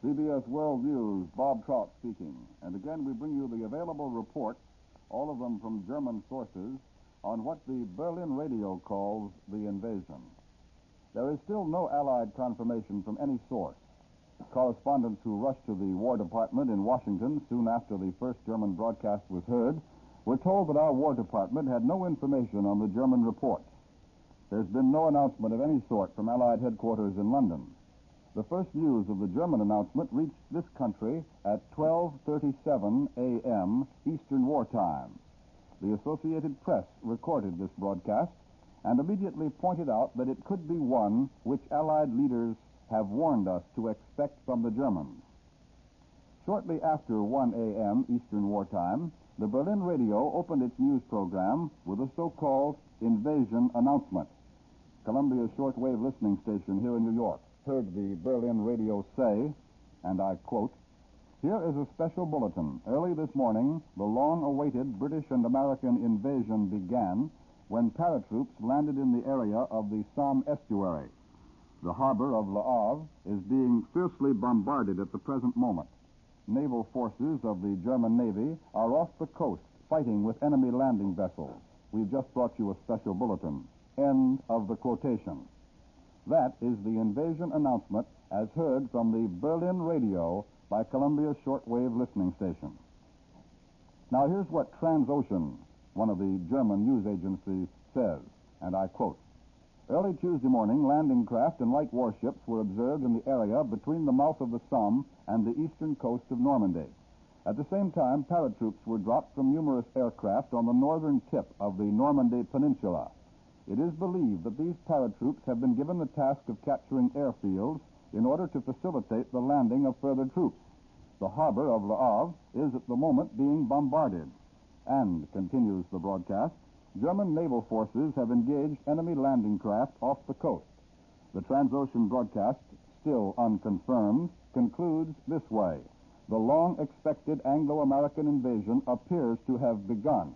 CBS World News, Bob Trout speaking. And again, we bring you the available reports, all of them from German sources, on what the Berlin radio calls the invasion. There is still no Allied confirmation from any source. Correspondents who rushed to the War Department in Washington soon after the first German broadcast was heard were told that our War Department had no information on the German reports. There's been no announcement of any sort from Allied headquarters in London. The first news of the German announcement reached this country at 12:37 a.m. Eastern Wartime. The Associated Press recorded this broadcast and immediately pointed out that it could be one which Allied leaders have warned us to expect from the Germans. Shortly after 1 a.m. Eastern Wartime, the Berlin radio opened its news program with a so-called invasion announcement. Columbia's shortwave listening station here in New York heard the Berlin radio say, and I quote, "Here is a special bulletin. Early this morning, the long-awaited British and American invasion began when paratroops landed in the area of the Somme estuary. The harbor of Le Havre is being fiercely bombarded at the present moment. Naval forces of the German Navy are off the coast fighting with enemy landing vessels. We've just brought you a special bulletin." End of the quotation. That is the invasion announcement as heard from the Berlin radio by Columbia's shortwave listening station. Now here's what Transocean, one of the German news agencies, says, and I quote, "Early Tuesday morning, landing craft and light warships were observed in the area between the mouth of the Somme and the eastern coast of Normandy. At the same time, paratroops were dropped from numerous aircraft on the northern tip of the Normandy Peninsula. It is believed that these paratroops have been given the task of capturing airfields in order to facilitate the landing of further troops. The harbor of Le Havre is at the moment being bombarded. And," continues the broadcast, "German naval forces have engaged enemy landing craft off the coast." The Transocean broadcast, still unconfirmed, concludes this way: "The long-expected Anglo-American invasion appears to have begun."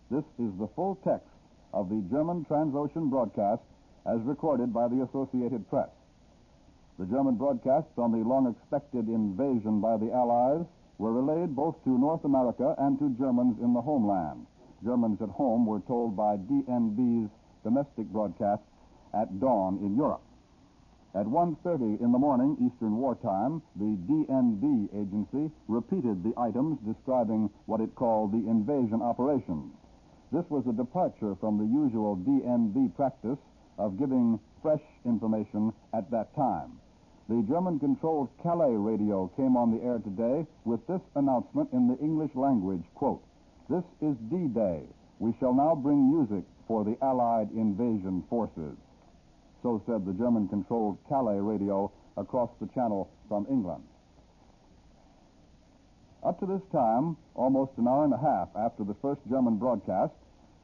This is the full text of the German Transocean broadcast as recorded by the Associated Press. The German broadcasts on the long-expected invasion by the Allies were relayed both to North America and to Germans in the homeland. Germans at home were told by DNB's domestic broadcasts at dawn in Europe. At 1:30 in the morning, Eastern Wartime, the DNB agency repeated the items describing what it called the invasion operations. This was a departure from the usual DNB practice of giving fresh information at that time. The German-controlled Calais radio came on the air today with this announcement in the English language, quote, "This is D-Day. We shall now bring music for the Allied invasion forces." So said the German-controlled Calais radio across the channel from England. Up to this time, almost an hour and a half after the first German broadcast,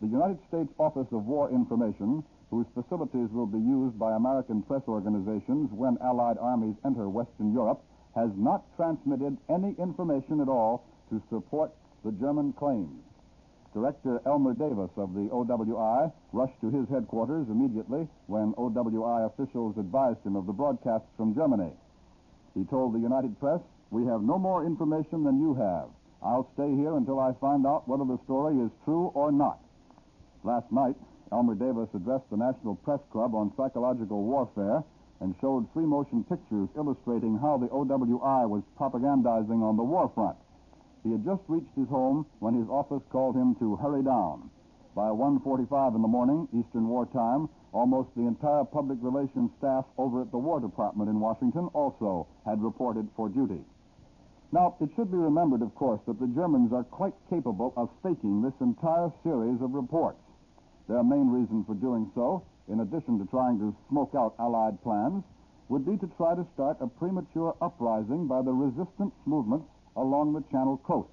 the United States Office of War Information, whose facilities will be used by American press organizations when Allied armies enter Western Europe, has not transmitted any information at all to support the German claims. Director Elmer Davis of the OWI rushed to his headquarters immediately when OWI officials advised him of the broadcasts from Germany. He told the United Press, "We have no more information than you have. I'll stay here until I find out whether the story is true or not." Last night, Elmer Davis addressed the National Press Club on psychological warfare and showed 3 motion pictures illustrating how the OWI was propagandizing on the war front. He had just reached his home when his office called him to hurry down. By 1:45 in the morning, Eastern Wartime, almost the entire public relations staff over at the War Department in Washington also had reported for duty. Now, it should be remembered, of course, that the Germans are quite capable of faking this entire series of reports. Their main reason for doing so, in addition to trying to smoke out Allied plans, would be to try to start a premature uprising by the resistance movements along the Channel coast.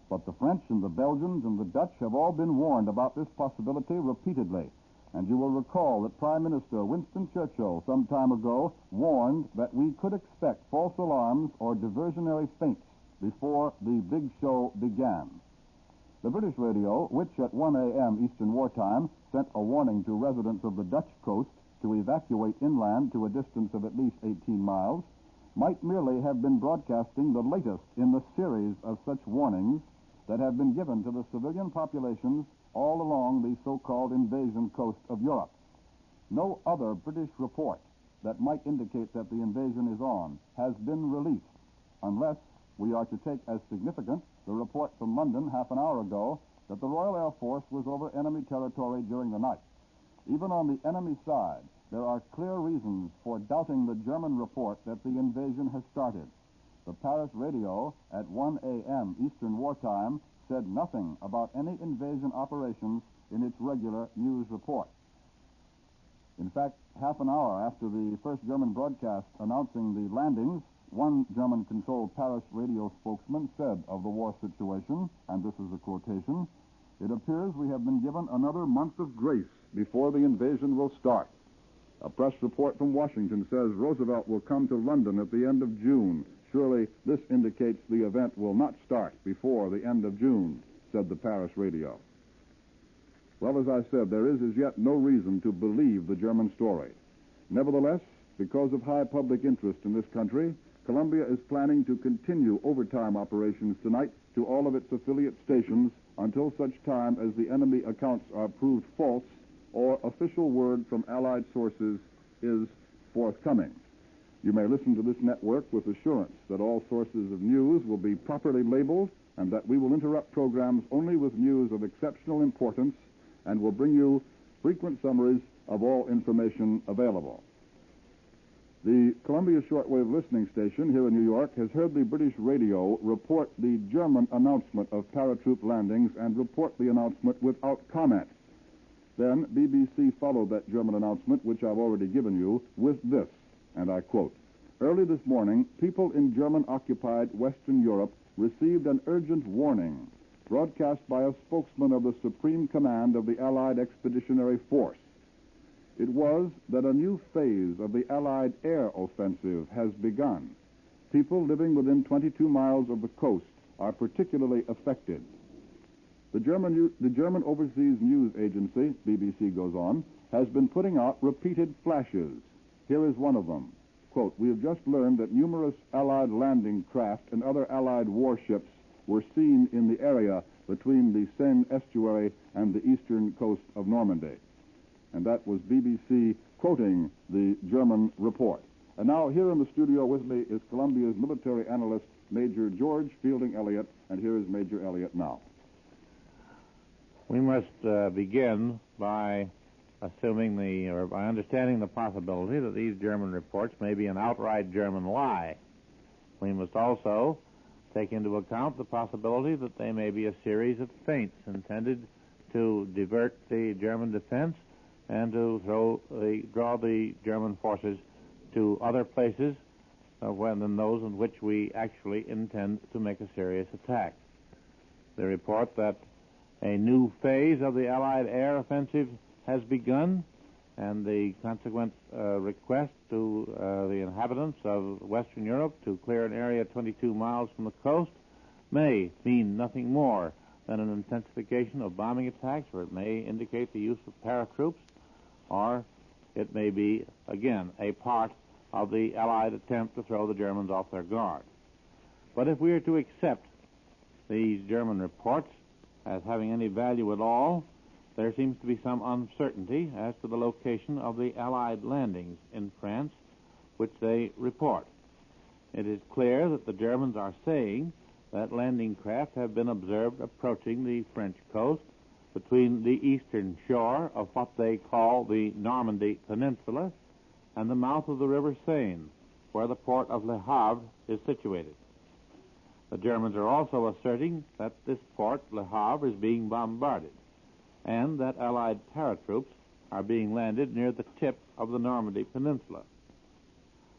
But the French and the Belgians and the Dutch have all been warned about this possibility repeatedly, and you will recall that Prime Minister Winston Churchill some time ago warned that we could expect false alarms or diversionary feints before the big show began. The British radio, which at 1 a.m. Eastern Wartime sent a warning to residents of the Dutch coast to evacuate inland to a distance of at least 18 miles, might merely have been broadcasting the latest in the series of such warnings that have been given to the civilian populations all along the so-called invasion coast of Europe. No other British report that might indicate that the invasion is on has been released, unless we are to take as significant the report from London half an hour ago that the Royal Air Force was over enemy territory during the night. Even on the enemy side, there are clear reasons for doubting the German report that the invasion has started. The Paris radio at 1 a.m. Eastern Wartime said nothing about any invasion operations in its regular news report. In fact, half an hour after the first German broadcast announcing the landings, one German-controlled Paris radio spokesman said of the war situation, and this is a quotation, "It appears we have been given another month of grace before the invasion will start." A press report from Washington says Roosevelt will come to London at the end of June. Surely this indicates the event will not start before the end of June, said the Paris radio. Well, as I said, there is as yet no reason to believe the German story. Nevertheless, because of high public interest in this country, Columbia is planning to continue overtime operations tonight to all of its affiliate stations until such time as the enemy accounts are proved false or official word from Allied sources is forthcoming. You may listen to this network with assurance that all sources of news will be properly labeled and that we will interrupt programs only with news of exceptional importance and will bring you frequent summaries of all information available. The Columbia Shortwave Listening Station here in New York has heard the British radio report the German announcement of paratroop landings and report the announcement without comment. Then BBC followed that German announcement, which I've already given you, with this, and I quote, "Early this morning, people in German-occupied Western Europe received an urgent warning broadcast by a spokesman of the Supreme Command of the Allied Expeditionary Force. It was that a new phase of the Allied air offensive has begun. People living within 22 miles of the coast are particularly affected." The German Overseas News Agency, BBC goes on, has been putting out repeated flashes. Here is one of them. Quote, "We have just learned that numerous Allied landing craft and other Allied warships were seen in the area between the Seine estuary and the eastern coast of Normandy." And that was BBC quoting the German report. And now here in the studio with me is Columbia's military analyst, Major George Fielding Elliott, and here is Major Elliott now. We must begin by by understanding the possibility that these German reports may be an outright German lie. We must also take into account the possibility that they may be a series of feints intended to divert the German defense and to draw the German forces to other places than those in which we actually intend to make a serious attack. They report that a new phase of the Allied air offensive has begun, and the consequent request to the inhabitants of Western Europe to clear an area 22 miles from the coast may mean nothing more than an intensification of bombing attacks, or it may indicate the use of paratroops, or it may be, again, a part of the Allied attempt to throw the Germans off their guard. But if we are to accept these German reports as having any value at all, there seems to be some uncertainty as to the location of the Allied landings in France, which they report. It is clear that the Germans are saying that landing craft have been observed approaching the French coast between the eastern shore of what they call the Normandy Peninsula and the mouth of the River Seine, where the port of Le Havre is situated. The Germans are also asserting that this port, Le Havre, is being bombarded, and that Allied paratroops are being landed near the tip of the Normandy Peninsula.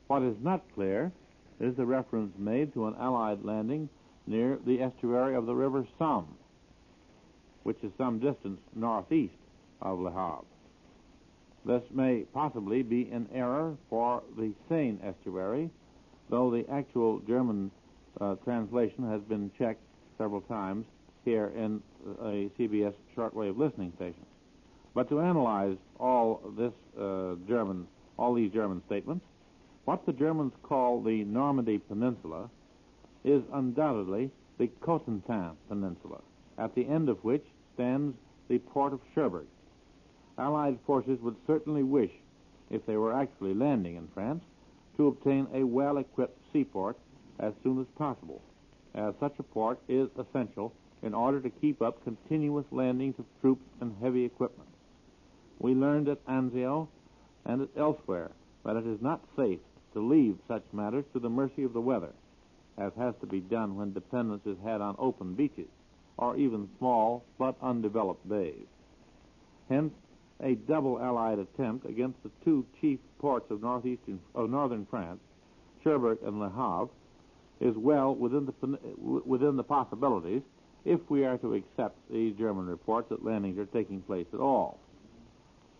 What is not clear is the reference made to an Allied landing near the estuary of the River Somme, which is some distance northeast of Le Havre. This may possibly be an error for the Seine estuary, though the actual German translation has been checked several times here in a CBS shortwave listening station. But to analyze all these German statements, What the Germans call the Normandy Peninsula is undoubtedly the Cotentin Peninsula, at the end of which stands the port of Cherbourg. Allied forces would certainly wish, if they were actually landing in France, to obtain a well-equipped seaport as soon as possible, as such a port is essential in order to keep up continuous landings of troops and heavy equipment. We learned at Anzio and elsewhere that it is not safe to leave such matters to the mercy of the weather, as has to be done when dependence is had on open beaches or even small but undeveloped bays. Hence, a double Allied attempt against the two chief ports of northern France, Cherbourg and Le Havre, is well within the possibilities if we are to accept the German reports that landings are taking place at all.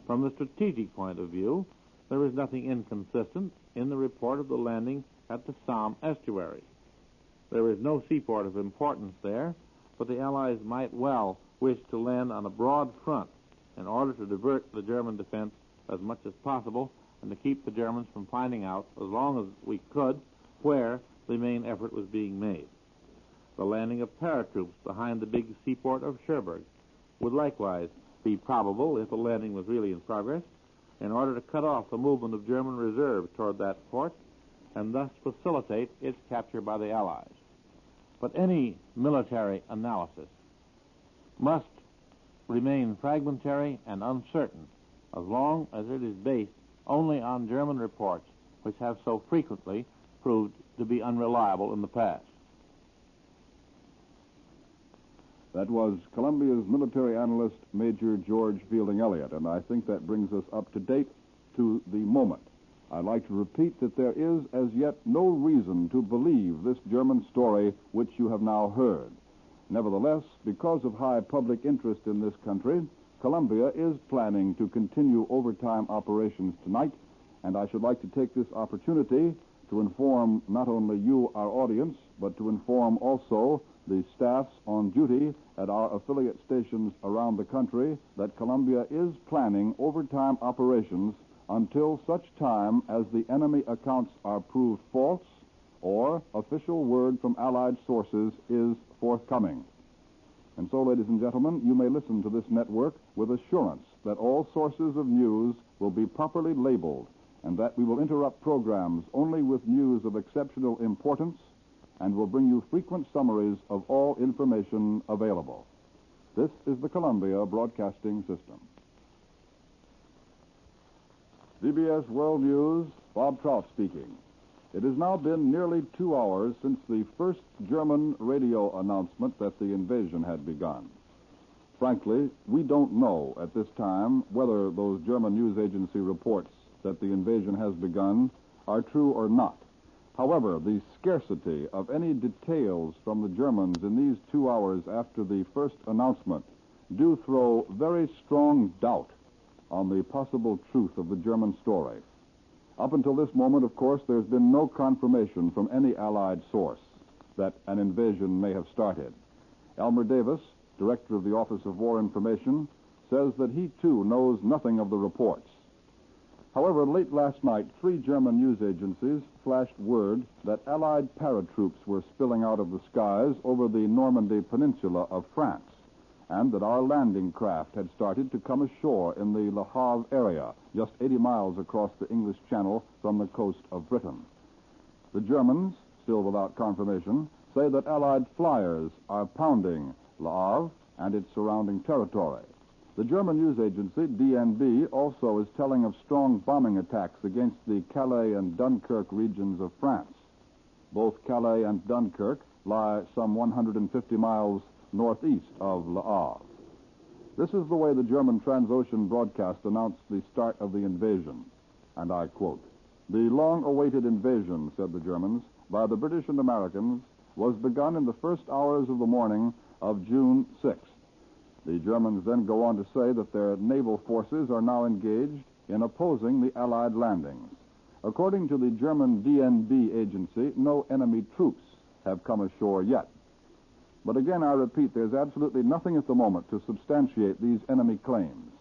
From the strategic point of view, there is nothing inconsistent in the report of the landing at the Somme estuary. There is no seaport of importance there, but the Allies might well wish to land on a broad front in order to divert the German defense as much as possible and to keep the Germans from finding out, as long as we could, where the main effort was being made. The landing of paratroops behind the big seaport of Cherbourg would likewise be probable if a landing was really in progress, in order to cut off the movement of German reserves toward that port and thus facilitate its capture by the Allies. But any military analysis must remain fragmentary and uncertain as long as it is based only on German reports, which have so frequently proved to be unreliable in the past. That was Columbia's military analyst, Major George Fielding Elliott, and I think that brings us up to date to the moment. I'd like to repeat that there is as yet no reason to believe this German story which you have now heard. Nevertheless, because of high public interest in this country, Columbia is planning to continue overtime operations tonight, and I should like to take this opportunity to inform not only you, our audience, but to inform also the staffs on duty at our affiliate stations around the country that Columbia is planning overtime operations until such time as the enemy accounts are proved false or official word from Allied sources is forthcoming. And so, ladies and gentlemen, you may listen to this network with assurance that all sources of news will be properly labeled and that we will interrupt programs only with news of exceptional importance and will bring you frequent summaries of all information available. This is the Columbia Broadcasting System. CBS World News, Bob Trout speaking. It has now been nearly 2 hours since the first German radio announcement that the invasion had begun. Frankly, we don't know at this time whether those German news agency reports that the invasion has begun are true or not. However, the scarcity of any details from the Germans in these 2 hours after the first announcement do throw very strong doubt on the possible truth of the German story. Up until this moment, of course, there's been no confirmation from any Allied source that an invasion may have started. Elmer Davis, director of the Office of War Information, says that he, too, knows nothing of the reports. However, late last night, 3 German news agencies flashed word that Allied paratroops were spilling out of the skies over the Normandy Peninsula of France, and that our landing craft had started to come ashore in the Le Havre area, just 80 miles across the English Channel from the coast of Britain. The Germans, still without confirmation, say that Allied flyers are pounding Le Havre and its surrounding territory. The German news agency, DNB, also is telling of strong bombing attacks against the Calais and Dunkirk regions of France. Both Calais and Dunkirk lie some 150 miles northeast of Le Havre. This is the way the German Transocean broadcast announced the start of the invasion, and I quote, "The long-awaited invasion," said the Germans, "by the British and Americans was begun in the first hours of the morning of June 6th. The Germans then go on to say that their naval forces are now engaged in opposing the Allied landings. According to the German DNB agency, no enemy troops have come ashore yet. But again, I repeat, there's absolutely nothing at the moment to substantiate these enemy claims.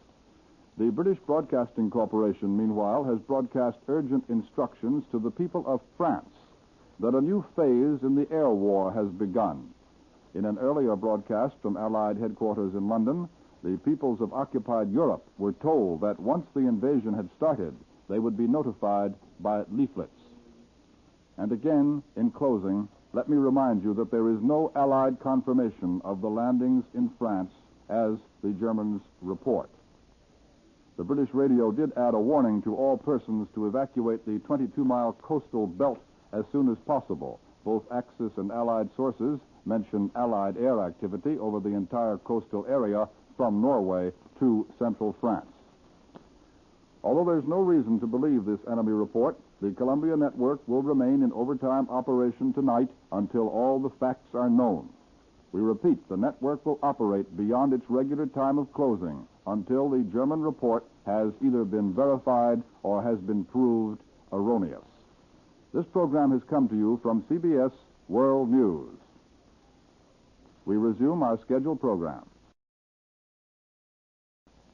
The British Broadcasting Corporation, meanwhile, has broadcast urgent instructions to the people of France that a new phase in the air war has begun. In an earlier broadcast from Allied headquarters in London, the peoples of occupied Europe were told that once the invasion had started, they would be notified by leaflets. And again, in closing, let me remind you that there is no Allied confirmation of the landings in France as the Germans report. The British radio did add a warning to all persons to evacuate the 22-mile coastal belt as soon as possible. Both Axis and Allied sources mention Allied air activity over the entire coastal area from Norway to central France. Although there's no reason to believe this enemy report, the Columbia Network will remain in overtime operation tonight until all the facts are known. We repeat, the network will operate beyond its regular time of closing until the German report has either been verified or has been proved erroneous. This program has come to you from CBS World News. We resume our scheduled program.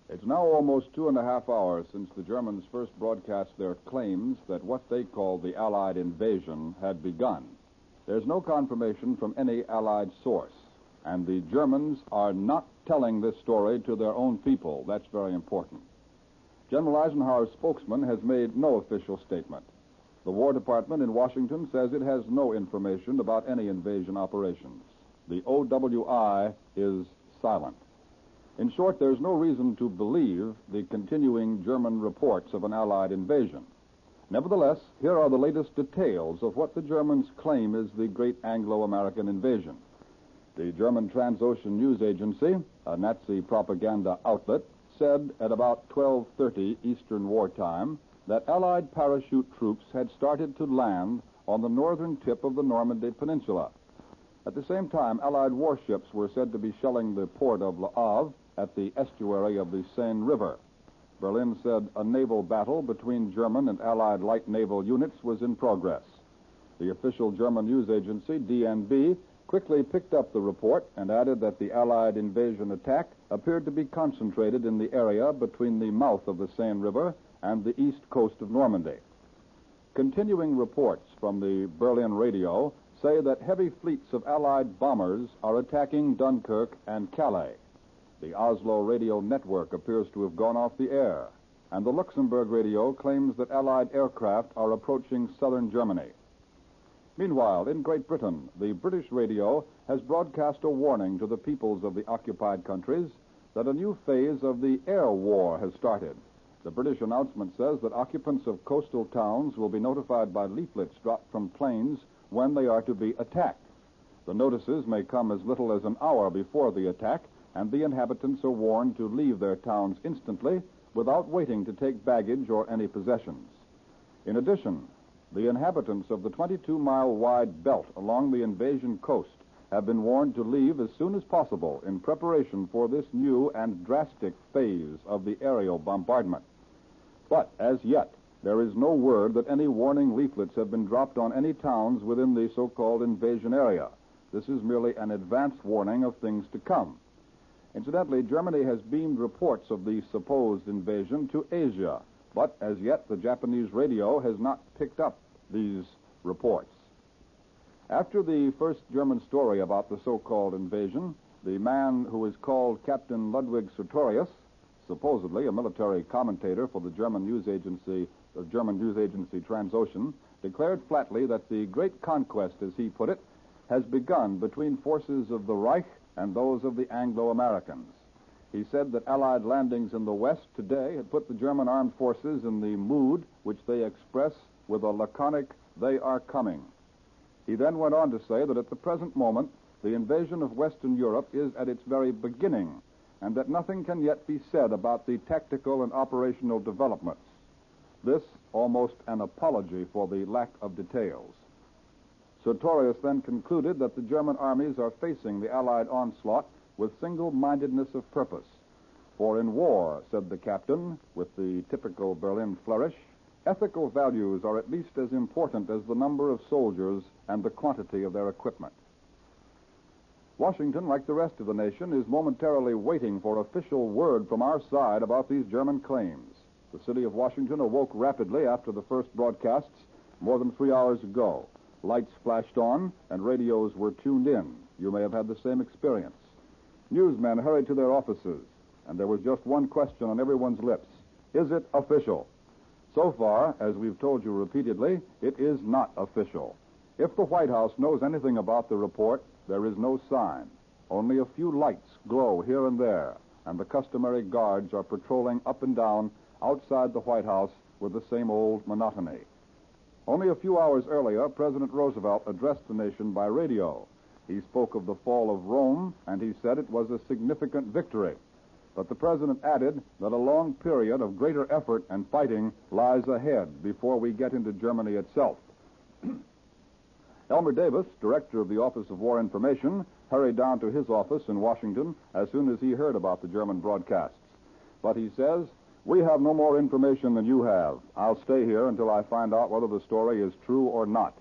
It's now almost 2.5 hours since the Germans first broadcast their claims that what they called the Allied invasion had begun. There's no confirmation from any Allied source, and the Germans are not telling this story to their own people. That's very important. General Eisenhower's spokesman has made no official statement. The War Department in Washington says it has no information about any invasion operations. The OWI is silent. In short, there's no reason to believe the continuing German reports of an Allied invasion. Nevertheless, here are the latest details of what the Germans claim is the great Anglo-American invasion. The German Transocean News Agency, a Nazi propaganda outlet, said at about 12:30 Eastern Wartime that Allied parachute troops had started to land on the northern tip of the Normandy Peninsula. At the same time, Allied warships were said to be shelling the port of Le Havre at the estuary of the Seine River. Berlin said a naval battle between German and Allied light naval units was in progress. The official German news agency, DNB, quickly picked up the report and added that the Allied invasion attack appeared to be concentrated in the area between the mouth of the Seine River and the east coast of Normandy. Continuing reports from the Berlin radio say that heavy fleets of Allied bombers are attacking Dunkirk and Calais. The Oslo radio network appears to have gone off the air, and the Luxembourg radio claims that Allied aircraft are approaching southern Germany. Meanwhile, in Great Britain, the British radio has broadcast a warning to the peoples of the occupied countries that a new phase of the air war has started. The British announcement says that occupants of coastal towns will be notified by leaflets dropped from planes when they are to be attacked. The notices may come as little as an hour before the attack, and the inhabitants are warned to leave their towns instantly without waiting to take baggage or any possessions. In addition, the inhabitants of the 22-mile-wide belt along the invasion coast have been warned to leave as soon as possible in preparation for this new and drastic phase of the aerial bombardment. But as yet, there is no word that any warning leaflets have been dropped on any towns within the so-called invasion area. This is merely an advanced warning of things to come. Incidentally, Germany has beamed reports of the supposed invasion to Asia, but as yet the Japanese radio has not picked up these reports. After the first German story about the so-called invasion, the man who is called Captain Ludwig Sertorius, supposedly a military commentator for the German news agency Transocean, declared flatly that the great conquest, as he put it, has begun between forces of the Reich and those of the Anglo-Americans. He said that Allied landings in the West today had put the German armed forces in the mood which they express with a laconic, "They are coming." He then went on to say that at the present moment, the invasion of Western Europe is at its very beginning, and that nothing can yet be said about the tactical and operational developments. This almost an apology for the lack of details. Sertorius then concluded that the German armies are facing the Allied onslaught with single-mindedness of purpose. For in war, said the captain, with the typical Berlin flourish, ethical values are at least as important as the number of soldiers and the quantity of their equipment. Washington, like the rest of the nation, is momentarily waiting for official word from our side about these German claims. The city of Washington awoke rapidly after the first broadcasts more than 3 hours ago. Lights flashed on, and radios were tuned in. You may have had the same experience. Newsmen hurried to their offices, and there was just one question on everyone's lips. Is it official? So far, as we've told you repeatedly, it is not official. If the White House knows anything about the report, there is no sign. Only a few lights glow here and there, and the customary guards are patrolling up and down outside the White House with the same old monotony. Only a few hours earlier, President Roosevelt addressed the nation by radio. He spoke of the fall of Rome, and he said it was a significant victory. But the president added that a long period of greater effort and fighting lies ahead before we get into Germany itself. Elmer Davis, director of the Office of War Information, hurried down to his office in Washington as soon as he heard about the German broadcasts. But he says, "We have no more information than you have. I'll stay here until I find out whether the story is true or not."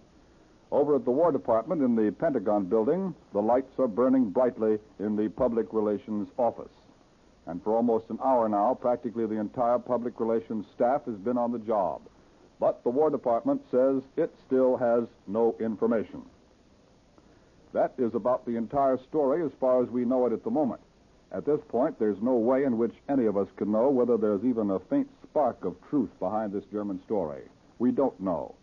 Over at the War Department in the Pentagon building, the lights are burning brightly in the Public Relations office. And for almost an hour now, practically the entire Public Relations staff has been on the job. But the War Department says it still has no information. That is about the entire story as far as we know it at the moment. At this point, there's no way in which any of us can know whether there's even a faint spark of truth behind this German story. We don't know.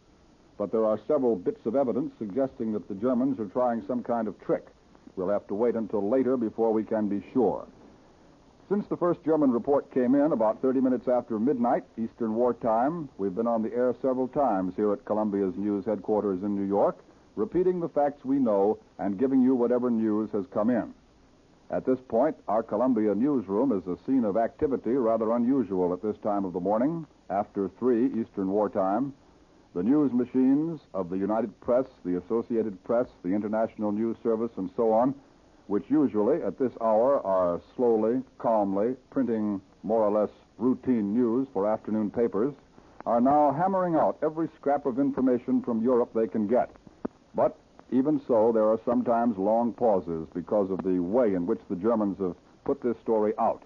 But there are several bits of evidence suggesting that the Germans are trying some kind of trick. We'll have to wait until later before we can be sure. Since the first German report came in about 30 minutes after midnight, Eastern War Time, we've been on the air several times here at Columbia's news headquarters in New York, repeating the facts we know and giving you whatever news has come in. At this point, our Columbia newsroom is a scene of activity rather unusual at this time of the morning, after 3 Eastern War Time. The news machines of the United Press, the Associated Press, the International News Service, and so on, which usually at this hour are slowly, calmly printing more or less routine news for afternoon papers, are now hammering out every scrap of information from Europe they can get. But even so, there are sometimes long pauses because of the way in which the Germans have put this story out.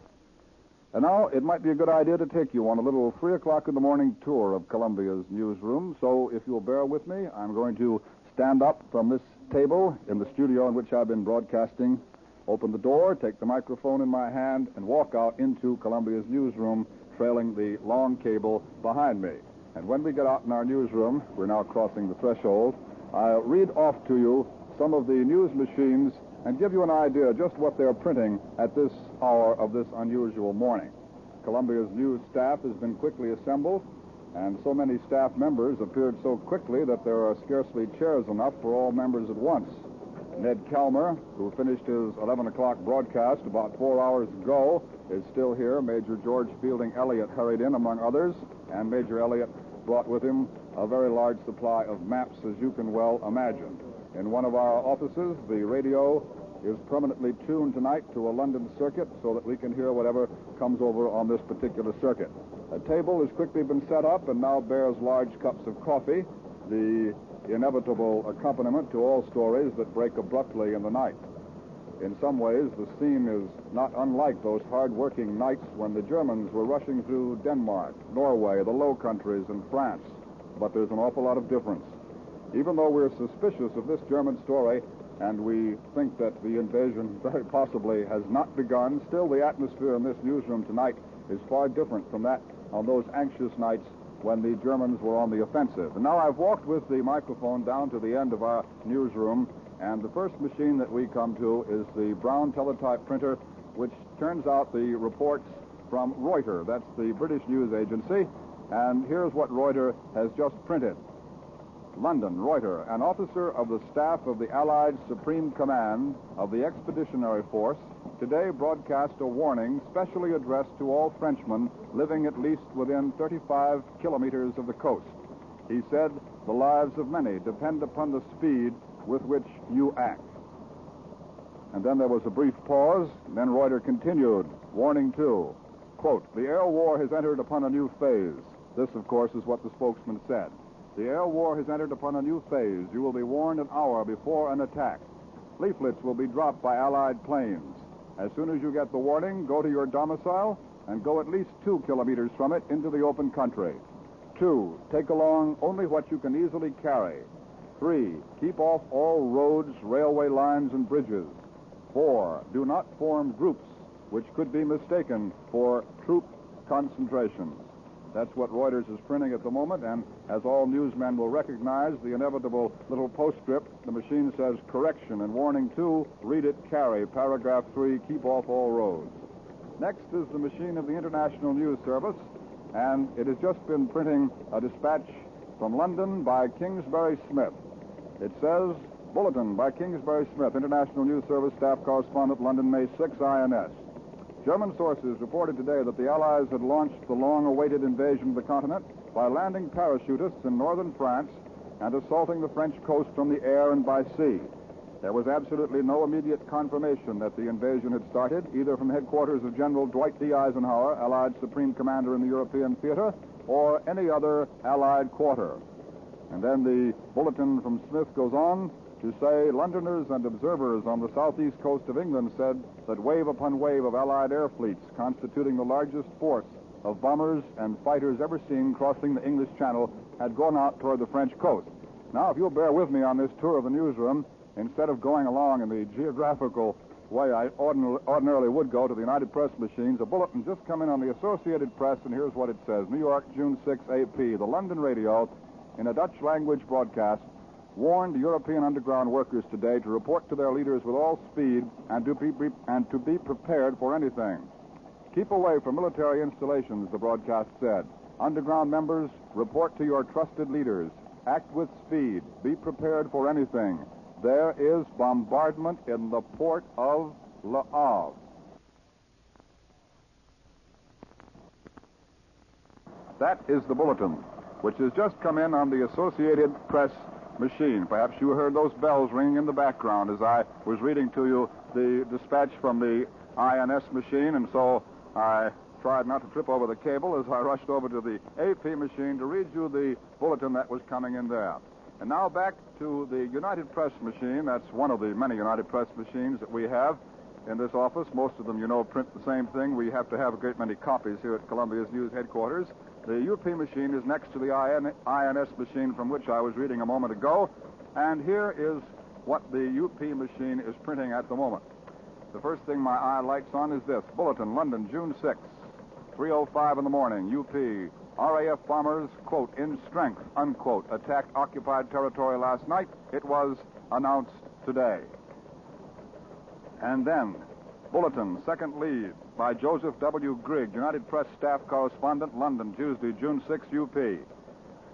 And now it might be a good idea to take you on a little 3 o'clock in the morning tour of Columbia's newsroom. So if you'll bear with me, I'm going to stand up from this table in the studio in which I've been broadcasting, open the door, take the microphone in my hand, and walk out into Columbia's newsroom, trailing the long cable behind me. And when we get out in our newsroom, we're now crossing the threshold, I'll read off to you some of the news machines and give you an idea just what they're printing at this hour of this unusual morning. Columbia's news staff has been quickly assembled, and so many staff members appeared so quickly that there are scarcely chairs enough for all members at once. Ned Calmer, who finished his 11 o'clock broadcast about 4 hours ago, is still here. Major George Fielding Elliott hurried in, among others, and Major Elliott brought with him a very large supply of maps, as you can well imagine. In one of our offices, the radio is permanently tuned tonight to a London circuit so that we can hear whatever comes over on this particular circuit. A table has quickly been set up and now bears large cups of coffee, the inevitable accompaniment to all stories that break abruptly in the night. In some ways, the scene is not unlike those hard-working nights when the Germans were rushing through Denmark, Norway, the Low Countries, and France. But there's an awful lot of difference. Even though we're suspicious of this German story, and we think that the invasion very possibly has not begun, still the atmosphere in this newsroom tonight is far different from that on those anxious nights when the Germans were on the offensive. And now I've walked with the microphone down to the end of our newsroom, and the first machine that we come to is the Brown teletype printer, which turns out the reports from Reuters. That's the British news agency. And here's what Reuters has just printed. London, Reuters, an officer of the staff of the Allied Supreme Command of the Expeditionary Force today broadcast a warning specially addressed to all Frenchmen living at least within 35 kilometers of the coast. He said, "The lives of many depend upon the speed with which you act." And then there was a brief pause, and then Reuters continued, warning two, quote, "The air war has entered upon a new phase." This, of course, is what the spokesman said. "The air war has entered upon a new phase. You will be warned an hour before an attack. leaflets will be dropped by Allied planes. As soon as you get the warning, go to your domicile and go at least 2 kilometers from it into the open country. 2, take along only what you can easily carry. 3, keep off all roads, railway lines, and bridges. 4, do not form groups which could be mistaken for troop concentrations. That's what Reuters is printing at the moment, and as all newsmen will recognize, the inevitable little postscript, the machine says, correction, and warning 2, read it, carry, paragraph 3, keep off all roads. Next is the machine of the International News Service, and it has just been printing a dispatch from London by Kingsbury Smith. It says, Bulletin by Kingsbury Smith, International News Service Staff Correspondent, London, May 6, INS. German sources reported today that the Allies had launched the long-awaited invasion of the continent by landing parachutists in northern France and assaulting the French coast from the air and by sea. There was absolutely no immediate confirmation that the invasion had started, either from headquarters of General Dwight D. Eisenhower, Allied Supreme Commander in the European theater, or any other Allied quarter. And then the bulletin from Smith goes on to say Londoners and observers on the southeast coast of England said that wave upon wave of Allied air fleets, constituting the largest force of bombers and fighters ever seen crossing the English Channel, had gone out toward the French coast. Now, if you'll bear with me on this tour of the newsroom, instead of going along in the geographical way I ordinarily would go to the United Press machines, a bulletin just come in on the Associated Press, and here's what it says. New York, June 6, AP. The London radio, in a Dutch language broadcast, warned European underground workers today to report to their leaders with all speed and to be prepared for anything. Keep away from military installations, the broadcast said. Underground members, report to your trusted leaders. Act with speed. Be prepared for anything. There is bombardment in the port of Le Havre. That is the bulletin, which has just come in on the Associated Press machine. Perhaps you heard those bells ringing in the background as I was reading to you the dispatch from the INS machine, and so I tried not to trip over the cable as I rushed over to the AP machine to read you the bulletin that was coming in there. And now back to the United Press machine. That's one of the many United Press machines that we have in this office. Most of them, you know, print the same thing. We have to have a great many copies here at Columbia's news headquarters. The UP machine is next to the INS machine from which I was reading a moment ago. And here is what the UP machine is printing at the moment. The first thing my eye lights on is this. Bulletin, London, June 6, 3:05 in the morning. UP. RAF bombers, quote, in strength, unquote, attacked occupied territory last night. It was announced today. And then, bulletin, second lead, by Joseph W. Grigg, United Press Staff Correspondent, London, Tuesday, June 6, UP.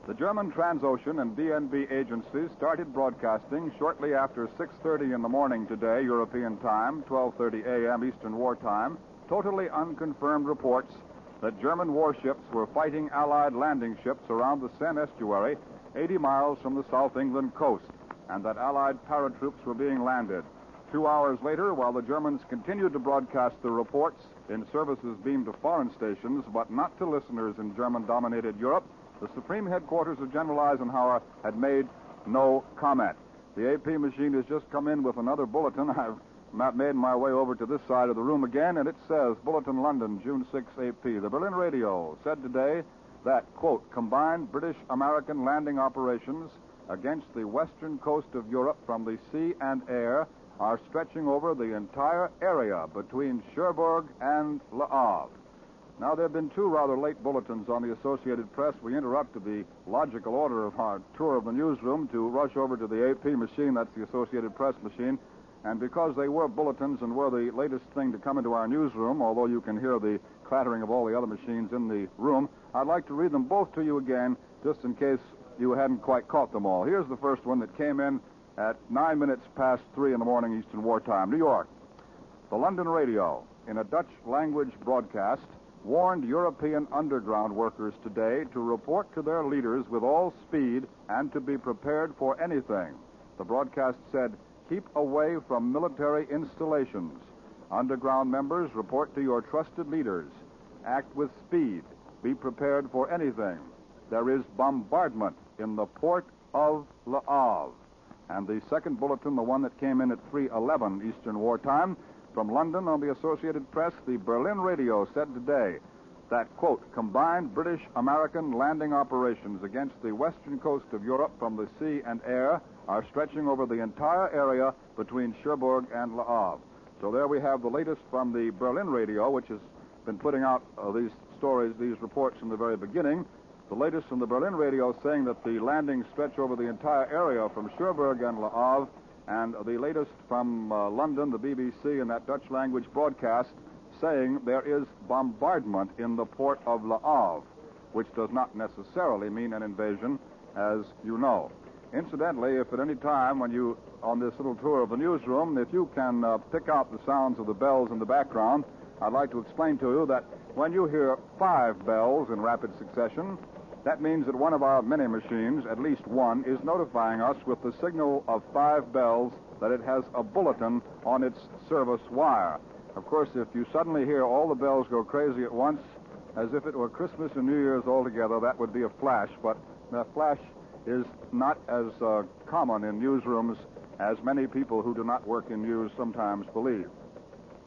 The German Transocean and DNB agencies started broadcasting shortly after 6:30 in the morning today, European time, 12:30 a.m. Eastern War Time, totally unconfirmed reports that German warships were fighting Allied landing ships around the Seine estuary, 80 miles from the South England coast, and that Allied paratroops were being landed. 2 hours later, while the Germans continued to broadcast the reports in services beamed to foreign stations, but not to listeners in German-dominated Europe, the Supreme Headquarters of General Eisenhower had made no comment. The AP machine has just come in with another bulletin. I've made my way over to this side of the room again, and it says, Bulletin, London, June 6, AP. The Berlin radio said today that, quote, combined British-American landing operations against the western coast of Europe from the sea and air are stretching over the entire area between Cherbourg and Le Havre. Now, there have been two rather late bulletins on the Associated Press. We interrupted the logical order of our tour of the newsroom to rush over to the AP machine, that's the Associated Press machine, and because they were bulletins and were the latest thing to come into our newsroom, although you can hear the clattering of all the other machines in the room, I'd like to read them both to you again, just in case you hadn't quite caught them all. Here's the first one that came in at 9 minutes past 3 in the morning Eastern War Time. New York. The London radio, in a Dutch language broadcast, warned European underground workers today to report to their leaders with all speed and to be prepared for anything. The broadcast said, keep away from military installations. Underground members, report to your trusted leaders. Act with speed. Be prepared for anything. There is bombardment in the port of Le Havre. And the second bulletin, the one that came in at 3:11 Eastern Wartime, from London on the Associated Press, the Berlin radio said today that, quote, combined British-American landing operations against the western coast of Europe from the sea and air are stretching over the entire area between Cherbourg and Le Havre. So there we have the latest from the Berlin radio, which has been putting out these stories, these reports from the very beginning. The latest from the Berlin radio saying that the landings stretch over the entire area from Cherbourg and Le Havre, and the latest from London, the BBC, and that Dutch language broadcast saying there is bombardment in the port of Le Havre, which does not necessarily mean an invasion, as you know. Incidentally, if at any time when you, on this little tour of the newsroom, if you can pick out the sounds of the bells in the background, I'd like to explain to you that when you hear 5 bells in rapid succession, that means that one of our many machines, at least one, is notifying us with the signal of 5 bells that it has a bulletin on its service wire. Of course, if you suddenly hear all the bells go crazy at once, as if it were Christmas and New Year's all together, that would be a flash. But the flash is not as common in newsrooms as many people who do not work in news sometimes believe.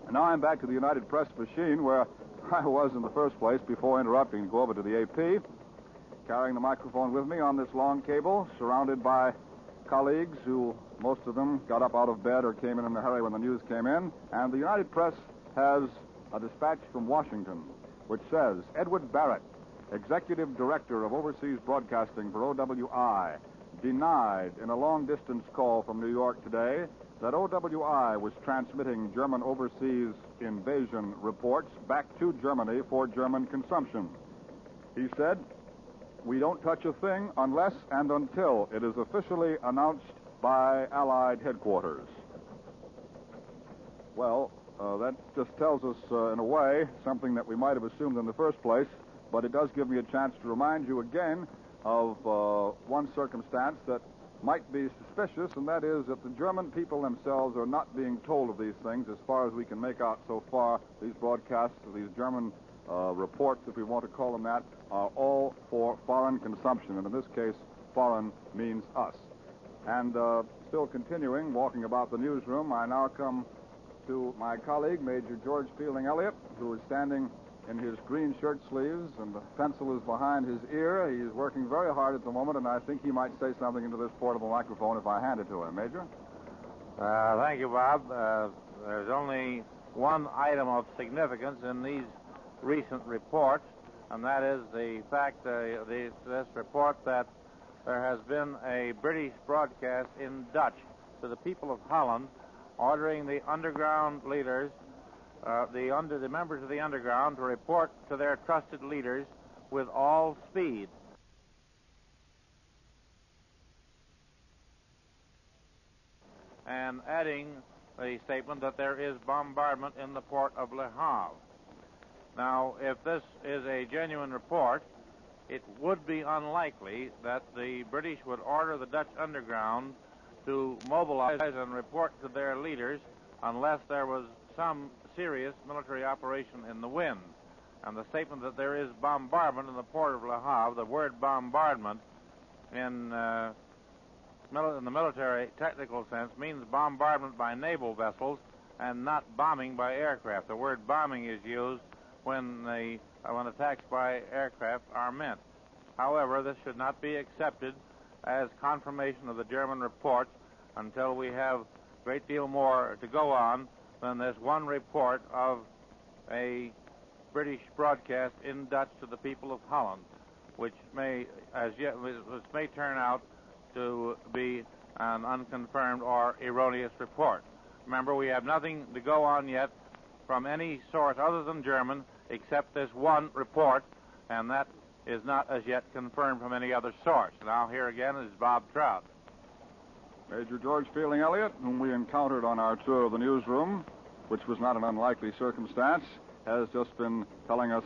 And now I'm back to the United Press machine where I was in the first place before interrupting to go over to the AP, carrying the microphone with me on this long cable, surrounded by colleagues who, most of them, got up out of bed or came in a hurry when the news came in. And the United Press has a dispatch from Washington which says, Edward Barrett, Executive Director of Overseas Broadcasting for OWI, denied in a long-distance call from New York today that OWI was transmitting German overseas invasion reports back to Germany for German consumption. He said, we don't touch a thing unless and until it is officially announced by Allied headquarters. Well, that just tells us, in a way, something that we might have assumed in the first place, but it does give me a chance to remind you again of one circumstance that might be suspicious, and that is that the German people themselves are not being told of these things as far as we can make out so far. These broadcasts, these German reports, if we want to call them that, are all for foreign consumption, and in this case, foreign means us. And still continuing, walking about the newsroom, I now come to my colleague, Major George Fielding Elliott, who is standing in his green shirt sleeves, and the pencil is behind his ear. He's working very hard at the moment, and I think he might say something into this portable microphone if I hand it to him. Major? Thank you, Bob. There's only one item of significance in these recent reports, and that is the fact, this report that there has been a British broadcast in Dutch to the people of Holland ordering the underground leaders, the members of the underground, to report to their trusted leaders with all speed. And adding the statement that there is bombardment in the port of Le Havre. Now, if this is a genuine report, it would be unlikely that the British would order the Dutch underground to mobilize and report to their leaders unless there was some serious military operation in the wind. And the statement that there is bombardment in the port of Le Havre, the word bombardment in the military technical sense means bombardment by naval vessels and not bombing by aircraft. The word bombing is used when attacks by aircraft are meant. However, this should not be accepted as confirmation of the German reports until we have a great deal more to go on than this one report of a British broadcast in Dutch to the people of Holland, which may turn out to be an unconfirmed or erroneous report. Remember, we have nothing to go on yet from any source other than German except this one report, and that is not as yet confirmed from any other source. Now, here again is Bob Trout. Major George Fielding Elliott, whom we encountered on our tour of the newsroom, which was not an unlikely circumstance, has just been telling us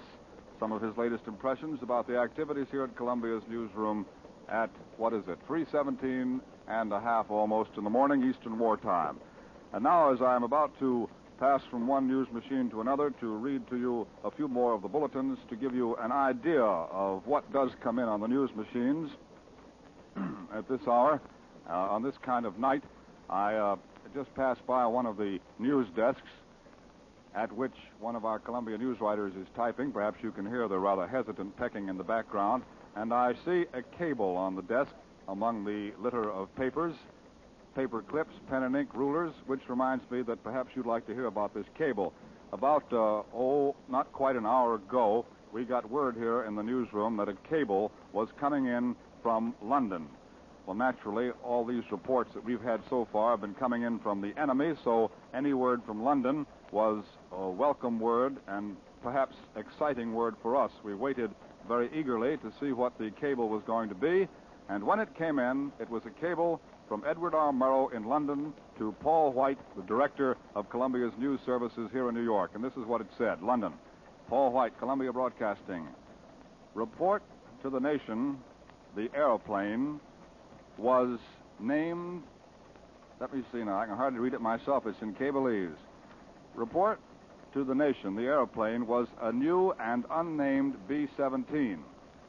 some of his latest impressions about the activities here at Columbia's newsroom at, 3:17 and a half almost in the morning, Eastern Wartime. And now, as I'm about to pass from one news machine to another to read to you a few more of the bulletins to give you an idea of what does come in on the news machines at this hour, On this kind of night, I just passed by one of the news desks at which one of our Columbia news writers is typing. Perhaps you can hear the rather hesitant pecking in the background. And I see a cable on the desk among the litter of papers, paper clips, pen and ink, rulers, which reminds me that perhaps you'd like to hear about this cable. About, not quite an hour ago, we got word here in the newsroom that a cable was coming in from London. Well, naturally, all these reports that we've had so far have been coming in from the enemy, so any word from London was a welcome word and perhaps exciting word for us. We waited very eagerly to see what the cable was going to be, and when it came in, it was a cable from Edward R. Murrow in London to Paul White, the director of Columbia's news services here in New York. And this is what it said. London. Paul White, Columbia Broadcasting. Report to the nation, the airplane was named... Let me see now. I can hardly read it myself. It's in Cableese. Report to the nation, the airplane was a new and unnamed B-17.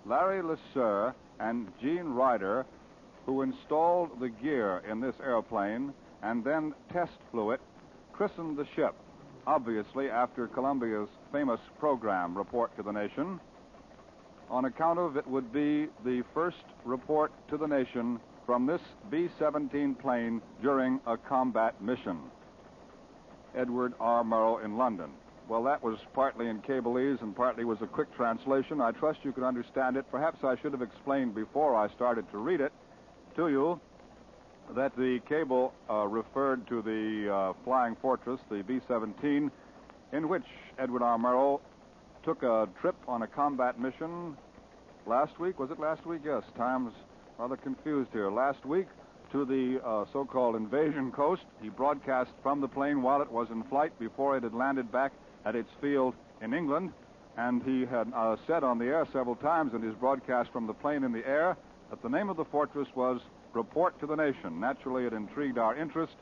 Larry Lesser and Gene Ryder, who installed the gear in this airplane and then test flew it, christened the ship, obviously after Columbia's famous program, Report to the Nation, on account of it would be the first report to the nation from this B-17 plane during a combat mission. Edward R. Murrow in London. Well, that was partly in Cableese and partly was a quick translation. I trust you can understand it. Perhaps I should have explained before I started to read it to you that the cable referred to the Flying Fortress, the B-17, in which Edward R. Murrow took a trip on a combat mission last week. Was it last week? Yes. Time's rather confused here. Last week to the so-called invasion coast. He broadcast from the plane while it was in flight before it had landed back at its field in England. And he had said on the air several times in his broadcast from the plane in the air that the name of the fortress was Report to the Nation. Naturally, it intrigued our interest,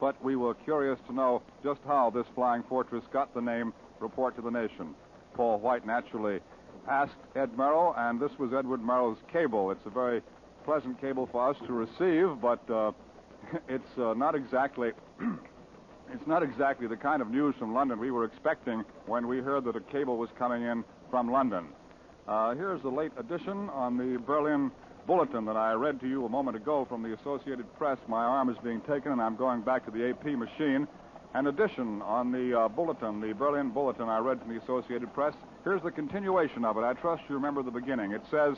but we were curious to know just how this flying fortress got the name Report to the Nation. Paul White naturally asked Ed Murrow, and this was Edward Murrow's cable. It's a very pleasant cable for us to receive, but it's not exactly it's not exactly the kind of news from London we were expecting when we heard that a cable was coming in from London. Here's the late edition on the Berlin Bulletin that I read to you a moment ago from the Associated Press. My arm is being taken, and I'm going back to the AP machine. An edition on the Bulletin, the Berlin Bulletin I read from the Associated Press. Here's the continuation of it. I trust you remember the beginning. It says,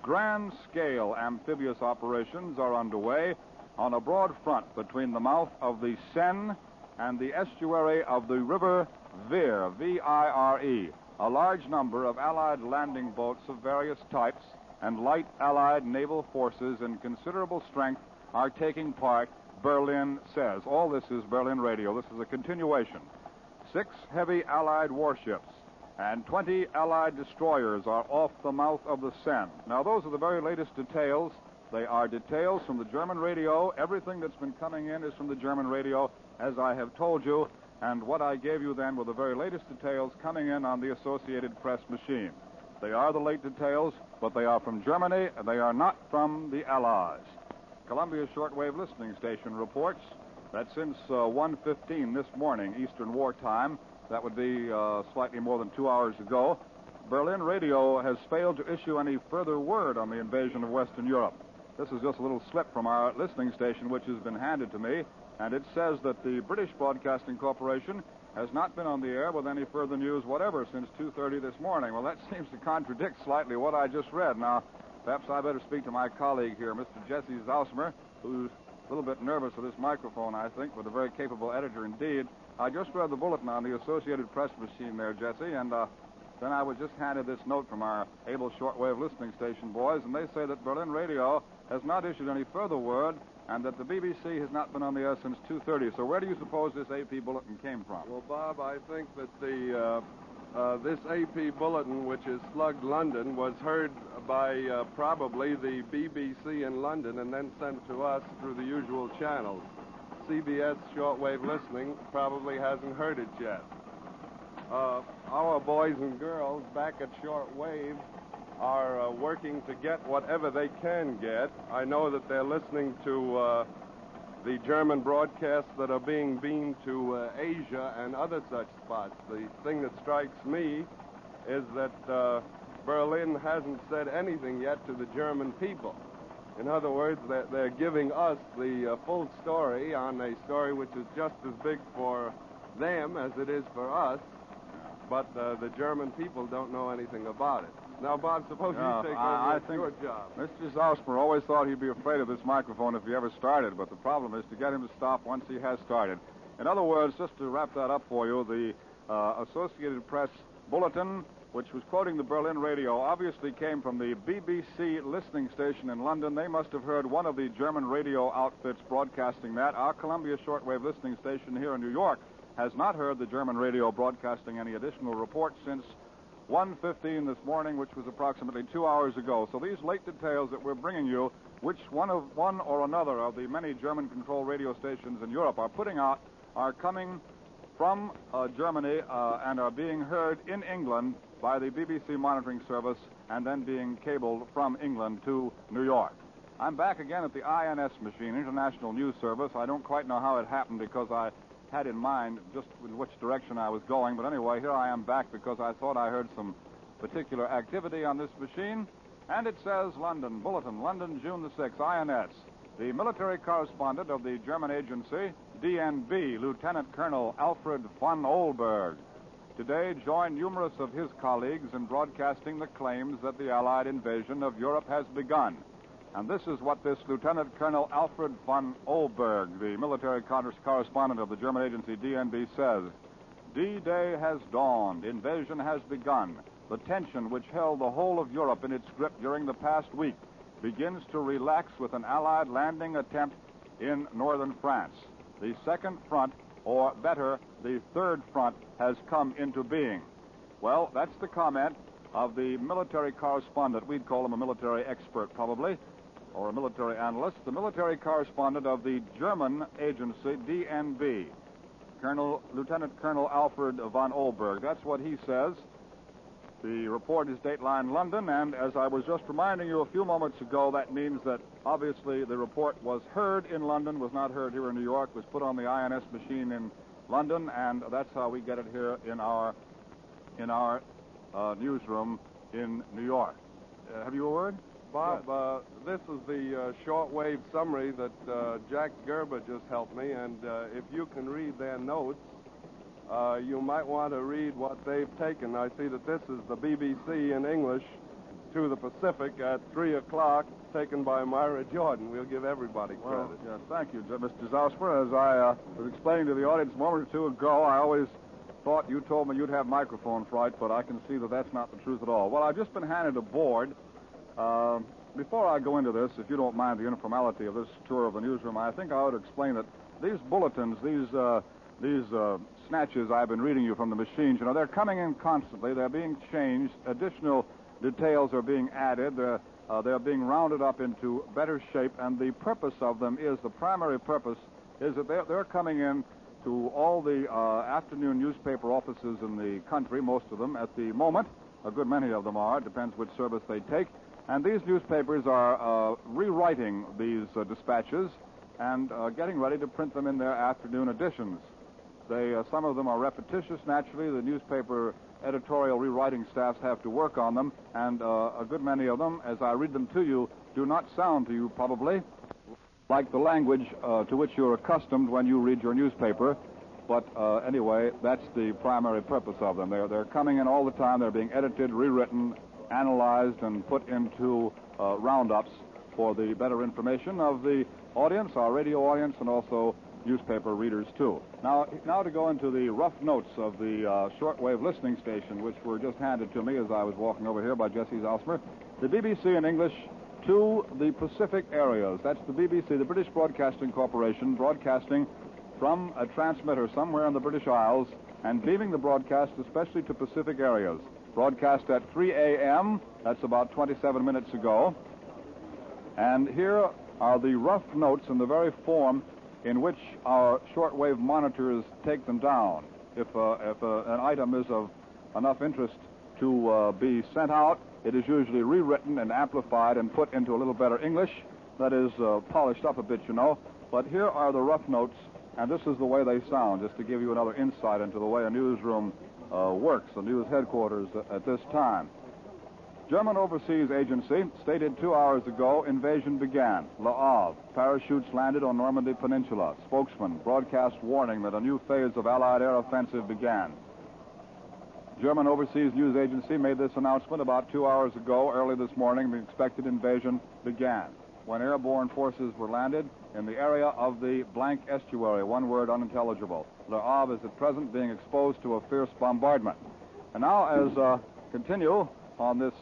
grand-scale amphibious operations are underway on a broad front between the mouth of the Seine and the estuary of the river Vire, V-I-R-E. A large number of Allied landing boats of various types and light Allied naval forces in considerable strength are taking part, Berlin says. All this is Berlin Radio. This is a continuation. 6 heavy Allied warships and 20 Allied destroyers are off the mouth of the Seine. Now, those are the very latest details. They are details from the German radio. Everything that's been coming in is from the German radio, as I have told you. And what I gave you then were the very latest details coming in on the Associated Press machine. They are the late details, but they are from Germany, and they are not from the Allies. Columbia Shortwave Listening Station reports that since 1:15 this morning, Eastern Wartime, that would be slightly more than 2 hours ago, Berlin Radio has failed to issue any further word on the invasion of Western Europe. This is just a little slip from our listening station, which has been handed to me, and it says that the British Broadcasting Corporation has not been on the air with any further news whatever since 2:30 this morning. Well, that seems to contradict slightly what I just read. Now, perhaps I better speak to my colleague here, Mr. Jesse Zausmer, who's a little bit nervous with this microphone, I think, but a very capable editor indeed. I just read the bulletin on the Associated Press machine there, Jesse, and then I was just handed this note from our able shortwave listening station boys, and they say that Berlin Radio has not issued any further word and that the BBC has not been on the air since 2:30. So where do you suppose this AP bulletin came from? Well, Bob, I think that this AP bulletin, which is slugged London, was heard by probably the BBC in London and then sent to us through the usual channels. CBS shortwave listening probably hasn't heard it yet. Our boys and girls back at shortwave are working to get whatever they can get. I know that they're listening to the German broadcasts that are being beamed to Asia and other such spots. The thing that strikes me is that Berlin hasn't said anything yet to the German people. In other words, they're giving us the full story on a story which is just as big for them as it is for us, but the German people don't know anything about it. Now, Bob, suppose you take over your job. Mr. Zausmer always thought he'd be afraid of this microphone if he ever started, but the problem is to get him to stop once he has started. In other words, just to wrap that up for you, the Associated Press bulletin, which was quoting the Berlin radio, obviously came from the BBC listening station in London. They must have heard one of the German radio outfits broadcasting that. Our Columbia shortwave listening station here in New York has not heard the German radio broadcasting any additional reports since 1:15 this morning, which was approximately 2 hours ago. So these late details that we're bringing you, which one or another of the many German-controlled radio stations in Europe are putting out, are coming from Germany and are being heard in England by the BBC monitoring service and then being cabled from England to New York. I'm back again at the INS machine, International News Service. I don't quite know how it happened because I had in mind just in which direction I was going. But anyway, here I am back because I thought I heard some particular activity on this machine. And it says London, Bulletin, London, June the 6th, INS. The military correspondent of the German agency, DNB, Lieutenant Colonel Alfred von Ohlberg, today joined numerous of his colleagues in broadcasting the claims that the Allied invasion of Europe has begun. And this is what this Lieutenant Colonel Alfred von Ohlberg, the military correspondent of the German agency DNB, says. D-Day has dawned. Invasion has begun. The tension which held the whole of Europe in its grip during the past week begins to relax with an Allied landing attempt in northern France. The second front, or better, the third front, has come into being. Well, that's the comment of the military correspondent. We'd call him a military expert, probably, or a military analyst, the military correspondent of the German agency, DNB, Lieutenant Colonel Alfred von Ohlberg. That's what he says. The report is Dateline London, and as I was just reminding you a few moments ago, that means that obviously the report was heard in London, was not heard here in New York, was put on the INS machine in London, and that's how we get it here in our newsroom in New York. Have you a word? Bob, this is the shortwave summary that Jack Gerber just helped me, and if you can read their notes, you might want to read what they've taken. I see that this is the BBC in English to the Pacific at 3 o'clock, taken by Myra Jordan. We'll give everybody credit. Well, yes, thank you, Mr. Zausmer. As I was explaining to the audience a moment or two ago, I always thought you told me you'd have microphone fright, but I can see that that's not the truth at all. Well, I've just been handed a board. Before I go into this, if you don't mind the informality of this tour of the newsroom, I think I ought to explain that these bulletins, these snatches I've been reading you from the machines, you know, they're coming in constantly. They're being changed. Additional details are being added. They're being rounded up into better shape, and the purpose of them is, the primary purpose is that they're coming in to all the afternoon newspaper offices in the country, most of them at the moment. A good many of them are. It depends which service they take. And these newspapers are rewriting these dispatches and getting ready to print them in their afternoon editions. Some of them are repetitious, naturally. The newspaper editorial rewriting staffs have to work on them, and a good many of them, as I read them to you, do not sound to you probably like the language to which you're accustomed when you read your newspaper. But anyway, that's the primary purpose of them. They're coming in all the time. They're being edited, rewritten, analyzed, and put into roundups for the better information of the audience, our radio audience, and also newspaper readers, too. Now to go into the rough notes of the shortwave listening station, which were just handed to me as I was walking over here by Jesse Zausmer. The BBC in English to the Pacific areas. That's the BBC, the British Broadcasting Corporation, broadcasting from a transmitter somewhere in the British Isles and beaming the broadcast especially to Pacific areas. Broadcast at 3 a.m., that's about 27 minutes ago. And here are the rough notes in the very form in which our shortwave monitors take them down. If an item is of enough interest to be sent out, it is usually rewritten and amplified and put into a little better English. That is polished up a bit, you know. But here are the rough notes, and this is the way they sound, just to give you another insight into the way a newsroom works, the news headquarters at this time. German Overseas Agency stated 2 hours ago invasion began. Le Havre, parachutes landed on Normandy Peninsula. Spokesman broadcast warning that a new phase of Allied air offensive began. German Overseas News Agency made this announcement about 2 hours ago. Early this morning, the expected invasion began when airborne forces were landed in the area of the blank estuary, one word unintelligible. Le Havre is at present being exposed to a fierce bombardment. And now, as continue on this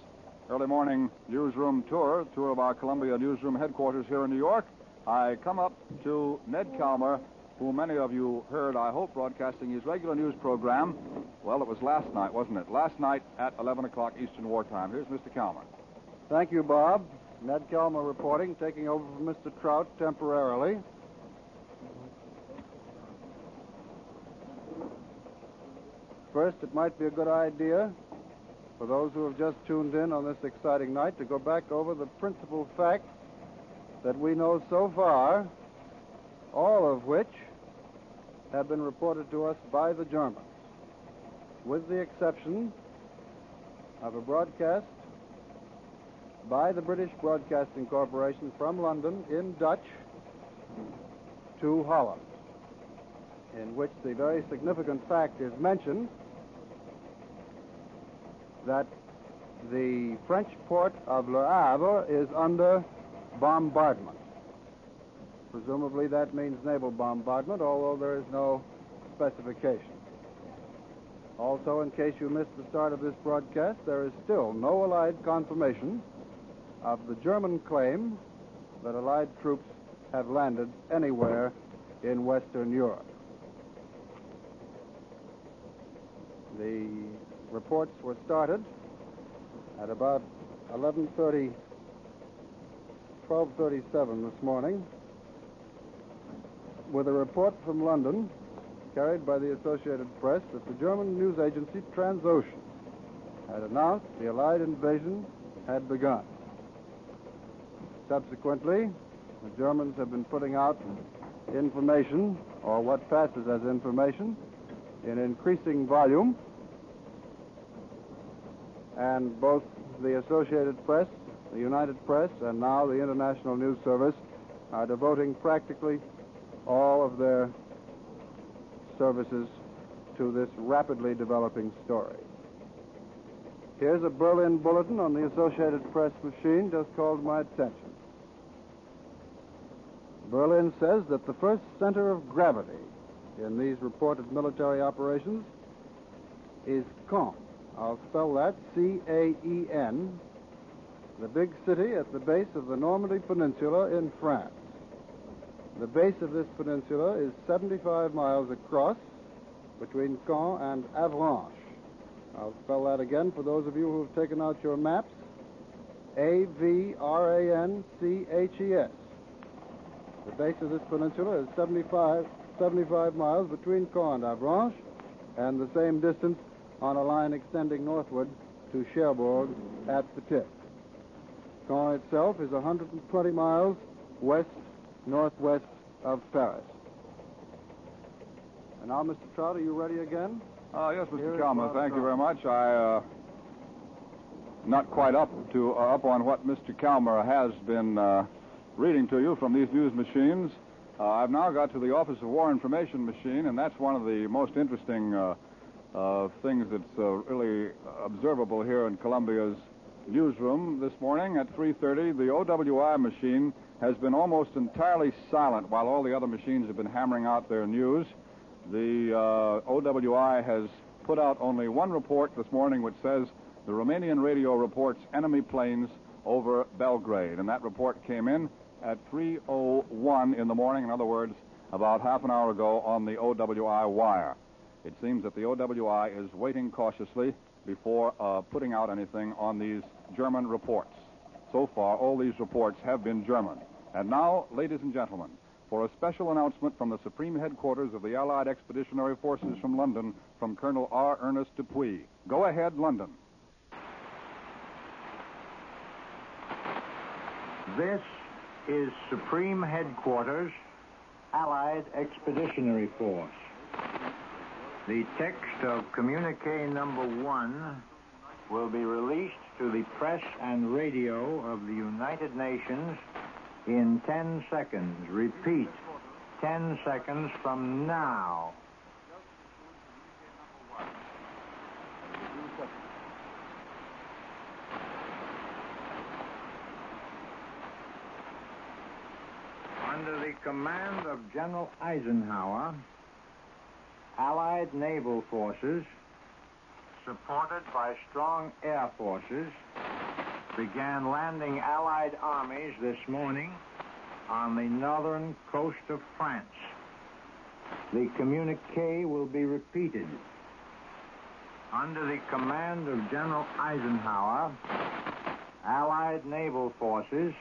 early morning newsroom tour of our Columbia newsroom headquarters here in New York, I come up to Ned Calmer, who many of you heard, I hope, broadcasting his regular news program. Well, it was last night, wasn't it? Last night at 11 o'clock Eastern Wartime. Here's Mr. Calmer. Thank you, Bob. Ned Calmer reporting, taking over from Mr. Trout temporarily. First, it might be a good idea for those who have just tuned in on this exciting night to go back over the principal facts that we know so far, all of which have been reported to us by the Germans, with the exception of a broadcast by the British Broadcasting Corporation from London in Dutch to Holland, in which the very significant fact is mentioned that the French port of Le Havre is under bombardment. Presumably that means naval bombardment, although there is no specification. Also, in case you missed the start of this broadcast, there is still no Allied confirmation of the German claim that Allied troops have landed anywhere in Western Europe. The reports were started at about 12:37 this morning with a report from London carried by the Associated Press that the German news agency Transocean had announced the Allied invasion had begun. Subsequently, the Germans have been putting out information, or what passes as information, in increasing volume, and both the Associated Press, the United Press, and now the International News Service are devoting practically all of their services to this rapidly developing story. Here's a Berlin bulletin on the Associated Press machine just called my attention. Berlin says that the first center of gravity in these reported military operations is Caen. I'll spell that C-A-E-N, the big city at the base of the Normandy Peninsula in France. The base of this peninsula is 75 miles across between Caen and Avranches. I'll spell that again for those of you who have taken out your maps. A-V-R-A-N-C-H-E-S. The base of this peninsula is 75 miles between Caen and Avranches, and the same distance on a line extending northward to Cherbourg at the tip. Caen itself is 120 miles west-northwest of Paris. And now, Mr. Trout, are you ready again? Yes, Mr. Calmer, thank you very much. I not quite up on what Mr. Calmer has been reading to you from these news machines. I've now got to the Office of War Information machine, and that's one of the most interesting things that's really observable here in Columbia's newsroom this morning. At 3:30, the OWI machine has been almost entirely silent while all the other machines have been hammering out their news. The OWI has put out only one report this morning which says the Romanian radio reports enemy planes over Belgrade, and that report came in at 3:01 in the morning, in other words, about half an hour ago on the OWI wire. It seems that the OWI is waiting cautiously before putting out anything on these German reports. So far, all these reports have been German. And now, ladies and gentlemen, for a special announcement from the Supreme Headquarters of the Allied Expeditionary Forces from London, from Colonel R. Ernest Dupuy. Go ahead, London. This is Supreme Headquarters, Allied Expeditionary Force. The text of communique number 1 will be released to the press and radio of the United Nations in 10 seconds. Repeat, 10 seconds from now. Under the command of General Eisenhower, Allied naval forces, supported by strong air forces, began landing Allied armies this morning on the northern coast of France. The communique will be repeated. Under the command of General Eisenhower, Allied naval forces,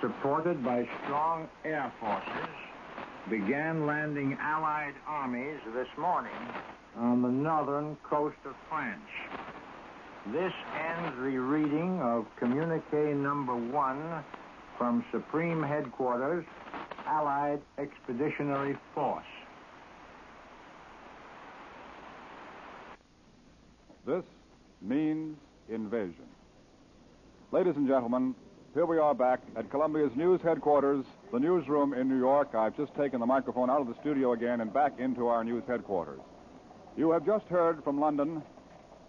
supported by strong air forces, began landing Allied armies this morning on the northern coast of France. This ends the reading of communique number 1 from Supreme Headquarters, Allied Expeditionary Force. This means invasion. Ladies and gentlemen, here we are back at Columbia's news headquarters, the newsroom in New York. I've just taken the microphone out of the studio again and back into our news headquarters. You have just heard from London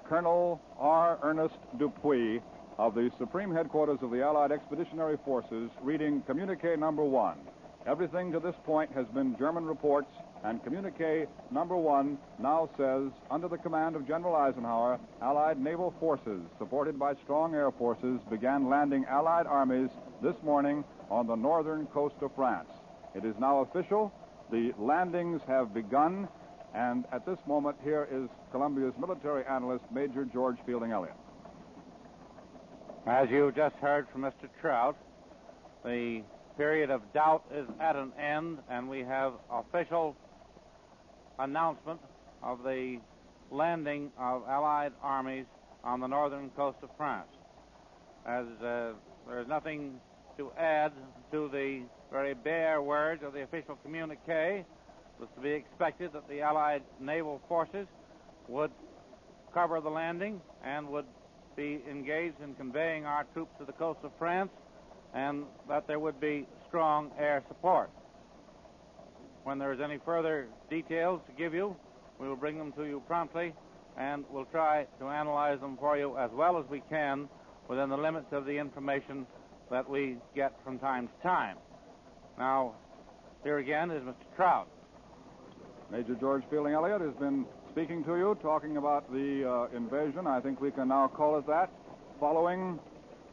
Colonel R. Ernest Dupuy of the Supreme Headquarters of the Allied Expeditionary Forces reading communique number 1. Everything to this point has been German reports, and communique number 1 now says, under the command of General Eisenhower, Allied naval forces, supported by strong air forces, began landing Allied armies this morning on the northern coast of France. It is now official. The landings have begun, and at this moment, here is Columbia's military analyst, Major George Fielding Elliott. As you just heard from Mr. Trout, the period of doubt is at an end, and we have official announcement of the landing of Allied armies on the northern coast of France. As there is nothing to add to the very bare words of the official communique, it was to be expected that the Allied naval forces would cover the landing and would be engaged in conveying our troops to the coast of France, and that there would be strong air support. When there is any further details to give you, we will bring them to you promptly, and we'll try to analyze them for you as well as we can within the limits of the information that we get from time to time. Now, here again is Mr. Trout. Major George Fielding Elliott has been speaking to you, talking about the invasion. I think we can now call it that, following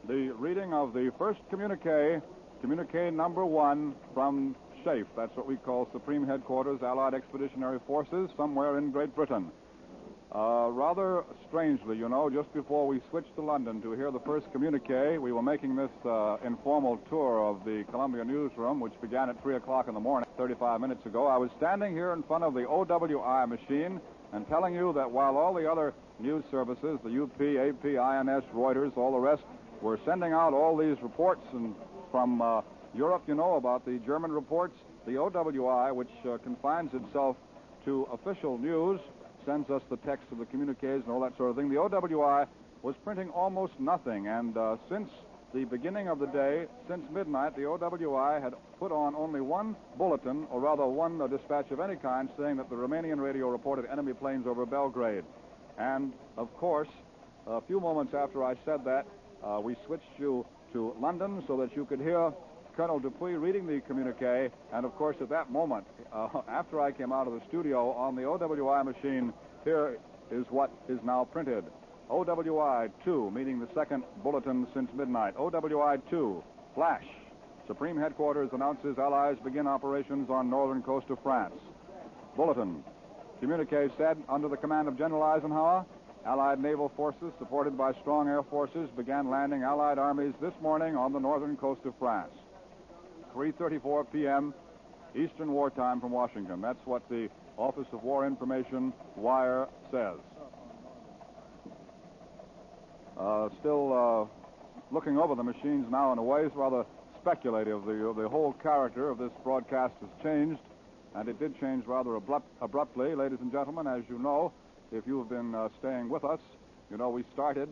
the reading of the first communique, communique number 1 from SHAFE. That's what we call Supreme Headquarters, Allied Expeditionary Forces, somewhere in Great Britain. Rather strangely, you know, just before we switched to London to hear the first communique, we were making this informal tour of the Columbia newsroom, which began at 3 o'clock in the morning, 35 minutes ago. I was standing here in front of the OWI machine and telling you that while all the other news services, the UP, AP, INS, Reuters, all the rest, were sending out all these reports and from Europe, you know, about the German reports, the OWI, which confines itself to official news, sends us the text of the communiques and all that sort of thing. The OWI was printing almost nothing, and since the beginning of the day, since midnight, the OWI had put on only one bulletin, or rather one dispatch of any kind, saying that the Romanian radio reported enemy planes over Belgrade. And, of course, a few moments after I said that, we switched you to London so that you could hear Colonel Dupuy reading the communique, and of course at that moment, after I came out of the studio on the OWI machine, here is what is now printed. OWI 2, meaning the second bulletin since midnight. OWI 2, flash. Supreme Headquarters announces Allies begin operations on northern coast of France. Bulletin. Communique said, under the command of General Eisenhower, Allied naval forces, supported by strong air forces, began landing Allied armies this morning on the northern coast of France. 3:34 p.m. Eastern Wartime from Washington. That's what the Office of War Information wire says. Still looking over the machines now in a way. It's rather speculative. The whole character of this broadcast has changed, and it did change rather abruptly. Ladies and gentlemen, as you know, if you have been staying with us, you know we started,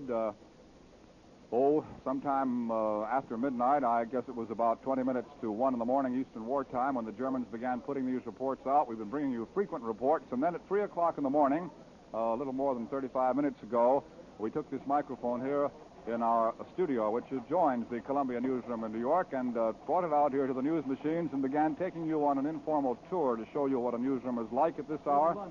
sometime after midnight. I guess it was about 20 minutes to 1 in the morning Eastern Wartime when the Germans began putting these reports out. We've been bringing you frequent reports, and then at 3 o'clock in the morning, a little more than 35 minutes ago, we took this microphone here in our studio, which adjoins the Columbia newsroom in New York, and brought it out here to the news machines and began taking you on an informal tour to show you what a newsroom is like at this hour.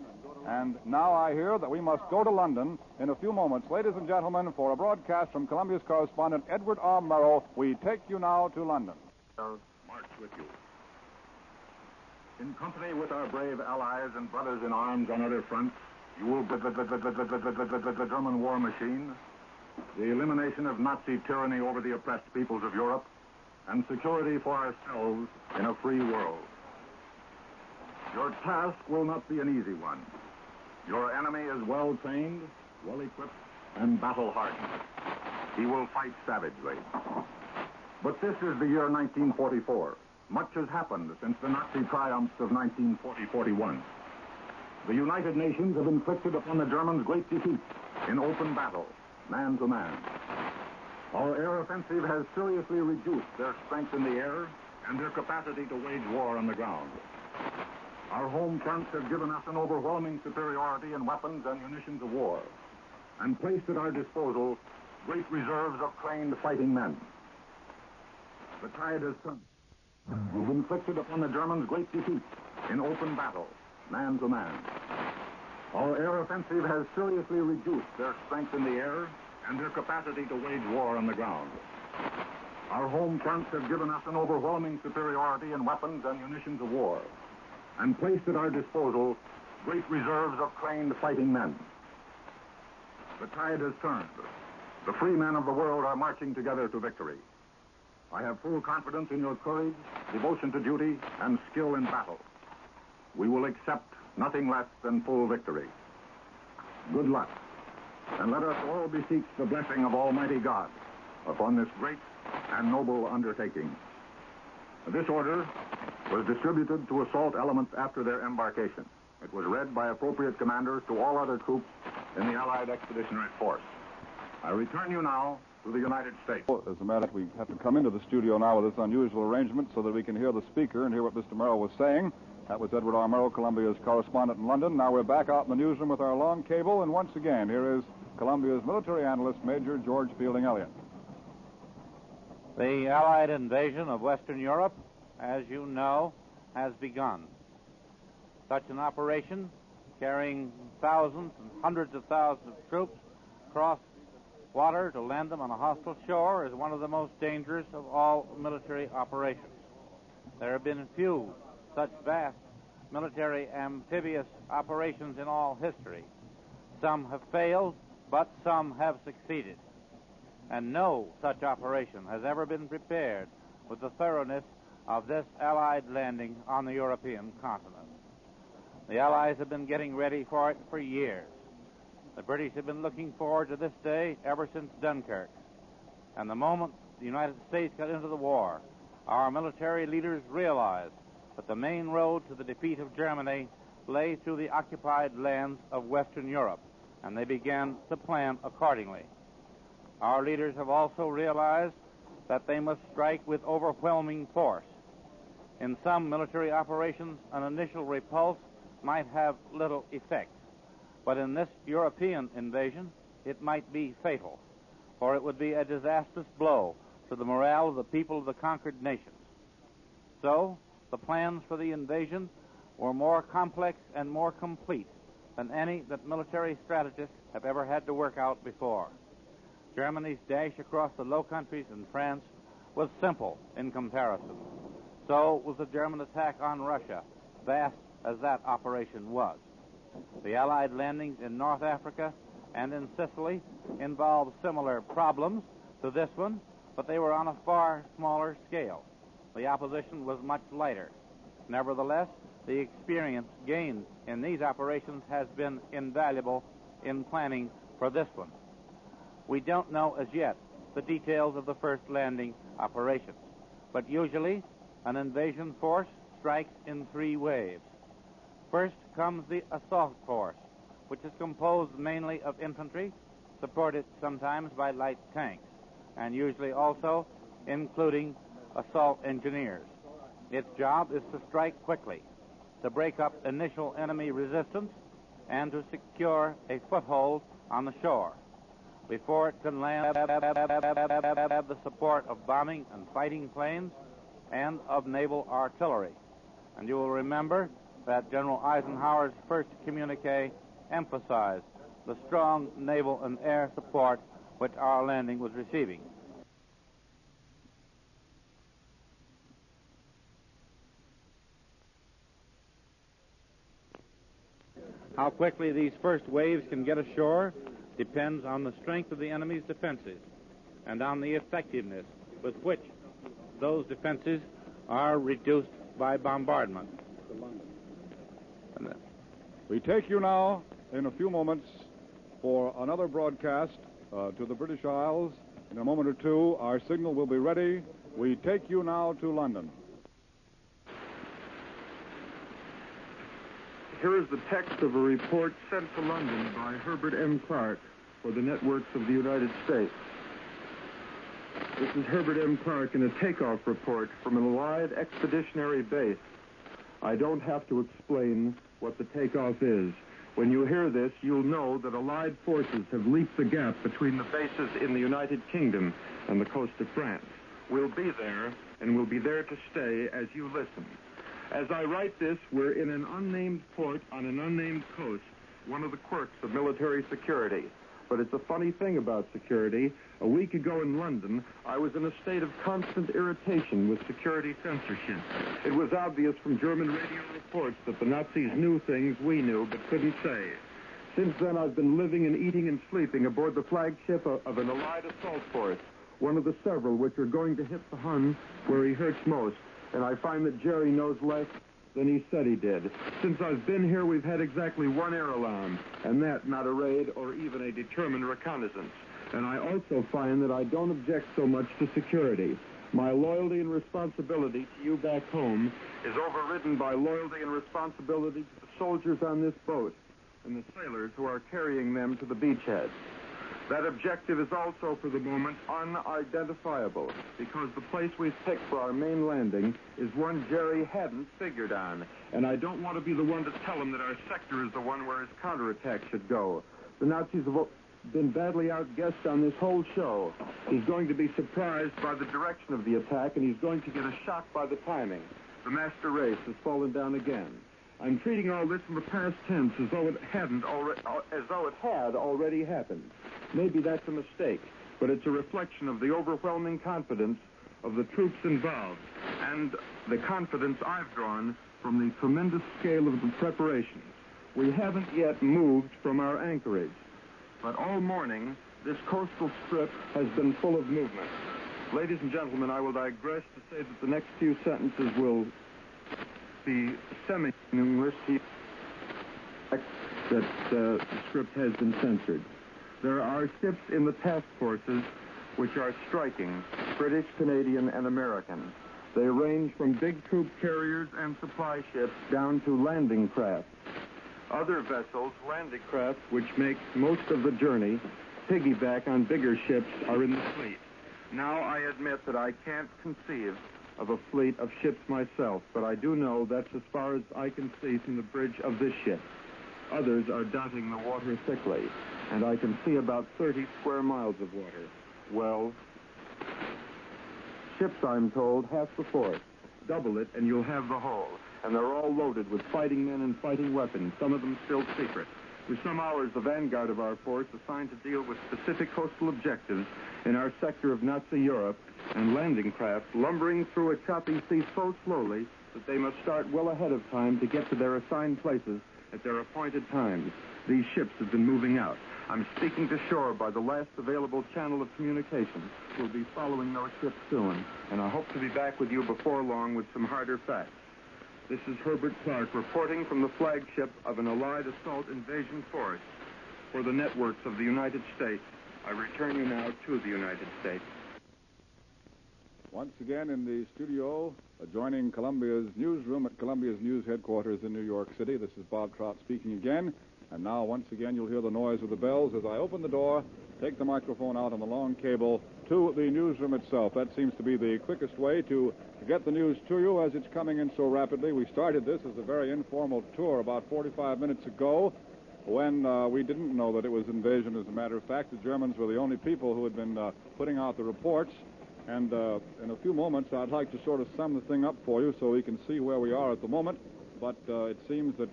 And now I hear that we must go to London in a few moments. Ladies and gentlemen, for a broadcast from Columbia's correspondent, Edward R. Murrow, we take you now to London. March with you. In company with our brave allies and brothers in arms on other fronts, you will the German war machine, the elimination of Nazi tyranny over the oppressed peoples of Europe, and security for ourselves in a free world. Your task will not be an easy one. Your enemy is well trained, well equipped, and battle hardened. He will fight savagely. But this is the year 1944. Much has happened since the Nazi triumphs of 1940-41. The United Nations have inflicted upon the Germans great defeat in open battle, man to man. Our air offensive has seriously reduced their strength in the air and their capacity to wage war on the ground. Our home fronts have given us an overwhelming superiority in weapons and munitions of war, and placed at our disposal great reserves of trained fighting men. The tide has turned. We've inflicted upon the Germans great defeat in open battle, man to man. Our air offensive has seriously reduced their strength in the air and their capacity to wage war on the ground. Our home fronts have given us an overwhelming superiority in weapons and munitions of war, and placed at our disposal great reserves of trained fighting men. The tide has turned. The free men of the world are marching together to victory. I have full confidence in your courage, devotion to duty, and skill in battle. We will accept nothing less than full victory. Good luck, and let us all beseech the blessing of Almighty God upon this great and noble undertaking. This order was distributed to assault elements after their embarkation. It was read by appropriate commanders to all other troops in the Allied Expeditionary Force. I return you now to the United States. As a matter of fact, we have to come into the studio now with this unusual arrangement so that we can hear the speaker and hear what Mr. Murrow was saying. That was Edward R. Murrow, Columbia's correspondent in London. Now we're back out in the newsroom with our long cable, and once again, here is Columbia's military analyst, Major George Fielding Elliott. The Allied invasion of Western Europe, as you know, has begun. Such an operation, carrying thousands and hundreds of thousands of troops across water to land them on a hostile shore, is one of the most dangerous of all military operations. There have been few such vast military amphibious operations in all history. Some have failed, but some have succeeded. And no such operation has ever been prepared with the thoroughness of this Allied landing on the European continent. The Allies have been getting ready for it for years. The British have been looking forward to this day ever since Dunkirk. And the moment the United States got into the war, our military leaders realized that the main road to the defeat of Germany lay through the occupied lands of Western Europe, and they began to plan accordingly. Our leaders have also realized that they must strike with overwhelming force. In some military operations, an initial repulse might have little effect. But in this European invasion, it might be fatal, for it would be a disastrous blow to the morale of the people of the conquered nations. So, the plans for the invasion were more complex and more complete than any that military strategists have ever had to work out before. Germany's dash across the Low Countries and France was simple in comparison. So was the German attack on Russia, vast as that operation was. The Allied landings in North Africa and in Sicily involved similar problems to this one, but they were on a far smaller scale. The opposition was much lighter. Nevertheless, the experience gained in these operations has been invaluable in planning for this one. We don't know as yet the details of the first landing operations, but usually an invasion force strikes in 3 waves. First comes the assault force, which is composed mainly of infantry, supported sometimes by light tanks, and usually also including assault engineers. Its job is to strike quickly, to break up initial enemy resistance, and to secure a foothold on the shore before it can land the support of bombing and fighting planes and of naval artillery. And you will remember that General Eisenhower's first communique emphasized the strong naval and air support which our landing was receiving. How quickly these first waves can get ashore depends on the strength of the enemy's defenses and on the effectiveness with which those defenses are reduced by bombardment. We take you now, in a few moments, for another broadcast to the British Isles. In a moment or two, our signal will be ready. We take you now to London. Here is the text of a report sent to London by Herbert M. Clark for the networks of the United States. This is Herbert M. Clark in a takeoff report from an Allied expeditionary base. I don't have to explain what the takeoff is. When you hear this, you'll know that Allied forces have leaped the gap between the bases in the United Kingdom and the coast of France. We'll be there, and we'll be there to stay as you listen. As I write this, we're in an unnamed port on an unnamed coast, one of the quirks of military security. But it's a funny thing about security. A week ago in London, I was in a state of constant irritation with security censorship. It was obvious from German radio reports that the Nazis knew things we knew but couldn't say. Since then, I've been living and eating and sleeping aboard the flagship of an Allied assault force, one of the several which are going to hit the Hun where he hurts most. And I find that Jerry knows less than he said he did. Since I've been here, we've had exactly 1 air alarm, and that not a raid or even a determined reconnaissance. And I also find that I don't object so much to security. My loyalty and responsibility to you back home is overridden by loyalty and responsibility to the soldiers on this boat and the sailors who are carrying them to the beachhead. That objective is also, for the moment, unidentifiable, because the place we've picked for our main landing is one Jerry hadn't figured on. And I don't want to be the one to tell him that our sector is the one where his counterattack should go. The Nazis have been badly outguessed on this whole show. He's going to be surprised by the direction of the attack, and he's going to get a shock by the timing. The master race has fallen down again. I'm treating all this in the past tense as though it had already happened. Maybe that's a mistake, but it's a reflection of the overwhelming confidence of the troops involved and the confidence I've drawn from the tremendous scale of the preparations. We haven't yet moved from our anchorage, but all morning this coastal strip has been full of movement. Ladies and gentlemen, I will digress to say that the next few sentences will be semi-numerous, that the script has been censored. There are ships in the task forces which are striking, British, Canadian, and American. They range from big troop carriers and supply ships down to landing craft. Other vessels, landing craft, which make most of the journey, piggyback on bigger ships, are in the fleet. Now I admit that I can't conceive of a fleet of ships myself, but I do know that's as far as I can see from the bridge of this ship. Others are dotting the water thickly, and I can see about 30 square miles of water. Well, ships, I'm told, half the force. Double it, and you'll have the whole. And they're all loaded with fighting men and fighting weapons, some of them still secret. For some hours, the vanguard of our force, assigned to deal with specific coastal objectives in our sector of Nazi Europe, and landing craft lumbering through a choppy sea so slowly that they must start well ahead of time to get to their assigned places at their appointed times. These ships have been moving out. I'm speaking to shore by the last available channel of communication. We'll be following those ships soon, and I hope to be back with you before long with some harder facts. This is Herbert Clark reporting from the flagship of an Allied assault invasion force for the networks of the United States. I return you now to the United States. Once again in the studio adjoining Columbia's newsroom at Columbia's news headquarters in New York City. This is Bob Trout speaking again. And now, once again, you'll hear the noise of the bells as I open the door, take the microphone out on the long cable to the newsroom itself. That seems to be the quickest way to get the news to you as it's coming in so rapidly. We started this as a very informal tour about 45 minutes ago when we didn't know that it was invasion. As a matter of fact, the Germans were the only people who had been putting out the reports. And in a few moments, I'd like to sort of sum the thing up for you so we can see where we are at the moment. But it seems that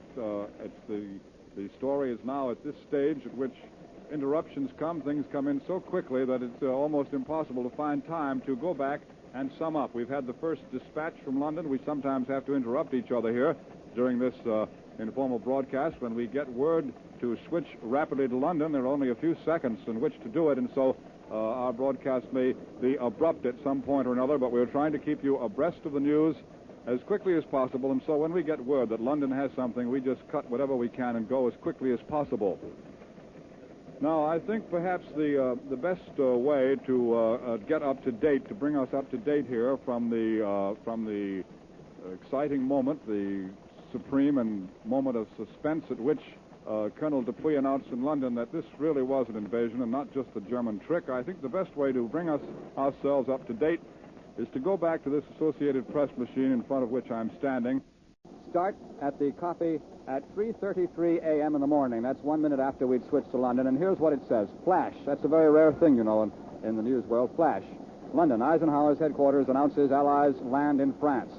the story is now at this stage at which interruptions come. Things come in so quickly that it's almost impossible to find time to go back and sum up. We've had the first dispatch from London. We sometimes have to interrupt each other here during this informal broadcast. When we get word to switch rapidly to London, there are only a few seconds in which to do it, and so our broadcast may be abrupt at some point or another, but we're trying to keep you abreast of the news as quickly as possible, and so when we get word that London has something, we just cut whatever we can and go as quickly as possible. Now, I think perhaps the best way to get up to date, to bring us up to date here from the exciting moment, the supreme and moment of suspense at which Colonel Dupuy announced in London that this really was an invasion and not just a German trick. I think the best way to bring ourselves up to date is to go back to this Associated Press machine in front of which I'm standing. Start at the copy at 3:33 a.m. in the morning. That's 1 minute after we'd switched to London. And here's what it says. Flash. That's a very rare thing, you know, in the news world. Flash. London. Eisenhower's headquarters announces Allies land in France.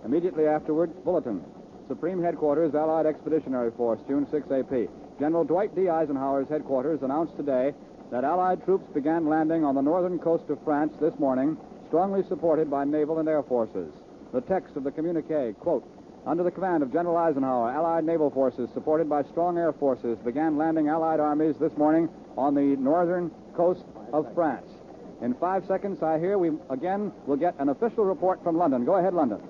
Immediately afterward, bulletin. Supreme Headquarters, Allied Expeditionary Force, June 6 AP. General Dwight D. Eisenhower's headquarters announced today that Allied troops began landing on the northern coast of France this morning, strongly supported by naval and air forces. The text of the communique, quote, under the command of General Eisenhower, Allied naval forces, supported by strong air forces, began landing Allied armies this morning on the northern coast of France. In 5 seconds, I hear we again will get an official report from London. Go ahead, London.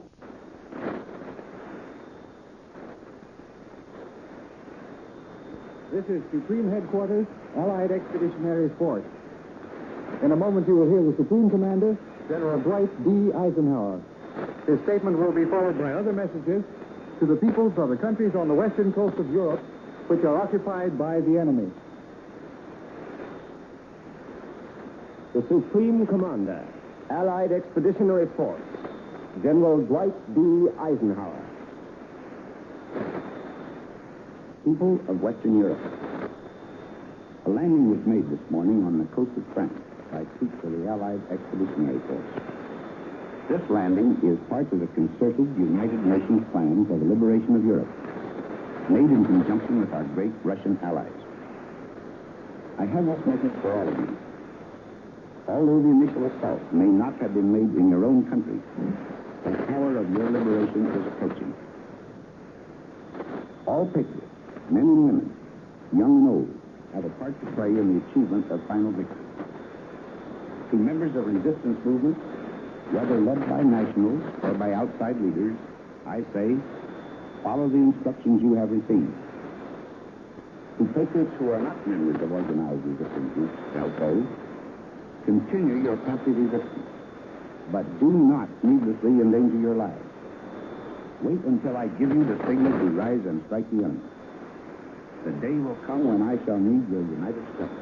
This is Supreme Headquarters, Allied Expeditionary Force. In a moment, you will hear the Supreme Commander, General Dwight D. Eisenhower. His statement will be followed by other messages to the peoples of the countries on the western coast of Europe, which are occupied by the enemy. The Supreme Commander, Allied Expeditionary Force, General Dwight D. Eisenhower. People of Western Europe. A landing was made this morning on the coast of France by troops of the Allied Expeditionary Force. This landing is part of the concerted United Nations plan for the liberation of Europe, made in conjunction with our great Russian allies. I have this message for all of you. Although the initial assault may not have been made in your own country, the hour of your liberation is approaching. All patriots, men and women, young and old, have a part to play in the achievement of final victory. To members of resistance movements, whether led by nationals or by outside leaders, I say, follow the instructions you have received. To patriots who are not members of organized resistance groups, also, continue your passive resistance, but do not needlessly endanger your lives. Wait until I give you the signal to rise and strike the enemy. The day will come when I shall need your united strength.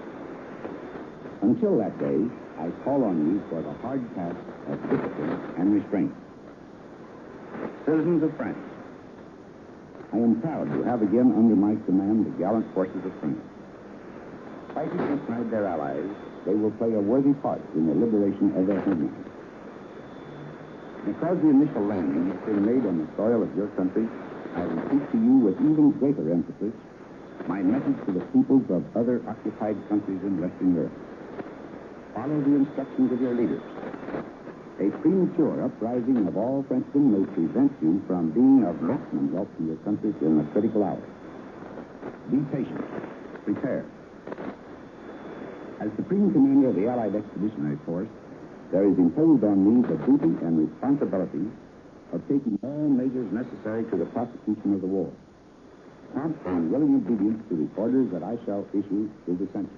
Until that day, I call on you for the hard task of discipline and restraint. Citizens of France, I am proud to have again under my command the gallant forces of France. Fighting beside their allies, they will play a worthy part in the liberation of their homeland. Because the initial landing has been made on the soil of your country, I repeat to you with even greater emphasis my message to the peoples of other occupied countries in Western Europe. Follow the instructions of your leaders. A premature uprising of all Frenchmen may prevent you from being of maximum help to your country in the critical hour. Be patient. Prepare. As Supreme Commander of the Allied Expeditionary Force, there is imposed on me the duty and responsibility of taking all measures necessary to the prosecution of the war. Prompt and willing obedience to the orders that I shall issue is essential.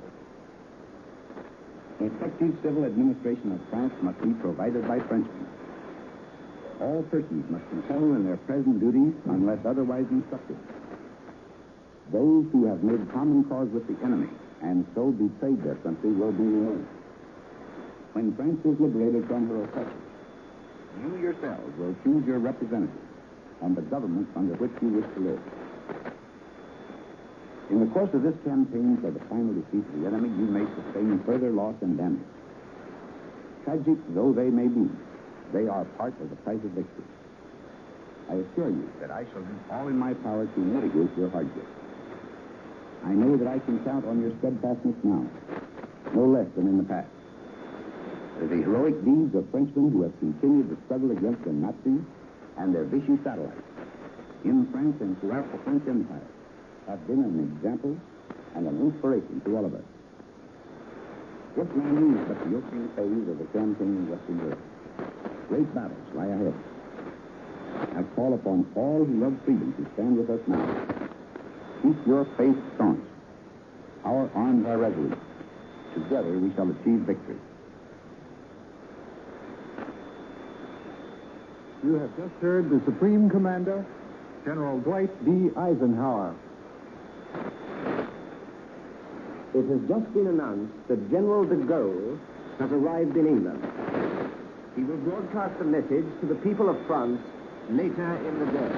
Effective civil administration of France must be provided by Frenchmen. All persons must continue in their present duties unless otherwise instructed. Those who have made common cause with the enemy and so betrayed their country will be removed. When France is liberated from her oppressors, you yourselves will choose your representatives and the government under which you wish to live. In the course of this campaign for the final defeat of the enemy, you may sustain further loss and damage. Tragic though they may be, they are part of the price of victory. I assure you that I shall do all in my power to mitigate your hardship. I know that I can count on your steadfastness now, no less than in the past. The heroic deeds of Frenchmen who have continued the struggle against the Nazis and their vicious satellites in France and throughout the French Empire have been an example and an inspiration to all of us. This landing is but the opening phase of the campaign in Western Europe. Great battles lie ahead. I call upon all who love freedom to stand with us now. Keep your faith staunch. Our arms are resolute. Together we shall achieve victory. You have just heard the Supreme Commander, General Dwight D. Eisenhower. It has just been announced that General de Gaulle has arrived in England. He will broadcast a message to the people of France later in the day.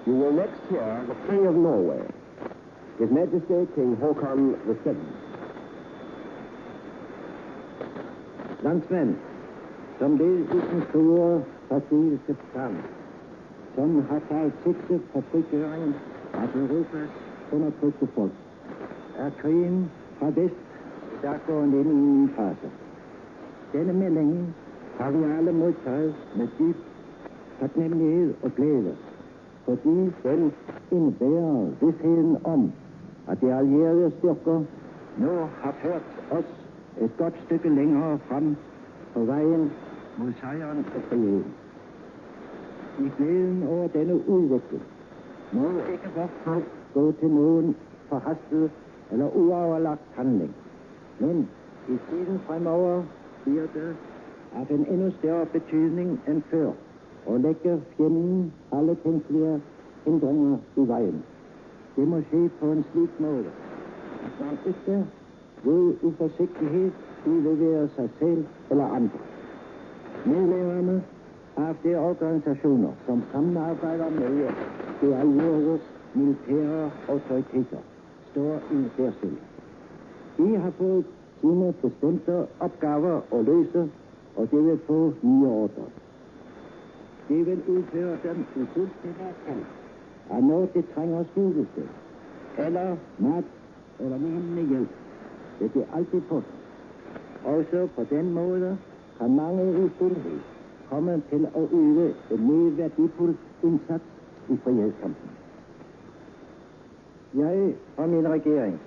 You will next hear the King of Norway, His Majesty King Håkon VII. Landsmenn, som det uten store forståelse frem, som har taget sigte på frigjøringen af Europas undertrykte folk, er krigen fra vest, der går ind i en ny fase. Denne melding har vi alle modtaget med dyb taknemmelighed og glæde, fordi den indebærer vidsheden om, at de allierede styrker nu har ført os et godt stykke længere frem på vejen mod sejren og friheden. I glæden over denne udvikling må ikke vores folk gå til nogen forhastet eller uoverlagt handling. Men i tiden fremover bliver det af en endnu større betydning end før og lægge fjenden alle tænkelige hindringer i vejen. Det må ske på en slik måde, at man ikke ved uforsigtighed udleverer sig selv eller andre. Medlemmerne af de organisationer, som samarbejder med de allierede militære autoriteter, står i en særstilling. De har fået sine bestemte opgaver at løse, og de vil få nye ordre. De vil udføre dem i fuldstændig kald, og når de trænger skydelse, eller mad, eller lignende hjælp, vil de altid på sig. Også på den måde kan mange i fuldhed komme til at yde en mere værdifuld indsats i frihedskampen. Jeg og min regering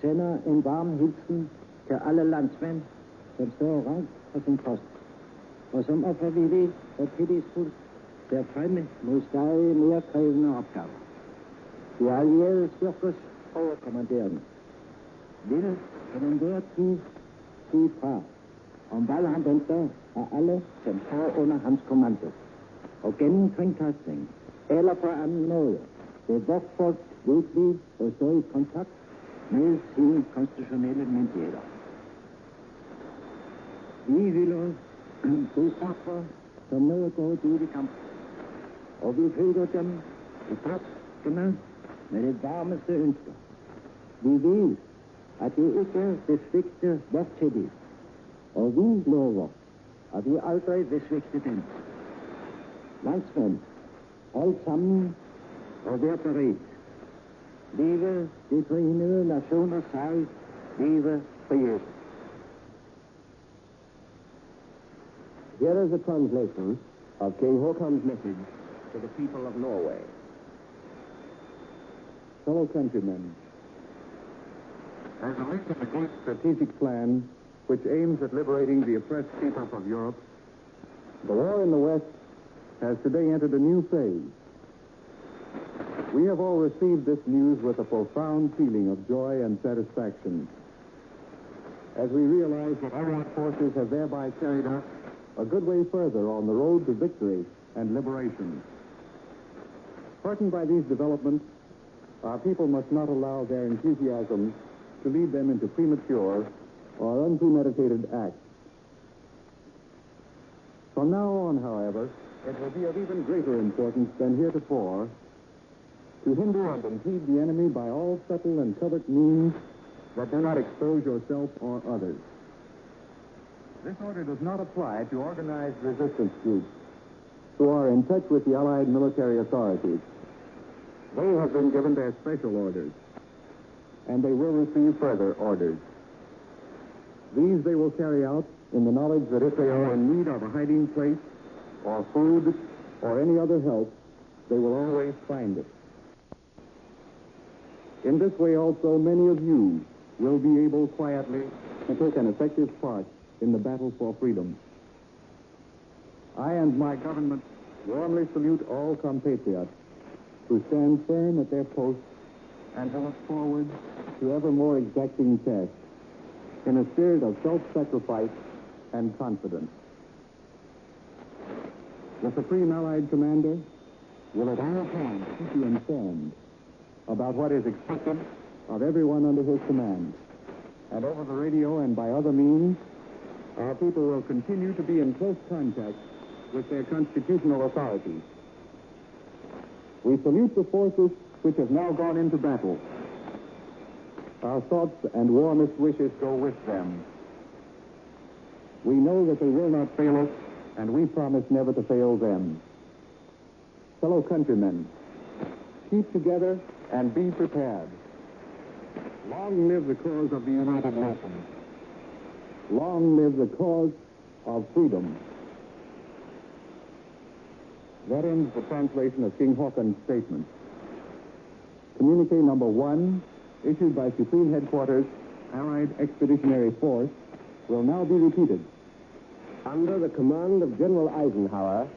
sender en varm hilsen til alle landsmænd, som står rank på sin post, og som offervilligt og tillidsfuldt ser fremme mod stadig mere krævende opgaver. De allierede styrkers overkommanderende vil på enhver tid sige fra, om hvad han venter af alle, som står under hans kommando, og gennem kringkastning eller på anden måde vil vores folk virkelig og stå i kontakt med sine konstitutionelle myndigheder. Vi hylder de stoffer, som nu er gået ud i kamp, og vi følger dem i krafterne med det varmeste ønsker. Vi ved, at det ikke vil svigte vores tillid, og vi lover, at vi aldrig vil svigte den. Landsmænd, hold sammen og vær beredt. Leve de forenede nationers sejr, leve frihed. Here is a translation of King Håkon's message to the people of Norway. Fellow countrymen, as a link in the great strategic plan which aims at liberating the oppressed peoples of Europe, the war in the West has today entered a new phase. We have all received this news with a profound feeling of joy and satisfaction, as we realize that Allied forces have thereby carried us a good way further on the road to victory and liberation. Heartened by these developments, our people must not allow their enthusiasm to lead them into premature or unpremeditated acts. From now on, however, it will be of even greater importance than heretofore to hinder and impede the enemy by all subtle and covert means that do not expose yourself or others. This order does not apply to organized resistance groups who are in touch with the Allied military authorities. They have been given their special orders, and they will receive further orders. These they will carry out in the knowledge that if they are in need of a hiding place, or food, or any other help, they will always find it. In this way also, many of you will be able quietly to take an effective part in the battle for freedom. I and my government warmly salute all compatriots who stand firm at their posts and who look forward to ever more exacting tasks in a spirit of self-sacrifice and confidence. The Supreme Allied Commander will at all times keep you informed about what is expected of everyone under his command. And over the radio and by other means, our people will continue to be in close contact with their constitutional authorities. We salute the forces which have now gone into battle. Our thoughts and warmest wishes go with them. We know that they will not fail us, and we promise never to fail them. Fellow countrymen, keep together and be prepared. Long live the cause of the United Nations. Long live the cause of freedom. That ends the translation of King Haakon's statement. Communique number 1, issued by Supreme Headquarters, Allied Expeditionary Force, will now be repeated. Under the command of General Eisenhower,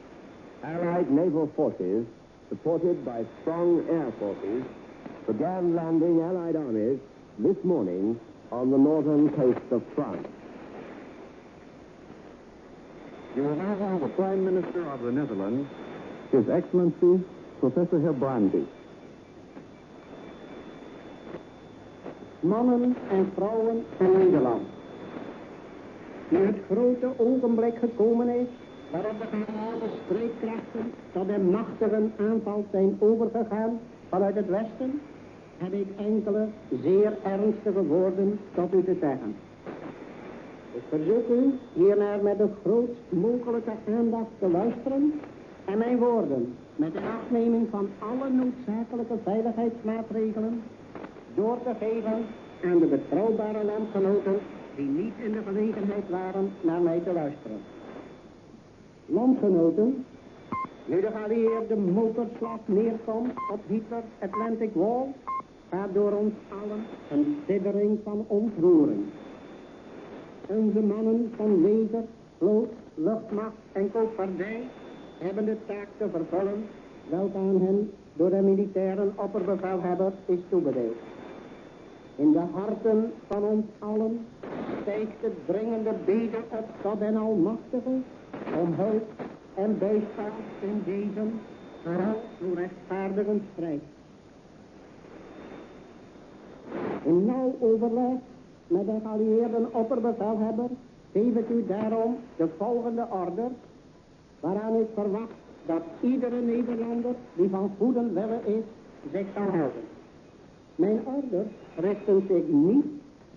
Allied naval forces, supported by strong air forces, began landing Allied armies this morning on the northern coast of France. You will now have the Prime Minister of the Netherlands, His Excellency, Professor Herbrandy. Mannen en vrouwen van Nederland. Nu het grote ogenblik gekomen is waarop de geheime strijdkrachten tot een machtige aanval zijn overgegaan vanuit het westen, heb ik enkele zeer ernstige woorden tot u te zeggen. Ik verzoek u hiernaar met de grootst mogelijke aandacht te luisteren en mijn woorden met de afneming van alle noodzakelijke veiligheidsmaatregelen door te geven aan de betrouwbare landgenoten die niet in de gelegenheid waren naar mij te luisteren. Landgenoten, nu de geallieerde motorslag neerkomt op Hitler's Atlantic Wall, gaat door ons allen een siddering van ontroering. Onze mannen van leger, vloot, luchtmacht en koopvaardij hebben de taak te vervullen welke aan hen door de militairen opperbevelhebber is toebedeeld. In de harten van ons allen stijgt het dringende bede op tot den Almachtige om hulp en bijstand in deze vooral zo rechtvaardige strijd. In nauw overleg met de geallieerde opperbevelhebber geef ik u daarom de volgende order, waaraan ik verwacht dat iedere Nederlander die van goede wille is zich zal houden. Mijn orders richten zich niet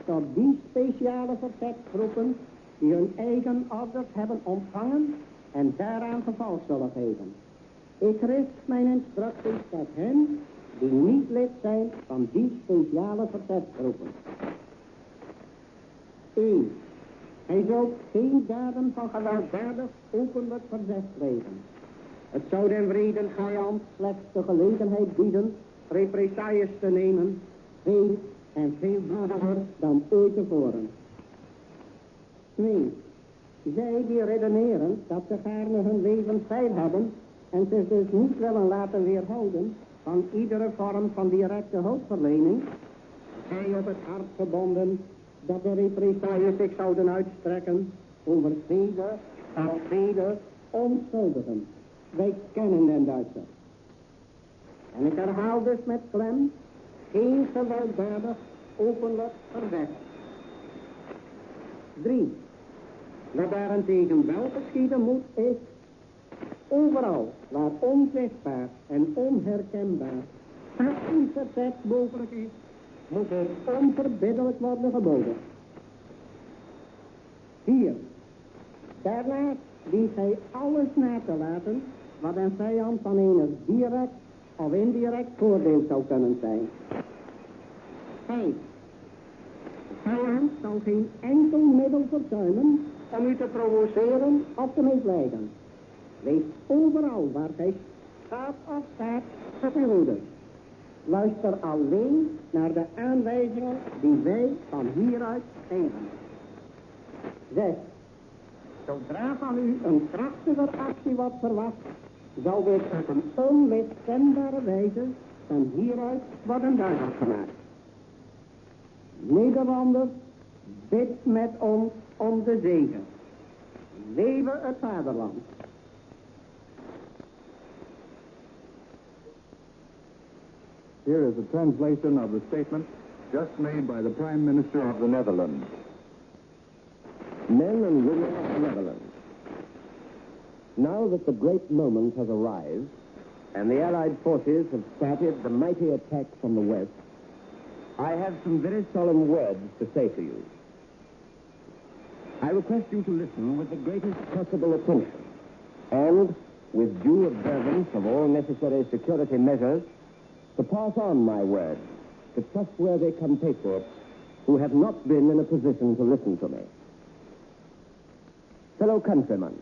tot die speciale verzetsgroepen die hun eigen orders hebben ontvangen en daaraan gevolg zullen geven. Ik richt mijn instructies tot hen die niet lid zijn van die speciale verzetsgroepen. 1. Hij zult geen daden van gewelddadig openlijk verzet plegen. Het zou den wreden vijand slechts de gelegenheid bieden represailles te nemen, veel en veel bloediger dan ooit tevoren. 2. Zij die redeneren dat ze gaarne hun leven veil hebben en zich dus niet willen laten weerhouden, van iedere vorm van directe hulpverlening, zij op het hart gebonden dat de represailles zich zouden uitstrekken over vele onschuldigen. Wij kennen den Duitser. En ik herhaal dus met klem, geen gewelddadig openlijk verzet. 3. Wat daarentegen wel geschieden moet is, overal waar onzichtbaar en onherkenbaar actief verzet mogelijk is, moet er onverbiddelijk worden geboden. 4. Daarnaast dient hij alles na te laten wat een vijand van enig direct of indirect voordeel zou kunnen zijn. 5. De vijand zal geen enkel middel verzuimen om u te provoceren of te misleiden. Wees overal waar hij gaat of staat op uw hoede. Luister alleen naar de aanwijzingen die wij van hieruit geven. 6. Zodra van u een krachtiger actie wordt verwacht, zal dit op een onmiskenbare wijze van hieruit worden duidelijk gemaakt. Nederlanders, bid met ons om de zegen. Leve het vaderland. Here is a translation of the statement just made by the Prime Minister of the Netherlands. Men and women of the Netherlands, now that the great moment has arrived and the Allied forces have started the mighty attack from the west, I have some very solemn words to say to you. I request you to listen with the greatest possible attention and, with due observance of all necessary security measures, to pass on my words to trustworthy compatriots who have not been in a position to listen to me. Fellow countrymen,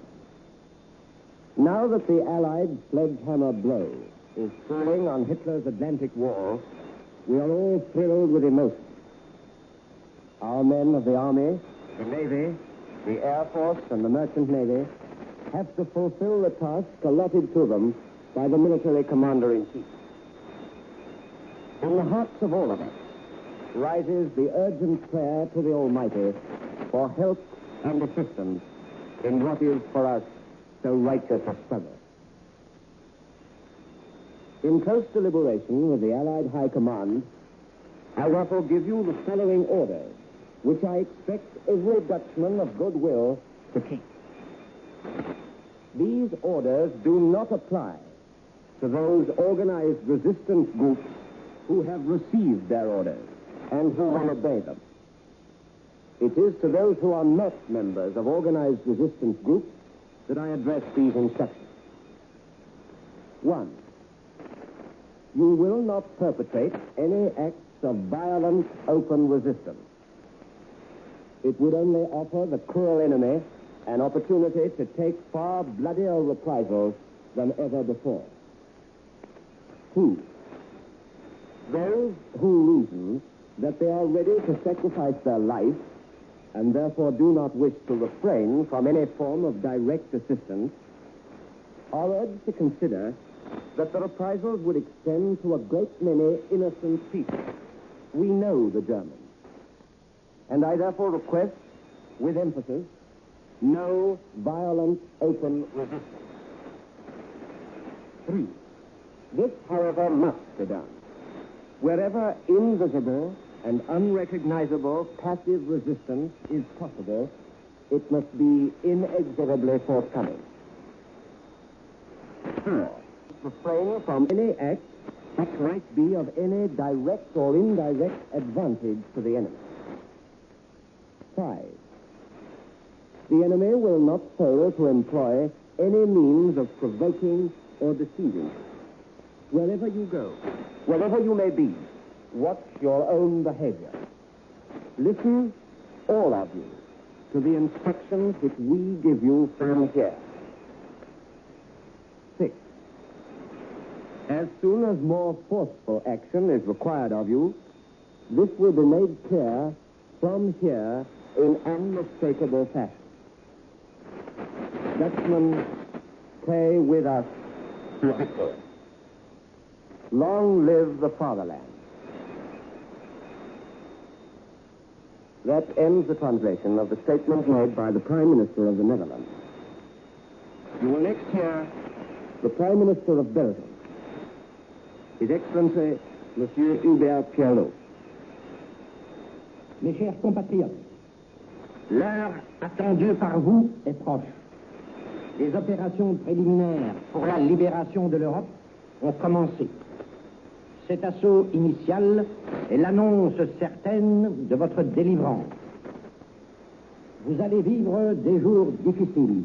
now that the Allied sledgehammer blow is falling on Hitler's Atlantic wall, we are all thrilled with emotion. Our men of the Army, the Navy, the Air Force, and the Merchant Navy have to fulfill the task allotted to them by the military commander-in-chief. In the hearts of all of us rises the urgent prayer to the Almighty for help and assistance in what is for us so righteous a struggle. In close deliberation with the Allied High Command, I therefore give you the following orders, which I expect every Dutchman of goodwill to keep. These orders do not apply to those organized resistance groups who have received their orders and who will obey them. It is to those who are not members of organized resistance groups that I address these instructions. 1. You will not perpetrate any acts of violent, open resistance. It would only offer the cruel enemy an opportunity to take far bloodier reprisals than ever before. 2. Those who reason that they are ready to sacrifice their life and therefore do not wish to refrain from any form of direct assistance are urged to consider that the reprisals would extend to a great many innocent people. We know the Germans. And I therefore request, with emphasis, no violent open resistance. 3. This, however, must be done. Wherever invisible and unrecognizable passive resistance is possible, it must be inexorably forthcoming. 4. Refrain from any act that might be of any direct or indirect advantage to the enemy. 5. The enemy will not fail to employ any means of provoking or deceiving. Wherever you go, wherever you may be, watch your own behavior. Listen, all of you, to the instructions which we give you from here. 6. As soon as more forceful action is required of you, this will be made clear from here in unmistakable fashion. Dutchmen, pray with us to victory. Long live the fatherland. That ends the translation of the statement made by the Prime Minister of the Netherlands. You will next hear the Prime Minister of Belgium, His Excellency, Monsieur Hubert Pierlot. Mes chers compatriotes, l'heure attendue par vous est proche. Les opérations préliminaires pour la libération de l'Europe ont commencé. Cet assaut initial est l'annonce certaine de votre délivrance. Vous allez vivre des jours difficiles,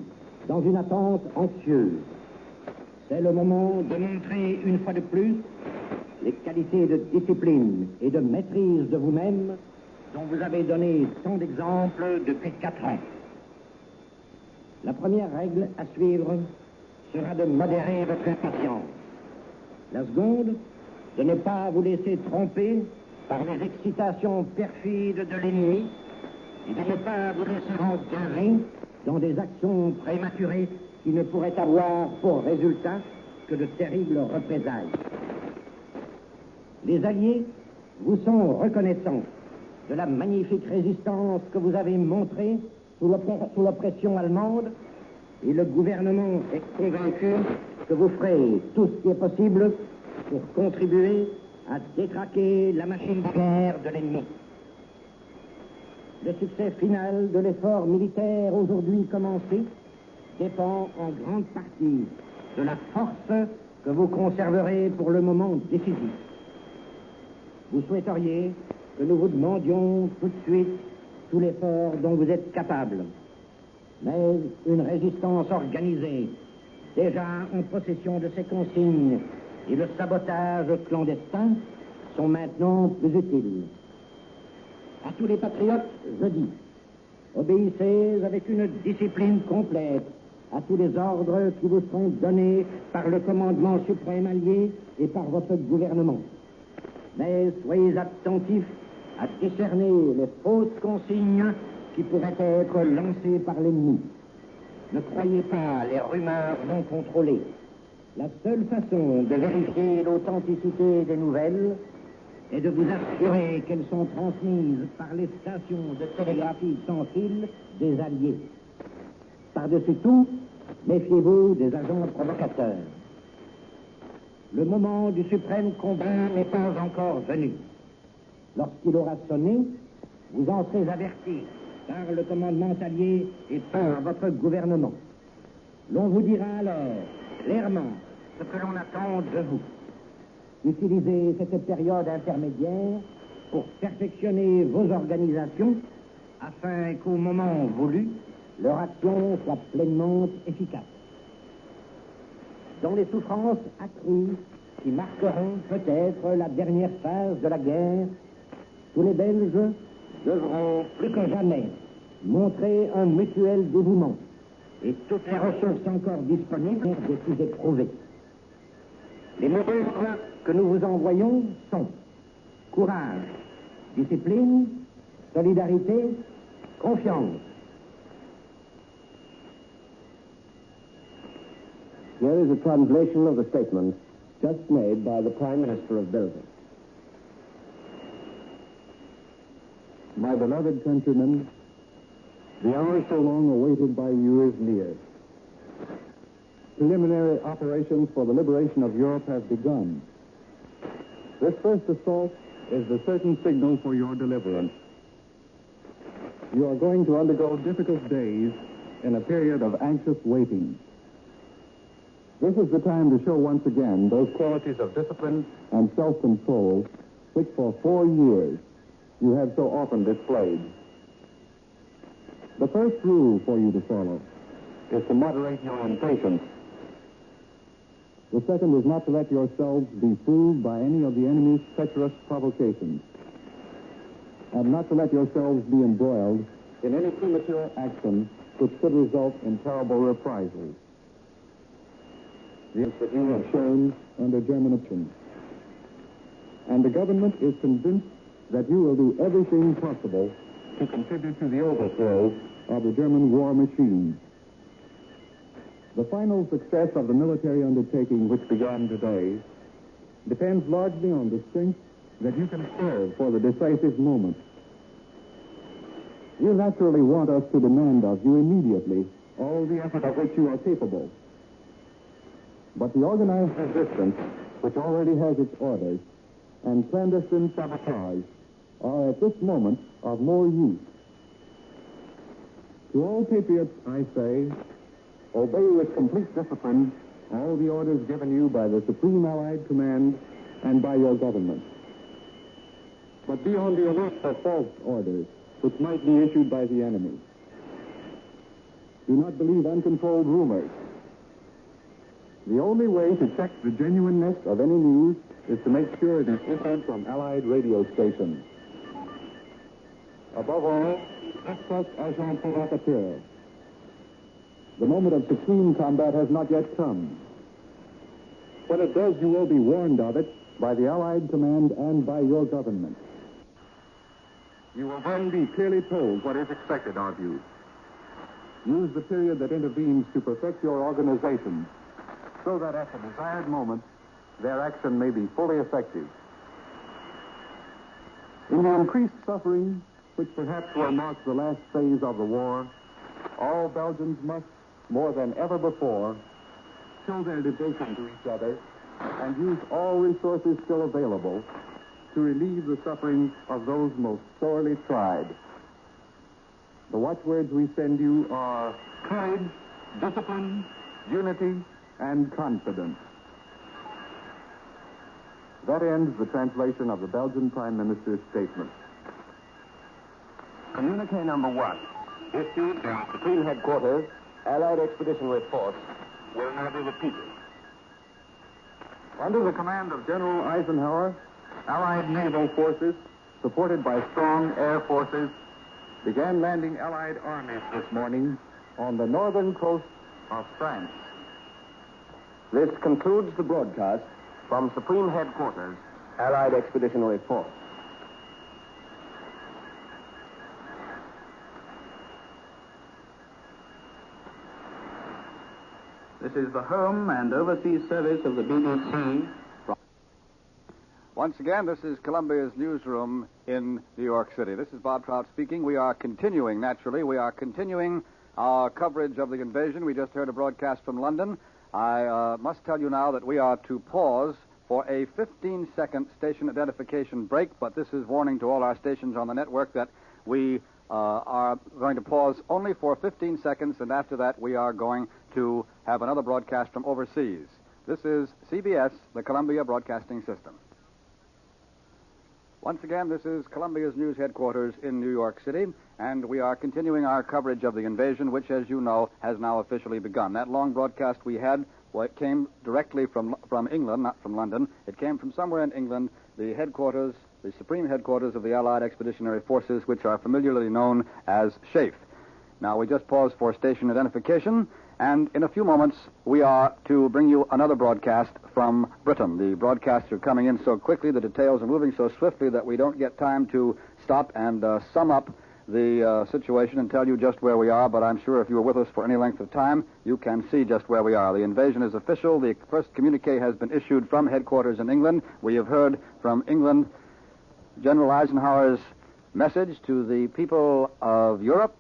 dans une attente anxieuse. C'est le moment de montrer une fois de plus les qualités de discipline et de maîtrise de vous-même dont vous avez donné tant d'exemples depuis 4 ans. La première règle à suivre sera de modérer votre impatience. La seconde, de ne pas vous laisser tromper par les excitations perfides de l'ennemi et de ne pas vous laisser engager dans des actions prématurées qui ne pourraient avoir pour résultat que de terribles représailles. Les Alliés vous sont reconnaissants de la magnifique résistance que vous avez montrée sous l'oppression allemande, et le gouvernement est convaincu que vous ferez tout ce qui est possible pour contribuer à détraquer la machine de guerre de l'ennemi. Le succès final de l'effort militaire aujourd'hui commencé dépend en grande partie de la force que vous conserverez pour le moment décisif. Vous souhaiteriez que nous vous demandions tout de suite tout l'effort dont vous êtes capable. Mais une résistance organisée, déjà en possession de ses consignes, et le sabotage clandestin sont maintenant plus utiles. À tous les patriotes, je dis, obéissez avec une discipline complète à tous les ordres qui vous seront donnés par le commandement suprême allié et par votre gouvernement. Mais soyez attentifs à discerner les fausses consignes qui pourraient être lancées par l'ennemi. Ne croyez pas les rumeurs non contrôlées. La seule façon de vérifier l'authenticité des nouvelles est de vous assurer qu'elles sont transmises par les stations de télégraphie sans fil des Alliés. Par-dessus tout, méfiez-vous des agents provocateurs. Le moment du suprême combat n'est pas encore venu. Lorsqu'il aura sonné, vous en serez avertis par le commandement allié et par votre gouvernement. L'on vous dira alors clairement ce que l'on attend de vous. Utilisez cette période intermédiaire pour perfectionner vos organisations afin qu'au moment voulu, leur action soit pleinement efficace. Dans les souffrances accrues qui marqueront peut-être la dernière phase de la guerre, tous les Belges devront plus que jamais montrer un mutuel dévouement et toutes les ressources encore disponibles des plus éprouvées. Les mots d'ordre que nous vous envoyons sont courage, discipline, solidarité, confiance. Here is a translation of the statement just made by the Prime Minister of Belgium. My beloved countrymen, the hour so long awaited by you is near. Preliminary operations for the liberation of Europe have begun. This first assault is the certain signal for your deliverance. You are going to undergo difficult days in a period of anxious waiting. This is the time to show once again those qualities of discipline and self-control which for 4 years you have so often displayed. The first rule for you to follow is to moderate your impatience. The second is not to let yourselves be fooled by any of the enemy's treacherous provocations, and not to let yourselves be embroiled in any premature action which could result in terrible reprisals. This that you have shown under German option. And the government is convinced that you will do everything possible to contribute to the overthrow of the German war machine. The final success of the military undertaking which began today depends largely on the strength that you can serve for the decisive moment. You naturally want us to demand of you immediately all the effort of which you are capable. But the organized resistance, which already has its orders, and clandestine sabotage are at this moment of more use. To all patriots, I say, obey with complete discipline all the orders given you by the Supreme Allied Command and by your government. But be on the alert for false orders, which might be issued by the enemy. Do not believe uncontrolled rumors. The only way to check the genuineness of any news is to make sure it is issued from Allied radio stations. Above all, access agent provocateur. The moment of supreme combat has not yet come. When it does, you will be warned of it by the Allied Command and by your government. You will then be clearly told what is expected of you. Use the period that intervenes to perfect your organization so that at the desired moment, their action may be fully effective. In the increased suffering, which perhaps will mark the last phase of the war, all Belgians must, more than ever before, show their devotion to each other and use all resources still available to relieve the suffering of those most sorely tried. The watchwords we send you are courage, discipline, unity, and confidence. That ends the translation of the Belgian Prime Minister's statement. Communique number 1, issued from Supreme Headquarters, Allied Expeditionary Force, will now be repeated. Under the command of General Eisenhower, Allied naval forces, supported by strong air forces, began landing Allied armies this morning on the northern coast of France. This concludes the broadcast from Supreme Headquarters, Allied Expeditionary Force. This is the home and overseas service of the BBC. Once again, this is Columbia's newsroom in New York City. This is Bob Trout speaking. We are continuing our coverage of the invasion. We just heard a broadcast from London. I must tell you now that we are to pause for a 15-second station identification break, but this is warning to all our stations on the network that we are going to pause only for 15 seconds, and after that we are going to have another broadcast from overseas. This is CBS, the Columbia Broadcasting System. Once again, this is Columbia's news headquarters in New York City, and we are continuing our coverage of the invasion, which, as you know, has now officially begun. That long broadcast we had, well, it came directly from England, not from London. It came from somewhere in England, the headquarters, the supreme headquarters of the Allied Expeditionary Forces, which are familiarly known as SHAEF. Now, we just paused for station identification, and in a few moments, we are to bring you another broadcast from Britain. The broadcasts are coming in so quickly, the details are moving so swiftly that we don't get time to stop and sum up the situation and tell you just where we are, but I'm sure if you were with us for any length of time, you can see just where we are. The invasion is official. The first communique has been issued from headquarters in England. We have heard from England General Eisenhower's message to the people of Europe.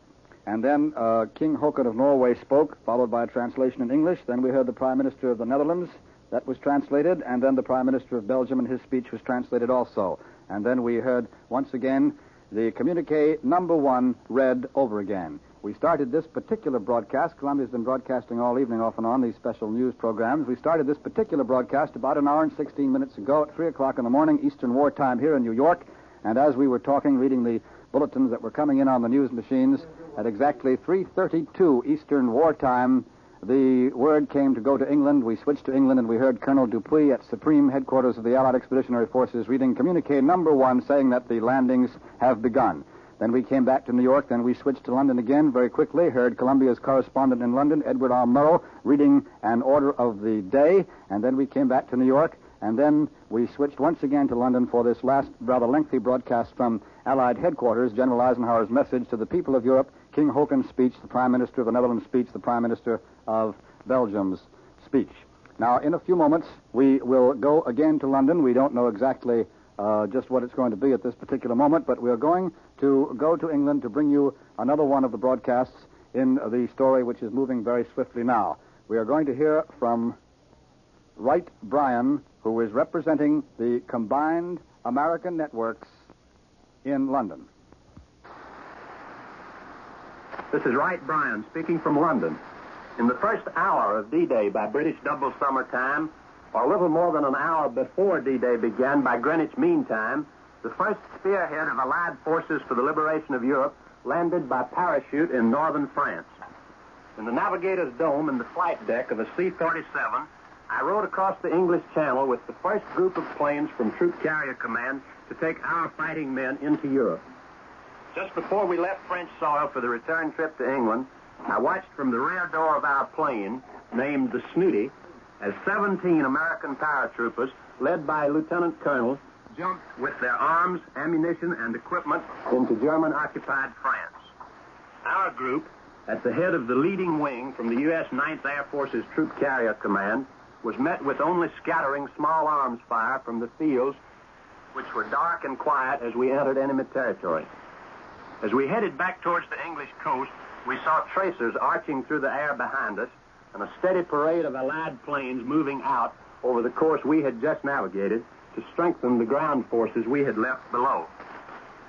And then King Haakon of Norway spoke, followed by a translation in English. Then we heard the Prime Minister of the Netherlands. That was translated. And then the Prime Minister of Belgium, and his speech was translated also. And then we heard, once again, the communique number 1 read over again. We started this particular broadcast. Columbia's been broadcasting all evening off and on these special news programs. We started this particular broadcast about an hour and 16 minutes ago at 3 o'clock in the morning, Eastern War Time here in New York. And as we were talking, reading the bulletins that were coming in on the news machines, at exactly 3:32 Eastern War Time, the word came to go to England. We switched to England, and we heard Colonel Dupuy at Supreme Headquarters of the Allied Expeditionary Forces reading communique number 1 saying that the landings have begun. Then we came back to New York. Then we switched to London again very quickly, heard Columbia's correspondent in London, Edward R. Murrow, reading an order of the day. And then we came back to New York. And then we switched once again to London for this last rather lengthy broadcast from Allied headquarters, General Eisenhower's message to the people of Europe, King Haakon's speech, the Prime Minister of the Netherlands' speech, the Prime Minister of Belgium's speech. Now, in a few moments, we will go again to London. We don't know exactly just what it's going to be at this particular moment, but we're going to go to England to bring you another one of the broadcasts in the story which is moving very swiftly now. We are going to hear from Wright Bryan, who is representing the combined American networks in London. This is Wright Bryan speaking from London. In the first hour of D-Day by British double summer time, or a little more than an hour before D-Day began by Greenwich Mean Time, the first spearhead of Allied forces for the liberation of Europe landed by parachute in northern France. In the navigator's dome in the flight deck of a C-47, I rode across the English Channel with the first group of planes from Troop Carrier Command to take our fighting men into Europe. Just before we left French soil for the return trip to England, I watched from the rear door of our plane, named the Snooty, as 17 American paratroopers, led by a lieutenant colonel, jumped with their arms, ammunition, and equipment into German-occupied France. Our group, at the head of the leading wing from the U.S. 9th Air Force's Troop Carrier Command, was met with only scattering small arms fire from the fields, which were dark and quiet as we entered enemy territory. As we headed back towards the English coast, we saw tracers arching through the air behind us and a steady parade of Allied planes moving out over the course we had just navigated to strengthen the ground forces we had left below.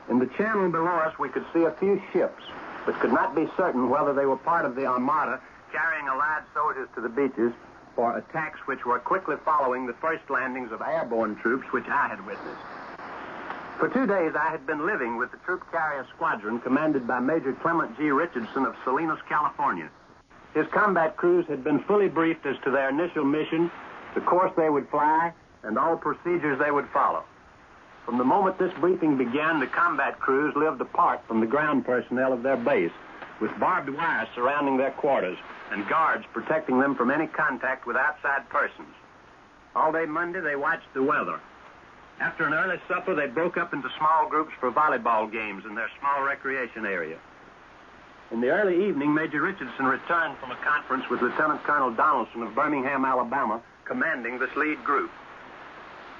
In the channel below us, we could see a few ships, but could not be certain whether they were part of the Armada carrying Allied soldiers to the beaches for attacks which were quickly following the first landings of airborne troops which I had witnessed. For 2 days, I had been living with the Troop Carrier Squadron commanded by Major Clement G. Richardson of Salinas, California. His combat crews had been fully briefed as to their initial mission, the course they would fly, and all procedures they would follow. From the moment this briefing began, the combat crews lived apart from the ground personnel of their base, with barbed wire surrounding their quarters and guards protecting them from any contact with outside persons. All day Monday, they watched the weather. After an early supper, they broke up into small groups for volleyball games in their small recreation area. In the early evening, Major Richardson returned from a conference with Lieutenant Colonel Donaldson of Birmingham, Alabama, commanding this lead group.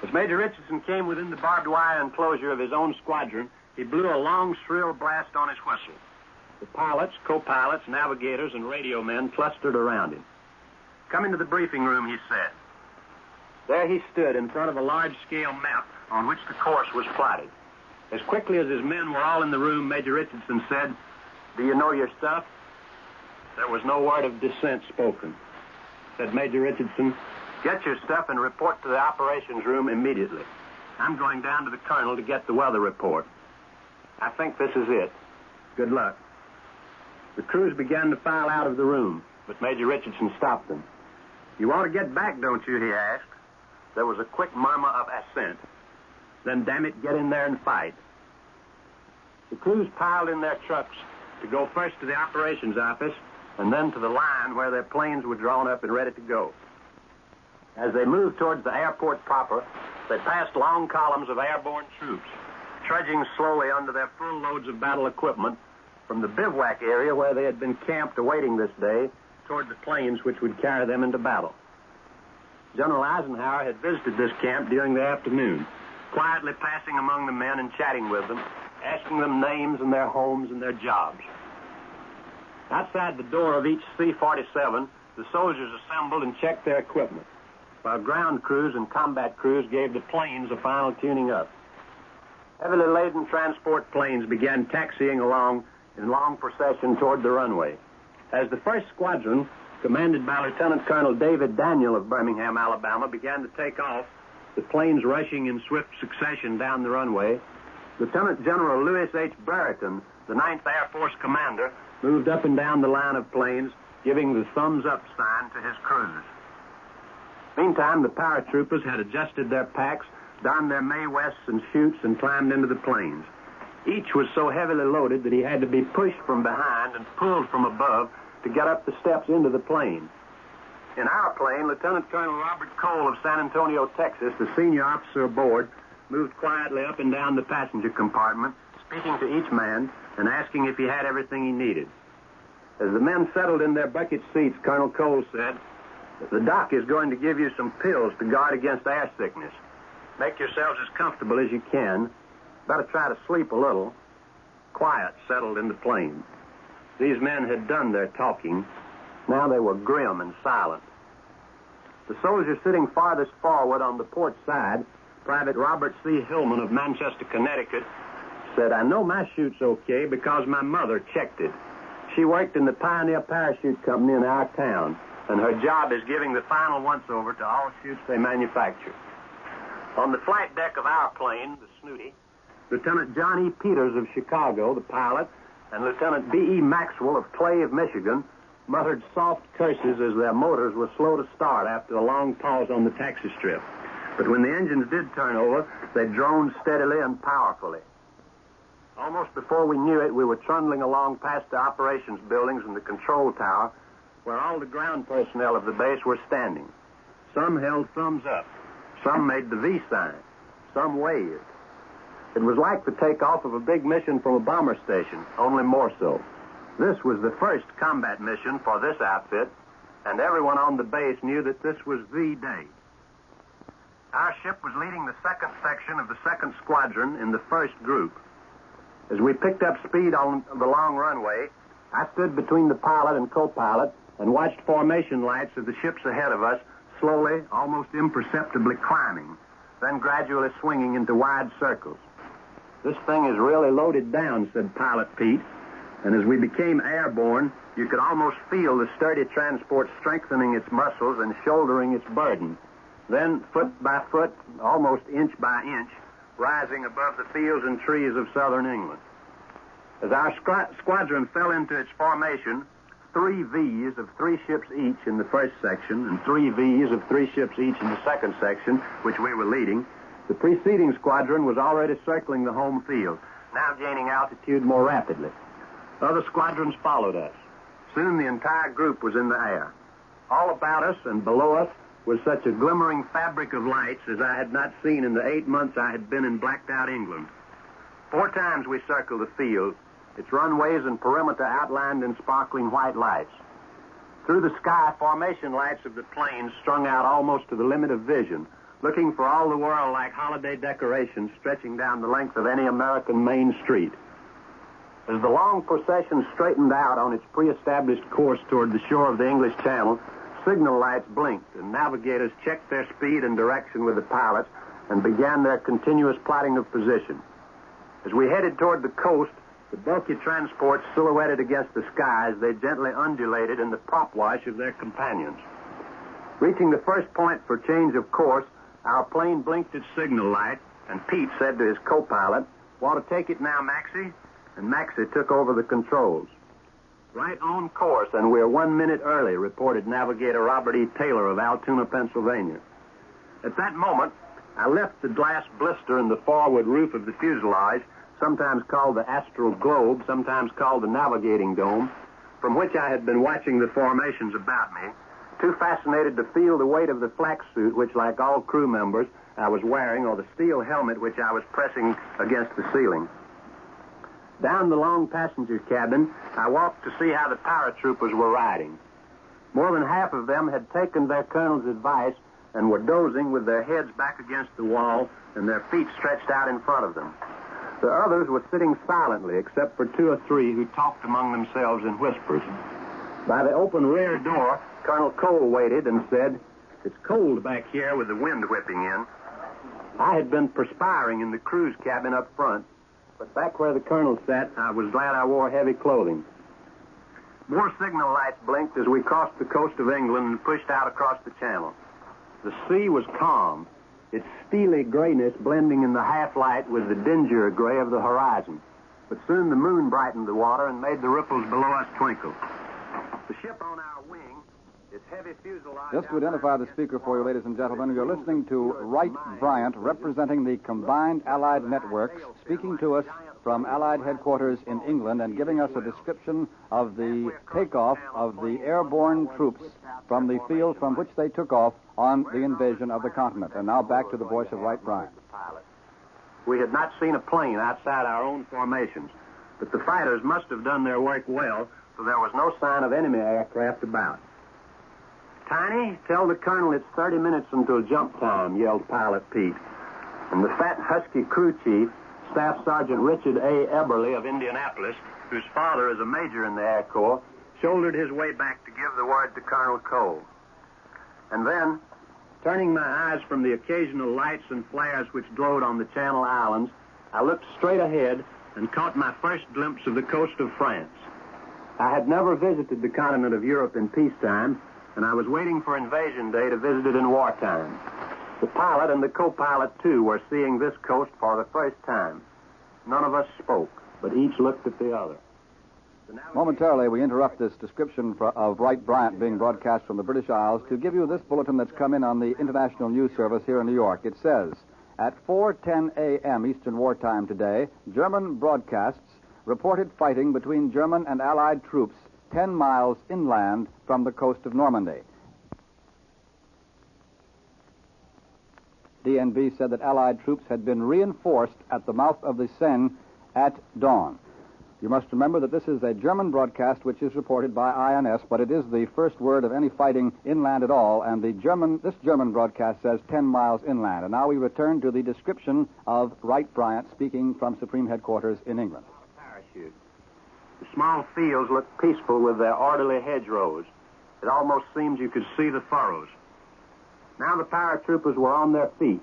As Major Richardson came within the barbed wire enclosure of his own squadron, he blew a long, shrill blast on his whistle. The pilots, co-pilots, navigators, and radio men clustered around him. "Come into the briefing room," he said. There he stood in front of a large-scale map on which the course was plotted. As quickly as his men were all in the room, Major Richardson said, "Do you know your stuff?" There was no word of dissent spoken. Said Major Richardson, "Get your stuff and report to the operations room immediately. I'm going down to the colonel to get the weather report. I think this is it. Good luck." The crews began to file out of the room, but Major Richardson stopped them. "You want to get back, don't you?" he asked. There was a quick murmur of assent. "Then, damn it, get in there and fight." The crews piled in their trucks to go first to the operations office and then to the line where their planes were drawn up and ready to go. As they moved towards the airport proper, they passed long columns of airborne troops, trudging slowly under their full loads of battle equipment from the bivouac area where they had been camped awaiting this day toward the planes which would carry them into battle. General Eisenhower had visited this camp during the afternoon, quietly passing among the men and chatting with them, asking them names and their homes and their jobs. Outside the door of each C-47, the soldiers assembled and checked their equipment, while ground crews and combat crews gave the planes a final tuning up. Heavily laden transport planes began taxiing along in long procession toward the runway. As the first squadron, commanded by Lieutenant Colonel David Daniel of Birmingham, Alabama, began to take off, the planes rushing in swift succession down the runway, Lieutenant General Lewis H. Brereton, the 9th Air Force commander, moved up and down the line of planes, giving the thumbs-up sign to his crews. Meantime, the paratroopers had adjusted their packs, donned their Mae Wests and chutes, and climbed into the planes. Each was so heavily loaded that he had to be pushed from behind and pulled from above to get up the steps into the plane. In our plane, Lieutenant Colonel Robert Cole of San Antonio, Texas, the senior officer aboard, moved quietly up and down the passenger compartment, speaking to each man and asking if he had everything he needed. As the men settled in their bucket seats, Colonel Cole said, The doc is going to give you some pills to guard against air sickness. Make yourselves as comfortable as you can. Better try to sleep a little. Quiet settled in the plane. These men had done their talking. Now they were grim and silent. The soldier sitting farthest forward on the port side, Private Robert C. Hillman of Manchester, Connecticut, said, "I know my chute's okay because my mother checked it. She worked in the Pioneer Parachute Company in our town, and her job is giving the final once-over to all chutes they manufacture." On the flight deck of our plane, the Snooty, Lieutenant John E. Peters of Chicago, the pilot, and Lieutenant B.E. Maxwell of Clave, Michigan, muttered soft curses as their motors were slow to start after a long pause on the taxi strip. But when the engines did turn over, they droned steadily and powerfully. Almost before we knew it, we were trundling along past the operations buildings and the control tower, where all the ground personnel of the base were standing. Some held thumbs up. Some made the V sign. Some waved. It was like the takeoff of a big mission from a bomber station, only more so. This was the first combat mission for this outfit, and everyone on the base knew that this was the day. Our ship was leading the second section of the second squadron in the first group. As we picked up speed on the long runway, I stood between the pilot and co-pilot and watched formation lights of the ships ahead of us slowly, almost imperceptibly climbing, then gradually swinging into wide circles. "This thing is really loaded down," said Pilot Pete, and as we became airborne, you could almost feel the sturdy transport strengthening its muscles and shouldering its burden. Then, foot by foot, almost inch by inch, rising above the fields and trees of southern England. As our squadron fell into its formation, 3 Vs of 3 ships each in the first section and 3 Vs of 3 ships each in the second section, which we were leading, the preceding squadron was already circling the home field, now gaining altitude more rapidly. Other squadrons followed us. Soon the entire group was in the air. All about us and below us was such a glimmering fabric of lights as I had not seen in the 8 months I had been in blacked-out England. 4 times we circled the field, its runways and perimeter outlined in sparkling white lights. Through the sky, formation lights of the planes strung out almost to the limit of vision, looking for all the world like holiday decorations stretching down the length of any American main street. As the long procession straightened out on its pre-established course toward the shore of the English Channel, signal lights blinked, and navigators checked their speed and direction with the pilots and began their continuous plotting of position. As we headed toward the coast, the bulky transports silhouetted against the sky as they gently undulated in the prop wash of their companions. Reaching the first point for change of course, our plane blinked its signal light, and Pete said to his co-pilot, "Want to take it now, Maxie?" And Maxie took over the controls. "Right on course, and we're 1 minute early," reported Navigator Robert E. Taylor of Altoona, Pennsylvania. At that moment, I left the glass blister in the forward roof of the fuselage, sometimes called the astral globe, sometimes called the navigating dome, from which I had been watching the formations about me, too fascinated to feel the weight of the flak suit, which, like all crew members, I was wearing, or the steel helmet which I was pressing against the ceiling. Down the long passenger cabin, I walked to see how the paratroopers were riding. More than half of them had taken their colonel's advice and were dozing with their heads back against the wall and their feet stretched out in front of them. The others were sitting silently, except for 2 or 3 who talked among themselves in whispers. By the open rear door, Colonel Cole waited and said, "It's cold back here with the wind whipping in." I had been perspiring in the crew's cabin up front, but back where the colonel sat, I was glad I wore heavy clothing. More signal lights blinked as we crossed the coast of England and pushed out across the channel. The sea was calm, its steely grayness blending in the half-light with the dingier gray of the horizon. But soon the moon brightened the water and made the ripples below us twinkle. The ship on our wing, its heavy fuselage... Just to identify the speaker for you, ladies and gentlemen, you're listening to Wright Bryant, representing the combined Allied networks, speaking to us from Allied headquarters in England and giving us a description of the takeoff of the airborne troops from the field from which they took off on the invasion of the continent. And now back to the voice of Wright Bryant. We had not seen a plane outside our own formations, but the fighters must have done their work well, for there was no sign of enemy aircraft about. Tiny, tell the colonel it's 30 minutes until jump time, yelled Pilot Pete. And the fat, husky crew chief, Staff Sergeant Richard A. Eberly of Indianapolis, whose father is a major in the Air Corps, shouldered his way back to give the word to Colonel Cole. And then, turning my eyes from the occasional lights and flares which glowed on the Channel Islands, I looked straight ahead and caught my first glimpse of the coast of France. I had never visited the continent of Europe in peacetime, and I was waiting for invasion day to visit it in wartime. The pilot and the co-pilot, too, were seeing this coast for the first time. None of us spoke, but each looked at the other. Momentarily, we interrupt this description of Wright Bryant being broadcast from the British Isles to give you this bulletin that's come in on the International News Service here in New York. It says, at 4:10 a.m. Eastern Wartime today, German broadcasts reported fighting between German and Allied troops 10 miles inland from the coast of Normandy. DNB said that Allied troops had been reinforced at the mouth of the Seine at dawn. You must remember that this is a German broadcast which is reported by INS, but it is the first word of any fighting inland at all, and this German broadcast says 10 miles inland. And now we return to the description of Wright Bryant speaking from Supreme Headquarters in England. Parachute. The small fields looked peaceful with their orderly hedgerows. It almost seemed you could see the furrows. Now the paratroopers were on their feet,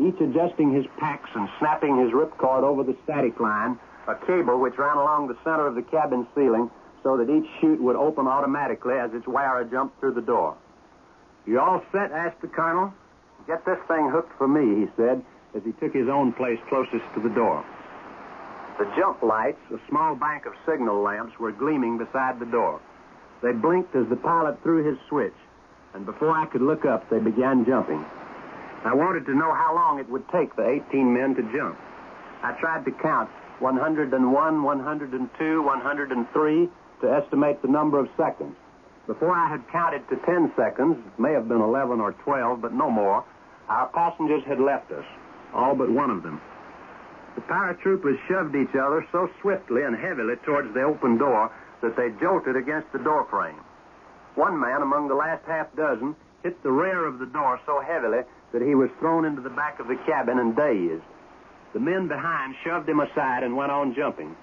each adjusting his packs and snapping his ripcord over the static line, a cable which ran along the center of the cabin ceiling so that each chute would open automatically as its wearer jumped through the door. You all set? Asked the colonel. Get this thing hooked for me, he said, as he took his own place closest to the door. The jump lights, a small bank of signal lamps, were gleaming beside the door. They blinked as the pilot threw his switch, and before I could look up, they began jumping. I wanted to know how long it would take the 18 men to jump. I tried to count 101, 102, 103 to estimate the number of seconds. Before I had counted to 10 seconds, it may have been 11 or 12, but no more, our passengers had left us, all but one of them. The paratroopers shoved each other so swiftly and heavily towards the open door that they jolted against the doorframe. One man among the last half dozen hit the rear of the door so heavily that he was thrown into the back of the cabin and dazed. The men behind shoved him aside and went on jumping.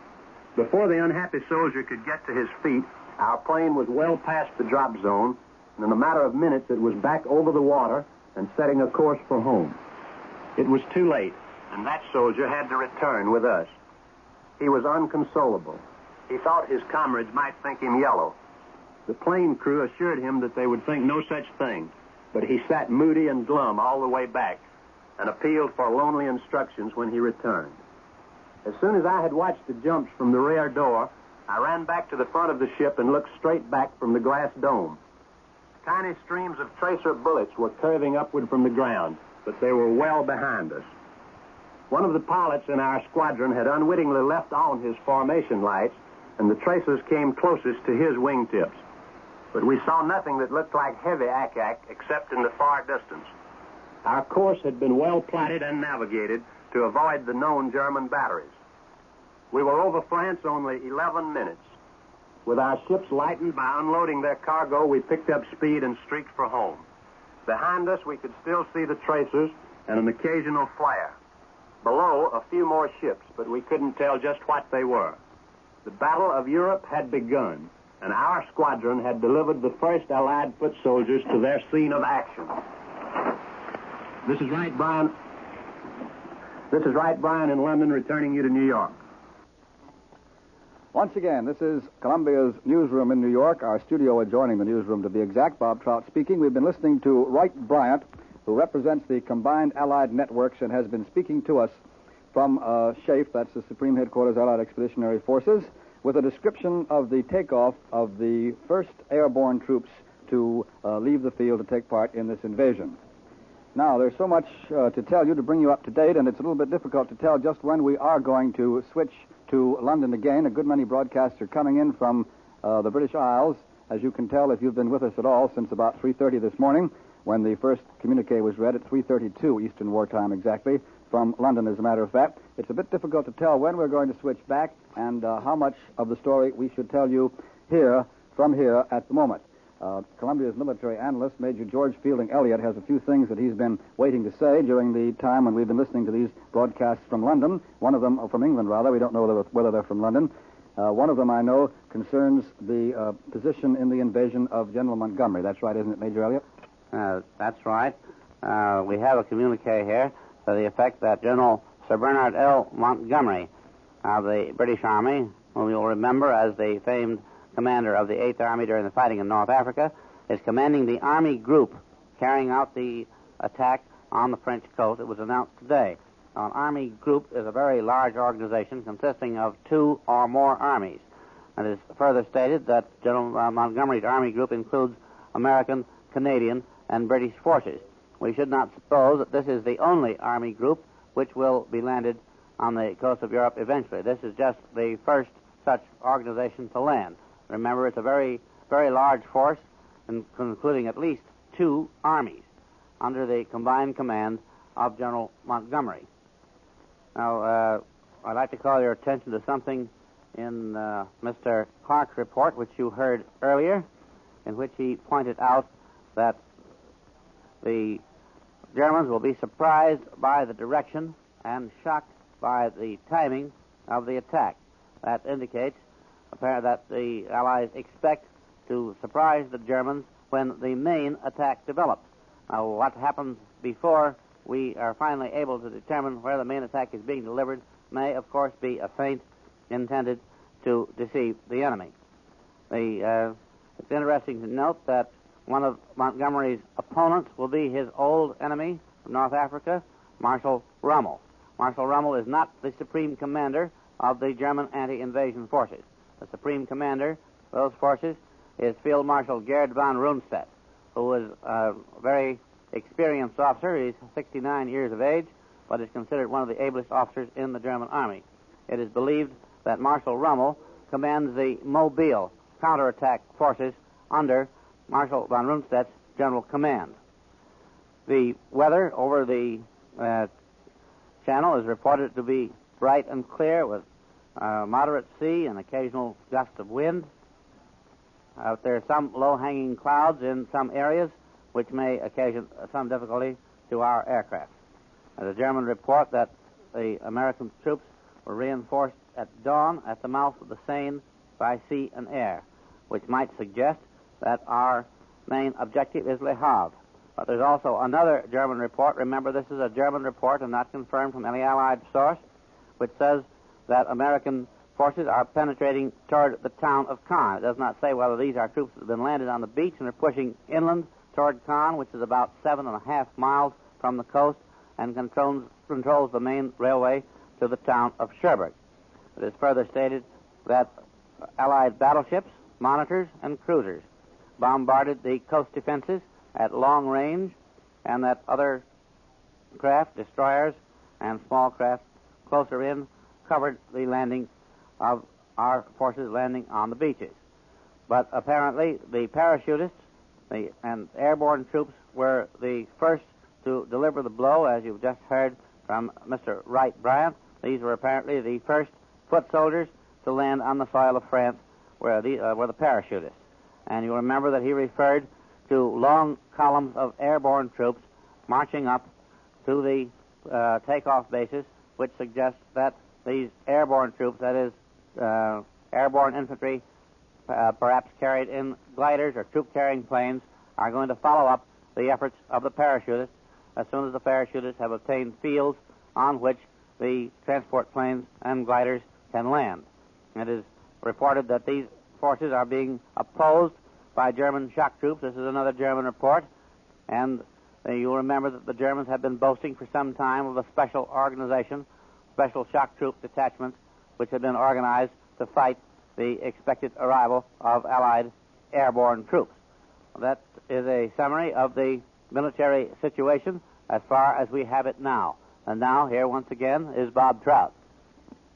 Before the unhappy soldier could get to his feet, our plane was well past the drop zone, and in a matter of minutes it was back over the water and setting a course for home. It was too late, and that soldier had to return with us. He was unconsolable. He thought his comrades might think him yellow. The plane crew assured him that they would think no such thing, but he sat moody and glum all the way back and appealed for lonely instructions when he returned. As soon as I had watched the jumps from the rear door, I ran back to the front of the ship and looked straight back from the glass dome. Tiny streams of tracer bullets were curving upward from the ground, but they were well behind us. One of the pilots in our squadron had unwittingly left on his formation lights, and the tracers came closest to his wingtips. But we saw nothing that looked like heavy ack-ack except in the far distance. Our course had been well plotted and navigated to avoid the known German batteries. We were over France only 11 minutes. With our ships lightened by unloading their cargo, we picked up speed and streaked for home. Behind us, we could still see the tracers and an occasional flare. Below, a few more ships, but we couldn't tell just what they were. The Battle of Europe had begun, and our squadron had delivered the first Allied foot soldiers to their scene of action. This is Wright Bryant in London, returning you to New York. Once again, this is Columbia's newsroom in New York, our studio adjoining the newsroom to be exact. Bob Trout speaking. We've been listening to Wright Bryant, who represents the combined Allied networks and has been speaking to us from SHAEF, that's the Supreme Headquarters Allied Expeditionary Forces, with a description of the takeoff of the first airborne troops to leave the field to take part in this invasion. Now, there's so much to tell you to bring you up to date, and it's a little bit difficult to tell just when we are going to switch to London again. A good many broadcasts are coming in from the British Isles, as you can tell if you've been with us at all, since about 3:30 this morning, when the first communique was read at 3:32 Eastern Wartime exactly, from London, as a matter of fact. It's a bit difficult to tell when we're going to switch back and how much of the story we should tell you from here at the moment. Columbia's military analyst, Major George Fielding Elliott, has a few things that he's been waiting to say during the time when we've been listening to these broadcasts from London. One of them, or from England, rather. We don't know whether they're from London. One of them, I know, concerns the position in the invasion of General Montgomery. That's right, isn't it, Major Elliott? That's right. We have a communique here to the effect that General Sir Bernard L. Montgomery of the British Army, whom you'll remember as the famed commander of the 8th Army during the fighting in North Africa, is commanding the Army group carrying out the attack on the French coast. It was announced today. An Army group is a very large organization consisting of 2 or more armies. And it is further stated that General Montgomery's Army group includes American, Canadian, and British forces. We should not suppose that this is the only Army group which will be landed on the coast of Europe eventually. This is just the first such organization to land. Remember, it's a very, very large force, including at least 2 armies under the combined command of General Montgomery. Now, I'd like to call your attention to something in Mr. Clark's report, which you heard earlier, in which he pointed out that the Germans will be surprised by the direction and shocked by the timing of the attack. That indicates that the Allies expect to surprise the Germans when the main attack develops. Now, what happens before we are finally able to determine where the main attack is being delivered may, of course, be a feint intended to deceive the enemy. It's interesting to note that one of Montgomery's opponents will be his old enemy from North Africa, Marshal Rommel. Marshal Rommel is not the supreme commander of the German anti-invasion forces. The supreme commander of those forces is Field Marshal Gerd von Rundstedt, who is a very experienced officer. He's 69 years of age, but is considered one of the ablest officers in the German army. It is believed that Marshal Rommel commands the Mobile counterattack forces under Marshal von Rundstedt's general command. The weather over the channel is reported to be bright and clear with moderate sea and occasional gusts of wind. There are some low-hanging clouds in some areas, which may occasion some difficulty to our aircraft. The German report that the American troops were reinforced at dawn at the mouth of the Seine by sea and air, which might suggest that our main objective is Le Havre. But there's also another German report. Remember, this is a German report and not confirmed from any Allied source, which says that American forces are penetrating toward the town of Caen. It does not say whether these are troops that have been landed on the beach and are pushing inland toward Caen, which is about 7.5 miles from the coast, and controls the main railway to the town of Cherbourg. It is further stated that Allied battleships, monitors, and cruisers bombarded the coast defenses at long range, and that other craft, destroyers, and small craft closer in covered the landing of our forces landing on the beaches. But apparently the parachutists and airborne troops were the first to deliver the blow, as you've just heard from Mr. Wright Bryant. These were apparently the first foot soldiers to land on the soil of France, were the parachutists. And you remember that he referred to long columns of airborne troops marching up to the takeoff bases, which suggests that these airborne troops, that is, airborne infantry, perhaps carried in gliders or troop-carrying planes, are going to follow up the efforts of the parachutists as soon as the parachutists have obtained fields on which the transport planes and gliders can land. It is reported that these forces are being opposed by German shock troops. This is another German report, and you'll remember that the Germans have been boasting for some time of a special organization, special shock troop detachments, which have been organized to fight the expected arrival of Allied airborne troops. That is a summary of the military situation as far as we have it now. And now, here once again, is Bob Trout.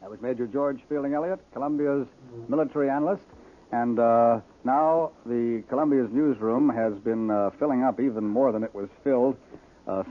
That was Major George Fielding Elliott, Columbia's military analyst. And now the Columbia's newsroom has been filling up even more than it was filled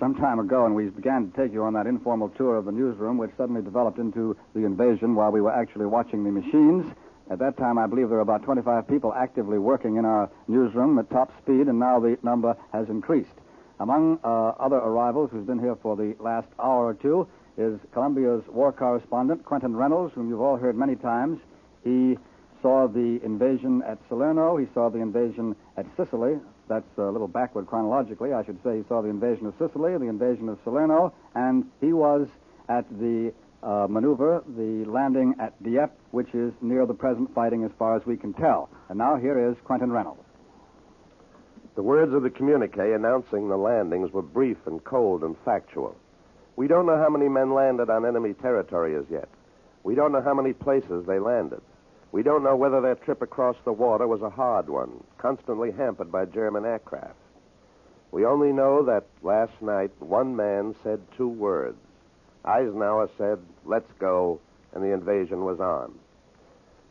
some time ago, and we began to take you on that informal tour of the newsroom, which suddenly developed into the invasion while we were actually watching the machines. At that time, I believe there were about 25 people actively working in our newsroom at top speed, and now the number has increased. Among other arrivals who's been here for the last hour or two is Columbia's war correspondent, Quentin Reynolds, whom you've all heard many times. He saw the invasion at Salerno. He saw the invasion at Sicily. That's a little backward chronologically. I should say he saw the invasion of Sicily, the invasion of Salerno, and he was at the maneuver, the landing at Dieppe, which is near the present fighting as far as we can tell. And now here is Quentin Reynolds. The words of the communique announcing the landings were brief and cold and factual. We don't know how many men landed on enemy territory as yet. We don't know how many places they landed. We don't know whether their trip across the water was a hard one, constantly hampered by German aircraft. We only know that last night one man said 2 words. Eisenhower said, "Let's go," and the invasion was on.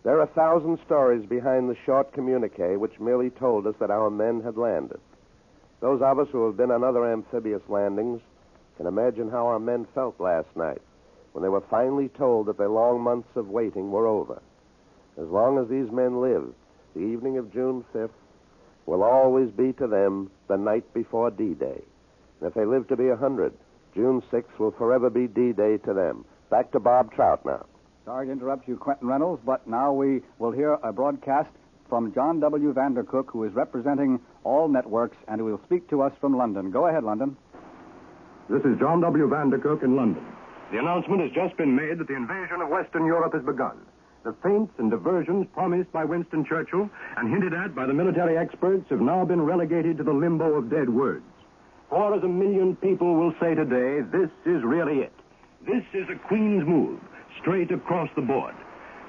There are 1,000 stories behind the short communique which merely told us that our men had landed. Those of us who have been on other amphibious landings can imagine how our men felt last night when they were finally told that their long months of waiting were over. As long as these men live, the evening of June 5th will always be to them the night before D-Day. And if they live to be 100, June 6th will forever be D-Day to them. Back to Bob Trout now. Sorry to interrupt you, Quentin Reynolds, but now we will hear a broadcast from John W. Vandercook, who is representing all networks and who will speak to us from London. Go ahead, London. This is John W. Vandercook in London. The announcement has just been made that the invasion of Western Europe has begun. The feints and diversions promised by Winston Churchill and hinted at by the military experts have now been relegated to the limbo of dead words. 4 million people will say today, this is really it. This is a Queen's move, straight across the board.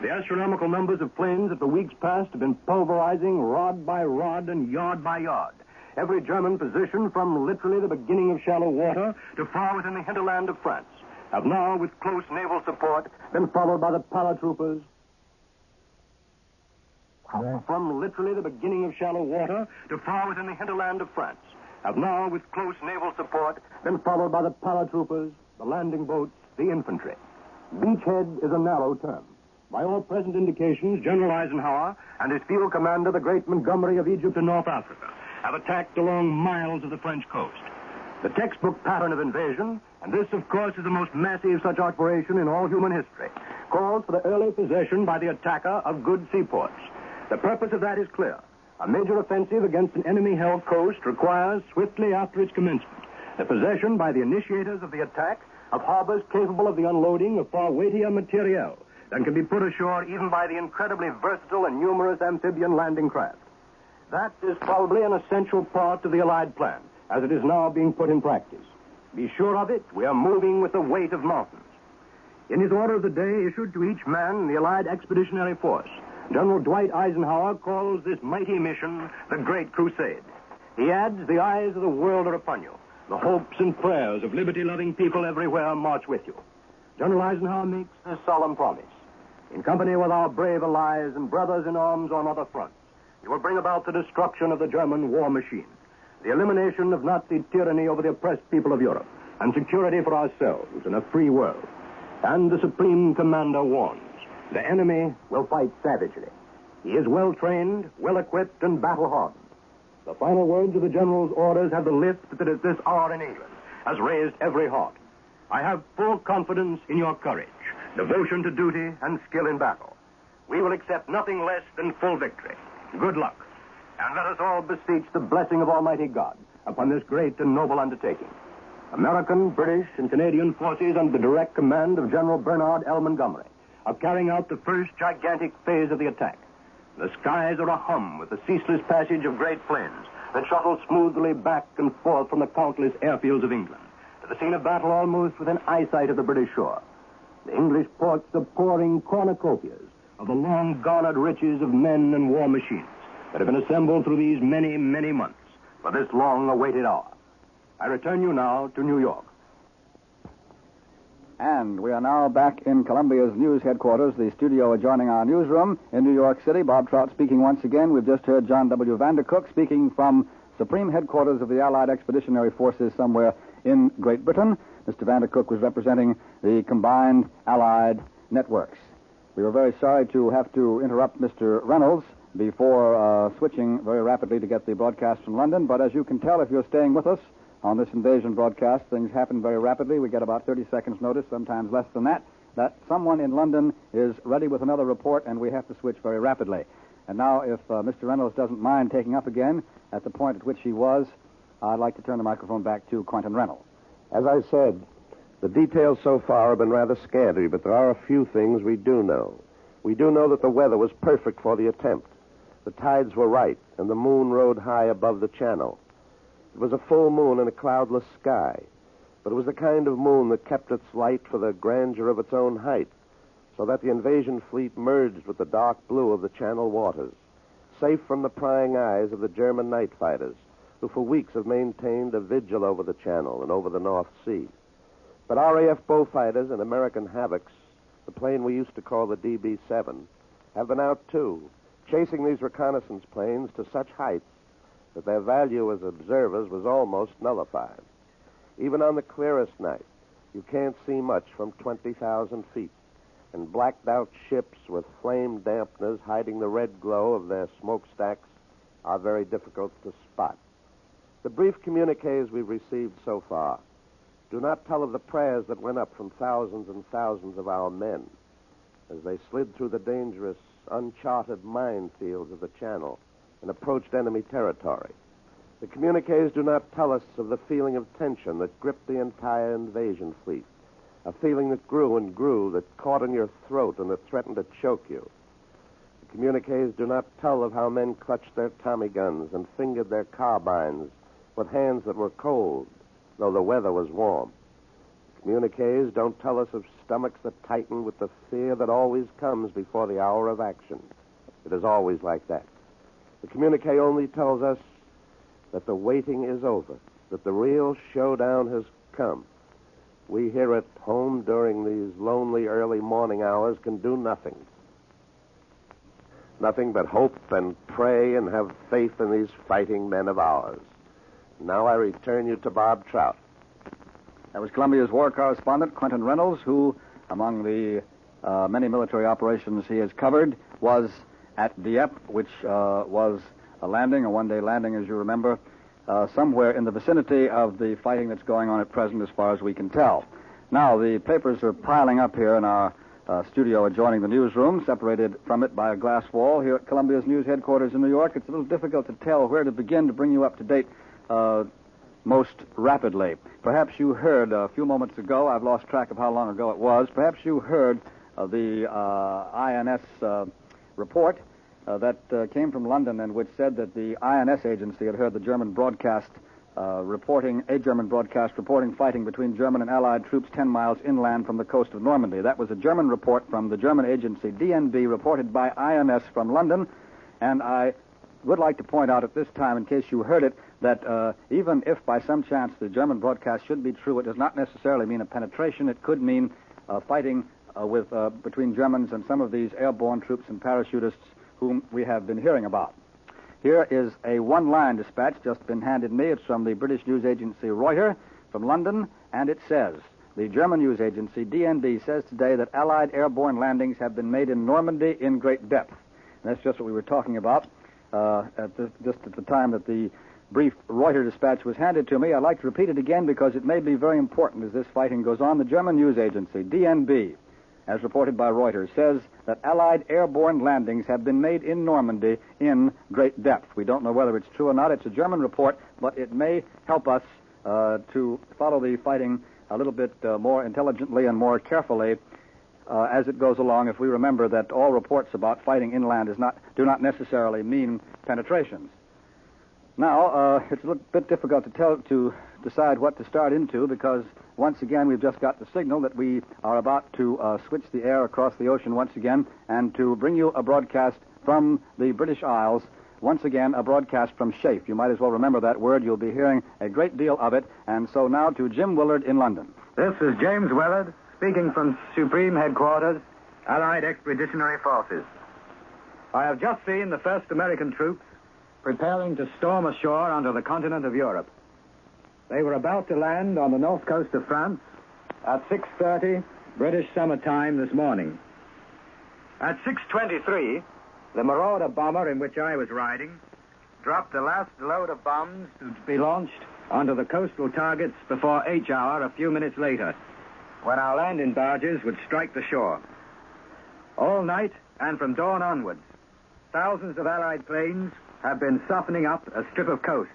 The astronomical numbers of planes that for weeks past have been pulverizing rod by rod and yard by yard every German position from literally the beginning of shallow water to far within the hinterland of France, have now, with close naval support, been followed by the paratroopers. From literally the beginning of shallow water to far within the hinterland of France, have now, with close naval support, been followed by the paratroopers, the landing boats, the infantry. Beachhead is a narrow term. By all present indications, General Eisenhower and his field commander, the great Montgomery of Egypt and North Africa, have attacked along miles of the French coast. The textbook pattern of invasion, and this, of course, is the most massive such operation in all human history, calls for the early possession by the attacker of good seaports. The purpose of that is clear. A major offensive against an enemy-held coast requires, swiftly after its commencement, the possession by the initiators of the attack of harbors capable of the unloading of far weightier materiel than can be put ashore even by the incredibly versatile and numerous amphibian landing craft. That is probably an essential part of the Allied plan, as it is now being put in practice. Be sure of it, we are moving with the weight of mountains. In his order of the day issued to each man in the Allied Expeditionary Force, General Dwight Eisenhower calls this mighty mission the Great Crusade. He adds, the eyes of the world are upon you. The hopes and prayers of liberty-loving people everywhere march with you. General Eisenhower makes this solemn promise. In company with our brave allies and brothers in arms on other fronts, you will bring about the destruction of the German war machine, the elimination of Nazi tyranny over the oppressed people of Europe, and security for ourselves in a free world. And the Supreme Commander warns, the enemy will fight savagely. He is well-trained, well-equipped, and battle-hardened. The final words of the General's orders have the lift that at this hour in England has raised every heart. I have full confidence in your courage, devotion to duty, and skill in battle. We will accept nothing less than full victory. Good luck. And let us all beseech the blessing of Almighty God upon this great and noble undertaking. American, British, and Canadian forces under the direct command of General Bernard L. Montgomery are carrying out the first gigantic phase of the attack. The skies are ahum with the ceaseless passage of great planes that shuttle smoothly back and forth from the countless airfields of England to the scene of battle almost within eyesight of the British shore. The English ports are pouring cornucopias of the long-garnered riches of men and war machines that have been assembled through these many, many months for this long-awaited hour. I return you now to New York. And we are now back in Columbia's news headquarters, the studio adjoining our newsroom in New York City. Bob Trout speaking once again. We've just heard John W. Vandercook speaking from Supreme Headquarters of the Allied Expeditionary Forces somewhere in Great Britain. Mr. Vandercook was representing the combined Allied networks. We were very sorry to have to interrupt Mr. Reynolds before switching very rapidly to get the broadcast from London, but as you can tell if you're staying with us on this invasion broadcast, things happen very rapidly. We get about 30 seconds notice, sometimes less than that someone in London is ready with another report, and we have to switch very rapidly. And now, if Mr. Reynolds doesn't mind taking up again at the point at which he was, I'd like to turn the microphone back to Quentin Reynolds. As I said, the details so far have been rather scanty, but there are a few things we do know. We do know that the weather was perfect for the attempt. The tides were right, and the moon rode high above the channel. It was a full moon in a cloudless sky, but it was the kind of moon that kept its light for the grandeur of its own height, so that the invasion fleet merged with the dark blue of the channel waters, safe from the prying eyes of the German night fighters, who for weeks have maintained a vigil over the channel and over the North Sea. But RAF bullfighters and American Havocs, the plane we used to call the DB-7, have been out too, chasing these reconnaissance planes to such heights that their value as observers was almost nullified. Even on the clearest night, you can't see much from 20,000 feet, and blacked-out ships with flame dampeners hiding the red glow of their smokestacks are very difficult to spot. The brief communiques we've received so far do not tell of the prayers that went up from thousands and thousands of our men as they slid through the dangerous, uncharted minefields of the Channel and approached enemy territory. The communiques do not tell us of the feeling of tension that gripped the entire invasion fleet, a feeling that grew and grew, that caught in your throat and that threatened to choke you. The communiques do not tell of how men clutched their Tommy guns and fingered their carbines with hands that were cold, though the weather was warm. The communiques don't tell us of stomachs that tighten with the fear that always comes before the hour of action. It is always like that. The communique only tells us that the waiting is over, that the real showdown has come. We here at home during these lonely early morning hours can do nothing. Nothing but hope and pray and have faith in these fighting men of ours. Now I return you to Bob Trout. That was Columbia's war correspondent, Quentin Reynolds, who, among the many military operations he has covered, was at Dieppe, which was a one-day landing, as you remember, somewhere in the vicinity of the fighting that's going on at present, as far as we can tell. Now, the papers are piling up here in our studio adjoining the newsroom, separated from it by a glass wall here at Columbia's news headquarters in New York. It's a little difficult to tell where to begin to bring you up to date most rapidly. Perhaps you heard a few moments ago, I've lost track of how long ago it was, perhaps you heard the INS report that came from London and which said that the INS agency had heard the German broadcast reporting fighting between German and Allied troops 10 miles inland from the coast of Normandy. That was a German report from the German agency DNB, reported by INS from London, and I would like to point out at this time, in case you heard it, that even if by some chance the German broadcast should be true, it does not necessarily mean a penetration. It could mean fighting between Germans and some of these airborne troops and parachutists whom we have been hearing about. Here is a one-line dispatch just been handed me. It's from the British news agency Reuters from London, and it says, the German news agency DNB says today that Allied airborne landings have been made in Normandy in great depth. And that's just what we were talking about just at the time that the brief Reuters dispatch was handed to me. I'd like to repeat it again because it may be very important as this fighting goes on. The German news agency DNB, as reported by Reuters, says that Allied airborne landings have been made in Normandy in great depth. We don't know whether it's true or not. It's a German report, but it may help us to follow the fighting a little bit more intelligently and more carefully as it goes along, if we remember that all reports about fighting inland do not necessarily mean penetrations. Now, it's a little bit difficult to decide what to start into because, once again, we've just got the signal that we are about to switch the air across the ocean once again and to bring you a broadcast from the British Isles, once again, a broadcast from Chafe. You might as well remember that word. You'll be hearing a great deal of it. And so now to Jim Willard in London. This is James Willard, speaking from Supreme Headquarters, Allied Expeditionary Forces. I have just seen the first American troops preparing to storm ashore onto the continent of Europe. They were about to land on the north coast of France at 6:30 British summer time this morning. At 6:23, the Marauder bomber in which I was riding dropped the last load of bombs to be launched onto the coastal targets before H hour a few minutes later, when our landing barges would strike the shore. All night and from dawn onwards, thousands of Allied planes have been softening up a strip of coast.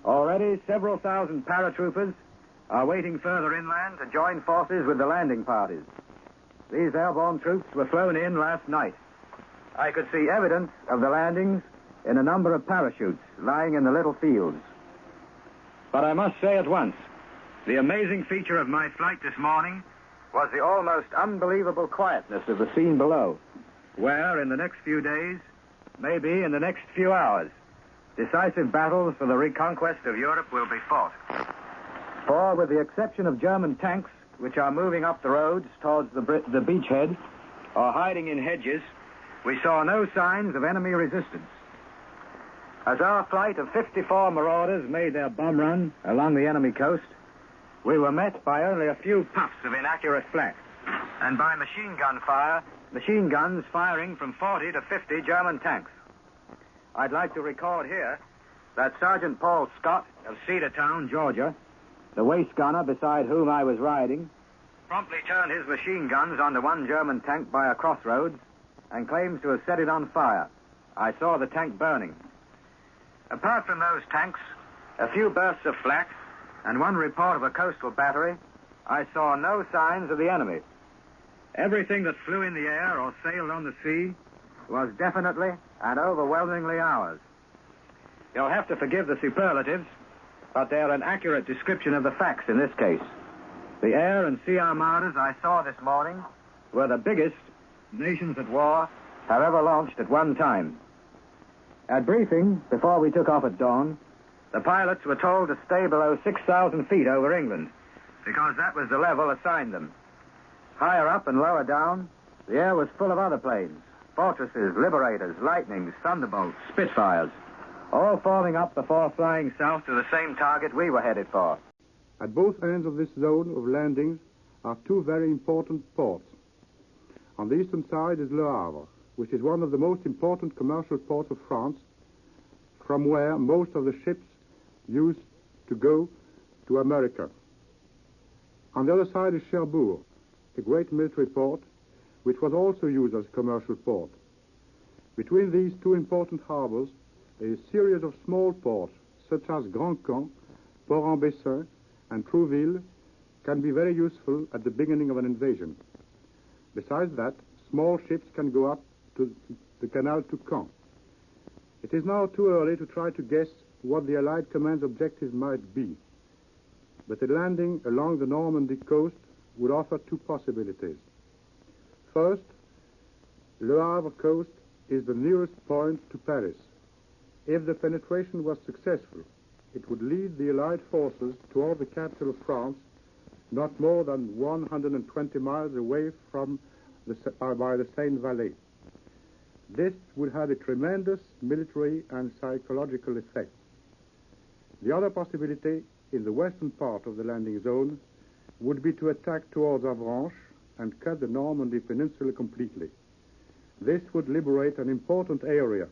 Already, several thousand paratroopers are waiting further inland to join forces with the landing parties. These airborne troops were flown in last night. I could see evidence of the landings in a number of parachutes lying in the little fields. But I must say at once, the amazing feature of my flight this morning was the almost unbelievable quietness of the scene below, where in the next few days, maybe in the next few hours, decisive battles for the reconquest of Europe will be fought. For, with the exception of German tanks, which are moving up the roads towards the beachhead or hiding in hedges, we saw no signs of enemy resistance. As our flight of 54 Marauders made their bomb run along the enemy coast, we were met by only a few puffs of inaccurate flak, and by machine guns firing from 40 to 50 German tanks. I'd like to record here that Sergeant Paul Scott of Cedartown, Georgia, the waist gunner beside whom I was riding, promptly turned his machine guns onto one German tank by a crossroads and claims to have set it on fire. I saw the tank burning. Apart from those tanks, a few bursts of flak, and one report of a coastal battery, I saw no signs of the enemy. Everything that flew in the air or sailed on the sea was definitely and overwhelmingly ours. You'll have to forgive the superlatives, but they're an accurate description of the facts in this case. The air and sea armadas I saw this morning were the biggest nations at war have ever launched at one time. At briefing, before we took off at dawn, the pilots were told to stay below 6,000 feet over England, because that was the level assigned them. Higher up and lower down, the air was full of other planes, Fortresses, Liberators, Lightnings, Thunderbolts, Spitfires, all forming up before flying south to the same target we were headed for. At both ends of this zone of landings are two very important ports. On the eastern side is Le Havre, which is one of the most important commercial ports of France, from where most of the ships used to go to America. On the other side is Cherbourg, a great military port, which was also used as a commercial port. Between these two important harbors, a series of small ports, such as Grand Camp, Port-en-Bessin, and Trouville, can be very useful at the beginning of an invasion. Besides that, small ships can go up to the canal to Caen. It is now too early to try to guess what the Allied command's objectives might be, but a landing along the Normandy coast would offer two possibilities. First, Le Havre coast is the nearest point to Paris. If the penetration was successful, it would lead the Allied forces toward the capital of France, not more than 120 miles away from by the Seine Valley. This would have a tremendous military and psychological effect. The other possibility, in the western part of the landing zone, would be to attack towards Avranches and cut the Normandy Peninsula completely. This would liberate an important area,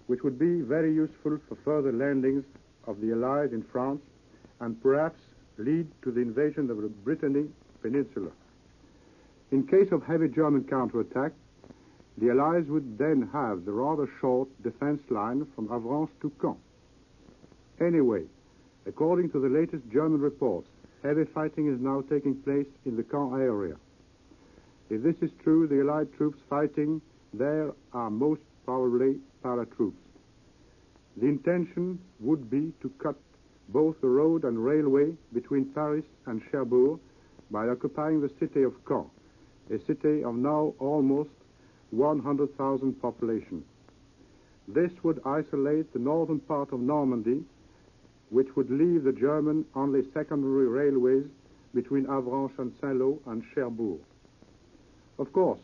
which would be very useful for further landings of the Allies in France and perhaps lead to the invasion of the Brittany Peninsula. In case of heavy German counterattack, the Allies would then have the rather short defense line from Avranches to Caen. Anyway, according to the latest German reports, heavy fighting is now taking place in the Caen area. If this is true, the Allied troops fighting there are most probably paratroops. The intention would be to cut both the road and railway between Paris and Cherbourg by occupying the city of Caen, a city of now almost 100,000 population. This would isolate the northern part of Normandy, which would leave the German only secondary railways between Avranches and Saint-Lô and Cherbourg. Of course,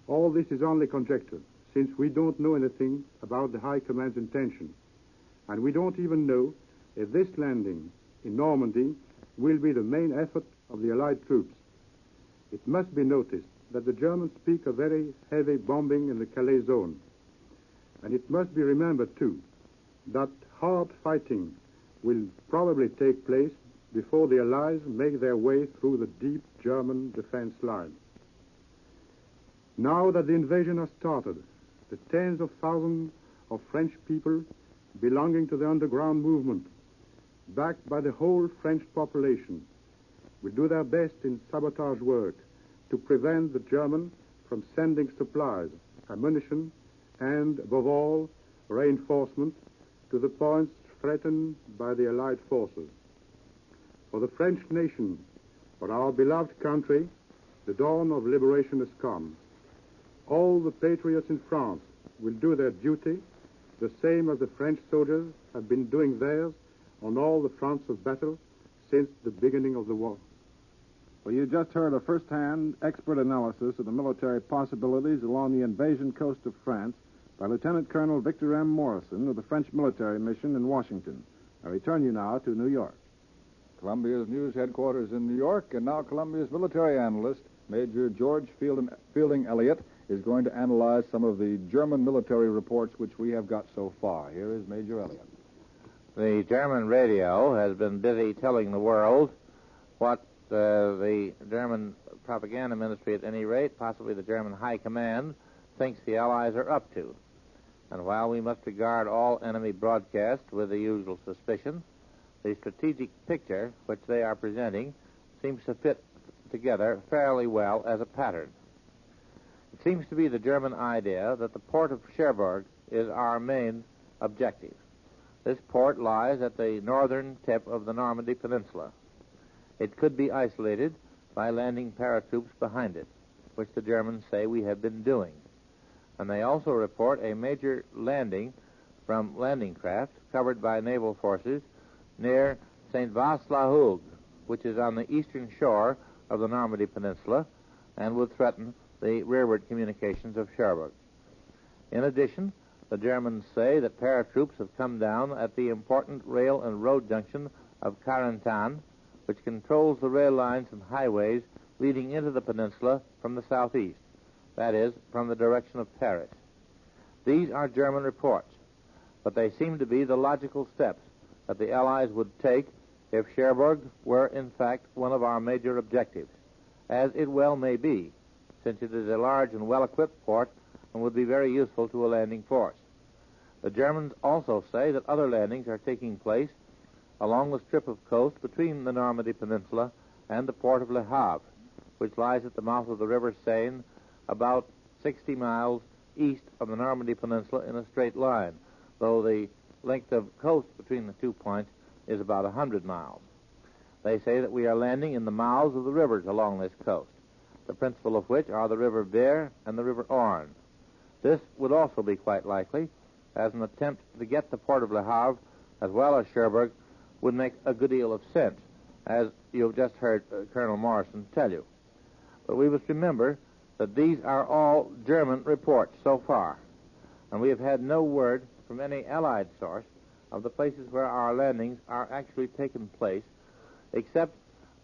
all this is only conjecture, since we don't know anything about the High Command's intention, and we don't even know if this landing in Normandy will be the main effort of the Allied troops. It must be noticed that the Germans speak of very heavy bombing in the Calais zone. And it must be remembered, too, that hard fighting will probably take place before the Allies make their way through the deep German defense line. Now that the invasion has started, the tens of thousands of French people belonging to the underground movement, backed by the whole French population, will do their best in sabotage work to prevent the Germans from sending supplies, ammunition, and, above all, reinforcement to the points threatened by the Allied forces. For the French nation, for our beloved country, the dawn of liberation has come. All the patriots in France will do their duty, the same as the French soldiers have been doing theirs on all the fronts of battle since the beginning of the war. Well, you just heard a first-hand expert analysis of the military possibilities along the invasion coast of France by Lieutenant Colonel Victor M. Morrison of the French military mission in Washington. I return you now to New York. Columbia's news headquarters in New York, and now Columbia's military analyst, Major George Fielding Elliott, is going to analyze some of the German military reports which we have got so far. Here is Major Elliott. The German radio has been busy telling the world what the German propaganda ministry, at any rate, possibly the German high command, thinks the Allies are up to. And while we must regard all enemy broadcasts with the usual suspicion, the strategic picture which they are presenting seems to fit together fairly well as a pattern. It seems to be the German idea that the port of Cherbourg is our main objective. This port lies at the northern tip of the Normandy Peninsula. It could be isolated by landing paratroops behind it, which the Germans say we have been doing. And they also report a major landing from landing craft covered by naval forces near St. Vaast-la-Hougue, which is on the eastern shore of the Normandy Peninsula and would threaten the rearward communications of Cherbourg. In addition, the Germans say that paratroops have come down at the important rail and road junction of Carentan, which controls the rail lines and highways leading into the peninsula from the southeast, that is, from the direction of Paris. These are German reports, but they seem to be the logical steps that the Allies would take if Cherbourg were, in fact, one of our major objectives, as it well may be, since it is a large and well-equipped port and would be very useful to a landing force. The Germans also say that other landings are taking place along the strip of coast between the Normandy Peninsula and the port of Le Havre, which lies at the mouth of the River Seine about 60 miles east of the Normandy Peninsula in a straight line, though the length of coast between the 2 points is about 100 miles. They say that we are landing in the mouths of the rivers along this coast, the principal of which are the River Ver and the River Orne. This would also be quite likely, as an attempt to get the port of Le Havre, as well as Cherbourg, would make a good deal of sense, as you've just heard Colonel Morrison tell you. But we must remember that these are all German reports so far, and we have had no word from any Allied source of the places where our landings are actually taking place, except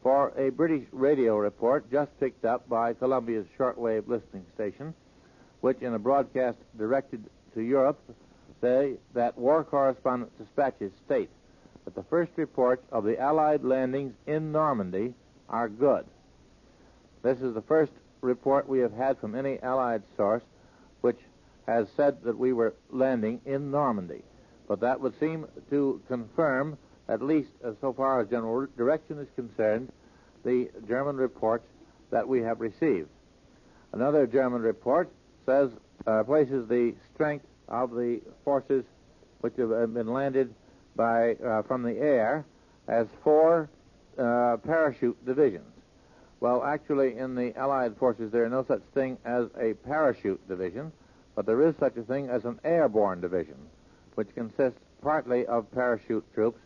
for a British radio report just picked up by Columbia's shortwave listening station, which in a broadcast directed to Europe say that war correspondent dispatches state that the first reports of the Allied landings in Normandy are good. This is the first report we have had from any Allied source which has said that we were landing in Normandy. But that would seem to confirm, at least so far as general direction is concerned, the German reports that we have received. Another German report says places the strength of the forces which have been landed by from the air as 4 parachute divisions. Well, actually, in the Allied forces, there is no such thing as a parachute division, but there is such a thing as an airborne division, which consists partly of parachute troops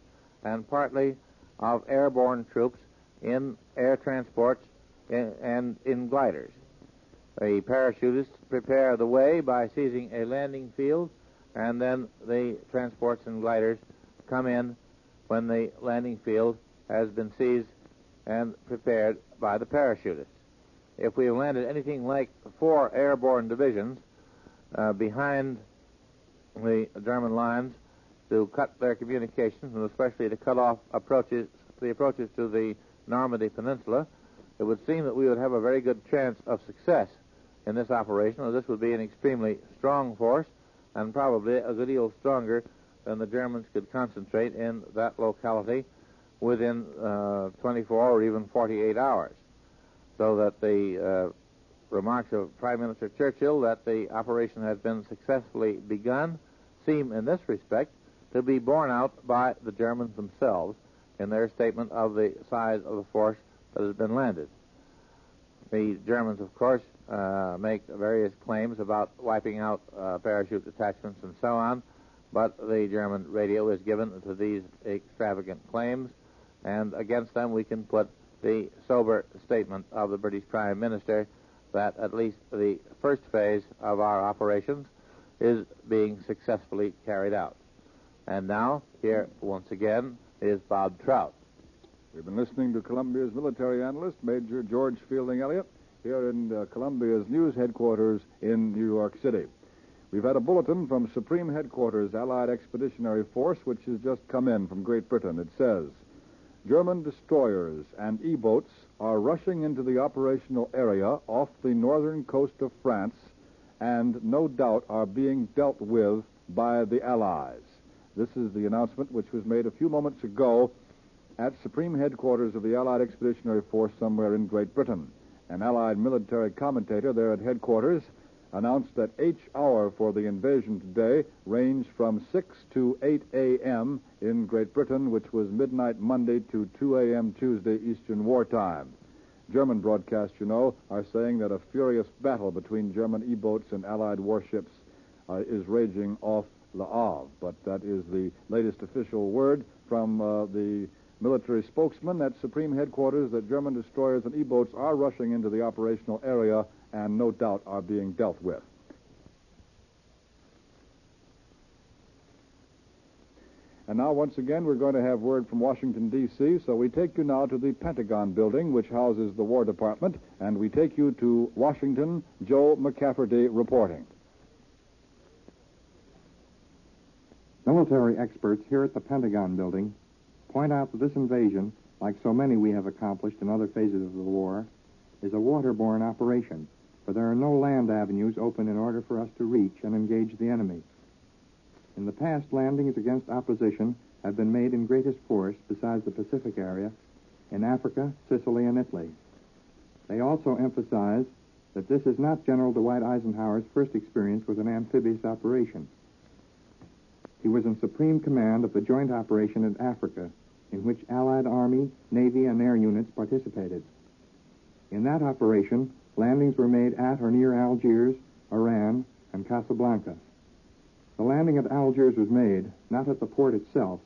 and partly of airborne troops in air transports and in gliders. The parachutists prepare the way by seizing a landing field, and then the transports and gliders come in when the landing field has been seized and prepared by the parachutists. if we landed anything like 4 airborne divisions behind the German lines to cut their communications, and especially to cut off the approaches to the Normandy Peninsula, it would seem that we would have a very good chance of success in this operation. This would be an extremely strong force, and probably a good deal stronger than the Germans could concentrate in that locality within 24 or even 48 hours. So that the remarks of Prime Minister Churchill that the operation has been successfully begun seem in this respect to be borne out by the Germans themselves in their statement of the size of the force that has been landed. The Germans, of course, make various claims about wiping out parachute detachments and so on, but the German radio is given to these extravagant claims, and against them we can put the sober statement of the British Prime Minister that at least the first phase of our operations is being successfully carried out. And now, here once again is Bob Trout. We've been listening to Columbia's military analyst, Major George Fielding Elliott, here in Columbia's news headquarters in New York City. We've had a bulletin from Supreme Headquarters, Allied Expeditionary Force, which has just come in from Great Britain. It says, German destroyers and E-boats are rushing into the operational area off the northern coast of France and no doubt are being dealt with by the Allies. This is the announcement which was made a few moments ago at Supreme Headquarters of the Allied Expeditionary Force somewhere in Great Britain. An Allied military commentator there at headquarters announced that each hour for the invasion today ranged from 6 to 8 a.m. in Great Britain, which was midnight Monday to 2 a.m. Tuesday Eastern Wartime. German broadcasts, are saying that a furious battle between German E-boats and Allied warships is raging off Le Havre. But that is the latest official word from the military spokesman at Supreme Headquarters that German destroyers and E-boats are rushing into the operational area and no doubt are being dealt with. And now, once again, we're going to have word from Washington, D.C., so we take you now to the Pentagon building, which houses the War Department, and we take you to Washington, Joe McCafferty reporting. Military experts here at the Pentagon building point out that this invasion, like so many we have accomplished in other phases of the war, is a waterborne operation, for there are no land avenues open in order for us to reach and engage the enemy. In the past, landings against opposition have been made in greatest force, besides the Pacific area, in Africa, Sicily, and Italy. They also emphasize that this is not General Dwight Eisenhower's first experience with an amphibious operation. He was in supreme command of the joint operation in Africa, in which Allied Army, Navy, and air units participated. In that operation, landings were made at or near Algiers, Oran, and Casablanca. The landing at Algiers was made not at the port itself,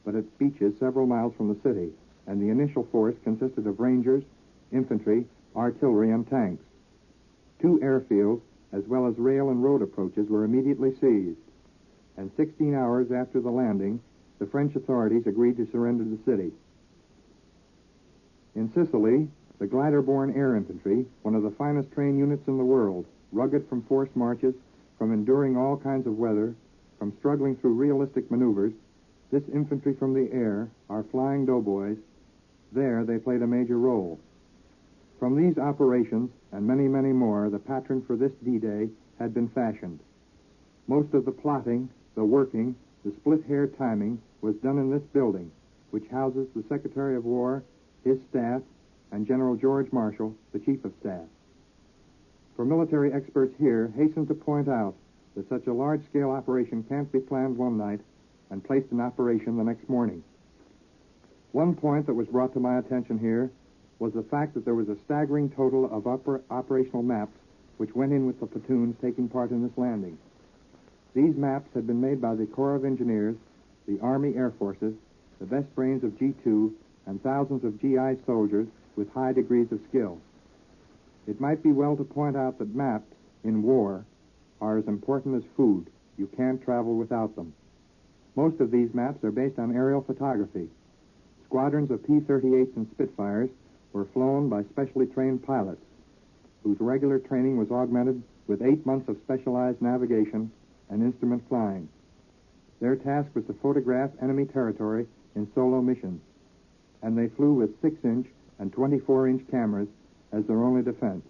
but at beaches several miles from the city, and the initial force consisted of Rangers, infantry, artillery, and tanks. 2 airfields, as well as rail and road approaches, were immediately seized, and 16 hours after the landing, the French authorities agreed to surrender the city. In Sicily, the glider-borne air infantry, one of the finest trained units in the world, rugged from forced marches, from enduring all kinds of weather, from struggling through realistic maneuvers, this infantry from the air, our flying doughboys, there they played a major role. From these operations, and many, many more, the pattern for this D-Day had been fashioned. Most of the plotting, the working, the split-hair timing was done in this building, which houses the Secretary of War, his staff, and General George Marshall, the Chief of Staff. For military experts here hasten to point out that such a large-scale operation can't be planned one night and placed in operation the next morning. One point that was brought to my attention here was the fact that there was a staggering total of operational maps which went in with the platoons taking part in this landing. These maps had been made by the Corps of Engineers, the Army Air Forces, the best brains of G2, and thousands of GI soldiers with high degrees of skill. It might be well to point out that maps, in war, are as important as food. You can't travel without them. Most of these maps are based on aerial photography. Squadrons of P-38s and Spitfires were flown by specially trained pilots. whose regular training was augmented with 8 months of specialized navigation and instrument flying. Their task was to photograph enemy territory in solo missions, and they flew with 6-inch and 24-inch cameras as their only defense.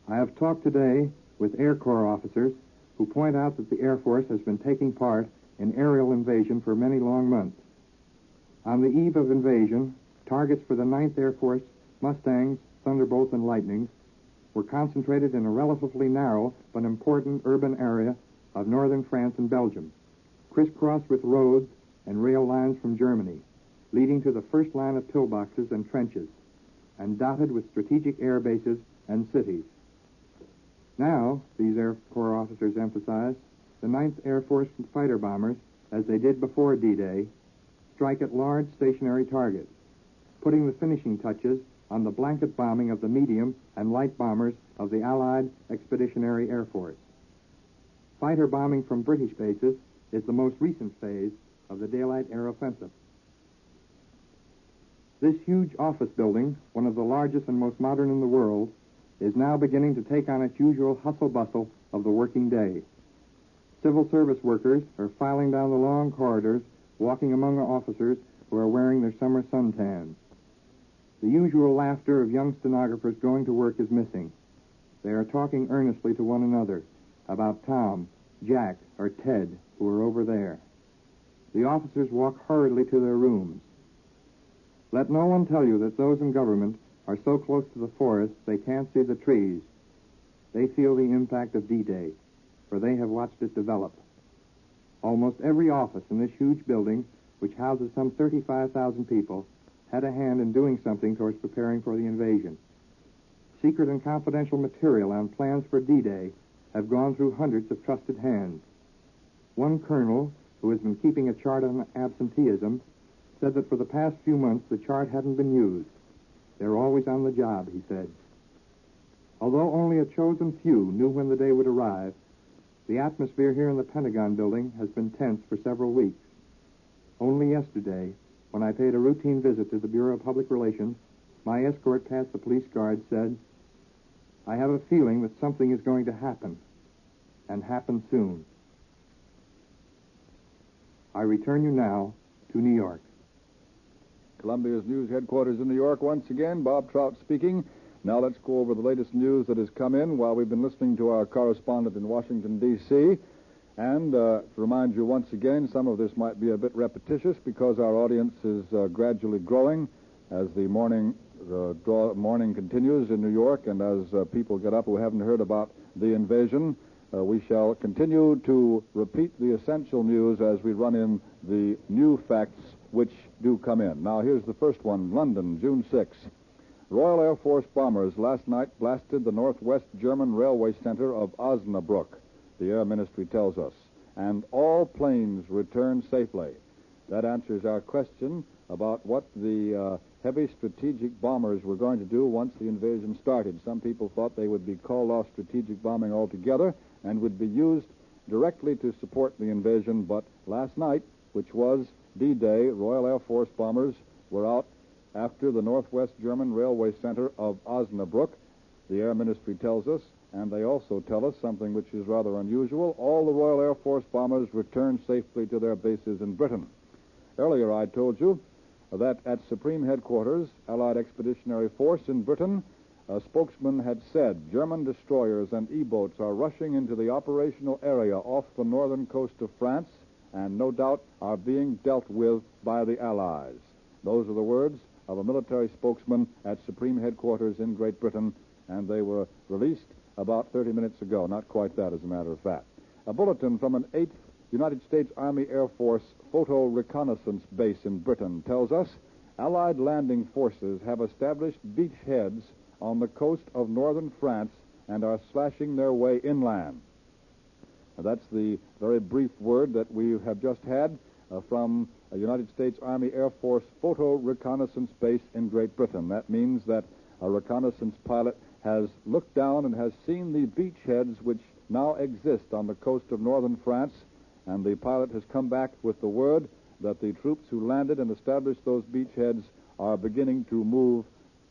I have talked today with Air Corps officers who point out that the Air Force has been taking part in aerial invasion for many long months. On the eve of invasion, targets for the 9th Air Force Mustangs, Thunderbolts, and Lightnings were concentrated in a relatively narrow but important urban area of northern France and Belgium, crisscrossed with roads and rail lines from Germany, leading to the first line of pillboxes and trenches, and dotted with strategic air bases and cities. Now, these Air Corps officers emphasize, the 9th Air Force fighter bombers, as they did before D-Day, strike at large stationary targets, putting the finishing touches on the blanket bombing of the medium and light bombers of the Allied Expeditionary Air Force. Fighter bombing from British bases is the most recent phase of the daylight air offensive. This huge office building, one of the largest and most modern in the world, is now beginning to take on its usual hustle-bustle of the working day. Civil service workers are filing down the long corridors, walking among officers who are wearing their summer suntans. The usual laughter of young stenographers going to work is missing. They are talking earnestly to one another about Tom, Jack, or Ted, who are over there. The officers walk hurriedly to their rooms. Let no one tell you that those in government are so close to the forest they can't see the trees. They feel the impact of D-Day, for they have watched it develop. Almost every office in this huge building, which houses some 35,000 people, had a hand in doing something towards preparing for the invasion. Secret and confidential material on plans for D-Day have gone through hundreds of trusted hands. One colonel, who has been keeping a chart on absenteeism, said that for the past few months the chart hadn't been used. They're always on the job, he said. Although only a chosen few knew when the day would arrive, the atmosphere here in the Pentagon building has been tense for several weeks. Only yesterday, when I paid a routine visit to the Bureau of Public Relations, my escort past the police guard said, "I have a feeling that something is going to happen, and happen soon." I return you now to New York. Columbia's news headquarters in New York once again. Bob Trout speaking. Now let's go over the latest news that has come in while we've been listening to our correspondent in Washington, D.C. And to remind you once again, some of this might be a bit repetitious because our audience is gradually growing as the morning continues in New York, and as people get up who haven't heard about the invasion, we shall continue to repeat the essential news as we run in the new facts which do come in. Now, here's the first one. London, June 6. Royal Air Force bombers last night blasted the northwest German railway center of Osnabrück, the Air Ministry tells us, and all planes returned safely. That answers our question about what the heavy strategic bombers were going to do once the invasion started. Some people thought they would be called off strategic bombing altogether and would be used directly to support the invasion, but last night, which was D-Day, Royal Air Force bombers were out after the northwest German railway center of Osnabrück, the Air Ministry tells us, and they also tell us something which is rather unusual. All the Royal Air Force bombers returned safely to their bases in Britain. Earlier I told you that at Supreme Headquarters, Allied Expeditionary Force in Britain, a spokesman had said German destroyers and E-boats are rushing into the operational area off the northern coast of France and no doubt are being dealt with by the Allies. Those are the words of a military spokesman at Supreme Headquarters in Great Britain, and they were released about 30 minutes ago. Not quite that, as a matter of fact. A bulletin from an 8th United States Army Air Force photo reconnaissance base in Britain tells us Allied landing forces have established beachheads on the coast of northern France and are slashing their way inland. Now, that's the very brief word that we have just had from a United States Army Air Force photo reconnaissance base in Great Britain. That means that a reconnaissance pilot has looked down and has seen the beachheads which now exist on the coast of northern France, and the pilot has come back with the word that the troops who landed and established those beachheads are beginning to move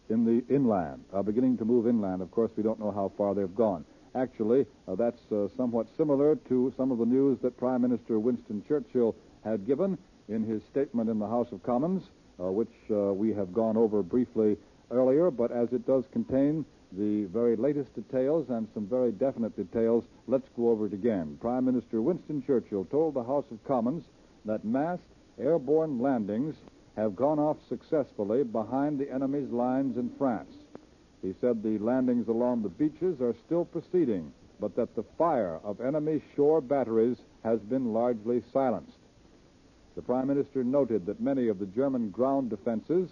in the inland, are beginning to move inland. Of course, we don't know how far they've gone. Actually, that's somewhat similar to some of the news that Prime Minister Winston Churchill had given in his statement in the House of Commons, which we have gone over briefly earlier, but as it does contain the very latest details and some very definite details, let's go over it again. Prime Minister Winston Churchill told the House of Commons that massed airborne landings have gone off successfully behind the enemy's lines in France. He said the landings along the beaches are still proceeding, but that the fire of enemy shore batteries has been largely silenced. The Prime Minister noted that many of the German ground defenses,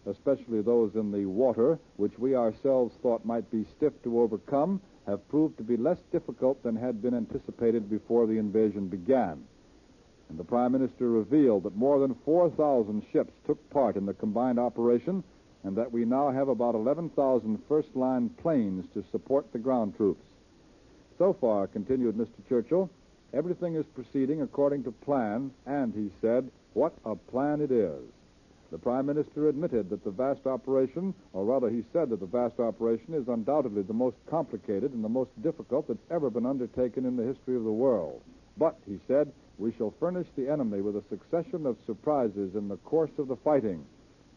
especially those in the water, which we ourselves thought might be stiff to overcome, have proved to be less difficult than had been anticipated before the invasion began. And the Prime Minister revealed that more than 4,000 ships took part in the combined operation, and that we now have about 11,000 first-line planes to support the ground troops. So far, continued Mr. Churchill, everything is proceeding according to plan, and, he said, what a plan it is. The Prime Minister admitted that the vast operation, or rather he said that the vast operation is undoubtedly the most complicated and the most difficult that's ever been undertaken in the history of the world. But, he said, we shall furnish the enemy with a succession of surprises in the course of the fighting.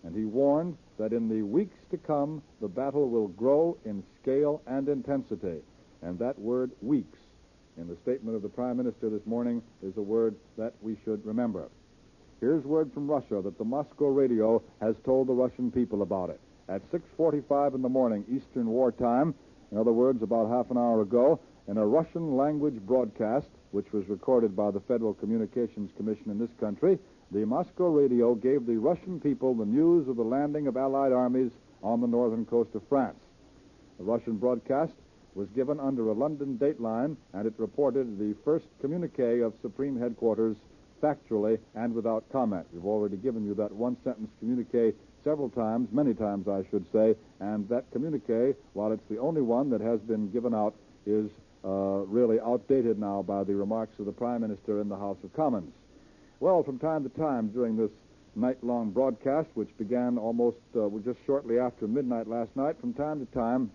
And he warned that in the weeks to come, the battle will grow in scale and intensity. And that word, weeks, in the statement of the Prime Minister this morning, is a word that we should remember. Here's word from Russia that the Moscow radio has told the Russian people about it. At 6:45 in the morning Eastern War Time, in other words, about half an hour ago, in a Russian language broadcast, which was recorded by the Federal Communications Commission in this country, the Moscow radio gave the Russian people the news of the landing of Allied armies on the northern coast of France. The Russian broadcast was given under a London dateline, and it reported the first communique of Supreme Headquarters factually and without comment. We've already given you that one-sentence communique several times, many times I should say, and that communique, while it's the only one that has been given out, is really outdated now by the remarks of the Prime Minister in the House of Commons. Well, from time to time during this night-long broadcast, which began almost just shortly after midnight last night, from time to time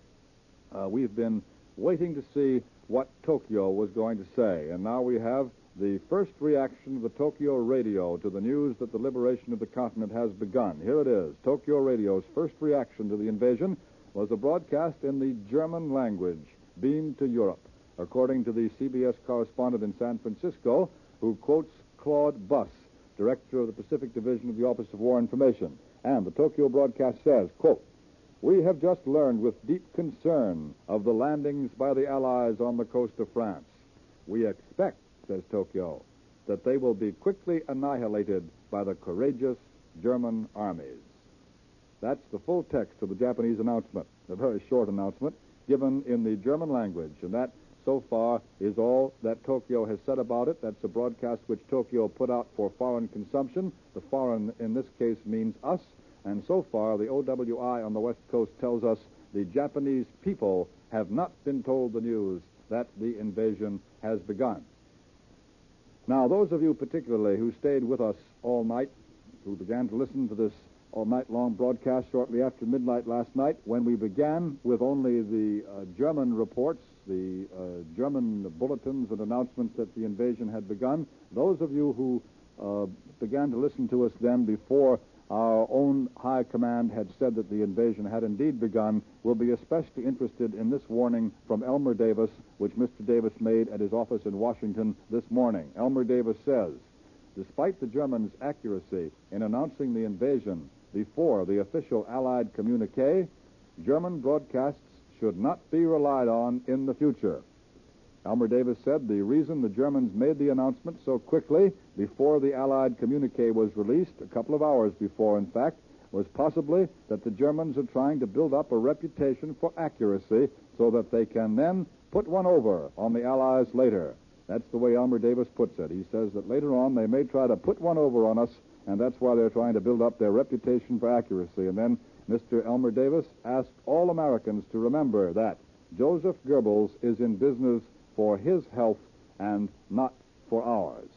we've been waiting to see what Tokyo was going to say. And now we have the first reaction of the Tokyo radio to the news that the liberation of the continent has begun. Here it is. Tokyo radio's first reaction to the invasion was a broadcast in the German language, beamed to Europe, according to the CBS correspondent in San Francisco, who quotes Claude Buss, director of the Pacific Division of the Office of War Information. And the Tokyo broadcast says, quote, "We have just learned with deep concern of the landings by the Allies on the coast of France. We expect," says Tokyo, "that they will be quickly annihilated by the courageous German armies." That's the full text of the Japanese announcement, a very short announcement given in the German language, and that so far is all that Tokyo has said about it. That's a broadcast which Tokyo put out for foreign consumption. The foreign in this case means us, and so far the OWI on the West Coast tells us the Japanese people have not been told the news that the invasion has begun. Now, those of you particularly who stayed with us all night, who began to listen to this all-night-long broadcast shortly after midnight last night, when we began with only the German reports, the German bulletins and announcements that the invasion had begun, those of you who began to listen to us then before our own high command had said that the invasion had indeed begun will be especially interested in this warning from Elmer Davis, which Mr. Davis made at his office in Washington this morning. Elmer Davis says, "Despite the Germans' accuracy in announcing the invasion before the official Allied communique, German broadcasts should not be relied on in the future." Elmer Davis said the reason the Germans made the announcement so quickly before the Allied communique was released, a couple of hours before, in fact, was possibly that the Germans are trying to build up a reputation for accuracy so that they can then put one over on the Allies later. That's the way Elmer Davis puts it. He says that later on they may try to put one over on us, and that's why they're trying to build up their reputation for accuracy. And then Mr. Elmer Davis asked all Americans to remember that Joseph Goebbels is in business for his health and not for ours.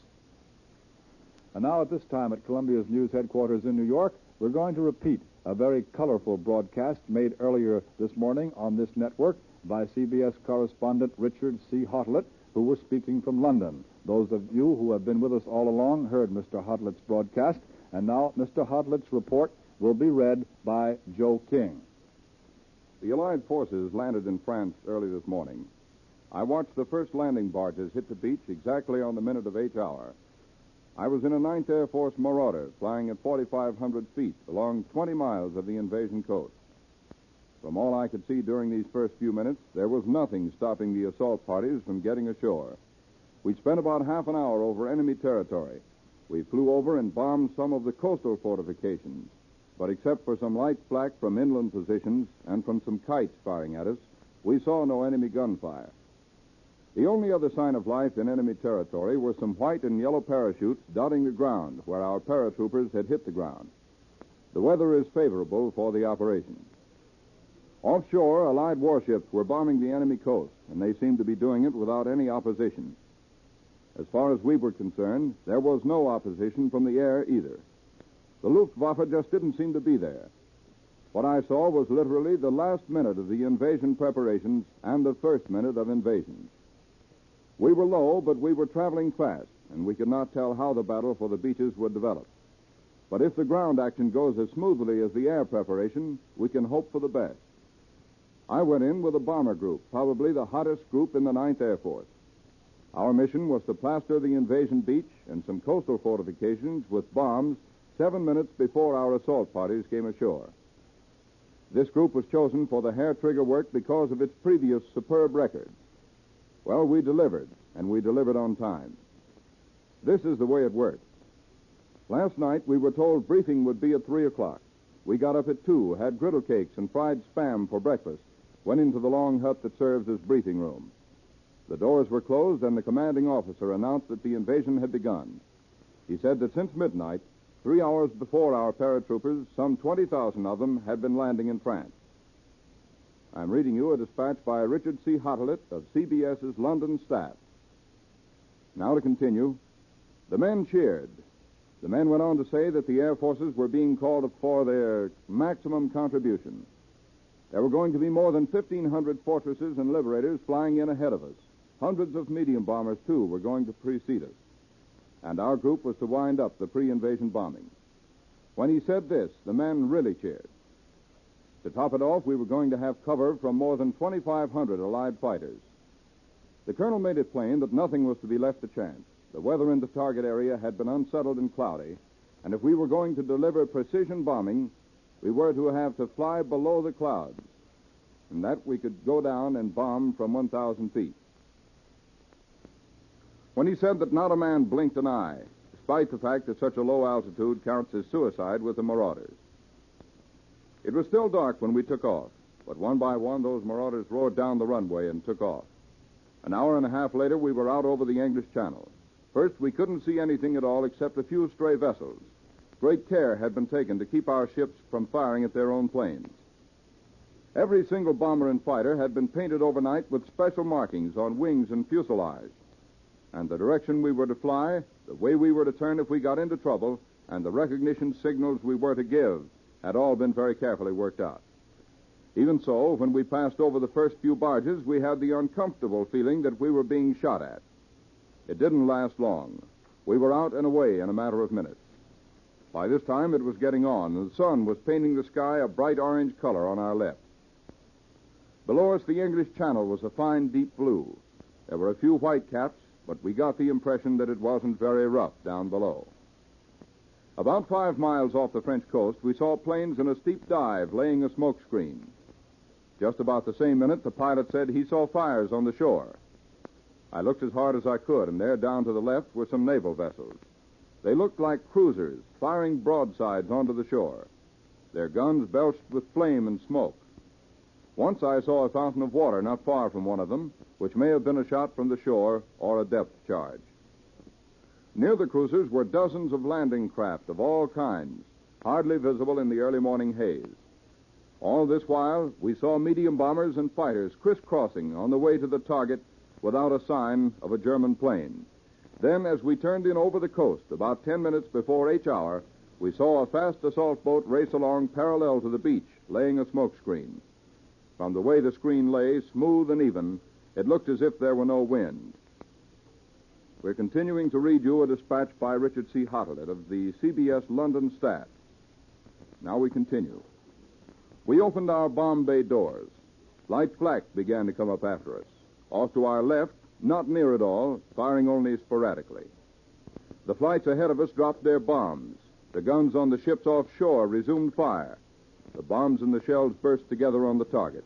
And now at this time at Columbia's news headquarters in New York, we're going to repeat a very colorful broadcast made earlier this morning on this network by CBS correspondent Richard C. Hotlet, who was speaking from London. Those of you who have been with us all along heard Mr. Hotlet's broadcast, and now Mr. Hotlet's report will be read by Joe King. The Allied forces landed in France early this morning. I watched the first landing barges hit the beach exactly on the minute of H hour. I was in a 9th Air Force Marauder flying at 4,500 feet along 20 miles of the invasion coast. From all I could see during these first few minutes, there was nothing stopping the assault parties from getting ashore. We spent about half an hour over enemy territory. We flew over and bombed some of the coastal fortifications, but except for some light flak from inland positions and from some kites firing at us, we saw no enemy gunfire. The only other sign of life in enemy territory were some white and yellow parachutes dotting the ground where our paratroopers had hit the ground. The weather is favorable for the operation. Offshore, Allied warships were bombing the enemy coast, and they seemed to be doing it without any opposition. As far as we were concerned, there was no opposition from the air either. The Luftwaffe just didn't seem to be there. What I saw was literally the last minute of the invasion preparations and the first minute of invasion. We were low, but we were traveling fast, and we could not tell how the battle for the beaches would develop. But if the ground action goes as smoothly as the air preparation, we can hope for the best. I went in with a bomber group, probably the hottest group in the 9th Air Force. Our mission was to plaster the invasion beach and some coastal fortifications with bombs 7 minutes before our assault parties came ashore. This group was chosen for the hair-trigger work because of its previous superb record. Well, we delivered, and we delivered on time. This is the way it worked. Last night, we were told briefing would be at 3 o'clock. We got up at 2, had griddle cakes and fried spam for breakfast, went into the long hut that serves as briefing room. The doors were closed, and the commanding officer announced that the invasion had begun. He said that since midnight, 3 hours before our paratroopers, some 20,000 of them had been landing in France. I'm reading you a dispatch by Richard C. Hotlet of CBS's London staff. Now to continue. The men cheered. The men went on to say that the air forces were being called for their maximum contribution. There were going to be more than 1,500 fortresses and liberators flying in ahead of us. Hundreds of medium bombers, too, were going to precede us. And our group was to wind up the pre-invasion bombing. When he said this, the men really cheered. To top it off, we were going to have cover from more than 2,500 Allied fighters. The colonel made it plain that nothing was to be left to chance. The weather in the target area had been unsettled and cloudy, and if we were going to deliver precision bombing, we were to have to fly below the clouds, and that we could go down and bomb from 1,000 feet. When he said that not a man blinked an eye, despite the fact that such a low altitude counts as suicide with the Marauders. It was still dark when we took off, but one by one those Marauders roared down the runway and took off. An hour and a half later, we were out over the English Channel. First, we couldn't see anything at all except a few stray vessels. Great care had been taken to keep our ships from firing at their own planes. Every single bomber and fighter had been painted overnight with special markings on wings and fuselage. And the direction we were to fly, the way we were to turn if we got into trouble, and the recognition signals we were to give had all been very carefully worked out. Even so, when we passed over the first few barges, we had the uncomfortable feeling that we were being shot at. It didn't last long. We were out and away in a matter of minutes. By this time, it was getting on, and the sun was painting the sky a bright orange color on our left. Below us, the English Channel was a fine deep blue. There were a few white caps, but we got the impression that it wasn't very rough down below. About 5 miles off the French coast, we saw planes in a steep dive laying a smoke screen. Just about the same minute, the pilot said he saw fires on the shore. I looked as hard as I could, and there down to the left were some naval vessels. They looked like cruisers, firing broadsides onto the shore. Their guns belched with flame and smoke. Once I saw a fountain of water not far from one of them, which may have been a shot from the shore or a depth charge. Near the cruisers were dozens of landing craft of all kinds, hardly visible in the early morning haze. All this while, we saw medium bombers and fighters crisscrossing on the way to the target without a sign of a German plane. Then, as we turned in over the coast, about 10 minutes before H hour, we saw a fast assault boat race along parallel to the beach, laying a smoke screen. From the way the screen lay, smooth and even, it looked as if there were no wind. We're continuing to read you a dispatch by Richard C. Hottelet of the CBS London staff. Now we continue. We opened our bomb bay doors. Light flak began to come up after us. Off to our left, not near at all, firing only sporadically. The flights ahead of us dropped their bombs. The guns on the ships offshore resumed fire. The bombs and the shells burst together on the target.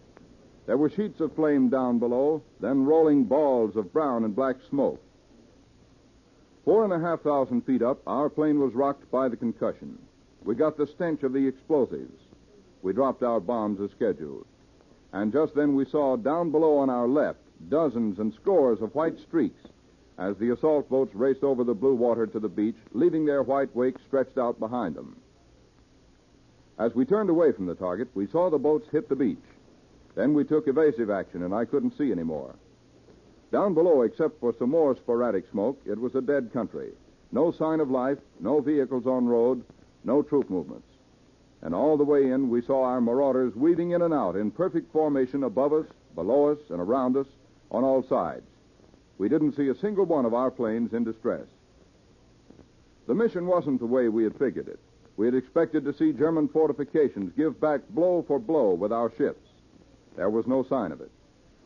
There were sheets of flame down below, then rolling balls of brown and black smoke. 4,500 feet up, our plane was rocked by the concussion. We got the stench of the explosives. We dropped our bombs as scheduled. And just then we saw down below on our left dozens and scores of white streaks as the assault boats raced over the blue water to the beach, leaving their white wake stretched out behind them. As we turned away from the target, we saw the boats hit the beach. Then we took evasive action, and I couldn't see anymore. Down below, except for some more sporadic smoke, it was a dead country. No sign of life, no vehicles on road, no troop movements. And all the way in, we saw our marauders weaving in and out in perfect formation above us, below us, and around us, on all sides. We didn't see a single one of our planes in distress. The mission wasn't the way we had figured it. We had expected to see German fortifications give back blow for blow with our ships. There was no sign of it.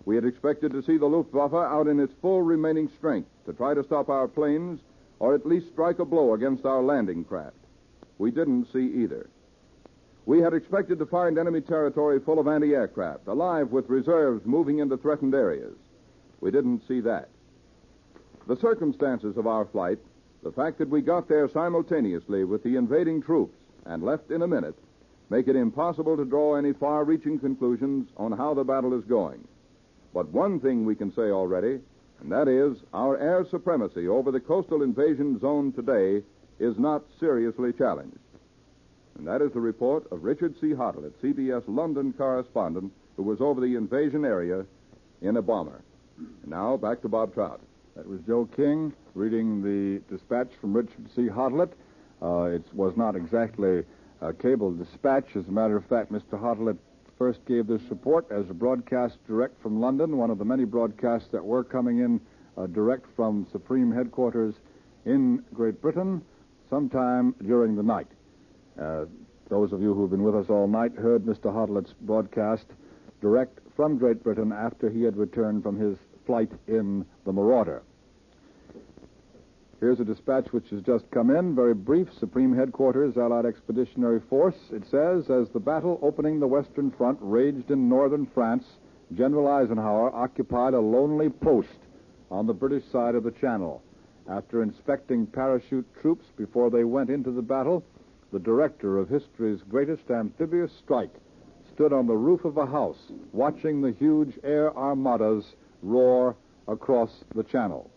We had expected to see the Luftwaffe out in its full remaining strength to try to stop our planes or at least strike a blow against our landing craft. We didn't see either. We had expected to find enemy territory full of anti-aircraft, alive with reserves moving into threatened areas. We didn't see that. The circumstances of our flight, the fact that we got there simultaneously with the invading troops and left in a minute, make it impossible to draw any far-reaching conclusions on how the battle is going. But one thing we can say already, and that is our air supremacy over the coastal invasion zone today is not seriously challenged. And that is the report of Richard C. Hottelet, CBS London correspondent, who was over the invasion area in a bomber. And now, back to Bob Trout. That was Joe King reading the dispatch from Richard C. Hottelet. It was not exactly a cable dispatch. As a matter of fact, Mr. Hottelet first gave this report as a broadcast direct from London, one of the many broadcasts that were coming in direct from Supreme Headquarters in Great Britain sometime during the night. Those of you who've been with us all night heard Mr. Hottelet's broadcast direct from Great Britain after he had returned from his flight in the Marauder. Here's a dispatch which has just come in, very brief. Supreme Headquarters, Allied Expeditionary Force. It says, as the battle opening the Western Front raged in northern France, General Eisenhower occupied a lonely post on the British side of the Channel. After inspecting parachute troops before they went into the battle, the director of history's greatest amphibious strike stood on the roof of a house, watching the huge air armadas roar across the Channel.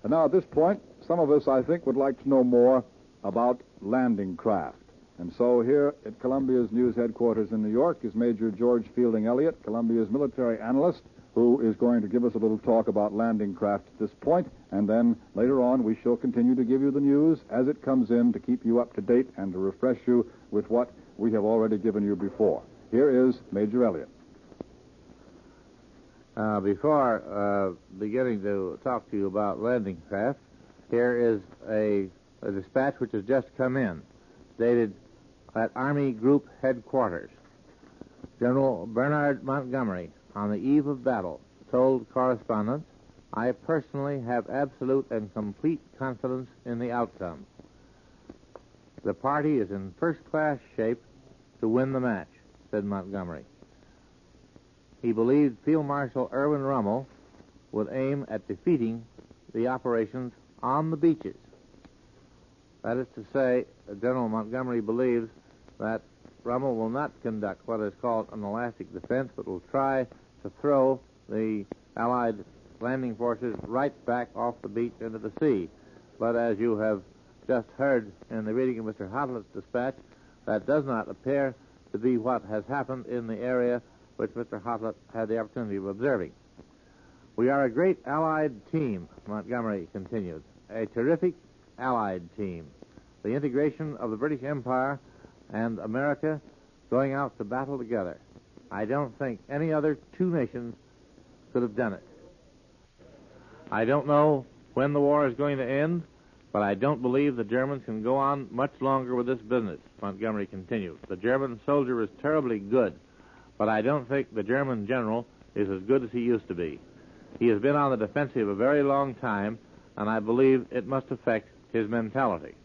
And now at this point, some of us, I think, would like to know more about landing craft. And so here at Columbia's news headquarters in New York is Major George Fielding Elliott, Columbia's military analyst, who is going to give us a little talk about landing craft at this point. And then later on, we shall continue to give you the news as it comes in to keep you up to date and to refresh you with what we have already given you before. Here is Major Elliott. Before beginning to talk to you about landing craft, here is a dispatch which has just come in, dated at Army Group Headquarters. General Bernard Montgomery, on the eve of battle, told correspondents, "I personally have absolute and complete confidence in the outcome. The party is in first-class shape to win the match," said Montgomery. He believed Field Marshal Erwin Rommel would aim at defeating the operations on the beaches. That is to say, General Montgomery believes that Rommel will not conduct what is called an elastic defense, but will try to throw the Allied landing forces right back off the beach into the sea. But as you have just heard in the reading of Mr. Hottelet's dispatch, that does not appear to be what has happened in the area which Mr. Hottelet had the opportunity of observing. "We are a great Allied team," Montgomery continued, "a terrific Allied team. the integration of the British Empire and America going out to battle together. I don't think any other two nations could have done it. I don't know when the war is going to end, but I don't believe the Germans can go on much longer with this business, Montgomery continued. The German soldier is terribly good, but I don't think the German general is as good as he used to be. He has been on the defensive a very long time, and I believe it must affect his mentality.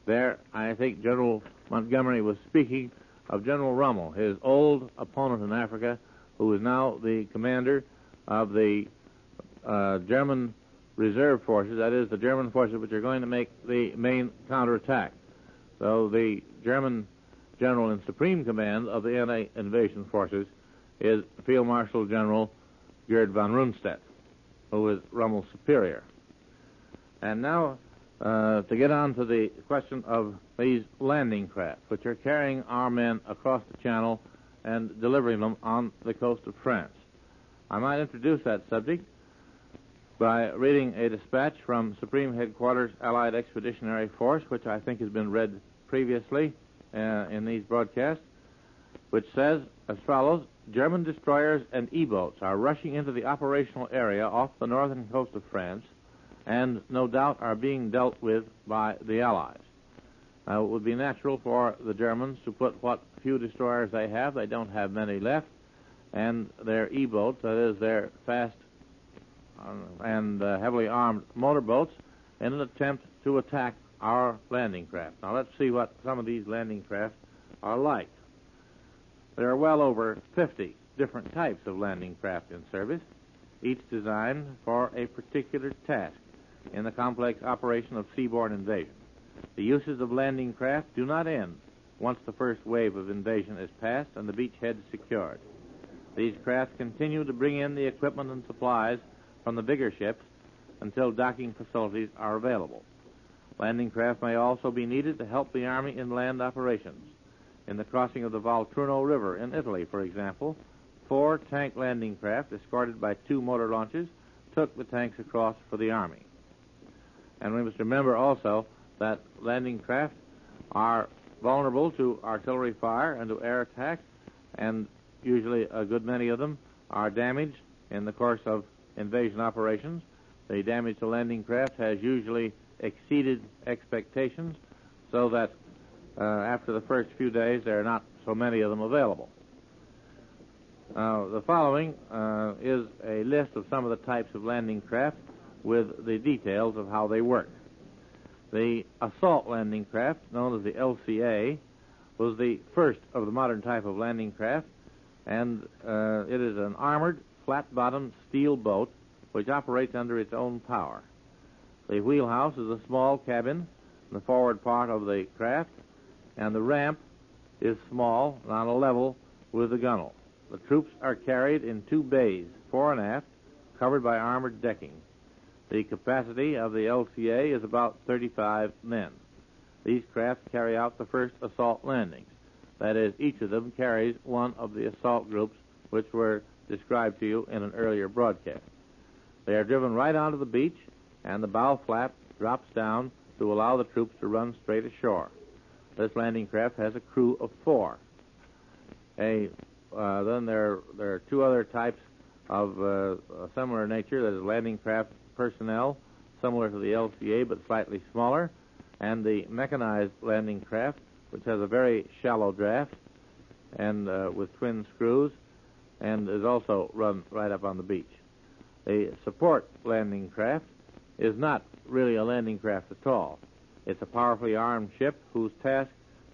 There, I think General Montgomery was speaking of General Rommel, his old opponent in Africa, who is now the commander of the German reserve forces, that is, the German forces which are going to make the main counterattack. So the German general in supreme command of the anti-invasion forces is Field Marshal General Gerd von Rundstedt, who is Rommel's superior. And now, to get on to the question of these landing craft, which are carrying our men across the Channel and delivering them on the coast of France. I might introduce that subject by reading a dispatch from Supreme Headquarters Allied Expeditionary Force, which I think has been read previously in these broadcasts, which says as follows: German destroyers and E-boats are rushing into the operational area off the northern coast of France and no doubt are being dealt with by the Allies. Now, it would be natural for the Germans to put what few destroyers they don't have many left, and their E-boats, that is, their fast and heavily armed motorboats, in an attempt to attack our landing craft. Now, let's see what some of these landing craft are like. There are well over 50 different types of landing craft in service, each designed for a particular task in the complex operation of seaborne invasion. The uses of landing craft do not end once the first wave of invasion is past and the beachhead secured. These craft continue to bring in the equipment and supplies from the bigger ships until docking facilities are available. Landing craft may also be needed to help the Army in land operations. In the crossing of the Volturno River in Italy, for example, 4 tank landing craft escorted by 2 motor launches took the tanks across for the Army. And we must remember also that landing craft are vulnerable to artillery fire and to air attack, and usually a good many of them are damaged in the course of invasion operations. The damage to landing craft has usually exceeded expectations, so that after the first few days there are not so many of them available. Now, the following is a list of some of the types of landing craft with the details of how they work. The assault landing craft, known as the LCA, was the first of the modern type of landing craft, and it is an armored, flat-bottomed steel boat which operates under its own power. The wheelhouse is a small cabin in the forward part of the craft, and the ramp is small and on a level with the gunwale. The troops are carried in 2 bays, fore and aft, covered by armored decking. The capacity of the LCA is about 35 men. These craft carry out the first assault landings. That is, each of them carries one of the assault groups which were described to you in an earlier broadcast. They are driven right onto the beach, and the bow flap drops down to allow the troops to run straight ashore. This landing craft has a crew of 4. Then there are 2 other types of a similar nature, that is landing craft personnel, similar to the LCA but slightly smaller, and the mechanized landing craft, which has a very shallow draft and with twin screws, and is also run right up on the beach. The support landing craft is not really a landing craft at all. It's a powerfully armed ship whose task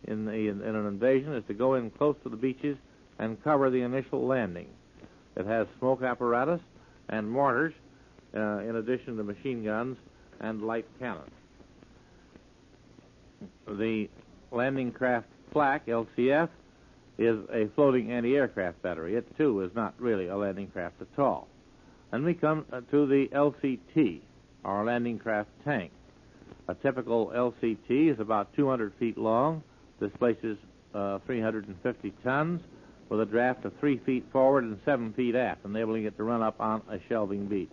in an invasion is to go in close to the beaches and cover the initial landing. It has smoke apparatus and mortars, in addition to machine guns and light cannons. The landing craft flak, LCF, is a floating anti-aircraft battery. It, too, is not really a landing craft at all. And we come to the LCT, our landing craft tank. A typical LCT is about 200 feet long, displaces 350 tons, with a draft of 3 feet forward and 7 feet aft, enabling it to run up on a shelving beach.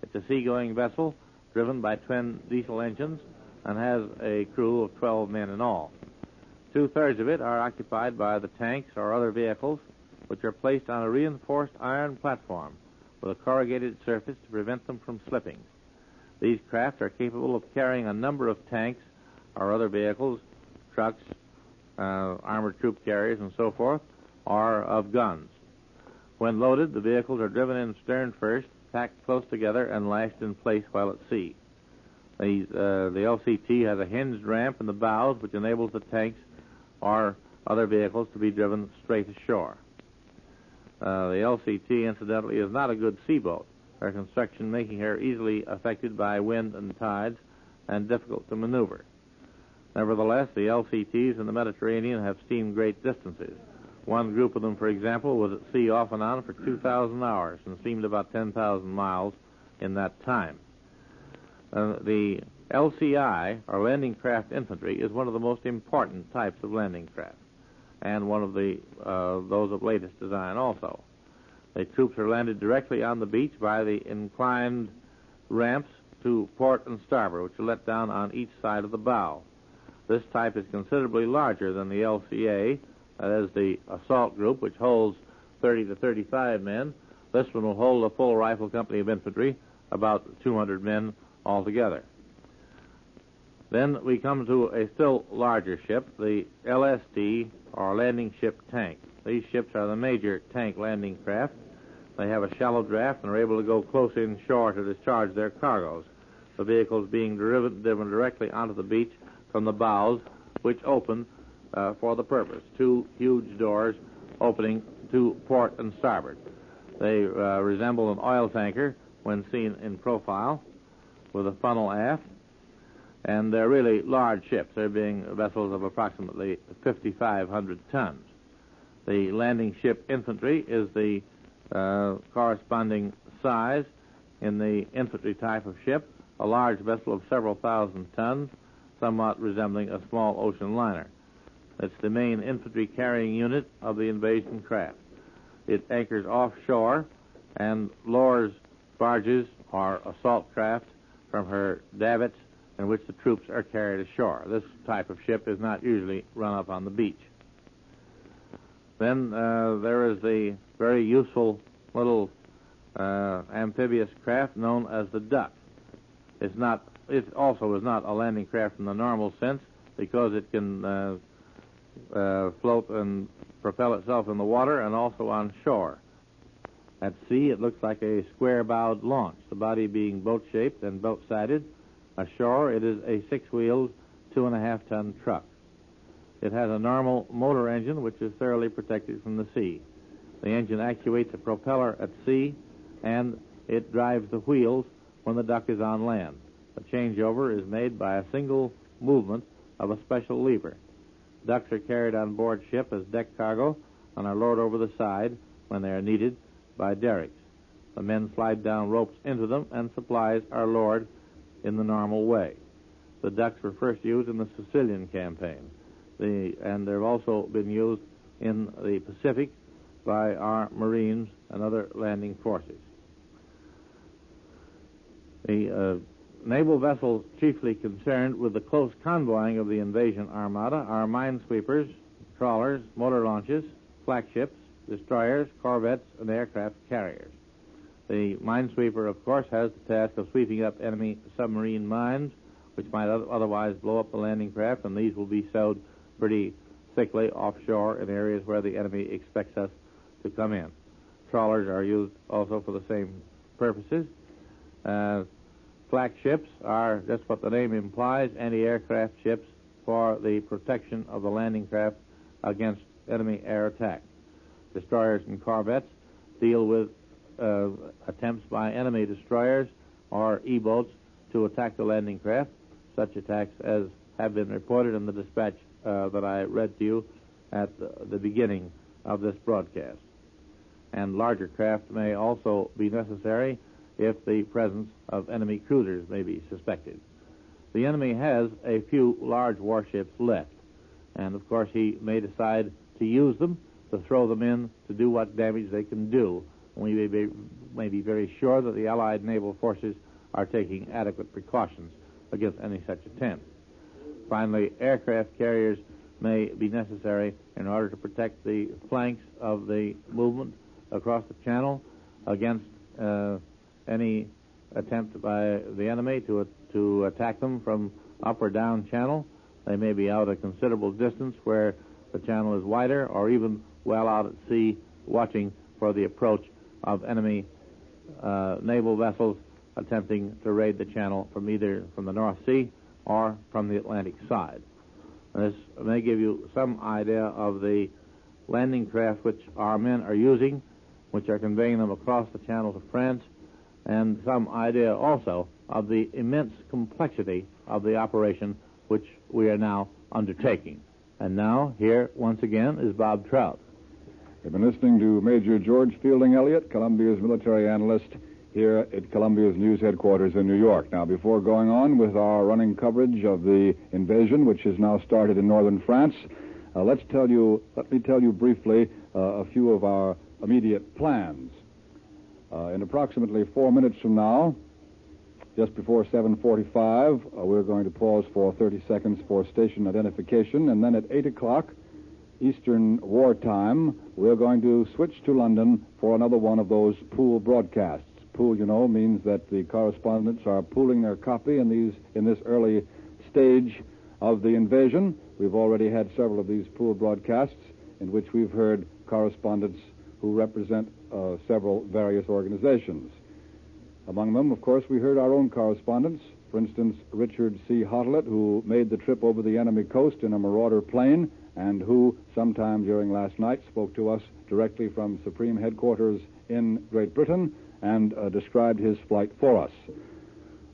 It's a seagoing vessel driven by twin diesel engines and has a crew of 12 men in all. 2/3 of it are occupied by the tanks or other vehicles, which are placed on a reinforced iron platform with a corrugated surface to prevent them from slipping. These craft are capable of carrying a number of tanks or other vehicles, trucks, armored troop carriers, and so forth, or of guns. When loaded, the vehicles are driven in stern first, packed close together, and lashed in place while at sea. The LCT has a hinged ramp in the bows which enables the tanks or other vehicles to be driven straight ashore. The LCT, incidentally, is not a good seaboat, her construction making her easily affected by wind and tides and difficult to maneuver. Nevertheless, the LCTs in the Mediterranean have steamed great distances. One group of them, for example, was at sea off and on for 2,000 hours and steamed about 10,000 miles in that time. The LCI, or landing craft infantry, is one of the most important types of landing craft, and one of the those of latest design also. The troops are landed directly on the beach by the inclined ramps to port and starboard, which are let down on each side of the bow. This type is considerably larger than the LCA, that is the assault group, which holds 30 to 35 men. This one will hold a full rifle company of infantry, about 200 men altogether. Then we come to a still larger ship, the LST, or landing ship tank. These ships are the major tank landing craft. They have a shallow draft and are able to go close inshore to discharge their cargoes, the vehicles being driven directly onto the beach from the bows, which open for the purpose. Two huge doors opening to port and starboard. They resemble an oil tanker when seen in profile, with a funnel aft, and they're really large ships. They're being vessels of approximately 5,500 tons. The landing ship infantry is the corresponding size in the infantry type of ship, a large vessel of several thousand tons, somewhat resembling a small ocean liner. It's the main infantry carrying unit of the invasion craft. It anchors offshore and lowers barges or assault craft from her davits in which the troops are carried ashore. This type of ship is not usually run up on the beach. Then there is the very useful little amphibious craft known as the duck. It also is not a landing craft in the normal sense, because it can float and propel itself in the water and also on shore. At sea, it looks like a square-bowed launch, the body being boat-shaped and boat-sided. Ashore, it is a 6-wheeled, 2.5-ton truck. It has a normal motor engine, which is thoroughly protected from the sea. The engine actuates a propeller at sea, and it drives the wheels when the duck is on land. The changeover is made by a single movement of a special lever. Ducks are carried on board ship as deck cargo and are lowered over the side when they are needed by derricks. The men slide down ropes into them, and supplies are lowered in the normal way. The ducks were first used in the Sicilian campaign, and they've also been used in the Pacific by our Marines and other landing forces. The naval vessels chiefly concerned with the close convoying of the invasion armada are minesweepers, trawlers, motor launches, flagships, destroyers, corvettes, and aircraft carriers. The minesweeper, of course, has the task of sweeping up enemy submarine mines, which might otherwise blow up the landing craft, and these will be sowed pretty thickly offshore in areas where the enemy expects us to come in. Trawlers are used also for the same purposes. Flagships are just what the name implies, anti-aircraft ships for the protection of the landing craft against enemy air attack. Destroyers and corvettes deal with attempts by enemy destroyers or E-boats to attack the landing craft, such attacks as have been reported in the dispatch that I read to you at the beginning of this broadcast. And larger craft may also be necessary if the presence of enemy cruisers may be suspected. The enemy has a few large warships left, and of course he may decide to use them, to throw them in, to do what damage they can do. We may be very sure that the Allied naval forces are taking adequate precautions against any such attempt. Finally, aircraft carriers may be necessary in order to protect the flanks of the movement across the channel against any attempt by the enemy to attack them from up or down channel. They may be out a considerable distance where the channel is wider, or even well out at sea watching for the approach of enemy naval vessels attempting to raid the channel from either from the North Sea or from the Atlantic side. This may give you some idea of the landing craft which our men are using, which are conveying them across the channel to France, and some idea also of the immense complexity of the operation which we are now undertaking. And now, here once again is Bob Trout. You've been listening to Major George Fielding Elliott, Columbia's military analyst, here at Columbia's news headquarters in New York. Now, before going on with our running coverage of the invasion, which has now started in northern France, let me tell you briefly a few of our immediate plans. In approximately 4 minutes from now, just before 7:45, we're going to pause for 30 seconds for station identification, and then at 8 o'clock Eastern Wartime, we're going to switch to London for another one of those pool broadcasts. Pool, you know, means that the correspondents are pooling their copy in this early stage of the invasion. We've already had several of these pool broadcasts in which we've heard correspondents who represent several various organizations. Among them, of course, we heard our own correspondents. For instance, Richard C. Hottelet, who made the trip over the enemy coast in a Marauder plane and who, sometime during last night, spoke to us directly from Supreme Headquarters in Great Britain and described his flight for us.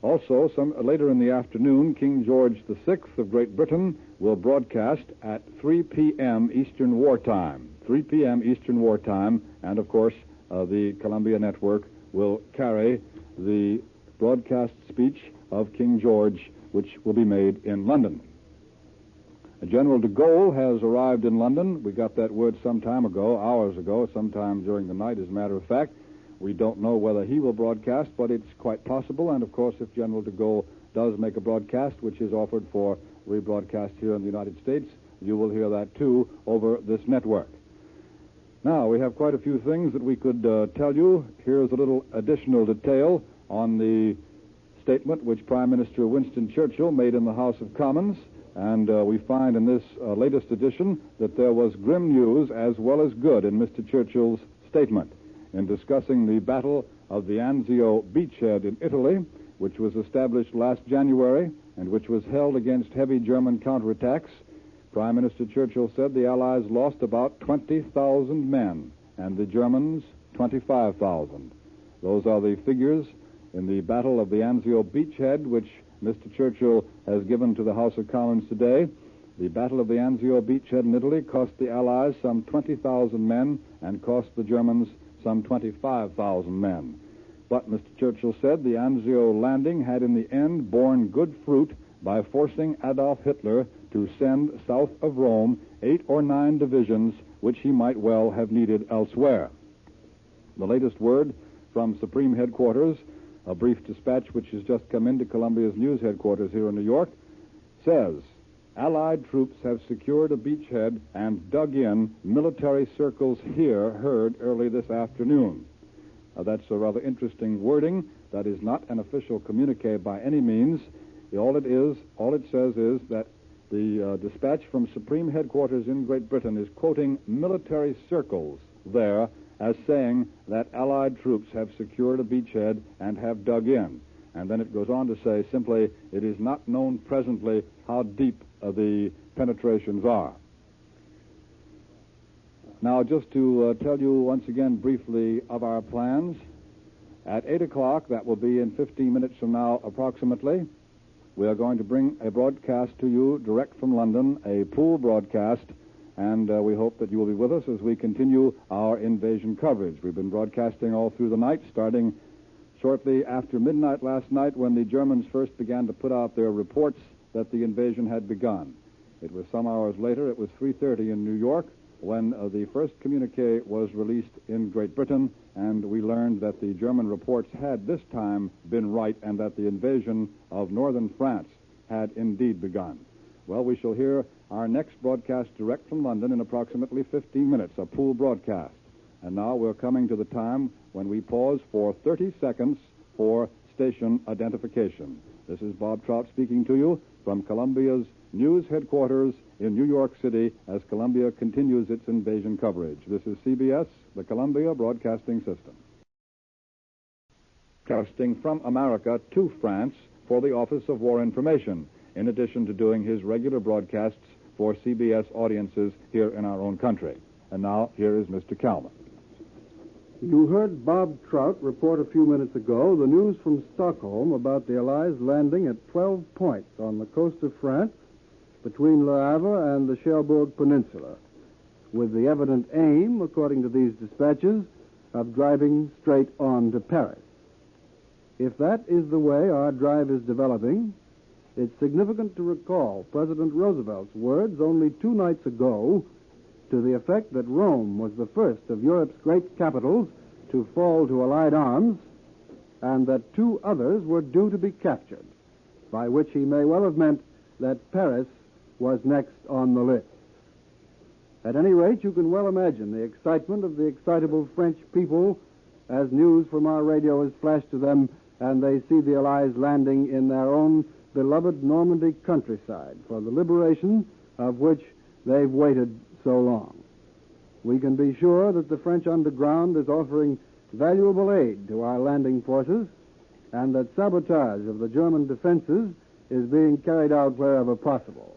Also, later in the afternoon, King George VI of Great Britain will broadcast at 3 p.m. Eastern Wartime. 3 p.m. Eastern Wartime, and of course, the Columbia Network will carry the broadcast speech of King George, which will be made in London. General de Gaulle has arrived in London. We got that word some time ago, hours ago, sometime during the night, as a matter of fact. We don't know whether he will broadcast, but it's quite possible. And, of course, if General de Gaulle does make a broadcast, which is offered for rebroadcast here in the United States, you will hear that, too, over this network. Now, we have quite a few things that we could tell you. Here's a little additional detail on the statement which Prime Minister Winston Churchill made in the House of Commons. And we find in this latest edition that there was grim news as well as good in Mr. Churchill's statement in discussing the Battle of the Anzio beachhead in Italy, which was established last January and which was held against heavy German counterattacks. Prime Minister Churchill said the Allies lost about 20,000 men and the Germans 25,000. Those are the figures in the Battle of the Anzio beachhead, which Mr. Churchill has given to the House of Commons today. The Battle of the Anzio beachhead in Italy cost the Allies some 20,000 men and cost the Germans some 25,000 men. But Mr. Churchill said the Anzio landing had in the end borne good fruit by forcing Adolf Hitler to send south of Rome 8 or 9 divisions which he might well have needed elsewhere. The latest word from Supreme Headquarters, a brief dispatch which has just come into Columbia's news headquarters here in New York, says, Allied troops have secured a beachhead and dug in military circles here heard early this afternoon. That's a rather interesting wording. That is not an official communique by any means. All it says is that the dispatch from Supreme Headquarters in Great Britain is quoting military circles there as saying that Allied troops have secured a beachhead and have dug in. And then it goes on to say simply, it is not known presently how deep the penetrations are. Now, just to tell you once again briefly of our plans, at 8 o'clock, that will be in 15 minutes from now approximately, we are going to bring a broadcast to you direct from London, a pool broadcast, and we hope that you will be with us as we continue our invasion coverage. We've been broadcasting all through the night, starting shortly after midnight last night when the Germans first began to put out their reports that the invasion had begun. It was some hours later, it was 3:30 in New York, when the first communique was released in Great Britain, and we learned that the German reports had this time been right and that the invasion of northern France had indeed begun. Well, we shall hear our next broadcast direct from London in approximately 15 minutes, a pool broadcast. And now we're coming to the time when we pause for 30 seconds for station identification. This is Bob Trout speaking to you from Columbia's news headquarters in New York City as Columbia continues its invasion coverage. This is CBS, the Columbia Broadcasting System. Broadcasting from America to France for the Office of War Information, in addition to doing his regular broadcasts for CBS audiences here in our own country. And now, here is Mr. Kalman. You heard Bob Trout report a few minutes ago the news from Stockholm about the Allies landing at 12 points on the coast of France between Le Havre and the Cherbourg Peninsula, with the evident aim, according to these dispatches, of driving straight on to Paris. If that is the way our drive is developing, it's significant to recall President Roosevelt's words only 2 nights ago to the effect that Rome was the first of Europe's great capitals to fall to Allied arms, and that 2 others were due to be captured, by which he may well have meant that Paris was next on the list. At any rate, you can well imagine the excitement of the excitable French people as news from our radio is flashed to them and they see the Allies landing in their own beloved Normandy countryside for the liberation of which they've waited so long. We can be sure that the French underground is offering valuable aid to our landing forces and that sabotage of the German defenses is being carried out wherever possible.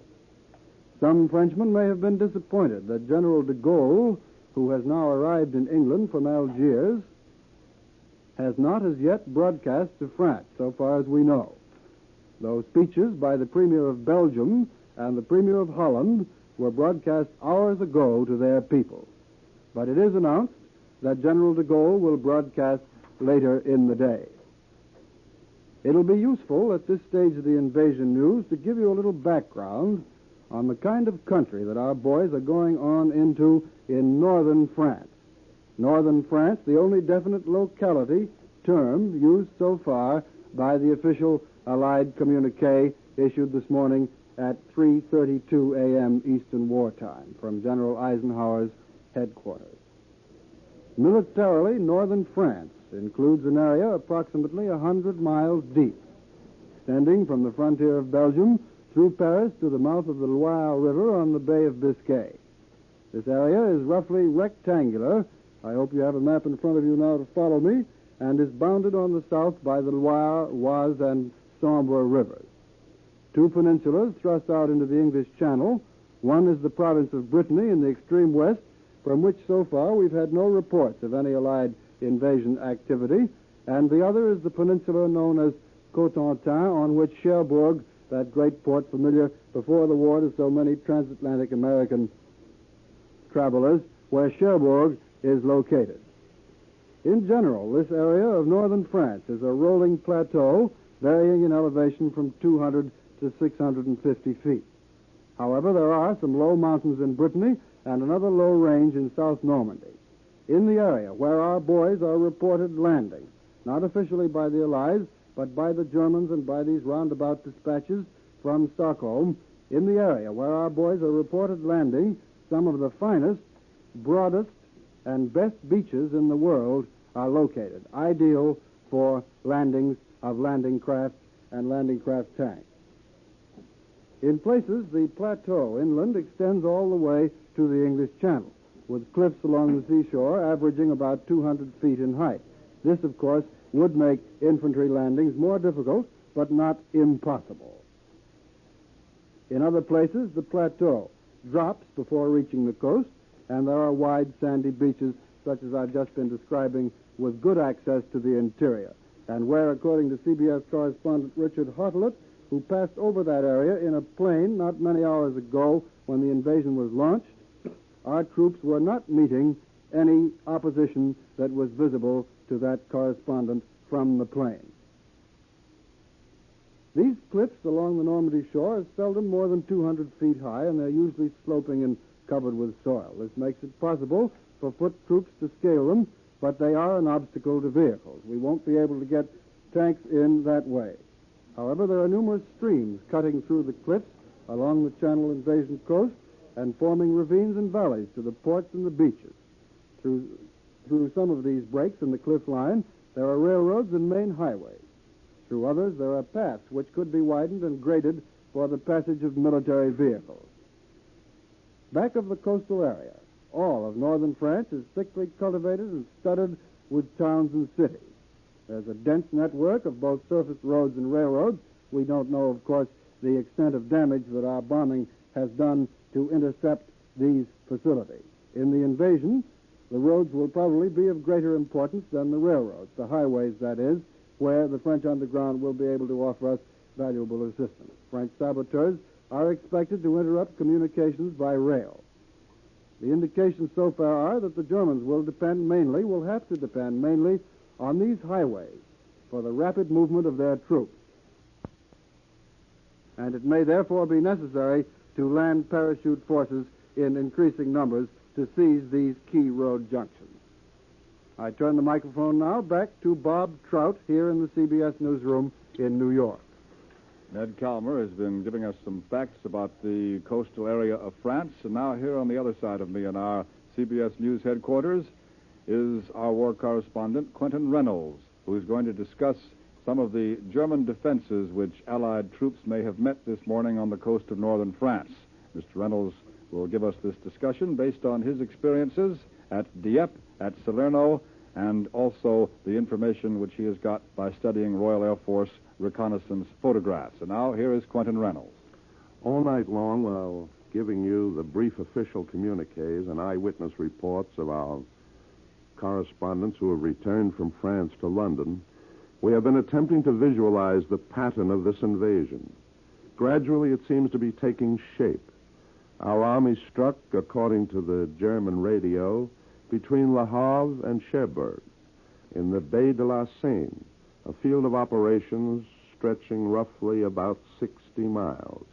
Some Frenchmen may have been disappointed that General de Gaulle, who has now arrived in England from Algiers, has not as yet broadcast to France, so far as we know. Those speeches by the Premier of Belgium and the Premier of Holland were broadcast hours ago to their people. But it is announced that General de Gaulle will broadcast later in the day. It'll be useful at this stage of the invasion news to give you a little background on the kind of country that our boys are going on into in northern France. Northern France, the only definite locality term used so far by the official Allied communique issued this morning at 3:32 a.m. Eastern Wartime from General Eisenhower's headquarters. Militarily, northern France includes an area approximately 100 miles deep, extending from the frontier of Belgium through Paris to the mouth of the Loire River on the Bay of Biscay. This area is roughly rectangular. I hope you have a map in front of you now to follow me, and is bounded on the south by the Loire, Oise, and Sambre rivers. 2 peninsulas thrust out into the English Channel. One is the province of Brittany in the extreme west, from which so far we've had no reports of any Allied invasion activity, and the other is the peninsula known as Cotentin, on which Cherbourg, that great port familiar before the war to so many transatlantic American travelers, where Cherbourg is located. In general, this area of northern France is a rolling plateau varying in elevation from 200 to 650 feet. However, there are some low mountains in Brittany and another low range in South Normandy. In the area where our boys are reported landing, not officially by the Allies, but by the Germans and by these roundabout dispatches from Stockholm, in the area where our boys are reported landing, some of the finest, broadest, and best beaches in the world are located, ideal for landings of landing craft and landing craft tanks. In places, the plateau inland extends all the way to the English Channel, with cliffs along the seashore averaging about 200 feet in height. This, of course, would make infantry landings more difficult, but not impossible. In other places, the plateau drops before reaching the coast, and there are wide sandy beaches, such as I've just been describing, with good access to the interior, and where, according to CBS correspondent Richard Hartlett, who passed over that area in a plane not many hours ago when the invasion was launched, our troops were not meeting any opposition that was visible to that correspondent from the plane. These cliffs along the Normandy shore are seldom more than 200 feet high, and they're usually sloping and covered with soil. This makes it possible for foot troops to scale them, but they are an obstacle to vehicles. We won't be able to get tanks in that way. However, there are numerous streams cutting through the cliffs along the Channel invasion coast and forming ravines and valleys to the ports and the beaches. Through some of these breaks in the cliff line, there are railroads and main highways. Through others, there are paths which could be widened and graded for the passage of military vehicles. Back of the coastal area, all of northern France is thickly cultivated and studded with towns and cities. There's a dense network of both surface roads and railroads. We don't know, of course, the extent of damage that our bombing has done to intercept these facilities. In the invasion, the roads will probably be of greater importance than the railroads, the highways, that is, where the French underground will be able to offer us valuable assistance. French saboteurs are expected to interrupt communications by rail. The indications so far are that the Germans will have to depend mainly on these highways for the rapid movement of their troops. And it may therefore be necessary to land parachute forces in increasing numbers to seize these key road junctions. I turn the microphone now back to Bob Trout here in the CBS newsroom in New York. Ned Calmer has been giving us some facts about the coastal area of France, and now here on the other side of me in our CBS News headquarters is our war correspondent, Quentin Reynolds, who is going to discuss some of the German defenses which Allied troops may have met this morning on the coast of northern France. Mr. Reynolds will give us this discussion based on his experiences at Dieppe, at Salerno, and also the information which he has got by studying Royal Air Force reconnaissance photographs. And now, here is Quentin Reynolds. All night long, while giving you the brief official communiques and eyewitness reports of our correspondents who have returned from France to London, we have been attempting to visualize the pattern of this invasion. Gradually, it seems to be taking shape. Our army struck, according to the German radio, between Le Havre and Cherbourg, in the Baie de la Seine, a field of operations stretching roughly about 60 miles.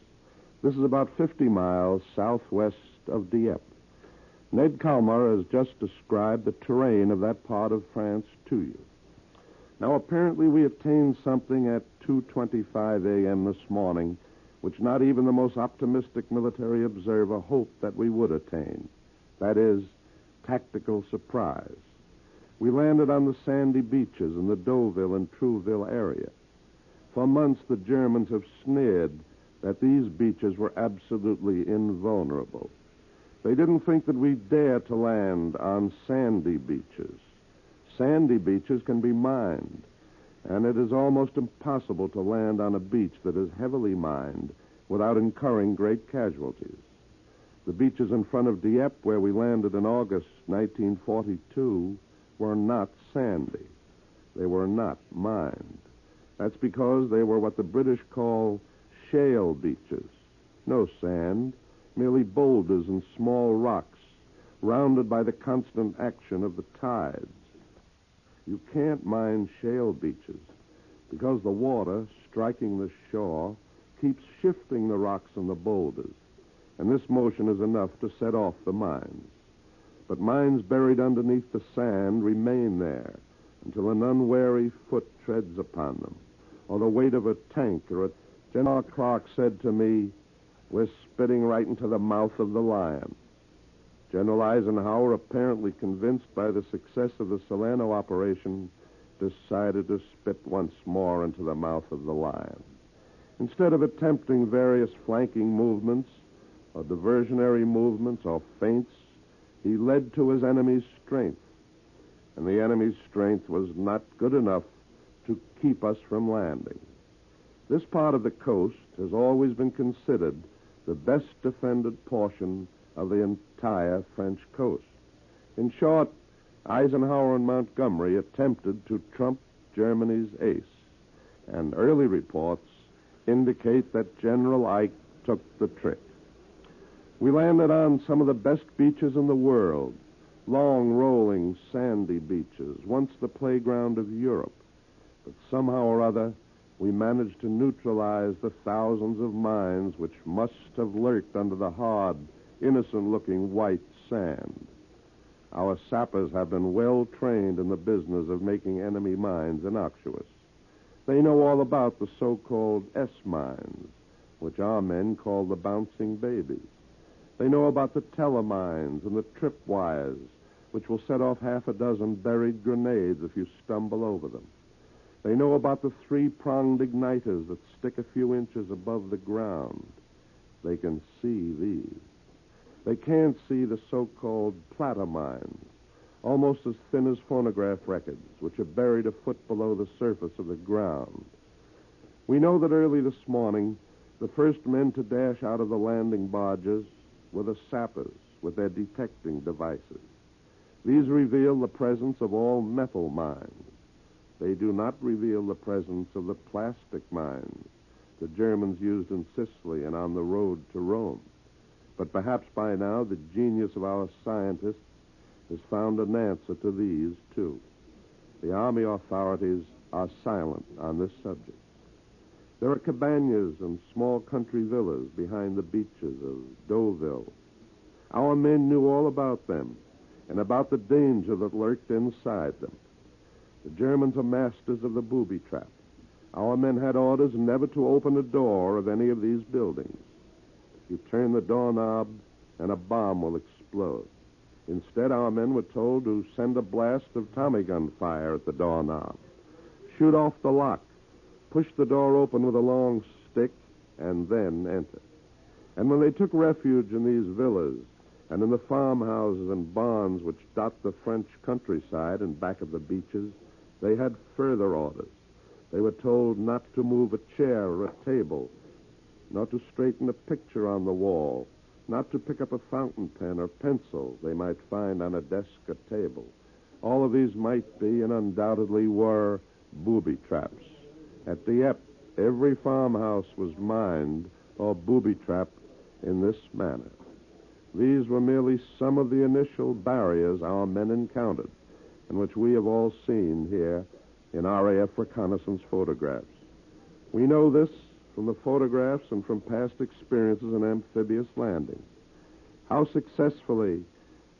This is about 50 miles southwest of Dieppe. Ned Calmer has just described the terrain of that part of France to you. Now, apparently we attained something at 2:25 a.m. this morning, which not even the most optimistic military observer hoped that we would attain. That is, tactical surprise. We landed on the sandy beaches in the Deauville and Trouville area. For months, the Germans have sneered that these beaches were absolutely invulnerable. They didn't think that we'd dare to land on sandy beaches. Sandy beaches can be mined, and it is almost impossible to land on a beach that is heavily mined without incurring great casualties. The beaches in front of Dieppe, where we landed in August 1942, were not sandy. They were not mined. That's because they were what the British call shale beaches. No sand, merely boulders and small rocks, rounded by the constant action of the tides. You can't mine shale beaches because the water striking the shore keeps shifting the rocks and the boulders, and this motion is enough to set off the mines. But mines buried underneath the sand remain there until an unwary foot treads upon them, or the weight of a tank or a... General Clark said to me, "We're spitting right into the mouth of the lion." General Eisenhower, apparently convinced by the success of the Salerno operation, decided to spit once more into the mouth of the lion. Instead of attempting various flanking movements, or diversionary movements, or feints, he led to his enemy's strength. And the enemy's strength was not good enough to keep us from landing. This part of the coast has always been considered the best defended portion of the entire French coast. In short, Eisenhower and Montgomery attempted to trump Germany's ace, and early reports indicate that General Ike took the trick. We landed on some of the best beaches in the world, long, rolling, sandy beaches, once the playground of Europe. But somehow or other, we managed to neutralize the thousands of mines which must have lurked under the hard, innocent-looking white sand. Our sappers have been well trained in the business of making enemy mines innocuous. They know all about the so-called S-mines, which our men call the bouncing babies. They know about the telemines and the tripwires, which will set off half a dozen buried grenades if you stumble over them. They know about the three-pronged igniters that stick a few inches above the ground. They can see these. They can't see the so-called platomines, almost as thin as phonograph records, which are buried a foot below the surface of the ground. We know that early this morning, the first men to dash out of the landing barges were the sappers with their detecting devices. These reveal the presence of all metal mines. They do not reveal the presence of the plastic mines the Germans used in Sicily and on the road to Rome. But perhaps by now the genius of our scientists has found an answer to these, too. The Army authorities are silent on this subject. There are cabanas and small country villas behind the beaches of Deauville. Our men knew all about them and about the danger that lurked inside them. The Germans are masters of the booby trap. Our men had orders never to open a door of any of these buildings. You turn the doorknob, and a bomb will explode. Instead, our men were told to send a blast of Tommy gun fire at the doorknob, shoot off the lock, push the door open with a long stick, and then enter. And when they took refuge in these villas and in the farmhouses and barns which dot the French countryside and back of the beaches, they had further orders. They were told not to move a chair or a table, not to straighten a picture on the wall, not to pick up a fountain pen or pencil they might find on a desk or table. All of these might be and undoubtedly were booby traps. At Dieppe, every farmhouse was mined or booby-trapped in this manner. These were merely some of the initial barriers our men encountered, and which we have all seen here in RAF reconnaissance photographs. We know this from the photographs and from past experiences in amphibious landings. How successfully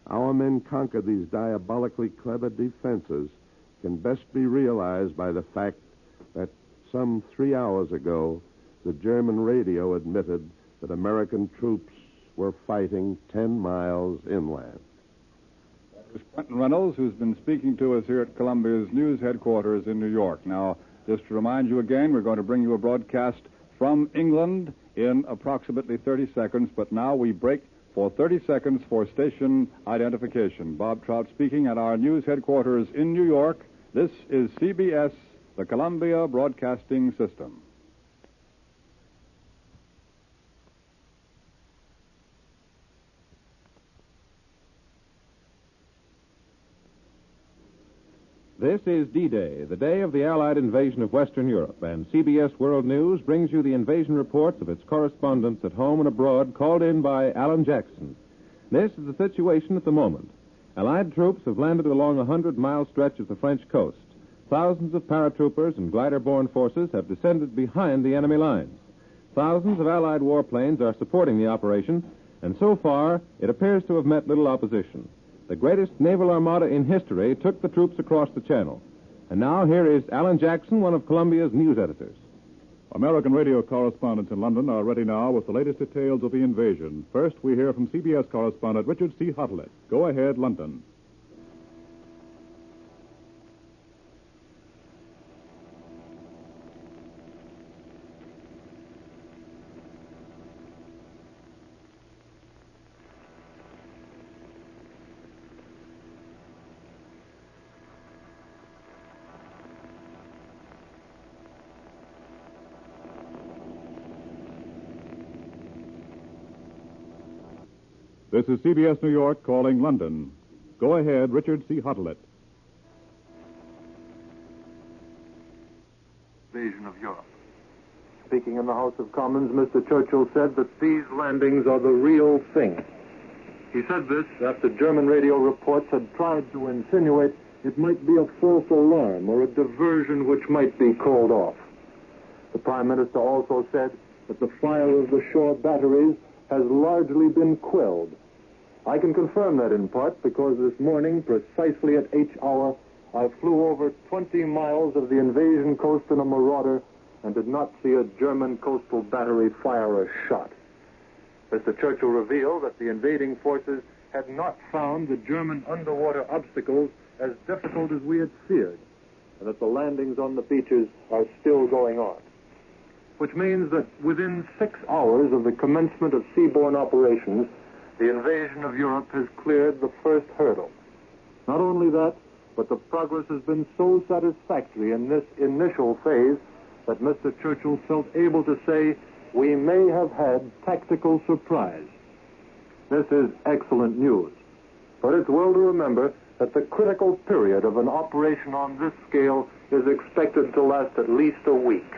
our men conquered these diabolically clever defenses can best be realized by the fact that some 3 hours ago, the German radio admitted that American troops were fighting 10 miles inland. That was Quentin Reynolds, who's been speaking to us here at Columbia's news headquarters in New York. Now, just to remind you again, we're going to bring you a broadcast from England in approximately 30 seconds, but now we break for 30 seconds for station identification. Bob Trout speaking at our news headquarters in New York. This is CBS, the Columbia Broadcasting System. This is D-Day, the day of the Allied invasion of Western Europe, and CBS World News brings you the invasion reports of its correspondents at home and abroad, called in by Alan Jackson. This is the situation at the moment. Allied troops have landed along a 100-mile stretch of the French coast. Thousands of paratroopers and glider-borne forces have descended behind the enemy lines. Thousands of Allied warplanes are supporting the operation, and so far it appears to have met little opposition. The greatest naval armada in history took the troops across the channel. And now here is Alan Jackson, one of Columbia's news editors. American radio correspondents in London are ready now with the latest details of the invasion. First, we hear from CBS correspondent Richard C. Huttlett. Go ahead, London. This is CBS New York calling London. Go ahead, Richard C. Huttlett. Invasion of Europe. Speaking in the House of Commons, Mr. Churchill said that these landings are the real thing. He said this after German radio reports had tried to insinuate it might be a false alarm or a diversion which might be called off. The Prime Minister also said that the fire of the shore batteries has largely been quelled. I can confirm that in part because this morning, precisely at H hour, I flew over 20 miles of the invasion coast in a Marauder and did not see a German coastal battery fire a shot. Mr. Churchill revealed that the invading forces had not found the German underwater obstacles as difficult as we had feared, and that the landings on the beaches are still going on. Which means that within 6 hours of the commencement of seaborne operations, the invasion of Europe has cleared the first hurdle. Not only that, but the progress has been so satisfactory in this initial phase that Mr. Churchill felt able to say, "We may have had tactical surprise." This is excellent news, but it's well to remember that the critical period of an operation on this scale is expected to last at least a week.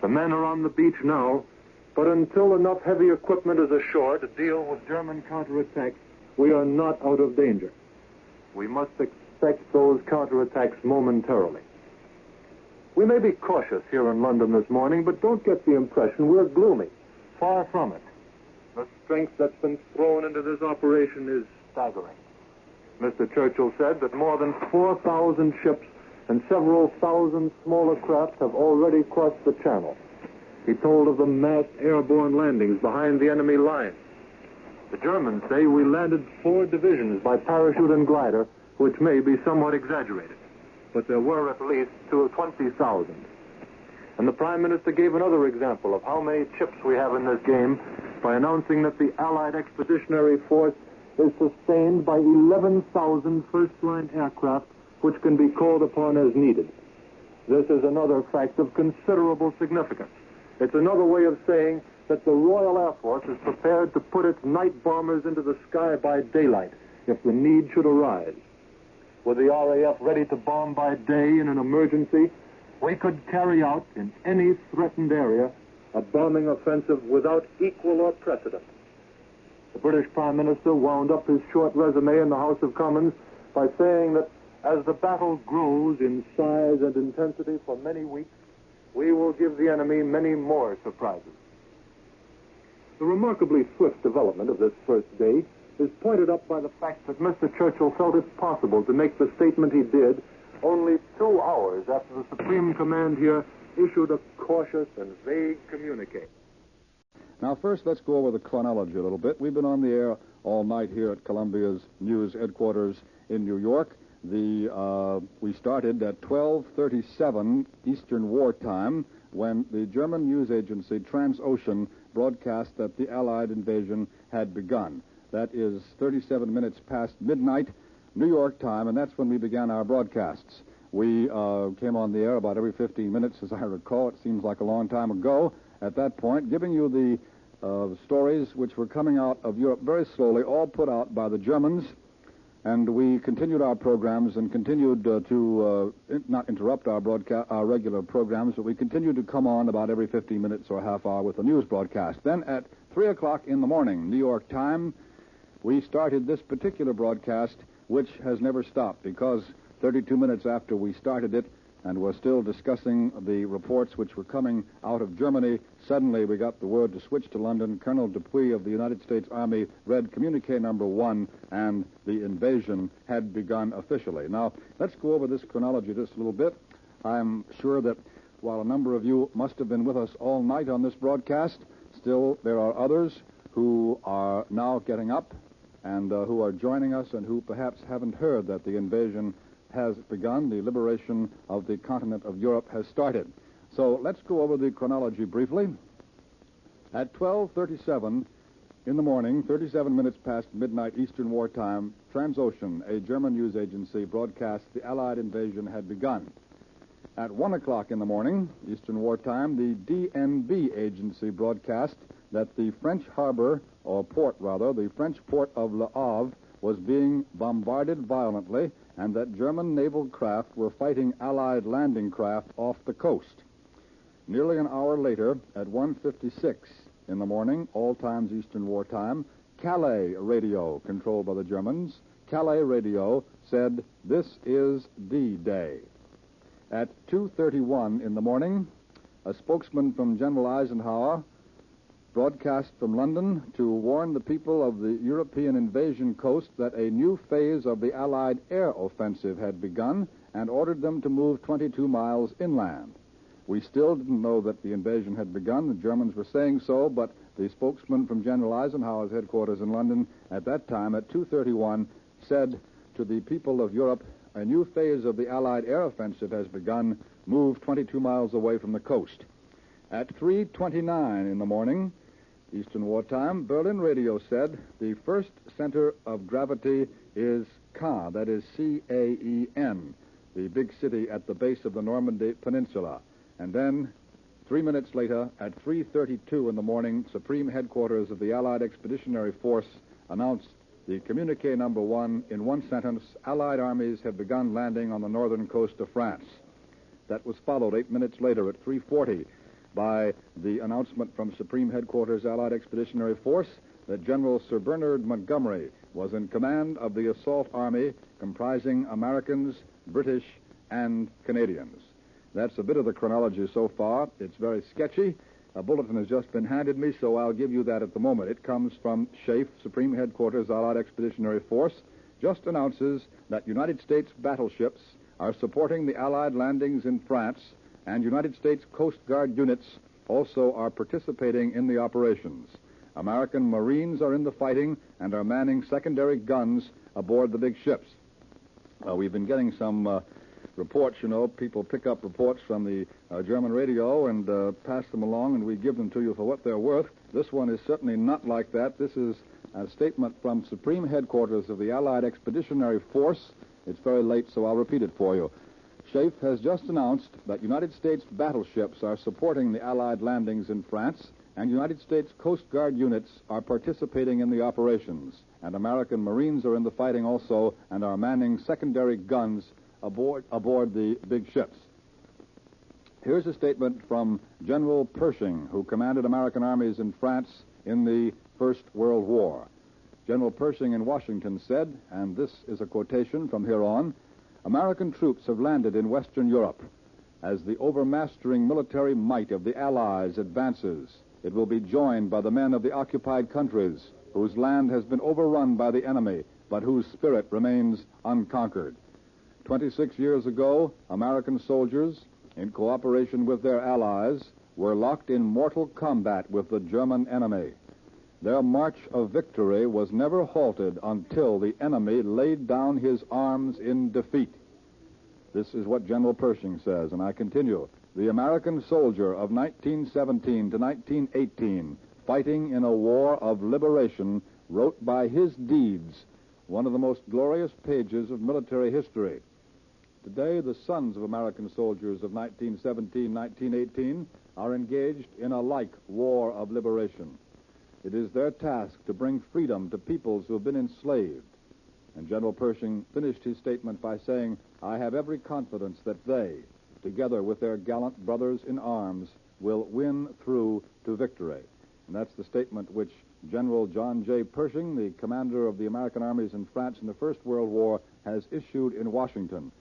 The men are on the beach now, but until enough heavy equipment is ashore to deal with German counterattacks, we are not out of danger. We must expect those counterattacks momentarily. We may be cautious here in London this morning, but don't get the impression we're gloomy. Far from it. The strength that's been thrown into this operation is staggering. Mr. Churchill said that more than 4,000 ships and several thousand smaller craft have already crossed the channel. He told of the massed airborne landings behind the enemy lines. The Germans say we landed 4 divisions by parachute and glider, which may be somewhat exaggerated, but there were at least 20,000. And the Prime Minister gave another example of how many chips we have in this game by announcing that the Allied Expeditionary Force is sustained by 11,000 first-line aircraft, which can be called upon as needed. This is another fact of considerable significance. It's another way of saying that the Royal Air Force is prepared to put its night bombers into the sky by daylight if the need should arise. With the RAF ready to bomb by day in an emergency, we could carry out in any threatened area a bombing offensive without equal or precedent. The British Prime Minister wound up his short resume in the House of Commons by saying that as the battle grows in size and intensity for many weeks, we will give the enemy many more surprises. The remarkably swift development of this first day is pointed up by the fact that Mr. Churchill felt it possible to make the statement he did only 2 hours after the Supreme Command here issued a cautious and vague communique. Now, first, let's go over the chronology a little bit. We've been on the air all night here at Columbia's news headquarters in New York. We started at 12:37 Eastern War Time when the German news agency Transocean broadcast that the Allied invasion had begun. That is 37 minutes past midnight, New York time, and that's when we began our broadcasts. We came on the air about every 15 minutes, as I recall. It seems like a long time ago at that point, giving you the stories which were coming out of Europe very slowly, all put out by the Germans. And we continued our programs and continued to not interrupt our regular programs, but we continued to come on about every 15 minutes or a half hour with a news broadcast. Then at 3 o'clock in the morning, New York time, we started this particular broadcast, which has never stopped, because 32 minutes after we started it, and we're still discussing the reports which were coming out of Germany, suddenly we got the word to switch to London. Colonel Dupuy of the United States Army read communique number 1, and the invasion had begun officially. Now, let's go over this chronology just a little bit. I'm sure that while a number of you must have been with us all night on this broadcast, still there are others who are now getting up and who are joining us and who perhaps haven't heard that the invasion has begun. The liberation of the continent of Europe has started. So let's go over the chronology briefly. At 12:37 in the morning, 37 minutes past midnight Eastern War Time, Transocean, a German news agency, broadcast the Allied invasion had begun. At 1 o'clock in the morning, Eastern War Time, the DNB agency broadcast that the French harbor, or port rather, the French port of Le Havre was being bombarded violently, and that German naval craft were fighting Allied landing craft off the coast. Nearly an hour later, at 1:56 in the morning, all times Eastern War Time, Calais radio, controlled by the Germans, Calais radio said, "This is D-Day." At 2:31 in the morning, a spokesman from General Eisenhower broadcast from London to warn the people of the European invasion coast that a new phase of the Allied air offensive had begun and ordered them to move 22 miles inland. We still didn't know that the invasion had begun. The Germans were saying so, but the spokesman from General Eisenhower's headquarters in London at that time, at 2:31, said to the people of Europe, a new phase of the Allied air offensive has begun. Move 22 miles away from the coast. At 3:29 in the morning, Eastern Wartime, Berlin radio said the first center of gravity is Caen, that is C-A-E-N, the big city at the base of the Normandy Peninsula. And then, 3 minutes later, at 3:32 in the morning, Supreme Headquarters of the Allied Expeditionary Force announced the communique number 1 in one sentence: Allied armies have begun landing on the northern coast of France. That was followed 8 minutes later at 3:40 by the announcement from Supreme Headquarters Allied Expeditionary Force that General Sir Bernard Montgomery was in command of the assault army comprising Americans, British, and Canadians. That's a bit of the chronology so far. It's very sketchy. A bulletin has just been handed me, so I'll give you that at the moment. It comes from SHAEF, Supreme Headquarters Allied Expeditionary Force, just announces that United States battleships are supporting the Allied landings in France, and United States Coast Guard units also are participating in the operations. American Marines are in the fighting and are manning secondary guns aboard the big ships. We've been getting some reports, people pick up reports from the German radio and pass them along, and we give them to you for what they're worth. This one is certainly not like that. This is a statement from Supreme Headquarters of the Allied Expeditionary Force. It's very late, so I'll repeat it for you. SHAEF has just announced that United States battleships are supporting the Allied landings in France, and United States Coast Guard units are participating in the operations. And American Marines are in the fighting also and are manning secondary guns aboard the big ships. Here's a statement from General Pershing, who commanded American armies in France in the First World War. General Pershing in Washington said, and this is a quotation from here on, American troops have landed in Western Europe. As the overmastering military might of the Allies advances, it will be joined by the men of the occupied countries, whose land has been overrun by the enemy, but whose spirit remains unconquered. 26 years ago, American soldiers, in cooperation with their allies, were locked in mortal combat with the German enemy. Their march of victory was never halted until the enemy laid down his arms in defeat. This is what General Pershing says, and I continue. The American soldier of 1917 to 1918, fighting in a war of liberation, wrote by his deeds one of the most glorious pages of military history. Today, the sons of American soldiers of 1917, 1918 are engaged in a like war of liberation. It is their task to bring freedom to peoples who have been enslaved. And General Pershing finished his statement by saying, I have every confidence that they, together with their gallant brothers in arms, will win through to victory. And that's the statement which General John J. Pershing, the commander of the American armies in France in the First World War, has issued in Washington.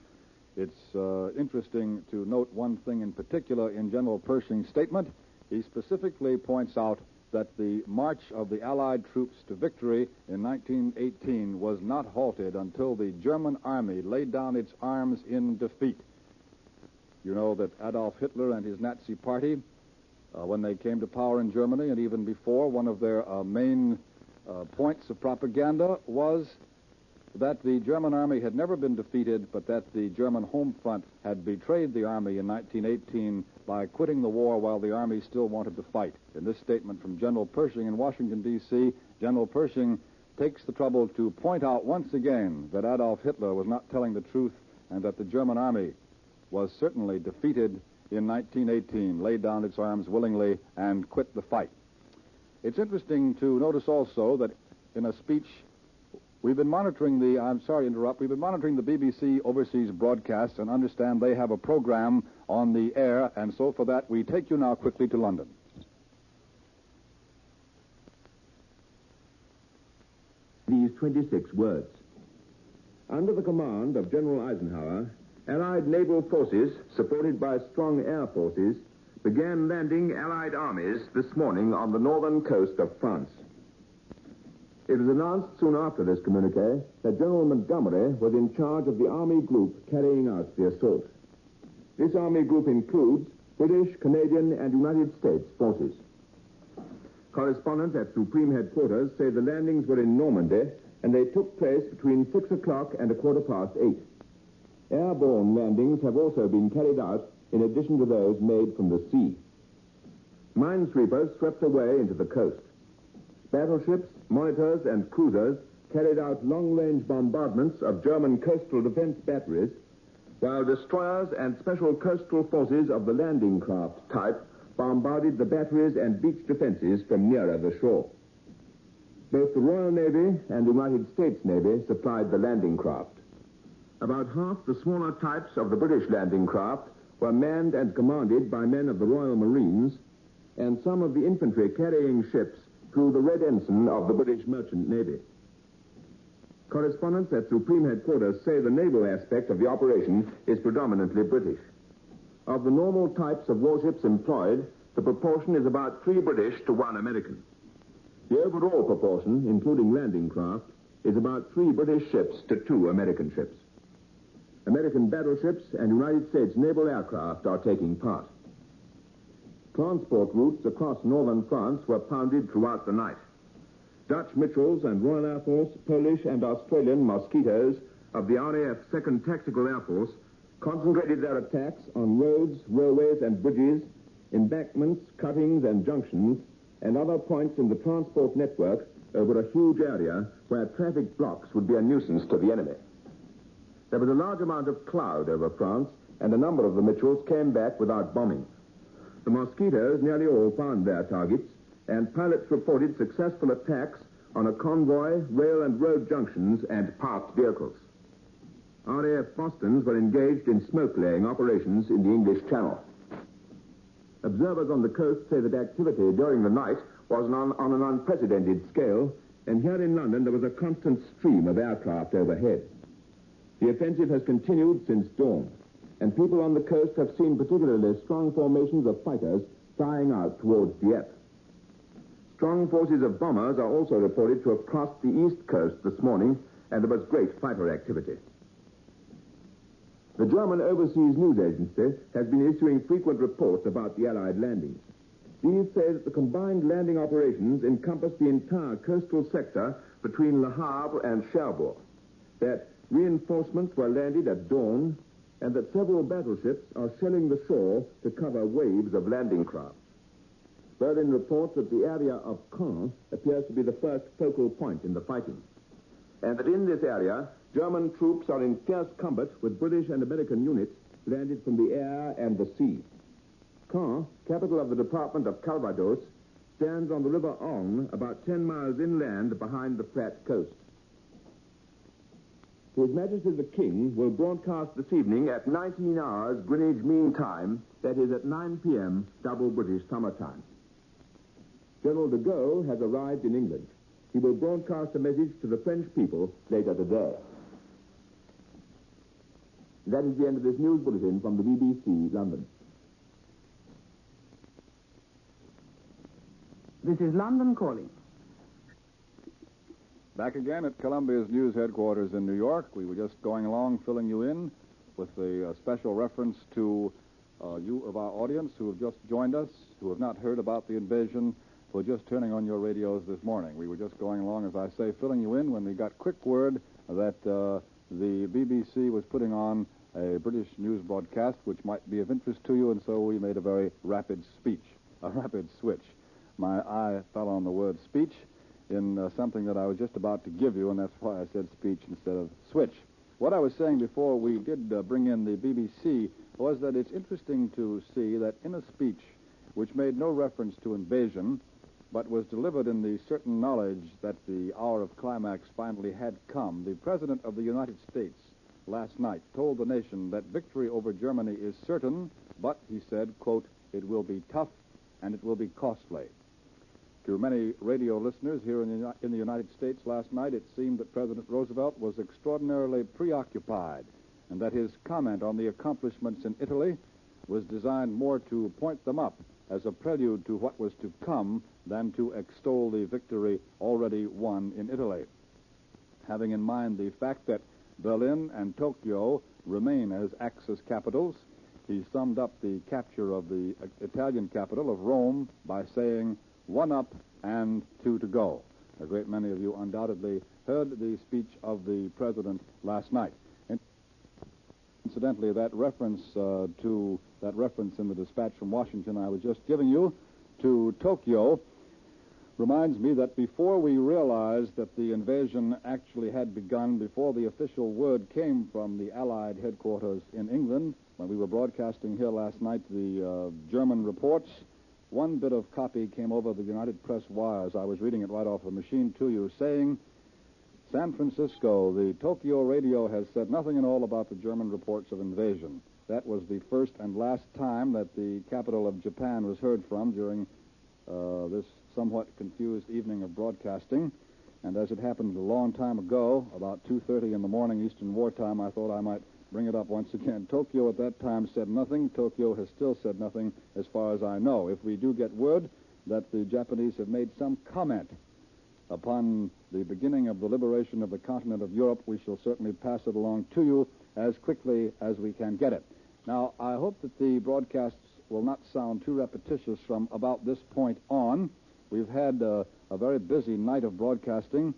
It's interesting to note one thing in particular in General Pershing's statement. He specifically points out that the march of the Allied troops to victory in 1918 was not halted until the German army laid down its arms in defeat. You know that Adolf Hitler and his Nazi party, when they came to power in Germany and even before, one of their main points of propaganda was that the German army had never been defeated, but that the German home front had betrayed the army in 1918 by quitting the war while the army still wanted to fight. In this statement from General Pershing in Washington, D.C., General Pershing takes the trouble to point out once again that Adolf Hitler was not telling the truth and that the German army was certainly defeated in 1918, laid down its arms willingly, and quit the fight. It's interesting to notice also that in a speech we've been monitoring the BBC overseas broadcast and understand they have a program on the air, and so for that we take you now quickly to London. These 26 words. Under the command of General Eisenhower, Allied naval forces, supported by strong air forces, began landing Allied armies this morning on the northern coast of France. It was announced soon after this communique that General Montgomery was in charge of the Army group carrying out the assault. This Army group includes British, Canadian, and United States forces. Correspondents at Supreme Headquarters say the landings were in Normandy, and they took place between 6 o'clock and 8:15. Airborne landings have also been carried out in addition to those made from the sea. Minesweepers swept away into the coast. Battleships, monitors, and cruisers carried out long-range bombardments of German coastal defense batteries, while destroyers and special coastal forces of the landing craft type bombarded the batteries and beach defenses from nearer the shore. Both the Royal Navy and the United States Navy supplied the landing craft. About half the smaller types of the British landing craft were manned and commanded by men of the Royal Marines, and some of the infantry carrying ships flew the red ensign of the British Merchant Navy. Correspondents at Supreme Headquarters say the naval aspect of the operation is predominantly British. Of the normal types of warships employed, the proportion is about 3 British to 1 American. The overall proportion, including landing craft, is about 3 British ships to 2 American ships. American battleships and United States naval aircraft are taking part. Transport routes across northern France were pounded throughout the night. Dutch Mitchells and Royal Air Force, Polish and Australian Mosquitoes of the RAF 2nd Tactical Air Force concentrated their attacks on roads, railways and bridges, embankments, cuttings and junctions, and other points in the transport network over a huge area where traffic blocks would be a nuisance to the enemy. There was a large amount of cloud over France, and a number of the Mitchells came back without bombing. The Mosquitoes nearly all found their targets, and pilots reported successful attacks on a convoy, rail and road junctions, and parked vehicles. RAF Bostons were engaged in smoke-laying operations in the English Channel. Observers on the coast say that activity during the night was on an unprecedented scale, and here in London there was a constant stream of aircraft overhead. The offensive has continued since dawn, and people on the coast have seen particularly strong formations of fighters flying out towards Dieppe. Strong forces of bombers are also reported to have crossed the east coast this morning, and there was great fighter activity. The German Overseas News Agency has been issuing frequent reports about the Allied landings. These say that the combined landing operations encompass the entire coastal sector between Le Havre and Cherbourg, that reinforcements were landed at dawn, and that several battleships are shelling the shore to cover waves of landing craft. Berlin reports that the area of Caen appears to be the first focal point in the fighting, and that in this area, German troops are in fierce combat with British and American units landed from the air and the sea. Caen, capital of the Department of Calvados, stands on the River Orne, about 10 miles inland behind the flat coast. His Majesty the King will broadcast this evening at 19 hours Greenwich Mean Time, that is at 9 p.m. double British summer time. General de Gaulle has arrived in England. He will broadcast a message to the French people later today. That is the end of this news bulletin from the BBC, London. This is London calling. Back again at Columbia's news headquarters in New York. We were just going along filling you in with the special reference to you of our audience who have just joined us, who have not heard about the invasion, who are just turning on your radios this morning. We were just going along, as I say, filling you in when we got quick word that the BBC was putting on a British news broadcast which might be of interest to you, and so we made a very rapid switch. My eye fell on the word speech in something that I was just about to give you, and that's why I said speech instead of switch. What I was saying before we did bring in the BBC was that it's interesting to see that in a speech which made no reference to invasion, but was delivered in the certain knowledge that the hour of climax finally had come, the President of the United States last night told the nation that victory over Germany is certain, but, he said, quote, it will be tough and it will be costly. To many radio listeners here in the United States last night, it seemed that President Roosevelt was extraordinarily preoccupied, and that his comment on the accomplishments in Italy was designed more to point them up as a prelude to what was to come than to extol the victory already won in Italy. Having in mind the fact that Berlin and Tokyo remain as Axis capitals, He summed up the capture of the Italian capital of Rome by saying, "One up and two to go." A great many of you undoubtedly heard the speech of the president last night. Incidentally, that reference in the dispatch from Washington I was just giving you to Tokyo reminds me that before we realized that the invasion actually had begun, before the official word came from the Allied headquarters in England, when we were broadcasting here last night the German reports, one bit of copy came over the United Press wires. I was reading it right off the machine to you, saying, "San Francisco, the Tokyo radio has said nothing at all about the German reports of invasion." That was the first and last time that the capital of Japan was heard from during this somewhat confused evening of broadcasting. And as it happened a long time ago, about 2:30 in the morning Eastern Wartime, I thought I might bring it up once again. Tokyo at that time said nothing. Tokyo has still said nothing as far as I know. If we do get word that the Japanese have made some comment upon the beginning of the liberation of the continent of Europe, we shall certainly pass it along to you as quickly as we can get it. Now, I hope that the broadcasts will not sound too repetitious from about this point on. We've had a very busy night of broadcasting.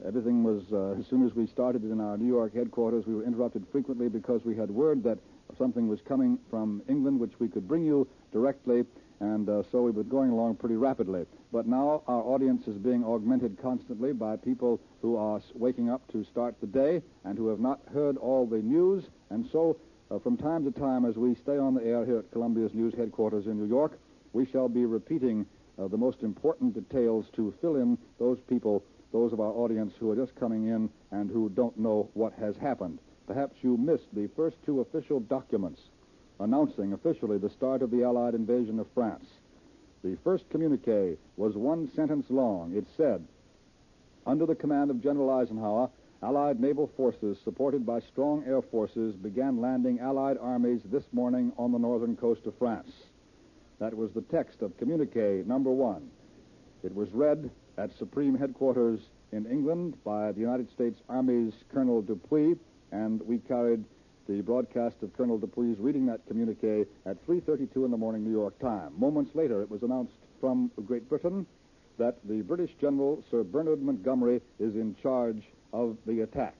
Everything was, as soon as we started in our New York headquarters, we were interrupted frequently because we had word that something was coming from England which we could bring you directly, and so we were going along pretty rapidly. But now our audience is being augmented constantly by people who are waking up to start the day and who have not heard all the news, and so from time to time, as we stay on the air here at Columbia's news headquarters in New York, we shall be repeating the most important details to fill in those people, those of our audience who are just coming in and who don't know what has happened. Perhaps you missed the first two official documents announcing officially the start of the Allied invasion of France. The first communique was one sentence long. It said, "Under the command of General Eisenhower, Allied naval forces, supported by strong air forces, began landing Allied armies this morning on the northern coast of France." That was the text of communique number one. It was read at Supreme Headquarters in England by the United States Army's Colonel Dupuy, and we carried the broadcast of Colonel Dupuy's reading that communique at 3:32 in the morning New York time. Moments later, it was announced from Great Britain that the British General Sir Bernard Montgomery is in charge of the attack.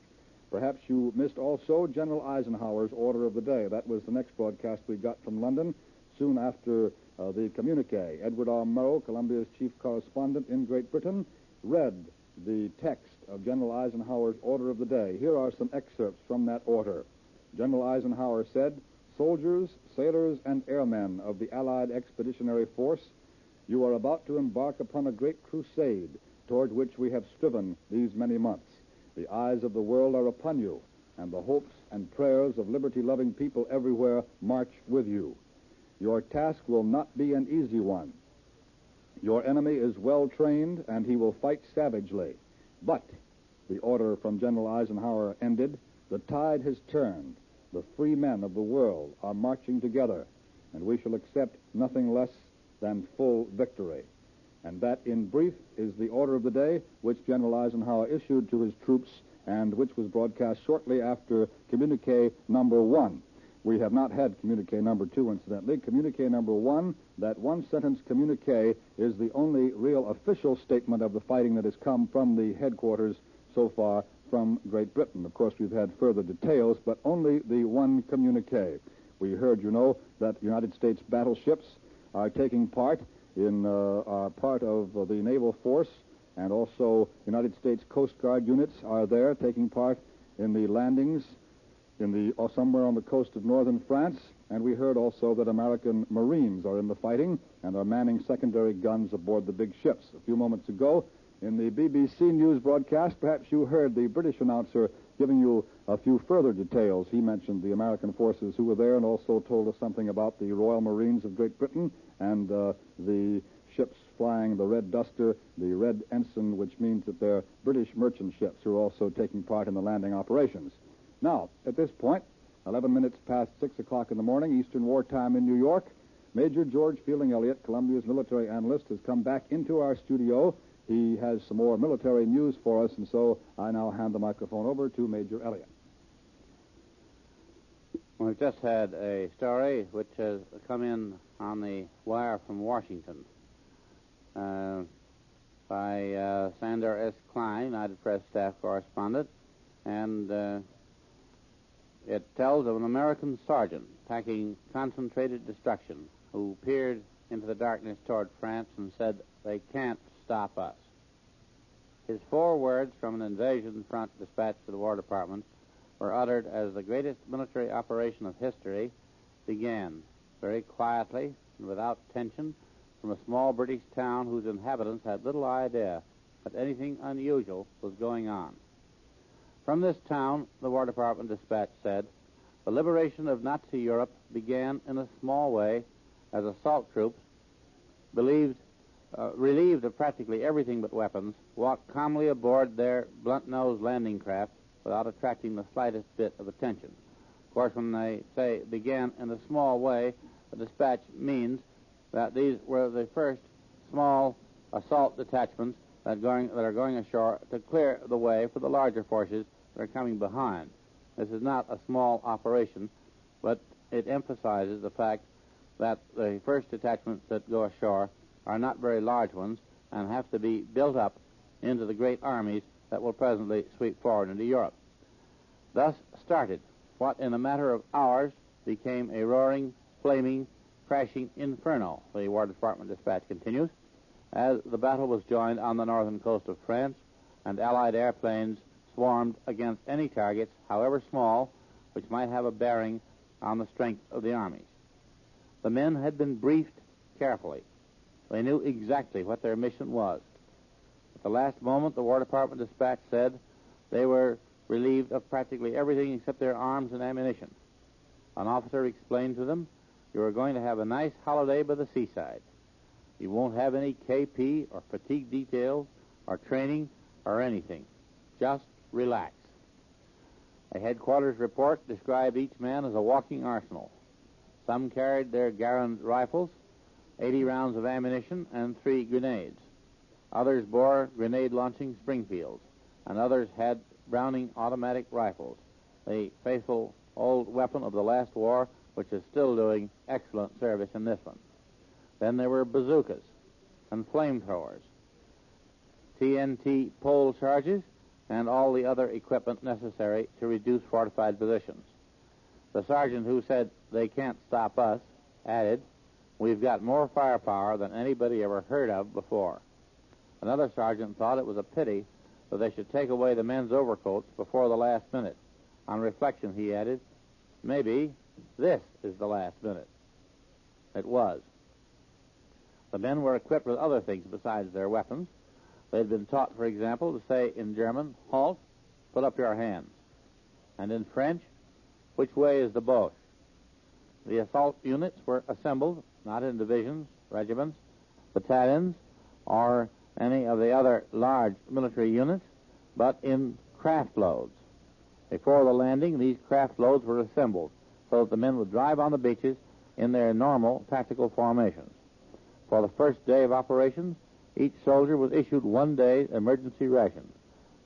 Perhaps you missed also General Eisenhower's order of the day. That was the next broadcast we got from London soon after the communique. Edward R. Murrow, Columbia's chief correspondent in Great Britain, read the text of General Eisenhower's order of the day. Here are some excerpts from that order. General Eisenhower said, "Soldiers, sailors, and airmen of the Allied Expeditionary Force, you are about to embark upon a great crusade toward which we have striven these many months. The eyes of the world are upon you, and the hopes and prayers of liberty-loving people everywhere march with you. Your task will not be an easy one. Your enemy is well trained, and he will fight savagely. But," the order from General Eisenhower ended, "the tide has turned. The free men of the world are marching together, and we shall accept nothing less than full victory." And that, in brief, is the order of the day which General Eisenhower issued to his troops and which was broadcast shortly after communique number one. We have not had communique number two, incidentally. Communique number one, that one-sentence communique, is the only real official statement of the fighting that has come from the headquarters so far from Great Britain. Of course, we've had further details, but only the one communique. We heard, you know, that United States battleships are taking part in are part of the naval force, and also United States Coast Guard units are there taking part in the landings somewhere on the coast of northern France. And we heard also that American Marines are in the fighting and are manning secondary guns aboard the big ships. A few moments ago, in the BBC News broadcast, perhaps you heard the British announcer giving you a few further details. He mentioned the American forces who were there and also told us something about the Royal Marines of Great Britain and the ships flying the Red Duster, the Red Ensign, which means that they're British merchant ships who are also taking part in the landing operations. Now, at this point, 11 minutes past 6 o'clock in the morning, Eastern Wartime in New York, Major George Fielding Elliott, Columbia's military analyst, has come back into our studio. He has some more military news for us, and so I now hand the microphone over to Major Elliott. We've just had a story which has come in on the wire from Washington by Sandor S. Klein, United Press staff correspondent, and it tells of an American sergeant packing concentrated destruction who peered into the darkness toward France and said, "They can't stop us." His 4 words from an invasion front dispatched to the War Department were uttered as the greatest military operation of history began, very quietly and without tension, from a small British town whose inhabitants had little idea that anything unusual was going on. From this town, the War Department dispatch said, the liberation of Nazi Europe began in a small way as assault troops, relieved of practically everything but weapons, walked calmly aboard their blunt-nosed landing craft without attracting the slightest bit of attention. Of course, when they say began in a small way, the dispatch means that these were the first small assault detachments that are going ashore to clear the way for the larger forces that are coming behind. This is not a small operation, but it emphasizes the fact that the first detachments that go ashore are not very large ones and have to be built up into the great armies that will presently sweep forward into Europe. Thus started what in a matter of hours became a roaring, flaming, crashing inferno, the War Department dispatch continues, as the battle was joined on the northern coast of France and Allied airplanes swarmed against any targets, however small, which might have a bearing on the strength of the armies. The men had been briefed carefully. They knew exactly what their mission was. At the last moment, the War Department dispatch said they were relieved of practically everything except their arms and ammunition. An officer explained to them, "You are going to have a nice holiday by the seaside. You won't have any KP or fatigue details or training or anything. Just relax." A headquarters report described each man as a walking arsenal. Some carried their Garand rifles, 80 rounds of ammunition, and 3 grenades. Others bore grenade-launching Springfields, and others had Browning automatic rifles, the faithful old weapon of the last war, which is still doing excellent service in this one. Then there were bazookas and flamethrowers, TNT pole charges, and all the other equipment necessary to reduce fortified positions. The sergeant who said, "They can't stop us," added, "We've got more firepower than anybody ever heard of before." Another sergeant thought it was a pity that they should take away the men's overcoats before the last minute. On reflection, he added, "Maybe this is the last minute." It was. The men were equipped with other things besides their weapons. They had been taught, for example, to say in German, "Halt, put up your hands." And in French, "Which way is the boat?" The assault units were assembled, not in divisions, regiments, battalions, or any of the other large military units, but in craft loads. Before the landing, these craft loads were assembled so that the men would drive on the beaches in their normal tactical formations. For the first day of operations, each soldier was issued 1 day's emergency ration.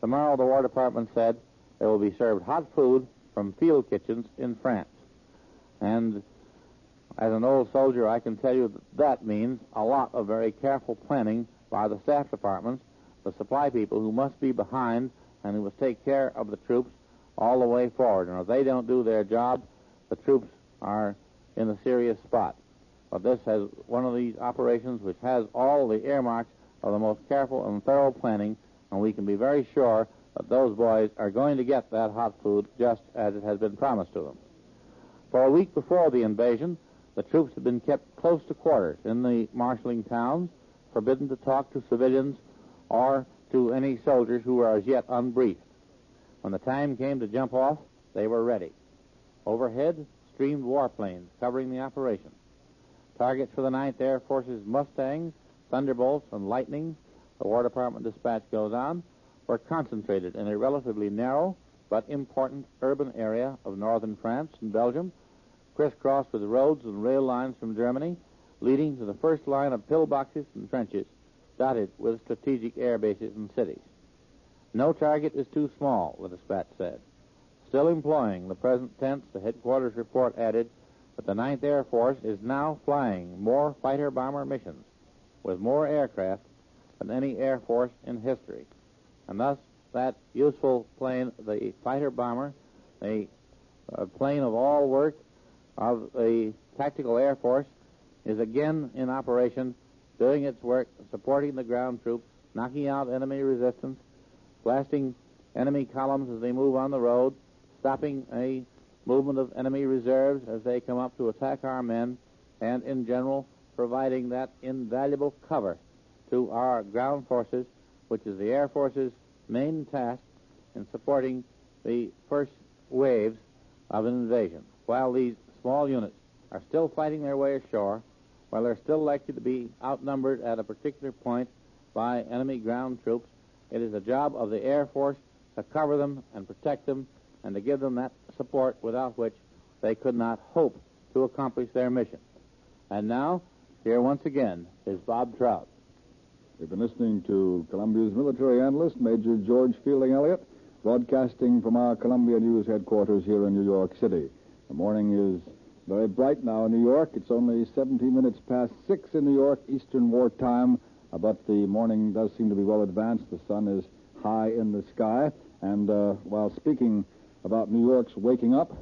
Tomorrow, the War Department said, they will be served hot food from field kitchens in France. And as an old soldier, I can tell you that means a lot of very careful planning by the staff departments, the supply people who must be behind and who must take care of the troops all the way forward. And if they don't do their job, the troops are in a serious spot. But this has one of these operations which has all the earmarks of the most careful and thorough planning, and we can be very sure that those boys are going to get that hot food just as it has been promised to them. For a week before the invasion, the troops had been kept close to quarters in the marshalling towns, forbidden to talk to civilians or to any soldiers who were as yet unbriefed. When the time came to jump off, they were ready. Overhead streamed warplanes covering the operation. Targets for the 9th Air Force's Mustangs, Thunderbolts, and Lightnings, the War Department dispatch goes on, were concentrated in a relatively narrow but important urban area of northern France and Belgium, crisscrossed with roads and rail lines from Germany, leading to the first line of pillboxes and trenches, dotted with strategic air bases and cities. No target is too small, the dispatch said. still employing the present tense, the headquarters report added that the 9th Air Force is now flying more fighter-bomber missions with more aircraft than any Air Force in history. And thus, that useful plane, the fighter-bomber, the plane of all work of the Tactical Air Force, is again in operation, doing its work, supporting the ground troops, knocking out enemy resistance, blasting enemy columns as they move on the road, stopping a movement of enemy reserves as they come up to attack our men, and in general providing that invaluable cover to our ground forces, which is the Air Force's main task in supporting the first waves of an invasion. While these small units are still fighting their way ashore, while they're still likely to be outnumbered at a particular point by enemy ground troops, it is the job of the Air Force to cover them and protect them and to give them that support without which they could not hope to accomplish their mission. And now, here once again is Bob Trout. We've been listening to Columbia's military analyst, Major George Fielding Elliott, broadcasting from our Columbia News headquarters here in New York City. The morning is very bright now in New York. It's only 17 minutes past 6 in New York, Eastern Wartime, but the morning does seem to be well advanced. The sun is high in the sky. And while speaking about New York's waking up,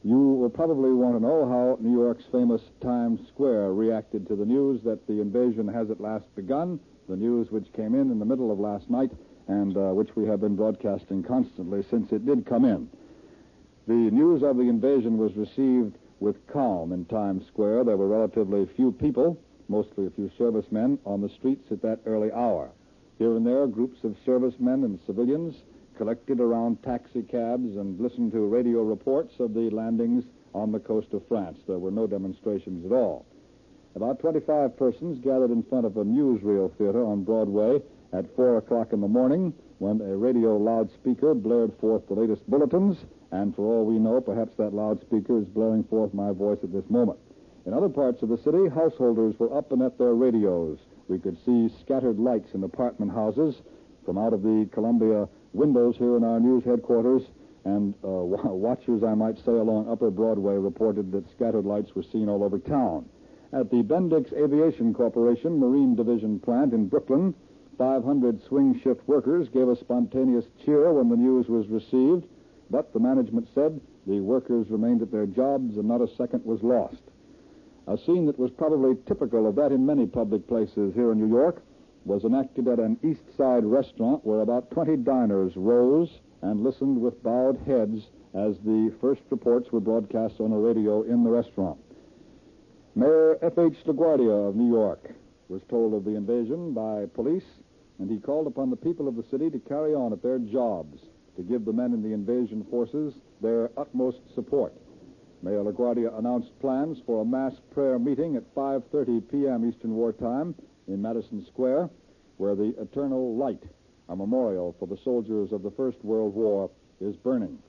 you will probably want to know how New York's famous Times Square reacted to the news that the invasion has at last begun, the news which came in the middle of last night and which we have been broadcasting constantly since it did come in. The news of the invasion was received with calm in Times Square. There were relatively few people, mostly a few servicemen, on the streets at that early hour. Here and there, groups of servicemen and civilians collected around taxi cabs and listened to radio reports of the landings on the coast of France. There were no demonstrations at all. About 25 persons gathered in front of a newsreel theater on Broadway at 4 o'clock in the morning when a radio loudspeaker blared forth the latest bulletins, and for all we know, perhaps that loudspeaker is blaring forth my voice at this moment. In other parts of the city, householders were up and at their radios. We could see scattered lights in apartment houses from out of the Columbia windows here in our news headquarters, and watchers, I might say, along Upper Broadway reported that scattered lights were seen all over town. At the Bendix Aviation Corporation Marine Division plant in Brooklyn, 500 swing shift workers gave a spontaneous cheer when the news was received, but the management said the workers remained at their jobs and not a second was lost. A scene that was probably typical of that in many public places here in New York was enacted at an East Side restaurant where about 20 diners rose and listened with bowed heads as the first reports were broadcast on a radio in the restaurant. Mayor F.H. LaGuardia of New York was told of the invasion by police, and he called upon the people of the city to carry on at their jobs, to give the men in the invasion forces their utmost support. Mayor LaGuardia announced plans for a mass prayer meeting at 5:30 p.m. Eastern Wartime in Madison Square, where the Eternal Light, a memorial for the soldiers of the First World War, is burning.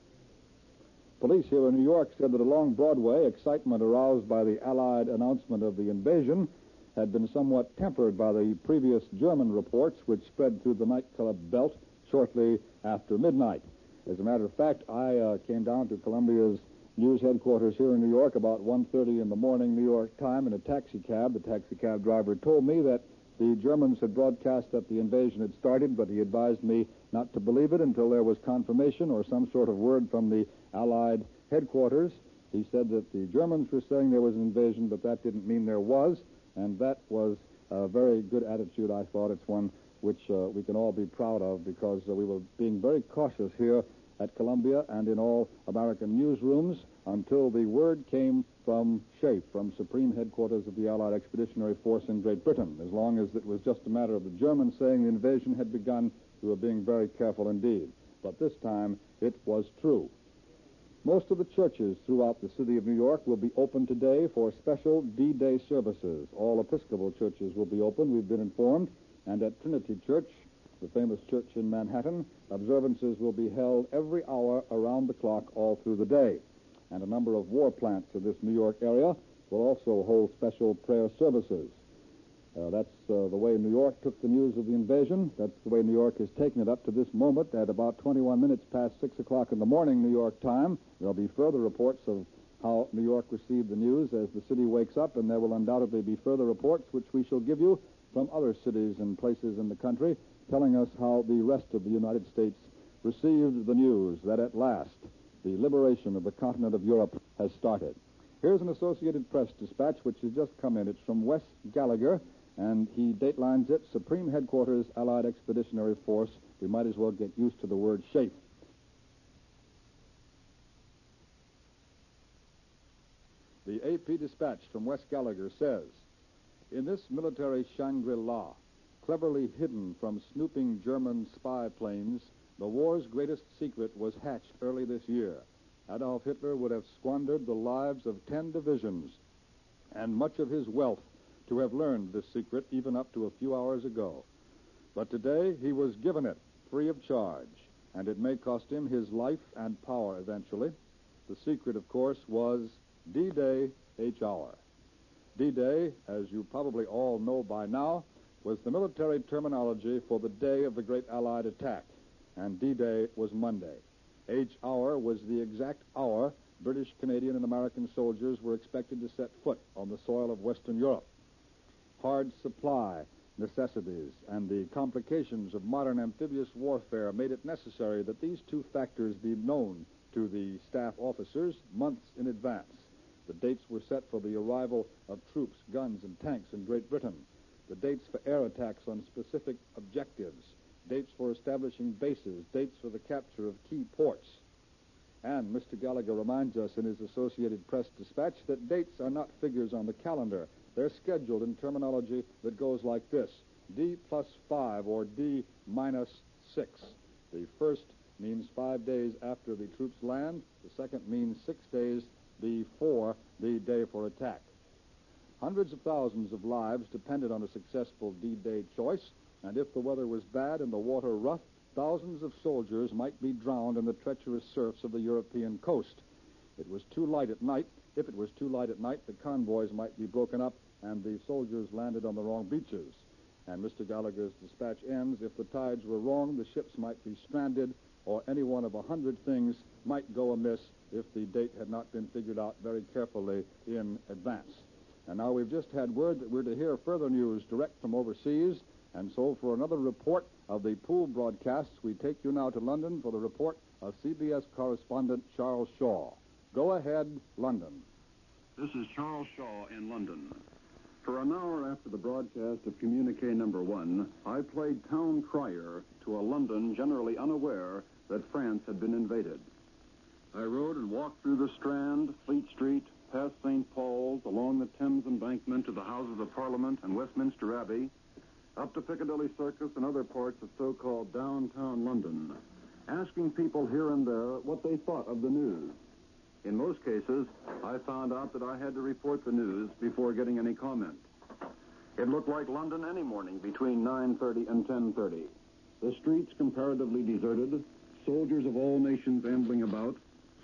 Police here in New York said that along Broadway, excitement aroused by the Allied announcement of the invasion had been somewhat tempered by the previous German reports which spread through the nightclub belt shortly after midnight. As a matter of fact, I came down to Columbia's news headquarters here in New York about 1:30 in the morning, New York time, in a taxi cab. The taxi cab driver told me that the Germans had broadcast that the invasion had started, but he advised me not to believe it until there was confirmation or some sort of word from the Allied headquarters. He said that the Germans were saying there was an invasion, but that didn't mean there was, and that was a very good attitude, I thought. It's one which we can all be proud of, because we were being very cautious here at Columbia and in all American newsrooms until the word came from SHAEF, from Supreme Headquarters of the Allied Expeditionary Force in Great Britain. As long as it was just a matter of the Germans saying the invasion had begun, we were being very careful indeed. But this time, it was true. Most of the churches throughout the city of New York will be open today for special D-Day services. All Episcopal churches will be open, we've been informed, and at Trinity Church, the famous church in Manhattan, observances will be held every hour around the clock all through the day. And a number of war plants in this New York area will also hold special prayer services. That's the way New York took the news of the invasion. That's the way New York has taken it up to this moment at about 21 minutes past 6 o'clock in the morning, New York time. There'll be further reports of how New York received the news as the city wakes up, and there will undoubtedly be further reports which we shall give you from other cities and places in the country, telling us how the rest of the United States received the news that at last the liberation of the continent of Europe has started. Here's an Associated Press dispatch which has just come in. It's from Wes Gallagher, and he datelines it, Supreme Headquarters, Allied Expeditionary Force. We might as well get used to the word shape. The AP dispatch from Wes Gallagher says, in this military Shangri-La, cleverly hidden from snooping German spy planes, the war's greatest secret was hatched early this year. Adolf Hitler would have squandered the lives of 10 divisions and much of his wealth to have learned this secret even up to a few hours ago. But today he was given it free of charge, and it may cost him his life and power eventually. The secret, of course, was D-Day H-Hour. D-Day, as you probably all know by now, was the military terminology for the day of the great Allied attack, and D-Day was Monday. H-Hour was the exact hour British, Canadian, and American soldiers were expected to set foot on the soil of Western Europe. Hard supply necessities and the complications of modern amphibious warfare made it necessary that these two factors be known to the staff officers months in advance. The dates were set for the arrival of troops, guns, and tanks in Great Britain, the dates for air attacks on specific objectives, dates for establishing bases, dates for the capture of key ports. And Mr. Gallagher reminds us in his Associated Press dispatch that dates are not figures on the calendar. They're scheduled in terminology that goes like this: D+5 or D-6. The first means 5 days after the troops land. The second means 6 days before the day for attack. Hundreds of thousands of lives depended on a successful D-Day choice, and if the weather was bad and the water rough, thousands of soldiers might be drowned in the treacherous surfs of the European coast. It was too light at night. If it was too light at night, the convoys might be broken up and the soldiers landed on the wrong beaches. And Mr. Gallagher's dispatch ends, if the tides were wrong, the ships might be stranded, or any one of 100 things might go amiss if the date had not been figured out very carefully in advance. And now we've just had word that we're to hear further news direct from overseas, and so for another report of the pool broadcasts, we take you now to London for the report of CBS correspondent Charles Shaw. Go ahead, London. This is Charles Shaw in London. For an hour after the broadcast of Communique number 1, I played town crier to a London generally unaware that France had been invaded. I rode and walked through the Strand, Fleet Street, past St. Paul's, along the Thames Embankment to the Houses of Parliament and Westminster Abbey, up to Piccadilly Circus and other parts of so-called downtown London, asking people here and there what they thought of the news. In most cases, I found out that I had to report the news before getting any comment. It looked like London any morning between 9:30 and 10:30. The streets comparatively deserted, soldiers of all nations ambling about,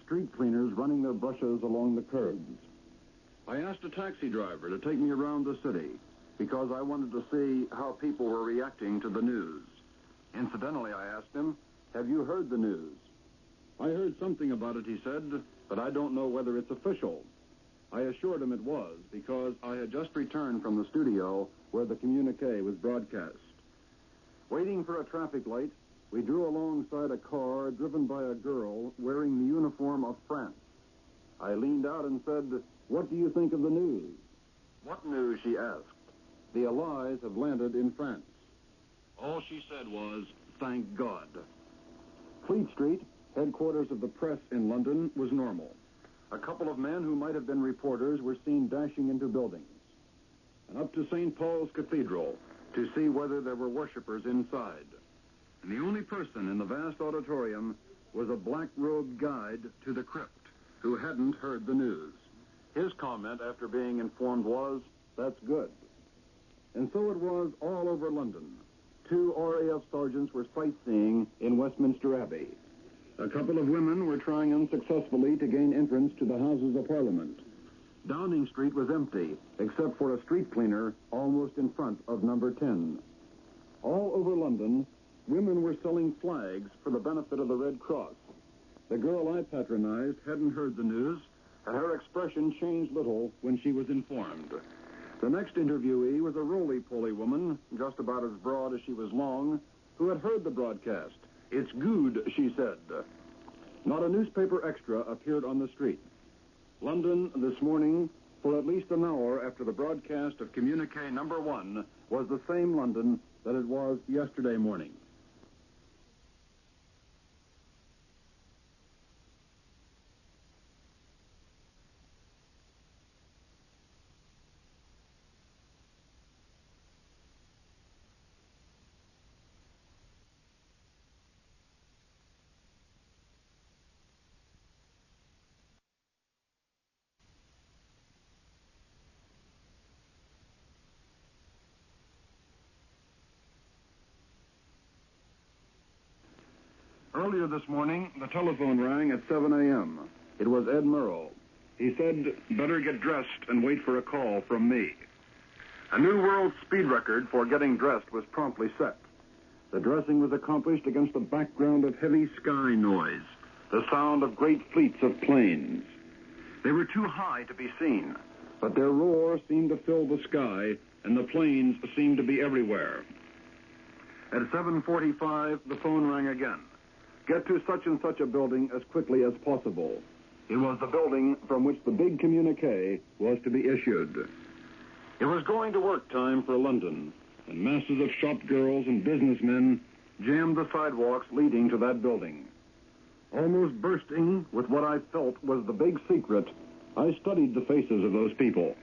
street cleaners running their brushes along the curbs. I asked a taxi driver to take me around the city because I wanted to see how people were reacting to the news. Incidentally, I asked him, "Have you heard the news?" "I heard something about it," he said, "but I don't know whether it's official." I assured him it was, because I had just returned from the studio where the communique was broadcast. Waiting for a traffic light, we drew alongside a car driven by a girl wearing the uniform of France. I leaned out and said, "What do you think of the news?" "What news?" she asked. "The Allies have landed in France." All she said was, "Thank God." Fleet Street, headquarters of the press in London, was normal. A couple of men who might have been reporters were seen dashing into buildings. And up to St. Paul's Cathedral to see whether there were worshippers inside. And the only person in the vast auditorium was a black-robed guide to the crypt who hadn't heard the news. His comment after being informed was, "That's good." And so it was all over London. 2 RAF sergeants were sightseeing in Westminster Abbey. A couple of women were trying unsuccessfully to gain entrance to the Houses of Parliament. Downing Street was empty, except for a street cleaner almost in front of number 10. All over London, women were selling flags for the benefit of the Red Cross. The girl I patronized hadn't heard the news, and her expression changed little when she was informed. The next interviewee was a roly-poly woman, just about as broad as she was long, who had heard the broadcast. "It's good," she said. Not a newspaper extra appeared on the street. London this morning, for at least an hour after the broadcast of Communique number 1, was the same London that it was yesterday morning. Earlier this morning, the telephone rang at 7 a.m. It was Ed Murrow. He said, "Better get dressed and wait for a call from me." A new world speed record for getting dressed was promptly set. The dressing was accomplished against a background of heavy sky noise, the sound of great fleets of planes. They were too high to be seen, but their roar seemed to fill the sky, and the planes seemed to be everywhere. At 7:45, the phone rang again. "Get to such and such a building as quickly as possible." It was the building from which the big communique was to be issued. It was going to work time for London, and masses of shop girls and businessmen jammed the sidewalks leading to that building. Almost bursting with what I felt was the big secret, I studied the faces of those people.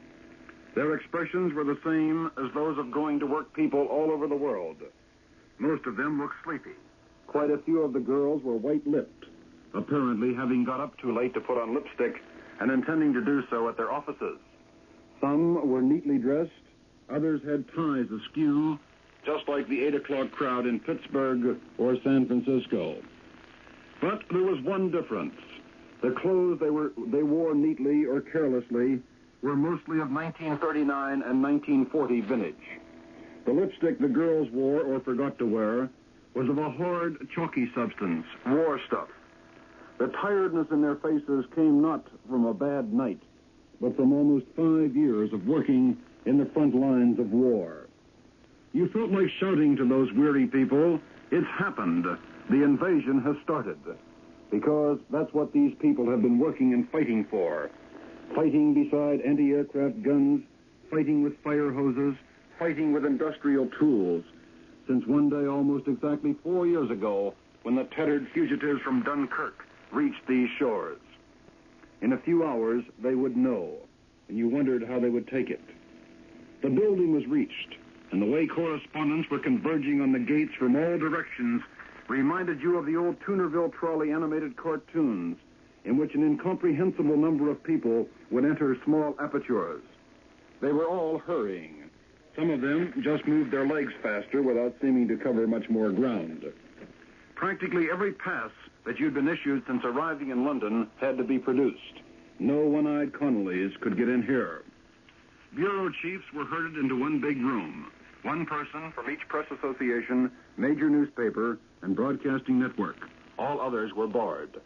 Their expressions were the same as those of going-to-work people all over the world. Most of them looked sleepy. Quite a few of the girls were white-lipped, apparently having got up too late to put on lipstick and intending to do so at their offices. Some were neatly dressed, others had ties askew, just like the 8 o'clock crowd in Pittsburgh or San Francisco. But there was one difference. The clothes they wore neatly or carelessly were mostly of 1939 and 1940 vintage. The lipstick the girls wore or forgot to wear was of a hard, chalky substance, war stuff. The tiredness in their faces came not from a bad night, but from almost 5 years of working in the front lines of war. You felt like shouting to those weary people, "It's happened. The invasion has started." Because that's what these people have been working and fighting for. Fighting beside anti-aircraft guns, fighting with fire hoses, fighting with industrial tools, since one day almost exactly 4 years ago when the tattered fugitives from Dunkirk reached these shores. In a few hours, they would know, and you wondered how they would take it. The building was reached, and the way correspondents were converging on the gates from all directions reminded you of the old Toonerville Trolley animated cartoons, in which an incomprehensible number of people would enter small apertures. They were all hurrying. Some of them just moved their legs faster without seeming to cover much more ground. Practically every pass that you'd been issued since arriving in London had to be produced. No one-eyed Connollys could get in here. Bureau chiefs were herded into one big room. One person from each press association, major newspaper, and broadcasting network. All others were barred.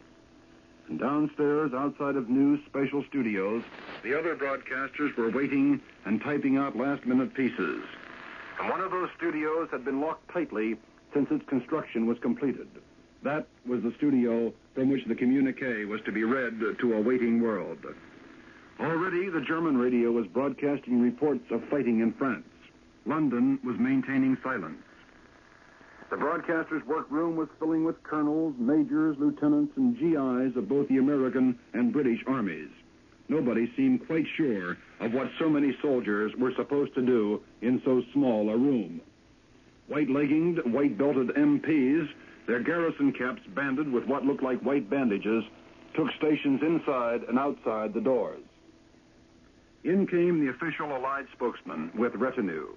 And downstairs, outside of news special studios, the other broadcasters were waiting and typing out last-minute pieces. And one of those studios had been locked tightly since its construction was completed. That was the studio from which the communique was to be read to a waiting world. Already, the German radio was broadcasting reports of fighting in France. London was maintaining silence. The broadcaster's workroom was filling with colonels, majors, lieutenants, and GIs of both the American and British armies. Nobody seemed quite sure of what so many soldiers were supposed to do in so small a room. White-legginged, white-belted MPs, their garrison caps banded with what looked like white bandages, took stations inside and outside the doors. In came the official Allied spokesman with retinue.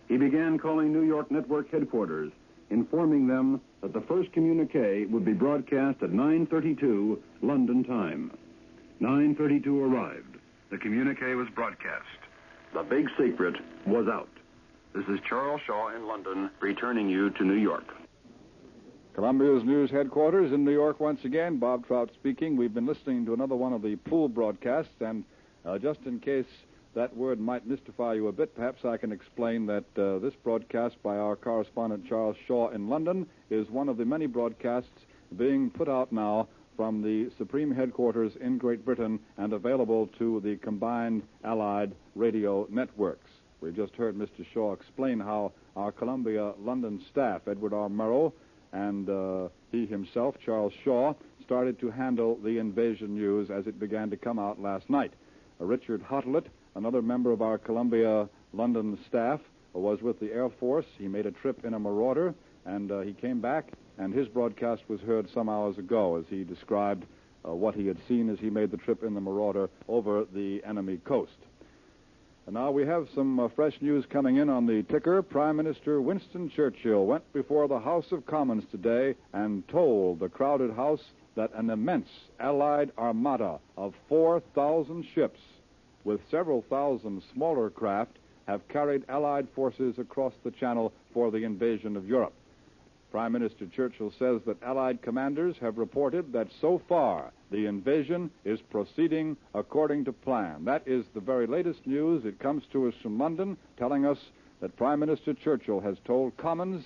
He began calling New York network headquarters, informing them that the first communique would be broadcast at 9:32 London time. 9:32 arrived. the communique was broadcast. The big secret was out. This is Charles Shaw in London, returning you to New York. Columbia's news headquarters in New York once again. Bob Trout speaking. We've been listening to another one of the pool broadcasts, and just in case that word might mystify you a bit, perhaps I can explain that this broadcast by our correspondent Charles Shaw in London is one of the many broadcasts being put out now from the Supreme Headquarters in Great Britain and available to the combined Allied radio networks. We've just heard Mr. Shaw explain how our Columbia London staff, Edward R. Murrow, and he himself, Charles Shaw, started to handle the invasion news as it began to come out last night. Richard Hottelet, another member of our Columbia London staff, was with the Air Force. He made a trip in a Marauder, and he came back, and his broadcast was heard some hours ago as he described what he had seen as he made the trip in the Marauder over the enemy coast. And now we have some fresh news coming in on the ticker. Prime Minister Winston Churchill went before the House of Commons today and told the crowded House that an immense Allied armada of 4,000 ships with several thousand smaller craft have carried Allied forces across the Channel for the invasion of Europe. Prime Minister Churchill says that Allied commanders have reported that so far the invasion is proceeding according to plan. That is the very latest news. It comes to us from London, telling us that Prime Minister Churchill has told Commons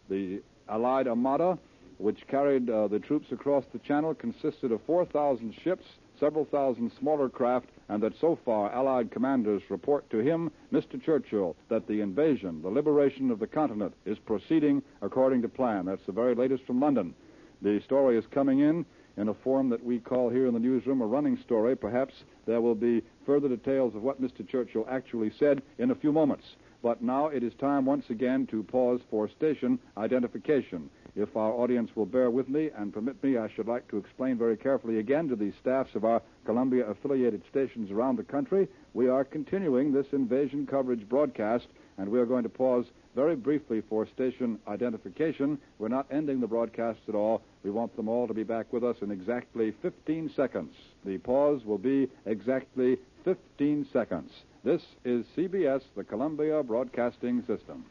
the Allied armada, which carried the troops across the Channel, consisted of 4,000 ships, several thousand smaller craft, and that so far Allied commanders report to him, Mr. Churchill, that the invasion, the liberation of the continent, is proceeding according to plan. That's the very latest from London. The story is coming in a form that we call here in the newsroom a running story. Perhaps there will be further details of what Mr. Churchill actually said in a few moments. But now it is time once again to pause for station identification. If our audience will bear with me and permit me, I should like to explain very carefully again to the staffs of our Columbia-affiliated stations around the country, we are continuing this invasion coverage broadcast, and we are going to pause very briefly for station identification. We're not ending the broadcast at all. We want them all to be back with us in exactly 15 seconds. The pause will be exactly 15 seconds. This is CBS, the Columbia Broadcasting System.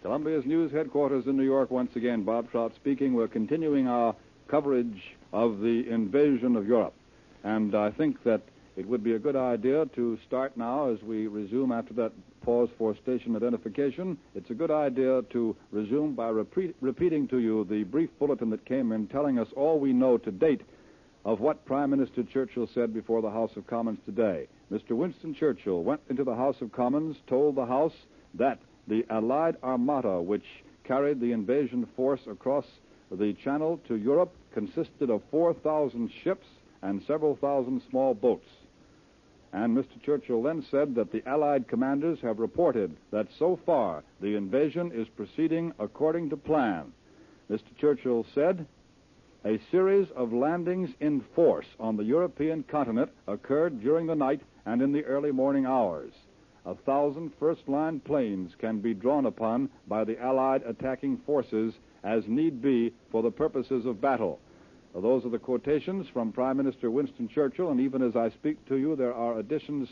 Columbia's news headquarters in New York once again. Bob Trout speaking. We're continuing our coverage of the invasion of Europe. And I think that it would be a good idea to start now as we resume after that pause for station identification. It's a good idea to resume by repeating to you the brief bulletin that came in telling us all we know to date of what Prime Minister Churchill said before the House of Commons today. Mr. Winston Churchill went into the House of Commons, told the House that the Allied armada, which carried the invasion force across the Channel to Europe, consisted of 4,000 ships and several thousand small boats. And Mr. Churchill then said that the Allied commanders have reported that so far the invasion is proceeding according to plan. Mr. Churchill said, a series of landings in force on the European continent occurred during the night and in the early morning hours. 1,000 first-line planes can be drawn upon by the Allied attacking forces as need be for the purposes of battle. Those are the quotations from Prime Minister Winston Churchill, and even as I speak to you, there are additions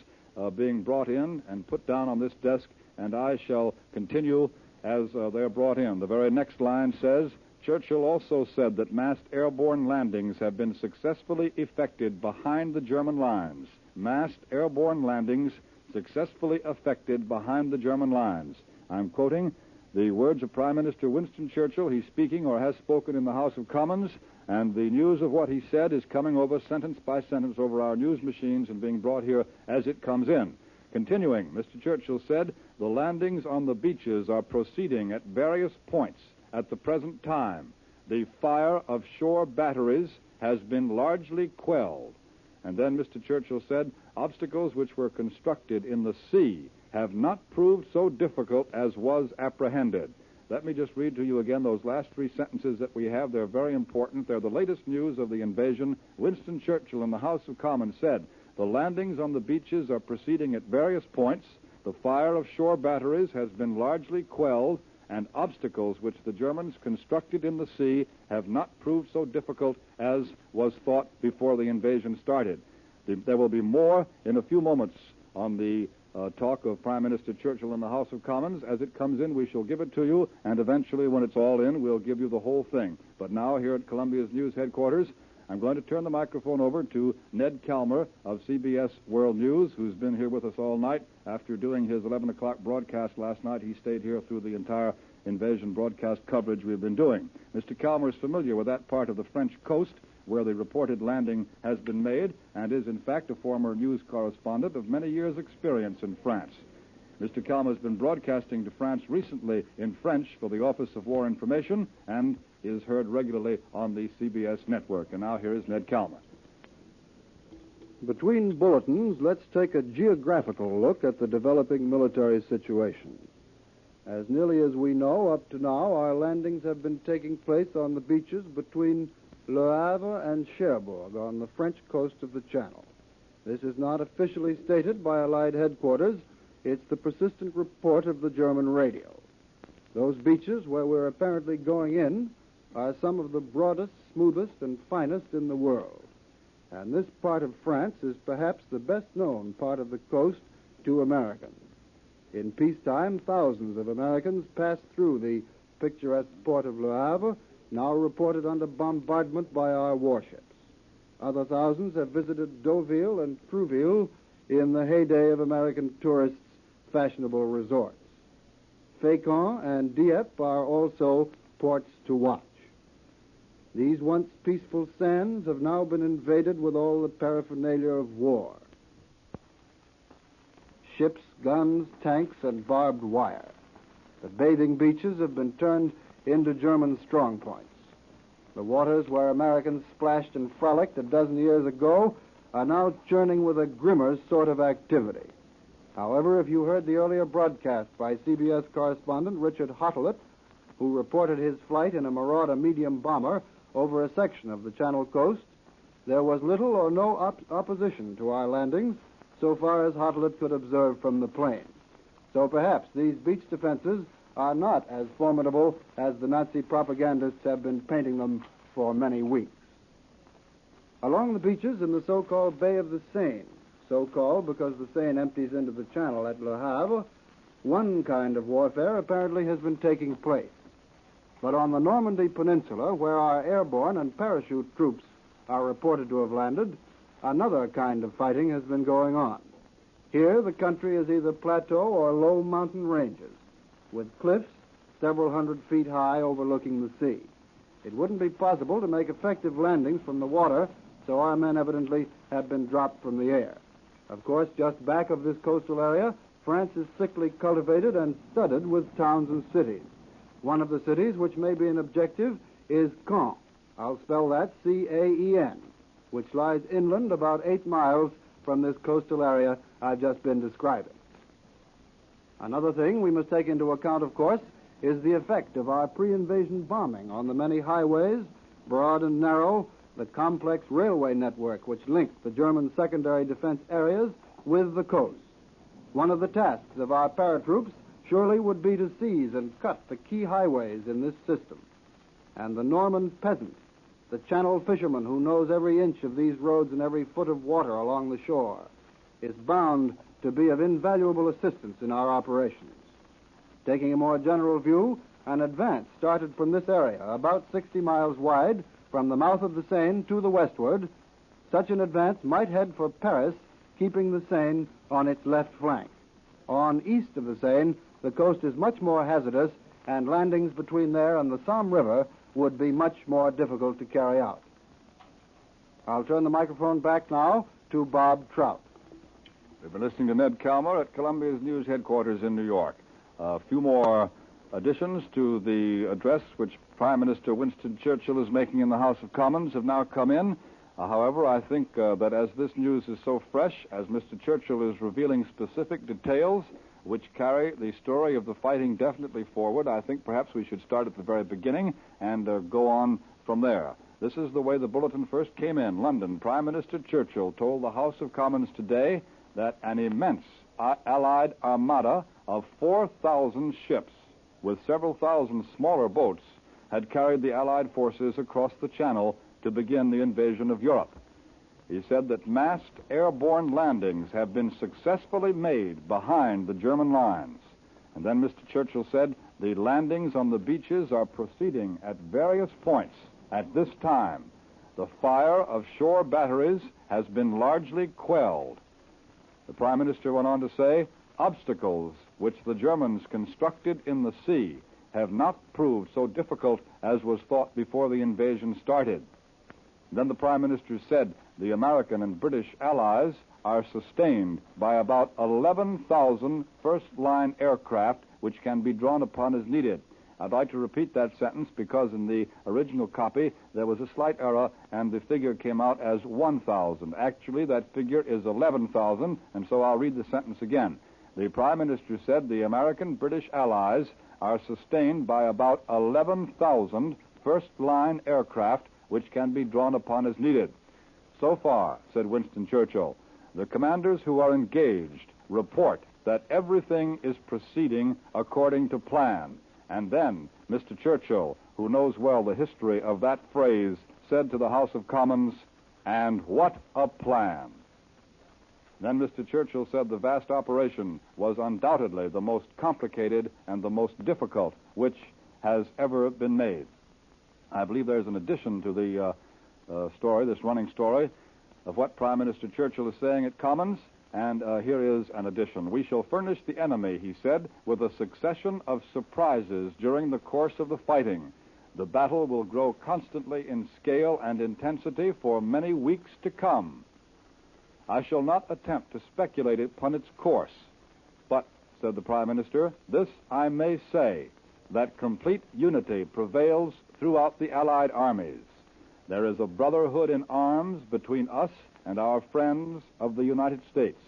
being brought in and put down on this desk, and I shall continue as they're brought in. The very next line says, Churchill also said that massed airborne landings have been successfully effected behind the German lines. Massed airborne landings successfully effected behind the German lines. I'm quoting the words of Prime Minister Winston Churchill. He's speaking or has spoken in the House of Commons, and the news of what he said is coming over sentence by sentence over our news machines and being brought here as it comes in. Continuing, Mr. Churchill said, the landings on the beaches are proceeding at various points at the present time. The fire of shore batteries has been largely quelled. And then Mr. Churchill said, obstacles which were constructed in the sea have not proved so difficult as was apprehended. Let me just read to you again those last three sentences that we have. They're very important. They're the latest news of the invasion. Winston Churchill in the House of Commons said, the landings on the beaches are proceeding at various points. The fire of shore batteries has been largely quelled, and obstacles which the Germans constructed in the sea have not proved so difficult as was thought before the invasion started. There will be more in a few moments on the talk of Prime Minister Churchill in the House of Commons. As it comes in, we shall give it to you, and eventually, when it's all in, we'll give you the whole thing. But now, here at Columbia's News headquarters, I'm going to turn the microphone over to Ned Calmer of CBS World News, who's been here with us all night. After doing his 11 o'clock broadcast last night, he stayed here through the entire invasion broadcast coverage we've been doing. Mr. Calmer is familiar with that part of the French coast where the reported landing has been made, and is, in fact, a former news correspondent of many years' experience in France. Mr. Calmer has been broadcasting to France recently in French for the Office of War Information and is heard regularly on the CBS network. And now here is Ned Calmer. Between bulletins, let's take a geographical look at the developing military situation. As nearly as we know, up to now, our landings have been taking place on the beaches between Le Havre and Cherbourg on the French coast of the Channel. This is not officially stated by Allied headquarters. It's the persistent report of the German radio. Those beaches where we're apparently going in are some of the broadest, smoothest, and finest in the world. And this part of France is perhaps the best-known part of the coast to Americans. In peacetime, thousands of Americans passed through the picturesque port of Le Havre, now reported under bombardment by our warships. Other thousands have visited Deauville and Trouville in the heyday of American tourists' fashionable resorts. Fécamp and Dieppe are also ports to watch. These once peaceful sands have now been invaded with all the paraphernalia of war. Ships, guns, tanks, and barbed wire. The bathing beaches have been turned into German strongpoints. The waters where Americans splashed and frolicked a dozen years ago are now churning with a grimmer sort of activity. However, if you heard the earlier broadcast by CBS correspondent Richard Hottelet, who reported his flight in a Marauder medium bomber over a section of the Channel coast, there was little or no opposition to our landings so far as Hottelet could observe from the plane. So perhaps these beach defenses are not as formidable as the Nazi propagandists have been painting them for many weeks. Along the beaches in the so-called Bay of the Seine, so-called because the Seine empties into the Channel at Le Havre, one kind of warfare apparently has been taking place. But on the Normandy Peninsula, where our airborne and parachute troops are reported to have landed, another kind of fighting has been going on. Here, the country is either plateau or low mountain ranges, with cliffs several hundred feet high overlooking the sea. It wouldn't be possible to make effective landings from the water, so our men evidently have been dropped from the air. Of course, just back of this coastal area, France is thickly cultivated and studded with towns and cities. One of the cities which may be an objective is Caen. I'll spell that C-A-E-N, which lies inland about 8 miles from this coastal area I've just been describing. Another thing we must take into account, of course, is the effect of our pre-invasion bombing on the many highways, broad and narrow, the complex railway network which linked the German secondary defense areas with the coast. One of the tasks of our paratroops surely would be to seize and cut the key highways in this system. And the Norman peasant, the Channel fisherman who knows every inch of these roads and every foot of water along the shore, is bound to be of invaluable assistance in our operations. Taking a more general view, an advance started from this area, about 60 miles wide, from the mouth of the Seine to the westward. Such an advance might head for Paris, keeping the Seine on its left flank. On east of the Seine, the coast is much more hazardous, and landings between there and the Somme River would be much more difficult to carry out. I'll turn the microphone back now to Bob Trout. We've been listening to Ned Calmer at Columbia's News headquarters in New York. A few more additions to the address which Prime Minister Winston Churchill is making in the House of Commons have now come in. However, I think that as this news is so fresh, as Mr. Churchill is revealing specific details which carry the story of the fighting definitely forward, I think perhaps we should start at the very beginning and go on from there. This is the way the bulletin first came in. London, Prime Minister Churchill told the House of Commons today that an immense Allied armada of 4,000 ships with several thousand smaller boats, had carried the Allied forces across the Channel to begin the invasion of Europe. He said that massed airborne landings have been successfully made behind the German lines. And then Mr. Churchill said the landings on the beaches are proceeding at various points at this time. The fire of shore batteries has been largely quelled. The Prime Minister went on to say, obstacles which the Germans constructed in the sea have not proved so difficult as was thought before the invasion started. Then the Prime Minister said the American and British allies are sustained by about 11,000 first-line aircraft which can be drawn upon as needed. I'd like to repeat that sentence because in the original copy there was a slight error and the figure came out as 1,000. Actually, that figure is 11,000, and so I'll read the sentence again. The Prime Minister said the American-British allies are sustained by about 11,000 first-line aircraft which can be drawn upon as needed. So far, said Winston Churchill, the commanders who are engaged report that everything is proceeding according to plan. And then Mr. Churchill, who knows well the history of that phrase, said to the House of Commons, "And what a plan." Then Mr. Churchill said the vast operation was undoubtedly the most complicated and the most difficult which has ever been made. I believe there's an addition to the story, this running story, of what Prime Minister Churchill is saying at Commons, and here is an addition. We shall furnish the enemy, he said, with a succession of surprises during the course of the fighting. The battle will grow constantly in scale and intensity for many weeks to come. I shall not attempt to speculate upon its course, but, said the Prime Minister, this I may say, that complete unity prevails throughout the Allied armies. There is a brotherhood in arms between us and our friends of the United States.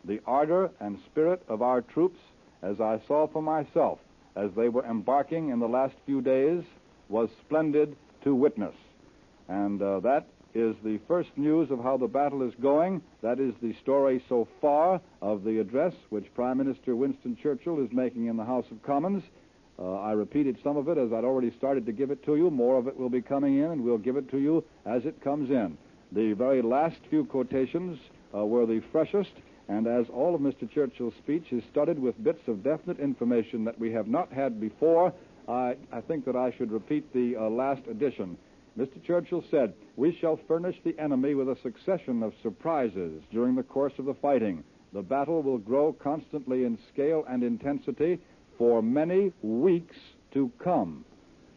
The ardor and spirit of our troops, as I saw for myself as they were embarking in the last few days, was splendid to witness. And that is the first news of how the battle is going. That is the story so far of the address which Prime Minister Winston Churchill is making in the House of Commons. I repeated some of it as I'd already started to give it to you. More of it will be coming in, and we'll give it to you as it comes in. The very last few quotations were the freshest, and as all of Mr. Churchill's speech is studded with bits of definite information that we have not had before, I think that I should repeat the last edition. Mr. Churchill said, "We shall furnish the enemy with a succession of surprises during the course of the fighting. The battle will grow constantly in scale and intensity for many weeks to come."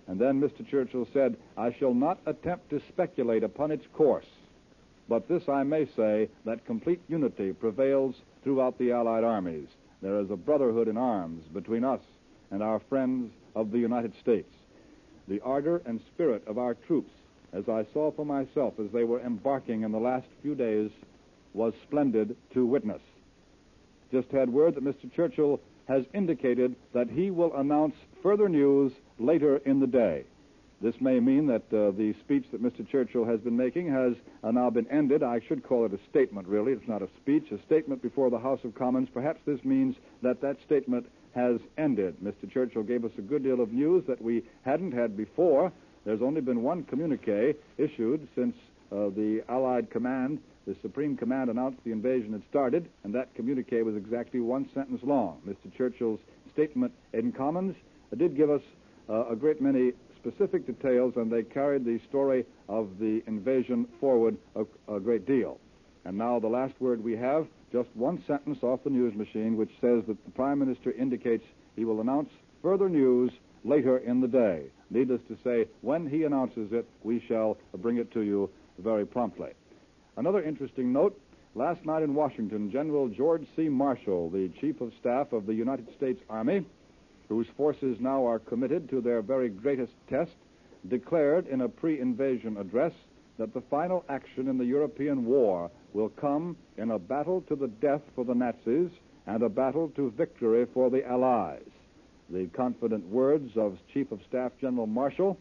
And then Mr. Churchill said, "I shall not attempt to speculate upon its course, but this I may say, that complete unity prevails throughout the Allied armies. There is a brotherhood in arms between us and our friends of the United States. The ardor and spirit of our troops, as I saw for myself as they were embarking in the last few days, was splendid to witness." Just had word that Mr. Churchill has indicated that he will announce further news later in the day. This may mean that the speech that Mr. Churchill has been making has now been ended. I should call it a statement, really. It's not a speech, a statement before the House of Commons. Perhaps this means that that statement has ended. Mr. Churchill gave us a good deal of news that we hadn't had before. There's only been one communique issued since the Allied command, the Supreme Command, announced the invasion had started, and that communique was exactly one sentence long. Mr. Churchill's statement in Commons did give us a great many specific details, and they carried the story of the invasion forward a great deal. And now the last word we have, just one sentence off the news machine, which says that the Prime Minister indicates he will announce further news later in the day. Needless to say, when he announces it, we shall bring it to you very promptly. Another interesting note, last night in Washington, General George C. Marshall, the Chief of Staff of the United States Army, whose forces now are committed to their very greatest test, declared in a pre-invasion address that the final action in the European war will come in a battle to the death for the Nazis and a battle to victory for the Allies. The confident words of Chief of Staff General Marshall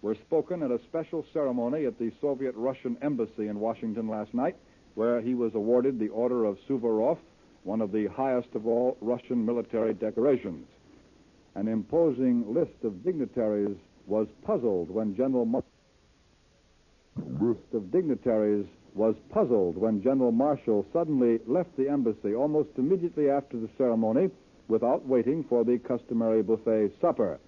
were spoken at a special ceremony at the Soviet-Russian embassy in Washington last night, where he was awarded the Order of Suvorov, one of the highest of all Russian military decorations. an imposing list of dignitaries was puzzled when General Marshall suddenly left the embassy almost immediately after the ceremony without waiting for the customary buffet supper.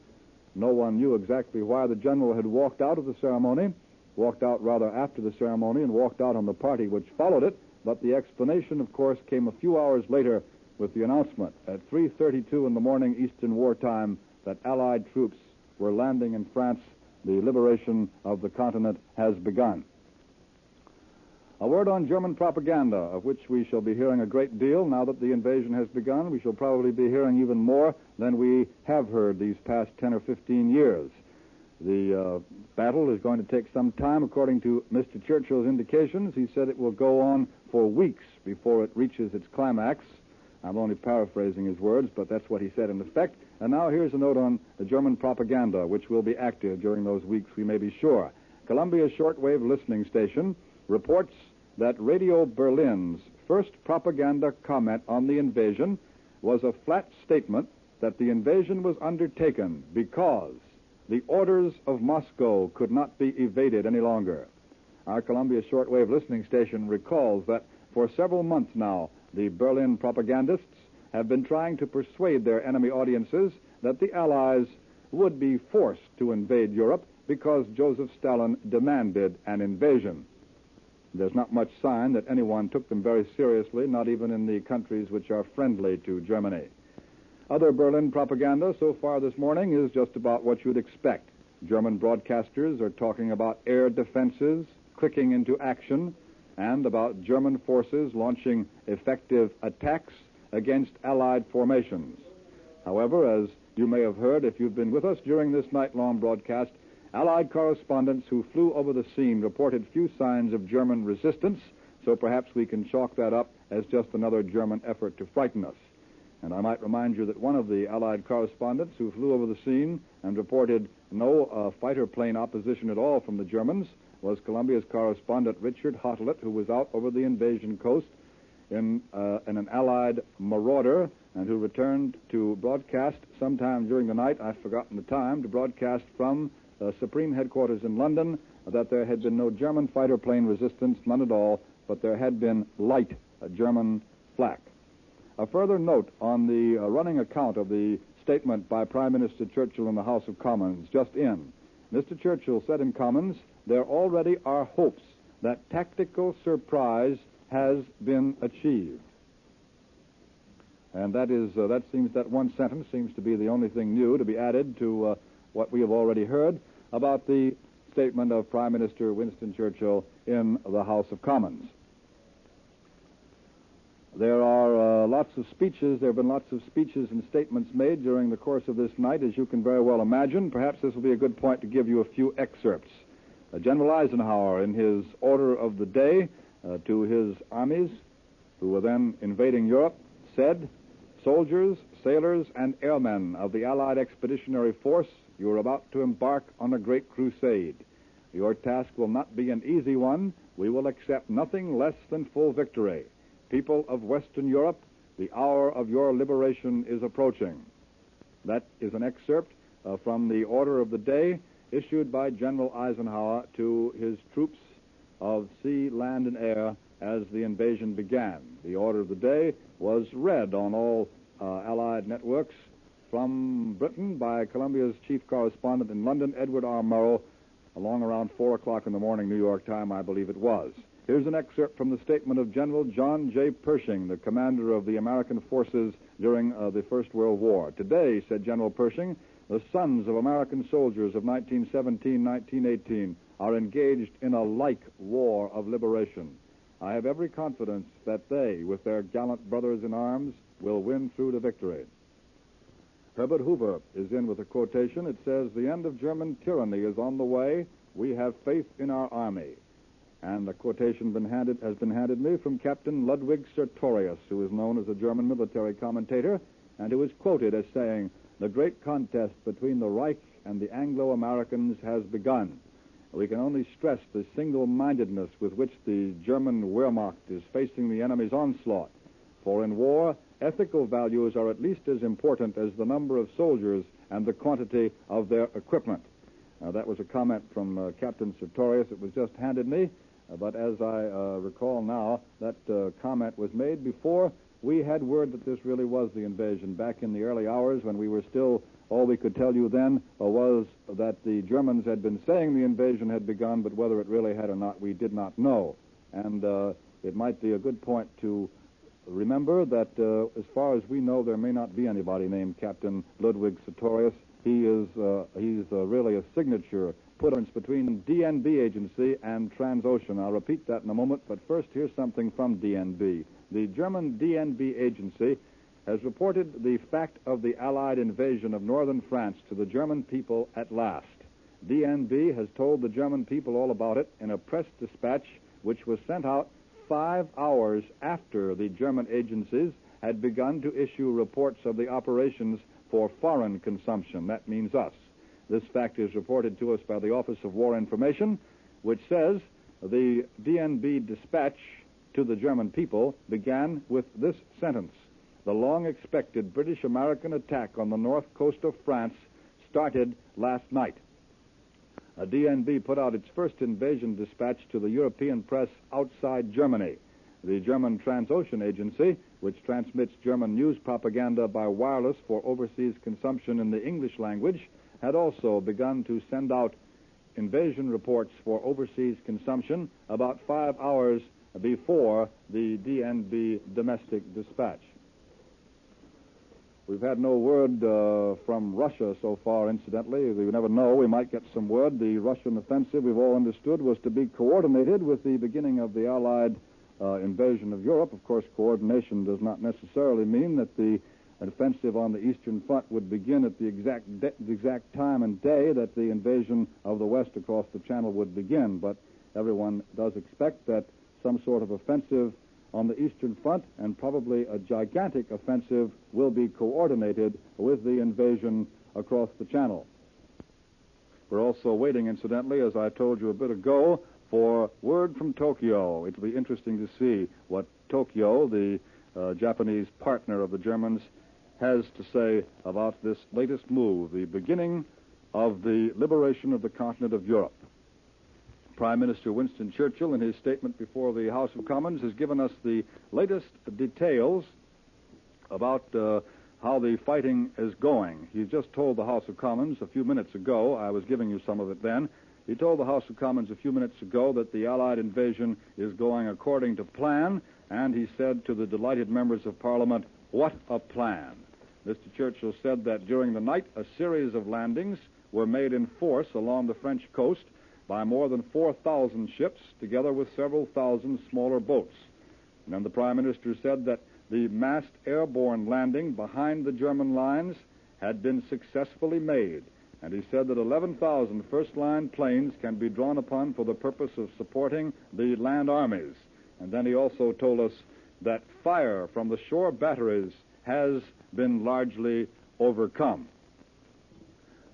No one knew exactly why the general had walked out of the ceremony, walked out rather after the ceremony, and walked out on the party which followed it, but the explanation, of course, came a few hours later with the announcement at 3:32 in the morning Eastern War Time that Allied troops were landing in France. The liberation of the continent has begun. A word on German propaganda, of which we shall be hearing a great deal now that the invasion has begun. We shall probably be hearing even more than we have heard these past 10 or 15 years. The battle is going to take some time, according to Mr. Churchill's indications. He said it will go on for weeks before it reaches its climax. I'm only paraphrasing his words, but that's what he said in effect. And now here's a note on the German propaganda, which will be active during those weeks, we may be sure. Columbia's shortwave listening station reports that Radio Berlin's first propaganda comment on the invasion was a flat statement that the invasion was undertaken because the orders of Moscow could not be evaded any longer. Our Columbia shortwave listening station recalls that for several months now, the Berlin propagandists have been trying to persuade their enemy audiences that the Allies would be forced to invade Europe because Joseph Stalin demanded an invasion. There's not much sign that anyone took them very seriously, not even in the countries which are friendly to Germany. Other Berlin propaganda so far this morning is just about what you'd expect. German broadcasters are talking about air defenses clicking into action and about German forces launching effective attacks against Allied formations. However, as you may have heard if you've been with us during this night-long broadcast, Allied correspondents who flew over the scene reported few signs of German resistance, so perhaps we can chalk that up as just another German effort to frighten us. And I might remind you that one of the Allied correspondents who flew over the scene and reported no fighter plane opposition at all from the Germans was Columbia's correspondent Richard Hottelet, who was out over the invasion coast in an Allied Marauder and who returned to broadcast sometime during the night, I've forgotten the time, to broadcast from Supreme Headquarters in London that there had been no German fighter plane resistance, none at all, but there had been light German flak. A further note on the running account of the statement by Prime Minister Churchill in the House of Commons just in. Mr. Churchill said in Commons, there already are hopes that tactical surprise has been achieved. And that one sentence seems to be the only thing new to be added to what we have already heard about the statement of Prime Minister Winston Churchill in the House of Commons. There are lots of speeches. There have been lots of speeches and statements made during the course of this night, as you can very well imagine. Perhaps this will be a good point to give you a few excerpts. General Eisenhower, in his order of the day to his armies, who were then invading Europe, said, "Soldiers, sailors, and airmen of the Allied Expeditionary Force, you are about to embark on a great crusade. Your task will not be an easy one. We will accept nothing less than full victory. People of Western Europe, the hour of your liberation is approaching." That is an excerpt from the order of the day issued by General Eisenhower to his troops of sea, land, and air as the invasion began. The order of the day was read on all Allied networks from Britain by Columbia's chief correspondent in London, Edward R. Murrow, along around 4 o'clock in the morning, New York time, I believe it was. Here's an excerpt from the statement of General John J. Pershing, the commander of the American forces during the First World War. "Today," said General Pershing, "the sons of American soldiers of 1917, 1918 are engaged in a like war of liberation. I have every confidence that they, with their gallant brothers in arms, will win through to victory." Herbert Hoover is in with a quotation. It says, "The end of German tyranny is on the way. We have faith in our army." And the quotation has been handed me from Captain Ludwig Sertorius, who is known as a German military commentator, and who is quoted as saying, "The great contest between the Reich and the Anglo-Americans has begun. We can only stress the single-mindedness with which the German Wehrmacht is facing the enemy's onslaught. For in war, ethical values are at least as important as the number of soldiers and the quantity of their equipment. That was a comment from Captain Sartorius. It was just handed me, but as I recall now, that comment was made before we had word that this really was the invasion. Back in the early hours when we were still, all we could tell you then was that the Germans had been saying the invasion had begun, but whether it really had or not, we did not know. And it might be a good point to remember that as far as we know, there may not be anybody named Captain Ludwig Sartorius. He's really a signature difference between DNB agency and Transocean. I'll repeat that in a moment, but first here's something from DNB. The German DNB agency has reported the fact of the Allied invasion of northern France to the German people at last. DNB has told the German people all about it in a press dispatch which was sent out 5 hours after the German agencies had begun to issue reports of the operations for foreign consumption. That means us. This fact is reported to us by the Office of War Information, which says the DNB dispatch to the German people began with this sentence: the long-expected British-American attack on the north coast of France started last night. DNB put out its first invasion dispatch to the European press outside Germany. The German Transocean Agency, which transmits German news propaganda by wireless for overseas consumption in the English language, had also begun to send out invasion reports for overseas consumption about 5 hours before the DNB domestic dispatch. We've had no word from Russia so far, incidentally. We never know. We might get some word. The Russian offensive, we've all understood, was to be coordinated with the beginning of the Allied invasion of Europe. Of course, coordination does not necessarily mean that the offensive on the Eastern Front would begin at the exact time and day that the invasion of the West across the Channel would begin. But everyone does expect that some sort of offensive on the Eastern Front, and probably a gigantic offensive, will be coordinated with the invasion across the Channel. We're also waiting, incidentally, as I told you a bit ago, for word from Tokyo. It'll be interesting to see what Tokyo, the Japanese partner of the Germans, has to say about this latest move, the beginning of the liberation of the continent of Europe. Prime Minister Winston Churchill, in his statement before the House of Commons, has given us the latest details about how the fighting is going. He just told the House of Commons a few minutes ago, I was giving you some of it then, he told the House of Commons a few minutes ago that the Allied invasion is going according to plan, and he said to the delighted members of Parliament, "What a plan." Mr. Churchill said that during the night a series of landings were made in force along the French coast by more than 4,000 ships, together with several thousand smaller boats. And then the Prime Minister said that the massed airborne landing behind the German lines had been successfully made. And he said that 11,000 first-line planes can be drawn upon for the purpose of supporting the land armies. And then he also told us that fire from the shore batteries has been largely overcome.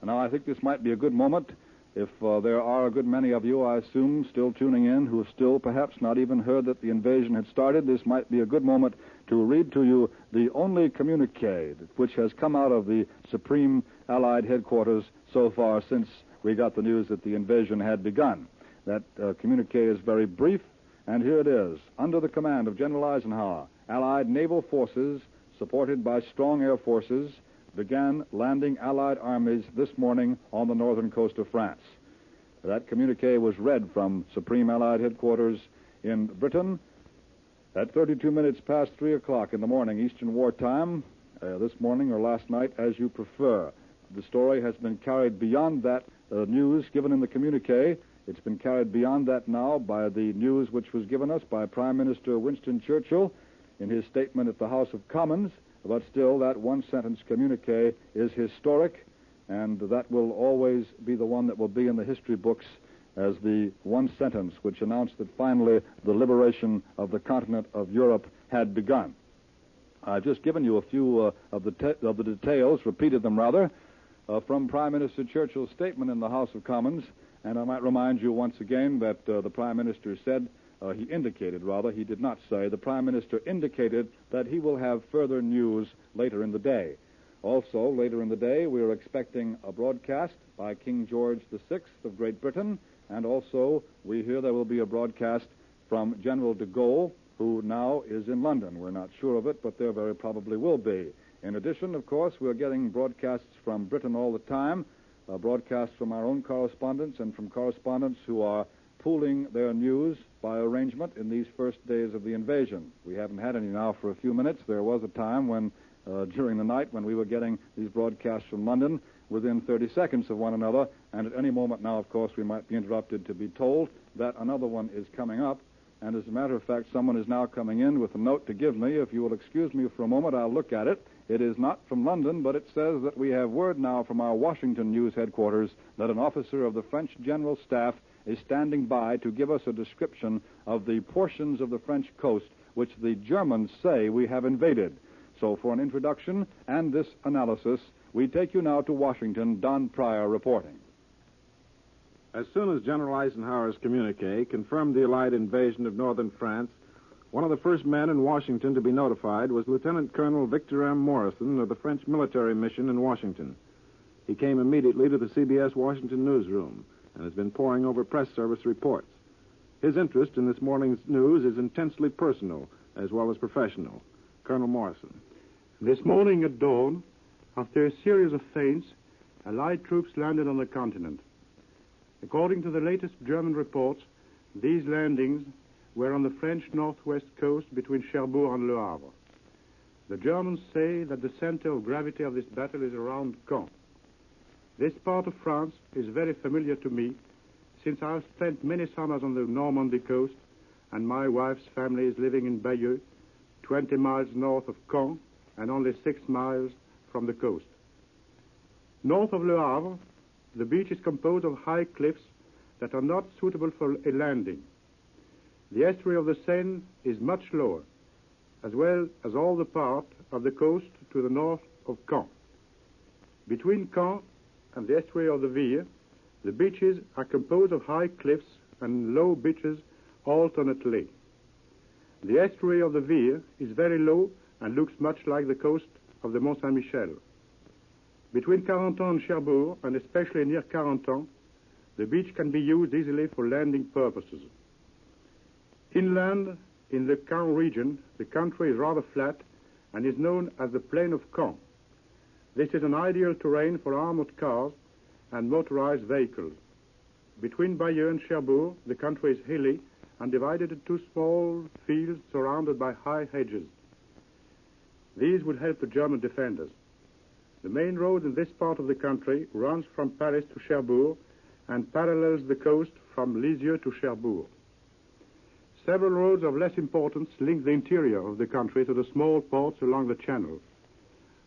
Now, I think this might be a good moment. If there are a good many of you, I assume, still tuning in, who have still perhaps not even heard that the invasion had started, this might be a good moment to read to you the only communique which has come out of the Supreme Allied Headquarters so far since we got the news that the invasion had begun. That communique is very brief, and here it is. Under the command of General Eisenhower, Allied naval forces, supported by strong air forces, began landing Allied armies this morning on the northern coast of France. That communique was read from Supreme Allied Headquarters in Britain at 32 minutes past 3 o'clock in the morning, Eastern War Time, this morning or last night, as you prefer. The story has been carried beyond that news given in the communique. It's been carried beyond that now by the news which was given us by Prime Minister Winston Churchill in his statement at the House of Commons. But still, that one-sentence communique is historic, and that will always be the one that will be in the history books as the one sentence which announced that finally the liberation of the continent of Europe had begun. I've just given you a few of the details, repeated them rather, from Prime Minister Churchill's statement in the House of Commons, and I might remind you once again that the Prime Minister said, he indicated, rather, he did not say, the Prime Minister indicated that he will have further news later in the day. Also, later in the day, we are expecting a broadcast by King George VI of Great Britain, and also we hear there will be a broadcast from General de Gaulle, who now is in London. We're not sure of it, but there very probably will be. In addition, of course, we're getting broadcasts from Britain all the time, broadcasts from our own correspondents and from correspondents who are pooling their news by arrangement in these first days of the invasion. We haven't had any now for a few minutes. There was a time when, during the night, when we were getting these broadcasts from London within 30 seconds of one another, and at any moment now, of course, we might be interrupted to be told that another one is coming up. And as a matter of fact, someone is now coming in with a note to give me. If you will excuse me for a moment, I'll look at it. It is not from London, but it says that we have word now from our Washington news headquarters that an officer of the French General Staff is standing by to give us a description of the portions of the French coast which the Germans say we have invaded. So for an introduction and this analysis, we take you now to Washington. Don Pryor reporting. As soon as General Eisenhower's communique confirmed the Allied invasion of northern France, one of the first men in Washington to be notified was Lieutenant Colonel Victor M. Morrison of the French military mission in Washington. He came immediately to the CBS Washington newsroom and has been poring over press service reports. His interest in this morning's news is intensely personal as well as professional. Colonel Morrison. This morning at dawn, after a series of feints, Allied troops landed on the continent. According to the latest German reports, these landings were on the French northwest coast between Cherbourg and Le Havre. The Germans say that the center of gravity of this battle is around Caen. This part of France is very familiar to me, since I have spent many summers on the Normandy coast, and my wife's family is living in Bayeux, 20 miles north of Caen and only 6 miles from the coast. North of Le Havre, the beach is composed of high cliffs that are not suitable for a landing. The estuary of the Seine is much lower, as well as all the part of the coast to the north of Caen. Between Caen and the estuary of the Vire, the beaches are composed of high cliffs and low beaches alternately. The estuary of the Vire is very low and looks much like the coast of the Mont Saint-Michel. Between Carentan and Cherbourg, and especially near Carentan, the beach can be used easily for landing purposes. Inland, in the Caen region, the country is rather flat and is known as the Plain of Caen. This is an ideal terrain for armored cars and motorized vehicles. Between Bayeux and Cherbourg, the country is hilly and divided into small fields surrounded by high hedges. These will help the German defenders. The main road in this part of the country runs from Paris to Cherbourg and parallels the coast from Lisieux to Cherbourg. Several roads of less importance link the interior of the country to the small ports along the channel.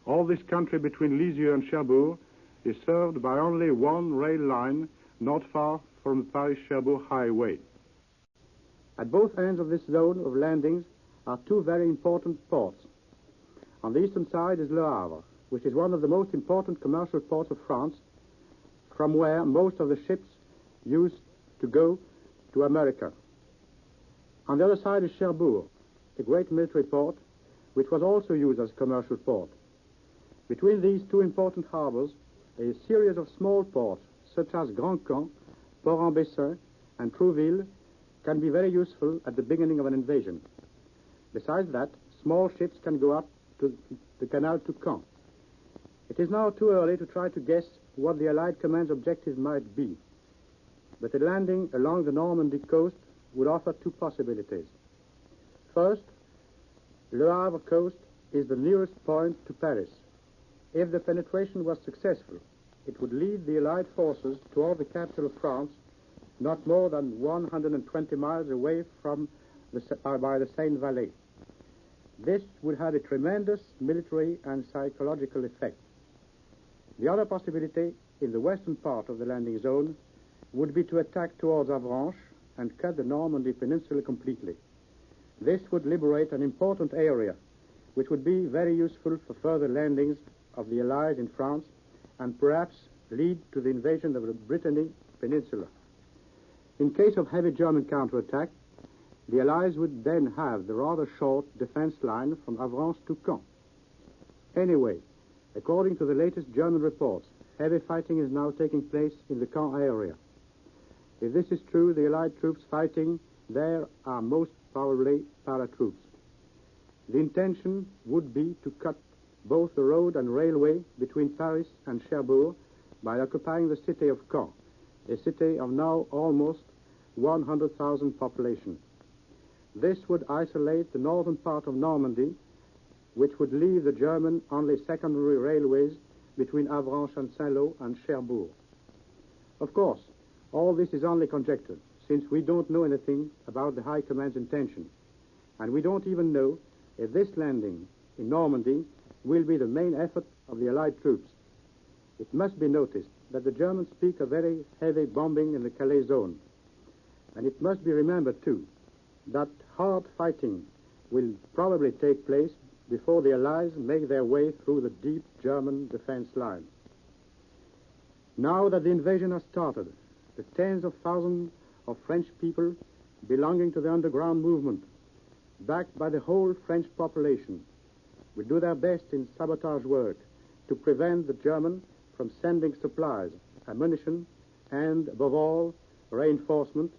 All this country between Lisieux and Cherbourg is served by only one rail line not far from the Paris-Cherbourg highway. At both ends of this zone of landings are two very important ports. On the eastern side is Le Havre, which is one of the most important commercial ports of France, from where most of the ships used to go to America. On the other side is Cherbourg, a great military port, which was also used as a commercial port. Between these two important harbors, a series of small ports, such as Grand-Camp, Port-en-Bessin, and Trouville, can be very useful at the beginning of an invasion. Besides that, small ships can go up to the canal to Caen. It is now too early to try to guess what the Allied command's objectives might be, but a landing along the Normandy coast would offer two possibilities. First, Le Havre coast is the nearest point to Paris. If the penetration was successful, it would lead the Allied forces toward the capital of France, not more than 120 miles away from by the Seine Valley. This would have a tremendous military and psychological effect. The other possibility, in the western part of the landing zone, would be to attack towards Avranches and cut the Normandy Peninsula completely. This would liberate an important area, which would be very useful for further landings of the Allies in France and perhaps lead to the invasion of the Brittany Peninsula. In case of heavy German counterattack, the Allies would then have the rather short defense line from Avranches to Caen. Anyway, According to the latest German reports, heavy fighting is now taking place in the Caen area. If this is true, the Allied troops fighting there are most probably paratroops. The intention would be to cut both the road and railway between Paris and Cherbourg by occupying the city of Caen, a city of now almost 100,000 population. This would isolate the northern part of Normandy, which would leave the German only secondary railways between Avranches and Saint-Lô and Cherbourg. Of course, all this is only conjecture, since we don't know anything about the High Command's intention, and we don't even know if this landing in Normandy will be the main effort of the Allied troops. It must be noticed that the Germans speak of very heavy bombing in the Calais zone, and it must be remembered, too, that hard fighting will probably take place before the Allies make their way through the deep German defense line. Now that the invasion has started, the tens of thousands of French people belonging to the underground movement, backed by the whole French population, will do their best in sabotage work to prevent the German from sending supplies, ammunition, and, above all, reinforcement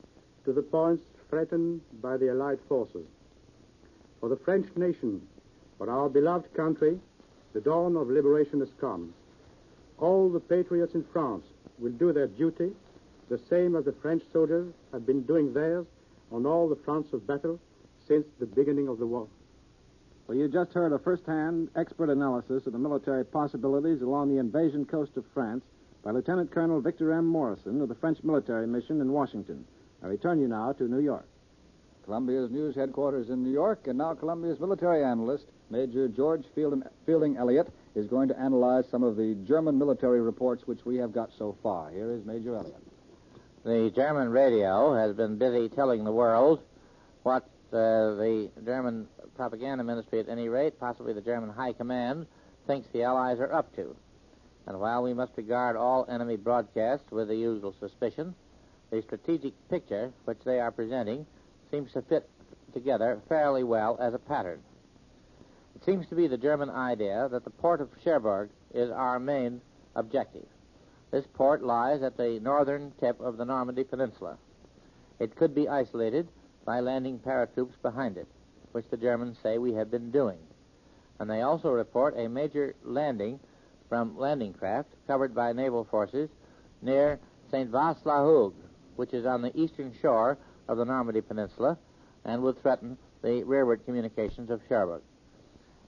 to the points threatened by the Allied forces. For the French nation, for our beloved country, the dawn of liberation has come. All the patriots in France will do their duty, the same as the French soldiers have been doing theirs on all the fronts of battle since the beginning of the war. Well, you just heard a first-hand expert analysis of the military possibilities along the invasion coast of France by Lieutenant Colonel Victor M. Morrison of the French military mission in Washington. I return you now to New York. Columbia's news headquarters in New York, and now Columbia's military analyst, Major George Fielding Elliott, is going to analyze some of the German military reports which we have got so far. Here is Major Elliott. The German radio has been busy telling the world what the German propaganda ministry, at any rate, possibly the German High Command, thinks the Allies are up to. And while we must regard all enemy broadcasts with the usual suspicion, the strategic picture which they are presenting seems to fit together fairly well as a pattern. It seems to be the German idea that the port of Cherbourg is our main objective. This port lies at the northern tip of the Normandy Peninsula. It could be isolated by landing paratroops behind it, which the Germans say we have been doing. And they also report a major landing from landing craft covered by naval forces near St. Vaast-la-Hougue, which is on the eastern shore of the Normandy Peninsula and would threaten the rearward communications of Cherbourg.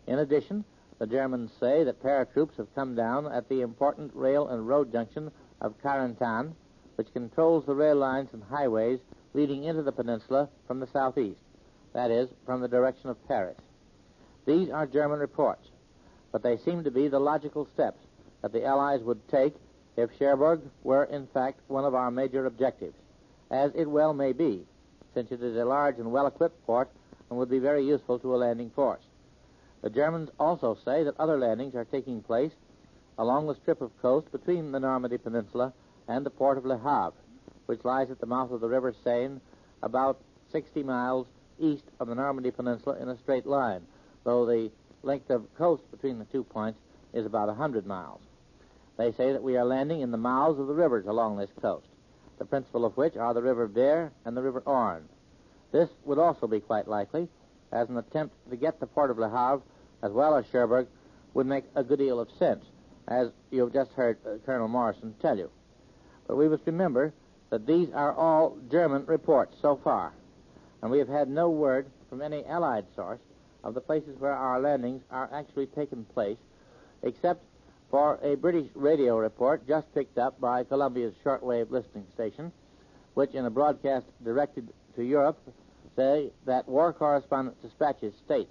In addition, the Germans say that paratroops have come down at the important rail and road junction of Carentan, which controls the rail lines and highways leading into the peninsula from the southeast, that is, from the direction of Paris. These are German reports, but they seem to be the logical steps that the Allies would take if Cherbourg were, in fact, one of our major objectives, as it well may be, since it is a large and well-equipped port and would be very useful to a landing force. The Germans also say that other landings are taking place along the strip of coast between the Normandy Peninsula and the port of Le Havre, which lies at the mouth of the River Seine about 60 miles east of the Normandy Peninsula in a straight line, though the length of coast between the 2 points is about 100 miles. They say that we are landing in the mouths of the rivers along this coast, the principal of which are the River Vere and the River Orne. This would also be quite likely, as an attempt to get the port of Le Havre as well as Cherbourg would make a good deal of sense, as you've just heard Colonel Morrison tell you. But we must remember that these are all German reports so far, and we have had no word from any Allied source of the places where our landings are actually taking place, except for a British radio report just picked up by Columbia's shortwave listening station, which in a broadcast directed to Europe say that war correspondent dispatches state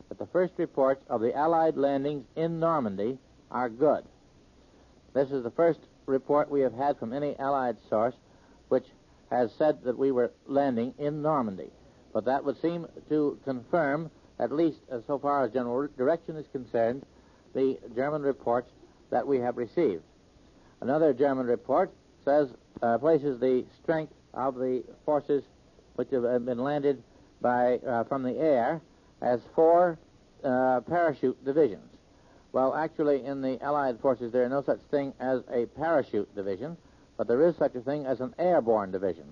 that the first reports of the Allied landings in Normandy are good. This is the first report we have had from any Allied source which has said that we were landing in Normandy. But that would seem to confirm, at least as so far as general direction is concerned, the German reports that we have received. Another German report says places the strength of the forces which have been landed by from the air as 4 parachute divisions, Well, actually, in the Allied forces, there is no such thing as a parachute division, but there is such a thing as an airborne division,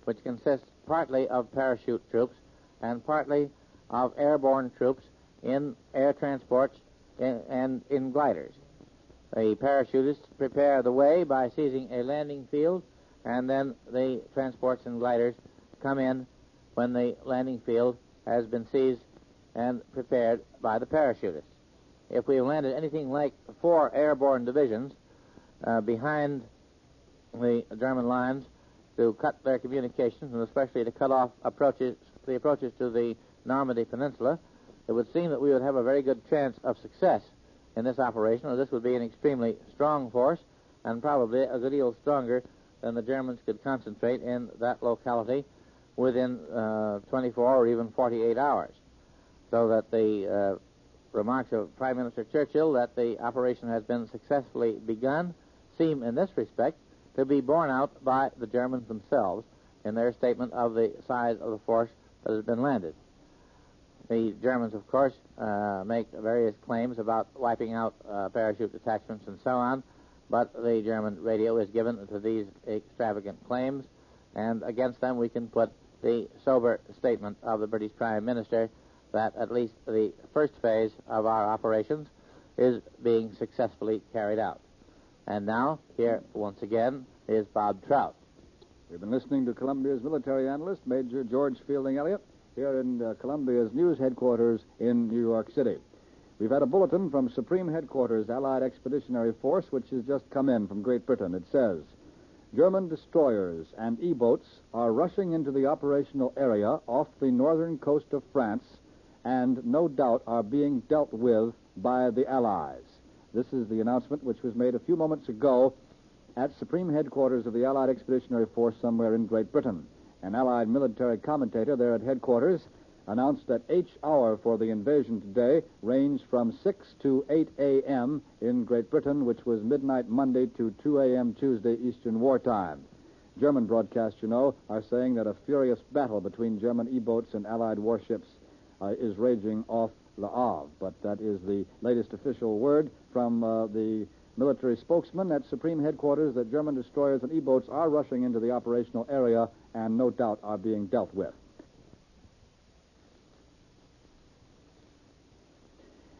which consists partly of parachute troops and partly of airborne troops in air transports and in gliders. The parachutists prepare the way by seizing a landing field, and then the transports and gliders come in when the landing field has been seized and prepared by the parachutists. If we landed anything like 4 airborne divisions behind the German lines to cut their communications, and especially to cut off the approaches to the Normandy Peninsula, it would seem that we would have a very good chance of success in this operation, or this would be an extremely strong force, and probably a good deal stronger than the Germans could concentrate in that locality within 24 or even 48 hours. So that the remarks of Prime Minister Churchill that the operation has been successfully begun seem, in this respect, to be borne out by the Germans themselves in their statement of the size of the force that has been landed. The Germans, of course, make various claims about wiping out parachute detachments and so on, but the German radio is given to these extravagant claims, and against them we can put the sober statement of the British Prime Minister that at least the first phase of our operations is being successfully carried out. And now, here once again is Bob Trout. We've been listening to Columbia's military analyst, Major George Fielding Elliott, here in Columbia's news headquarters in New York City. We've had a bulletin from Supreme Headquarters, Allied Expeditionary Force, which has just come in from Great Britain. It says, German destroyers and E-boats are rushing into the operational area off the northern coast of France and no doubt are being dealt with by the Allies. This is the announcement which was made a few moments ago at Supreme Headquarters of the Allied Expeditionary Force somewhere in Great Britain. An Allied military commentator there at headquarters announced that each hour for the invasion today ranged from 6 to 8 a.m. in Great Britain, which was midnight Monday to 2 a.m. Tuesday Eastern Wartime. German broadcasts, you know, are saying that a furious battle between German E-boats and Allied warships is raging off Le Havre, but that is the latest official word from the military spokesman at Supreme Headquarters that German destroyers and E-boats are rushing into the operational area and no doubt are being dealt with.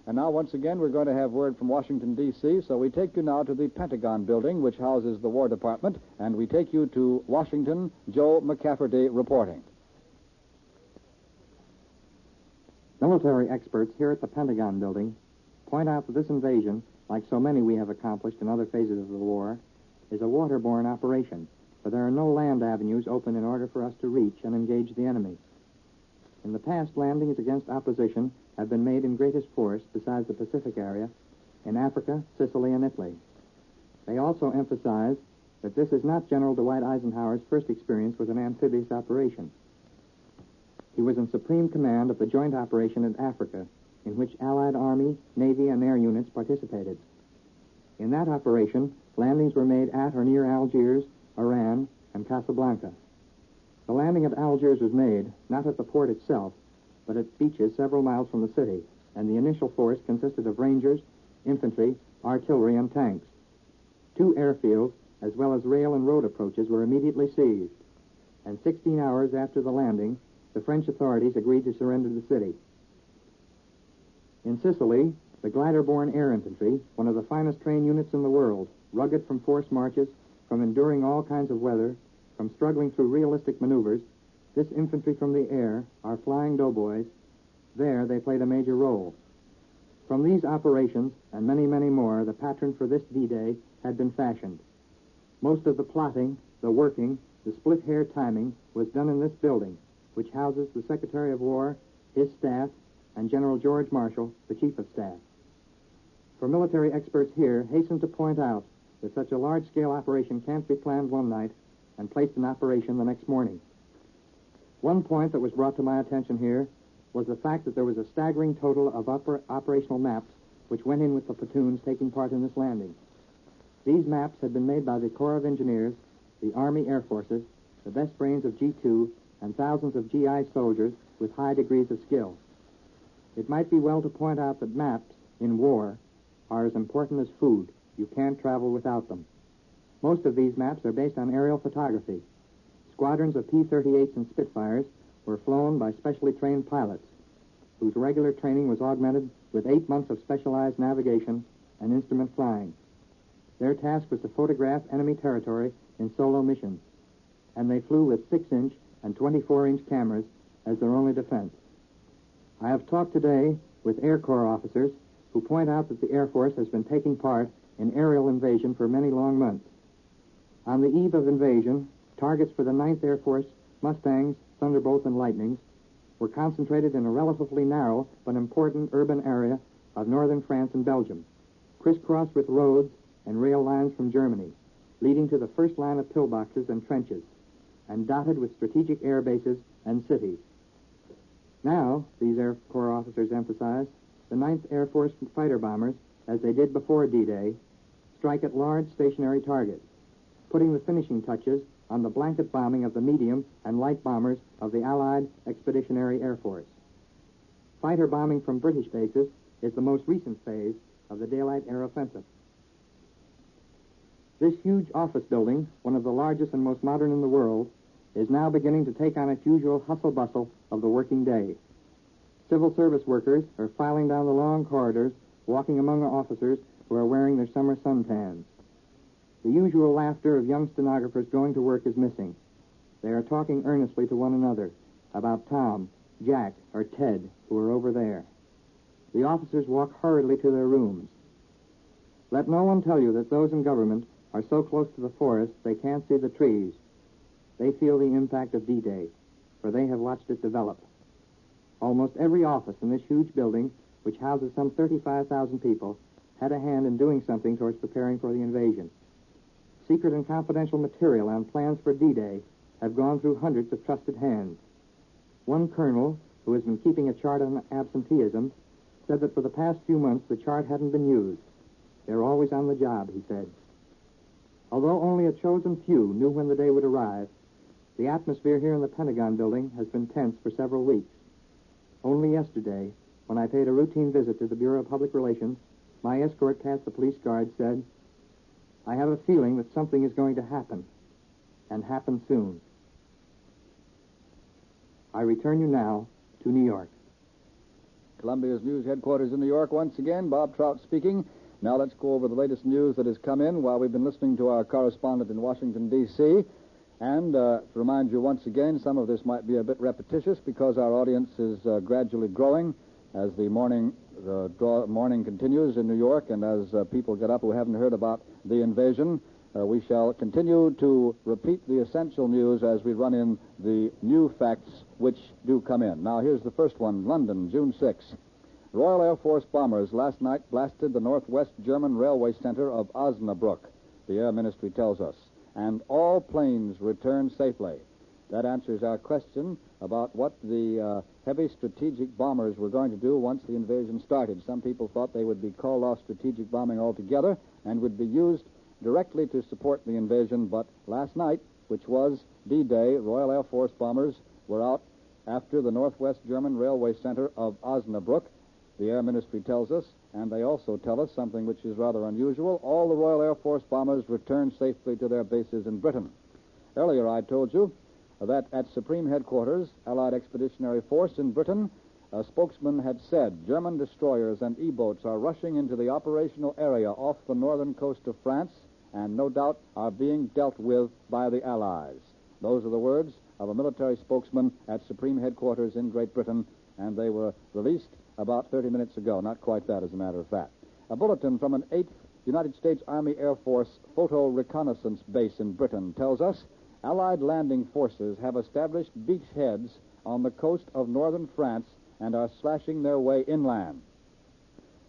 And now, once again, we're going to have word from Washington, D.C., so we take you now to the Pentagon building, which houses the War Department, and we take you to Washington, Joe McCafferty reporting. Military experts here at the Pentagon building point out that this invasion, like so many we have accomplished in other phases of the war, is a waterborne operation, for there are no land avenues open in order for us to reach and engage the enemy. In the past, landings against opposition have been made in greatest force, besides the Pacific area, in Africa, Sicily, and Italy. They also emphasize that this is not General Dwight Eisenhower's first experience with an amphibious operation. He was in supreme command of the joint operation in Africa, in which Allied Army, Navy, and air units participated. In that operation, landings were made at or near Algiers, Oran, and Casablanca. The landing at Algiers was made, not at the port itself, but at beaches several miles from the city, and the initial force consisted of Rangers, infantry, artillery, and tanks. 2 airfields, as well as rail and road approaches, were immediately seized, and 16 hours after the landing, the French authorities agreed to surrender the city. In Sicily, the glider-borne air infantry, one of the finest trained units in the world, rugged from force marches, from enduring all kinds of weather, from struggling through realistic maneuvers, this infantry from the air, our flying doughboys, there they played a major role. From these operations, and many, many more, the pattern for this D-Day had been fashioned. Most of the plotting, the working, the split-hair timing was done in this building, which houses the Secretary of War, his staff, and General George Marshall, the Chief of Staff. For military experts here hasten to point out that such a large-scale operation can't be planned one night and placed in operation the next morning. One point that was brought to my attention here was the fact that there was a staggering total of operational maps which went in with the platoons taking part in this landing. These maps had been made by the Corps of Engineers, the Army Air Forces, the best brains of G2, and thousands of GI soldiers with high degrees of skill. It might be well to point out that maps, in war, are as important as food. You can't travel without them. Most of these maps are based on aerial photography. Squadrons of P-38s and Spitfires were flown by specially trained pilots, whose regular training was augmented with 8 months of specialized navigation and instrument flying. Their task was to photograph enemy territory in solo missions, and they flew with 6-inch and 24-inch cameras as their only defense. I have talked today with Air Corps officers who point out that the Air Force has been taking part in aerial invasion for many long months. On the eve of invasion, targets for the 9th Air Force Mustangs, Thunderbolts, and Lightnings were concentrated in a relatively narrow but important urban area of northern France and Belgium, crisscrossed with roads and rail lines from Germany, leading to the first line of pillboxes and trenches, and dotted with strategic air bases and cities. Now, these Air Corps officers emphasize, the 9th Air Force fighter bombers, as they did before D-Day, strike at large stationary targets, putting the finishing touches on the blanket bombing of the medium and light bombers of the Allied Expeditionary Air Force. Fighter bombing from British bases is the most recent phase of the daylight air offensive. This huge office building, one of the largest and most modern in the world, is now beginning to take on its usual hustle-bustle of the working day. Civil service workers are filing down the long corridors, walking among officers who are wearing their summer suntans. The usual laughter of young stenographers going to work is missing. They are talking earnestly to one another about Tom, Jack, or Ted, who are over there. The officers walk hurriedly to their rooms. Let no one tell you that those in government are so close to the forest they can't see the trees. They feel the impact of D-Day, for they have watched it develop. Almost every office in this huge building, which houses some 35,000 people, had a hand in doing something towards preparing for the invasion. Secret and confidential material on plans for D-Day have gone through hundreds of trusted hands. One colonel, who has been keeping a chart on absenteeism, said that for the past few months the chart hadn't been used. They're always on the job, he said. Although only a chosen few knew when the day would arrive, the atmosphere here in the Pentagon building has been tense for several weeks. Only yesterday, when I paid a routine visit to the Bureau of Public Relations, my escort past the police guard said, "I have a feeling that something is going to happen, and happen soon." I return you now to New York. Columbia's news headquarters in New York once again. Bob Trout speaking. Now let's go over the latest news that has come in while we've been listening to our correspondent in Washington, D.C. And to remind you once again, some of this might be a bit repetitious because our audience is gradually growing as the morning continues in New York, and as people get up who haven't heard about the invasion. We shall continue to repeat the essential news as we run in the new facts which do come in. Now, here's the first one. London, June 6. Royal Air Force bombers last night blasted the northwest German railway center of Osnabrück, the Air Ministry tells us, and all planes returned safely. That answers our question about what the heavy strategic bombers were going to do once the invasion started. Some people thought they would be called off strategic bombing altogether and would be used directly to support the invasion, but last night, which was D-Day, Royal Air Force bombers were out after the northwest German railway center of Osnabrück, the Air Ministry tells us, and they also tell us something which is rather unusual. All the Royal Air Force bombers returned safely to their bases in Britain. Earlier I told you that at Supreme Headquarters, Allied Expeditionary Force in Britain, a spokesman had said German destroyers and E-boats are rushing into the operational area off the northern coast of France and no doubt are being dealt with by the Allies. Those are the words of a military spokesman at Supreme Headquarters in Great Britain, and they were released about 30 minutes ago. Not quite that, as a matter of fact. A bulletin from an 8th United States Army Air Force photo reconnaissance base in Britain tells us Allied landing forces have established beachheads on the coast of northern France and are slashing their way inland.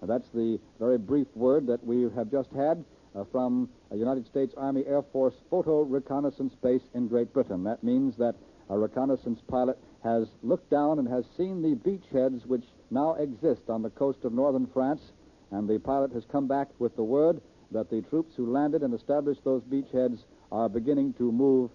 Now, that's the very brief word that we have just had from a United States Army Air Force photo reconnaissance base in Great Britain. That means that a reconnaissance pilot has looked down and has seen the beachheads which now exist on the coast of northern France, and the pilot has come back with the word that the troops who landed and established those beachheads are beginning to move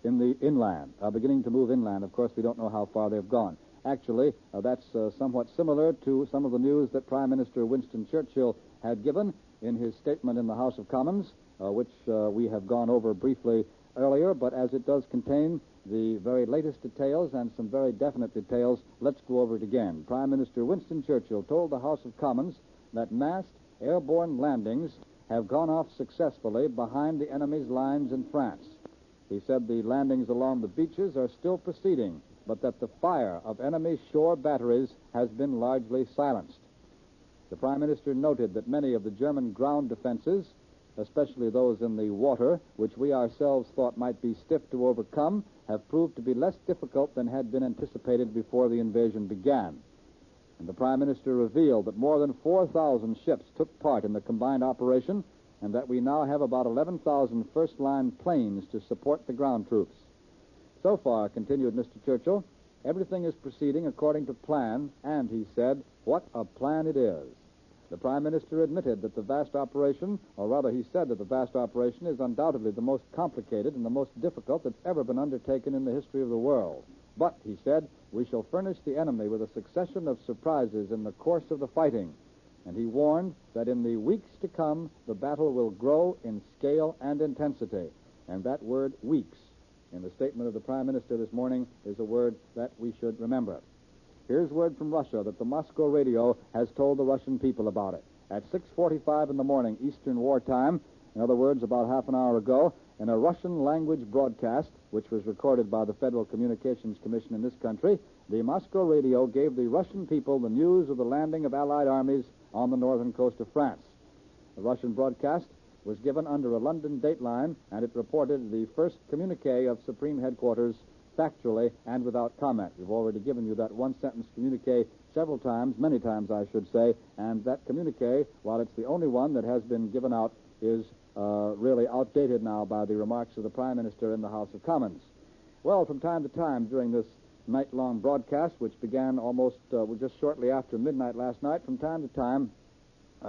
inland. Of course, we don't know how far they've gone. Actually, that's somewhat similar to some of the news that Prime Minister Winston Churchill had given in his statement in the House of Commons, which we have gone over briefly earlier, but as it does contain the very latest details and some very definite details, let's go over it again. Prime Minister Winston Churchill told the House of Commons that massed airborne landings have gone off successfully behind the enemy's lines in France. He said the landings along the beaches are still proceeding, but that the fire of enemy shore batteries has been largely silenced. The Prime Minister noted that many of the German ground defenses, especially those in the water, which we ourselves thought might be stiff to overcome, have proved to be less difficult than had been anticipated before the invasion began. And the Prime Minister revealed that more than 4,000 ships took part in the combined operation, and that we now have about 11,000 first-line planes to support the ground troops. So far, continued Mr. Churchill, everything is proceeding according to plan, and, he said, what a plan it is. The Prime Minister admitted that the vast operation, or rather he said that the vast operation is undoubtedly the most complicated and the most difficult that's ever been undertaken in the history of the world. But, he said, we shall furnish the enemy with a succession of surprises in the course of the fighting. And he warned that in the weeks to come, the battle will grow in scale and intensity. And that word, weeks, in the statement of the Prime Minister this morning, is a word that we should remember. Here's word from Russia that the Moscow radio has told the Russian people about it. At 6:45 in the morning, Eastern Wartime, in other words, about half an hour ago, in a Russian language broadcast, which was recorded by the Federal Communications Commission in this country, the Moscow radio gave the Russian people the news of the landing of Allied armies on the northern coast of France. The Russian broadcast was given under a London dateline, and it reported the first communique of Supreme Headquarters factually and without comment. We've already given you that one-sentence communique several times, many times I should say, and that communique, while it's the only one that has been given out, is really outdated now by the remarks of the Prime Minister in the House of Commons. Well, from time to time during this night-long broadcast, which began almost just shortly after midnight last night, from time to time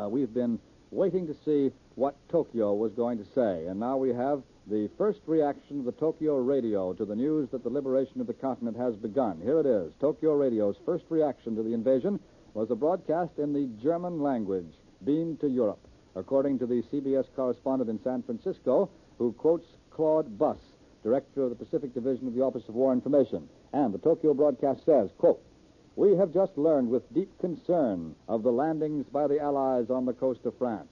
we've been waiting to see what Tokyo was going to say. And now we have the first reaction of the Tokyo radio to the news that the liberation of the continent has begun. Here it is. Tokyo radio's first reaction to the invasion was a broadcast in the German language, beamed to Europe, according to the CBS correspondent in San Francisco, who quotes Claude Buss, director of the Pacific Division of the Office of War Information. And the Tokyo broadcast says, quote, "We have just learned with deep concern of the landings by the Allies on the coast of France.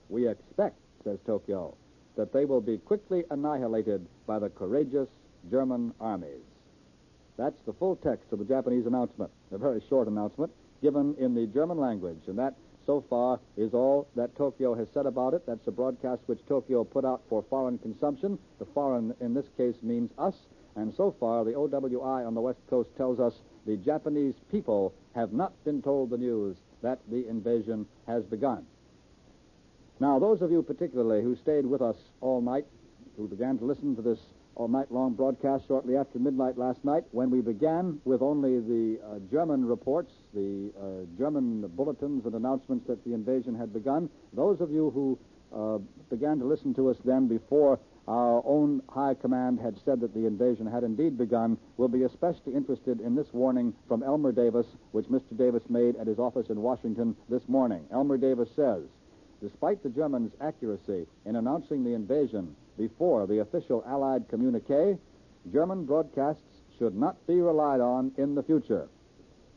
We expect," says Tokyo, "that they will be quickly annihilated by the courageous German armies." That's the full text of the Japanese announcement, a very short announcement, given in the German language. And that, so far, is all that Tokyo has said about it. That's a broadcast which Tokyo put out for foreign consumption. The foreign, in this case, means us. And so far, the OWI on the West Coast tells us the Japanese people have not been told the news that the invasion has begun. Now, those of you particularly who stayed with us all night, who began to listen to this all-night-long broadcast shortly after midnight last night, when we began with only the German reports, the German bulletins and announcements that the invasion had begun, those of you who began to listen to us then before our own high command had said that the invasion had indeed begun will be especially interested in this warning from Elmer Davis, which Mr. Davis made at his office in Washington this morning. Elmer Davis says, "Despite the Germans' accuracy in announcing the invasion before the official Allied communique, German broadcasts should not be relied on in the future."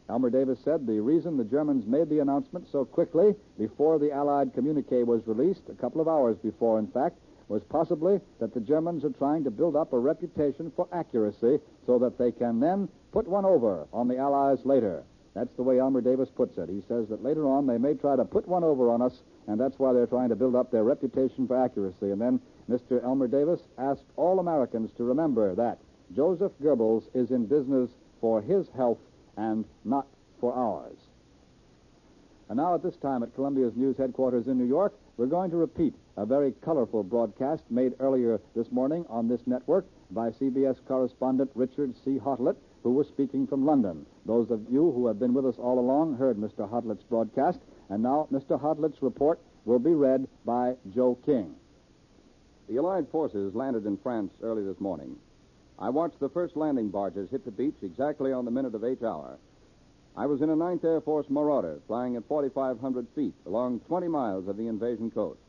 Elmer Davis said the reason the Germans made the announcement so quickly before the Allied communique was released, a couple of hours before, in fact, was possibly that the Germans are trying to build up a reputation for accuracy so that they can then put one over on the Allies later. That's the way Elmer Davis puts it. He says that later on they may try to put one over on us, and that's why they're trying to build up their reputation for accuracy. And then Mr. Elmer Davis asked all Americans to remember that Joseph Goebbels is in business for his health and not for ours. And now at this time at Columbia's News Headquarters in New York, we're going to repeat a very colorful broadcast made earlier this morning on this network by CBS correspondent Richard C. Hotlet, who was speaking from London. Those of you who have been with us all along heard Mr. Hotlet's broadcast, and now Mr. Hotlet's report will be read by Joe King. The Allied forces landed in France early this morning. I watched the first landing barges hit the beach exactly on the minute of H hour. I was in a 9th Air Force Marauder flying at 4,500 feet along 20 miles of the invasion coast.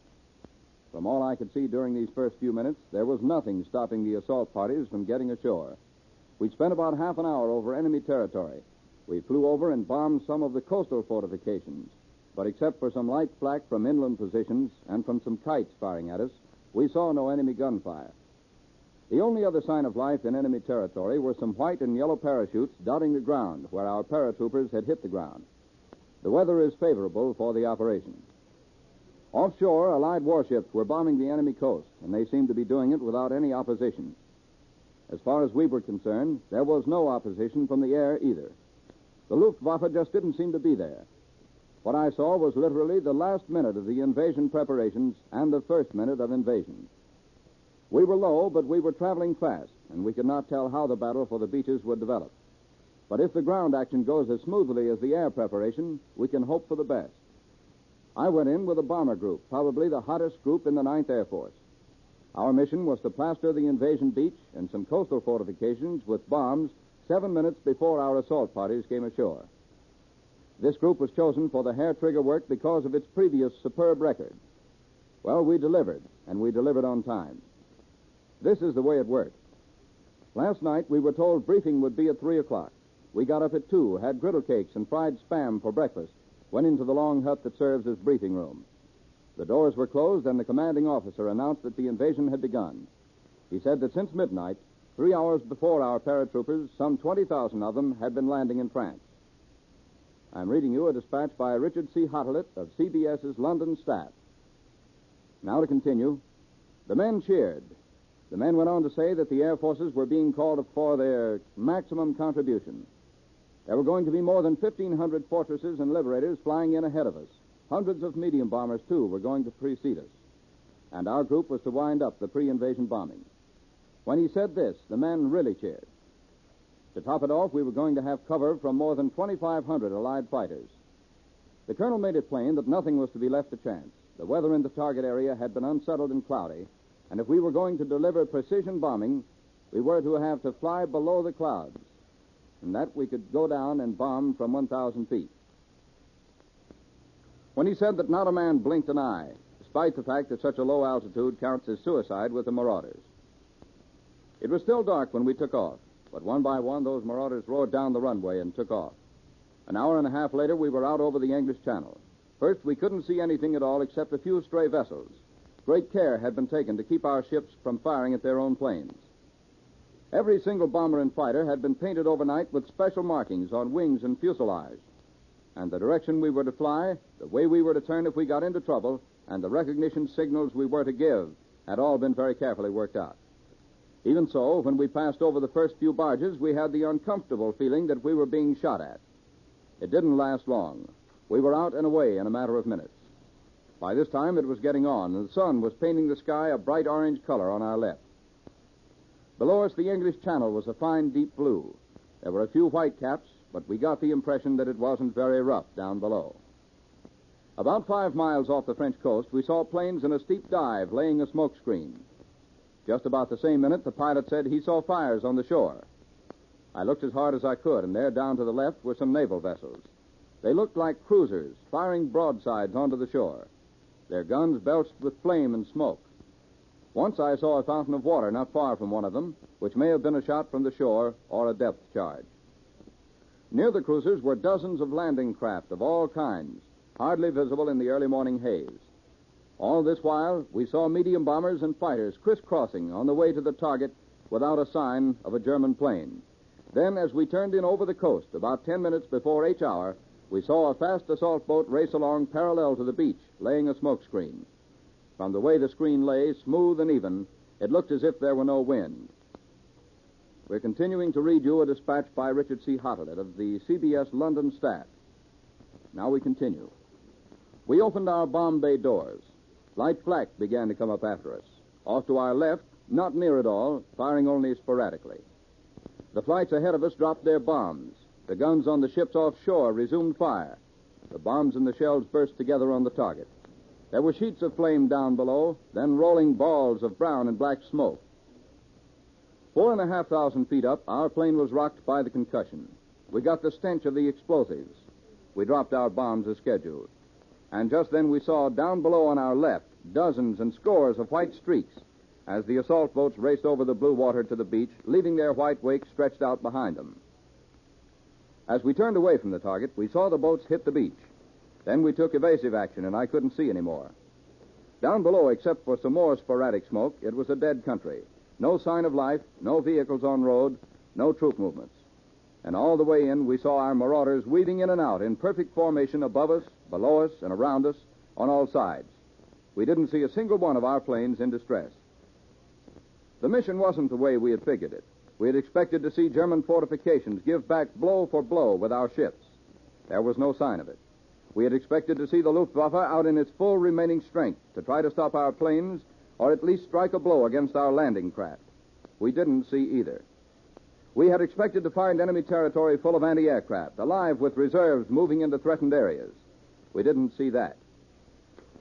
From all I could see during these first few minutes, there was nothing stopping the assault parties from getting ashore. We spent about half an hour over enemy territory. We flew over and bombed some of the coastal fortifications, but except for some light flak from inland positions and from some kites firing at us, we saw no enemy gunfire. The only other sign of life in enemy territory were some white and yellow parachutes dotting the ground where our paratroopers had hit the ground. The weather is favorable for the operation. Offshore, Allied warships were bombing the enemy coast, and they seemed to be doing it without any opposition. As far as we were concerned, there was no opposition from the air either. The Luftwaffe just didn't seem to be there. What I saw was literally the last minute of the invasion preparations and the first minute of invasion. We were low, but we were traveling fast, and we could not tell how the battle for the beaches would develop. But if the ground action goes as smoothly as the air preparation, we can hope for the best. I went in with a bomber group, probably the hottest group in the 9th Air Force. Our mission was to plaster the invasion beach and some coastal fortifications with bombs 7 minutes before our assault parties came ashore. This group was chosen for the hair-trigger work because of its previous superb record. Well, we delivered, and we delivered on time. This is the way it worked. Last night, we were told briefing would be at 3 o'clock. We got up at 2, had griddle cakes and fried spam for breakfast, went into the long hut that serves as briefing room. The doors were closed, and the commanding officer announced that the invasion had begun. He said that since midnight, 3 hours before our paratroopers, some 20,000 of them had been landing in France. I'm reading you a dispatch by Richard C. Hottelet of CBS's London staff. Now to continue. The men cheered. The men went on to say that the air forces were being called for their maximum contribution. There were going to be more than 1,500 fortresses and liberators flying in ahead of us. Hundreds of medium bombers, too, were going to precede us. And our group was to wind up the pre-invasion bombing. When he said this, the men really cheered. To top it off, we were going to have cover from more than 2,500 Allied fighters. The colonel made it plain that nothing was to be left to chance. The weather in the target area had been unsettled and cloudy, and if we were going to deliver precision bombing, we were to have to fly below the clouds, and that we could go down and bomb from 1,000 feet. When he said that not a man blinked an eye, despite the fact that such a low altitude counts as suicide with the marauders. It was still dark when we took off, but one by one those marauders roared down the runway and took off. An hour and a half later, we were out over the English Channel. First, we couldn't see anything at all except a few stray vessels. Great care had been taken to keep our ships from firing at their own planes. Every single bomber and fighter had been painted overnight with special markings on wings and fuselage. And the direction we were to fly, the way we were to turn if we got into trouble, and the recognition signals we were to give had all been very carefully worked out. Even so, when we passed over the first few barges, we had the uncomfortable feeling that we were being shot at. It didn't last long. We were out and away in a matter of minutes. By this time, it was getting on, and the sun was painting the sky a bright orange color on our left. Below us, the English Channel was a fine deep blue. There were a few white caps, but we got the impression that it wasn't very rough down below. About 5 miles off the French coast, we saw planes in a steep dive laying a smoke screen. Just about the same minute, the pilot said he saw fires on the shore. I looked as hard as I could, and there down to the left were some naval vessels. They looked like cruisers, firing broadsides onto the shore. Their guns belched with flame and smoke. Once I saw a fountain of water not far from one of them, which may have been a shot from the shore or a depth charge. Near the cruisers were dozens of landing craft of all kinds, hardly visible in the early morning haze. All this while, we saw medium bombers and fighters crisscrossing on the way to the target without a sign of a German plane. Then, as we turned in over the coast, about 10 minutes before H hour, we saw a fast assault boat race along parallel to the beach, laying a smoke screen. From the way the screen lay, smooth and even, it looked as if there were no wind. We're continuing to read you a dispatch by Richard C. Hottelet of the CBS London staff. Now we continue. We opened our bomb bay doors. Light flak began to come up after us. Off to our left, not near at all, firing only sporadically. The flights ahead of us dropped their bombs. The guns on the ships offshore resumed fire. The bombs and the shells burst together on the target. There were sheets of flame down below, then rolling balls of brown and black smoke. 4,500 feet up, our plane was rocked by the concussion. We got the stench of the explosives. We dropped our bombs as scheduled. And just then we saw down below on our left dozens and scores of white streaks as the assault boats raced over the blue water to the beach, leaving their white wake stretched out behind them. As we turned away from the target, we saw the boats hit the beach. Then we took evasive action, and I couldn't see anymore. Down below, except for some more sporadic smoke, it was a dead country. No sign of life, no vehicles on road, no troop movements. And all the way in, we saw our marauders weaving in and out in perfect formation above us, below us, and around us on all sides. We didn't see a single one of our planes in distress. The mission wasn't the way we had figured it. We had expected to see German fortifications give back blow for blow with our ships. There was no sign of it. We had expected to see the Luftwaffe out in its full remaining strength to try to stop our planes or at least strike a blow against our landing craft. We didn't see either. We had expected to find enemy territory full of anti-aircraft, alive with reserves moving into threatened areas. We didn't see that.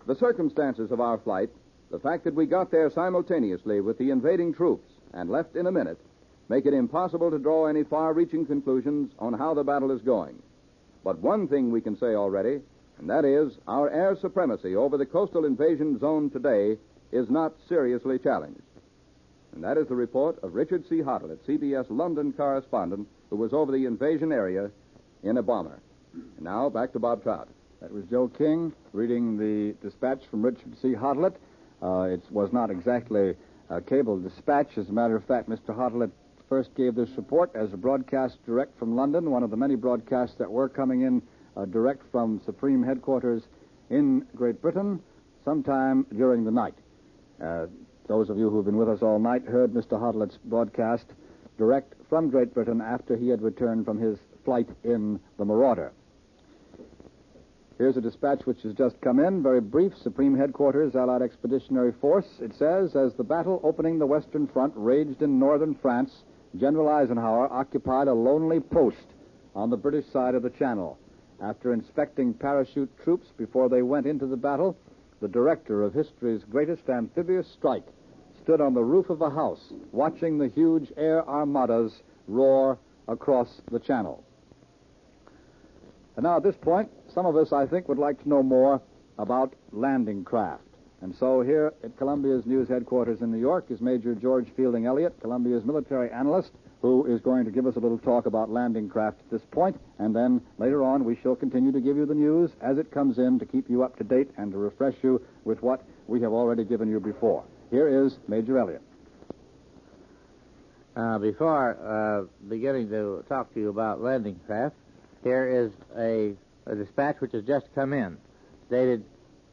The circumstances of our flight, the fact that we got there simultaneously with the invading troops and left in a minute, make it impossible to draw any far-reaching conclusions on how the battle is going. But one thing we can say already, and that is our air supremacy over the coastal invasion zone today is not seriously challenged. And that is the report of Richard C. Hottlett, CBS London correspondent, who was over the invasion area in a bomber. And now, back to Bob Trout. That was Joe King reading the dispatch from Richard C. Hottlett. It was not exactly a cable dispatch. As a matter of fact, Mr. Hottlett first gave this report as a broadcast direct from London, one of the many broadcasts that were coming in direct from Supreme Headquarters in Great Britain sometime during the night. Those of you who have been with us all night heard Mr. Hottlett's broadcast direct from Great Britain after he had returned from his flight in the Marauder. Here's a dispatch which has just come in, very brief. Supreme Headquarters, Allied Expeditionary Force. It says, as the battle opening the Western Front raged in northern France, General Eisenhower occupied a lonely post on the British side of the Channel. After inspecting parachute troops before they went into the battle, the director of history's greatest amphibious strike stood on the roof of a house, watching the huge air armadas roar across the Channel. And now at this point, some of us, I think, would like to know more about landing craft. And so here at Columbia's news headquarters in New York is Major George Fielding Elliott, Columbia's military analyst, who is going to give us a little talk about landing craft at this point. And then later on, we shall continue to give you the news as it comes in to keep you up to date and to refresh you with what we have already given you before. Here is Major Elliott. Before beginning to talk to you about landing craft, here is a dispatch which has just come in, dated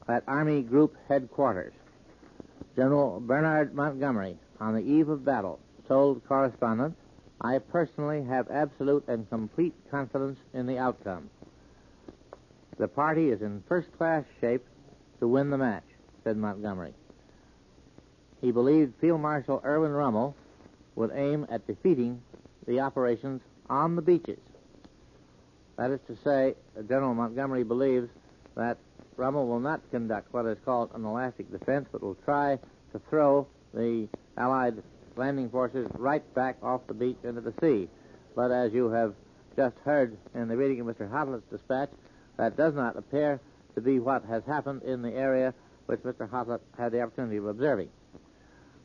at Army Group Headquarters. General Bernard Montgomery, on the eve of battle, told correspondent, "I personally have absolute and complete confidence in the outcome. The party is in first-class shape to win the match," said Montgomery. He believed Field Marshal Erwin Rommel would aim at defeating the operations on the beaches. That is to say, General Montgomery believes that Rommel will not conduct what is called an elastic defense, but will try to throw the Allied landing forces right back off the beach into the sea. But as you have just heard in the reading of Mr. Hotlett's dispatch, that does not appear to be what has happened in the area which Mr. Hotlett had the opportunity of observing.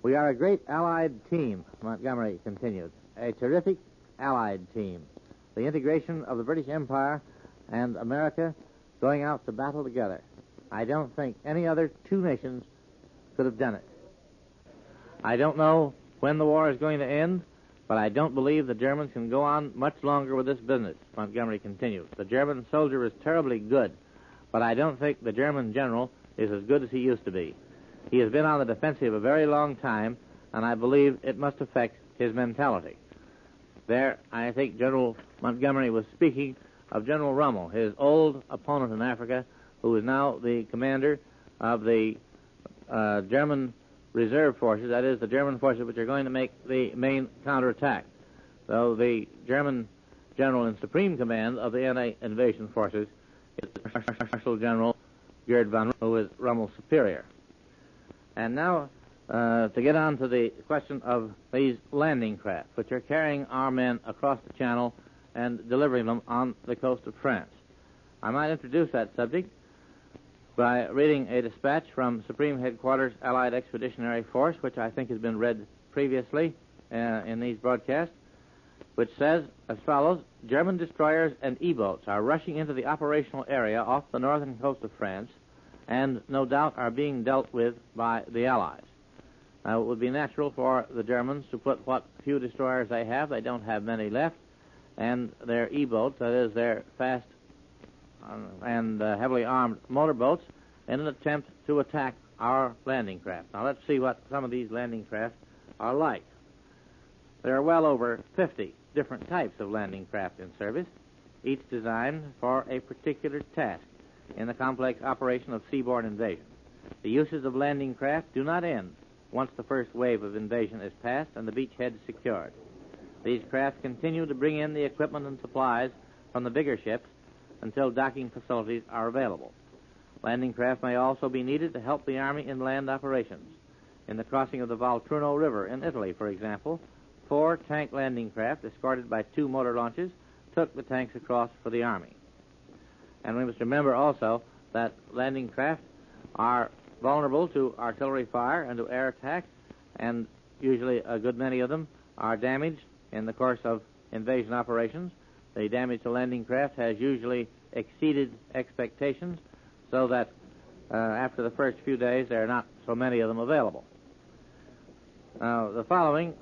"We are a great Allied team," Montgomery continued, "a terrific Allied team. The integration of the British Empire and America going out to battle together. I don't think any other two nations could have done it. I don't know when the war is going to end, but I don't believe the Germans can go on much longer with this business," Montgomery continued. "The German soldier is terribly good, but I don't think the German general is as good as he used to be. He has been on the defensive a very long time, and I believe it must affect his mentality." There, I think General Montgomery was speaking of General Rommel, his old opponent in Africa, who is now the commander of the German reserve forces, that is, the German forces which are going to make the main counterattack. So the German general in supreme command of the anti-invasion forces is Marshal General Gerd von Rundel, who is Rommel's superior. And now, to get on to the question of these landing craft, which are carrying our men across the Channel and delivering them on the coast of France. I might introduce that subject by reading a dispatch from Supreme Headquarters Allied Expeditionary Force, which I think has been read previously in these broadcasts, which says as follows: German destroyers and E-boats are rushing into the operational area off the northern coast of France and no doubt are being dealt with by the Allies. Now, it would be natural for the Germans to put what few destroyers they have, they don't have many left, and their E-boats, that is, their fast and heavily armed motorboats, in an attempt to attack our landing craft. Now, let's see what some of these landing craft are like. There are well over 50 different types of landing craft in service, each designed for a particular task in the complex operation of seaborne invasion. The uses of landing craft do not end once the first wave of invasion is passed and the beachhead secured. These craft continue to bring in the equipment and supplies from the bigger ships until docking facilities are available. Landing craft may also be needed to help the Army in land operations. In the crossing of the Volturno River in Italy, for example, 4 tank landing craft, escorted by 2 motor launches, took the tanks across for the Army. And we must remember also that landing craft are vulnerable to artillery fire and to air attack, and usually a good many of them are damaged in the course of invasion operations. The damage to landing craft has usually exceeded expectations, so that after the first few days there are not so many of them available. Now, the following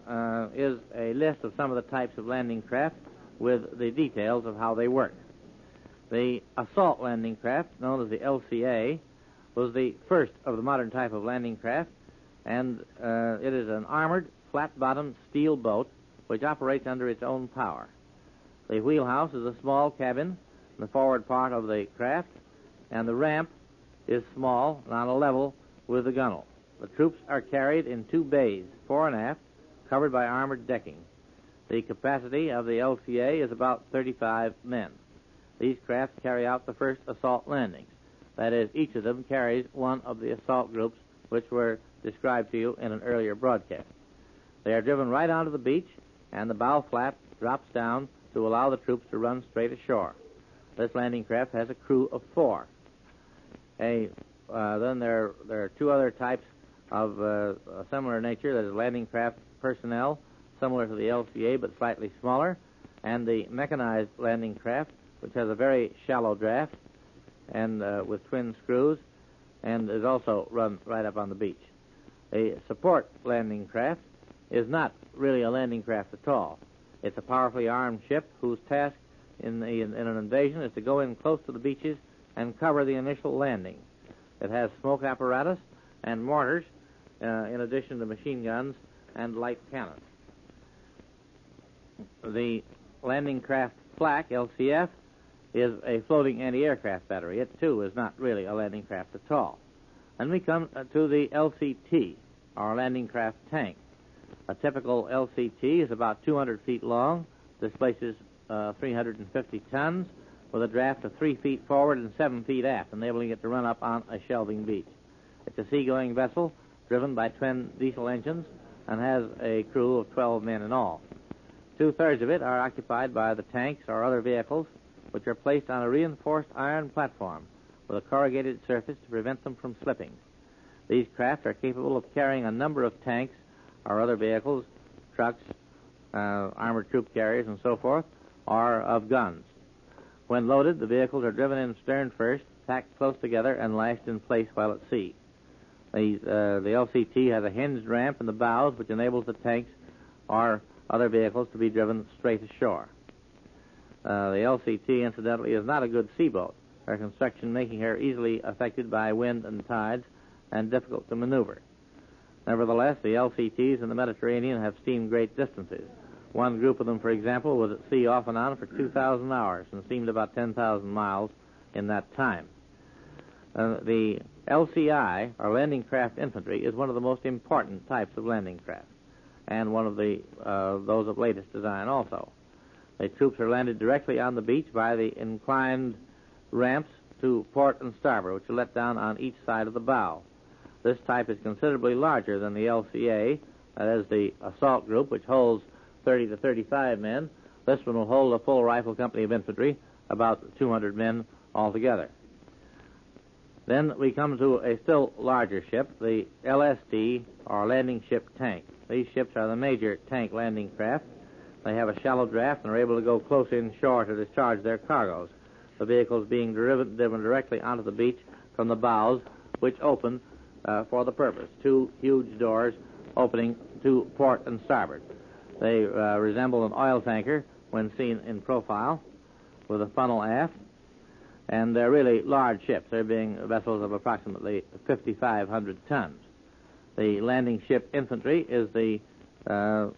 is a list of some of the types of landing craft with the details of how they work. The assault landing craft, known as the LCA, was the first of the modern type of landing craft, and it is an armored, flat-bottomed steel boat which operates under its own power. The wheelhouse is a small cabin in the forward part of the craft, and the ramp is small and on a level with the gunwale. The troops are carried in 2 bays, fore and aft, covered by armored decking. The capacity of the LCA is about 35 men. These craft carry out the first assault landings. That is, each of them carries one of the assault groups which were described to you in an earlier broadcast. They are driven right onto the beach, and the bow flap drops down to allow the troops to run straight ashore. This landing craft has a crew of 4. Then there are 2 other types of a similar nature, that is landing craft personnel, similar to the LCA but slightly smaller, and the mechanized landing craft, which has a very shallow draft and with twin screws, and is also run right up on the beach. A support landing craft is not really a landing craft at all. It's a powerfully armed ship whose task in an invasion is to go in close to the beaches and cover the initial landing. It has smoke apparatus and mortars, in addition to machine guns and light cannons. The landing craft flak, LCF, is a floating anti-aircraft battery. It, too, is not really a landing craft at all. Then we come to the LCT, our landing craft tank. A typical LCT is about 200 feet long, displaces 350 tons, with a draft of 3 feet forward and 7 feet aft, enabling it to run up on a shelving beach. It's a seagoing vessel driven by twin diesel engines and has a crew of 12 men in all. 2/3 of it are occupied by the tanks or other vehicles, which are placed on a reinforced iron platform with a corrugated surface to prevent them from slipping. These craft are capable of carrying a number of tanks or other vehicles, trucks, armored troop carriers, and so forth, or of guns. When loaded, the vehicles are driven in stern first, packed close together, and lashed in place while at sea. The LCT has a hinged ramp in the bows, which enables the tanks or other vehicles to be driven straight ashore. The LCT, incidentally, is not a good seaboat, her construction making her easily affected by wind and tides and difficult to maneuver. Nevertheless, the LCTs in the Mediterranean have steamed great distances. One group of them, for example, was at sea off and on for 2,000 hours and steamed about 10,000 miles in that time. The LCI, or landing craft infantry, is one of the most important types of landing craft, and one of those of latest design also. The troops are landed directly on the beach by the inclined ramps to port and starboard, which are let down on each side of the bow. This type is considerably larger than the LCA, that is the assault group, which holds 30 to 35 men, This one will hold a full rifle company of infantry, about 200 men altogether. Then we come to a still larger ship, the LSD, or landing ship tank. These ships are the major tank landing craft. They have a shallow draft and are able to go close inshore to discharge their cargoes. The vehicles being driven directly onto the beach from the bows, which open for the purpose. Two huge doors opening to port and starboard. They resemble an oil tanker when seen in profile, with a funnel aft, and they're really large ships. They're being vessels of approximately 5,500 tons. The landing ship infantry is the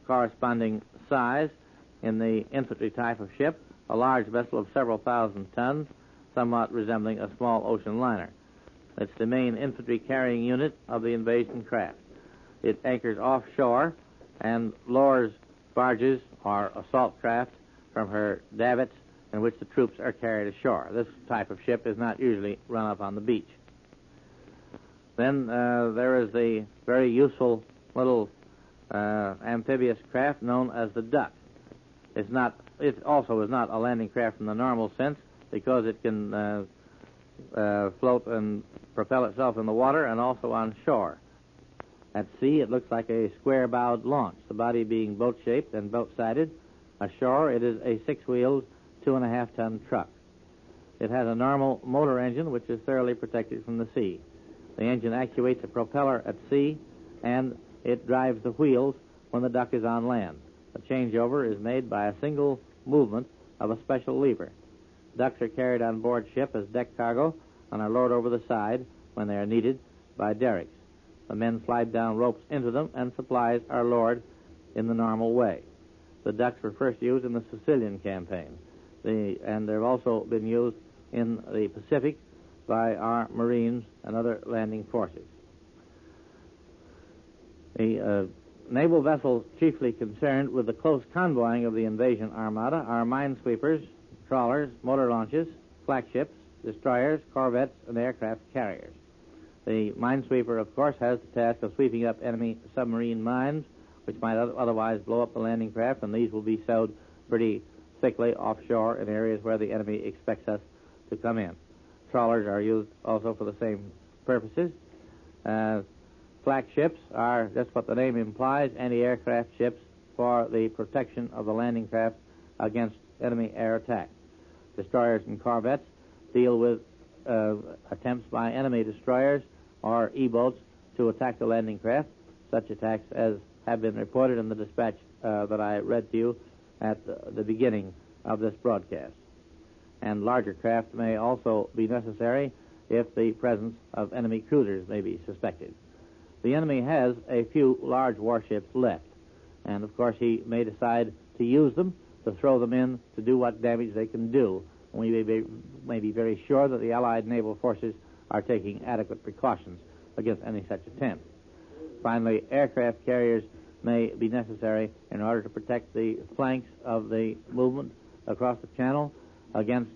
corresponding size in the infantry type of ship, a large vessel of several thousand tons, somewhat resembling a small ocean liner. It's the main infantry carrying unit of the invasion craft. It anchors offshore and lowers barges or assault craft from her davits in which the troops are carried ashore. This type of ship is not usually run up on the beach. Then there is the very useful little amphibious craft known as the Duck. It also is not a landing craft in the normal sense because it can float and propel itself in the water and also on shore. At sea, it looks like a square-bowed launch, the body being boat-shaped and boat-sided. Ashore, it is a six-wheeled, 2.5-ton truck. It has a normal motor engine, which is thoroughly protected from the sea. The engine actuates a propeller at sea, and it drives the wheels when the Duck is on land. The changeover is made by a single movement of a special lever. Ducks are carried on board ship as deck cargo and are lowered over the side when they are needed by derricks. The men slide down ropes into them, and supplies are lowered in the normal way. The Ducks were first used in the Sicilian campaign, and they've also been used in the Pacific by our Marines and other landing forces. The naval vessels chiefly concerned with the close convoying of the invasion armada are minesweepers, trawlers, motor launches, flak ships, destroyers, corvettes, and aircraft carriers. The minesweeper, of course, has the task of sweeping up enemy submarine mines, which might otherwise blow up the landing craft, and these will be sowed pretty thickly offshore in areas where the enemy expects us to come in. Trawlers are used also for the same purposes. Flak ships are just what the name implies, anti-aircraft ships for the protection of the landing craft against enemy air attack. Destroyers and corvettes deal with attempts by enemy destroyers or E-boats to attack the landing craft, such attacks as have been reported in the dispatch that I read to you at the beginning of this broadcast. And larger craft may also be necessary if the presence of enemy cruisers may be suspected. The enemy has a few large warships left, and of course he may decide to use them, to throw them in to do what damage they can do. We may be very sure that the Allied naval forces are taking adequate precautions against any such attempt. Finally, aircraft carriers may be necessary in order to protect the flanks of the movement across the channel against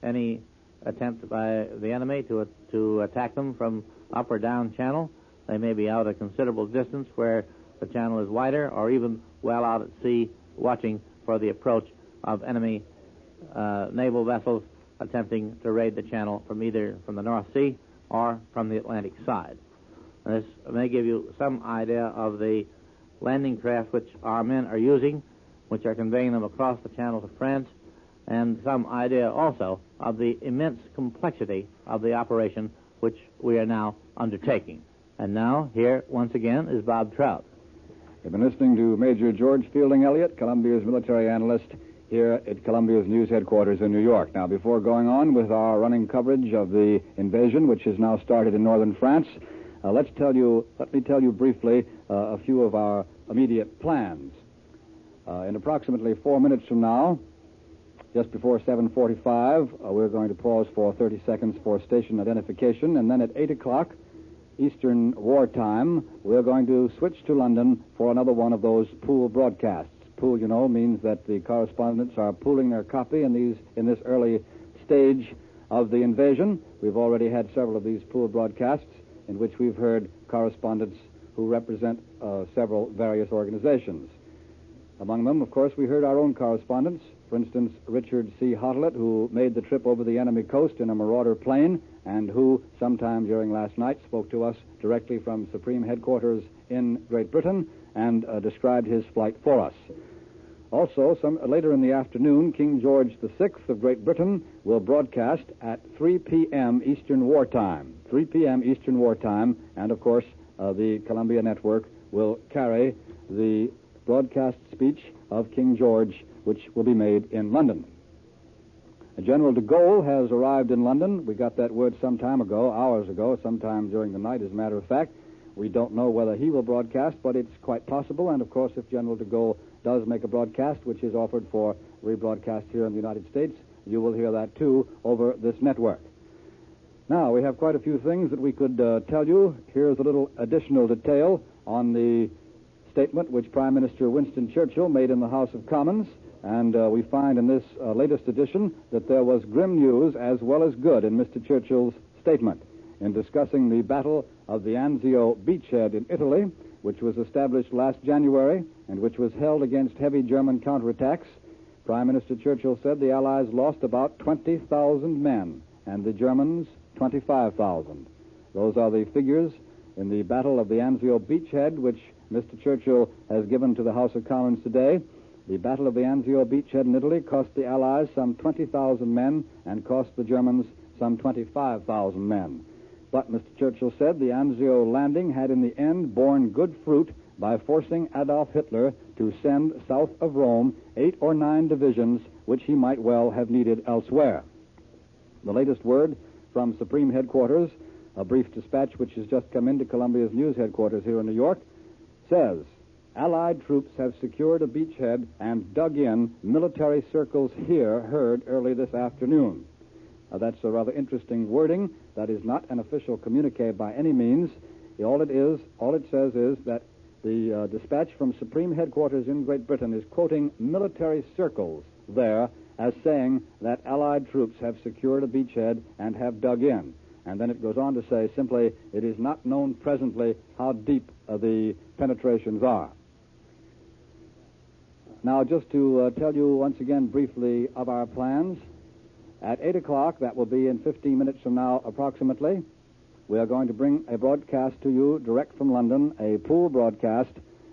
any attempt by the enemy to attack them from up or down channel. They may be out a considerable distance where the channel is wider, or even well out at sea watching for the approach of enemy naval vessels attempting to raid the channel from either from the North Sea or from the Atlantic side. This may give you some idea of the landing craft which our men are using, which are conveying them across the channel to France, and some idea also of the immense complexity of the operation which we are now undertaking. And now, here, once again, is Bob Trout. You've been listening to Major George Fielding Elliott, Columbia's military analyst, here at Columbia's news headquarters in New York. Now, before going on with our running coverage of the invasion, which has now started in northern France, let me tell you briefly a few of our immediate plans. In approximately 4 minutes from now, just before 7:45, we're going to pause for 30 seconds for station identification, and then at 8 o'clock Eastern Wartime, we're going to switch to London for another one of those pool broadcasts. Pool, you know, means that the correspondents are pooling their copy in this early stage of the invasion. We've already had several of these pool broadcasts in which we've heard correspondents who represent several various organizations. Among them, of course, we heard our own correspondents. For instance, Richard C. Hottelet, who made the trip over the enemy coast in a Marauder plane and who, sometime during last night, spoke to us directly from Supreme Headquarters in Great Britain and described his flight for us. Also, later in the afternoon, King George VI of Great Britain will broadcast at 3 p.m. Eastern Wartime. 3 p.m. Eastern Wartime, and of course, the Columbia Network will carry the broadcast speech of King George, which will be made in London. General de Gaulle has arrived in London. We got that word some time ago, hours ago, sometime during the night, as a matter of fact. We don't know whether he will broadcast, but it's quite possible. And, of course, if General de Gaulle does make a broadcast, which is offered for rebroadcast here in the United States, you will hear that, too, over this network. Now, we have quite a few things that we could tell you. Here's a little additional detail on the statement which Prime Minister Winston Churchill made in the House of Commons. And we find in this latest edition that there was grim news as well as good in Mr. Churchill's statement. In discussing the Battle of the Anzio beachhead in Italy, which was established last January and which was held against heavy German counterattacks, Prime Minister Churchill said the Allies lost about 20,000 men and the Germans 25,000. Those are the figures in the Battle of the Anzio beachhead, which Mr. Churchill has given to the House of Commons today. The Battle of the Anzio beachhead in Italy cost the Allies some 20,000 men and cost the Germans some 25,000 men. But Mr. Churchill said the Anzio landing had in the end borne good fruit by forcing Adolf Hitler to send south of Rome 8 or 9 divisions which he might well have needed elsewhere. The latest word from Supreme Headquarters, a brief dispatch which has just come into Columbia's news headquarters here in New York, says Allied troops have secured a beachhead and dug in military circles here heard early this afternoon. That's a rather interesting wording. That is not an official communique by any means. All it says is that the dispatch from Supreme Headquarters in Great Britain is quoting military circles there as saying that Allied troops have secured a beachhead and have dug in. And then it goes on to say simply, it is not known presently how deep the penetrations are. Now, just to tell you once again briefly of our plans, at 8 o'clock, that will be in 15 minutes from now approximately, we are going to bring a broadcast to you direct from London, a pool broadcast,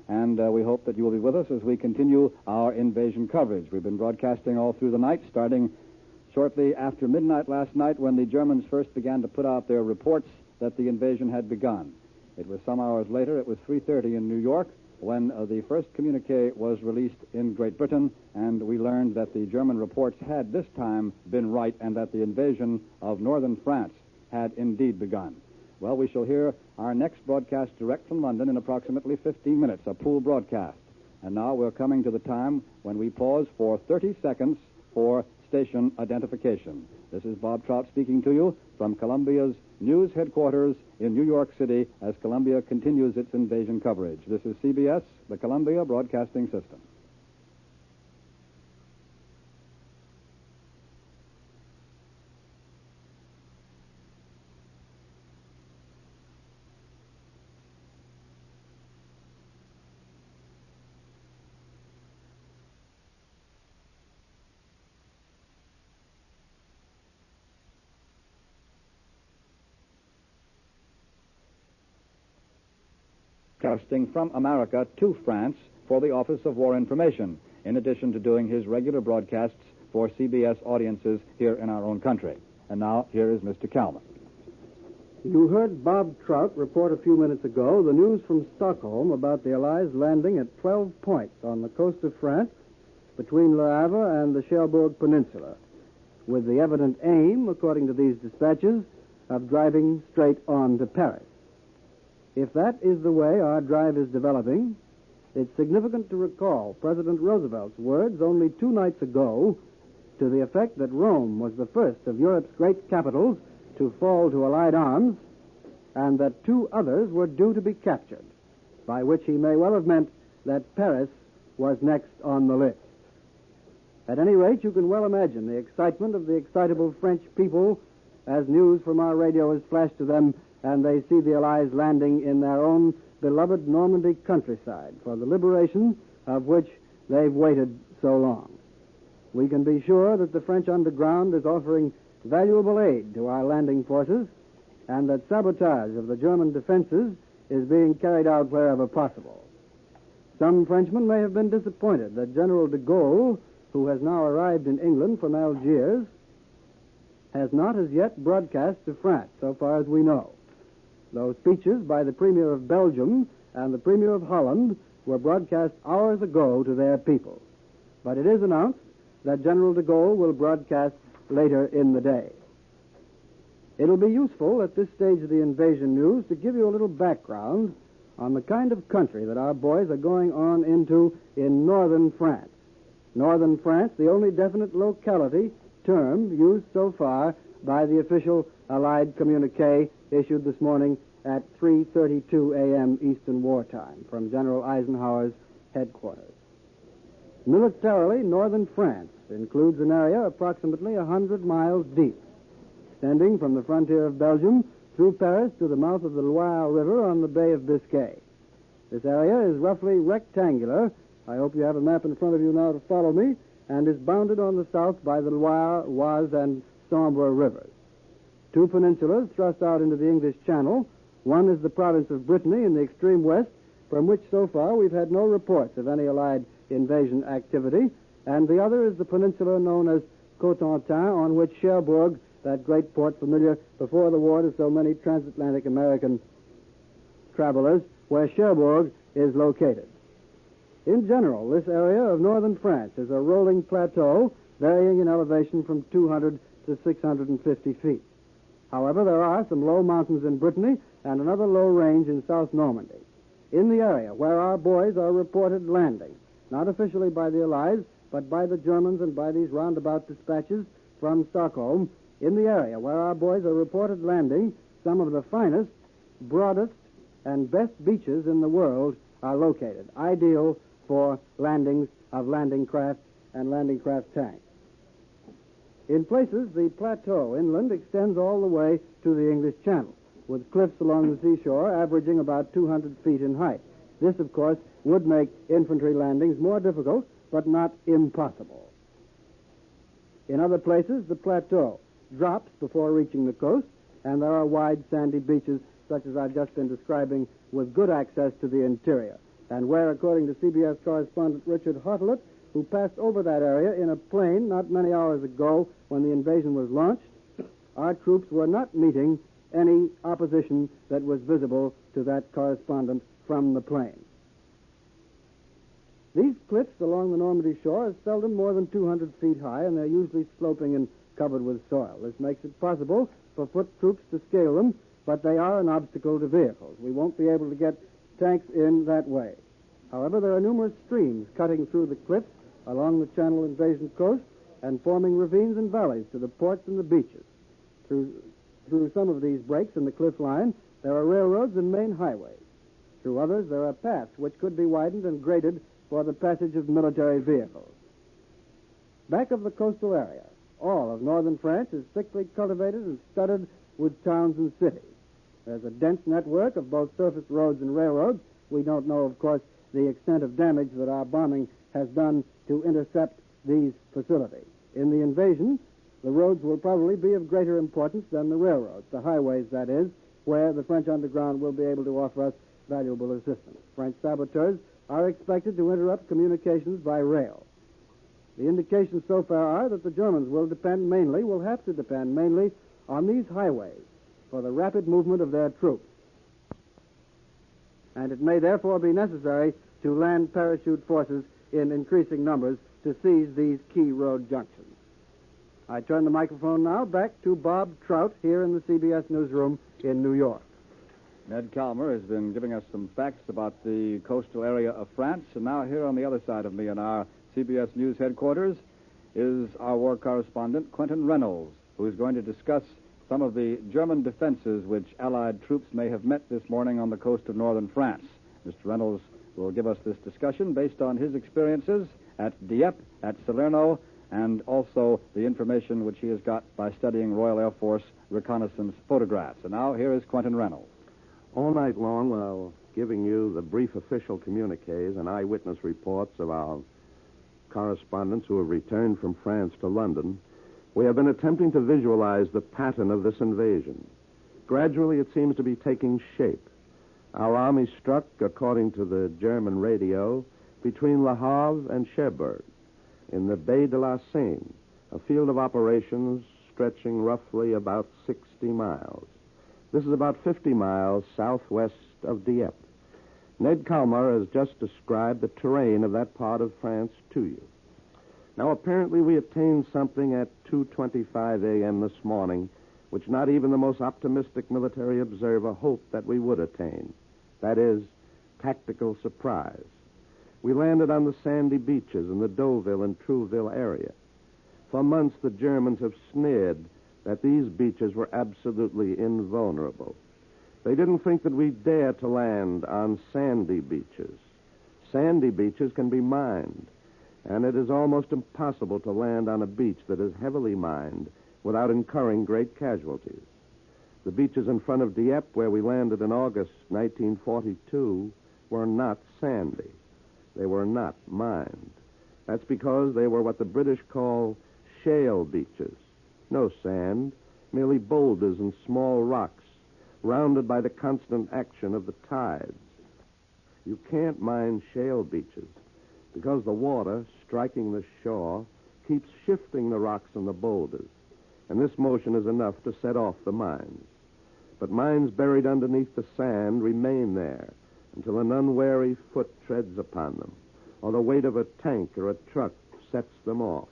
and we hope that you will be with us as we continue our invasion coverage. We've been broadcasting all through the night, starting shortly after midnight last night when the Germans first began to put out their reports that the invasion had begun. It was some hours later, it was 3:30 in New York, when the first communique was released in Great Britain, and we learned that the German reports had this time been right and that the invasion of northern France had indeed begun. Well, we shall hear our next broadcast direct from London in approximately 15 minutes, a pool broadcast. And now we're coming to the time when we pause for 30 seconds for station identification. This is Bob Trout speaking to you from Columbia's news headquarters in New York City as Columbia continues its invasion coverage. This is CBS, the Columbia Broadcasting System. Broadcasting from America to France for the Office of War Information, in addition to doing his regular broadcasts for CBS audiences here in our own country. And now, here is Mr. Calvin. You heard Bob Trout report a few minutes ago the news from Stockholm about the Allies landing at 12 points on the coast of France between Le Havre and the Cherbourg Peninsula, with the evident aim, according to these dispatches, of driving straight on to Paris. If that is the way our drive is developing, it's significant to recall President Roosevelt's words only 2 nights ago to the effect that Rome was the first of Europe's great capitals to fall to Allied arms and that 2 others were due to be captured, by which he may well have meant that Paris was next on the list. At any rate, you can well imagine the excitement of the excitable French people as news from our radio is flashed to them and they see the Allies landing in their own beloved Normandy countryside, for the liberation of which they've waited so long. We can be sure that the French underground is offering valuable aid to our landing forces and that sabotage of the German defenses is being carried out wherever possible. Some Frenchmen may have been disappointed that General de Gaulle, who has now arrived in England from Algiers, has not as yet broadcast to France, so far as we know. Those speeches by the Premier of Belgium and the Premier of Holland were broadcast hours ago to their people. But it is announced that General de Gaulle will broadcast later in the day. It'll be useful at this stage of the invasion news to give you a little background on the kind of country that our boys are going on into in northern France. Northern France, the only definite locality term used so far by the official Allied communique issued this morning at 3:32 a.m. Eastern Wartime from General Eisenhower's headquarters. Militarily, northern France includes an area approximately 100 miles deep, extending from the frontier of Belgium through Paris to the mouth of the Loire River on the Bay of Biscay. This area is roughly rectangular. I hope you have a map in front of you now to follow me, and is bounded on the south by the Loire, Oise, and Sambre rivers. Two peninsulas thrust out into the English Channel. One is the province of Brittany in the extreme west, from which so far we've had no reports of any Allied invasion activity, and the other is the peninsula known as Cotentin, on which Cherbourg, that great port familiar before the war to so many transatlantic American travelers, where Cherbourg is located. In general, this area of northern France is a rolling plateau varying in elevation from 200 to 650 feet. However, there are some low mountains in Brittany and another low range in South Normandy. In the area where our boys are reported landing, not officially by the Allies, but by the Germans and by these roundabout dispatches from Stockholm, in the area where our boys are reported landing, some of the finest, broadest, and best beaches in the world are located, ideal for landings of landing craft and landing craft tanks. In places, the plateau inland extends all the way to the English Channel, with cliffs along the seashore averaging about 200 feet in height. This, of course, would make infantry landings more difficult, but not impossible. In other places, the plateau drops before reaching the coast, and there are wide sandy beaches, such as I've just been describing, with good access to the interior, and where, according to CBS correspondent Richard Hartlett, who passed over that area in a plane not many hours ago when the invasion was launched, our troops were not meeting any opposition that was visible to that correspondent from the plane. These cliffs along the Normandy shore are seldom more than 200 feet high, and they're usually sloping and covered with soil. This makes it possible for foot troops to scale them, but they are an obstacle to vehicles. We won't be able to get tanks in that way. However, there are numerous streams cutting through the cliffs along the Channel invasion coast and forming ravines and valleys to the ports and the beaches. Through some of these breaks in the cliff line, there are railroads and main highways. Through others, there are paths which could be widened and graded for the passage of military vehicles. Back of the coastal area, all of northern France is thickly cultivated and studded with towns and cities. There's a dense network of both surface roads and railroads. We don't know, of course, the extent of damage that our bombing has done to intercept these facilities. In the invasion, the roads will probably be of greater importance than the railroads, the highways, that is, where the French underground will be able to offer us valuable assistance. French saboteurs are expected to interrupt communications by rail. The indications so far are that the Germans will have to depend mainly on these highways for the rapid movement of their troops. And it may therefore be necessary to land parachute forces in increasing numbers to seize these key road junctions. I turn the microphone now back to Bob Trout here in the CBS newsroom in New York. Ned Calmer has been giving us some facts about the coastal area of France, and now here on the other side of me in our CBS News headquarters is our war correspondent, Quentin Reynolds, who is going to discuss some of the German defenses which Allied troops may have met this morning on the coast of northern France. Mr. Reynolds will give us this discussion based on his experiences at Dieppe, at Salerno, and also the information which he has got by studying Royal Air Force reconnaissance photographs. And now here is Quentin Reynolds. All night long, while giving you the brief official communiques and eyewitness reports of our correspondents who have returned from France to London, we have been attempting to visualize the pattern of this invasion. Gradually, it seems to be taking shape. Our army struck, according to the German radio, between Le Havre and Cherbourg, in the Baie de la Seine, a field of operations stretching roughly about 60 miles. This is about 50 miles southwest of Dieppe. Ned Kalmar has just described the terrain of that part of France to you. Now, apparently we attained something at 2:25 a.m. this morning, which not even the most optimistic military observer hoped that we would attain. That is, tactical surprise. We landed on the sandy beaches in the Deauville and Trouville area. For months, the Germans have sneered that these beaches were absolutely invulnerable. They didn't think that we'd dare to land on sandy beaches. Sandy beaches can be mined, and it is almost impossible to land on a beach that is heavily mined without incurring great casualties. The beaches in front of Dieppe, where we landed in August 1942, were not sandy. They were not mined. That's because they were what the British call shale beaches. No sand, merely boulders and small rocks, rounded by the constant action of the tides. You can't mine shale beaches because the water, striking the shore, keeps shifting the rocks and the boulders, and this motion is enough to set off the mines. But mines buried underneath the sand remain there until an unwary foot treads upon them, or the weight of a tank or a truck sets them off.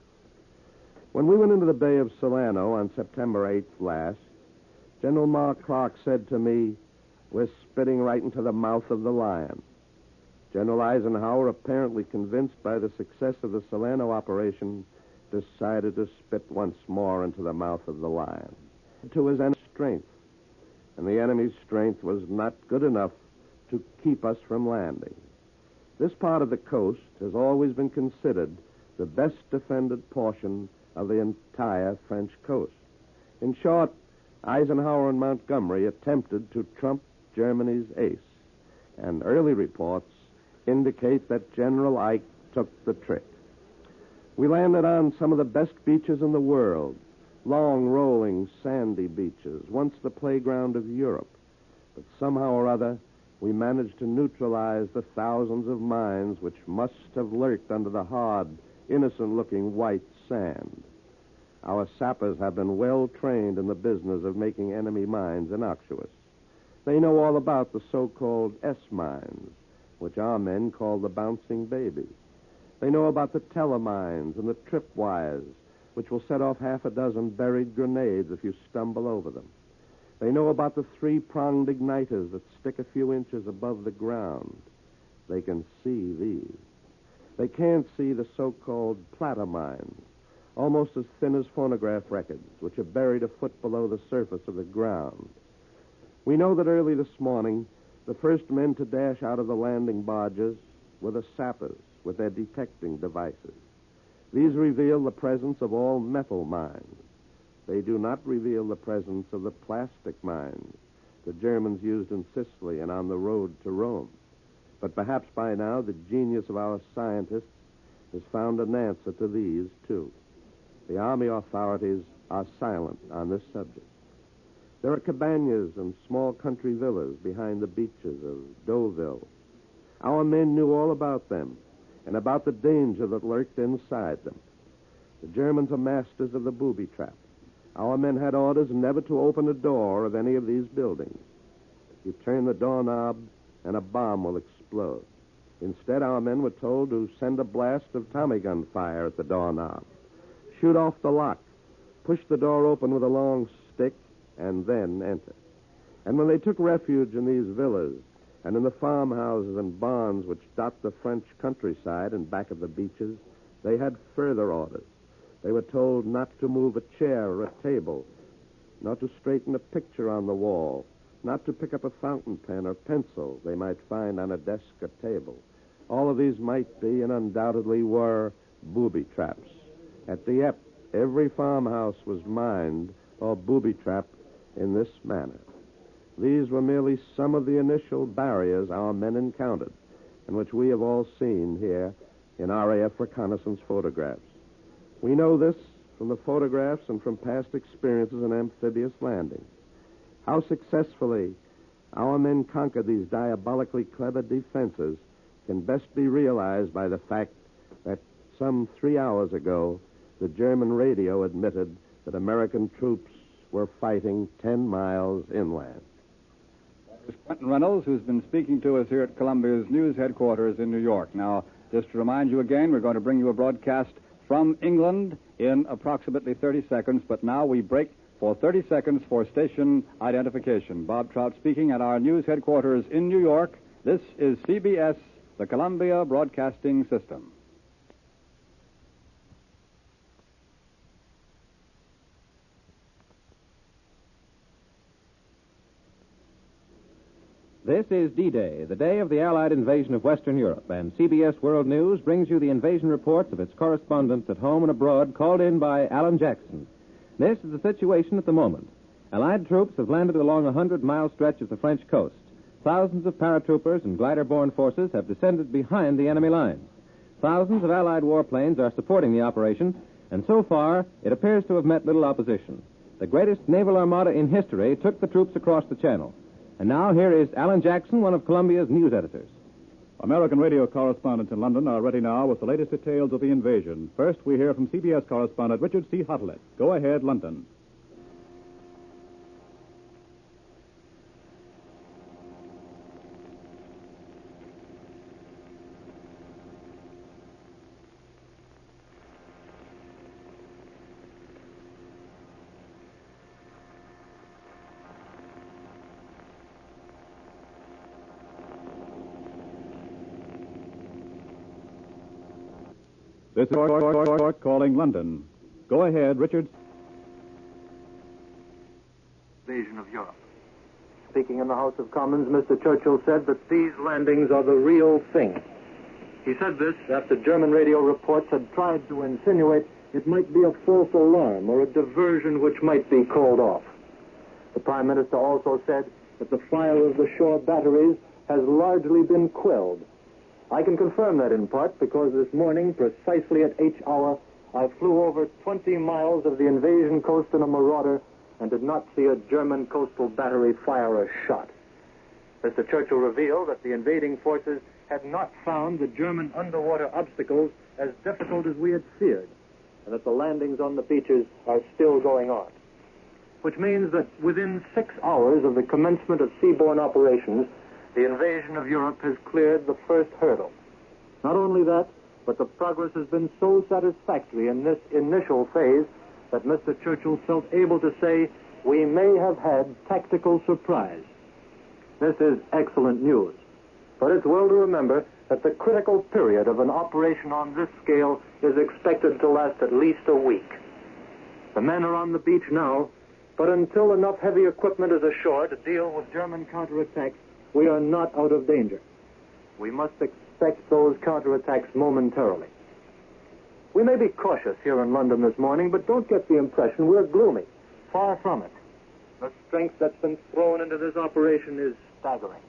When we went into the Bay of Solano on September 8th last, General Mark Clark said to me, "We're spitting right into the mouth of the lion." General Eisenhower, apparently convinced by the success of the Solano operation, decided to spit once more into the mouth of the lion. To his enemy's strength, and the enemy's strength was not good enough to keep us from landing. This part of the coast has always been considered the best defended portion of the entire French coast. In short, Eisenhower and Montgomery attempted to trump Germany's ace, and early reports indicate that General Ike took the trick. We landed on some of the best beaches in the world, long, rolling, sandy beaches, once the playground of Europe. But somehow or other, we managed to neutralize the thousands of mines which must have lurked under the hard, innocent-looking white sand. Our sappers have been well trained in the business of making enemy mines innocuous. They know all about the so-called S-mines, which our men call the bouncing babies. They know about the telemines and the tripwires, which will set off half a dozen buried grenades if you stumble over them. They know about the three-pronged igniters that stick a few inches above the ground. They can see these. They can't see the so-called platamines, almost as thin as phonograph records, which are buried a foot below the surface of the ground. We know that early this morning, the first men to dash out of the landing barges were the sappers with their detecting devices. These reveal the presence of all metal mines. They do not reveal the presence of the plastic mines the Germans used in Sicily and on the road to Rome. But perhaps by now the genius of our scientists has found an answer to these, too. The Army authorities are silent on this subject. There are cabanas and small country villas behind the beaches of Deauville. Our men knew all about them and about the danger that lurked inside them. The Germans are masters of the booby trap. Our men had orders never to open a door of any of these buildings. You turn the doorknob and a bomb will explode. Instead, our men were told to send a blast of Tommy gun fire at the doorknob, shoot off the lock, push the door open with a long stick, and then enter. And when they took refuge in these villas and in the farmhouses and barns which dot the French countryside and back of the beaches, they had further orders. They were told not to move a chair or a table, not to straighten a picture on the wall, not to pick up a fountain pen or pencil they might find on a desk or table. All of these might be, and undoubtedly were, booby traps. At Dieppe, every farmhouse was mined or booby-trapped in this manner. These were merely some of the initial barriers our men encountered, and which we have all seen here in RAF reconnaissance photographs. We know this from the photographs and from past experiences in amphibious landings. How successfully our men conquered these diabolically clever defenses can best be realized by the fact that some 3 hours ago, the German radio admitted that American troops were fighting 10 miles inland. It's Quentin Reynolds, who's been speaking to us here at Columbia's news headquarters in New York. Now, just to remind you again, we're going to bring you a broadcast from England in approximately 30 seconds, but now we break for 30 seconds for station identification. Bob Trout speaking at our news headquarters in New York. This is CBS, the Columbia Broadcasting System. This is D-Day, the day of the Allied invasion of Western Europe, and CBS World News brings you the invasion reports of its correspondents at home and abroad, called in by Alan Jackson. This is the situation at the moment. Allied troops have landed along a 100-mile stretch of the French coast. Thousands of paratroopers and glider-borne forces have descended behind the enemy lines. Thousands of Allied warplanes are supporting the operation, and so far it appears to have met little opposition. The greatest naval armada in history took the troops across the Channel. And now here is Alan Jackson, one of Columbia's news editors. American radio correspondents in London are ready now with the latest details of the invasion. First, we hear from CBS correspondent Richard C. Hottelet. Go ahead, London. This is calling London. Go ahead, Richard. Invasion of Europe. Speaking in the House of Commons, Mr. Churchill said that these landings are the real thing. He said this after German radio reports had tried to insinuate it might be a false alarm or a diversion which might be called off. The Prime Minister also said that the fire of the shore batteries has largely been quelled. I can confirm that in part because this morning, precisely at H hour, I flew over 20 miles of the invasion coast in a Marauder and did not see a German coastal battery fire a shot. Mr. Churchill revealed that the invading forces had not found the German underwater obstacles as difficult as we had feared, and that the landings on the beaches are still going on. Which means that within 6 hours of the commencement of seaborne operations, the invasion of Europe has cleared the first hurdle. Not only that, but the progress has been so satisfactory in this initial phase that Mr. Churchill felt able to say, we may have had tactical surprise. This is excellent news. But it's well to remember that the critical period of an operation on this scale is expected to last at least a week. The men are on the beach now, but until enough heavy equipment is ashore to deal with German counterattacks, we are not out of danger. We must expect those counterattacks momentarily. We may be cautious here in London this morning, but don't get the impression we're gloomy. Far from it. The strength that's been thrown into this operation is staggering.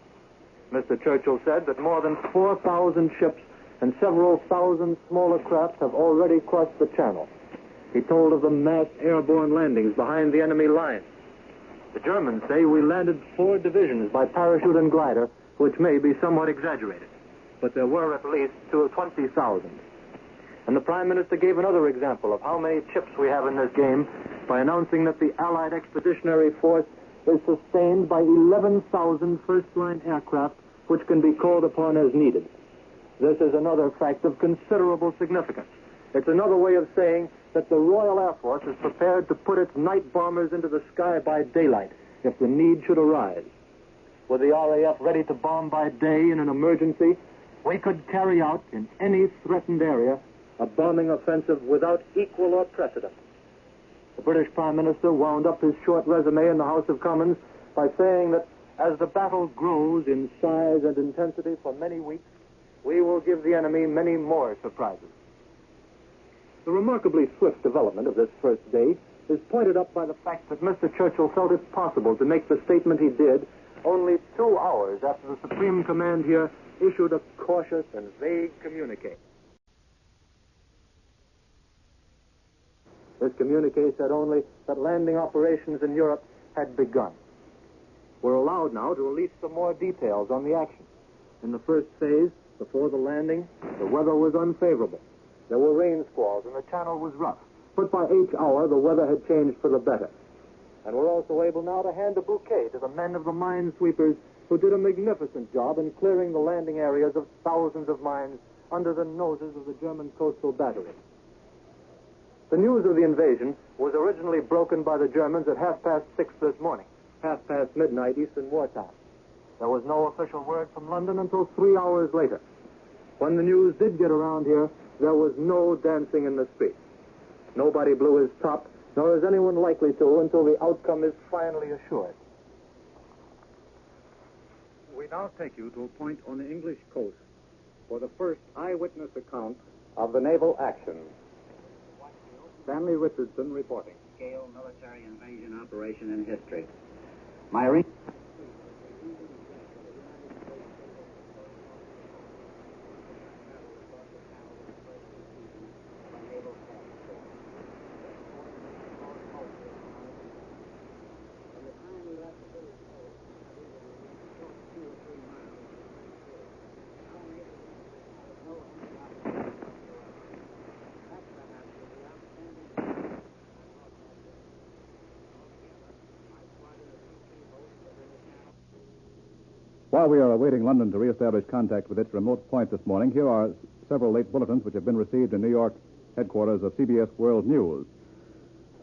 Mr. Churchill said that more than 4,000 ships and several thousand smaller craft have already crossed the Channel. He told of the mass airborne landings behind the enemy lines. The Germans say we landed 4 divisions by parachute and glider, which may be somewhat exaggerated. But there were at least 20,000. And the Prime Minister gave another example of how many chips we have in this game by announcing that the Allied Expeditionary Force is sustained by 11,000 first-line aircraft, which can be called upon as needed. This is another fact of considerable significance. It's another way of saying that the Royal Air Force is prepared to put its night bombers into the sky by daylight if the need should arise. With the RAF ready to bomb by day in an emergency, we could carry out in any threatened area a bombing offensive without equal or precedent. The British Prime Minister wound up his short resume in the House of Commons by saying that as the battle grows in size and intensity for many weeks, we will give the enemy many more surprises. The remarkably swift development of this first day is pointed up by the fact that Mr. Churchill felt it possible to make the statement he did only 2 hours after the Supreme Command here issued a cautious and vague communique. This communique said only that landing operations in Europe had begun. We're allowed now to release some more details on the action. In the first phase, before the landing, the weather was unfavorable. There were rain squalls and the channel was rough. But by each hour, the weather had changed for the better. And we're also able now to hand a bouquet to the men of the minesweepers who did a magnificent job in clearing the landing areas of thousands of mines under the noses of the German coastal battery. The news of the invasion was originally broken by the Germans at 6:30 this morning, past midnight Eastern wartime. There was no official word from London until 3 hours later. When the news did get around here, there was no dancing in the streets. Nobody blew his top, nor is anyone likely to until the outcome is finally assured. We now take you to a point on the English coast for the first eyewitness account of the naval action. Stanley Richardson reporting. Scale military invasion operation in history. While we are awaiting London to reestablish contact with its remote point this morning, here are several late bulletins which have been received in New York headquarters of CBS World News.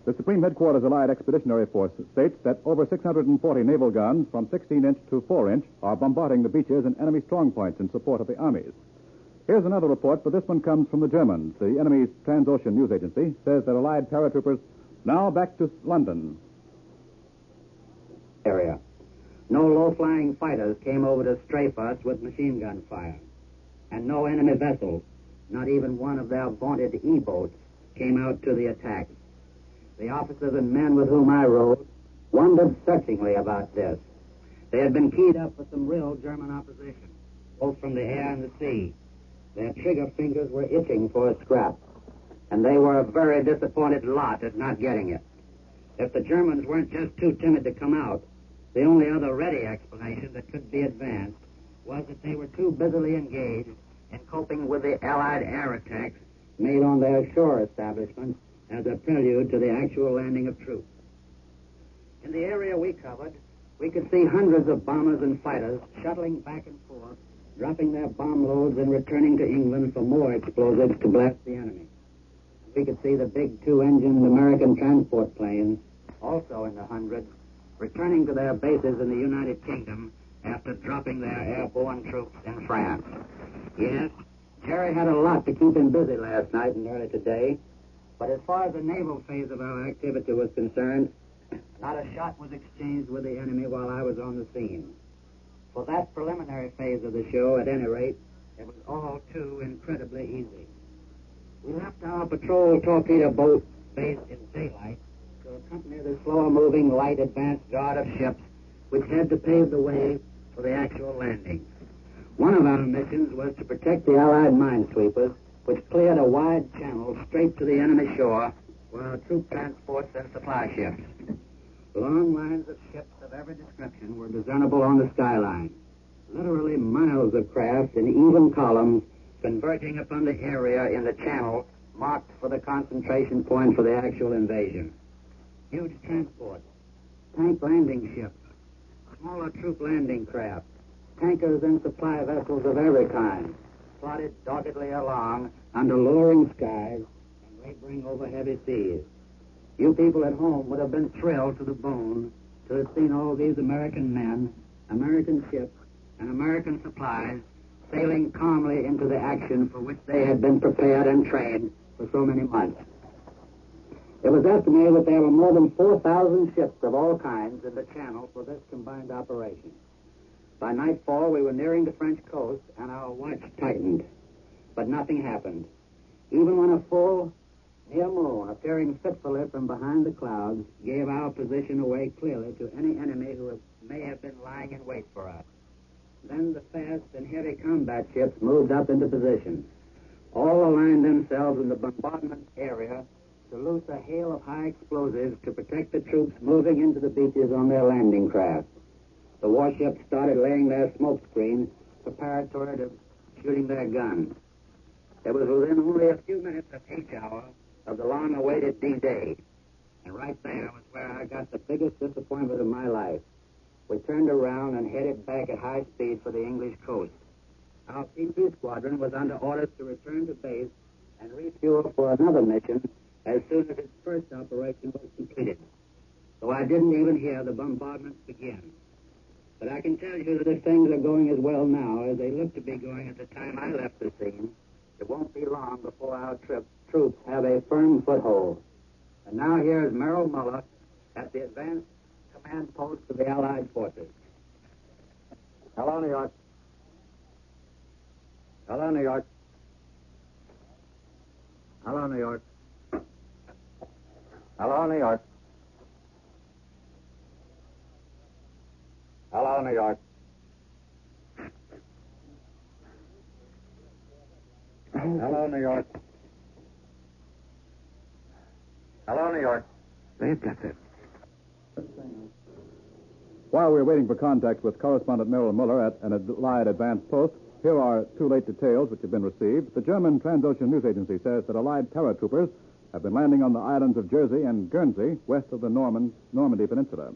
The Supreme Headquarters Allied Expeditionary Force states that over 640 naval guns from 16-inch to 4-inch are bombarding the beaches and enemy strongpoints in support of the armies. Here's another report, but this one comes from the Germans. The enemy's Transocean News Agency says that Allied paratroopers now back to London. Area. No low-flying fighters came over to strafe us with machine gun fire. And no enemy vessels, not even one of their vaunted E-boats, came out to the attack. The officers and men with whom I rode wondered searchingly about this. They had been keyed up for some real German opposition, both from the air and the sea. Their trigger fingers were itching for a scrap, and they were a very disappointed lot at not getting it. If the Germans weren't just too timid to come out, the only other ready explanation that could be advanced was that they were too busily engaged in coping with the Allied air attacks made on their shore establishments as a prelude to the actual landing of troops. In the area we covered, we could see hundreds of bombers and fighters shuttling back and forth, dropping their bomb loads and returning to England for more explosives to blast the enemy. We could see the big two-engined American transport planes, also in the hundreds, returning to their bases in the United Kingdom after dropping their airborne troops in France. Yes, Jerry had a lot to keep him busy last night and early today, but as far as the naval phase of our activity was concerned, not a shot was exchanged with the enemy while I was on the scene. For that preliminary phase of the show, at any rate, it was all too incredibly easy. We left our patrol torpedo boat based in daylight to accompany the slower-moving light advance guard of ships which had to pave the way for the actual landing. One of our missions was to protect the Allied minesweepers, which cleared a wide channel straight to the enemy shore for our troop transports and supply ships. Long lines of ships of every description were discernible on the skyline, literally miles of craft in even columns converging upon the area in the channel marked for the concentration point for the actual invasion. Huge transports, tank landing ships, smaller troop landing craft, tankers and supply vessels of every kind, plodded doggedly along under lowering skies and laboring over heavy seas. You people at home would have been thrilled to the bone to have seen all these American men, American ships, and American supplies sailing calmly into the action for which they had been prepared and trained for so many months. It was estimated that there were more than 4,000 ships of all kinds in the channel for this combined operation. By nightfall, we were nearing the French coast, and our watch tightened. But nothing happened. Even when a full, near moon, appearing fitfully from behind the clouds, gave our position away clearly to any enemy who may have been lying in wait for us. Then the fast and heavy combat ships moved up into position. All aligned themselves in the bombardment area to loose a hail of high explosives to protect the troops moving into the beaches on their landing craft. The warships started laying their smoke screens preparatory to shooting their guns. It was within only a few minutes of H hour of the long-awaited D-Day. And right there was where I got the biggest disappointment of my life. We turned around and headed back at high speed for the English coast. Our P-2 squadron was under orders to return to base and refuel for another mission as soon as its first operation was completed. So I didn't even hear the bombardments begin. But I can tell you that if things are going as well now as they looked to be going at the time I left the scene, it won't be long before our troops have a firm foothold. And now here is Merrill Muller at the advanced command post of the Allied forces. Hello, New York. Hello, New York. Hello, New York. Hello, New York. Hello, New York. Hello, New York. Hello, New York. They've got it. While we're waiting for contact with correspondent Merrill Muller at an Allied advance post, here are two late details which have been received. The German Transocean News Agency says that Allied paratroopers have been landing on the islands of Jersey and Guernsey, west of the Normandy Peninsula.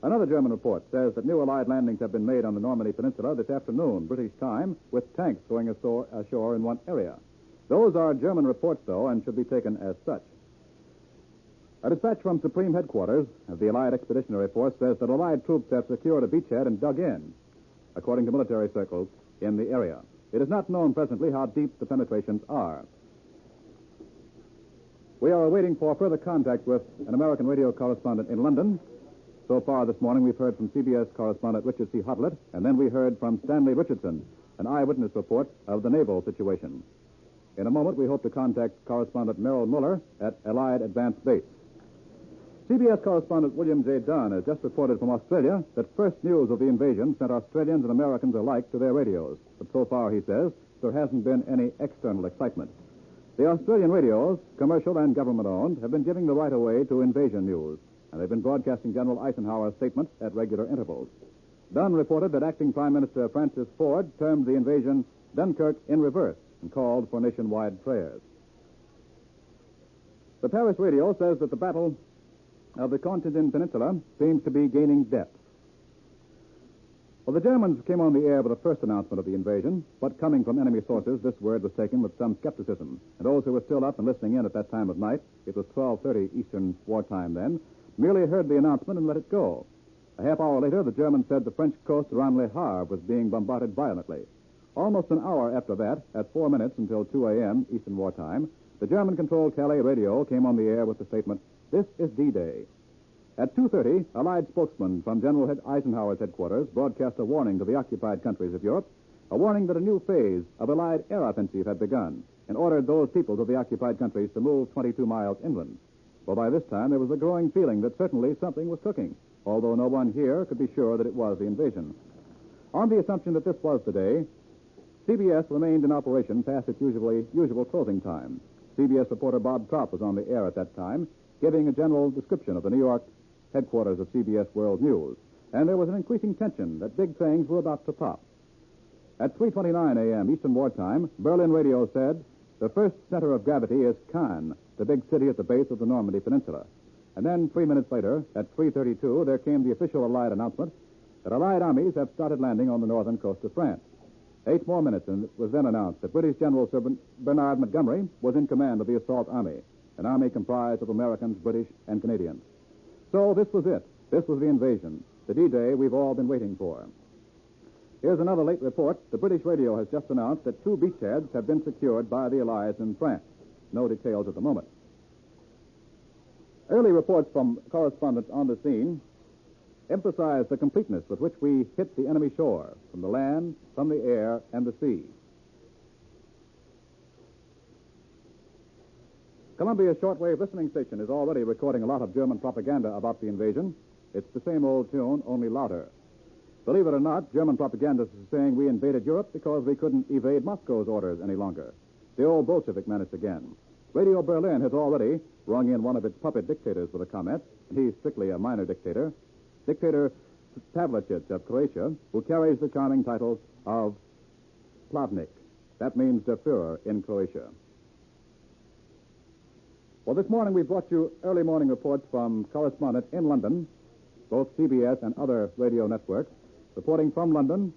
Another German report says that new Allied landings have been made on the Normandy Peninsula this afternoon, British time, with tanks going ashore in one area. Those are German reports, though, and should be taken as such. A dispatch from Supreme Headquarters of the Allied Expeditionary Force says that Allied troops have secured a beachhead and dug in, according to military circles in the area. It is not known presently how deep the penetrations are. We are awaiting for further contact with an American radio correspondent in London. So far this morning, we've heard from CBS correspondent Richard C. Hutlett, and then we heard from Stanley Richardson, an eyewitness report of the naval situation. In a moment, we hope to contact correspondent Merrill Muller at Allied Advance Base. CBS correspondent William J. Dunn has just reported from Australia that first news of the invasion sent Australians and Americans alike to their radios. But so far, he says, there hasn't been any external excitement. The Australian radios, commercial and government-owned, have been giving the right of way to invasion news, and they've been broadcasting General Eisenhower's statements at regular intervals. Dunn reported that acting Prime Minister Francis Ford termed the invasion Dunkirk in reverse and called for nationwide prayers. The Paris radio says that the battle of the Cotentin Peninsula seems to be gaining depth. Well, the Germans came on the air with the first announcement of the invasion, but coming from enemy sources, this word was taken with some skepticism. And those who were still up and listening in at that time of night, it was 12:30 Eastern wartime then, merely heard the announcement and let it go. A half hour later, the Germans said the French coast around Le Havre was being bombarded violently. Almost an hour after that, at 4 minutes until 2 a.m. Eastern wartime, the German-controlled Calais radio came on the air with the statement, "This is D-Day." At 2:30, Allied spokesman from General Eisenhower's headquarters broadcast a warning to the occupied countries of Europe, a warning that a new phase of Allied air offensive had begun, and ordered those peoples of the occupied countries to move 22 miles inland. Well, by this time, there was a growing feeling that certainly something was cooking, although no one here could be sure that it was the invasion. On the assumption that this was the day, CBS remained in operation past its usual closing time. CBS reporter Bob Trout was on the air at that time, giving a general description of the New York headquarters of CBS World News, and there was an increasing tension that big things were about to pop. At 3:29 a.m. Eastern wartime, Berlin radio said, the first center of gravity is Cannes, the big city at the base of the Normandy Peninsula. And then 3 minutes later, at 3:32, there came the official Allied announcement that Allied armies have started landing on the northern coast of France. 8 more minutes, and it was then announced that British General Sir Bernard Montgomery was in command of the assault army, an army comprised of Americans, British, and Canadians. So this was it. This was the invasion, the D-Day we've all been waiting for. Here's another late report. The British radio has just announced that 2 beachheads have been secured by the Allies in France. No details at the moment. Early reports from correspondents on the scene emphasize the completeness with which we hit the enemy shore, from the land, from the air, and the sea. Columbia's shortwave listening station is already recording a lot of German propaganda about the invasion. It's the same old tune, only louder. Believe it or not, German propagandists are saying we invaded Europe because we couldn't evade Moscow's orders any longer. The old Bolshevik menace again. Radio Berlin has already rung in one of its puppet dictators with a comment. He's strictly a minor dictator. Dictator Pavlicic of Croatia, who carries the charming title of Plavnik. That means the Führer in Croatia. Well, this morning we brought you early morning reports from correspondents in London, both CBS and other radio networks, reporting from London,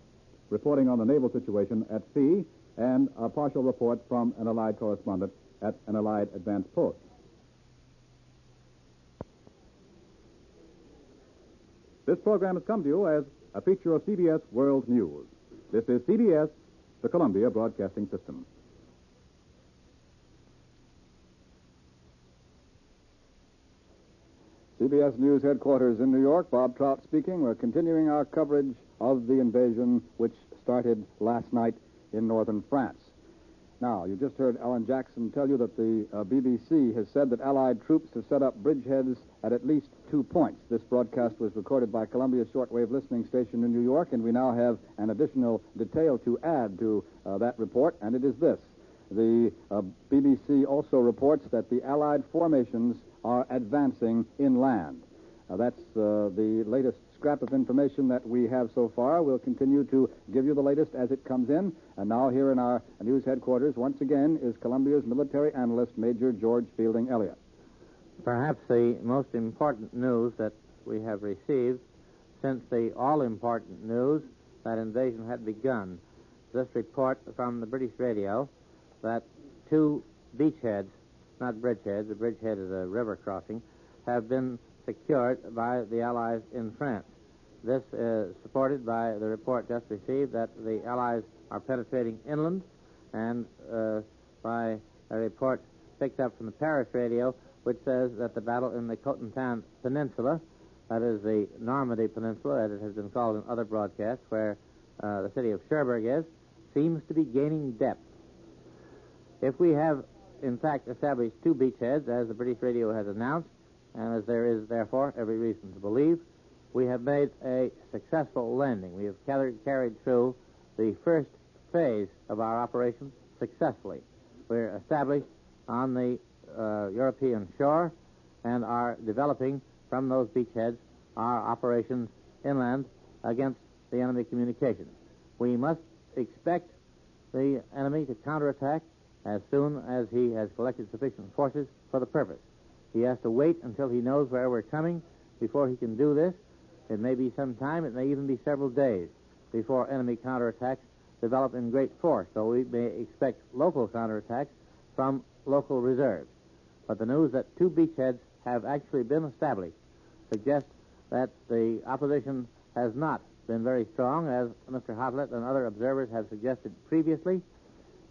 reporting on the naval situation at sea, and a partial report from an Allied correspondent at an Allied advanced post. This program has come to you as a feature of CBS World News. This is CBS, the Columbia Broadcasting System. CBS News headquarters in New York. Bob Trout speaking. We're continuing our coverage of the invasion which started last night in northern France. Now, you just heard Alan Jackson tell you that the BBC has said that Allied troops have set up bridgeheads at least 2 points. This broadcast was recorded by Columbia's shortwave listening station in New York, and we now have an additional detail to add to that report, and it is this. The BBC also reports that the Allied formations are advancing inland. That's the latest scrap of information that we have so far. We'll continue to give you the latest as it comes in. And now here in our news headquarters, once again, is Columbia's military analyst, Major George Fielding Elliott. Perhaps the most important news that we have received since the all-important news that invasion had begun. This report from the British radio that 2 beachheads, not bridgeheads, a bridgehead is a river crossing, have been secured by the Allies in France. This is supported by the report just received that the Allies are penetrating inland, and by a report picked up from the Paris radio, which says that the battle in the Cotentin Peninsula, that is the Normandy Peninsula, as it has been called in other broadcasts, where the city of Cherbourg is, seems to be gaining depth. If we have, in fact, established 2 beachheads, as the British radio has announced, and as there is, therefore, every reason to believe, we have made a successful landing. We have carried through the first phase of our operation successfully. We're established on the European shore and are developing from those beachheads our operations inland against the enemy communications. We must expect the enemy to counterattack as soon as he has collected sufficient forces for the purpose. He has to wait until he knows where we're coming before he can do this. It may be some time, it may even be several days before enemy counterattacks develop in great force. So we may expect local counterattacks from local reserves. But the news that 2 beachheads have actually been established suggests that the opposition has not been very strong, as Mr. Hotlett and other observers have suggested previously,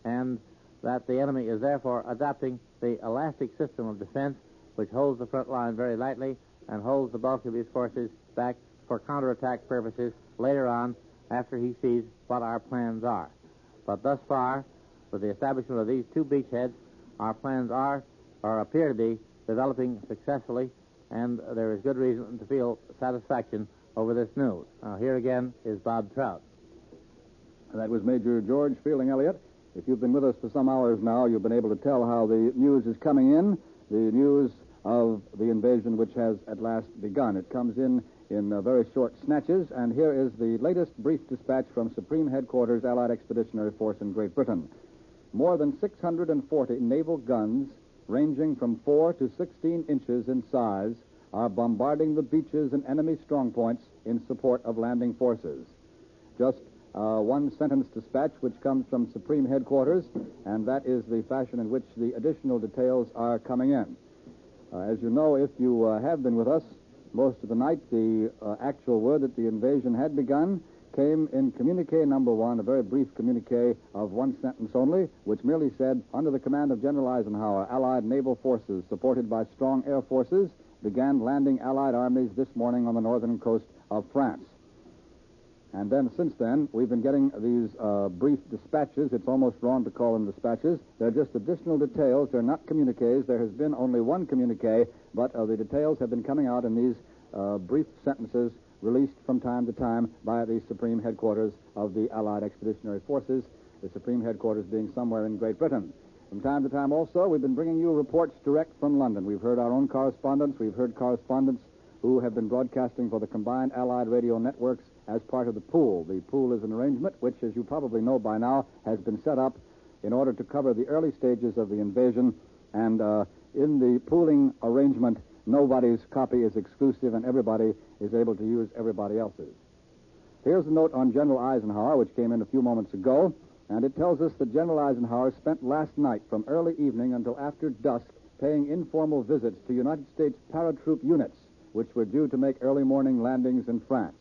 and that the enemy is therefore adopting the elastic system of defense, which holds the front line very lightly and holds the bulk of his forces back for counterattack purposes later on after he sees what our plans are. But thus far, with the establishment of these 2 beachheads, our plans are, or appear to be, developing successfully, and there is good reason to feel satisfaction over this news. Now, here again is Bob Trout. That was Major George Fielding Elliott. If you've been with us for some hours now, you've been able to tell how the news is coming in, the news of the invasion which has at last begun. It comes in very short snatches, and here is the latest brief dispatch from Supreme Headquarters, Allied Expeditionary Force in Great Britain. More than 640 naval guns, ranging from 4 to 16 inches in size, are bombarding the beaches and enemy strongpoints in support of landing forces. Just one sentence dispatch which comes from Supreme Headquarters, and that is the fashion in which the additional details are coming in. As you know, if you have been with us most of the night, the actual word that the invasion had begun came in communique number 1, a very brief communique of 1 sentence only, which merely said, under the command of General Eisenhower, Allied naval forces supported by strong air forces began landing Allied armies this morning on the northern coast of France. And then, since then, we've been getting these brief dispatches. It's almost wrong to call them dispatches. They're just additional details. They're not communiques. There has been only 1 communique, but the details have been coming out in these brief sentences released from time to time by the Supreme Headquarters of the Allied Expeditionary Forces, the Supreme Headquarters being somewhere in Great Britain. From time to time also, we've been bringing you reports direct from London. We've heard our own correspondents. We've heard correspondents who have been broadcasting for the combined Allied radio networks as part of the pool. The pool is an arrangement which, as you probably know by now, has been set up in order to cover the early stages of the invasion. And in the pooling arrangement, nobody's copy is exclusive and everybody is able to use everybody else's. Here's a note on General Eisenhower, which came in a few moments ago, and it tells us that General Eisenhower spent last night from early evening until after dusk paying informal visits to United States paratroop units, which were due to make early morning landings in France.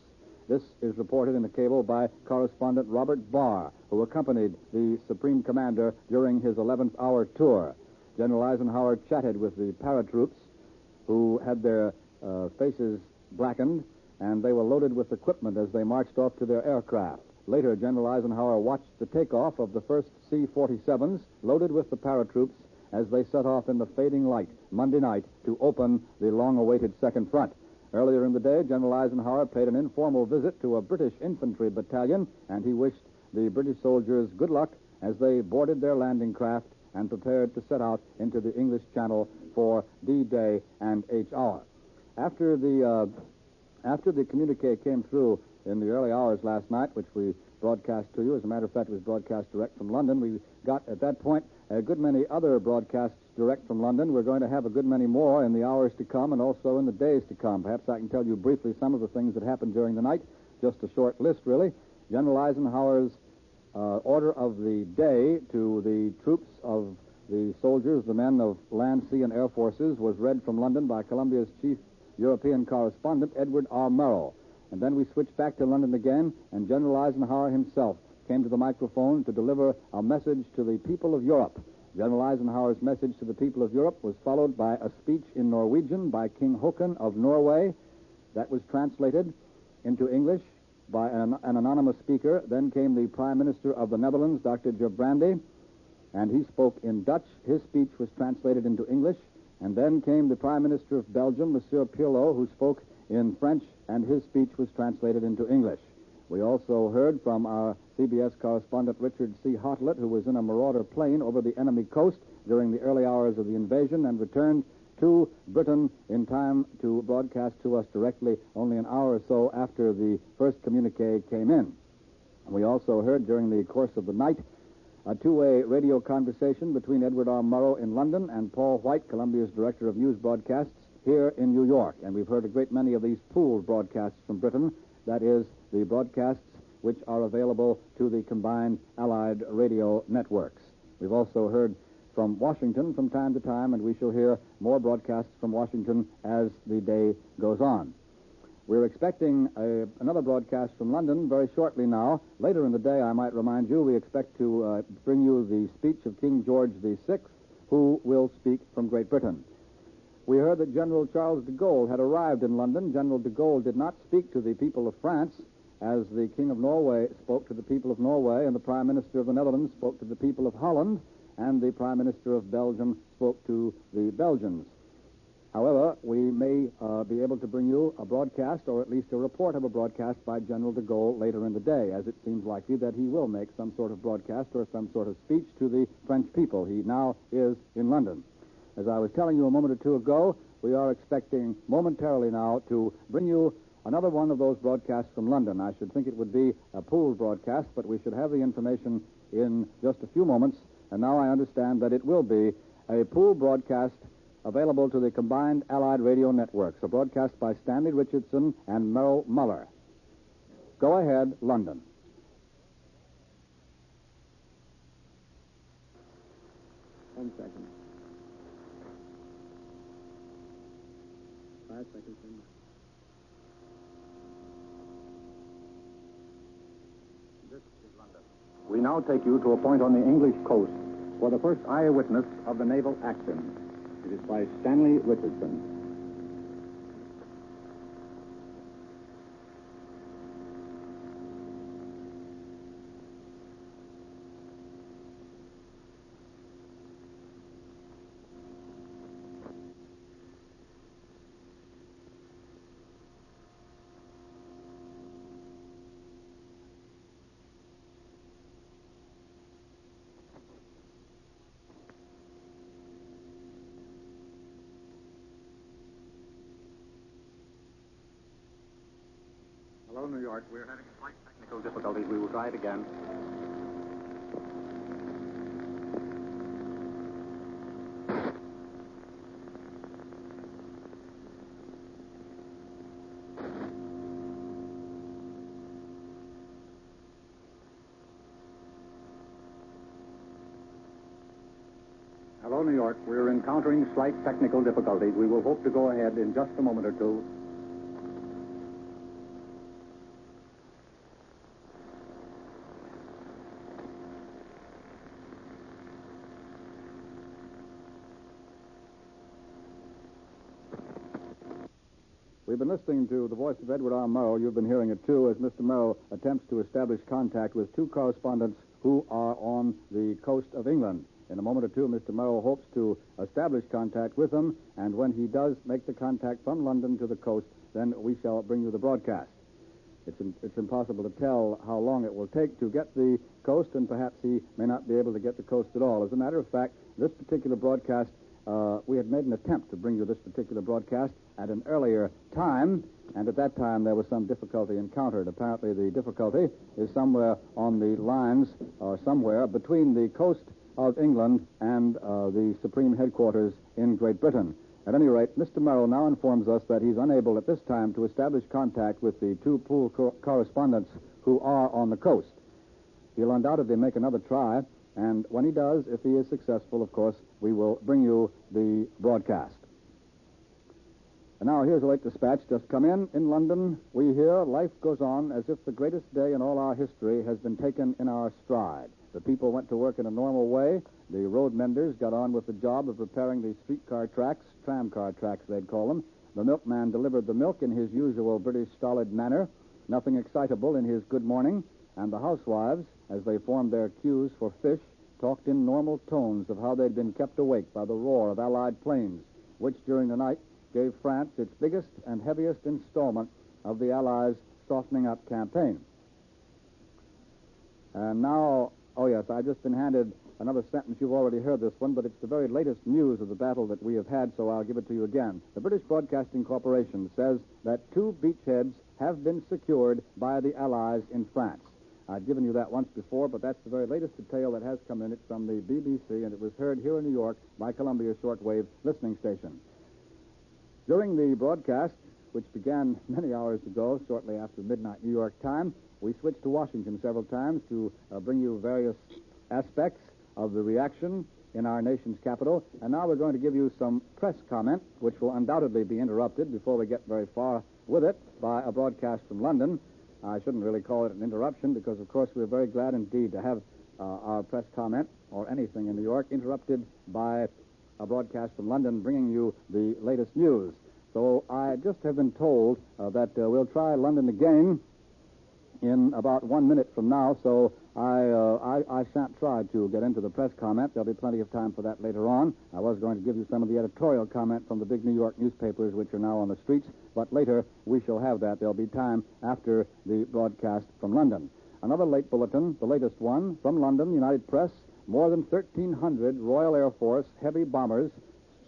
This is reported in the cable by correspondent Robert Barr, who accompanied the Supreme Commander during his 11th hour tour. General Eisenhower chatted with the paratroops, who had their faces blackened, and they were loaded with equipment as they marched off to their aircraft. Later, General Eisenhower watched the takeoff of the first C-47s loaded with the paratroops as they set off in the fading light Monday night to open the long-awaited second front. Earlier in the day, General Eisenhower paid an informal visit to a British infantry battalion, and he wished the British soldiers good luck as they boarded their landing craft and prepared to set out into the English Channel for D-Day and H-Hour. After the communique came through in the early hours last night, which we broadcast to you, as a matter of fact, it was broadcast direct from London, we got, at that point, a good many other broadcasts direct from London. We're going to have a good many more in the hours to come and also in the days to come. Perhaps I can tell you briefly some of the things that happened during the night. Just a short list, really. General Eisenhower's order of the day to the troops of the soldiers, the men of land, sea, and air forces, was read from London by Columbia's chief European correspondent, Edward R. Murrow. And then we switched back to London again, and General Eisenhower himself came to the microphone to deliver a message to the people of Europe. General Eisenhower's message to the people of Europe was followed by a speech in Norwegian by King Håkon of Norway that was translated into English by an anonymous speaker. Then came the Prime Minister of the Netherlands, Dr. Gerbrandy, and he spoke in Dutch. His speech was translated into English. And then came the Prime Minister of Belgium, Monsieur Pirlo, who spoke in French, and his speech was translated into English. We also heard from our CBS correspondent Richard C. Hartlett, who was in a Marauder plane over the enemy coast during the early hours of the invasion and returned to Britain in time to broadcast to us directly only an hour or so after the first communique came in. We also heard during the course of the night a two-way radio conversation between Edward R. Murrow in London and Paul White, Columbia's Director of News Broadcasts, here in New York. And we've heard a great many of these pooled broadcasts from Britain, that is, the broadcasts which are available to the combined Allied radio networks. We've also heard from Washington from time to time, and we shall hear more broadcasts from Washington as the day goes on. We're expecting another broadcast from London very shortly now. Later in the day, I might remind you, we expect to bring you the speech of King George VI, who will speak from Great Britain. We heard that General Charles de Gaulle had arrived in London. General de Gaulle did not speak to the people of France, as the King of Norway spoke to the people of Norway, and the Prime Minister of the Netherlands spoke to the people of Holland, and the Prime Minister of Belgium spoke to the Belgians. However, we may be able to bring you a broadcast, or at least a report of a broadcast by General de Gaulle later in the day, as it seems likely that he will make some sort of broadcast or some sort of speech to the French people. He now is in London. As I was telling you a moment or two ago, we are expecting momentarily now to bring you another one of those broadcasts from London. I should think it would be a pooled broadcast, but we should have the information in just a few moments. And now I understand that it will be a pooled broadcast available to the combined Allied radio networks, a broadcast by Stanley Richardson and Merrill Muller. Go ahead, London. One second. 5 seconds. This is London. We now take you to a point on the English coast for the first eyewitness of the naval action. It is by Stanley Richardson. Hello, New York. We're having slight technical difficulties. We will try it again. Hello, New York. We're encountering slight technical difficulties. We will hope to go ahead in just a moment or two. We've been listening to the voice of Edward R. Murrow. You've been hearing it, too, as Mr. Murrow attempts to establish contact with two correspondents who are on the coast of England. In a moment or two, Mr. Murrow hopes to establish contact with them, and when he does make the contact from London to the coast, then we shall bring you the broadcast. It's impossible to tell how long it will take to get the coast, and perhaps he may not be able to get the coast at all. As a matter of fact, this particular broadcast, we had made an attempt to bring you this particular broadcast at an earlier time, and at that time there was some difficulty encountered. Apparently the difficulty is somewhere on the lines, or somewhere between the coast of England and the Supreme Headquarters in Great Britain. At any rate, Mr. Murrow now informs us that he's unable at this time to establish contact with the two pool correspondents who are on the coast. He'll undoubtedly make another try, and when he does, if he is successful, of course, we will bring you the broadcast. And now here's a late dispatch just come in London. We hear life goes on as if the greatest day in all our history has been taken in our stride. The people went to work in a normal way. The road menders got on with the job of repairing the streetcar tracks, tramcar tracks they'd call them. The milkman delivered the milk in his usual British stolid manner, nothing excitable in his good morning, and the housewives, as they formed their queues for fish, talked in normal tones of how they'd been kept awake by the roar of Allied planes, which during the night gave France its biggest and heaviest installment of the Allies' softening up campaign. And now, oh yes, I've just been handed another sentence. You've already heard this one, but it's the very latest news of the battle that we have had, so I'll give it to you again. The British Broadcasting Corporation says that 2 beachheads have been secured by the Allies in France. I've given you that once before, but that's the very latest detail that has come in. It's from the BBC, and it was heard here in New York by Columbia Shortwave Listening Station. During the broadcast, which began many hours ago, shortly after midnight New York time, we switched to Washington several times to bring you various aspects of the reaction in our nation's capital. And now we're going to give you some press comment, which will undoubtedly be interrupted before we get very far with it by a broadcast from London. I shouldn't really call it an interruption because, of course, we're very glad indeed to have our press comment or anything in New York interrupted by a broadcast from London bringing you the latest news. So I just have been told that we'll try London again in about 1 minute from now, so I shan't try to get into the press comment. There'll be plenty of time for that later on. I was going to give you some of the editorial comment from the big New York newspapers, which are now on the streets, but later we shall have that. There'll be time after the broadcast from London. Another late bulletin, the latest one, from London, United Press. More than 1,300 Royal Air Force heavy bombers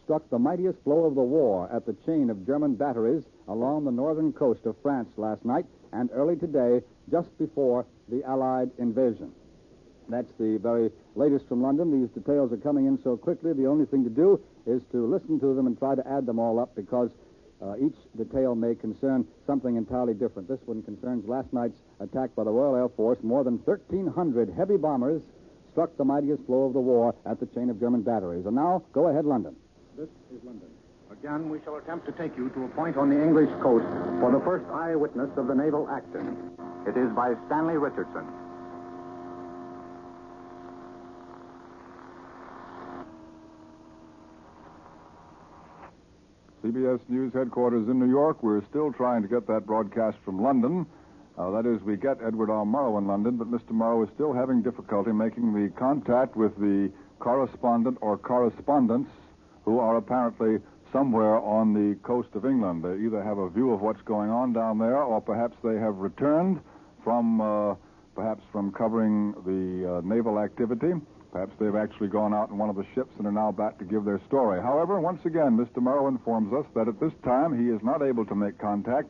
struck the mightiest blow of the war at the chain of German batteries along the northern coast of France last night and early today, just before the Allied invasion. That's the very latest from London. These details are coming in so quickly, the only thing to do is to listen to them and try to add them all up because each detail may concern something entirely different. This one concerns last night's attack by the Royal Air Force. More than 1,300 heavy bombers struck the mightiest blow of the war at the chain of German batteries. And now, go ahead, London. This is London. Again, we shall attempt to take you to a point on the English coast for the first eyewitness of the naval action. It is by Stanley Richardson. CBS News headquarters in New York. We're still trying to get that broadcast from London. That is, we get Edward R. Murrow in London, but Mr. Murrow is still having difficulty making the contact with the correspondent or correspondents who are apparently somewhere on the coast of England. They either have a view of what's going on down there, or perhaps they have returned from covering the naval activity. Perhaps they've actually gone out in one of the ships and are now back to give their story. However, once again, Mr. Murrow informs us that at this time he is not able to make contact.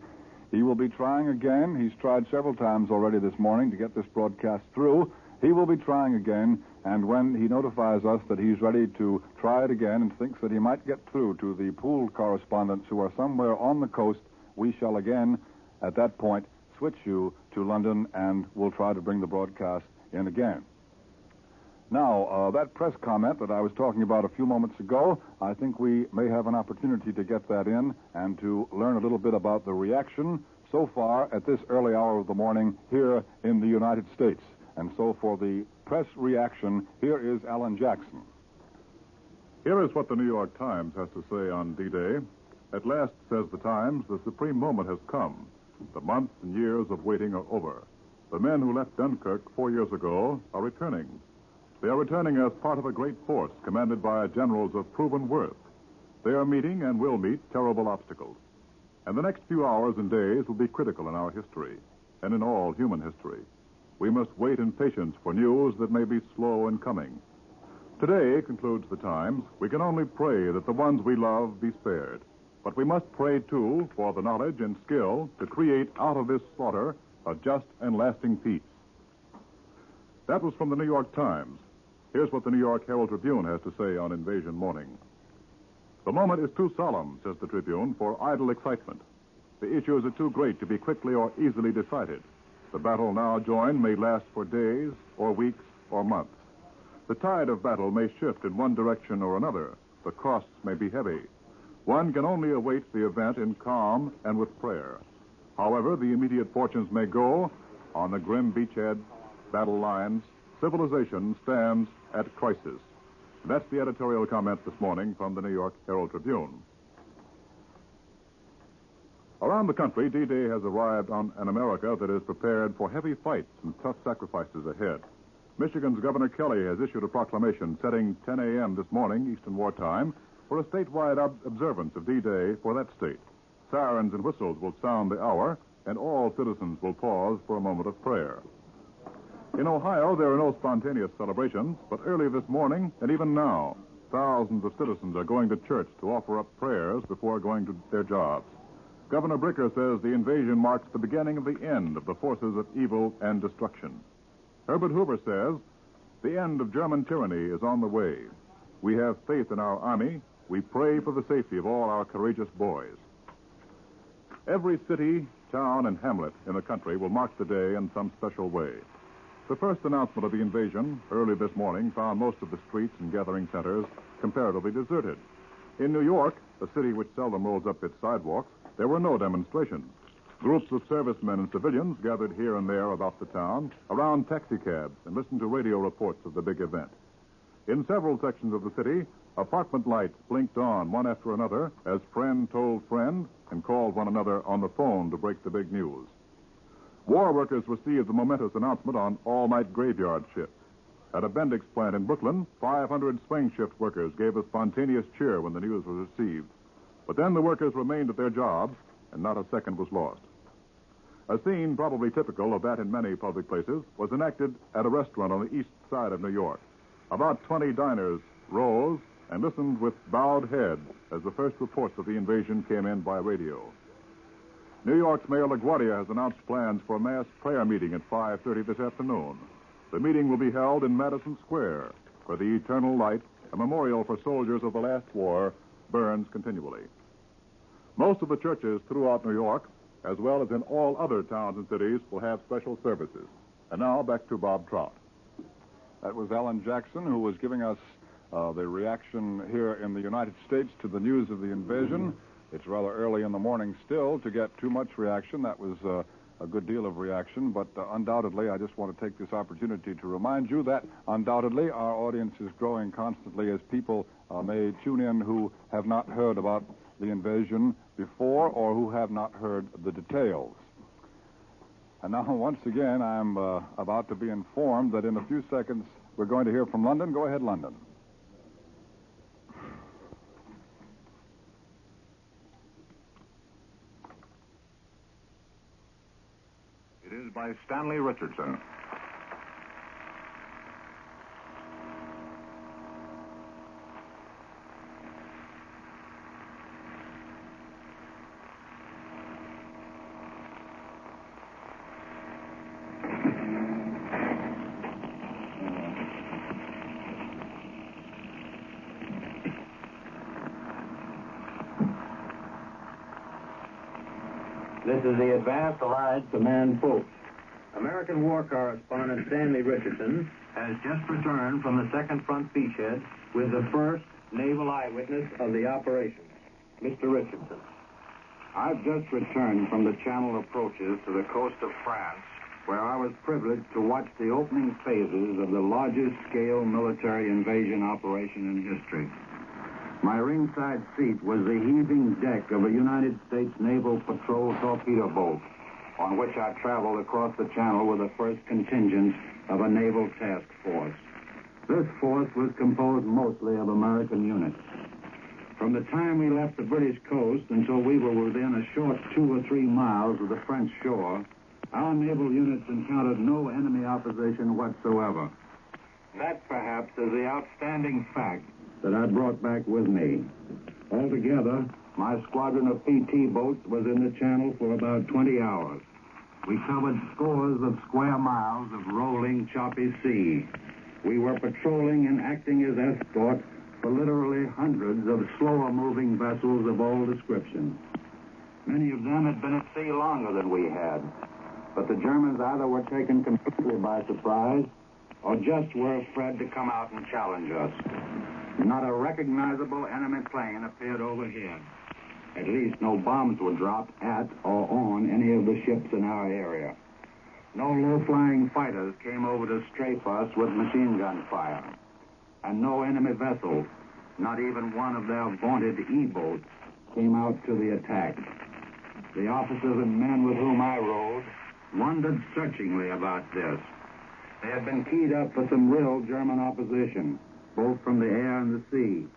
He will be trying again. He's tried several times already this morning to get this broadcast through. He will be trying again, and when he notifies us that he's ready to try it again and thinks that he might get through to the pooled correspondents who are somewhere on the coast, we shall again, at that point, switch you to London, and we'll try to bring the broadcast in again. Now, that press comment that I was talking about a few moments ago, I think we may have an opportunity to get that in and to learn a little bit about the reaction so far at this early hour of the morning here in the United States. And so for the press reaction, here is Alan Jackson. Here is what the New York Times has to say on D-Day. At last, says the Times, the supreme moment has come. The months and years of waiting are over. The men who left Dunkirk 4 years ago are returning. They are returning as part of a great force commanded by generals of proven worth. They are meeting and will meet terrible obstacles. And the next few hours and days will be critical in our history and in all human history. We must wait in patience for news that may be slow in coming. Today, concludes the Times, we can only pray that the ones we love be spared. But we must pray, too, for the knowledge and skill to create out of this slaughter a just and lasting peace. That was from the New York Times. Here's what the New York Herald Tribune has to say on invasion morning. The moment is too solemn, says the Tribune, for idle excitement. The issues are too great to be quickly or easily decided. The battle now joined may last for days or weeks or months. The tide of battle may shift in one direction or another. The costs may be heavy. One can only await the event in calm and with prayer. However, the immediate fortunes may go. On the grim beachhead battle lines, civilization stands at crisis. That's the editorial comment this morning from the New York Herald Tribune. Around the country, D-Day has arrived on an America that is prepared for heavy fights and tough sacrifices ahead. Michigan's Governor Kelly has issued a proclamation setting 10 a.m. this morning, Eastern Wartime, for a statewide observance of D-Day for that state. Sirens and whistles will sound the hour, and all citizens will pause for a moment of prayer. In Ohio, there are no spontaneous celebrations, but early this morning, and even now, thousands of citizens are going to church to offer up prayers before going to their jobs. Governor Bricker says the invasion marks the beginning of the end of the forces of evil and destruction. Herbert Hoover says the end of German tyranny is on the way. We have faith in our army. We pray for the safety of all our courageous boys. Every city, town, and hamlet in the country will mark the day in some special way. The first announcement of the invasion, early this morning, found most of the streets and gathering centers comparatively deserted. In New York, a city which seldom rolls up its sidewalks, there were no demonstrations. Groups of servicemen and civilians gathered here and there about the town, around taxicabs, and listened to radio reports of the big event. In several sections of the city, apartment lights blinked on one after another as friend told friend and called one another on the phone to break the big news. War workers received the momentous announcement on all-night graveyard shifts. At a Bendix plant in Brooklyn, 500 swing shift workers gave a spontaneous cheer when the news was received. But then the workers remained at their jobs, and not a second was lost. A scene probably typical of that in many public places was enacted at a restaurant on the east side of New York. About 20 diners rose and listened with bowed heads as the first reports of the invasion came in by radio. New York's Mayor LaGuardia has announced plans for a mass prayer meeting at 5:30 this afternoon. The meeting will be held in Madison Square, where the eternal light, a memorial for soldiers of the last war, burns continually. Most of the churches throughout New York, as well as in all other towns and cities, will have special services. And now, back to Bob Trout. That was Alan Jackson, who was giving us the reaction here in the United States to the news of the invasion. It's rather early in the morning still to get too much reaction. That was a good deal of reaction, but undoubtedly, I just want to take this opportunity to remind you that undoubtedly our audience is growing constantly as people may tune in who have not heard about the invasion before or who have not heard the details. And now, once again, I'm about to be informed that in a few seconds we're going to hear from London. Go ahead, London. It is by Stanley Richardson. This is the Advanced Allied Command Post. American war correspondent Stanley Richardson has just returned from the second front beachhead with the first naval eyewitness of the operation. Mr. Richardson. I've just returned from the Channel approaches to the coast of France, where I was privileged to watch the opening phases of the largest scale military invasion operation in history. My ringside seat was the heaving deck of a United States Naval Patrol torpedo boat, on which I traveled across the Channel with the first contingent of a naval task force. This force was composed mostly of American units. From the time we left the British coast until we were within a short 2 or 3 miles of the French shore, our naval units encountered no enemy opposition whatsoever. That, perhaps, is the outstanding fact that I brought back with me. Altogether, my squadron of PT boats was in the Channel for about 20 hours. We covered scores of square miles of rolling, choppy sea. We were patrolling and acting as escort for literally hundreds of slower-moving vessels of all descriptions. Many of them had been at sea longer than we had, but the Germans either were taken completely by surprise or just were afraid to come out and challenge us. Not a recognizable enemy plane appeared overhead. At least no bombs were dropped at or on any of the ships in our area. No low-flying fighters came over to strafe us with machine gun fire. And no enemy vessels, not even one of their vaunted E-boats, came out to the attack. The officers and men with whom I rode wondered searchingly about this. They had been keyed up for some real German opposition, both from the air and the sea.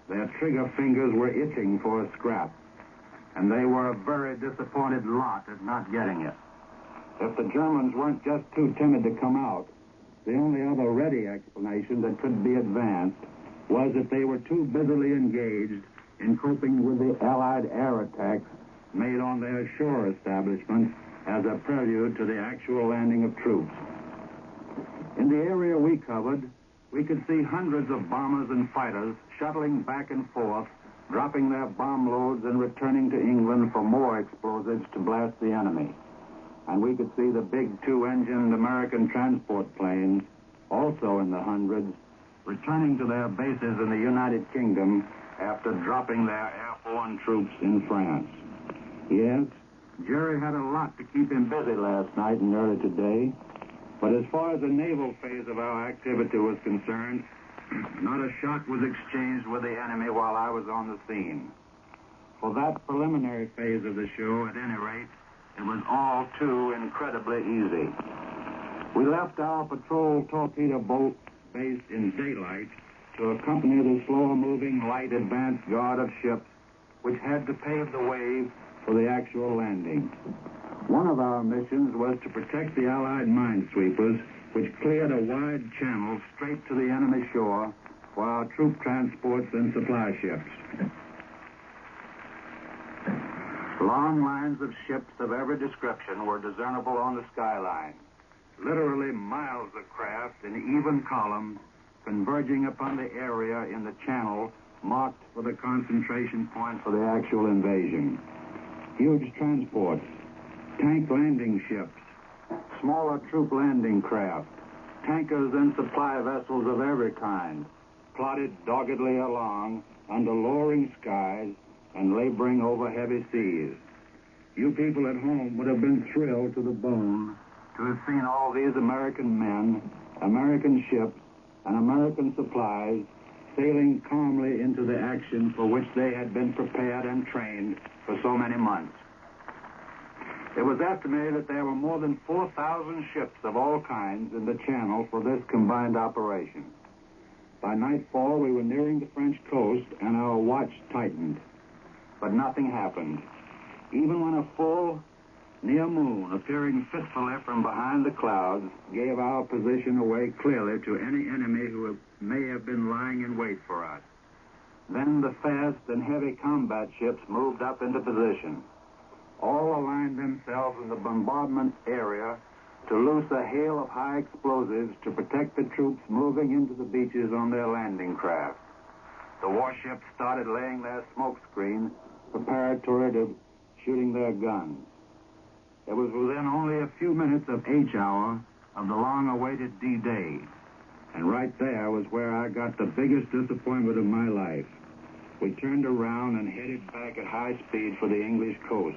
Their trigger fingers were itching for a scrap, and they were a very disappointed lot at not getting it. If the Germans weren't just too timid to come out, the only other ready explanation that could be advanced was that they were too busily engaged in coping with the Allied air attacks made on their shore establishments as a prelude to the actual landing of troops. In the area we covered, we could see hundreds of bombers and fighters shuttling back and forth, dropping their bomb loads and returning to England for more explosives to blast the enemy. And we could see the big 2-engined American transport planes, also in the hundreds, returning to their bases in the United Kingdom after dropping their airborne troops in France. Yes, Jerry had a lot to keep him busy last night and early today, but as far as the naval phase of our activity was concerned, not a shot was exchanged with the enemy while I was on the scene. For that preliminary phase of the show, at any rate, it was all too incredibly easy. We left our patrol torpedo boat based in daylight to accompany the slower-moving light advance guard of ships which had to pave the way for the actual landing. One of our missions was to protect the Allied minesweepers, which cleared a wide channel straight to the enemy shore for our troop transports and supply ships. Long lines of ships of every description were discernible on the skyline. Literally miles of craft in even columns converging upon the area in the channel marked for the concentration point for the actual invasion. Huge transports, tank landing ships, smaller troop landing craft, tankers and supply vessels of every kind, plodded doggedly along under lowering skies and laboring over heavy seas. You people at home would have been thrilled to the bone to have seen all these American men, American ships, and American supplies sailing calmly into the action for which they had been prepared and trained for so many months. It was estimated that there were more than 4,000 ships of all kinds in the channel for this combined operation. By nightfall, we were nearing the French coast, and our watch tightened. But nothing happened. Even when a full, near moon, appearing fitfully from behind the clouds, gave our position away clearly to any enemy who may have been lying in wait for us. Then the fast and heavy combat ships moved up into position. All aligned themselves in the bombardment area to loose a hail of high explosives to protect the troops moving into the beaches on their landing craft. The warships started laying their smoke screen preparatory to shooting their guns. It was within only a few minutes of H hour of the long-awaited D-Day. And right there was where I got the biggest disappointment of my life. We turned around and headed back at high speed for the English coast.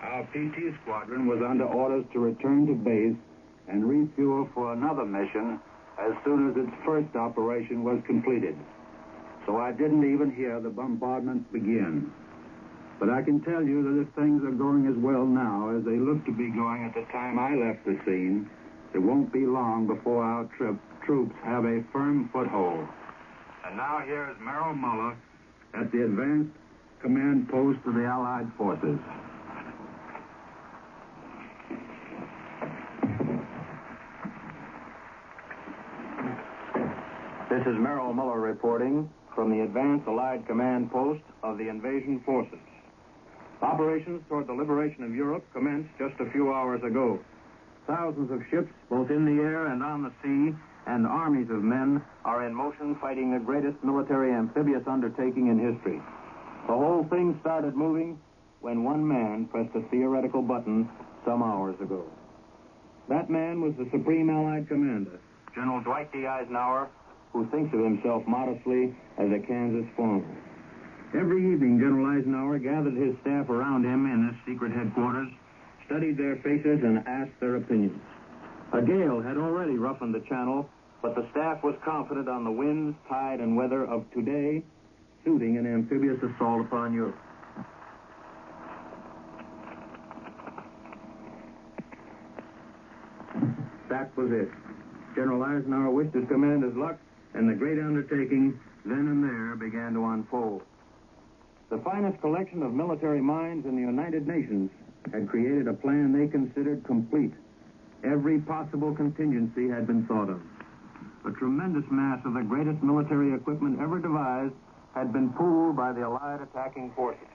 Our PT squadron was under orders to return to base and refuel for another mission as soon as its first operation was completed. So I didn't even hear the bombardment begin. But I can tell you that if things are going as well now as they looked to be going at the time I left the scene, it won't be long before our troops have a firm foothold. And now here is Merrill Muller at the advanced command post of the Allied forces. This is Merrill Muller reporting from the advanced Allied command post of the invasion forces. Operations toward the liberation of Europe commenced just a few hours ago. Thousands of ships, both in the air and on the sea, and armies of men are in motion fighting the greatest military amphibious undertaking in history. The whole thing started moving when one man pressed a theoretical button some hours ago. That man was the Supreme Allied Commander, General Dwight D. Eisenhower, who thinks of himself modestly as a Kansas farmer. Every evening, General Eisenhower gathered his staff around him in this secret headquarters, studied their faces, and asked their opinions. A gale had already roughened the channel, but the staff was confident on the winds, tide, and weather of today suiting an amphibious assault upon Europe. That was it. General Eisenhower wished his commanders luck, and the great undertaking then and there began to unfold. The finest collection of military minds in the United Nations had created a plan they considered complete. Every possible contingency had been thought of. A tremendous mass of the greatest military equipment ever devised had been pooled by the Allied attacking forces.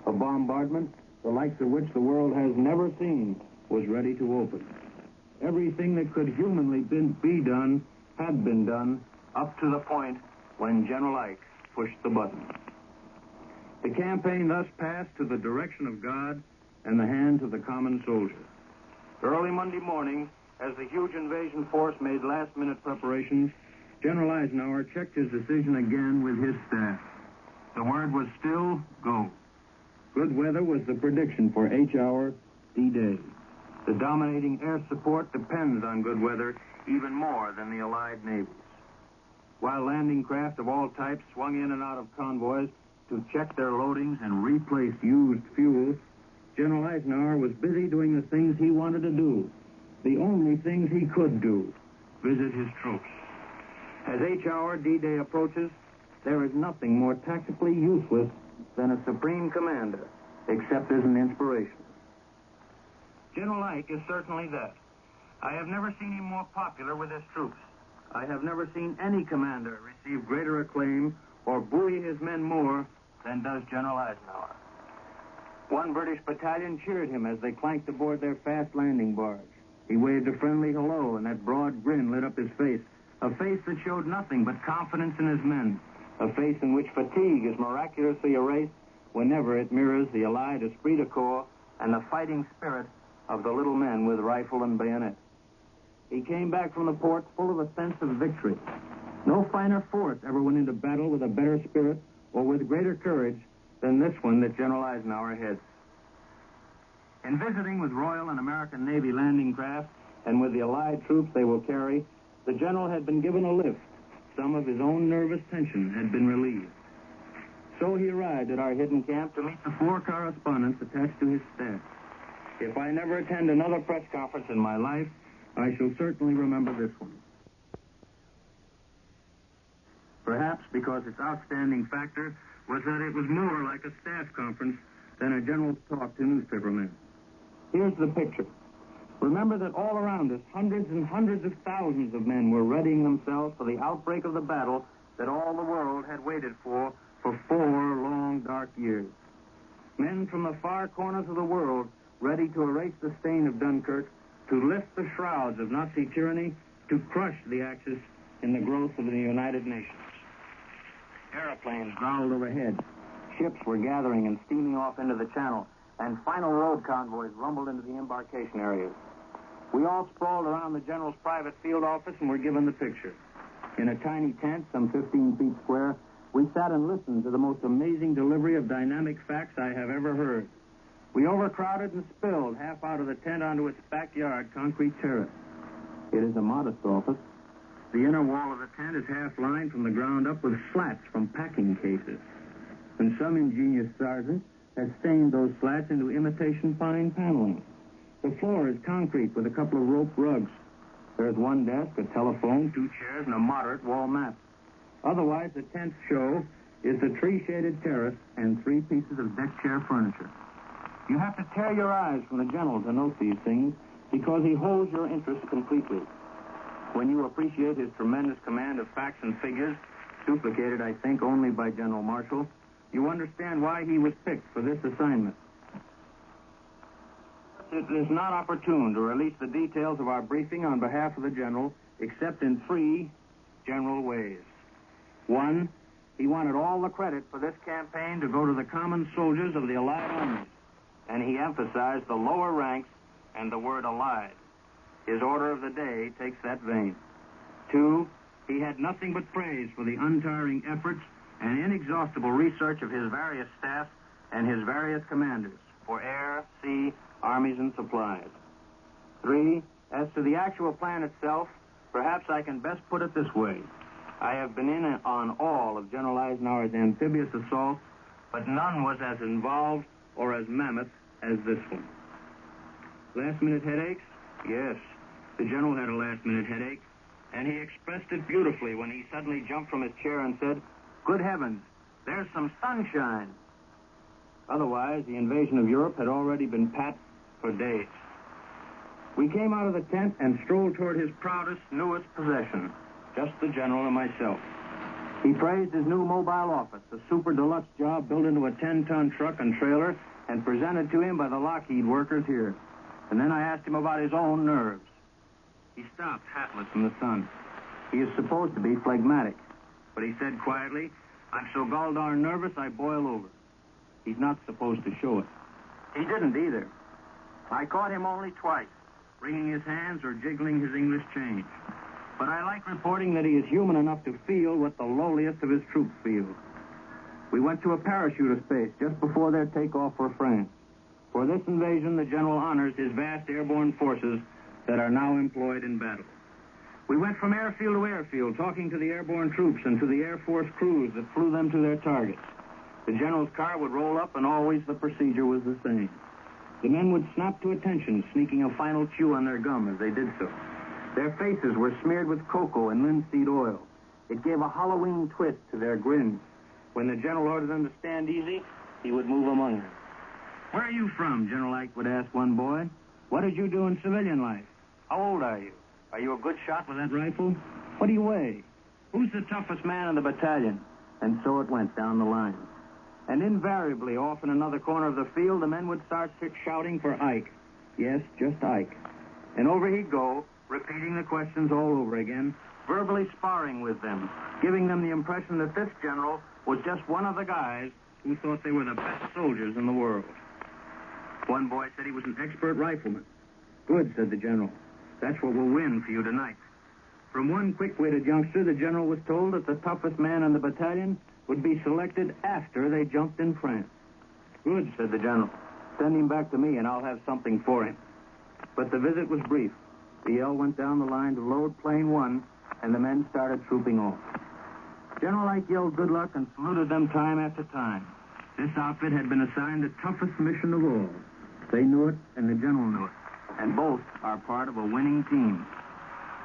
A bombardment, the likes of which the world has never seen, was ready to open. Everything that could humanly be done had been done up to the point when General Ike pushed the button. The campaign thus passed to the direction of God and the hands of the common soldier. Early Monday morning, as the huge invasion force made last-minute preparations, General Eisenhower checked his decision again with his staff. The word was still go. Good weather was the prediction for H-hour D-Day. The dominating air support depends on good weather even more than the Allied navies. While landing craft of all types swung in and out of convoys to check their loadings and replace used fuel, General Eisenhower was busy doing the things he wanted to do, the only things he could do, visit his troops. As H-hour D-Day approaches, there is nothing more tactically useless than a supreme commander, except as an inspiration. General Ike is certainly that. I have never seen him more popular with his troops. I have never seen any commander receive greater acclaim or buoy his men more than does General Eisenhower. One British battalion cheered him as they clanked aboard their fast landing barge. He waved a friendly hello, and that broad grin lit up his face, a face that showed nothing but confidence in his men, a face in which fatigue is miraculously erased whenever it mirrors the Allied esprit de corps and the fighting spirit of the little men with rifle and bayonet. He came back from the port full of a sense of victory. No finer force ever went into battle with a better spirit or with greater courage than this one that General Eisenhower heads. In visiting with Royal and American Navy landing craft and with the Allied troops they will carry, the general had been given a lift. Some of his own nervous tension had been relieved. So he arrived at our hidden camp to meet the 4 correspondents attached to his staff. If I never attend another press conference in my life, I shall certainly remember this one. Perhaps because its outstanding factor was that it was more like a staff conference than a general's talk to newspapermen. Here's the picture. Remember that all around us, hundreds and hundreds of thousands of men were readying themselves for the outbreak of the battle that all the world had waited for 4 long, dark years. Men from the far corners of the world ready to erase the stain of Dunkirk, to lift the shrouds of Nazi tyranny, to crush the Axis in the growth of the United Nations. Airplanes growled overhead. Ships were gathering and steaming off into the channel, and final road convoys rumbled into the embarkation areas. We all sprawled around the general's private field office and were given the picture. In a tiny tent, some 15 feet square, we sat and listened to the most amazing delivery of dynamic facts I have ever heard. We overcrowded and spilled half out of the tent onto its backyard concrete terrace. It is a modest office. The inner wall of the tent is half lined from the ground up with slats from packing cases. And some ingenious sergeant has stained those slats into imitation fine paneling. The floor is concrete with a couple of rope rugs. There's one desk, a telephone, 2 chairs, and a moderate wall mat. Otherwise, the tent show is the tree-shaded terrace and 3 pieces of deck chair furniture. You have to tear your eyes from the general to note these things because he holds your interest completely. When you appreciate his tremendous command of facts and figures, duplicated, I think, only by General Marshall, you understand why he was picked for this assignment. It is not opportune to release the details of our briefing on behalf of the general, except in 3 general ways. 1, he wanted all the credit for this campaign to go to the common soldiers of the Allied armies, and he emphasized the lower ranks and the word Allied. His order of the day takes that vein. 2, he had nothing but praise for the untiring efforts and inexhaustible research of his various staffs and his various commanders for air, sea, armies, and supplies. 3, as to the actual plan itself, perhaps I can best put it this way. I have been in on all of General Eisenhower's amphibious assaults, but none was as involved or as mammoth as this one. Last-minute headaches? Yes, the general had a last-minute headache, and he expressed it beautifully when he suddenly jumped from his chair and said, "Good heavens, there's some sunshine." Otherwise, the invasion of Europe had already been pat for days. We came out of the tent and strolled toward his proudest, newest possession, just the general and myself. He praised his new mobile office, a super deluxe job built into a 10-ton truck and trailer and presented to him by the Lockheed workers here. And then I asked him about his own nerves. He stopped, hatless in the sun. He is supposed to be phlegmatic, but he said quietly, "I'm so gall-darn nervous I boil over." He's not supposed to show it. He didn't either. I caught him only twice, wringing his hands or jiggling his English change. But I like reporting that he is human enough to feel what the lowliest of his troops feel. We went to a parachuter space just before their takeoff for France. For this invasion, the general honors his vast airborne forces that are now employed in battle. We went from airfield to airfield, talking to the airborne troops and to the Air Force crews that flew them to their targets. The general's car would roll up, and always the procedure was the same. The men would snap to attention, sneaking a final chew on their gum as they did so. Their faces were smeared with cocoa and linseed oil. It gave a Halloween twist to their grins. When the general ordered them to stand easy, he would move among them. "Where are you from?" General Ike would ask one boy. "What did you do in civilian life? How old are you? Are you a good shot with that rifle? What do you weigh? Who's the toughest man in the battalion?" And so it went down the line. And invariably, off in another corner of the field, the men would start shouting for Ike. Yes, just Ike. And over he'd go, repeating the questions all over again, verbally sparring with them, giving them the impression that this general was just one of the guys who thought they were the best soldiers in the world. One boy said he was an expert rifleman. "Good," said the general. "That's what will win for you tonight." From one quick-witted youngster, the general was told that the toughest man in the battalion would be selected after they jumped in France. "Good," said the general. "Send him back to me, and I'll have something for him." But the visit was brief. The yell went down the line to load plane 1, and the men started trooping off. General Ike yelled good luck and saluted them time after time. This outfit had been assigned the toughest mission of all. They knew it, and the general knew it. And both are part of a winning team.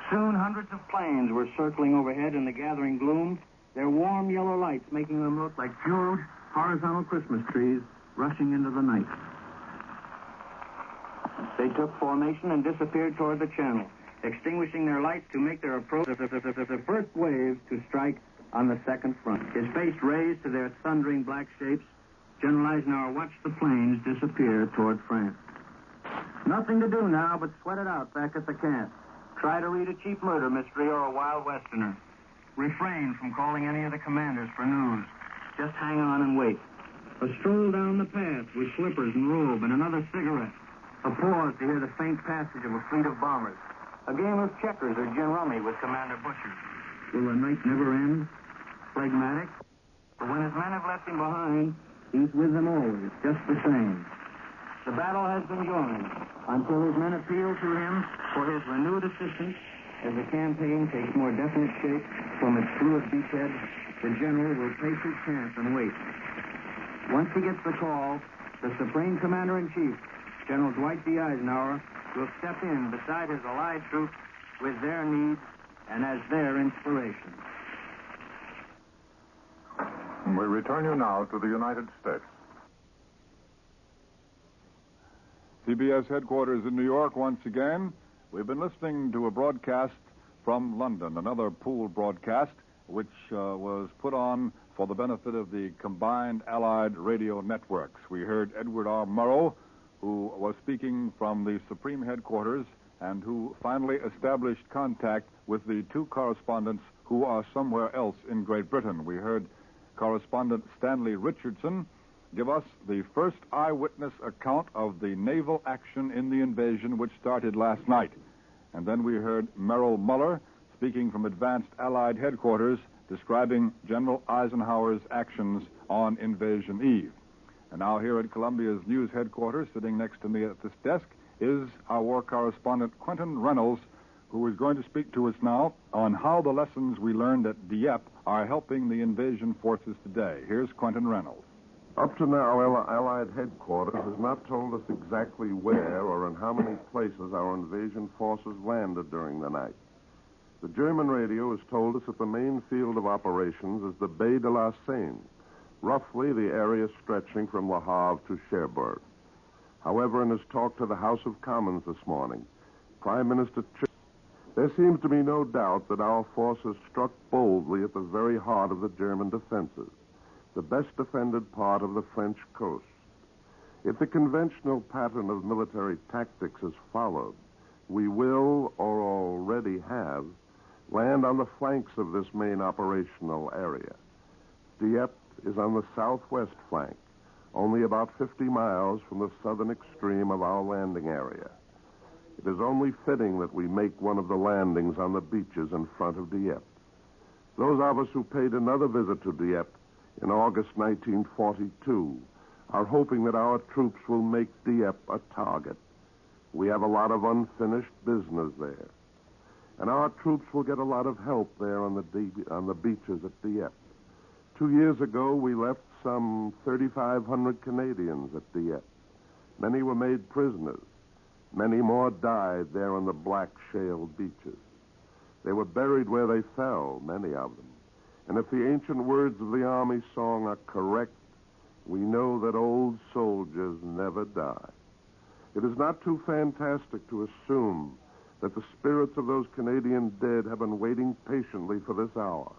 Soon, hundreds of planes were circling overhead in the gathering gloom, their warm yellow lights making them look like huge, horizontal Christmas trees rushing into the night. They took formation and disappeared toward the channel, extinguishing their lights to make their approach the first wave to strike on the second front. His face raised to their thundering black shapes, General Eisenhower watched the planes disappear toward France. Nothing to do now but sweat it out back at the camp. Try to read a cheap murder mystery or a wild westerner. Refrain from calling any of the commanders for news. Just hang on and wait. A stroll down the path with slippers and robe and another cigarette. A pause to hear the faint passage of a fleet of bombers. A game of checkers or gin rummy with Commander Busher. Will the night never end? Phlegmatic? But when his men have left him behind, he's with them always, just the same. The battle has been joined until his men appeal to him for his renewed assistance. As the campaign takes more definite shape from its fluid beachhead, the general will take his chance and wait. Once he gets the call, the Supreme Commander-in-Chief, General Dwight D. Eisenhower, will step in beside his Allied troops with their needs and as their inspiration. We return you now to the United States. CBS headquarters in New York once again. We've been listening to a broadcast from London, another pool broadcast, which was put on for the benefit of the combined Allied radio networks. We heard Edward R. Murrow, who was speaking from the Supreme headquarters and who finally established contact with the two correspondents who are somewhere else in Great Britain. We heard correspondent Stanley Richardson give us the first eyewitness account of the naval action in the invasion which started last night. And then we heard Merrill Muller speaking from advanced Allied headquarters describing General Eisenhower's actions on Invasion Eve. And now here at Columbia's news headquarters, sitting next to me at this desk, is our war correspondent Quentin Reynolds, who is going to speak to us now on how the lessons we learned at Dieppe are helping the invasion forces today. Here's Quentin Reynolds. Up to now, Allied headquarters has not told us exactly where or in how many places our invasion forces landed during the night. The German radio has told us that the main field of operations is the Baie de la Seine, roughly the area stretching from Le Havre to Cherbourg. However, in his talk to the House of Commons this morning, Prime Minister there seems to be no doubt that our forces struck boldly at the very heart of the German defenses, the best defended part of the French coast. If the conventional pattern of military tactics is followed, we will, or already have, land on the flanks of this main operational area. Dieppe is on the southwest flank, only about 50 miles from the southern extreme of our landing area. It is only fitting that we make one of the landings on the beaches in front of Dieppe. Those of us who paid another visit to Dieppe in August 1942 are hoping that our troops will make Dieppe a target. We have a lot of unfinished business there. And our troops will get a lot of help there on the beaches at Dieppe. 2 years ago, we left some 3,500 Canadians at Dieppe. Many were made prisoners. Many more died there on the black shale beaches. They were buried where they fell, many of them. And if the ancient words of the Army song are correct, we know that old soldiers never die. It is not too fantastic to assume that the spirits of those Canadian dead have been waiting patiently for this hour.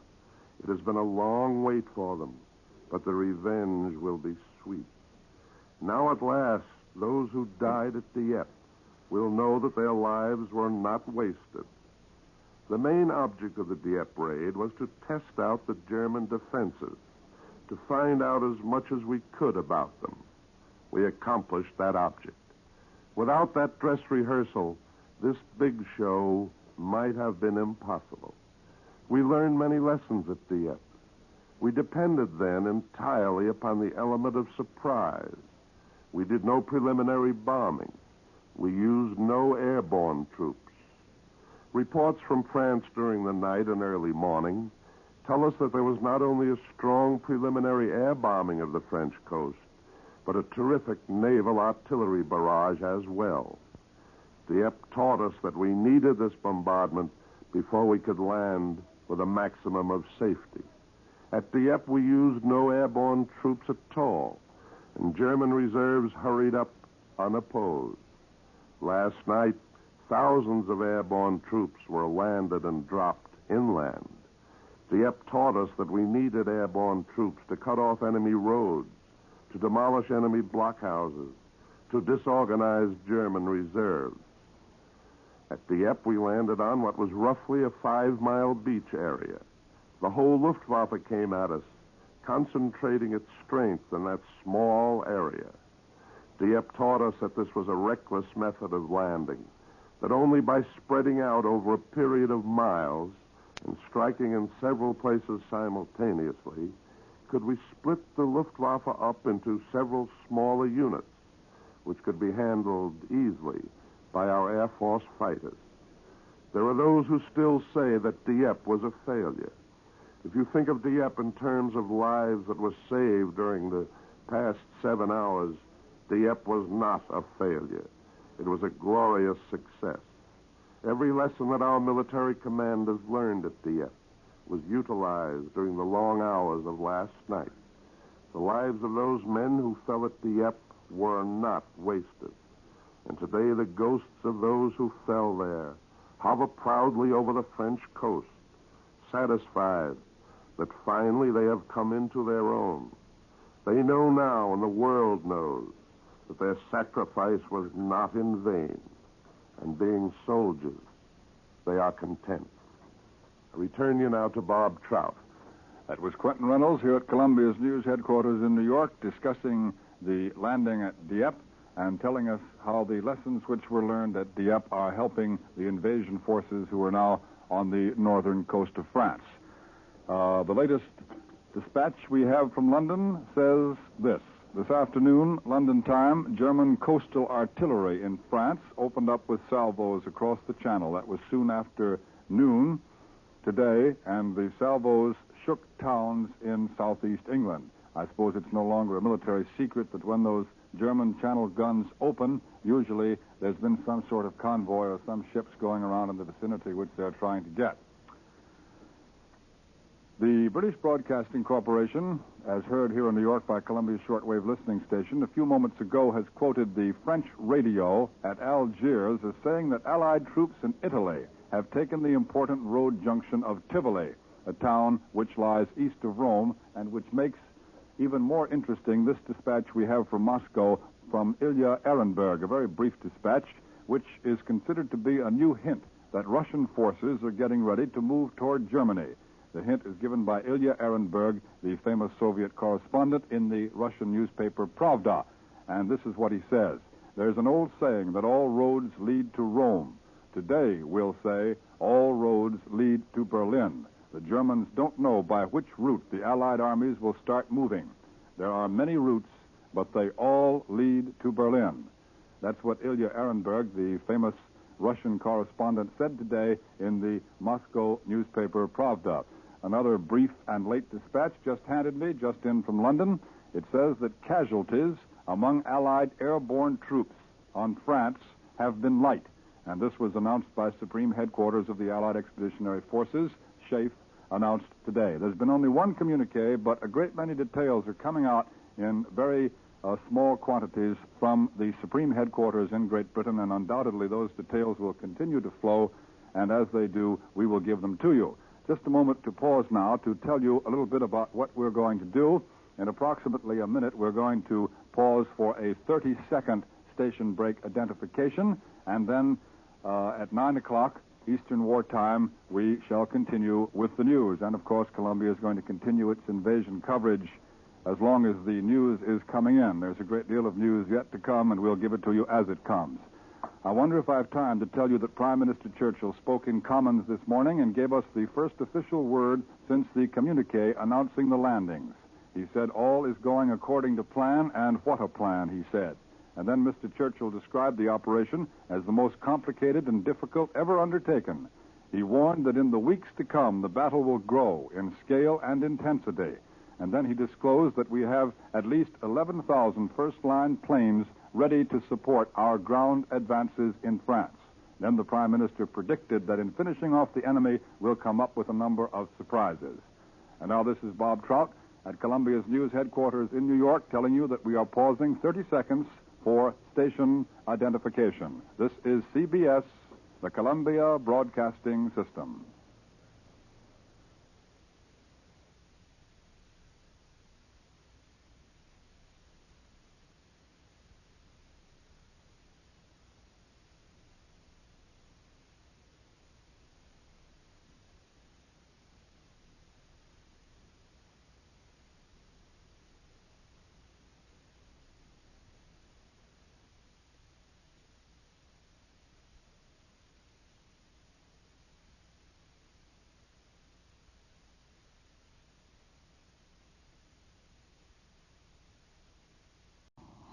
It has been a long wait for them, but the revenge will be sweet. Now at last, those who died at Dieppe will know that their lives were not wasted. The main object of the Dieppe raid was to test out the German defenses, to find out as much as we could about them. We accomplished that object. Without that dress rehearsal, this big show might have been impossible. We learned many lessons at Dieppe. We depended then entirely upon the element of surprise. We did no preliminary bombing. We used no airborne troops. Reports from France during the night and early morning tell us that there was not only a strong preliminary air bombing of the French coast, but a terrific naval artillery barrage as well. Dieppe taught us that we needed this bombardment before we could land with a maximum of safety. At Dieppe, we used no airborne troops at all, and German reserves hurried up unopposed. Last night, thousands of airborne troops were landed and dropped inland. Dieppe taught us that we needed airborne troops to cut off enemy roads, to demolish enemy blockhouses, to disorganize German reserves. At Dieppe, we landed on what was roughly a 5-mile beach area. The whole Luftwaffe came at us, concentrating its strength in that small area. Dieppe taught us that this was a reckless method of landing, that only by spreading out over a period of miles and striking in several places simultaneously could we split the Luftwaffe up into several smaller units, which could be handled easily by our Air Force fighters. There are those who still say that Dieppe was a failure. If you think of Dieppe in terms of lives that were saved during the past 7 hours, Dieppe was not a failure. It was a glorious success. Every lesson that our military commanders learned at Dieppe was utilized during the long hours of last night. The lives of those men who fell at Dieppe were not wasted. And today the ghosts of those who fell there hover proudly over the French coast, satisfied that finally they have come into their own. They know now, and the world knows, that their sacrifice was not in vain. And being soldiers, they are content. I return you now to Bob Trout. That was Quentin Reynolds here at Columbia's News headquarters in New York, discussing the landing at Dieppe and telling us how the lessons which were learned at Dieppe are helping the invasion forces who are now on the northern coast of France. The latest dispatch we have from London says this. This afternoon, London time, German coastal artillery in France opened up with salvos across the channel. That was soon after noon today, and the salvos shook towns in southeast England. I suppose it's no longer a military secret that when those German channel guns open, usually there's been some sort of convoy or some ships going around in the vicinity which they're trying to get. The British Broadcasting Corporation, as heard here in New York by Columbia's shortwave listening station, a few moments ago has quoted the French radio at Algiers as saying that Allied troops in Italy have taken the important road junction of Tivoli, a town which lies east of Rome, and which makes even more interesting this dispatch we have from Moscow from Ilya Ehrenberg, a very brief dispatch, which is considered to be a new hint that Russian forces are getting ready to move toward Germany. The hint is given by Ilya Ehrenberg, the famous Soviet correspondent in the Russian newspaper Pravda. And this is what he says. There's an old saying that all roads lead to Rome. Today, we'll say, all roads lead to Berlin. The Germans don't know by which route the Allied armies will start moving. There are many routes, but they all lead to Berlin. That's what Ilya Ehrenberg, the famous Russian correspondent, said today in the Moscow newspaper Pravda. Another brief and late dispatch just handed me, just in from London. It says that casualties among Allied airborne troops on France have been light. And this was announced by Supreme Headquarters of the Allied Expeditionary Forces. SHAEF announced today. There's been only one communique, but a great many details are coming out in very small quantities from the Supreme Headquarters in Great Britain, and undoubtedly those details will continue to flow, and as they do, we will give them to you. Just a moment to pause now to tell you a little bit about what we're going to do. In approximately a minute, we're going to pause for a 30-second station break identification, and then at 9 o'clock Eastern Wartime, we shall continue with the news. And, of course, Columbia is going to continue its invasion coverage as long as the news is coming in. There's a great deal of news yet to come, and we'll give it to you as it comes. I wonder if I have time to tell you that Prime Minister Churchill spoke in Commons this morning and gave us the first official word since the communique announcing the landings. He said all is going according to plan, and what a plan, he said. And then Mr. Churchill described the operation as the most complicated and difficult ever undertaken. He warned that in the weeks to come, the battle will grow in scale and intensity. And then he disclosed that we have at least 11,000 first-line planes ready to support our ground advances in France. Then the Prime Minister predicted that in finishing off the enemy, we'll come up with a number of surprises. And now this is Bob Trout at Columbia's News headquarters in New York, telling you that we are pausing 30 seconds for station identification. This is CBS, the Columbia Broadcasting System.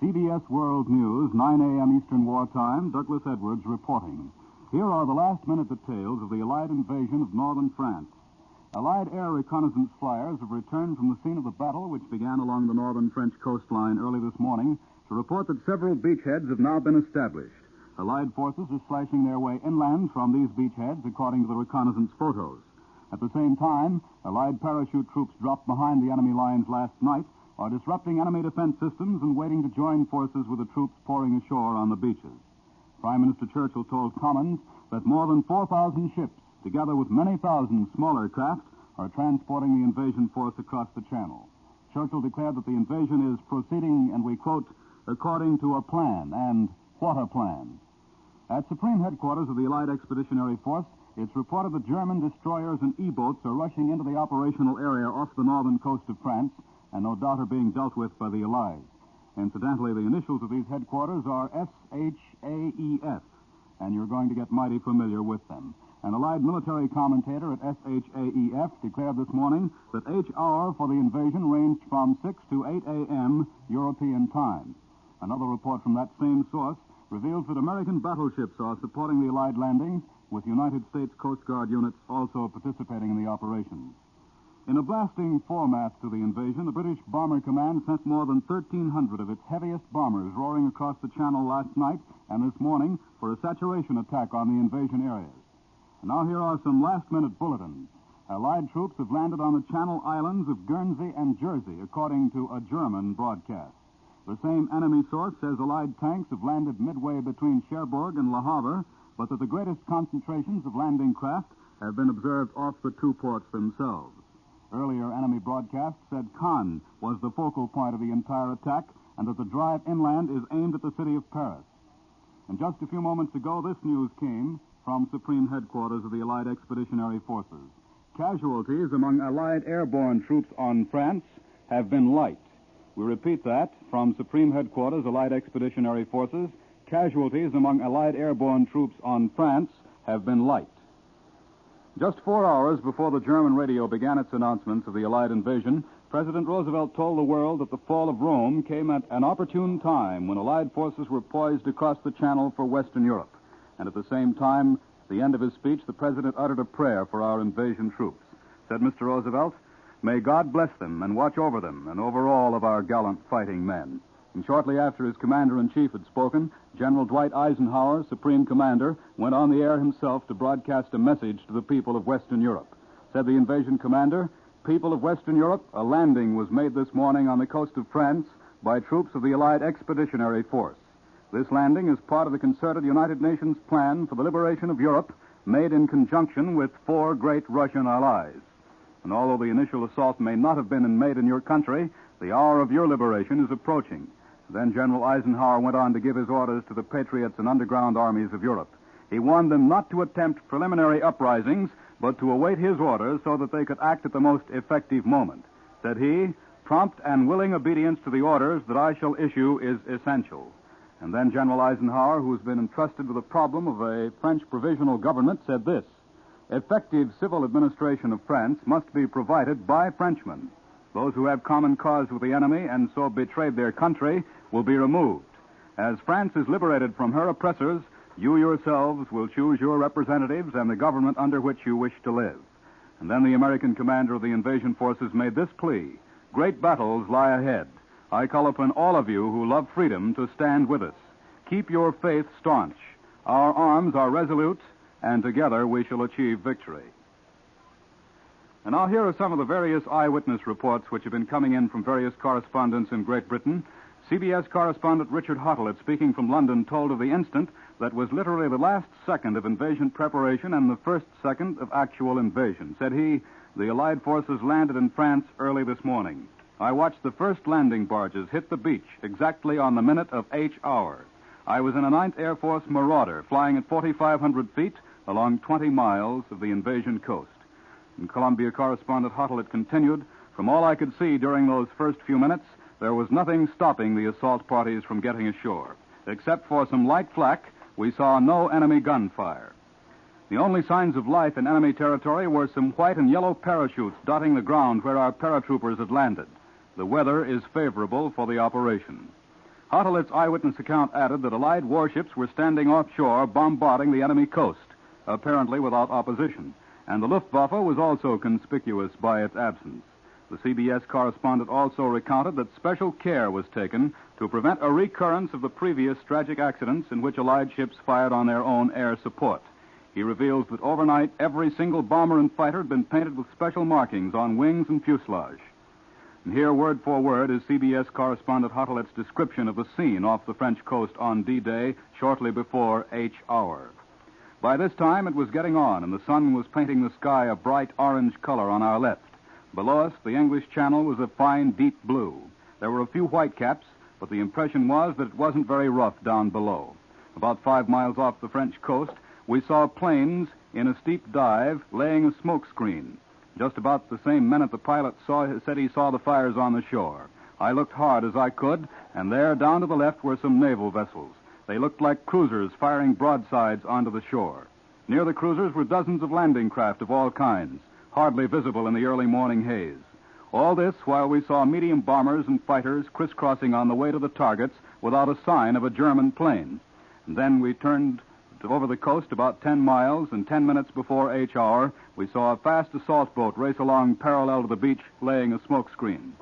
CBS World News, 9 a.m. Eastern Wartime, Douglas Edwards reporting. Here are the last-minute details of the Allied invasion of northern France. Allied air reconnaissance flyers have returned from the scene of the battle, which began along the northern French coastline early this morning, to report that several beachheads have now been established. Allied forces are slashing their way inland from these beachheads, according to the reconnaissance photos. At the same time, Allied parachute troops dropped behind the enemy lines last night are disrupting enemy defense systems and waiting to join forces with the troops pouring ashore on the beaches. Prime Minister Churchill told Commons that more than 4,000 ships, together with many thousand smaller craft, are transporting the invasion force across the Channel. Churchill declared that the invasion is proceeding, and we quote, according to a plan, and what a plan. At Supreme Headquarters of the Allied Expeditionary Force, it's reported that German destroyers and E-boats are rushing into the operational area off the northern coast of France, and no doubt are being dealt with by the Allies. Incidentally, the initials of these headquarters are SHAEF, and you're going to get mighty familiar with them. An Allied military commentator at SHAEF declared this morning that H-hour for the invasion ranged from 6 to 8 a.m. European time. Another report from that same source reveals that American battleships are supporting the Allied landings, with United States Coast Guard units also participating in the operations. In a blasting foremath to the invasion, the British Bomber Command sent more than 1,300 of its heaviest bombers roaring across the Channel last night and this morning for a saturation attack on the invasion areas. And now here are some last-minute bulletins. Allied troops have landed on the Channel Islands of Guernsey and Jersey, according to a German broadcast. The same enemy source says Allied tanks have landed midway between Cherbourg and Le Havre, but that the greatest concentrations of landing craft have been observed off the two ports themselves. Earlier enemy broadcasts said Cannes was the focal point of the entire attack and that the drive inland is aimed at the city of Paris. And just a few moments ago, this news came from Supreme Headquarters of the Allied Expeditionary Forces. Casualties among Allied airborne troops on France have been light. We repeat that, from Supreme Headquarters, Allied Expeditionary Forces, casualties among Allied airborne troops on France have been light. Just 4 hours before the German radio began its announcements of the Allied invasion, President Roosevelt told the world that the fall of Rome came at an opportune time when Allied forces were poised to cross the Channel for Western Europe. And at the same time, at the end of his speech, the President uttered a prayer for our invasion troops. Said Mr. Roosevelt, "May God bless them and watch over them and over all of our gallant fighting men." And shortly after his commander-in-chief had spoken, General Dwight Eisenhower, Supreme Commander, went on the air himself to broadcast a message to the people of Western Europe. Said the invasion commander, "People of Western Europe, a landing was made this morning on the coast of France by troops of the Allied Expeditionary Force. This landing is part of the concerted United Nations plan for the liberation of Europe, made in conjunction with 4 great Russian allies. And although the initial assault may not have been made in your country, the hour of your liberation is approaching." Then General Eisenhower went on to give his orders to the patriots and underground armies of Europe. He warned them not to attempt preliminary uprisings, but to await his orders so that they could act at the most effective moment. Said he, "Prompt and willing obedience to the orders that I shall issue is essential." And then General Eisenhower, who has been entrusted with the problem of a French provisional government, said this, "Effective civil administration of France must be provided by Frenchmen. Those who have common cause with the enemy and so betrayed their country will be removed. As France is liberated from her oppressors, you yourselves will choose your representatives and the government under which you wish to live." And then the American commander of the invasion forces made this plea, "Great battles lie ahead. I call upon all of you who love freedom to stand with us. Keep your faith staunch. Our arms are resolute, and together we shall achieve victory." And now here are some of the various eyewitness reports which have been coming in from various correspondents in Great Britain. CBS correspondent Richard Hottelet, speaking from London, told of the instant that was literally the last second of invasion preparation and the first second of actual invasion. Said he, "The Allied forces landed in France early this morning. I watched the first landing barges hit the beach exactly on the minute of H-hour. I was in a 9th Air Force Marauder flying at 4,500 feet along 20 miles of the invasion coast." And Columbia correspondent Hottelet continued, "From all I could see during those first few minutes, there was nothing stopping the assault parties from getting ashore. Except for some light flak, we saw no enemy gunfire. The only signs of life in enemy territory were some white and yellow parachutes dotting the ground where our paratroopers had landed. The weather is favorable for the operation." Hartelet's eyewitness account added that Allied warships were standing offshore bombarding the enemy coast, apparently without opposition, and the Luftwaffe was also conspicuous by its absence. The CBS correspondent also recounted that special care was taken to prevent a recurrence of the previous tragic accidents in which Allied ships fired on their own air support. He reveals that overnight, every single bomber and fighter had been painted with special markings on wings and fuselage. And here, word for word, is CBS correspondent Hartelet's description of the scene off the French coast on D-Day shortly before H hour. By this time, it was getting on, and the sun was painting the sky a bright orange color on our left. Below us, the English Channel was a fine, deep blue. There were a few whitecaps, but the impression was that it wasn't very rough down below. About 5 miles off the French coast, we saw planes in a steep dive laying a smoke screen. Just about the same minute the pilot said he saw the fires on the shore. I looked hard as I could, and there, down to the left, were some naval vessels. They looked like cruisers firing broadsides onto the shore. Near the cruisers were dozens of landing craft of all kinds, hardly visible in the early morning haze. All this while we saw medium bombers and fighters crisscrossing on the way to the targets without a sign of a German plane. And then we turned over the coast about 10 miles, and 10 minutes before H hour, we saw a fast assault boat race along parallel to the beach, laying a smoke screen.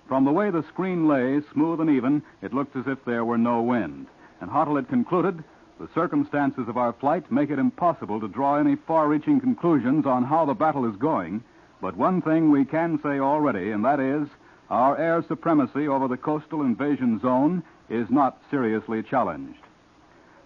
From the way the screen lay, smooth and even, it looked as if there were no wind. And Hartelet concluded, the circumstances of our flight make it impossible to draw any far-reaching conclusions on how the battle is going, but one thing we can say already, and that is, our air supremacy over the coastal invasion zone is not seriously challenged.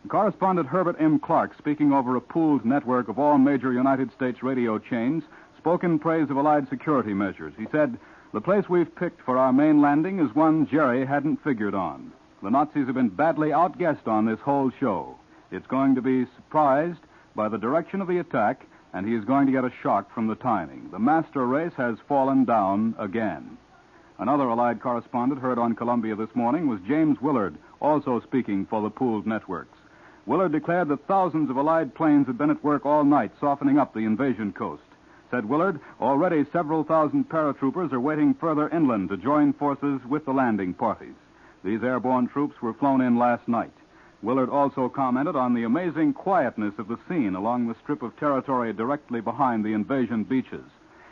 Correspondent Herbert M. Clark, speaking over a pooled network of all major United States radio chains, spoke in praise of Allied security measures. He said, the place we've picked for our main landing is one Jerry hadn't figured on. The Nazis have been badly outguessed on this whole show. It's going to be surprised by the direction of the attack, and he is going to get a shock from the timing. The master race has fallen down again. Another Allied correspondent heard on Columbia this morning was James Willard, also speaking for the pooled networks. Willard declared that thousands of Allied planes had been at work all night, softening up the invasion coast. Said Willard, already several thousand paratroopers are waiting further inland to join forces with the landing parties. These airborne troops were flown in last night. Willard also commented on the amazing quietness of the scene along the strip of territory directly behind the invasion beaches.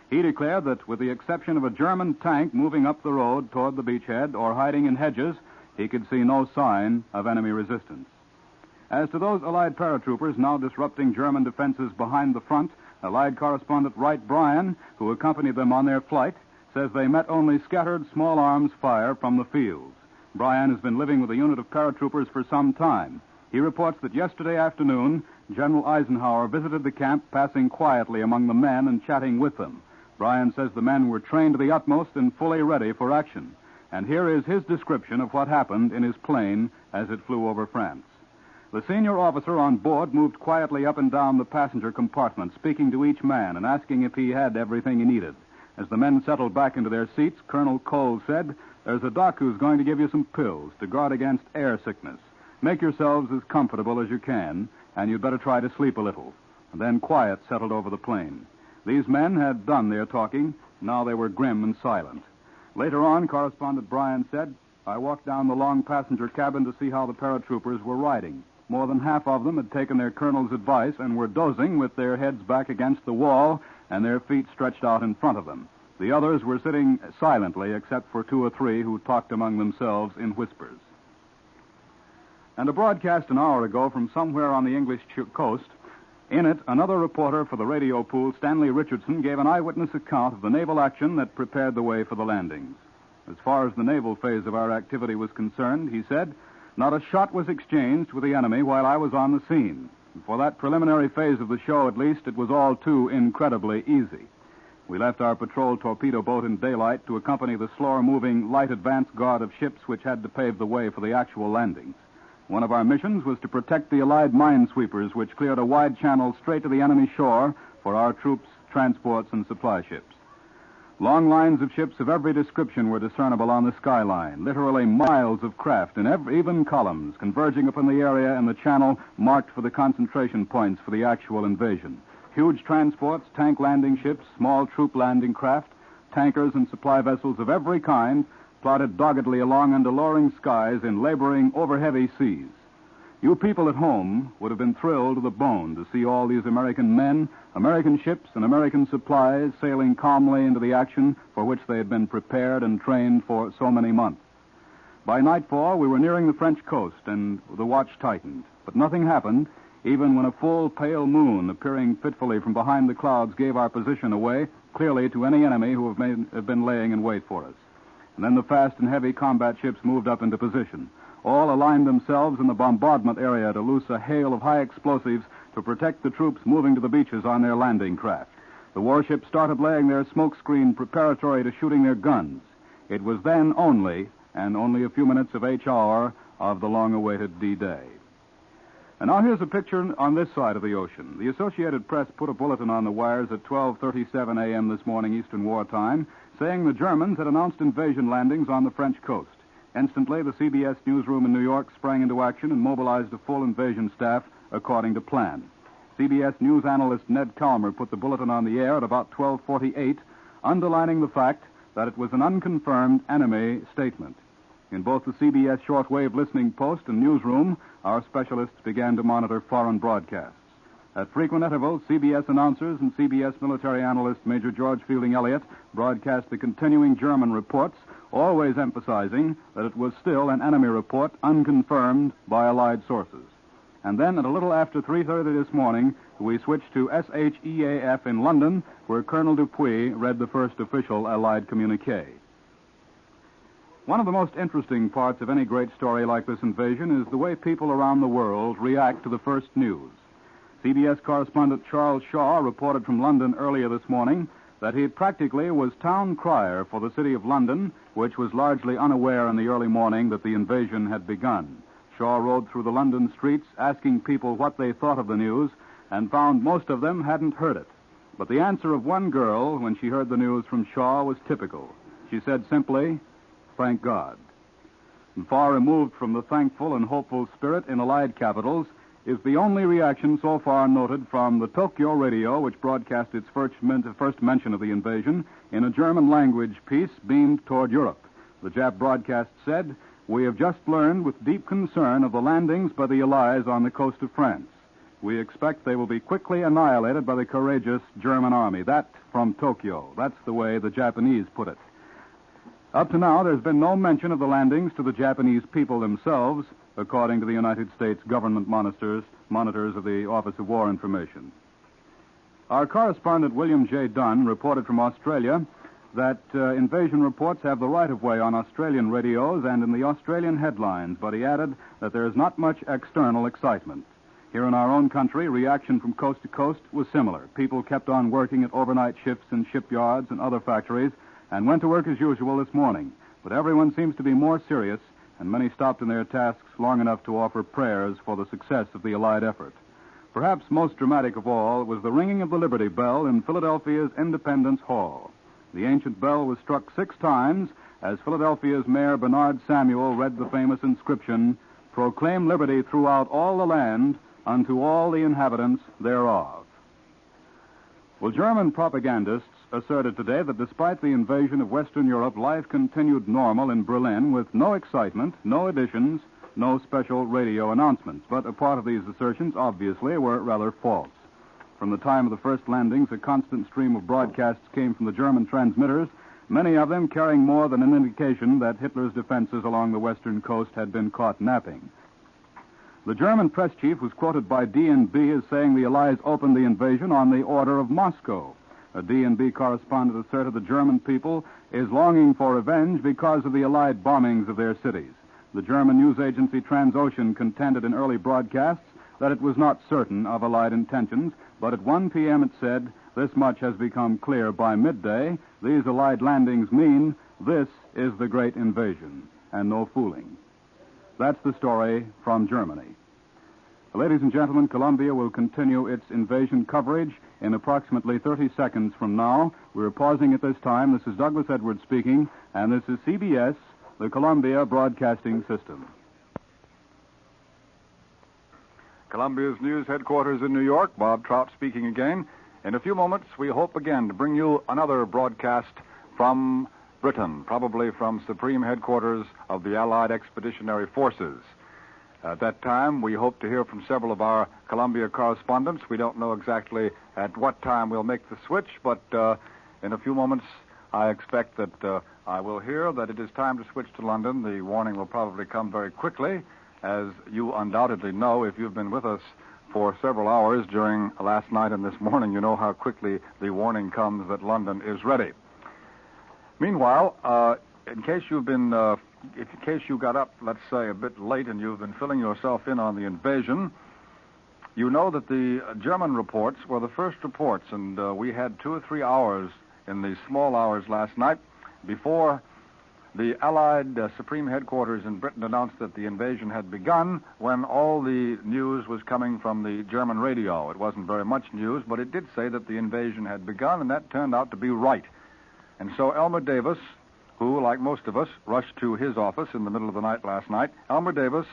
He declared that with the exception of a German tank moving up the road toward the beachhead or hiding in hedges, he could see no sign of enemy resistance. As to those Allied paratroopers now disrupting German defenses behind the front, Allied correspondent Wright Bryan, who accompanied them on their flight, says they met only scattered small arms fire from the fields. Bryan has been living with a unit of paratroopers for some time. He reports that yesterday afternoon, General Eisenhower visited the camp, passing quietly among the men and chatting with them. Bryan says the men were trained to the utmost and fully ready for action. And here is his description of what happened in his plane as it flew over France. The senior officer on board moved quietly up and down the passenger compartment, speaking to each man and asking if he had everything he needed. As the men settled back into their seats, Colonel Cole said, there's a doc who's going to give you some pills to guard against air sickness. Make yourselves as comfortable as you can, and you'd better try to sleep a little. And then quiet settled over the plane. These men had done their talking. Now they were grim and silent. Later on, Correspondent Bryan said, I walked down the long passenger cabin to see how the paratroopers were riding. More than half of them had taken their colonel's advice and were dozing with their heads back against the wall and their feet stretched out in front of them. The others were sitting silently, except for 2 or 3 who talked among themselves in whispers. And a broadcast an hour ago from somewhere on the English coast, in it, another reporter for the radio pool, Stanley Richardson, gave an eyewitness account of the naval action that prepared the way for the landings. As far as the naval phase of our activity was concerned, he said, not a shot was exchanged with the enemy while I was on the scene. For that preliminary phase of the show, at least, it was all too incredibly easy. We left our patrol torpedo boat in daylight to accompany the slower-moving light advance guard of ships which had to pave the way for the actual landings. One of our missions was to protect the Allied minesweepers, which cleared a wide channel straight to the enemy shore for our troops, transports, and supply ships. Long lines of ships of every description were discernible on the skyline, literally miles of craft in even columns converging upon the area in the channel marked for the concentration points for the actual invasion. Huge transports, tank landing ships, small troop landing craft, tankers and supply vessels of every kind plodded doggedly along under lowering skies in laboring over heavy seas. You people at home would have been thrilled to the bone to see all these American men, American ships, and American supplies sailing calmly into the action for which they had been prepared and trained for so many months. By nightfall, we were nearing the French coast, and the watch tightened. But nothing happened, even when a full, pale moon appearing fitfully from behind the clouds gave our position away clearly to any enemy who have been laying in wait for us. And then the fast and heavy combat ships moved up into position. All aligned themselves in the bombardment area to loose a hail of high explosives to protect the troops moving to the beaches on their landing craft. The warships started laying their smoke screen preparatory to shooting their guns. It was then only a few minutes of H hour of the long-awaited D-Day. And now here's a picture on this side of the ocean. The Associated Press put a bulletin on the wires at 12:37 a.m. this morning Eastern War Time, saying the Germans had announced invasion landings on the French coast. Instantly, the CBS newsroom in New York sprang into action and mobilized a full invasion staff according to plan. CBS News analyst Ned Calmer put the bulletin on the air at about 12:48, underlining the fact that it was an unconfirmed enemy statement. In both the CBS shortwave listening post and newsroom, our specialists began to monitor foreign broadcasts. At frequent intervals, CBS announcers and CBS military analyst Major George Fielding Elliott broadcast the continuing German reports, always emphasizing that it was still an enemy report unconfirmed by Allied sources. And then at a little after 3:30 this morning, we switched to SHEAF in London, where Colonel Dupuy read the first official Allied communique. One of the most interesting parts of any great story like this invasion is the way people around the world react to the first news. CBS correspondent Charles Shaw reported from London earlier this morning that he practically was town crier for the city of London, which was largely unaware in the early morning that the invasion had begun. Shaw rode through the London streets asking people what they thought of the news and found most of them hadn't heard it. But the answer of one girl when she heard the news from Shaw was typical. She said simply, "Thank God." And far removed from the thankful and hopeful spirit in Allied capitals is the only reaction so far noted from the Tokyo radio, which broadcast its first mention of the invasion in a German language piece beamed toward Europe. The Jap broadcast said, "We have just learned with deep concern of the landings by the Allies on the coast of France. We expect they will be quickly annihilated by the courageous German army." That from Tokyo. That's the way the Japanese put it. Up to now, there's been no mention of the landings to the Japanese people themselves, according to the United States government monitors of the Office of War Information. Our correspondent William J. Dunn reported from Australia that invasion reports have the right-of-way on Australian radios and in the Australian headlines, but he added that there is not much external excitement. Here in our own country, reaction from coast to coast was similar. People kept on working at overnight shifts in shipyards and other factories and went to work as usual this morning. But everyone seems to be more serious, and many stopped in their tasks long enough to offer prayers for the success of the Allied effort. Perhaps most dramatic of all was the ringing of the Liberty Bell in Philadelphia's Independence Hall. The ancient bell was struck 6 times as Philadelphia's Mayor Bernard Samuel read the famous inscription, "Proclaim liberty throughout all the land unto all the inhabitants thereof." Well, German propagandists asserted today that despite the invasion of Western Europe, life continued normal in Berlin with no excitement, no additions, no special radio announcements. But a part of these assertions, obviously, were rather false. From the time of the first landings, a constant stream of broadcasts came from the German transmitters, many of them carrying more than an indication that Hitler's defenses along the western coast had been caught napping. The German press chief was quoted by D&B as saying the Allies opened the invasion on the order of Moscow. A D&B correspondent asserted the German people is longing for revenge because of the Allied bombings of their cities. The German news agency Transocean contended in early broadcasts that it was not certain of Allied intentions, but at 1 p.m. it said, "This much has become clear by midday. These Allied landings mean this is the great invasion, and no fooling." That's the story from Germany. Ladies and gentlemen, Columbia will continue its invasion coverage in approximately 30 seconds from now. We're pausing at this time. This is Douglas Edwards speaking, and this is CBS, the Columbia Broadcasting System. Columbia's news headquarters in New York, Bob Trout speaking again. In a few moments, we hope again to bring you another broadcast from Britain, probably from Supreme Headquarters of the Allied Expeditionary Forces. At that time, we hope to hear from several of our Columbia correspondents. We don't know exactly at what time we'll make the switch, but in a few moments, I expect that I will hear that it is time to switch to London. The warning will probably come very quickly. As you undoubtedly know, if you've been with us for several hours during last night and this morning, you know how quickly the warning comes that London is ready. Meanwhile, in case you got up, let's say, a bit late and you've been filling yourself in on the invasion, you know that the German reports were the first reports, and we had 2 or 3 hours in the small hours last night before the Allied Supreme Headquarters in Britain announced that the invasion had begun, when all the news was coming from the German radio. It wasn't very much news, but it did say that the invasion had begun, and that turned out to be right. And so Elmer Davis, who, like most of us, rushed to his office in the middle of the night last night, Elmer Davis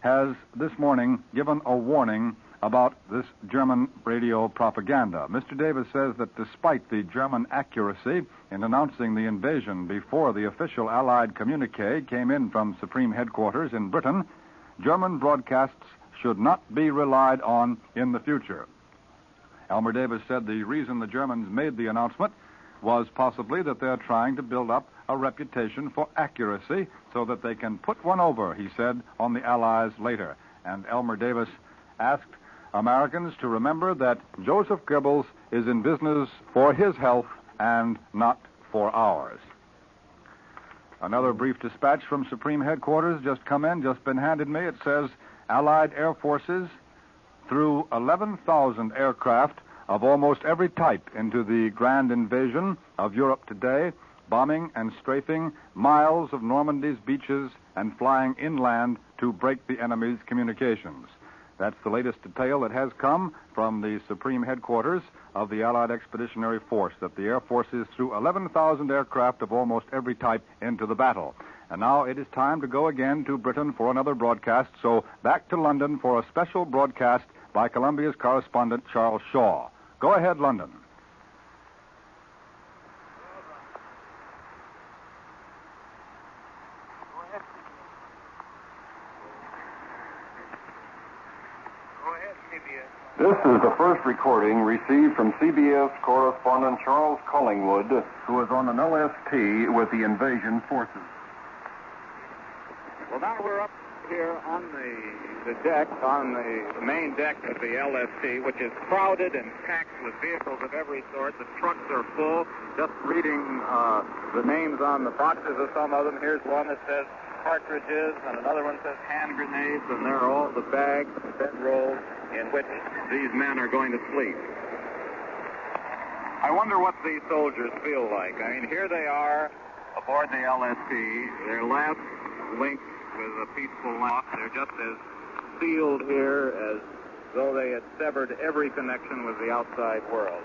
has this morning given a warning about this German radio propaganda. Mr. Davis says that despite the German accuracy in announcing the invasion before the official Allied communique came in from Supreme Headquarters in Britain, German broadcasts should not be relied on in the future. Elmer Davis said the reason the Germans made the announcement was possibly that they're trying to build up a reputation for accuracy so that they can put one over, he said, on the Allies later. And Elmer Davis asked Americans to remember that Joseph Goebbels is in business for his health and not for ours. Another brief dispatch from Supreme Headquarters just been handed me. It says Allied Air Forces threw 11,000 aircraft of almost every type into the grand invasion of Europe today, bombing and strafing miles of Normandy's beaches and flying inland to break the enemy's communications. That's the latest detail that has come from the Supreme Headquarters of the Allied Expeditionary Force, that the Air Forces threw 11,000 aircraft of almost every type into the battle. And now it is time to go again to Britain for another broadcast, so back to London for a special broadcast by Columbia's correspondent Charles Shaw. Go ahead, London. This is the first recording received from CBS correspondent Charles Collingwood, who is on an LST with the invasion forces. Well, now we're up here on the deck, on the main deck of the LST, which is crowded and packed with vehicles of every sort. The trucks are full. Just reading the names on the boxes of some of them. Here's one that says cartridges, and another one says hand grenades, and there are all the bags and bedrolls in which these men are going to sleep. I wonder what these soldiers feel like. I mean, here they are aboard the LST, their last link with a peaceful life. They're just as sealed here as though they had severed every connection with the outside world.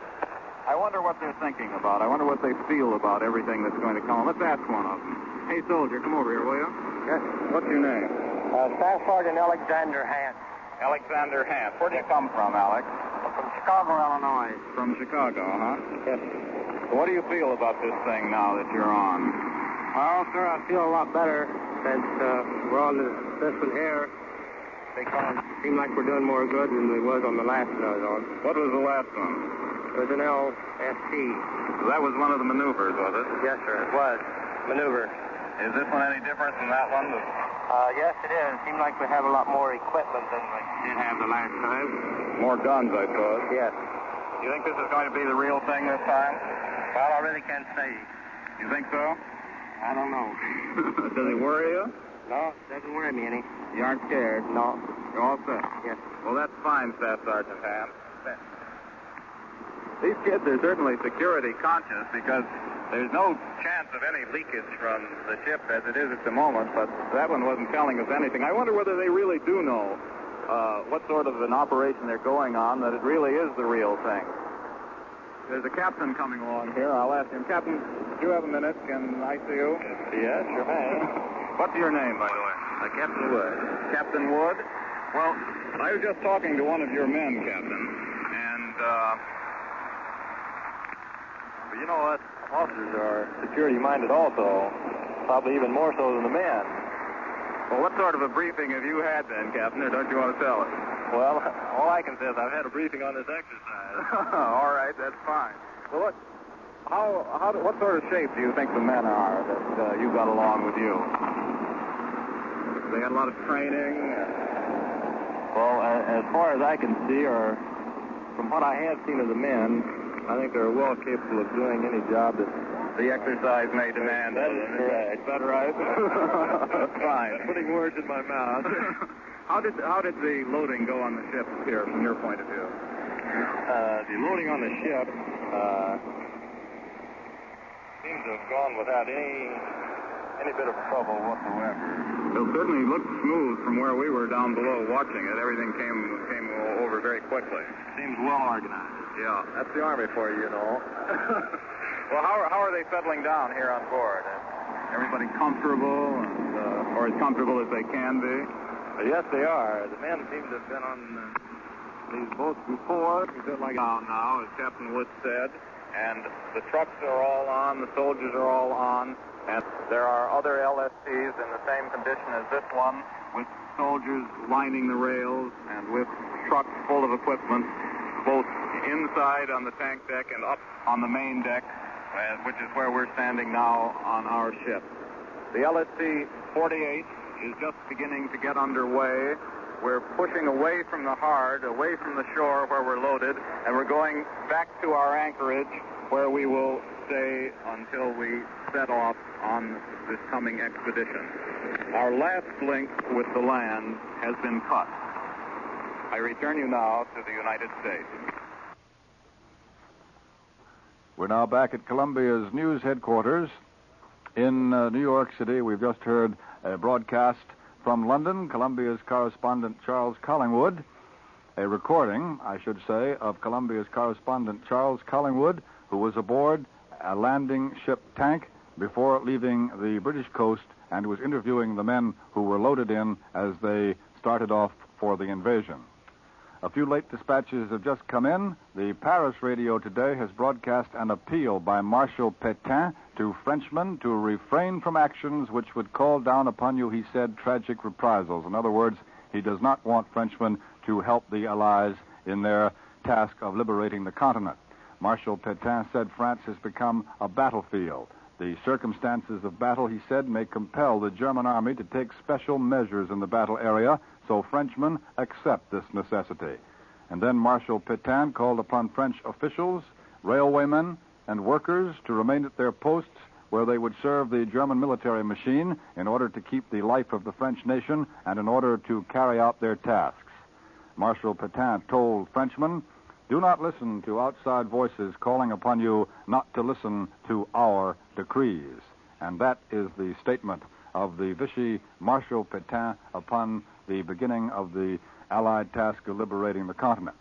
I wonder what they're thinking about. I wonder what they feel about everything that's going to come. Let's ask one of them. Hey, soldier, come over here, will you? Yes. What's your name? Staff Sergeant Alexander Hance. Alexander Hance. Where do you come from, Alex? From Chicago, Illinois. From Chicago, huh? Yes. What do you feel about this thing now that you're on? Well, sir, I feel a lot better since we're on this one here, because it seemed like we're doing more good than we was on the last one I was on. What was the last one? It was an LST. That was one of the maneuvers, was it? Yes, sir, it was. Maneuver. Is this one any different than that one? Yes, it is. It seemed like we have a lot more equipment than we did have the last time. More guns, I suppose. Yes. You think this is going to be the real thing this time? Well, I really can't say. You think so? I don't know. Does it worry you? No, it doesn't worry me any. You aren't scared? No. You're all set? Yes. Well, that's fine, Staff Sergeant Ham. These kids are certainly security conscious because there's no chance of any leakage from the ship as it is at the moment, but that one wasn't telling us anything. I wonder whether they really do know what sort of an operation they're going on, that it really is the real thing. There's a captain coming along here. I'll ask him. Captain, do you have a minute? Can I see you? Yes, sure may. What's your name, by the way? Captain Wood. Captain Wood? Well, I was just talking to one of your men, Captain, and you know what? officers are security-minded also, probably even more so than the men. Well, what sort of a briefing have you had then, Captain, or don't you want to tell us? Well, all I can say is I've had a briefing on this exercise. All right, that's fine. Well, what sort of shape do you think the men are that you got along with you? They had a lot of training? Well, as far as I can see, or from what I have seen of the men, I think they're well capable of doing any job that The exercise may demand. That is correct. Is that right? Fine. Putting words in my mouth. How did the loading go on the ship here, from your point of view? The loading on the ship seems to have gone without any bit of trouble whatsoever. It certainly looked smooth from where we were down below watching it. Everything came over very quickly. Seems well organized. Yeah, that's the Army for you, you know. Well, how are they settling down here on board? Everybody comfortable, or as comfortable as they can be? Yes, they are. The men seem to have been on these boats before. It's a bit like down now, as Captain Wood said. And the trucks are all on, the soldiers are all on, and there are other LSTs in the same condition as this one, with soldiers lining the rails and with trucks full of equipment, both inside on the tank deck and up on the main deck, which is where we're standing now on our ship. The LST-48 is just beginning to get underway. We're pushing away from the hard, away from the shore where we're loaded, and we're going back to our anchorage where we will stay until we set off on this coming expedition. Our last link with the land has been cut. I return you now to the United States. We're now back at Columbia's news headquarters in New York City. We've just heard a broadcast from London, Columbia's correspondent Charles Collingwood, a recording, I should say, of Columbia's correspondent Charles Collingwood, who was aboard a landing ship tank before leaving the British coast and was interviewing the men who were loaded in as they started off for the invasion. A few late dispatches have just come in. The Paris radio today has broadcast an appeal by Marshal Pétain to Frenchmen to refrain from actions which would call down upon you, he said, tragic reprisals. In other words, he does not want Frenchmen to help the Allies in their task of liberating the continent. Marshal Pétain said France has become a battlefield. The circumstances of battle, he said, may compel the German army to take special measures in the battle area, so Frenchmen accept this necessity. And then Marshal Pétain called upon French officials, railwaymen, and workers to remain at their posts where they would serve the German military machine in order to keep the life of the French nation and in order to carry out their tasks. Marshal Pétain told Frenchmen, do not listen to outside voices calling upon you not to listen to our decrees. And that is the statement of the Vichy Marshal Pétain upon the beginning of the Allied task of liberating the continent.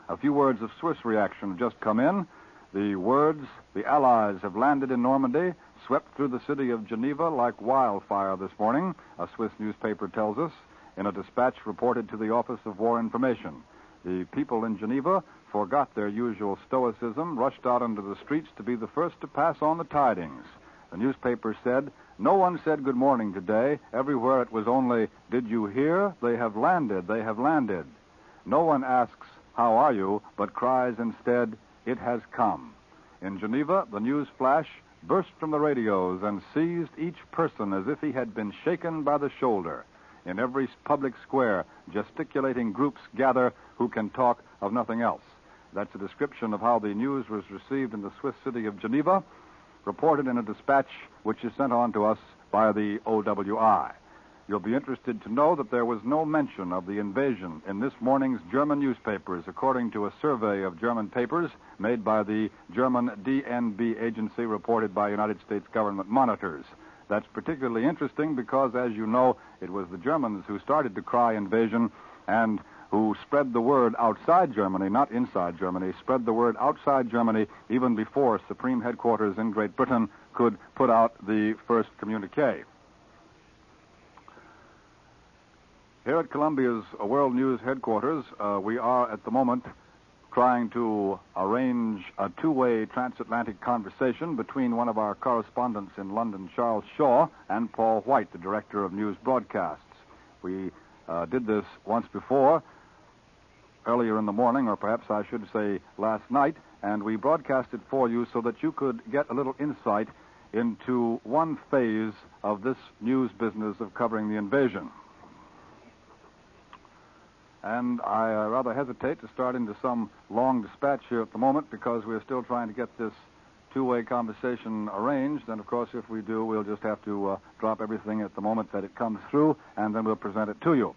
A few words of Swiss reaction have just come in. The words, the Allies have landed in Normandy, swept through the city of Geneva like wildfire this morning, a Swiss newspaper tells us, in a dispatch reported to the Office of War Information. The people in Geneva forgot their usual stoicism, rushed out into the streets to be the first to pass on the tidings. The newspaper said, no one said good morning today. Everywhere it was only, did you hear? They have landed, they have landed. No one asks, how are you, but cries instead, it has come. In Geneva, the news flash burst from the radios and seized each person as if he had been shaken by the shoulder. In every public square, gesticulating groups gather who can talk of nothing else. That's a description of how the news was received in the Swiss city of Geneva, reported in a dispatch which is sent on to us by the OWI. You'll be interested to know that there was no mention of the invasion in this morning's German newspapers, according to a survey of German papers made by the German DNB agency reported by United States government monitors. That's particularly interesting because, as you know, it was the Germans who started to cry invasion and who spread the word outside Germany, not inside Germany, spread the word outside Germany even before Supreme Headquarters in Great Britain could put out the first communique. Here at Columbia's World News Headquarters, we are at the moment trying to arrange a two-way transatlantic conversation between one of our correspondents in London, Charles Shaw, and Paul White, the director of news broadcasts. We did this once before, earlier in the morning, or perhaps I should say last night, and we broadcast it for you so that you could get a little insight into one phase of this news business of covering the invasion. And I rather hesitate to start into some long dispatch here at the moment because we're still trying to get this two-way conversation arranged. And, of course, if we do, we'll just have to drop everything at the moment that it comes through, and then we'll present it to you.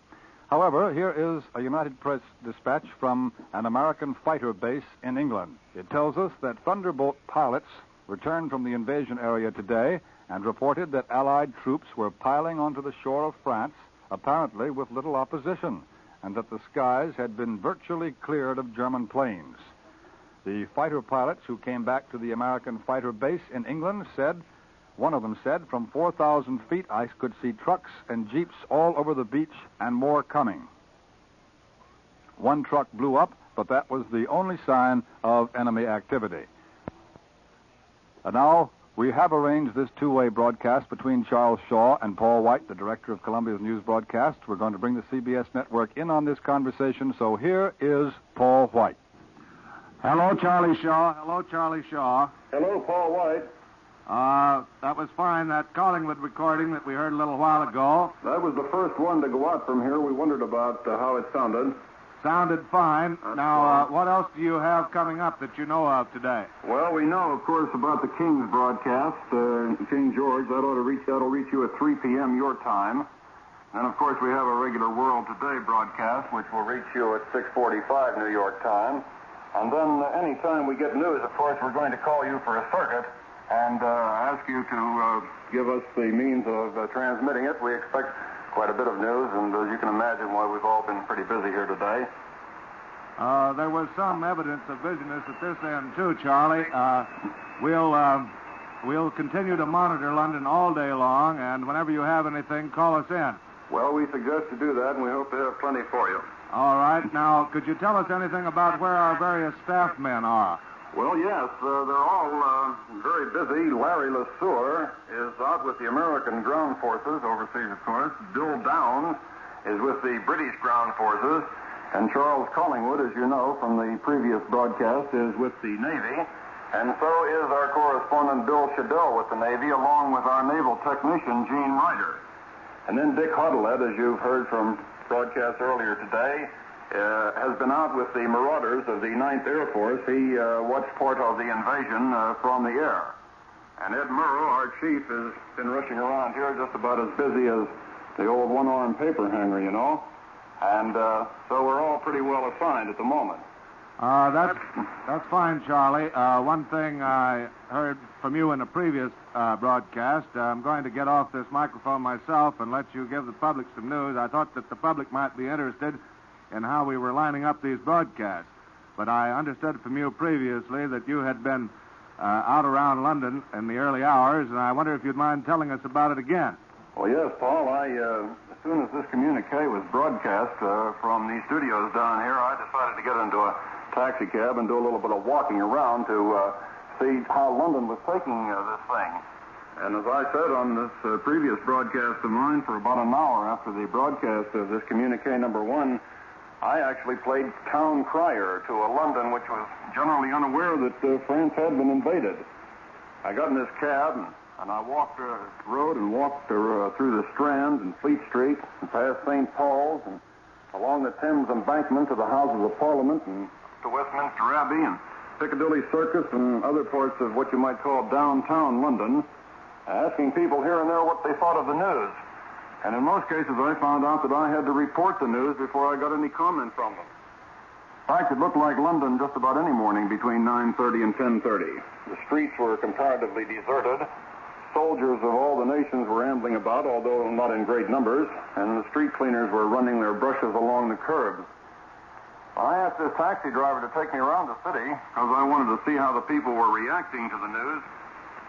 However, here is a United Press dispatch from an American fighter base in England. It tells us that Thunderbolt pilots returned from the invasion area today and reported that Allied troops were piling onto the shore of France, apparently with little opposition, and that the skies had been virtually cleared of German planes. The fighter pilots who came back to the American fighter base in England said, one of them said, from 4,000 feet I could see trucks and jeeps all over the beach and more coming. One truck blew up, but that was the only sign of enemy activity. And now we have arranged this two-way broadcast between Charles Shaw and Paul White, the director of Columbia's news broadcast. We're going to bring the CBS network in on this conversation, so here is Paul White. Hello, Charlie Shaw. Hello, Charlie Shaw. Hello, Paul White. That was fine, that Collingwood recording that we heard a little while ago. That was the first one to go out from here. We wondered about how it sounded. Sounded fine. Now, what else do you have coming up that you know of today? Well, we know, of course, about the King's broadcast, King George. That'll reach you at 3 p.m. your time. And, of course, we have a regular World Today broadcast, which will reach you at 6:45 New York time. And then any time we get news, of course, we're going to call you for a circuit and ask you to give us the means of transmitting it. We expect quite a bit of news, and as you can imagine, why we've all been pretty busy here today. There was some evidence of busyness at this end, too, Charlie. We'll continue to monitor London all day long, and whenever you have anything, call us in. Well, we suggest to do that, and we hope to have plenty for you. All right. Now, could you tell us anything about where our various staff men are? Well, yes, they're all very busy. Larry LeSueur is out with the American ground forces, overseas, of course. Bill Downs is with the British ground forces. And Charles Collingwood, as you know from the previous broadcast, is with the Navy. And so is our correspondent Bill Shadell with the Navy, along with our naval technician, Gene Ryder. And then Dick Huddlett, as you've heard from broadcast earlier today, has been out with the Marauders of the 9th Air Force. He watched part of the invasion from the air. And Ed Murrow, our chief, has been rushing around here just about as busy as the old one-armed paper hanger, you know. And so we're all pretty well assigned at the moment. That's fine, Charlie. One thing I heard from you in a previous broadcast, I'm going to get off this microphone myself and let you give the public some news. I thought that the public might be interested in how we were lining up these broadcasts. But I understood from you previously that you had been out around London in the early hours, and I wonder if you'd mind telling us about it again. Well, yes, Paul. As soon as this communique was broadcast from these studios down here, I decided to get into a taxi cab and do a little bit of walking around to see how London was taking this thing. And as I said on this previous broadcast of mine, for about an hour after the broadcast of this communique number one, I actually played town crier to a London which was generally unaware that France had been invaded. I got in this cab and I walked the road and walked through the Strand and Fleet Street and past St. Paul's and along the Thames embankment to the Houses of Parliament and to Westminster Abbey and Piccadilly Circus and other parts of what you might call downtown London, asking people here and there what they thought of the news. And in most cases, I found out that I had to report the news before I got any comment from them. In fact, it looked like London just about any morning between 9:30 and 10:30. The streets were comparatively deserted. Soldiers of all the nations were ambling about, although not in great numbers, and the street cleaners were running their brushes along the curbs. I asked this taxi driver to take me around the city because I wanted to see how the people were reacting to the news.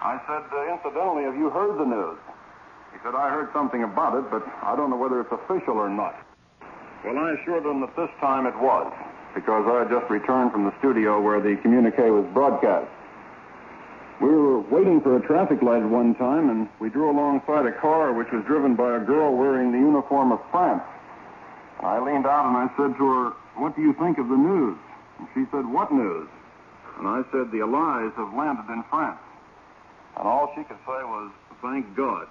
I said, incidentally, have you heard the news? He said, I heard something about it, but I don't know whether it's official or not. Well, I assured him that this time it was, because I had just returned from the studio where the communique was broadcast. We were waiting for a traffic light at one time, and we drew alongside a car which was driven by a girl wearing the uniform of France. I leaned out and I said to her, "What do you think of the news?" And she said, "What news?" And I said, "The Allies have landed in France." And all she could say was, "Thank God."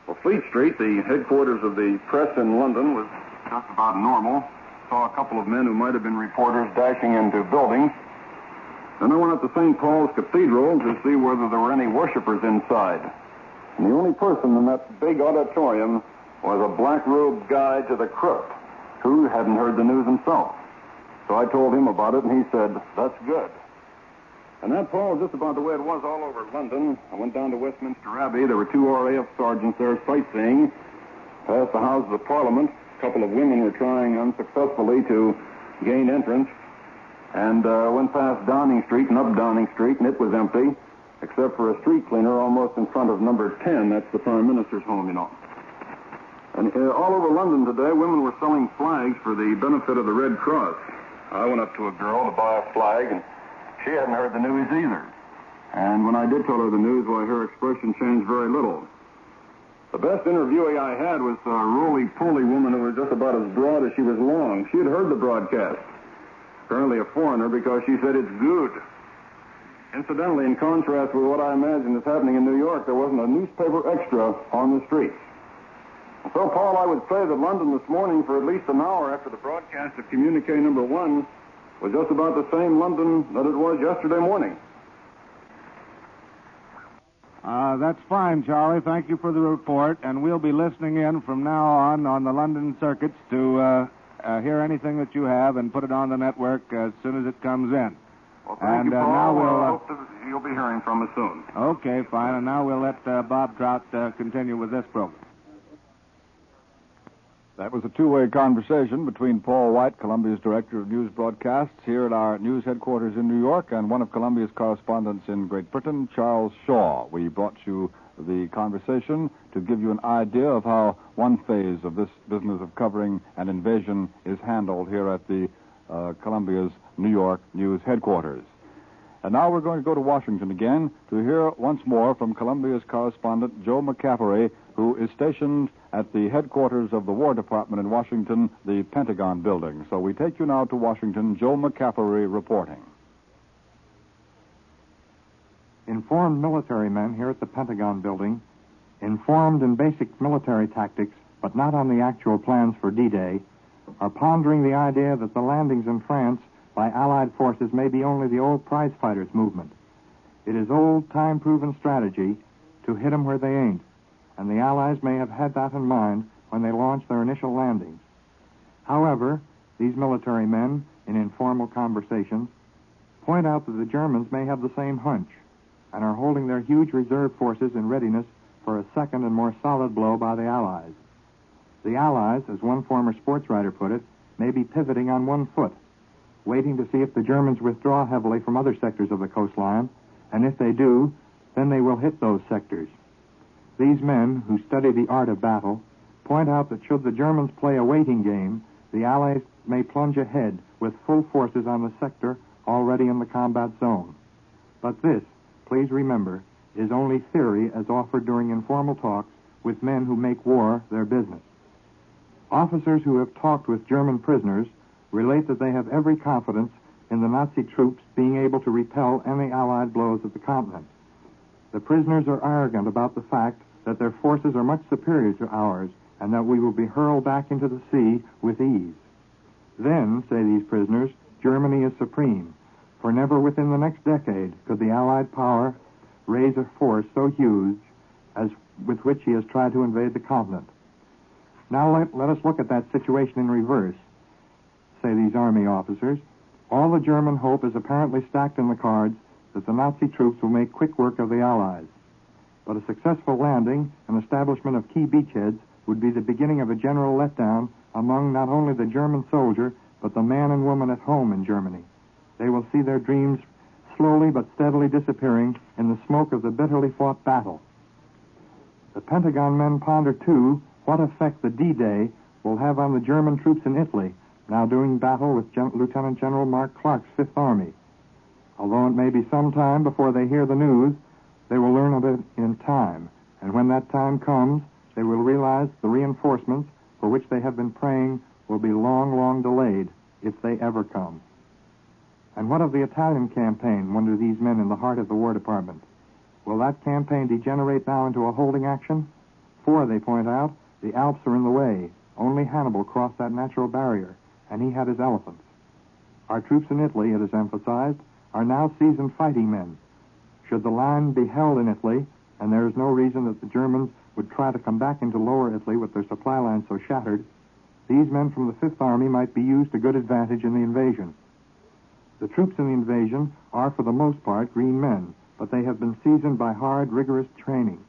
Well, Fleet Street, the headquarters of the press in London, was just about normal. Saw a couple of men who might have been reporters dashing into buildings. Then I went up to St. Paul's Cathedral to see whether there were any worshipers inside. And the only person in that big auditorium was a black-robed guide to the crypt who hadn't heard the news himself. So I told him about it, and he said, "That's good." And that, Paul, is just about the way it was all over London. I went down to Westminster Abbey. There were 2 RAF sergeants there sightseeing. Past the Houses of Parliament. A couple of women were trying unsuccessfully to gain entrance. And went past Downing Street and up Downing Street, and it was empty, except for a street cleaner almost in front of number 10. That's the Prime Minister's home, you know. And all over London today, women were selling flags for the benefit of the Red Cross. I went up to a girl to buy a flag, and she hadn't heard the news either. And when I did tell her the news, why, her expression changed very little. The best interviewee I had was a roly-poly woman who was just about as broad as she was long. She had heard the broadcast. Apparently a foreigner, because she said it's good. Incidentally, in contrast with what I imagine is happening in New York, there wasn't a newspaper extra on the streets. And so, Paul, I would say that London this morning, for at least an hour after the broadcast of communique number 1, was just about the same London that it was yesterday morning. That's fine, Charlie. Thank you for the report, and we'll be listening in from now on the London circuits to hear anything that you have and put it on the network as soon as it comes in. Well, thank you, Paul. Now I hope that you'll be hearing from us soon. Okay, fine. And now we'll let Bob Trout continue with this program. That was a two-way conversation between Paul White, Columbia's Director of News Broadcasts, here at our news headquarters in New York, and one of Columbia's correspondents in Great Britain, Charles Shaw. We brought you the conversation to give you an idea of how one phase of this business of covering an invasion is handled here at the Columbia's New York news headquarters. And now we're going to go to Washington again to hear once more from Columbia's correspondent, Joe McCaffrey, who is stationed at the headquarters of the War Department in Washington, the Pentagon building. So we take you now to Washington, Joe McCaffrey reporting. Informed military men here at the Pentagon building, informed in basic military tactics, but not on the actual plans for D-Day, are pondering the idea that the landings in France by Allied forces may be only the old prize fighters movement. It is old, time-proven strategy to hit them where they ain't, and the Allies may have had that in mind when they launched their initial landings. However, these military men, in informal conversations, point out that the Germans may have the same hunch and are holding their huge reserve forces in readiness for a second and more solid blow by the Allies. The Allies, as one former sports writer put it, may be pivoting on one foot, waiting to see if the Germans withdraw heavily from other sectors of the coastline, and if they do, then they will hit those sectors. These men, who study the art of battle, point out that should the Germans play a waiting game, the Allies may plunge ahead with full forces on the sector already in the combat zone. But this, please remember, is only theory as offered during informal talks with men who make war their business. Officers who have talked with German prisoners relate that they have every confidence in the Nazi troops being able to repel any Allied blows at the continent. The prisoners are arrogant about the fact that their forces are much superior to ours and that we will be hurled back into the sea with ease. Then, say these prisoners, Germany is supreme, for never within the next decade could the Allied power raise a force so huge as with which he has tried to invade the continent. Now let us look at that situation in reverse, say these army officers. All the German hope is apparently stacked in the cards that the Nazi troops will make quick work of the Allies. But a successful landing and establishment of key beachheads would be the beginning of a general letdown among not only the German soldier, but the man and woman at home in Germany. They will see their dreams slowly but steadily disappearing in the smoke of the bitterly fought battle. The Pentagon men ponder, too, what effect the D-Day will have on the German troops in Italy, now doing battle with Lieutenant General Mark Clark's Fifth Army. Although it may be some time before they hear the news, they will learn of it in time. And when that time comes, they will realize the reinforcements for which they have been praying will be long, long delayed, if they ever come. And what of the Italian campaign, wonder these men in the heart of the War Department? Will that campaign degenerate now into a holding action? For, they point out, the Alps are in the way. Only Hannibal crossed that natural barrier, and he had his elephants. Our troops in Italy, it is emphasized, are now seasoned fighting men. Should the line be held in Italy, and there is no reason that the Germans would try to come back into Lower Italy with their supply lines so shattered, these men from the Fifth Army might be used to good advantage in the invasion. The troops in the invasion are, for the most part, green men, but they have been seasoned by hard, rigorous training.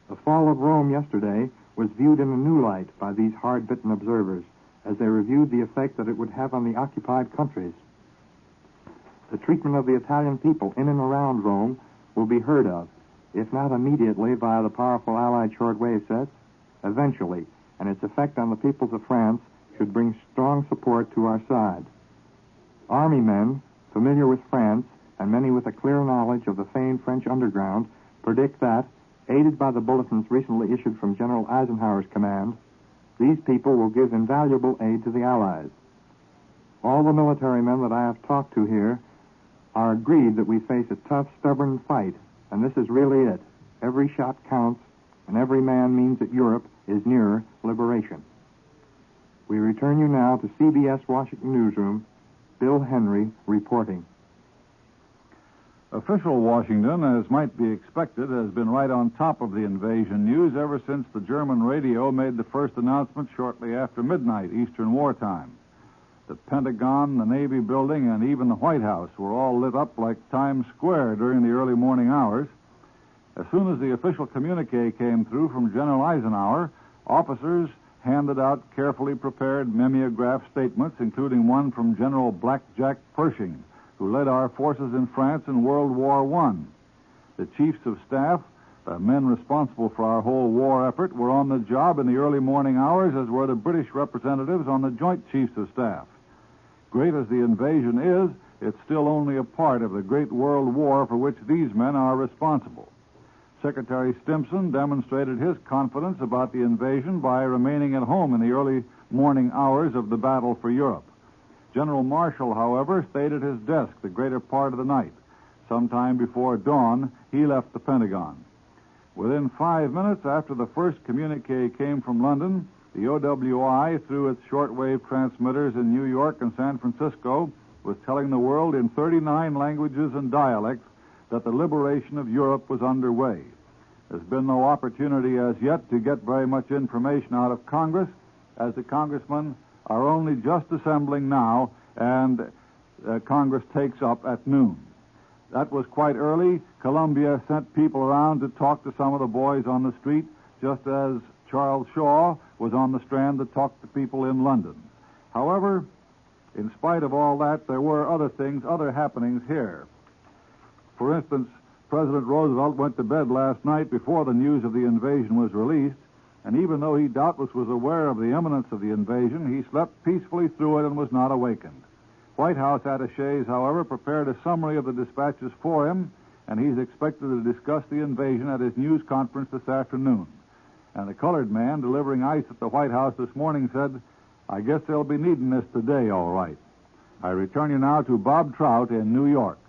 The fall of Rome yesterday was viewed in a new light by these hard-bitten observers as they reviewed the effect that it would have on the occupied countries. The treatment of the Italian people in and around Rome will be heard of, if not immediately via the powerful Allied shortwave sets, eventually, and its effect on the peoples of France should bring strong support to our side. Army men, familiar with France, and many with a clear knowledge of the famed French underground, predict that, aided by the bulletins recently issued from General Eisenhower's command, these people will give invaluable aid to the Allies. All the military men that I have talked to here are agreed that we face a tough, stubborn fight, and this is really it. Every shot counts, and every man means that Europe is nearer liberation. We return you now to CBS Washington Newsroom. Bill Henry reporting. Official Washington, as might be expected, has been right on top of the invasion news ever since the German radio made the first announcement shortly after midnight Eastern wartime. The Pentagon, the Navy building, and even the White House were all lit up like Times Square during the early morning hours. As soon as the official communique came through from General Eisenhower, officers handed out carefully prepared mimeograph statements, including one from General Blackjack Pershing, who led our forces in France in World War I. The chiefs of staff, the men responsible for our whole war effort, were on the job in the early morning hours, as were the British representatives on the Joint Chiefs of Staff. Great as the invasion is, it's still only a part of the great world war for which these men are responsible. Secretary Stimson demonstrated his confidence about the invasion by remaining at home in the early morning hours of the battle for Europe. General Marshall, however, stayed at his desk the greater part of the night. Sometime before dawn, he left the Pentagon. Within 5 minutes after the first communique came from London, the OWI, through its shortwave transmitters in New York and San Francisco, was telling the world in 39 languages and dialects that the liberation of Europe was underway. There's been no opportunity as yet to get very much information out of Congress, as the congressmen are only just assembling now, and Congress takes up at noon. That was quite early. Columbia sent people around to talk to some of the boys on the street, just as Charles Shaw was on the Strand to talk to people in London. However, in spite of all that, there were other happenings here. For instance, President Roosevelt went to bed last night before the news of the invasion was released, and even though he doubtless was aware of the imminence of the invasion, he slept peacefully through it and was not awakened. White House attachés, however, prepared a summary of the dispatches for him, and he's expected to discuss the invasion at his news conference this afternoon. And the colored man delivering ice at the White House this morning said, "I guess they'll be needing this today, all right." I return you now to Bob Trout in New York.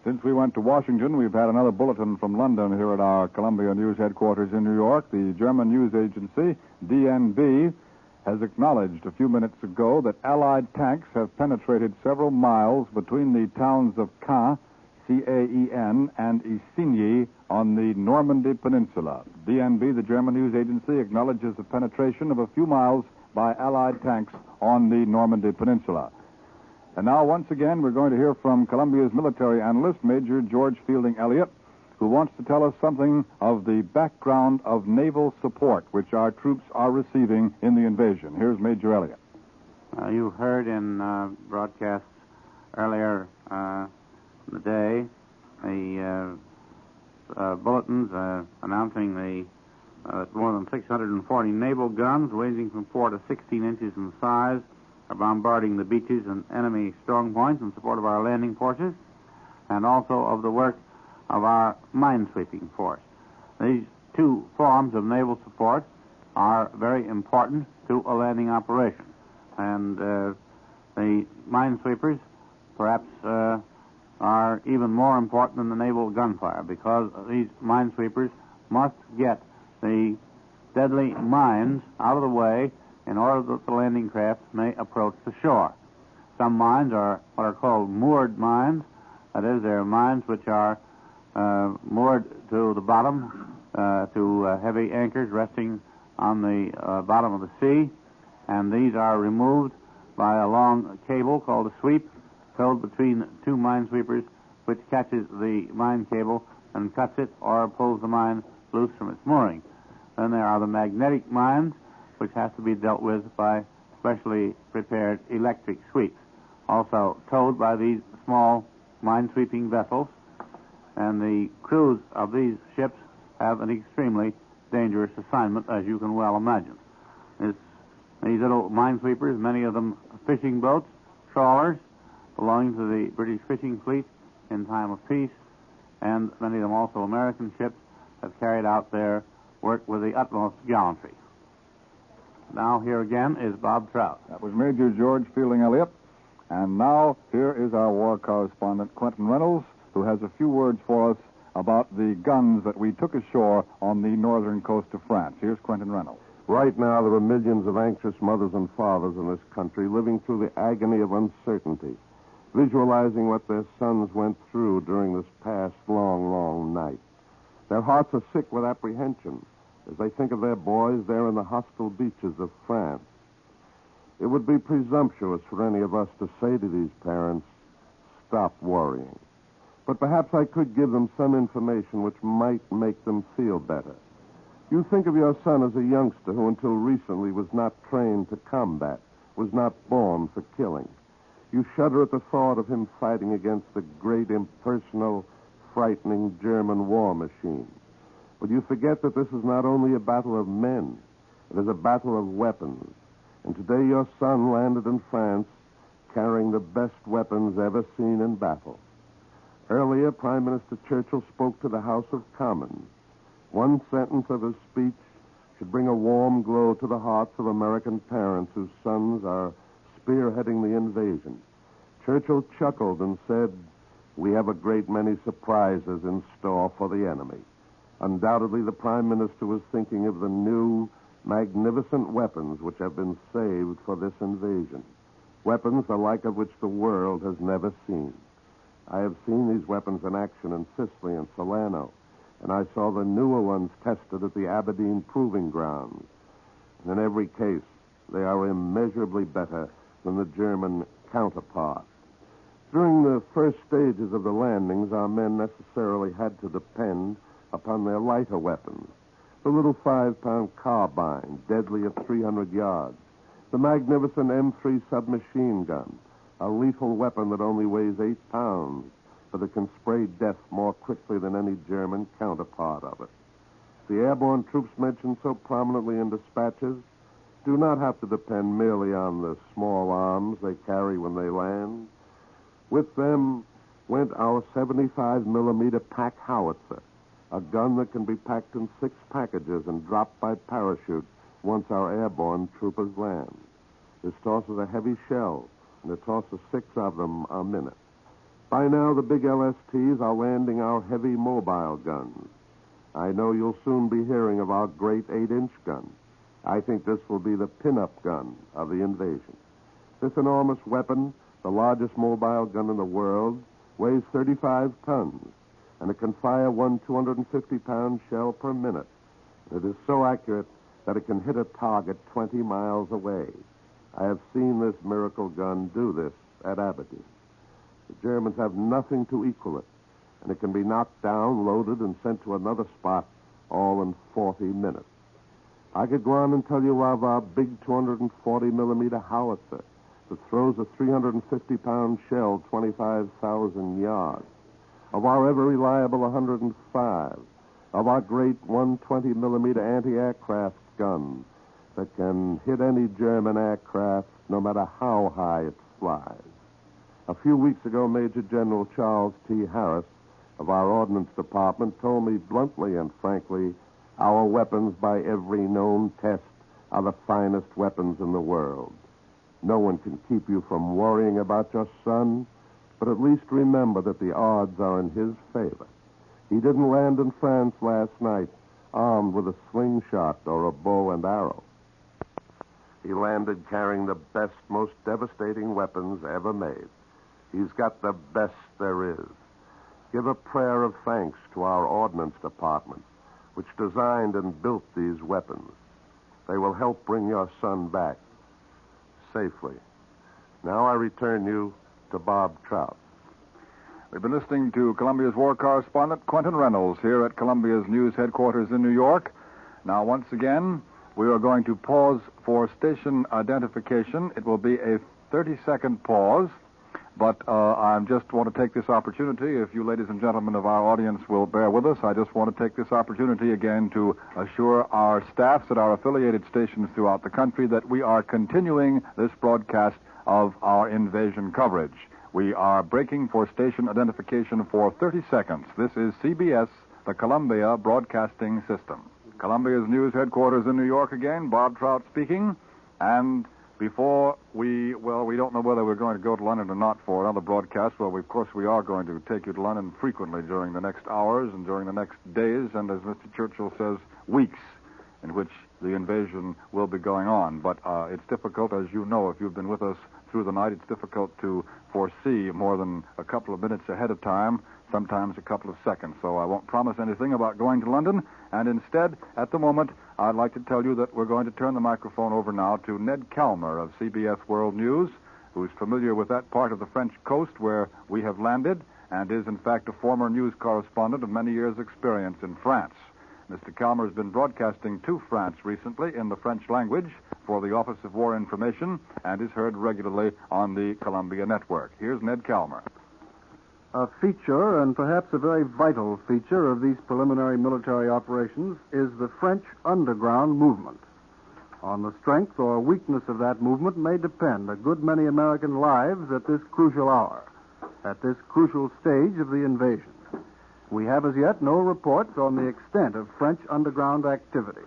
Since we went to Washington, we've had another bulletin from London here at our Columbia News headquarters in New York. The German news agency, DNB, has acknowledged a few minutes ago that Allied tanks have penetrated several miles between the towns of Caen, C-A-E-N, and Isigny on the Normandy Peninsula. DNB, the German news agency, acknowledges the penetration of a few miles by Allied tanks on the Normandy Peninsula. And now, once again, we're going to hear from Columbia's military analyst, Major George Fielding Elliott, who wants to tell us something of the background of naval support which our troops are receiving in the invasion. Here's Major Elliott. You heard in broadcasts earlier in the day the bulletins announcing the more than 640 naval guns, ranging from 4 to 16 inches in size, are bombarding the beaches and enemy strong points in support of our landing forces, and also of the work of our minesweeping force. These two forms of naval support are very important to a landing operation, and the minesweepers perhaps are even more important than the naval gunfire, because these minesweepers must get the deadly mines out of the way in order that the landing craft may approach the shore. Some mines are what are called moored mines. That is, they're mines which are moored to the bottom to heavy anchors resting on the bottom of the sea, and these are removed by a long cable called a sweep, towed between two minesweepers, which catches the mine cable and cuts it or pulls the mine loose from its mooring. Then there are the magnetic mines, which have to be dealt with by specially prepared electric sweeps, also towed by these small mine-sweeping vessels. And the crews of these ships have an extremely dangerous assignment, as you can well imagine. These little minesweepers, many of them fishing boats, trawlers, belonging to the British fishing fleet in time of peace, and many of them also American ships, have carried out their work with the utmost gallantry. Now, here again is Bob Trout. That was Major George Fielding Elliott. And now, here is our war correspondent, Quentin Reynolds, who has a few words for us about the guns that we took ashore on the northern coast of France. Here's Quentin Reynolds. Right now, there are millions of anxious mothers and fathers in this country living through the agony of uncertainty, visualizing what their sons went through during this past long, long night. Their hearts are sick with apprehension as they think of their boys there in the hostile beaches of France. It would be presumptuous for any of us to say to these parents, stop worrying. But perhaps I could give them some information which might make them feel better. You think of your son as a youngster who until recently was not trained to combat, was not born for killing. You shudder at the thought of him fighting against the great, impersonal, frightening German war machine. But you forget that this is not only a battle of men, it is a battle of weapons. And today your son landed in France carrying the best weapons ever seen in battle. Earlier, Prime Minister Churchill spoke to the House of Commons. One sentence of his speech should bring a warm glow to the hearts of American parents whose sons are spearheading the invasion. Churchill chuckled and said, "We have a great many surprises in store for the enemy." Undoubtedly, the Prime Minister was thinking of the new, magnificent weapons which have been saved for this invasion. Weapons the like of which the world has never seen. I have seen these weapons in action in Sicily and Salerno, and I saw the newer ones tested at the Aberdeen Proving Grounds. And in every case, they are immeasurably better than the German counterpart. During the first stages of the landings, our men necessarily had to depend upon their lighter weapons. The little 5-pound carbine, deadly at 300 yards. The magnificent M3 submachine gun, a lethal weapon that only weighs 8 pounds, but it can spray death more quickly than any German counterpart of it. The airborne troops mentioned so prominently in dispatches do not have to depend merely on the small arms they carry when they land. With them went our 75-millimeter pack howitzer, a gun that can be packed in 6 packages and dropped by parachute once our airborne troopers land. This tosses a heavy shell, and it tosses 6 of them a minute. By now, the big LSTs are landing our heavy mobile guns. I know you'll soon be hearing of our great 8-inch gun. I think this will be the pin-up gun of the invasion. This enormous weapon, the largest mobile gun in the world, weighs 35 tons, and it can fire one 250-pound shell per minute. It is so accurate that it can hit a target 20 miles away. I have seen this miracle gun do this at Aberdeen. The Germans have nothing to equal it, and it can be knocked down, loaded, and sent to another spot all in 40 minutes. I could go on and tell you of our big 240-millimeter howitzer that throws a 350-pound shell 25,000 yards, of our ever-reliable 105, of our great 120 millimeter anti-aircraft gun that can hit any German aircraft no matter how high it flies. A few weeks ago, Major General Charles T. Harris of our Ordnance Department told me bluntly and frankly, our weapons by every known test are the finest weapons in the world. No one can keep you from worrying about your son, but at least remember that the odds are in his favor. He didn't land in France last night armed with a slingshot or a bow and arrow. He landed carrying the best, most devastating weapons ever made. He's got the best there is. Give a prayer of thanks to our Ordnance Department, which designed and built these weapons. They will help bring your son back safely. Now I return you to Bob Trout. We've been listening to Columbia's war correspondent, Quentin Reynolds, here at Columbia's news headquarters in New York. Now, once again, we are going to pause for station identification. It will be a 30-second pause, but I just want to take this opportunity, if you ladies and gentlemen of our audience will bear with us, I just want to take this opportunity again to assure our staffs at our affiliated stations throughout the country that we are continuing this broadcast of our invasion coverage. We are breaking for station identification for 30 seconds. This is CBS, the Columbia Broadcasting System. Columbia's news headquarters in New York again, Bob Trout speaking. And before we don't know whether we're going to go to London or not for another broadcast. Well, of course, we are going to take you to London frequently during the next hours and during the next days, and as Mr. Churchill says, weeks in which the invasion will be going on. But it's difficult, as you know, if you've been with us through the night, it's difficult to foresee more than a couple of minutes ahead of time, sometimes a couple of seconds. So I won't promise anything about going to London, and instead, at the moment, I'd like to tell you that we're going to turn the microphone over now to Ned Calmer of CBS World News, who's familiar with that part of the French coast where we have landed and is, in fact, a former news correspondent of many years' experience in France. Mr. Calmer has been broadcasting to France recently in the French language for the Office of War Information and is heard regularly on the Columbia Network. Here's Ned Calmer. A feature, and perhaps a very vital feature, of these preliminary military operations is the French underground movement. On the strength or weakness of that movement may depend a good many American lives at this crucial hour, at this crucial stage of the invasion. We have as yet no reports on the extent of French underground activity.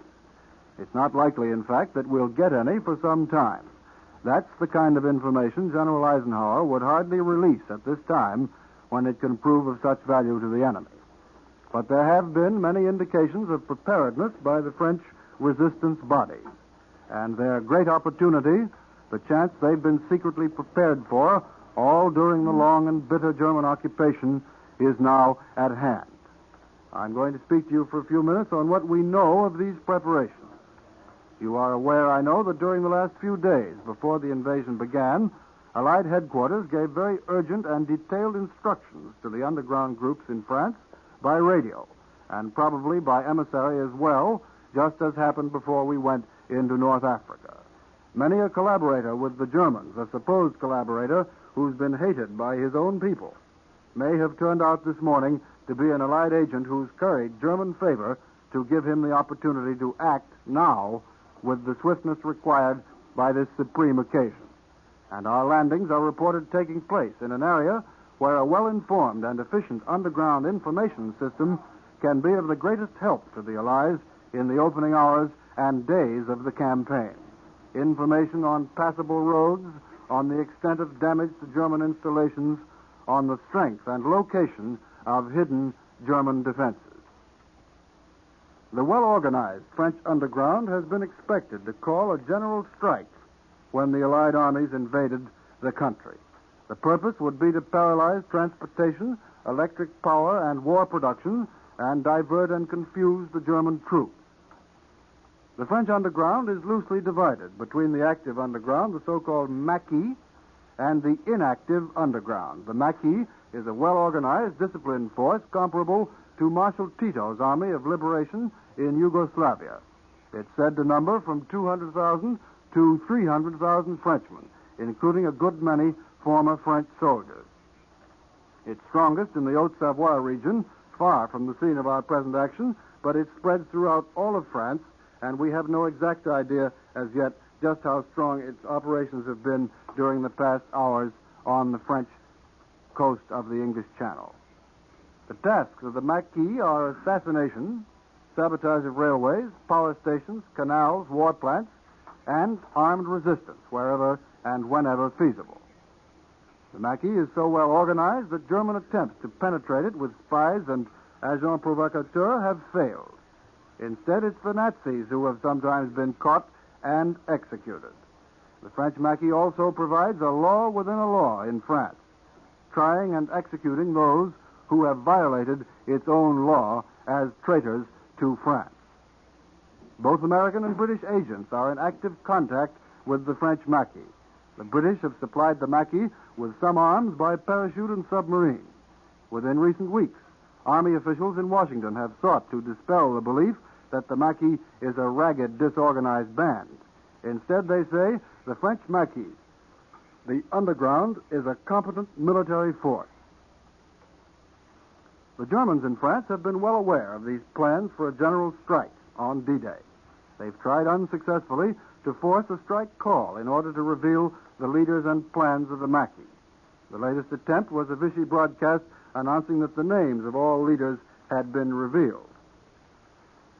It's not likely, in fact, that we'll get any for some time. That's the kind of information General Eisenhower would hardly release at this time when it can prove of such value to the enemy. But there have been many indications of preparedness by the French resistance body. And their great opportunity, the chance they've been secretly prepared for, all during the long and bitter German occupation, is now at hand. I'm going to speak to you for a few minutes on what we know of these preparations. You are aware, I know, that during the last few days before the invasion began, Allied headquarters gave very urgent and detailed instructions to the underground groups in France by radio, and probably by emissary as well, just as happened before we went into North Africa. Many a collaborator with the Germans, a supposed collaborator who's been hated by his own people, may have turned out this morning to be an Allied agent who's curried German favor to give him the opportunity to act now with the swiftness required by this supreme occasion. And our landings are reported taking place in an area where a well-informed and efficient underground information system can be of the greatest help to the Allies in the opening hours and days of the campaign. Information on passable roads, on the extent of damage to German installations, on the strength and location of hidden German defenses. The well-organized French underground has been expected to call a general strike when the Allied armies invaded the country. The purpose would be to paralyze transportation, electric power, and war production, and divert and confuse the German troops. The French underground is loosely divided between the active underground, the so-called Maquis, and the inactive underground. The Maquis is a well-organized, disciplined force comparable to Marshal Tito's Army of Liberation in Yugoslavia. It's said to number from 200,000 to 300,000 Frenchmen, including a good many former French soldiers. It's strongest in the Haute-Savoie region, far from the scene of our present action, but it spreads throughout all of France, and we have no exact idea as yet just how strong its operations have been during the past hours on the French coast of the English Channel. The tasks of the Maquis are assassination, sabotage of railways, power stations, canals, war plants, and armed resistance wherever and whenever feasible. The Maquis is so well organized that German attempts to penetrate it with spies and agents provocateurs have failed. Instead, it's the Nazis who have sometimes been caught and executed. The French Maquis also provides a law within a law in France, trying and executing those who have violated its own law as traitors to France. Both American and British agents are in active contact with the French Maquis. The British have supplied the Maquis with some arms by parachute and submarine. Within recent weeks, Army officials in Washington have sought to dispel the belief that the Maquis is a ragged, disorganized band. Instead, they say, the French Maquis, the underground, is a competent military force. The Germans in France have been well aware of these plans for a general strike on D-Day. They've tried unsuccessfully to force a strike call in order to reveal the leaders and plans of the Maquis. The latest attempt was a Vichy broadcast announcing that the names of all leaders had been revealed.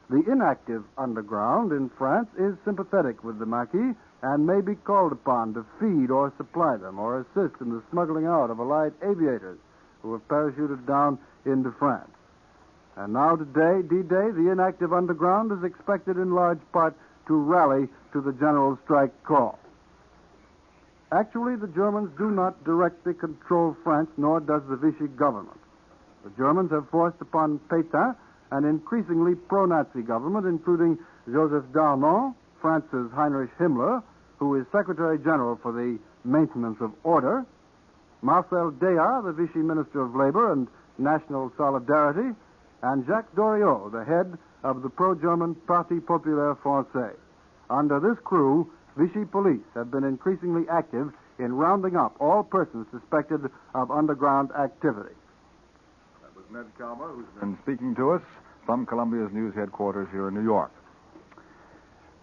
The inactive underground in France is sympathetic with the Maquis and may be called upon to feed or supply them or assist in the smuggling out of Allied aviators who have parachuted down into France. And now today, D-Day, the inactive underground is expected in large part to rally to the general strike call. Actually, the Germans do not directly control France, nor does the Vichy government. The Germans have forced upon Pétain an increasingly pro-Nazi government, including Joseph Darmon, France's Heinrich Himmler, who is Secretary General for the Maintenance of Order, Marcel Déat, the Vichy Minister of Labor and National Solidarity, and Jacques Doriot, the head of the pro-German Parti Populaire Français. Under this crew, Vichy police have been increasingly active in rounding up all persons suspected of underground activity. That was Ned Calmer, who's been speaking to us from Columbia's news headquarters here in New York.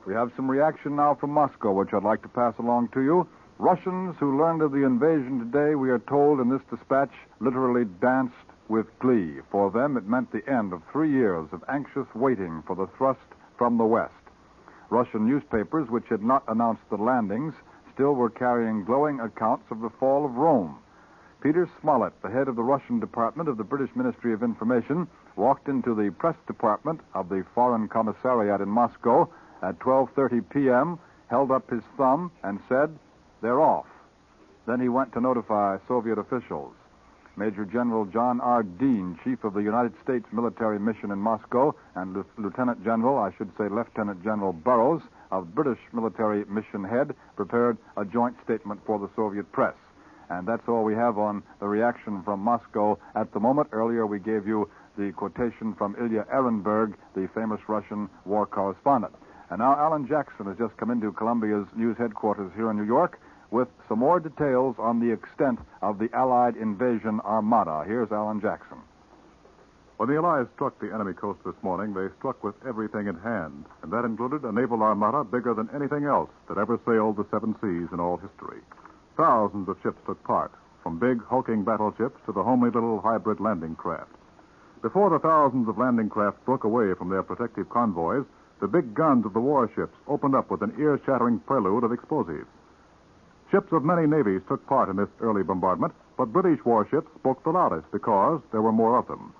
We have some reaction now from Moscow, which I'd like to pass along to you. Russians who learned of the invasion today, we are told in this dispatch, literally danced with glee. For them, it meant the end of 3 years of anxious waiting for the thrust from the West. Russian newspapers, which had not announced the landings, still were carrying glowing accounts of the fall of Rome. Peter Smollett, the head of the Russian department of the British Ministry of Information, walked into the press department of the Foreign Commissariat in Moscow at 12:30 p.m., held up his thumb, and said, "They're off." Then he went to notify Soviet officials. Major General John R. Dean, chief of the United States military mission in Moscow, and Lieutenant General Burroughs, of British military mission head, prepared a joint statement for the Soviet press. And that's all we have on the reaction from Moscow at the moment. Earlier we gave you the quotation from Ilya Ehrenberg, the famous Russian war correspondent. And now Alan Jackson has just come into Columbia's news headquarters here in New York with some more details on the extent of the Allied invasion armada. Here's Alan Jackson. When the Allies struck the enemy coast this morning, they struck with everything in hand, and that included a naval armada bigger than anything else that ever sailed the seven seas in all history. Thousands of ships took part, from big, hulking battleships to the homely little hybrid landing craft. Before the thousands of landing craft broke away from their protective convoys, the big guns of the warships opened up with an ear-shattering prelude of explosives. Ships of many navies took part in this early bombardment, but British warships spoke the loudest because there were more of them.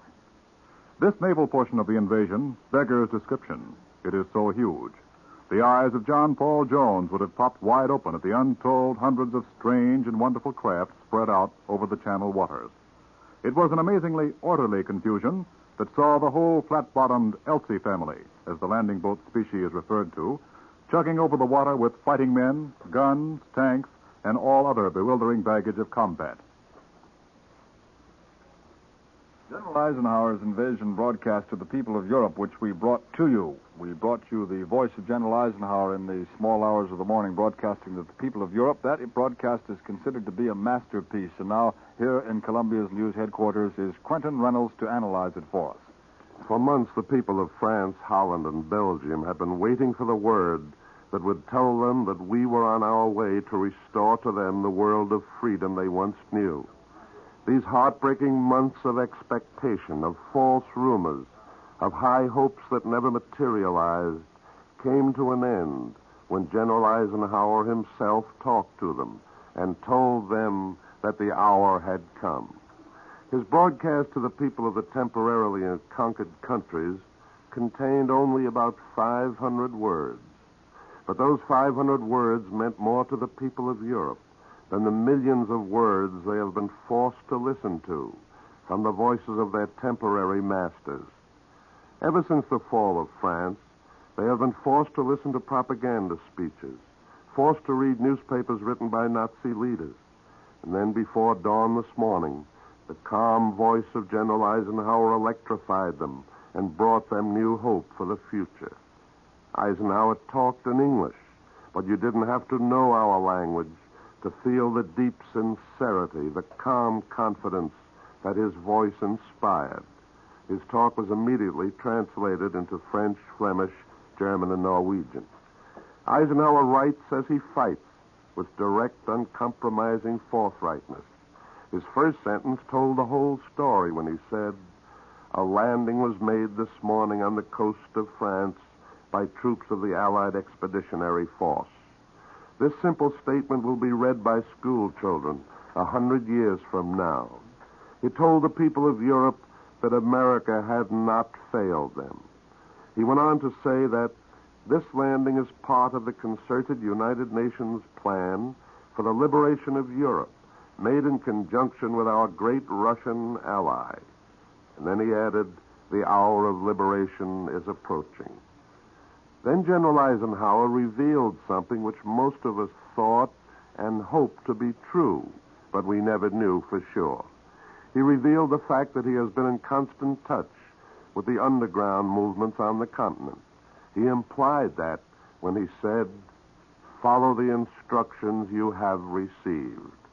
This naval portion of the invasion beggars description. It is so huge. The eyes of John Paul Jones would have popped wide open at the untold hundreds of strange and wonderful craft spread out over the Channel waters. It was an amazingly orderly confusion that saw the whole flat-bottomed Elsie family, as the landing boat species is referred to, chugging over the water with fighting men, guns, tanks, and all other bewildering baggage of combat. General Eisenhower's invasion broadcast to the people of Europe, which we brought to you. We brought you the voice of General Eisenhower in the small hours of the morning, broadcasting to the people of Europe. That broadcast is considered to be a masterpiece. And now, here in Columbia's news headquarters is Quentin Reynolds to analyze it for us. For months, the people of France, Holland, and Belgium have been waiting for the word that would tell them that we were on our way to restore to them the world of freedom they once knew. These heartbreaking months of expectation, of false rumors, of high hopes that never materialized, came to an end when General Eisenhower himself talked to them and told them that the hour had come. His broadcast to the people of the temporarily conquered countries contained only about 500 words. But those 500 words meant more to the people of Europe than the millions of words they have been forced to listen to from the voices of their temporary masters. Ever since the fall of France, they have been forced to listen to propaganda speeches, forced to read newspapers written by Nazi leaders. And then before dawn this morning, the calm voice of General Eisenhower electrified them and brought them new hope for the future. Eisenhower talked in English, but you didn't have to know our language to feel the deep sincerity, the calm confidence that his voice inspired. His talk was immediately translated into French, Flemish, German, and Norwegian. Eisenhower writes as he fights, with direct, uncompromising forthrightness. His first sentence told the whole story when he said, "A landing was made this morning on the coast of France by troops of the Allied Expeditionary Force." This simple statement will be read by school children 100 years from now. He told the people of Europe that America had not failed them. He went on to say that this landing is part of the concerted United Nations plan for the liberation of Europe, made in conjunction with our great Russian ally. And then he added, "The hour of liberation is approaching." Then General Eisenhower revealed something which most of us thought and hoped to be true, but we never knew for sure. He revealed the fact that he has been in constant touch with the underground movements on the continent. He implied that when he said, "Follow the instructions you have received."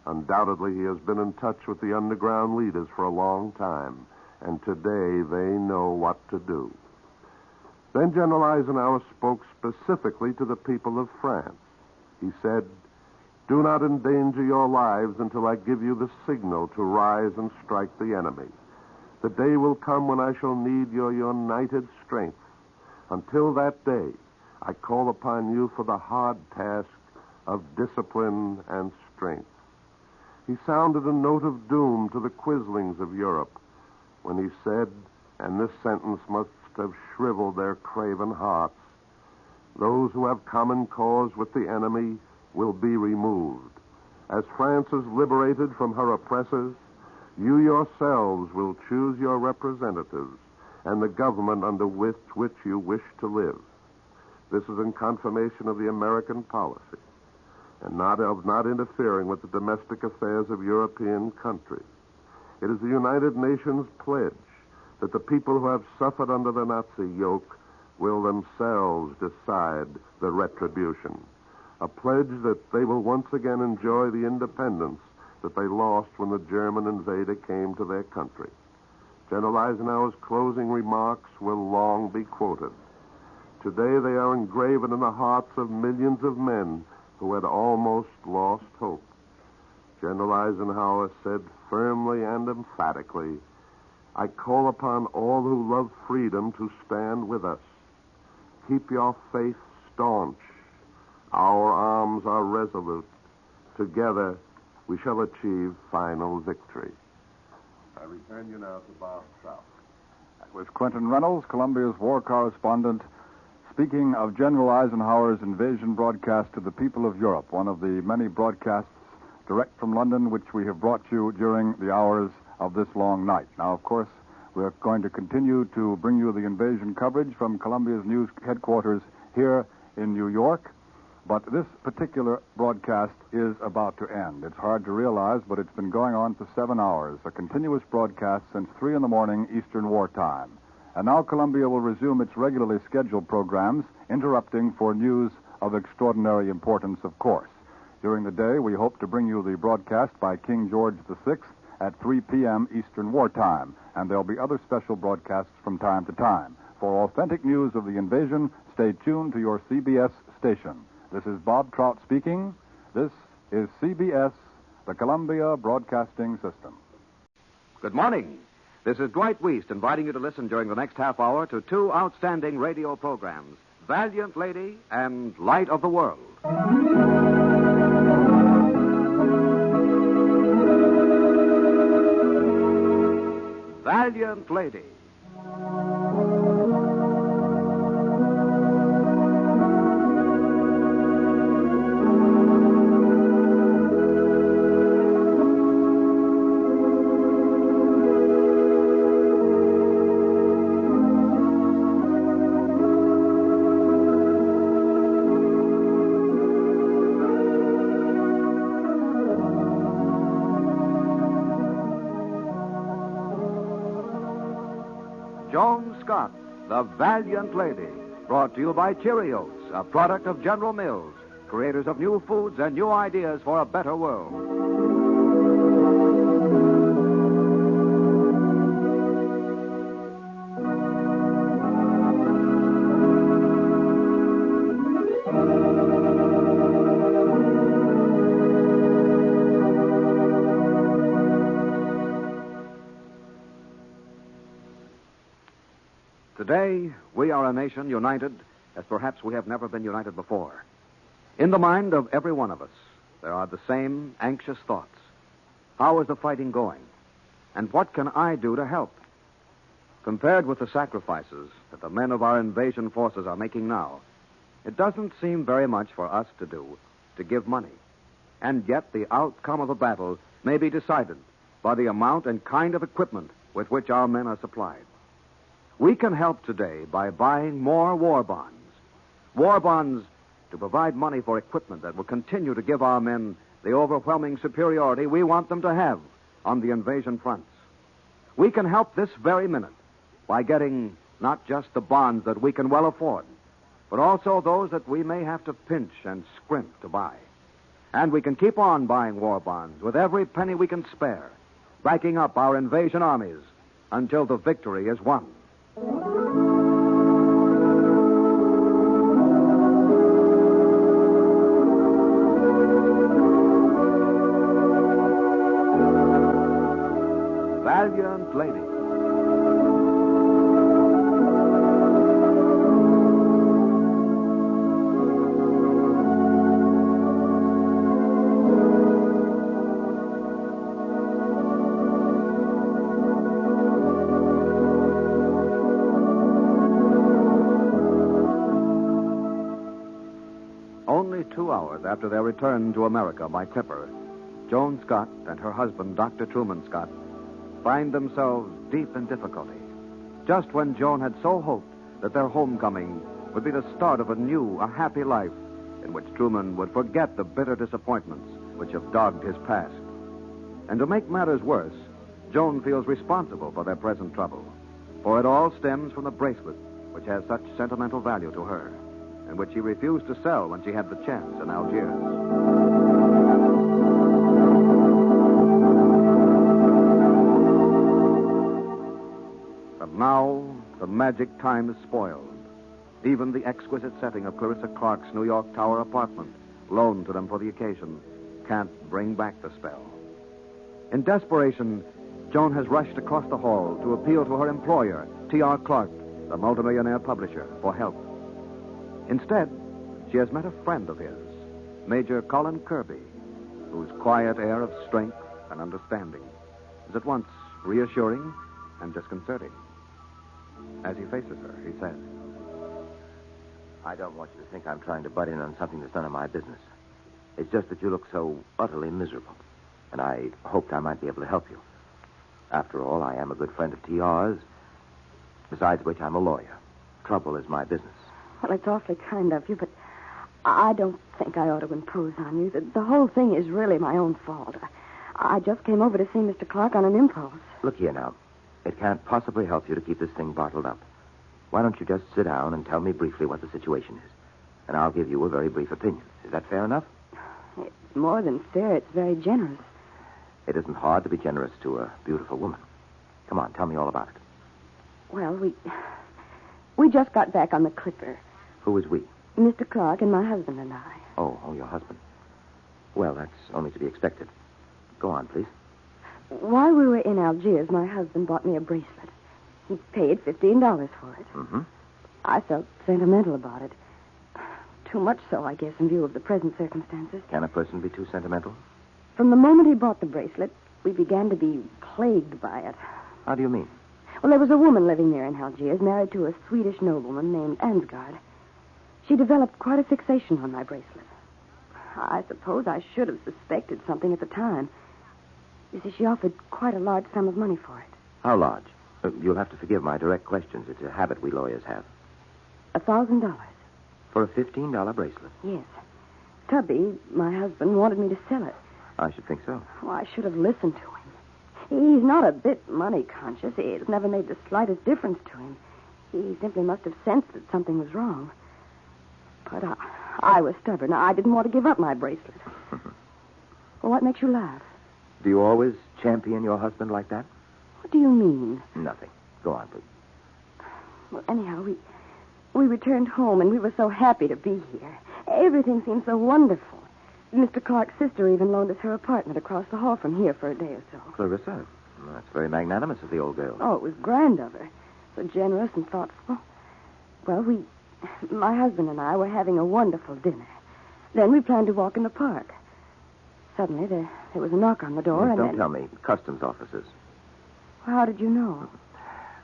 Undoubtedly, he has been in touch with the underground leaders for a long time, and today they know what to do. Then General Eisenhower spoke specifically to the people of France. He said, "Do not endanger your lives until I give you the signal to rise and strike the enemy. The day will come when I shall need your united strength. Until that day, I call upon you for the hard task of discipline and strength." He sounded a note of doom to the quislings of Europe when he said, and this sentence must have shriveled their craven hearts, "Those who have common cause with the enemy will be removed. As France is liberated from her oppressors, you yourselves will choose your representatives and the government under which you wish to live." This is in confirmation of the American policy and not interfering with the domestic affairs of European countries. It is the United Nations pledge that the people who have suffered under the Nazi yoke will themselves decide the retribution. A pledge that they will once again enjoy the independence that they lost when the German invader came to their country. General Eisenhower's closing remarks will long be quoted. Today they are engraven in the hearts of millions of men who had almost lost hope. General Eisenhower said firmly and emphatically, "I call upon all who love freedom to stand with us. Keep your faith staunch. Our arms are resolute. Together, we shall achieve final victory." I return you now to Bob Trout. That was Quentin Reynolds, Columbia's war correspondent, speaking of General Eisenhower's invasion broadcast to the people of Europe, one of the many broadcasts direct from London which we have brought you during the hours of this long night. Now, of course, we're going to continue to bring you the invasion coverage from Columbia's news headquarters here in New York. But this particular broadcast is about to end. It's hard to realize, but it's been going on for 7 hours, a continuous broadcast since 3 in the morning Eastern Wartime. And now Columbia will resume its regularly scheduled programs, interrupting for news of extraordinary importance, of course. During the day, we hope to bring you the broadcast by King George VI at 3 p.m. Eastern Wartime, and there'll be other special broadcasts from time to time. For authentic news of the invasion, stay tuned to your CBS station. This is Bob Trout speaking. This is CBS, the Columbia Broadcasting System. Good morning. This is Dwight Weist inviting you to listen during the next half hour to two outstanding radio programs, Valiant Lady and Light of the World. Valiant Lady. Joan Scott, the Valiant Lady, brought to you by Cheerios, a product of General Mills, creators of new foods and new ideas for a better world. Today, we are a nation united as perhaps we have never been united before. In the mind of every one of us, there are the same anxious thoughts. How is the fighting going? And what can I do to help? Compared with the sacrifices that the men of our invasion forces are making now, it doesn't seem very much for us to do to give money. And yet the outcome of the battle may be decided by the amount and kind of equipment with which our men are supplied. We can help today by buying more war bonds. War bonds to provide money for equipment that will continue to give our men the overwhelming superiority we want them to have on the invasion fronts. We can help this very minute by getting not just the bonds that we can well afford, but also those that we may have to pinch and scrimp to buy. And we can keep on buying war bonds with every penny we can spare, backing up our invasion armies until the victory is won. Valiant Lady. Only 2 hours after their return to America by clipper, Joan Scott and her husband, Dr. Truman Scott, find themselves deep in difficulty, just when Joan had so hoped that their homecoming would be the start of a happy life in which Truman would forget the bitter disappointments which have dogged his past. And to make matters worse, Joan feels responsible for their present trouble, for it all stems from the bracelet which has such sentimental value to her, and which she refused to sell when she had the chance in Algiers. Now, the magic time is spoiled. Even the exquisite setting of Clarissa Clark's New York Tower apartment, loaned to them for the occasion, can't bring back the spell. In desperation, Joan has rushed across the hall to appeal to her employer, T.R. Clark, the multimillionaire publisher, for help. Instead, she has met a friend of his, Major Colin Kirby, whose quiet air of strength and understanding is at once reassuring and disconcerting. As he faces her, he says, I don't want you to think I'm trying to butt in on something that's none of my business. It's just that you look so utterly miserable, and I hoped I might be able to help you. After all, I am a good friend of T.R.'s, besides which I'm a lawyer. Trouble is my business. Well, it's awfully kind of you, but I don't think I ought to impose on you. The whole thing is really my own fault. I just came over to see Mr. Clark on an impulse. Look here now. It can't possibly help you to keep this thing bottled up. Why don't you just sit down and tell me briefly what the situation is? And I'll give you a very brief opinion. Is that fair enough? It's more than fair. It's very generous. It isn't hard to be generous to a beautiful woman. Come on, tell me all about it. Well, we just got back on the Clipper. Who is we? Mr. Clark and my husband and I. Oh, your husband. Well, that's only to be expected. Go on, please. While we were in Algiers, my husband bought me a bracelet. He paid $15 for it. Mm-hmm. I felt sentimental about it. Too much so, I guess, in view of the present circumstances. Can a person be too sentimental? From the moment he bought the bracelet, we began to be plagued by it. How do you mean? Well, there was a woman living there in Algiers, married to a Swedish nobleman named Ansgard. She developed quite a fixation on my bracelet. I suppose I should have suspected something at the time. You see, she offered quite a large sum of money for it. How large? You'll have to forgive my direct questions. It's a habit we lawyers have. $1,000. For a $15 bracelet? Yes. Tubby, my husband, wanted me to sell it. I should think so. Oh, I should have listened to him. He's not a bit money conscious. It's never made the slightest difference to him. He simply must have sensed that something was wrong. But I was stubborn. I didn't want to give up my bracelet. Well, what makes you laugh? Do you always champion your husband like that? What do you mean? Nothing. Go on, please. Well, anyhow, we returned home, and we were so happy to be here. Everything seemed so wonderful. Mr. Clark's sister even loaned us her apartment across the hall from here for a day or so. Clarissa? Well, that's very magnanimous of the old girl. Oh, it was grand of her. So generous and thoughtful. Well, my husband and I were having a wonderful dinner. Then we planned to walk in the park. Suddenly, there was a knock on the door, and Don't tell me. Customs officers. How did you know?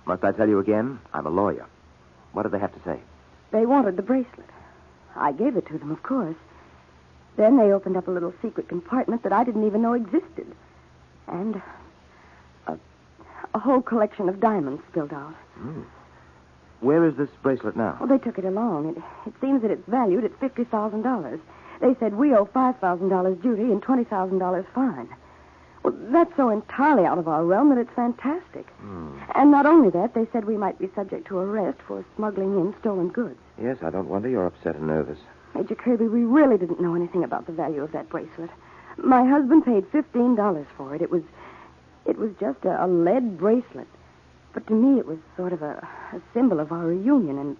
Must I tell you again? I'm a lawyer. What did they have to say? They wanted the bracelet. I gave it to them, of course. Then they opened up a little secret compartment that I didn't even know existed. And a whole collection of diamonds spilled out. Where is this bracelet now? Well, they took it along. It seems that it's valued at $50,000. They said we owe $5,000 duty and $20,000 fine. Well, that's so entirely out of our realm that it's fantastic. And not only that, they said we might be subject to arrest for smuggling in stolen goods. Yes, I don't wonder you're upset and nervous. Major Kirby, we really didn't know anything about the value of that bracelet. My husband paid $15 for it. It was just a lead bracelet. But to me, it was sort of a symbol of our reunion,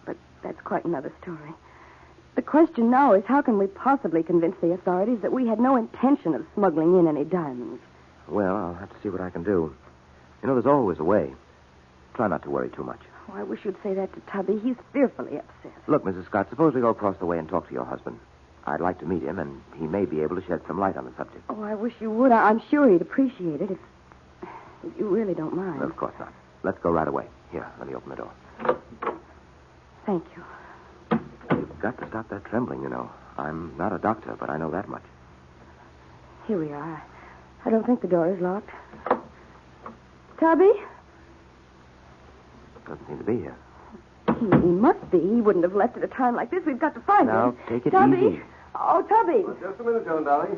But that's quite another story. The question now is, how can we possibly convince the authorities that we had no intention of smuggling in any diamonds? Well, I'll have to see what I can do. You know, there's always a way. Try not to worry too much. Oh, I wish you'd say that to Tubby. He's fearfully upset. Look, Mrs. Scott, suppose we go across the way and talk to your husband. I'd like to meet him, and he may be able to shed some light on the subject. Oh, I wish you would. I'm sure he'd appreciate it if you really don't mind. Of course not. Let's go right away. Here, let me open the door. Thank you. You've got to stop that trembling, you know. I'm not a doctor, but I know that much. Here we are. I don't think the door is locked. Tubby? Doesn't seem to be here. He must be. He wouldn't have left at a time like this. We've got to find him. Now, take it Tubby? easy. Oh, Tubby. Well, just a minute, Joan, darling.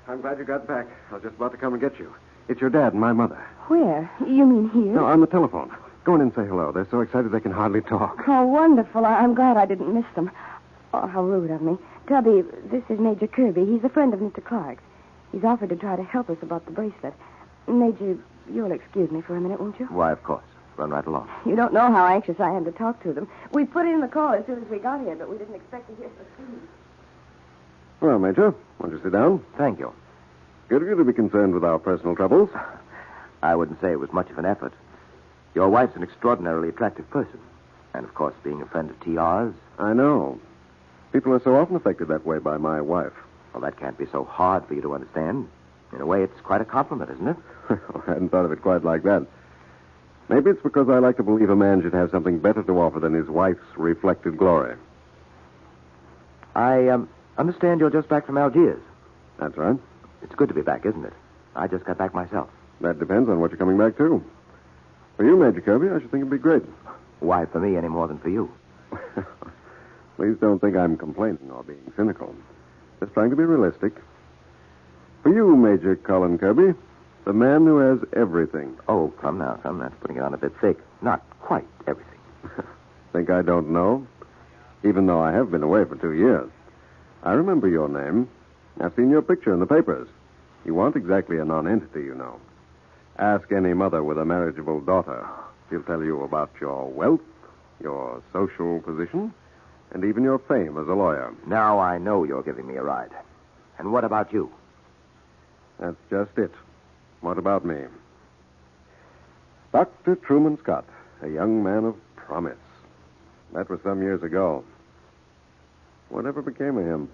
I'm glad you got back. I was just about to come and get you. It's your dad and my mother. Where? You mean here? No, on the telephone. Go in and say hello. They're so excited they can hardly talk. Oh, wonderful. I'm glad I didn't miss them. Oh, how rude of me. Tubby, this is Major Kirby. He's a friend of Mr. Clark's. He's offered to try to help us about the bracelet. Major, you'll excuse me for a minute, won't you? Why, of course. Run right along. You don't know how anxious I am to talk to them. We put in the call as soon as we got here, but we didn't expect to hear so soon. Well, Major, won't you sit down? Thank you. Good of you to be concerned with our personal troubles. I wouldn't say it was much of an effort. Your wife's an extraordinarily attractive person. And, of course, being a friend of T.R.'s. I know. People are so often affected that way by my wife. Well, that can't be so hard for you to understand. In a way, it's quite a compliment, isn't it? I hadn't thought of it quite like that. Maybe it's because I like to believe a man should have something better to offer than his wife's reflected glory. I understand you're just back from Algiers. That's right. It's good to be back, isn't it? I just got back myself. That depends on what you're coming back to. For you, Major Kirby, I should think it'd be great. Why for me any more than for you? Please don't think I'm complaining or being cynical. Just trying to be realistic. For you, Major Cullen Kirby, the man who has everything. Oh, come now, son. That's putting it on a bit thick. Not quite everything. Think I don't know? Even though I have been away for 2 years. I remember your name. I've seen your picture in the papers. You aren't exactly a non-entity, you know. Ask any mother with a marriageable daughter. She'll tell you about your wealth, your social position, and even your fame as a lawyer. Now I know you're giving me a ride. And what about you? That's just it. What about me? Dr. Truman Scott, a young man of promise. That was some years ago. Whatever became of him?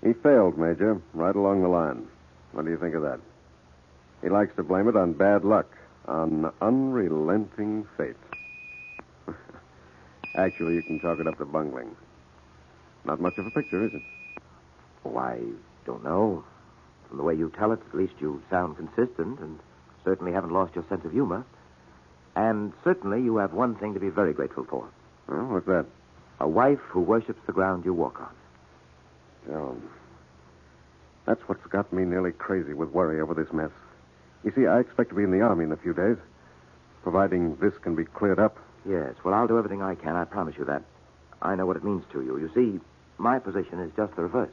He failed, Major, right along the line. What do you think of that? He likes to blame it on bad luck, on unrelenting fate. Actually, you can chalk it up to bungling. Not much of a picture, is it? Oh, I don't know. From the way you tell it, at least you sound consistent and certainly haven't lost your sense of humor. And certainly you have one thing to be very grateful for. Well, what's that? A wife who worships the ground you walk on. Joan. That's what's got me nearly crazy with worry over this mess. You see, I expect to be in the Army in a few days, providing this can be cleared up. Yes, well, I'll do everything I can, I promise you that. I know what it means to you. You see, my position is just the reverse.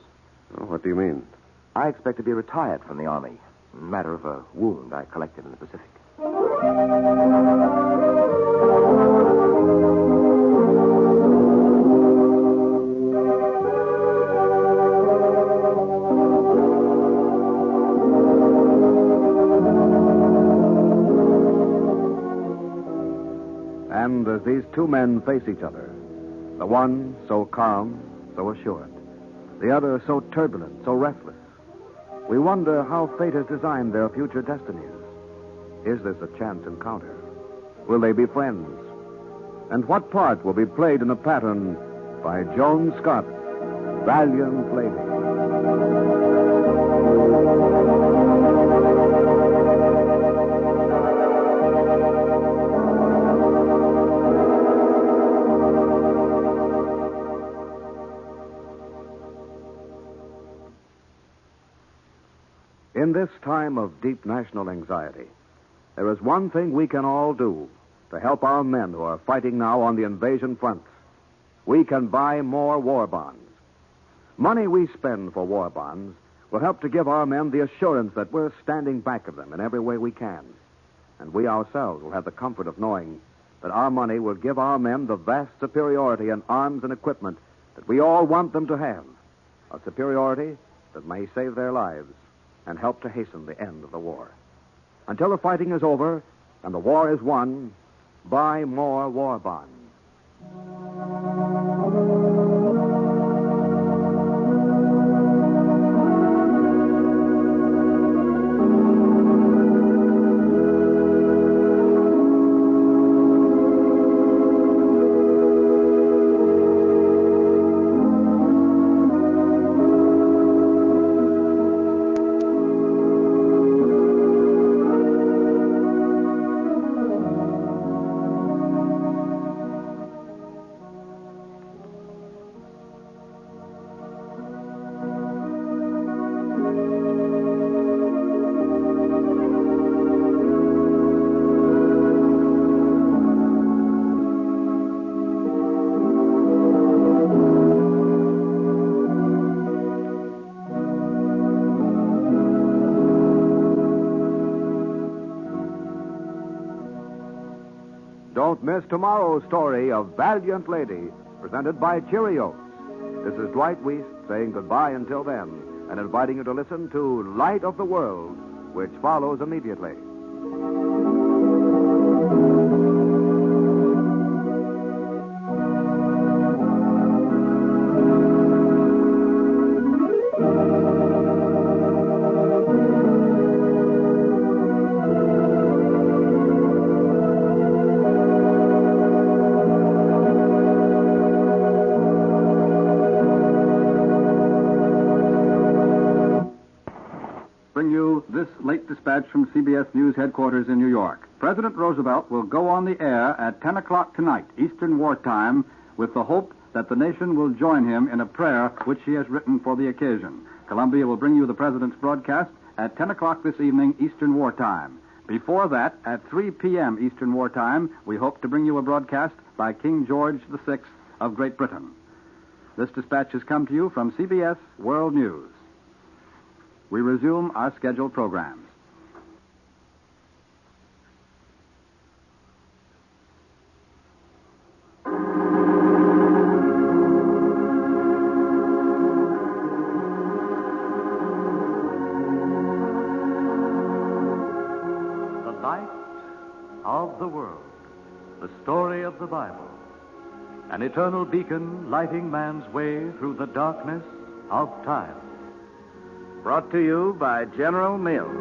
Oh, what do you mean? I expect to be retired from the Army, in a matter of a wound I collected in the Pacific. And as these two men face each other, the one so calm, so assured, the other so turbulent, so restless, we wonder how fate has designed their future destinies. Is this a chance encounter? Will they be friends? And what part will be played in the pattern by Joan Scott, Valiant Lady? In this time of deep national anxiety, there is one thing we can all do to help our men who are fighting now on the invasion fronts. We can buy more war bonds. Money we spend for war bonds will help to give our men the assurance that we're standing back of them in every way we can. And we ourselves will have the comfort of knowing that our money will give our men the vast superiority in arms and equipment that we all want them to have. A superiority that may save their lives and help to hasten the end of the war. Until the fighting is over and the war is won, buy more war bonds. Don't miss tomorrow's story of Valiant Lady, presented by Cheerios. This is Dwight Weiss saying goodbye until then, and inviting you to listen to Light of the World, which follows immediately. This late dispatch from CBS News headquarters in New York. President Roosevelt will go on the air at 10 o'clock tonight, Eastern Wartime, with the hope that the nation will join him in a prayer which he has written for the occasion. Columbia will bring you the President's broadcast at 10 o'clock this evening, Eastern War Time. Before that, at 3 p.m. Eastern War Time, we hope to bring you a broadcast by King George VI of Great Britain. This dispatch has come to you from CBS World News. We resume our scheduled programs. Of the world, the story of the Bible, an eternal beacon lighting man's way through the darkness of time. Brought to you by General Mills.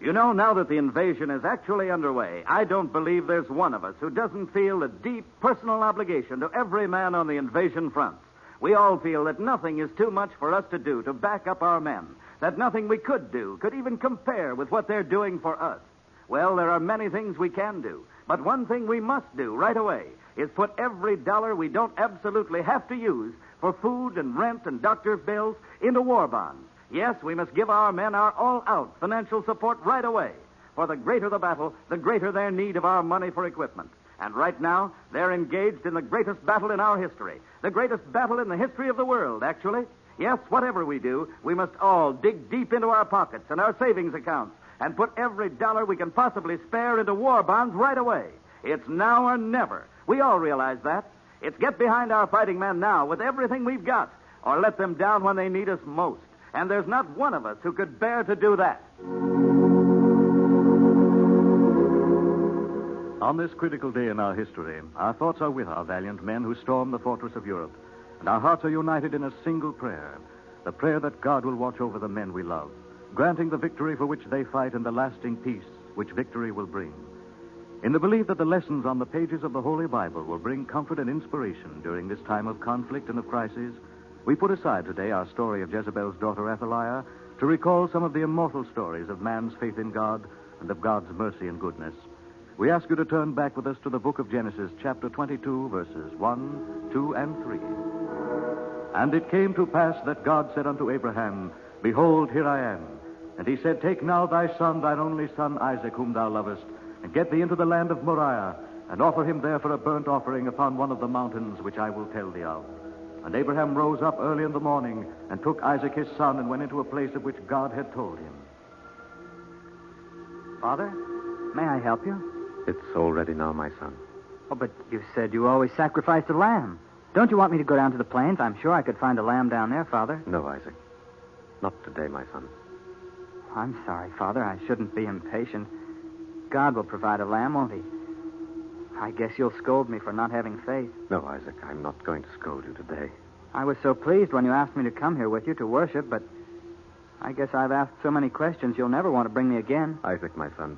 You know, now that the invasion is actually underway, I don't believe there's one of us who doesn't feel a deep personal obligation to every man on the invasion front. We all feel that nothing is too much for us to do to back up our men, that nothing we could do could even compare with what they're doing for us. Well, there are many things we can do, but one thing we must do right away is put every dollar we don't absolutely have to use for food and rent and doctor's bills into war bonds. Yes, we must give our men our all-out financial support right away, for the greater the battle, the greater their need of our money for equipment. And right now, they're engaged in the greatest battle in our history. The greatest battle in the history of the world, actually. Yes, whatever we do, we must all dig deep into our pockets and our savings accounts and put every dollar we can possibly spare into war bonds right away. It's now or never. We all realize that. It's get behind our fighting men now with everything we've got, or let them down when they need us most. And there's not one of us who could bear to do that. On this critical day in our history, our thoughts are with our valiant men who stormed the fortress of Europe, and our hearts are united in a single prayer, the prayer that God will watch over the men we love, granting the victory for which they fight and the lasting peace which victory will bring. In the belief that the lessons on the pages of the Holy Bible will bring comfort and inspiration during this time of conflict and of crisis, we put aside today our story of Jezebel's daughter Athaliah to recall some of the immortal stories of man's faith in God and of God's mercy and goodness. We ask you to turn back with us to the book of Genesis, chapter 22, verses 1, 2, and 3. And it came to pass that God said unto Abraham, Behold, here I am. And he said, Take now thy son, thine only son Isaac, whom thou lovest, and get thee into the land of Moriah, and offer him there for a burnt offering upon one of the mountains which I will tell thee of. And Abraham rose up early in the morning, and took Isaac his son, and went into a place of which God had told him. Father, may I help you? It's all ready now, my son. Oh, but you said you always sacrificed a lamb. Don't you want me to go down to the plains? I'm sure I could find a lamb down there, Father. No, Isaac. Not today, my son. I'm sorry, Father. I shouldn't be impatient. God will provide a lamb, won't he? I guess you'll scold me for not having faith. No, Isaac, I'm not going to scold you today. I was so pleased when you asked me to come here with you to worship, but I guess I've asked so many questions you'll never want to bring me again. Isaac, my son,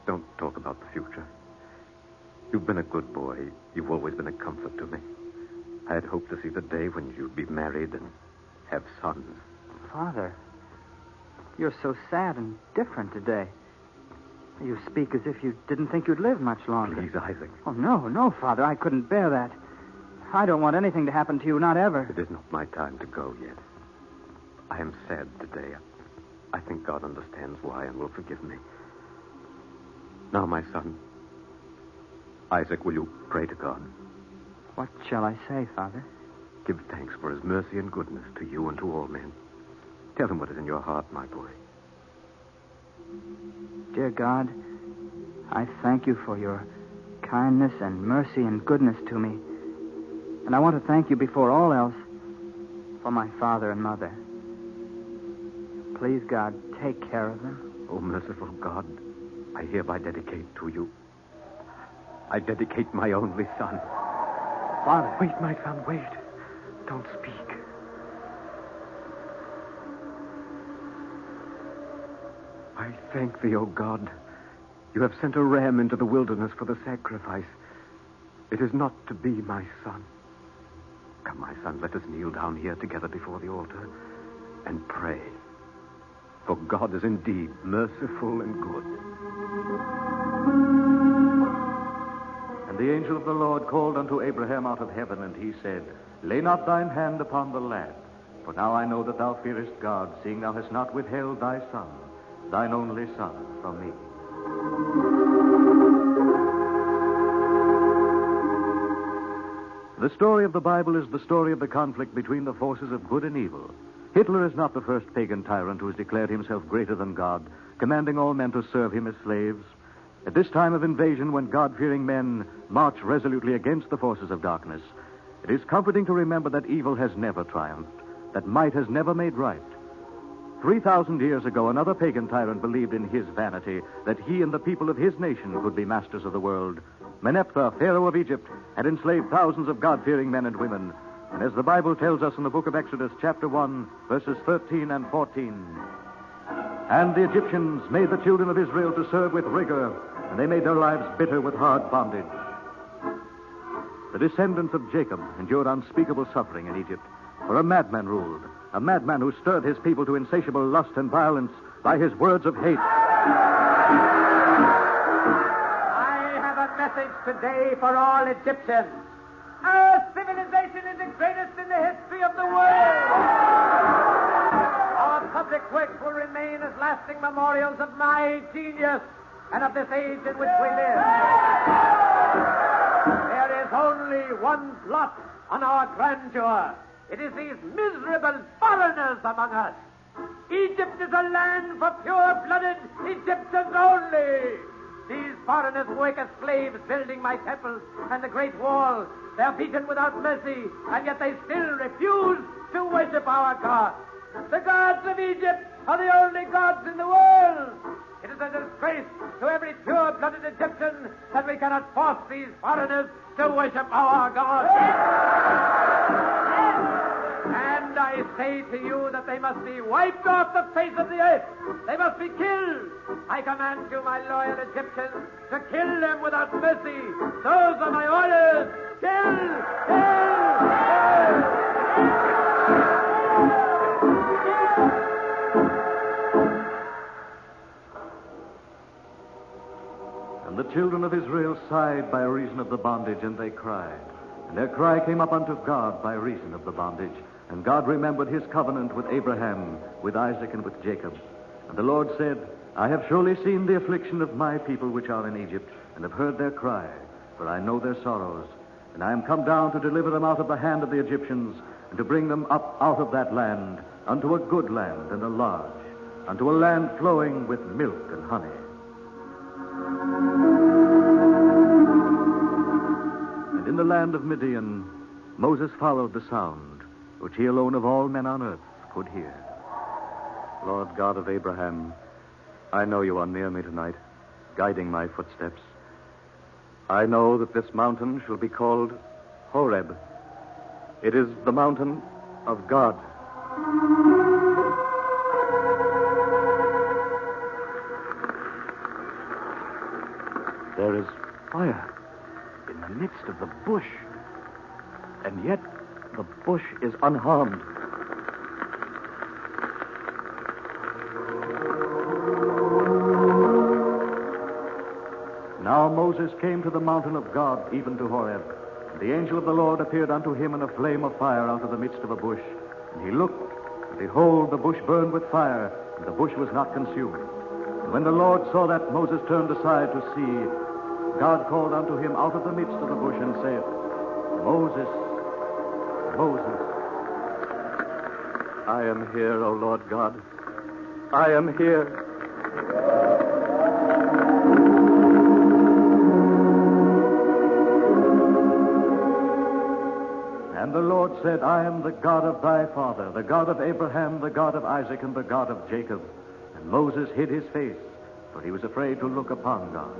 don't talk about the future. You've been a good boy. You've always been a comfort to me. I had hoped to see the day when you'd be married and have sons. Father, you're so sad and different today. You speak as if you didn't think you'd live much longer. Please, Isaac. Oh, no, Father, I couldn't bear that. I don't want anything to happen to you, not ever. It is not my time to go yet. I am sad today. I think God understands why and will forgive me. Now, my son, Isaac, will you pray to God? What shall I say, Father? Give thanks for his mercy and goodness to you and to all men. Tell him what is in your heart, my boy. Dear God, I thank you for your kindness and mercy and goodness to me. And I want to thank you before all else for my father and mother. Please, God, take care of them. Oh, merciful God, I hereby dedicate to you. I dedicate my only son. Father. Wait, my son, wait. Don't speak. I thank thee, O God. You have sent a ram into the wilderness for the sacrifice. It is not to be my son. Come, my son, let us kneel down here together before the altar and pray. For God is indeed merciful and good. the angel of the Lord called unto Abraham out of heaven, and he said, Lay not thine hand upon the lad, for now I know that thou fearest God, seeing thou hast not withheld thy son, thine only son, from me. The story of the Bible is the story of the conflict between the forces of good and evil. Hitler is not the first pagan tyrant who has declared himself greater than God, commanding all men to serve him as slaves. At this time of invasion, when God-fearing men march resolutely against the forces of darkness, it is comforting to remember that evil has never triumphed, that might has never made right. 3,000 years ago, another pagan tyrant believed in his vanity that he and the people of his nation could be masters of the world. Meneptah, Pharaoh of Egypt, had enslaved thousands of God-fearing men and women. And as the Bible tells us in the book of Exodus, chapter 1, verses 13 and 14, and the Egyptians made the children of Israel to serve with rigor, and they made their lives bitter with hard bondage. The descendants of Jacob endured unspeakable suffering in Egypt, for a madman ruled, a madman who stirred his people to insatiable lust and violence by his words of hate. I have a message today for all Egyptians. Our civilization is the greatest in the history of the world. Our public works will remain as lasting memorials of my genius and of this age in which we live. There is only one blot on our grandeur. It is these miserable foreigners among us. Egypt is a land for pure-blooded Egyptians only. These foreigners work as slaves building my temples and the Great Wall. They are beaten without mercy, and yet they still refuse to worship our gods. The gods of Egypt are the only gods in the world. It is a disgrace to every pure-blooded Egyptian that we cannot force these foreigners to worship our gods. And I say to you that they must be wiped off the face of the earth. They must be killed. I command you, my loyal Egyptians, to kill them without mercy. Those are my orders. Kill! And the children of Israel sighed by reason of the bondage, and they cried. And their cry came up unto God by reason of the bondage. And God remembered his covenant with Abraham, with Isaac, and with Jacob. And the Lord said, I have surely seen the affliction of my people which are in Egypt, and have heard their cry, for I know their sorrows. And I am come down to deliver them out of the hand of the Egyptians, and to bring them up out of that land, unto a good land and a large, unto a land flowing with milk and honey. And in the land of Midian, Moses followed the sound, which he alone of all men on earth could hear. Lord God of Abraham, I know you are near me tonight, guiding my footsteps. I know that this mountain shall be called Horeb. It is the mountain of God. There is fire in the midst of the bush, and yet the bush is unharmed. Now Moses came to the mountain of God, even to Horeb. And the angel of the Lord appeared unto him in a flame of fire out of the midst of a bush. And he looked, and behold, the bush burned with fire, and the bush was not consumed. And when the Lord saw that Moses turned aside to see, God called unto him out of the midst of the bush and said, Moses, Moses. I am here, O Lord God. I am here. And the Lord said, I am the God of thy father, the God of Abraham, the God of Isaac, and the God of Jacob. And Moses hid his face, for he was afraid to look upon God.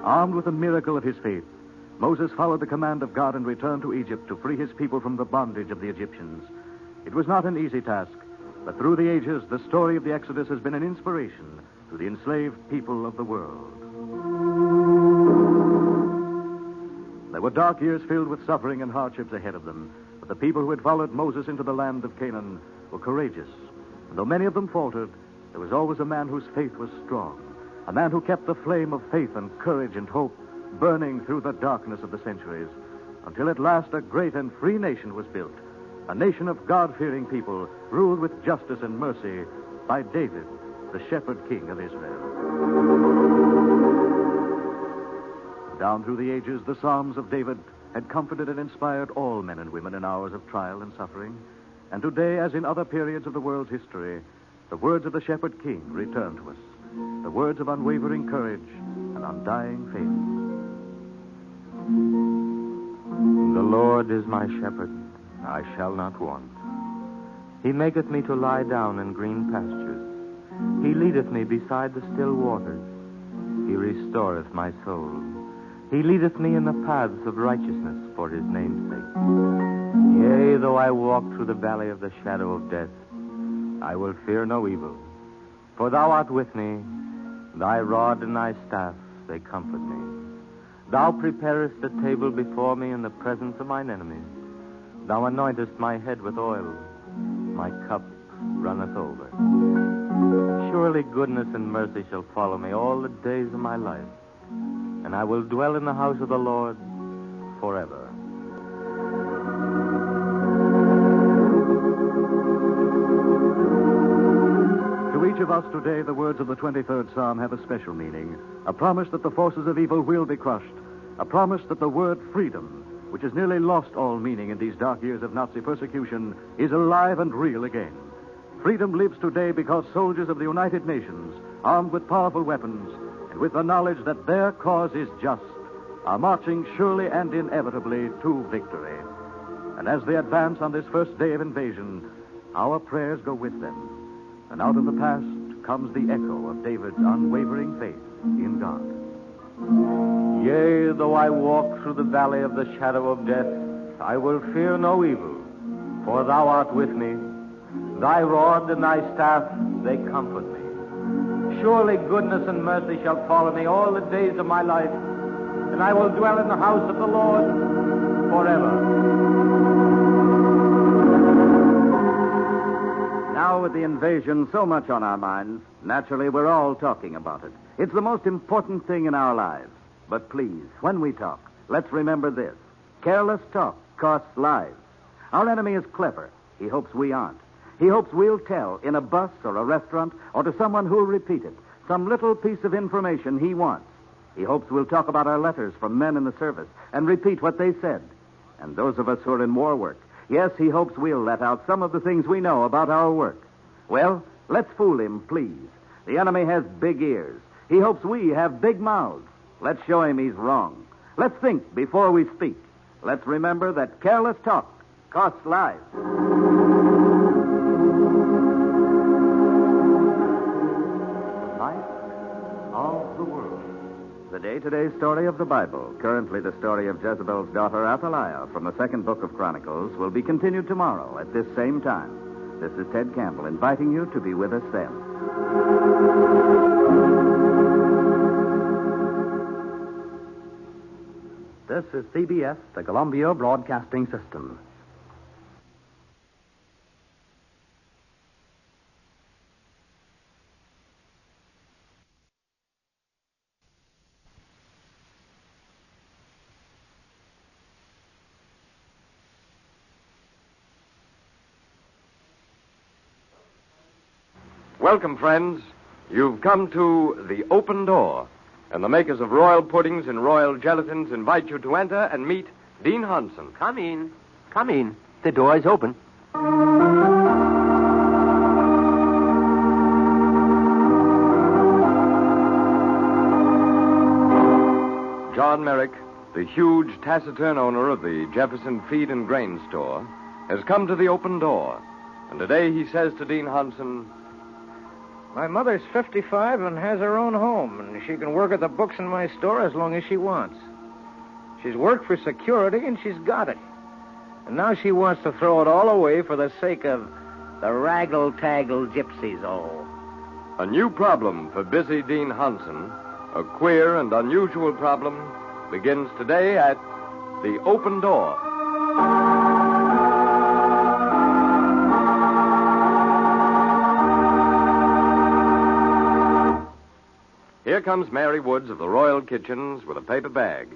Armed with the miracle of his faith, Moses followed the command of God and returned to Egypt to free his people from the bondage of the Egyptians. It was not an easy task, but through the ages, the story of the Exodus has been an inspiration to the enslaved people of the world. There were dark years filled with suffering and hardships ahead of them, but the people who had followed Moses into the land of Canaan were courageous. And though many of them faltered, there was always a man whose faith was strong, a man who kept the flame of faith and courage and hope burning through the darkness of the centuries, until at last a great and free nation was built, a nation of God-fearing people ruled with justice and mercy by David, the shepherd king of Israel. Down through the ages, the Psalms of David had comforted and inspired all men and women in hours of trial and suffering. And today, as in other periods of the world's history, the words of the shepherd king return to us, the words of unwavering courage and undying faith. The Lord is my shepherd, I shall not want. He maketh me to lie down in green pastures. He leadeth me beside the still waters. He restoreth my soul. He leadeth me in the paths of righteousness for his name's sake. Yea, though I walk through the valley of the shadow of death, I will fear no evil. For thou art with me, thy rod and thy staff, they comfort me. Thou preparest a table before me in the presence of mine enemies. Thou anointest my head with oil. My cup runneth over. Surely goodness and mercy shall follow me all the days of my life, and I will dwell in the house of the Lord forever. To each of us today, the words of the 23rd Psalm have a special meaning, a promise that the forces of evil will be crushed, a promise that the word freedom, which has nearly lost all meaning in these dark years of Nazi persecution, is alive and real again. Freedom lives today because soldiers of the United Nations, armed with powerful weapons, and with the knowledge that their cause is just, are marching surely and inevitably to victory. And as they advance on this first day of invasion, our prayers go with them. And out of the past comes the echo of David's unwavering faith in God. Yea, though I walk through the valley of the shadow of death, I will fear no evil, for thou art with me. Thy rod and thy staff, they comfort me. Surely goodness and mercy shall follow me all the days of my life, and I will dwell in the house of the Lord forever. Now, with the invasion so much on our minds, naturally we're all talking about it. It's the most important thing in our lives. But please, when we talk, let's remember this. Careless talk costs lives. Our enemy is clever. He hopes we aren't. He hopes we'll tell in a bus or a restaurant or to someone who'll repeat it some little piece of information he wants. He hopes we'll talk about our letters from men in the service and repeat what they said. And those of us who are in war work, yes, he hopes we'll let out some of the things we know about our work. Well, let's fool him, please. The enemy has big ears. He hopes we have big mouths. Let's show him he's wrong. Let's think before we speak. Let's remember that careless talk costs lives. Of the world. The day-to-day story of the Bible, currently the story of Jezebel's daughter Athaliah from the second book of Chronicles, will be continued tomorrow at this same time. This is Ted Campbell inviting you to be with us then. This is CBS, the Columbia Broadcasting System. Welcome, friends. You've come to The Open Door, and the makers of royal puddings and royal gelatins invite you to enter and meet Dean Hansen. Come in. Come in. The door is open. John Merrick, the huge, taciturn owner of the Jefferson Feed and Grain Store, has come to The Open Door. And today he says to Dean Hansen, My mother's 55 and has her own home, and she can work at the books in my store as long as she wants. She's worked for security, and she's got it. And now she wants to throw it all away for the sake of the raggle-taggle gypsies, oh. A new problem for busy Dean Hansen, a queer and unusual problem, begins today at The Open Door. Here here comes Mary Woods of the Royal Kitchens with a paper bag.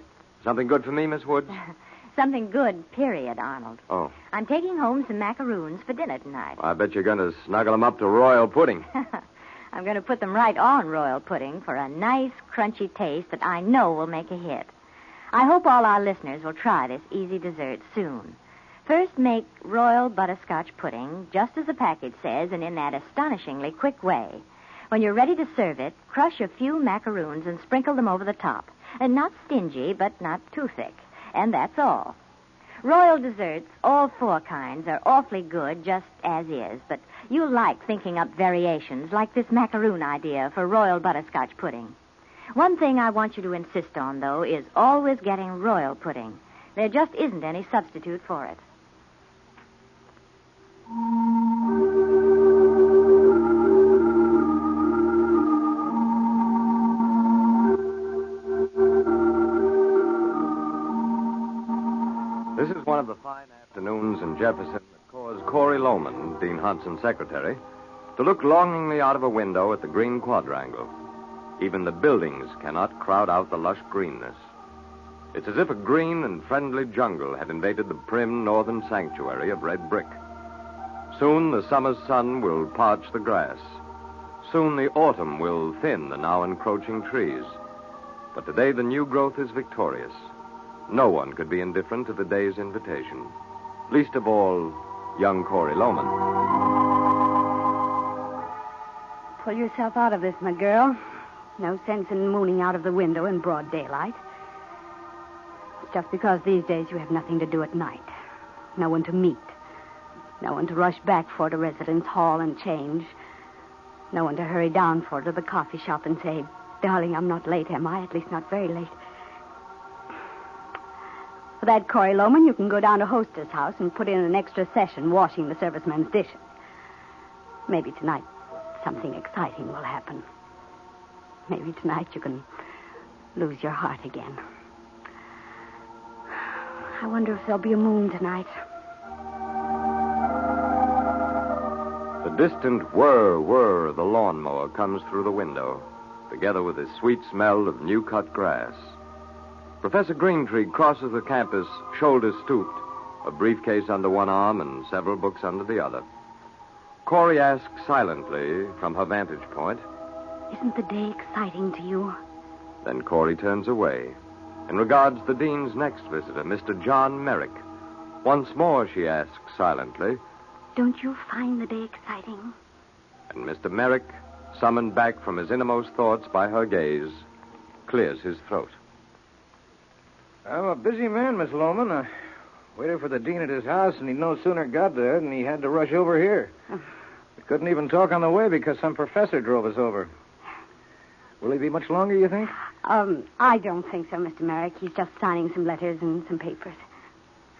Something good for me, Miss Woods? Something good, period, Arnold. Oh. I'm taking home some macaroons for dinner tonight. I bet you're going to snuggle them up to royal pudding. I'm going to put them right on royal pudding for a nice, crunchy taste that I know will make a hit. I hope all our listeners will try this easy dessert soon. First, make royal butterscotch pudding, just as the package says, and in that astonishingly quick way. When you're ready to serve it, crush a few macaroons and sprinkle them over the top. And not stingy, but not too thick. And that's all. Royal desserts, all four kinds, are awfully good just as is, but you'll like thinking up variations like this macaroon idea for royal butterscotch pudding. One thing I want you to insist on, though, is always getting royal pudding. There just isn't any substitute for it. This is one of the fine afternoons in Jefferson that caused Corey Lohman, Dean Hudson's secretary, to look longingly out of a window at the green quadrangle. Even the buildings cannot crowd out the lush greenness. It's as if a green and friendly jungle had invaded the prim northern sanctuary of red brick. Soon the summer's sun will parch the grass. Soon the autumn will thin the now encroaching trees. But today the new growth is victorious. No one could be indifferent to the day's invitation. Least of all, young Corey Lohman. Pull yourself out of this, my girl. No sense in mooning out of the window in broad daylight. It's just because these days you have nothing to do at night. No one to meet. No one to rush back for to residence hall and change. No one to hurry down for to the coffee shop and say, "Darling, I'm not late, am I? At least not very late." For that, Corey Lohman, you can go down to Hostess House and put in an extra session washing the servicemen's dishes. Maybe tonight something exciting will happen. Maybe tonight you can lose your heart again. I wonder if there'll be a moon tonight. The distant whir of the lawnmower comes through the window, together with the sweet smell of new-cut grass. Professor Greentree crosses the campus, shoulders stooped, a briefcase under one arm and several books under the other. Corey asks silently from her vantage point, Isn't the day exciting to you? Then Corey turns away and regards the dean's next visitor, Mr. John Merrick. Once more she asks silently, Don't you find the day exciting? And Mr. Merrick, summoned back from his innermost thoughts by her gaze, clears his throat. I'm a busy man, Miss Lohman. I waited for the dean at his house, and he no sooner got there than he had to rush over here. We couldn't even talk on the way because some professor drove us over. Will he be much longer, you think? I don't think so, Mr. Merrick. He's just signing some letters and some papers.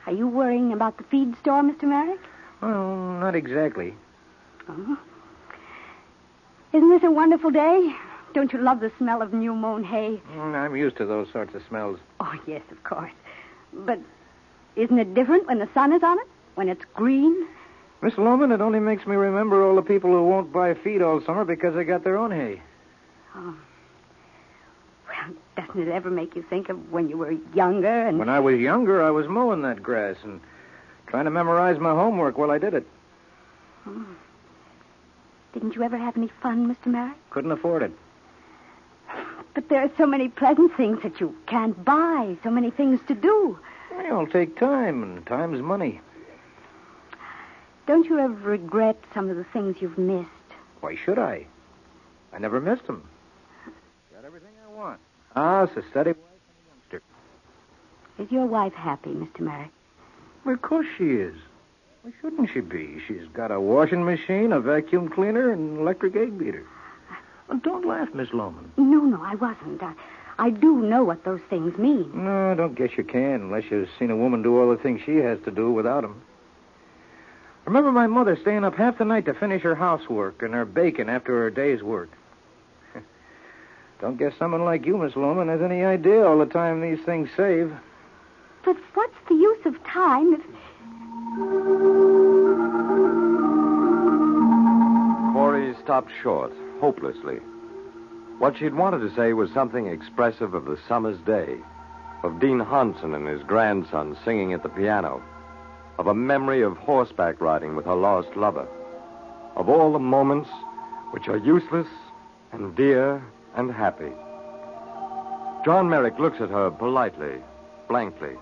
Are you worrying about the feed store, Mr. Merrick? Well, not exactly. Oh. Isn't this a wonderful day? Don't you love the smell of new mown hay? I'm used to those sorts of smells. Oh, yes, of course. But isn't it different when the sun is on it? When it's green? Miss Lohman, it only makes me remember all the people who won't buy feed all summer because they got their own hay. Oh. Well, doesn't it ever make you think of when you were younger and... When I was younger, I was mowing that grass and trying to memorize my homework while I did it. Oh. Didn't you ever have any fun, Mr. Merrick? Couldn't afford it. But there are so many pleasant things that you can't buy, so many things to do. They all take time, and time's money. Don't you ever regret some of the things you've missed? Why should I? I never missed them. Got everything I want. House, a steady wife, and a youngster. Is your wife happy, Mr. Merrick? Well, of course she is. Why shouldn't she be? She's got a washing machine, a vacuum cleaner, and an electric egg beater. Well, don't laugh, Miss Lohman. No, I wasn't. I do know what those things mean. No, I don't guess you can unless you've seen a woman do all the things she has to do without them. I remember my mother staying up half the night to finish her housework and her baking after her day's work. Don't guess someone like you, Miss Lohman, has any idea all the time these things save. But what's the use of time if... Corey stopped short, hopelessly. What she'd wanted to say was something expressive of the summer's day, of Dean Hansen and his grandson singing at the piano, of a memory of horseback riding with her lost lover, of all the moments which are useless and dear and happy. John Merrick looks at her politely, blankly,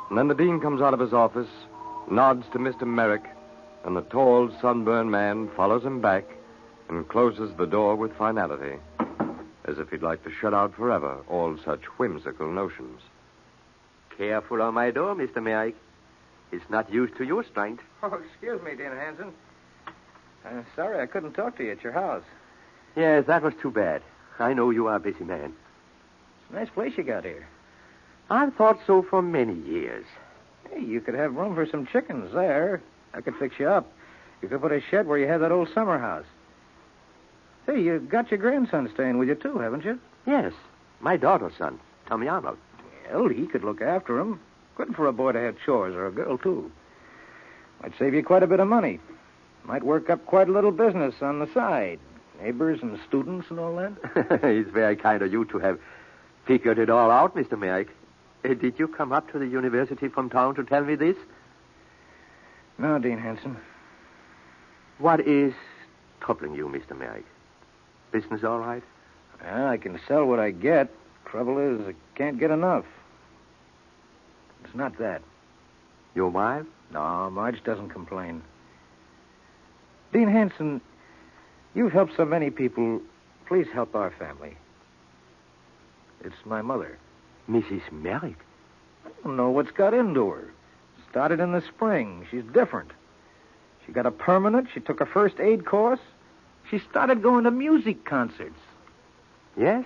and then the dean comes out of his office, nods to Mr. Merrick, and the tall, sunburned man follows him back and closes the door with finality, as if he'd like to shut out forever all such whimsical notions. Careful on my door, Mr. Merrick. It's not used to your strength. Oh, excuse me, Dean Hansen. Sorry I couldn't talk to you at your house. Yes, that was too bad. I know you are a busy man. It's a nice place you got here. I've thought so for many years. Hey, you could have room for some chickens there. I could fix you up. You could put a shed where you had that old summer house. Hey, you got your grandson staying with you, too, haven't you? Yes, my daughter's son, Tommy Arnold. Well, he could look after him. Good for a boy to have chores, or a girl, too. Might save you quite a bit of money. Might work up quite a little business on the side. Neighbors and students and all that. It's very kind of you to have figured it all out, Mr. Merrick. Did you come up to the university from town to tell me this? No, Dean Hansen. What is troubling you, Mr. Merrick? Business all right? Well, I can sell what I get. Trouble is, I can't get enough. It's not that. Your wife? No, Marge doesn't complain. Dean Hansen, you've helped so many people. Please help our family. It's my mother. Mrs. Merrick? I don't know what's got into her. Started in the spring. She's different. She got a permanent. She took a first aid course. She started going to music concerts. Yes?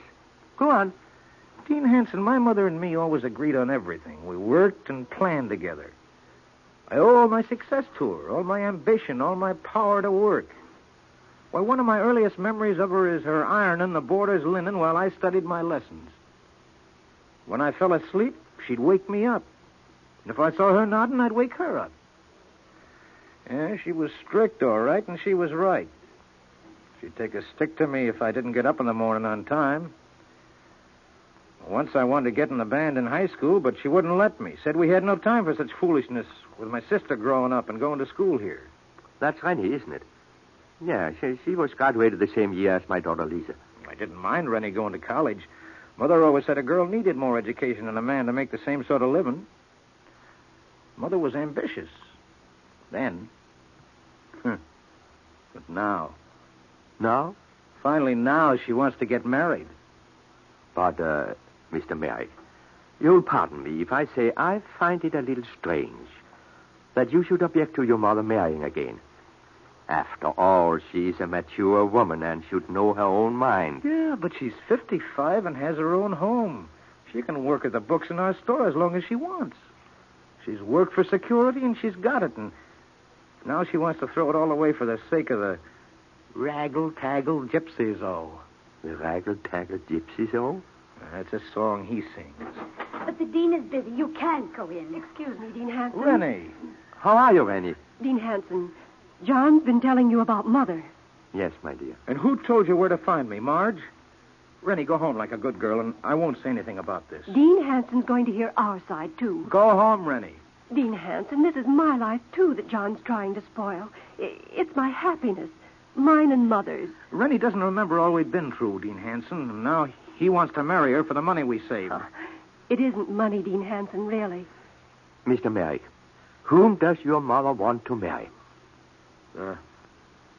Go on. Dean Hansen, my mother and me always agreed on everything. We worked and planned together. I owe all my success to her, all my ambition, all my power to work. Why, one of my earliest memories of her is her ironing the boarder's linen while I studied my lessons. When I fell asleep, she'd wake me up. And if I saw her nodding, I'd wake her up. Yeah, she was strict, all right, and she was right. She'd take a stick to me if I didn't get up in the morning on time. Once I wanted to get in the band in high school, but she wouldn't let me. Said we had no time for such foolishness with my sister growing up and going to school here. That's Rennie, isn't it? Yeah, she was graduated the same year as my daughter Lisa. I didn't mind Rennie going to college. Mother always said a girl needed more education than a man to make the same sort of living. Mother was ambitious. Then. But now. Now? Finally, now she wants to get married. But, Mr. Merrick, you'll pardon me if I say I find it a little strange that you should object to your mother marrying again. After all, she's a mature woman and should know her own mind. Yeah, but she's 55 and has her own home. She can work at the books in our store as long as she wants. She's worked for security and she's got it, and now she wants to throw it all away for the sake of the raggle-taggle gypsies, oh. The raggle-taggle gypsies, oh? That's a song he sings. But the dean is busy. You can't go in. Excuse me, Dean Hansen. Rennie. How are you, Rennie? Dean Hansen, John's been telling you about Mother. Yes, my dear. And who told you where to find me, Marge? Rennie, go home like a good girl, and I won't say anything about this. Dean Hansen's going to hear our side, too. Go home, Rennie. Dean Hansen, this is my life, too, that John's trying to spoil. It's my happiness, mine and Mother's. Rennie doesn't remember all we've been through, Dean Hansen, and now he wants to marry her for the money we saved. It isn't money, Dean Hansen, really. Mr. Merrick, whom does your mother want to marry? The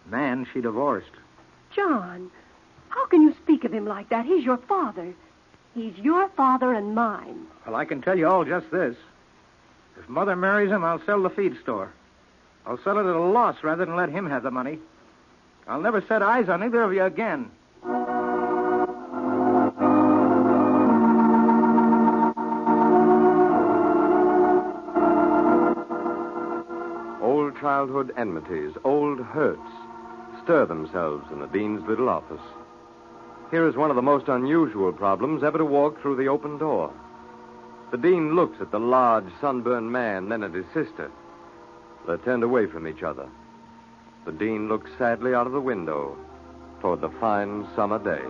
man she divorced. John, how can you speak of him like that? He's your father. He's your father and mine. Well, I can tell you all just this. If Mother marries him, I'll sell the feed store. I'll sell it at a loss rather than let him have the money. I'll never set eyes on either of you again. Old childhood enmities, old hurts, stir themselves in the dean's little office. Here is one of the most unusual problems ever to walk through the open door. The dean looks at the large, sunburned man, then at his sister. They're turned away from each other. The dean looks sadly out of the window toward the fine summer day.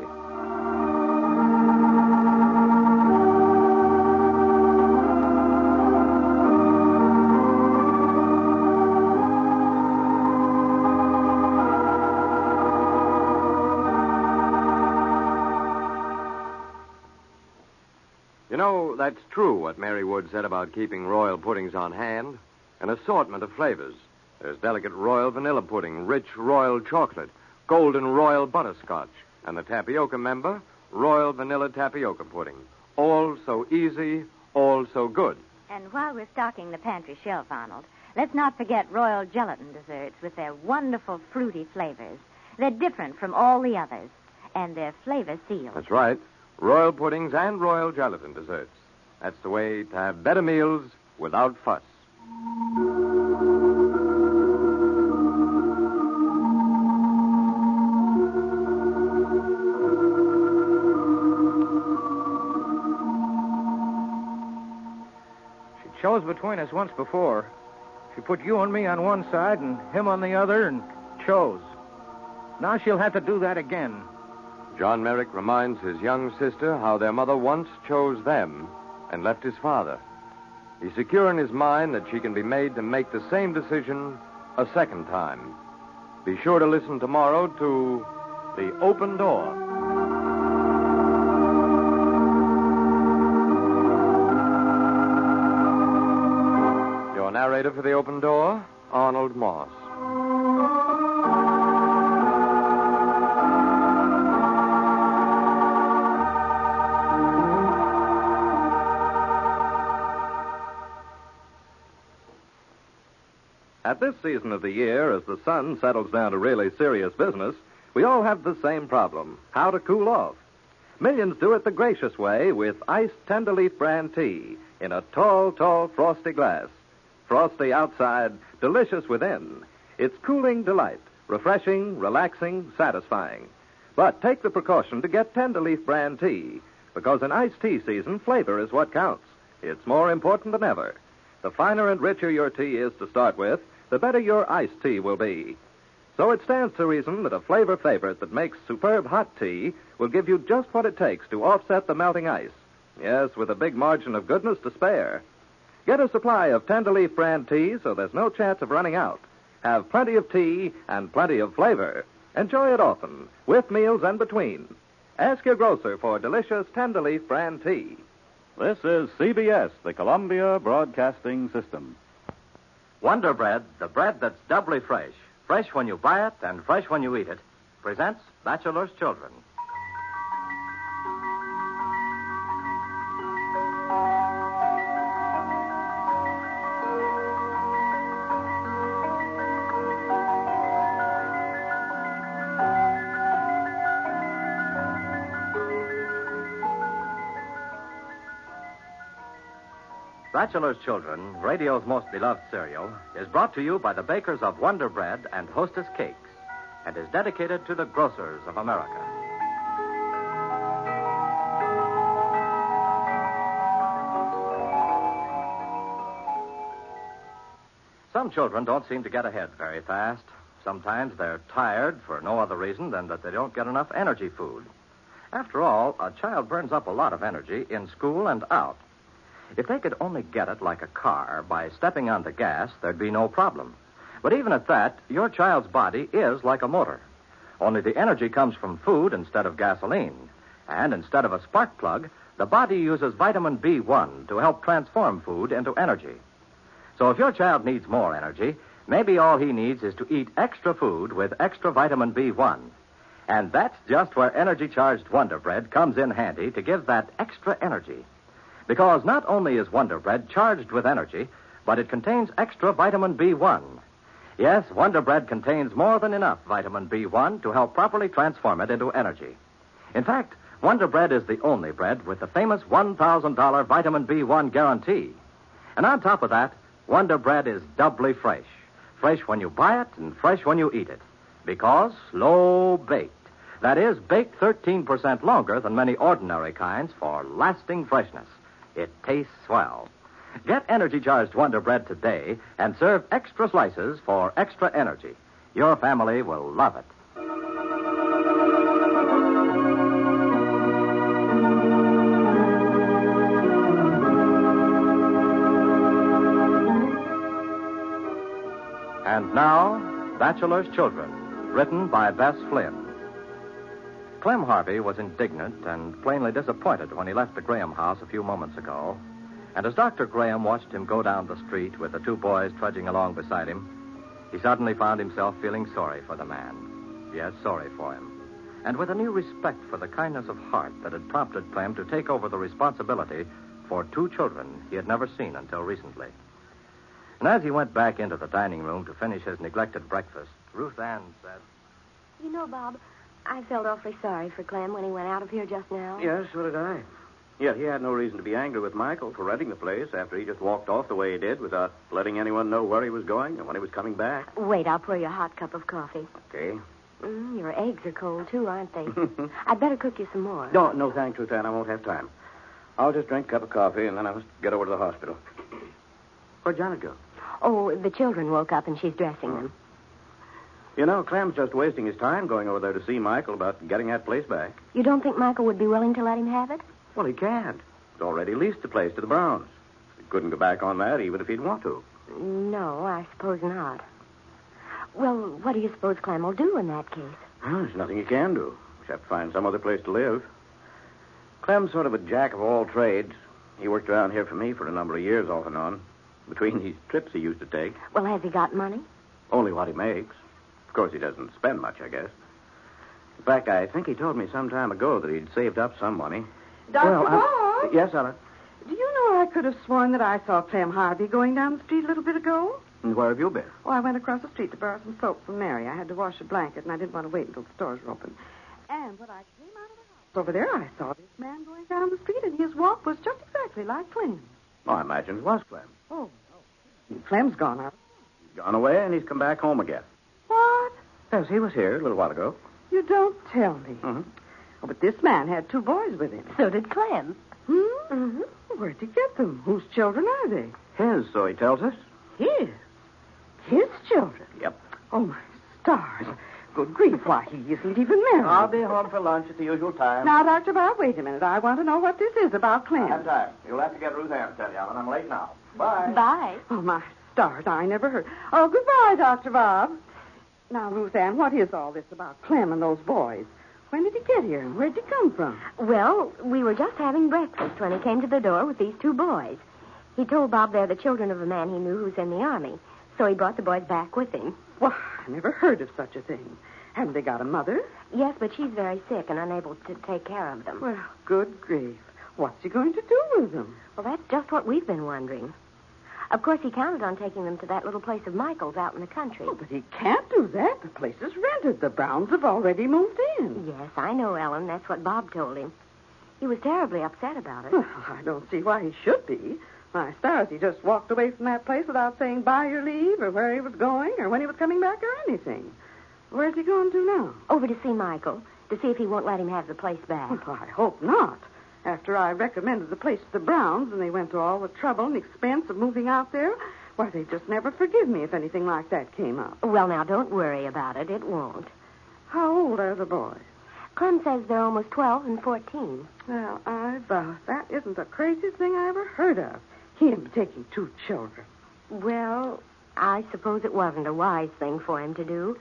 You know, that's true what Mary Wood said about keeping royal puddings on hand. An assortment of flavors. There's delicate royal vanilla pudding, rich royal chocolate, golden royal butterscotch, and the tapioca member, royal vanilla tapioca pudding. All so easy, all so good. And while we're stocking the pantry shelf, Arnold, let's not forget royal gelatin desserts with their wonderful fruity flavors. They're different from all the others, and they're flavor sealed. That's right. Royal puddings and royal gelatin desserts. That's the way to have better meals without fuss. She chose between us once before. She put you and me on one side and him on the other and chose. Now she'll have to do that again. John Merrick reminds his young sister how their mother once chose them and left his father. He's secure in his mind that she can be made to make the same decision a second time. Be sure to listen tomorrow to The Open Door. Your narrator for The Open Door, Arnold Moss. At this season of the year, as the sun settles down to really serious business, we all have the same problem: how to cool off. Millions do it the gracious way with iced Tenderleaf brand tea in a tall, frosty glass. Frosty outside, delicious within. It's cooling delight, refreshing, relaxing, satisfying. But take the precaution to get Tenderleaf brand tea, because in iced tea season, flavor is what counts. It's more important than ever. The finer and richer your tea is to start with, the better your iced tea will be. So it stands to reason that a flavor favorite that makes superb hot tea will give you just what it takes to offset the melting ice. Yes, with a big margin of goodness to spare. Get a supply of Tenderleaf brand tea so there's no chance of running out. Have plenty of tea and plenty of flavor. Enjoy it often, with meals and between. Ask your grocer for delicious Tenderleaf brand tea. This is CBS, the Columbia Broadcasting System. Wonder Bread, the bread that's doubly fresh. Fresh when you buy it and fresh when you eat it. Presents Bachelor's Children. Bachelor's Children, radio's most beloved cereal, is brought to you by the bakers of Wonder Bread and Hostess Cakes and is dedicated to the grocers of America. Some children don't seem to get ahead very fast. Sometimes they're tired for no other reason than that they don't get enough energy food. After all, a child burns up a lot of energy in school and out. If they could only get it like a car by stepping on the gas, there'd be no problem. But even at that, your child's body is like a motor. Only the energy comes from food instead of gasoline. And instead of a spark plug, the body uses vitamin B1 to help transform food into energy. So if your child needs more energy, maybe all he needs is to eat extra food with extra vitamin B1. And that's just where energy-charged Wonder Bread comes in handy to give that extra energy. Because not only is Wonder Bread charged with energy, but it contains extra vitamin B1. Yes, Wonder Bread contains more than enough vitamin B1 to help properly transform it into energy. In fact, Wonder Bread is the only bread with the famous $1,000 vitamin B1 guarantee. And on top of that, Wonder Bread is doubly fresh. Fresh when you buy it and fresh when you eat it. Because slow-baked. That is, baked 13% longer than many ordinary kinds for lasting freshness. It tastes swell. Get energy-charged Wonder Bread today and serve extra slices for extra energy. Your family will love it. And now, Bachelor's Children, written by Bess Flynn. Clem Harvey was indignant and plainly disappointed when he left the Graham house a few moments ago. And as Dr. Graham watched him go down the street with the two boys trudging along beside him, he suddenly found himself feeling sorry for the man. Yes, sorry for him. And with a new respect for the kindness of heart that had prompted Clem to take over the responsibility for two children he had never seen until recently. And as he went back into the dining room to finish his neglected breakfast, Ruth Ann said, You know, Bob, I felt awfully sorry for Clem when he went out of here just now. Yes, so did I. Yet he had no reason to be angry with Michael for renting the place after he just walked off the way he did without letting anyone know where he was going and when he was coming back. Wait, I'll pour you a hot cup of coffee. Okay. Your eggs are cold, too, aren't they? I'd better cook you some more. No, thanks, Ruth Ann. I won't have time. I'll just drink a cup of coffee, and then I must get over to the hospital. Where'd Janet go? Oh, the children woke up, and she's dressing them. You know, Clem's just wasting his time going over there to see Michael about getting that place back. You don't think Michael would be willing to let him have it? Well, he can't. He's already leased the place to the Browns. He couldn't go back on that even if he'd want to. No, I suppose not. Well, what do you suppose Clem will do in that case? Well, there's nothing he can do. He'll have to find some other place to live. Clem's sort of a jack of all trades. He worked around here for me for a number of years off and on, between these trips he used to take. Well, has he got money? Only what he makes. Of course, he doesn't spend much, I guess. In fact, I think he told me some time ago that he'd saved up some money. Dr. Bob? Yes, Ella? Do you know I could have sworn that I saw Clem Harvey going down the street a little bit ago? And where have you been? Oh, I went across the street to borrow some soap from Mary. I had to wash a blanket, and I didn't want to wait until the stores were open. And when I came out of the house over there, I saw this man going down the street, and his walk was just exactly like Clem's. Oh, I imagine it was Clem. Oh, no. Clem's gone out. He's gone away, and he's come back home again. What? Yes, he was here a little while ago. You don't tell me. Mm-hmm. Oh, but this man had two boys with him. So did Clem. Mm-hmm. Where'd he get them? Whose children are they? His, so he tells us. His? His children? Yep. Oh, my stars. Good grief, why, he isn't even married. I'll be home for lunch at the usual time. Now, Dr. Bob, wait a minute. I want to know what this is about Clem. I have time. You'll have to get Ruth Ann to tell you, Ellen. I'm late now. Bye. Bye. Oh, my stars, I never heard. Oh, goodbye, Dr. Bob. Now, Ruth Ann, what is all this about Clem and those boys? When did he get here, and where'd he come from? Well, we were just having breakfast when he came to the door with these two boys. He told Bob they're the children of a man he knew who's in the Army, so he brought the boys back with him. Well, I never heard of such a thing. Haven't they got a mother? Yes, but she's very sick and unable to take care of them. Well, good grief. What's he going to do with them? Well, that's just what we've been wondering. Of course, he counted on taking them to that little place of Michael's out in the country. Oh, but he can't do that. The place is rented. The Browns have already moved in. Yes, I know, Ellen. That's what Bob told him. He was terribly upset about it. Well, I don't see why he should be. My stars, he just walked away from that place without saying by your leave or where he was going or when he was coming back or anything. Where's he going to now? Over to see Michael, to see if he won't let him have the place back. Well, I hope not. After I recommended the place to the Browns and they went to all the trouble and expense of moving out there, why, they'd just never forgive me if anything like that came up. Well, now, don't worry about it. It won't. How old are the boys? Clem says they're almost 12 and 14. Well, I vow, that isn't the craziest thing I ever heard of. Him taking two children. Well, I suppose it wasn't a wise thing for him to do.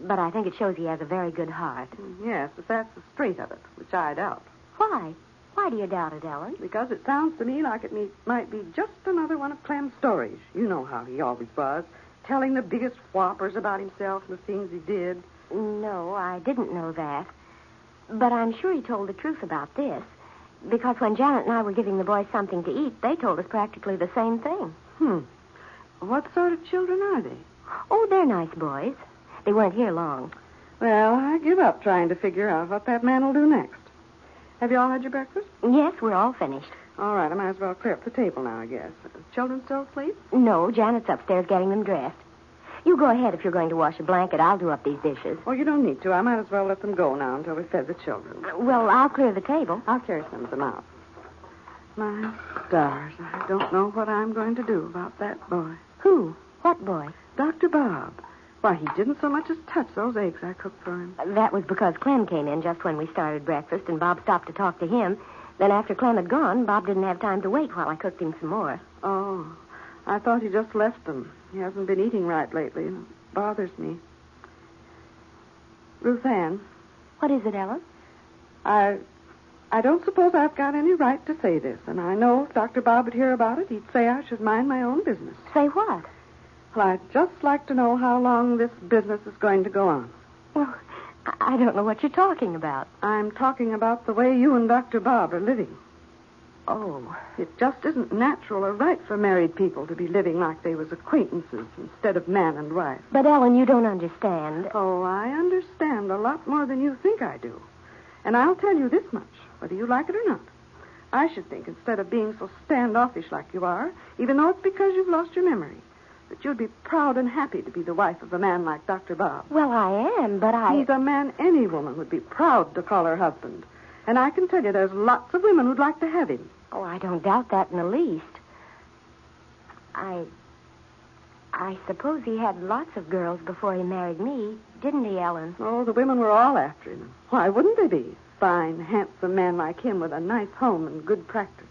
But I think it shows he has a very good heart. Yes, but that's the straight of it, which I doubt. Why? Why do you doubt it, Ellen? Because it sounds to me like it might be just another one of Clem's stories. You know how he always was, telling the biggest whoppers about himself and the things he did. No, I didn't know that. But I'm sure he told the truth about this. Because when Janet and I were giving the boys something to eat, they told us practically the same thing. What sort of children are they? Oh, they're nice boys. They weren't here long. Well, I give up trying to figure out what that man will do next. Have you all had your breakfast? Yes, we're all finished. All right, I might as well clear up the table now, I guess. Children still asleep? No, Janet's upstairs getting them dressed. You go ahead if you're going to wash a blanket. I'll do up these dishes. Oh, you don't need to. I might as well let them go now until we've fed the children. Well, I'll clear the table. I'll carry some of them out. My stars, I don't know what I'm going to do about that boy. Who? What boy? Dr. Bob. Why, he didn't so much as touch those eggs I cooked for him. That was because Clem came in just when we started breakfast, and Bob stopped to talk to him. Then after Clem had gone, Bob didn't have time to wait while I cooked him some more. Oh, I thought he just left them. He hasn't been eating right lately. It bothers me. Ruth Ann. What is it, Ellen? I don't suppose I've got any right to say this, and I know if Dr. Bob would hear about it, he'd say I should mind my own business. Say what? Well, I'd just like to know how long this business is going to go on. Well, I don't know what you're talking about. I'm talking about the way you and Dr. Bob are living. Oh. It just isn't natural or right for married people to be living like they was acquaintances instead of man and wife. But, Ellen, you don't understand. Oh, I understand a lot more than you think I do. And I'll tell you this much, whether you like it or not. I should think instead of being so standoffish like you are, even though it's because you've lost your memory, that you'd be proud and happy to be the wife of a man like Dr. Bob. Well, I am, but He's a man any woman would be proud to call her husband. And I can tell you there's lots of women who'd like to have him. Oh, I don't doubt that in the least. I suppose he had lots of girls before he married me, didn't he, Ellen? Oh, the women were all after him. Why wouldn't they be? Fine, handsome man like him with a nice home and good practice.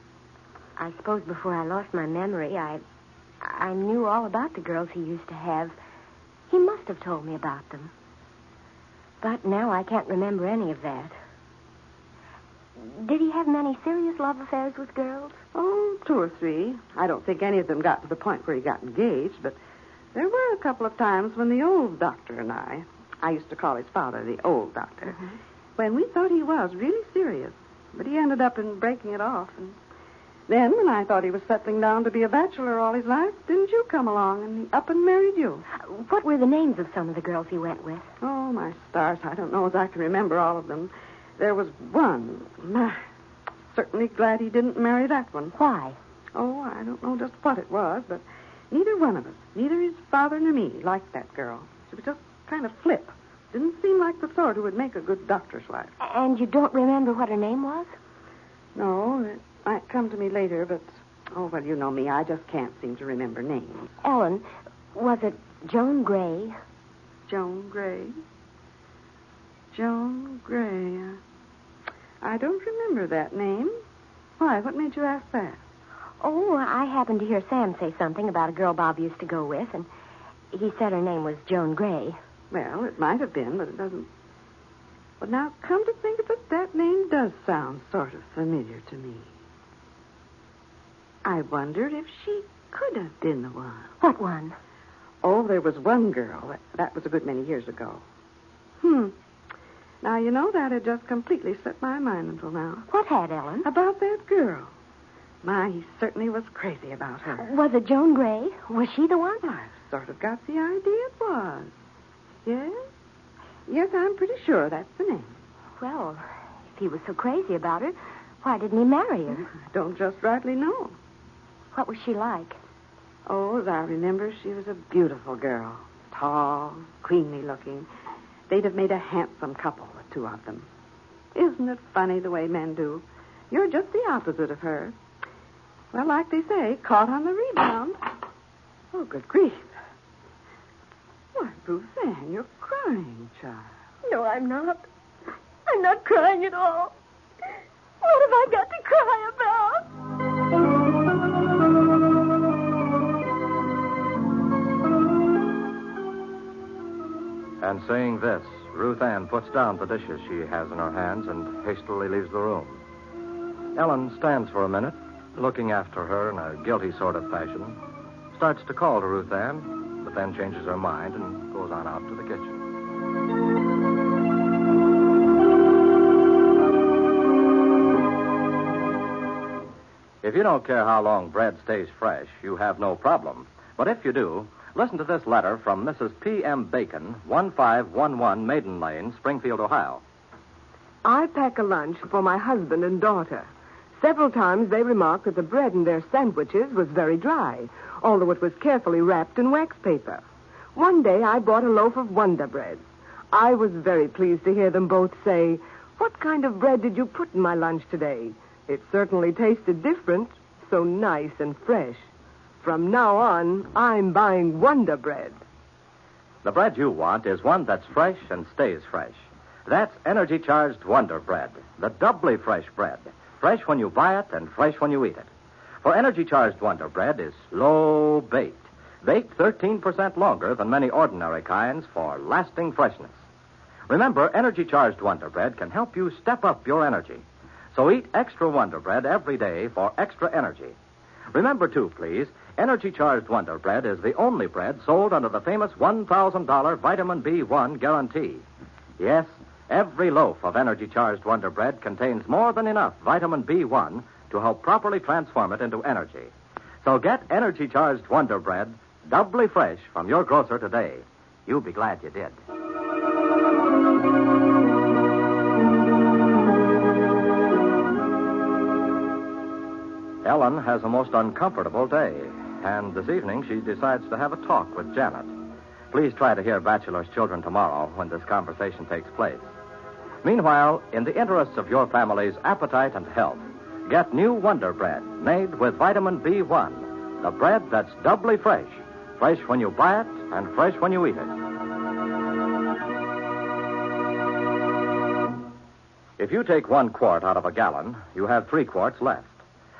I suppose before I lost my memory, I knew all about the girls he used to have. He must have told me about them. But now I can't remember any of that. Did he have many serious love affairs with girls? Oh, 2 or 3. I don't think any of them got to the point where he got engaged, but there were a couple of times when the old doctor and I used to call his father the old doctor, when we thought he was really serious. But he ended up in breaking it off. And then, when I thought he was settling down to be a bachelor all his life, didn't you come along and he up and married you? What were the names of some of the girls he went with? Oh, my stars, I don't know as I can remember all of them. There was one. I'm certainly glad he didn't marry that one. Why? Oh, I don't know just what it was, but neither one of us, neither his father nor me, liked that girl. She was just kind of flip. Didn't seem like the sort who would make a good doctor's wife. And you don't remember what her name was? No, it might come to me later, but, oh, well, you know me. I just can't seem to remember names. Ellen, was it Joan Gray? Joan Gray? Joan Gray. I don't remember that name. Why? What made you ask that? Oh, I happened to hear Sam say something about a girl Bob used to go with, and he said her name was Joan Gray. Well, it might have been, but it doesn't. But now, come to think of it, that name does sound sort of familiar to me. I wonder if she could have been the one. What one? Oh, there was one girl. That was a good many years ago. Now, you know, that had just completely slipped my mind until now. What had, Ellen? About that girl. My, he certainly was crazy about her. Was it Joan Gray? Was she the one? I've sort of got the idea it was. Yes? Yes, I'm pretty sure that's the name. Well, if he was so crazy about her, why didn't he marry her? I don't just rightly know. What was she like? Oh, as I remember, she was a beautiful girl. Tall, queenly looking. They'd have made a handsome couple, the two of them. Isn't it funny the way men do? You're just the opposite of her. Well, like they say, caught on the rebound. Oh, good grief. Why, Ruthann, you're crying, child. No, I'm not. I'm not crying at all. What have I got to cry about? And saying this, Ruth Ann puts down the dishes she has in her hands and hastily leaves the room. Ellen stands for a minute, looking after her in a guilty sort of fashion, starts to call to Ruth Ann, but then changes her mind and goes on out to the kitchen. If you don't care how long bread stays fresh, you have no problem. But if you do, listen to this letter from Mrs. P.M. Bacon, 1511 Maiden Lane, Springfield, Ohio. I pack a lunch for my husband and daughter. Several times they remarked that the bread in their sandwiches was very dry, although it was carefully wrapped in wax paper. One day I bought a loaf of Wonder Bread. I was very pleased to hear them both say, "What kind of bread did you put in my lunch today? It certainly tasted different, so nice and fresh. From now on, I'm buying Wonder Bread." The bread you want is one that's fresh and stays fresh. That's energy-charged Wonder Bread, the doubly fresh bread. Fresh when you buy it and fresh when you eat it. For energy-charged Wonder Bread is slow-baked. Baked 13% longer than many ordinary kinds for lasting freshness. Remember, energy-charged Wonder Bread can help you step up your energy. So eat extra Wonder Bread every day for extra energy. Remember, too, please, energy-charged Wonder Bread is the only bread sold under the famous $1,000 vitamin B1 guarantee. Yes, every loaf of energy-charged Wonder Bread contains more than enough vitamin B1 to help properly transform it into energy. So get energy-charged Wonder Bread doubly fresh from your grocer today. You'll be glad you did. Ellen has a most uncomfortable day, and this evening she decides to have a talk with Janet. Please try to hear Bachelor's Children tomorrow when this conversation takes place. Meanwhile, in the interests of your family's appetite and health, get new Wonder Bread made with vitamin B1, the bread that's doubly fresh. Fresh when you buy it and fresh when you eat it. If you take 1 quart out of a gallon, you have 3 quarts left.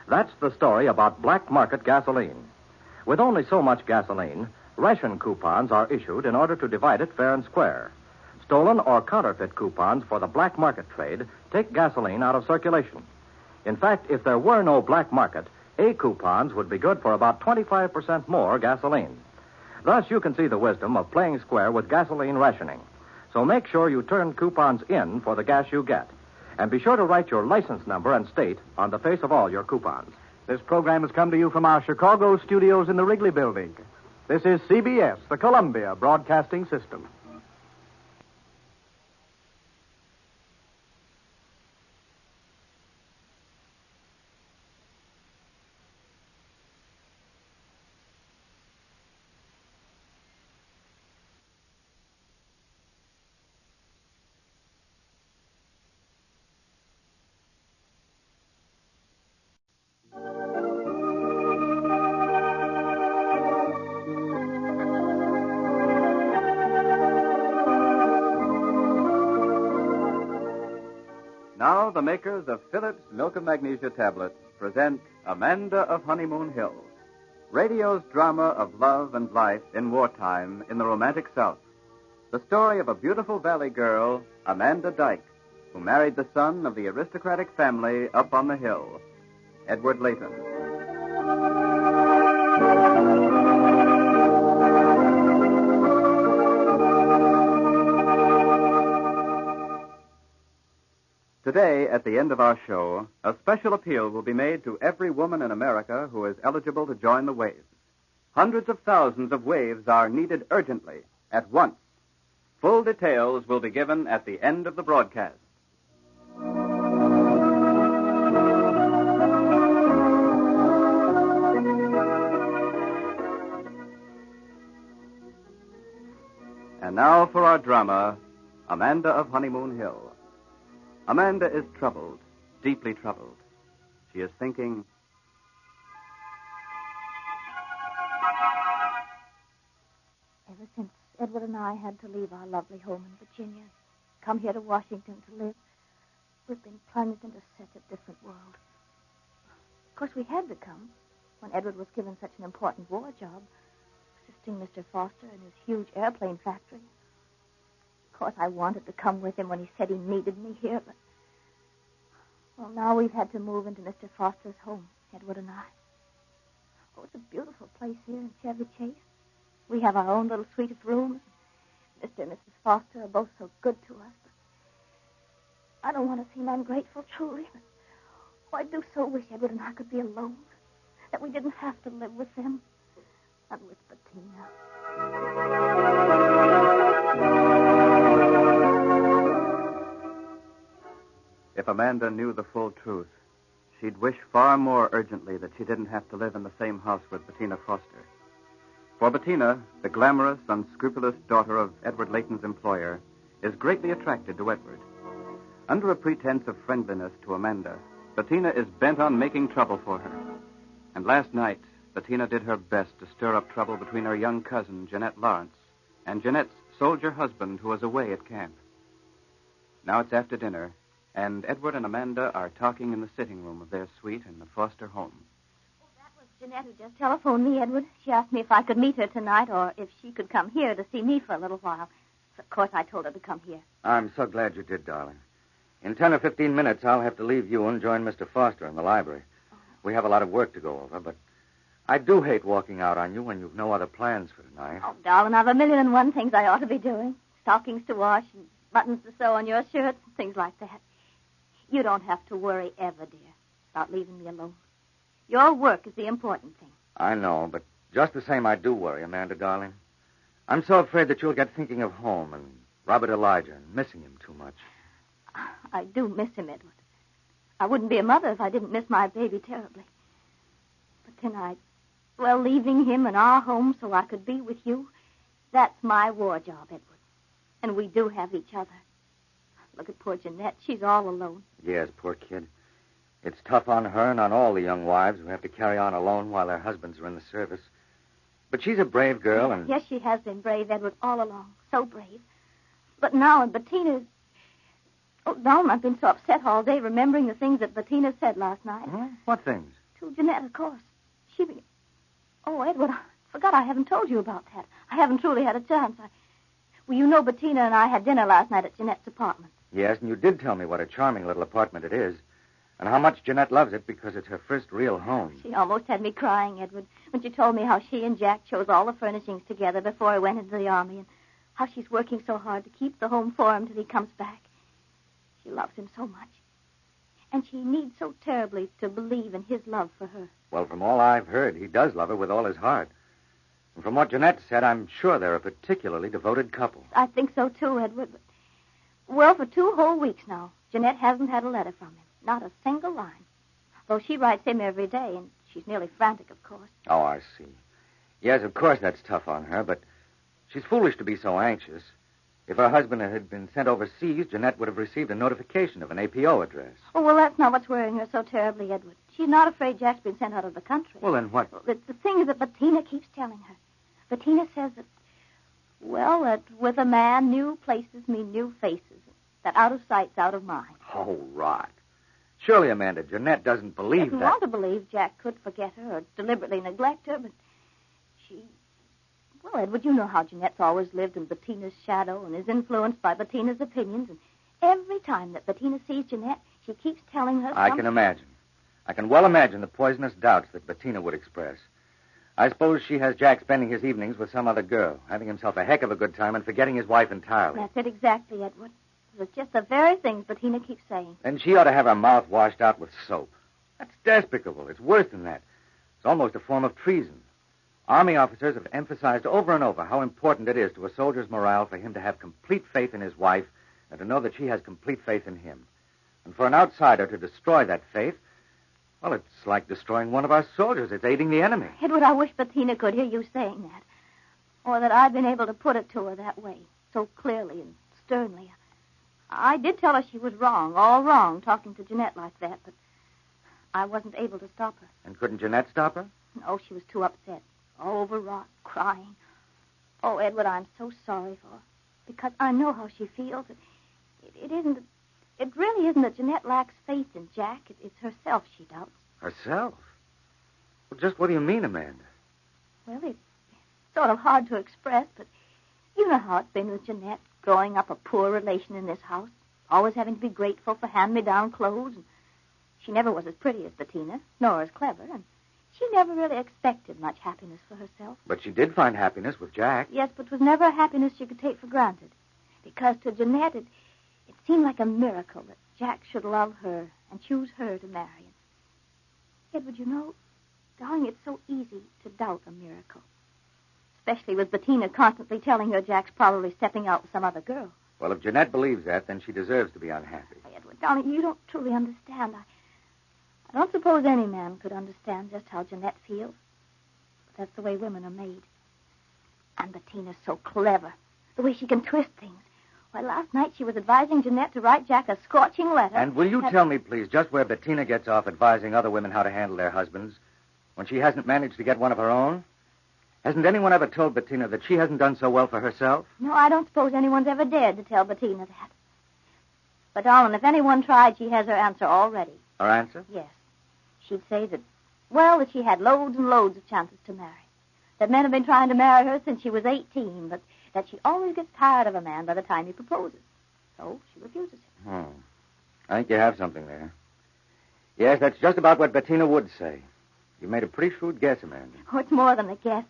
That's the story about black market gasoline. With only so much gasoline, ration coupons are issued in order to divide it fair and square. Stolen or counterfeit coupons for the black market trade take gasoline out of circulation. In fact, if there were no black market, A coupons would be good for about 25% more gasoline. Thus, you can see the wisdom of playing square with gasoline rationing. So make sure you turn coupons in for the gas you get. And be sure to write your license number and state on the face of all your coupons. This program has come to you from our Chicago studios in the Wrigley Building. This is CBS, the Columbia Broadcasting System. Now, the makers of Phillips Milk of Magnesia tablets present Amanda of Honeymoon Hill, radio's drama of love and life in wartime in the romantic South. The story of a beautiful valley girl, Amanda Dyke, who married the son of the aristocratic family up on the hill, Edward Layton. Today, at the end of our show, a special appeal will be made to every woman in America who is eligible to join the waves. Hundreds of thousands of waves are needed urgently, at once. Full details will be given at the end of the broadcast. And now for our drama, Amanda of Honeymoon Hill. Amanda is troubled, deeply troubled. She is thinking, ever since Edward and I had to leave our lovely home in Virginia, come here to Washington to live, we've been plunged into such a different world. Of course, we had to come when Edward was given such an important war job, assisting Mr. Foster in his huge airplane factory. Of course, I wanted to come with him when he said he needed me here, but... Well, now we've had to move into Mr. Foster's home, Edward and I. Oh, it's a beautiful place here in Chevy Chase. We have our own little suite of rooms. Mr. and Mrs. Foster are both so good to us. But I don't want to seem ungrateful, truly, but I do so wish Edward and I could be alone, that we didn't have to live with them, and with Bettina. If Amanda knew the full truth, she'd wish far more urgently that she didn't have to live in the same house with Bettina Foster. For Bettina, the glamorous, unscrupulous daughter of Edward Layton's employer, is greatly attracted to Edward. Under a pretense of friendliness to Amanda, Bettina is bent on making trouble for her. And last night, Bettina did her best to stir up trouble between her young cousin, Jeanette Lawrence, and Jeanette's soldier husband who was away at camp. Now it's after dinner, and Edward and Amanda are talking in the sitting room of their suite in the Foster home. That was Jeanette who just telephoned me, Edward. She asked me if I could meet her tonight or if she could come here to see me for a little while. Of course I told her to come here. I'm so glad you did, darling. In 10 or 15 minutes, I'll have to leave you and join Mr. Foster in the library. We have a lot of work to go over, but I do hate walking out on you when you've no other plans for tonight. Oh, darling, I've a million and one things I ought to be doing. Stockings to wash and buttons to sew on your shirts and things like that. You don't have to worry ever, dear, about leaving me alone. Your work is the important thing. I know, but just the same, I do worry, Amanda, darling. I'm so afraid that you'll get thinking of home and Robert Elijah and missing him too much. I do miss him, Edward. I wouldn't be a mother if I didn't miss my baby terribly. But tonight, well, leaving him in our home so I could be with you, that's my war job, Edward. And we do have each other. Look at poor Jeanette. She's all alone. Yes, poor kid. It's tough on her and on all the young wives who have to carry on alone while their husbands are in the service. But she's a brave girl, and... Yes, she has been brave, Edward, all along. So brave. But now, and Bettina's... Oh, darling, I've been so upset all day remembering the things that Bettina said last night. Huh? What things? To Jeanette, of course. Oh, Edward, I forgot I haven't told you about that. I haven't truly had a chance. Well, you know Bettina and I had dinner last night at Jeanette's apartment. Yes, and you did tell me what a charming little apartment it is, and how much Jeanette loves it because it's her first real home. She almost had me crying, Edward, when she told me how she and Jack chose all the furnishings together before he went into the army, and how she's working so hard to keep the home for him till he comes back. She loves him so much. And she needs so terribly to believe in his love for her. Well, from all I've heard, he does love her with all his heart. And from what Jeanette said, I'm sure they're a particularly devoted couple. I think so, too, Edward. But, well, for 2 whole weeks now, Jeanette hasn't had a letter from him. Not a single line. Though she writes him every day, and she's nearly frantic, of course. Oh, I see. Yes, of course that's tough on her, but she's foolish to be so anxious. If her husband had been sent overseas, Jeanette would have received a notification of an APO address. Oh, well, that's not what's worrying her so terribly, Edward. She's not afraid Jack's been sent out of the country. Well, then what? The thing is that Bettina keeps telling her. Bettina says that, well, that with a man, new places mean new faces. That out of sight's out of mind. Oh, rot. Surely, Amanda, Jeanette doesn't believe Doesn't that. want to believe Jack could forget her or deliberately neglect her, but she... Well, Edward, you know how Jeanette's always lived in Bettina's shadow and is influenced by Bettina's opinions. And every time that Bettina sees Jeanette, she keeps telling her I can imagine. I can well imagine the poisonous doubts that Bettina would express. I suppose she has Jack spending his evenings with some other girl, having himself a heck of a good time and forgetting his wife entirely. That's it exactly, Edward. It's just the very things Bettina keeps saying. Then she ought to have her mouth washed out with soap. That's despicable. It's worse than that. It's almost a form of treason. Army officers have emphasized over and over how important it is to a soldier's morale for him to have complete faith in his wife and to know that she has complete faith in him. And for an outsider to destroy that faith, well, it's like destroying one of our soldiers. It's aiding the enemy. Edward, I wish Bettina could hear you saying that. Or that I'd been able to put it to her that way, so clearly and sternly. I did tell her she was wrong, all wrong, talking to Jeanette like that, but I wasn't able to stop her. And couldn't Jeanette stop her? No, she was too upset. Overwrought, crying. Oh, Edward, I'm so sorry for her. Because I know how she feels. It really isn't that Jeanette lacks faith in Jack. It's herself she doubts. Herself? Well, just what do you mean, Amanda? Well, it's sort of hard to express, but you know how it's been with Jeanette, growing up a poor relation in this house, always having to be grateful for hand-me-down clothes. And she never was as pretty as Bettina, nor as clever, and she never really expected much happiness for herself. But she did find happiness with Jack. Yes, but it was never a happiness she could take for granted. Because to Jeanette, it seemed like a miracle that Jack should love her and choose her to marry. Edward, you know, darling, it's so easy to doubt a miracle. Especially with Bettina constantly telling her Jack's probably stepping out with some other girl. Well, if Jeanette believes that, then she deserves to be unhappy. Edward, darling, you don't truly understand. I don't suppose any man could understand just how Jeanette feels. But that's the way women are made. And Bettina's so clever. The way she can twist things. Why, last night she was advising Jeanette to write Jack a scorching letter. And will you tell me, please, just where Bettina gets off advising other women how to handle their husbands when she hasn't managed to get one of her own? Hasn't anyone ever told Bettina that she hasn't done so well for herself? No, I don't suppose anyone's ever dared to tell Bettina that. But, darling, if anyone tried, she has her answer already. Her answer? Yes. She'd say that, well, that she had loads and loads of chances to marry. That men have been trying to marry her since she was 18, but that she always gets tired of a man by the time he proposes. So she refuses him. Oh. I think you have something there. Yes, that's just about what Bettina would say. You made a pretty shrewd guess, Amanda. Oh, it's more than a guess.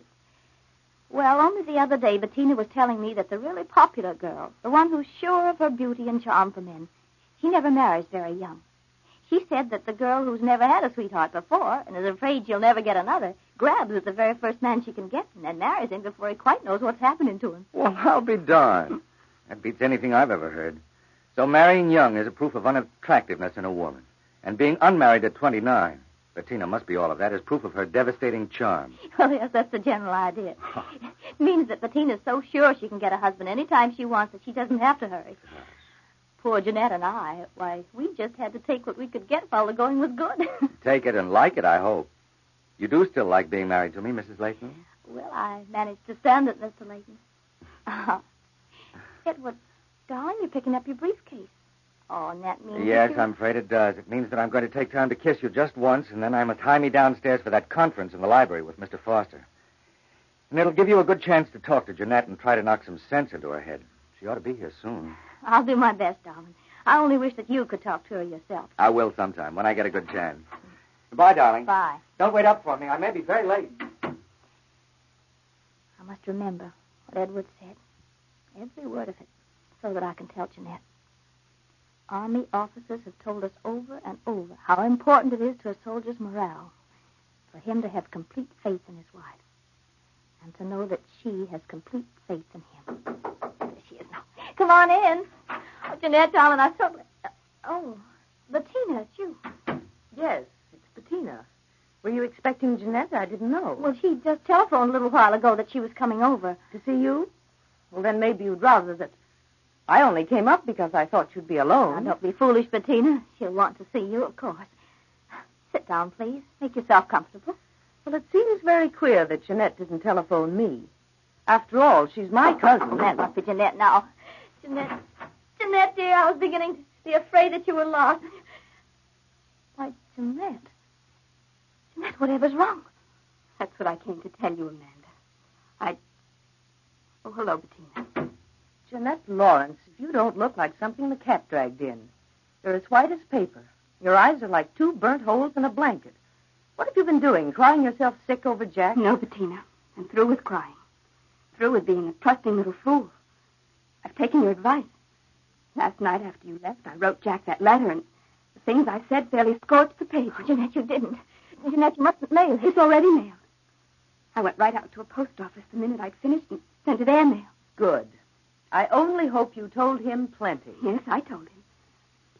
Well, only the other day, Bettina was telling me that the really popular girl, the one who's sure of her beauty and charm for men, she never marries very young. She said that the girl who's never had a sweetheart before and is afraid she'll never get another grabs at the very first man she can get and then marries him before he quite knows what's happening to him. Well, I'll be darned. That beats anything I've ever heard. So marrying young is a proof of unattractiveness in a woman. And being unmarried at 29, Bettina must be all of that, is proof of her devastating charm. Well, yes, that's the general idea. It means that Bettina's so sure she can get a husband any time she wants that she doesn't have to hurry. Poor Jeanette and I, why, we just had to take what we could get while the going was good. Take it and like it, I hope. You do still like being married to me, Mrs. Layton? Well, I managed to stand it, Mr. Layton. Edward, darling, you're picking up your briefcase. Oh, and that means... Yes, I'm afraid it does. It means that I'm going to take time to kiss you just once, and then I must hie me downstairs for that conference in the library with Mr. Foster. And it'll give you a good chance to talk to Jeanette and try to knock some sense into her head. She ought to be here soon. I'll do my best, darling. I only wish that you could talk to her yourself. I will sometime, when I get a good chance. Goodbye, darling. Bye. Don't wait up for me. I may be very late. I must remember what Edward said. Every word of it, so that I can tell Jeanette. Army officers have told us over and over how important it is to a soldier's morale for him to have complete faith in his wife and to know that she has complete faith in him. There she is now. Come on in. Oh, Jeanette, darling, I'm so... Oh, Bettina, it's you. Yes, it's Bettina. Were you expecting Jeanette? I didn't know. Well, she just telephoned a little while ago that she was coming over. To see you? Well, then maybe you'd rather that... I only came up because I thought you'd be alone. Now, don't be foolish, Bettina. She'll want to see you, of course. Sit down, please. Make yourself comfortable. Well, it seems very queer that Jeanette didn't telephone me. After all, she's my cousin. That must be Jeanette now. Jeanette, dear, I was beginning to be afraid that you were lost. Why, Jeanette, whatever's wrong? That's what I came to tell you, Amanda. Oh, hello, Bettina. Jeanette Lawrence, you don't look like something the cat dragged in. You're as white as paper. Your eyes are like two burnt holes in a blanket. What have you been doing, crying yourself sick over Jack? No, Bettina. I'm through with crying. Through with being a trusting little fool. I've taken your advice. Last night after you left, I wrote Jack that letter, and the things I said fairly scorched the paper. Oh, Jeanette, you didn't. Jeanette, you mustn't mail it. It's already mailed. I went right out to a post office the minute I'd finished and sent it airmail. Good. I only hope you told him plenty. Yes, I told him.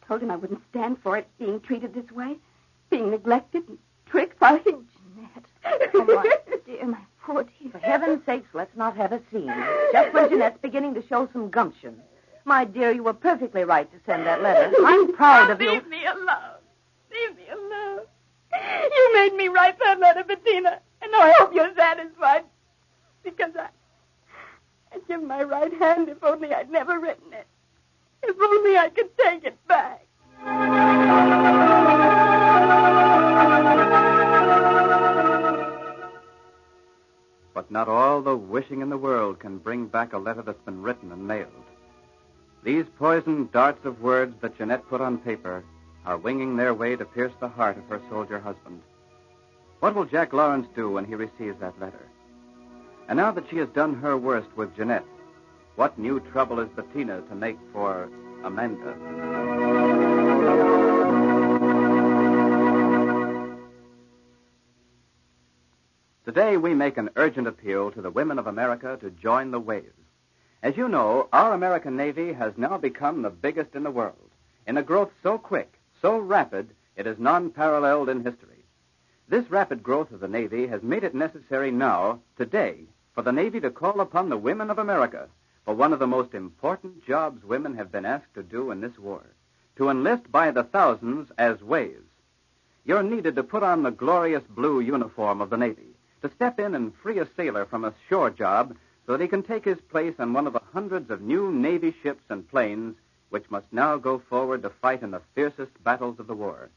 I told him I wouldn't stand for it, being treated this way, being neglected and tricked by him. Jeanette. Oh, dear, my poor dear. For heaven's sakes, let's not have a scene. Just when Jeanette's beginning to show some gumption. My dear, you were perfectly right to send that letter. I'm proud of you. Leave me alone. Leave me alone. You made me write that letter, Bettina. And I hope you're satisfied. Because I'd give my right hand if only I'd never written it. If only I could take it back. But not all the wishing in the world can bring back a letter that's been written and mailed. These poisoned darts of words that Jeanette put on paper are winging their way to pierce the heart of her soldier husband. What will Jack Lawrence do when he receives that letter? And now that she has done her worst with Jeanette, what new trouble is Bettina to make for Amanda? Today we make an urgent appeal to the women of America to join the waves. As you know, our American Navy has now become the biggest in the world, in a growth so quick, so rapid, it is non-paralleled in history. This rapid growth of the Navy has made it necessary now, today, for the Navy to call upon the women of America for one of the most important jobs women have been asked to do in this war, to enlist by the thousands as waves. You're needed to put on the glorious blue uniform of the Navy, to step in and free a sailor from a shore job so that he can take his place on one of the hundreds of new Navy ships and planes which must now go forward to fight in the fiercest battles of the war.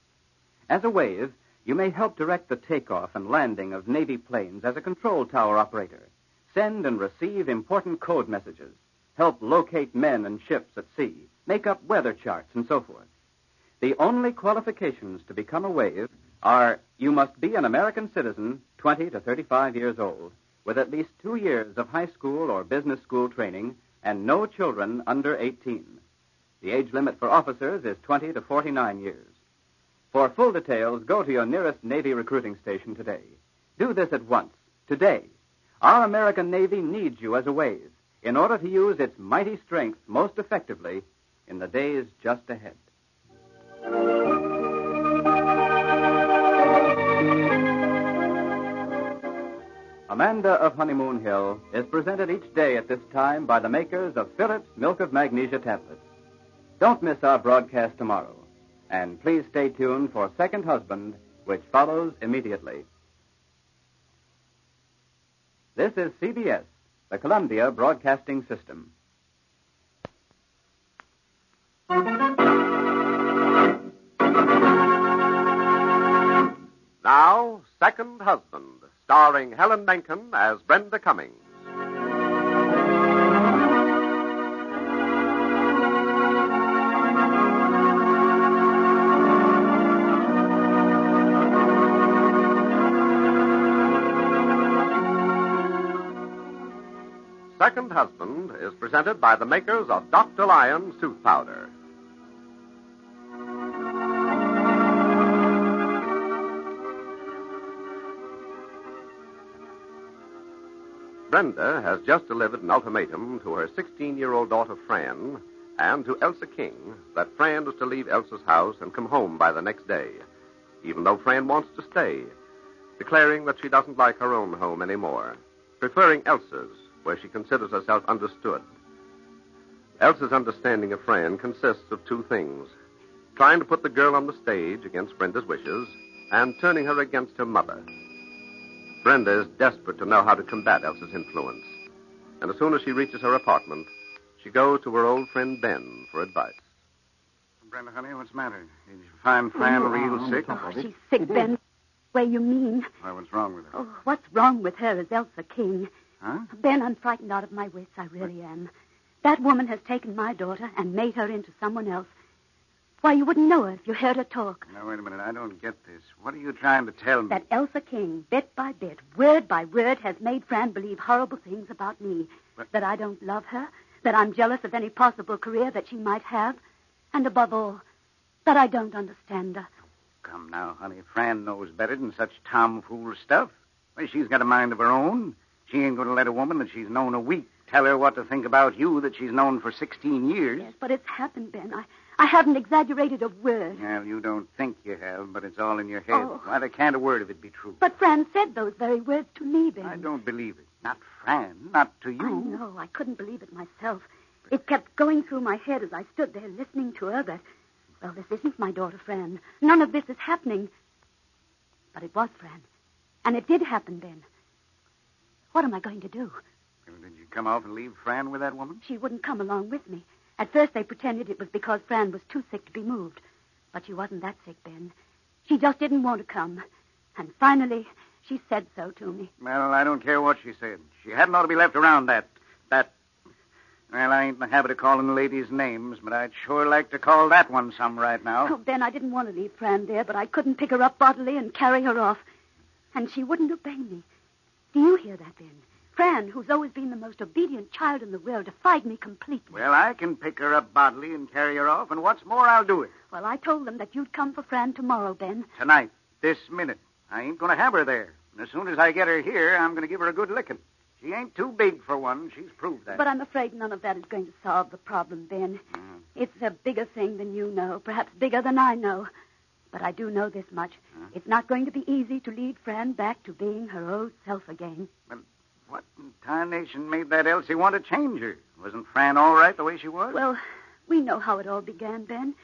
As a wave, you may help direct the takeoff and landing of Navy planes as a control tower operator, send and receive important code messages, help locate men and ships at sea, make up weather charts, and so forth. The only qualifications to become a wave are you must be an American citizen, 20 to 35 years old, with at least 2 years of high school or business school training, and no children under 18. The age limit for officers is 20 to 49 years. For full details, go to your nearest Navy recruiting station today. Do this at once, today. Our American Navy needs you as a wave in order to use its mighty strength most effectively in the days just ahead. Amanda of Honeymoon Hill is presented each day at this time by the makers of Phillips Milk of Magnesia tablets. Don't miss our broadcast tomorrow. And please stay tuned for Second Husband, which follows immediately. This is CBS, the Columbia Broadcasting System. Now, Second Husband, starring Helen Menken as Brenda Cummings. Second Husband is presented by the makers of Dr. Lyon's Tooth Powder. Brenda has just delivered an ultimatum to her 16-year-old daughter, Fran, and to Elsa King that Fran is to leave Elsa's house and come home by the next day, even though Fran wants to stay, declaring that she doesn't like her own home anymore, preferring Elsa's, where she considers herself understood. Elsa's understanding of Fran consists of two things: trying to put the girl on the stage against Brenda's wishes and turning her against her mother. Brenda is desperate to know how to combat Elsa's influence, and as soon as she reaches her apartment, she goes to her old friend Ben for advice. Brenda, honey, what's the matter? Did you find Fran real sick? Oh, she's sick, Ben. Way you mean? Why, what's wrong with her? Oh, what's wrong with her is Elsa King. Huh? Ben, I'm frightened out of my wits. I really am. That woman has taken my daughter and made her into someone else. Why, you wouldn't know her if you heard her talk. Now, wait a minute. I don't get this. What are you trying to tell me? That Elsa King, bit by bit, word by word, has made Fran believe horrible things about me. But... That I don't love her, that I'm jealous of any possible career that she might have, and above all, that I don't understand her. Come now, honey. Fran knows better than such tomfool stuff. Well, she's got a mind of her own. She ain't going to let a woman that she's known a week tell her what to think about you that she's known for 16 years. Yes, but it's happened, Ben. I haven't exaggerated a word. Well, you don't think you have, but it's all in your head. Oh. Why, there can't a word of it be true. But Fran said those very words to me, Ben. I don't believe it. Not Fran. Not to you. I know. I couldn't believe it myself. It kept going through my head as I stood there listening to her that, well, this isn't my daughter, Fran. None of this is happening. But it was, Fran. And it did happen, Ben. What am I going to do? Well, did you come off and leave Fran with that woman? She wouldn't come along with me. At first they pretended it was because Fran was too sick to be moved. But she wasn't that sick, Ben. She just didn't want to come. And finally, she said so to me. Well, I don't care what she said. She hadn't ought to be left around that... Well, I ain't in the habit of calling ladies names, but I'd sure like to call that one some right now. Oh, Ben, I didn't want to leave Fran there, but I couldn't pick her up bodily and carry her off. And she wouldn't obey me. Do you hear that, Ben? Fran, who's always been the most obedient child in the world, defied me completely. Well, I can pick her up bodily and carry her off, and what's more, I'll do it. Well, I told them that you'd come for Fran tomorrow, Ben. Tonight, this minute. I ain't going to have her there. And as soon as I get her here, I'm going to give her a good licking. She ain't too big for one. She's proved that. But I'm afraid none of that is going to solve the problem, Ben. It's a bigger thing than you know, perhaps bigger than I know. But I do know this much. It's not going to be easy to lead Fran back to being her old self again. Well, what in tarnation made that Elsie want to change her? Wasn't Fran all right the way she was? Well, we know how it all began, Ben.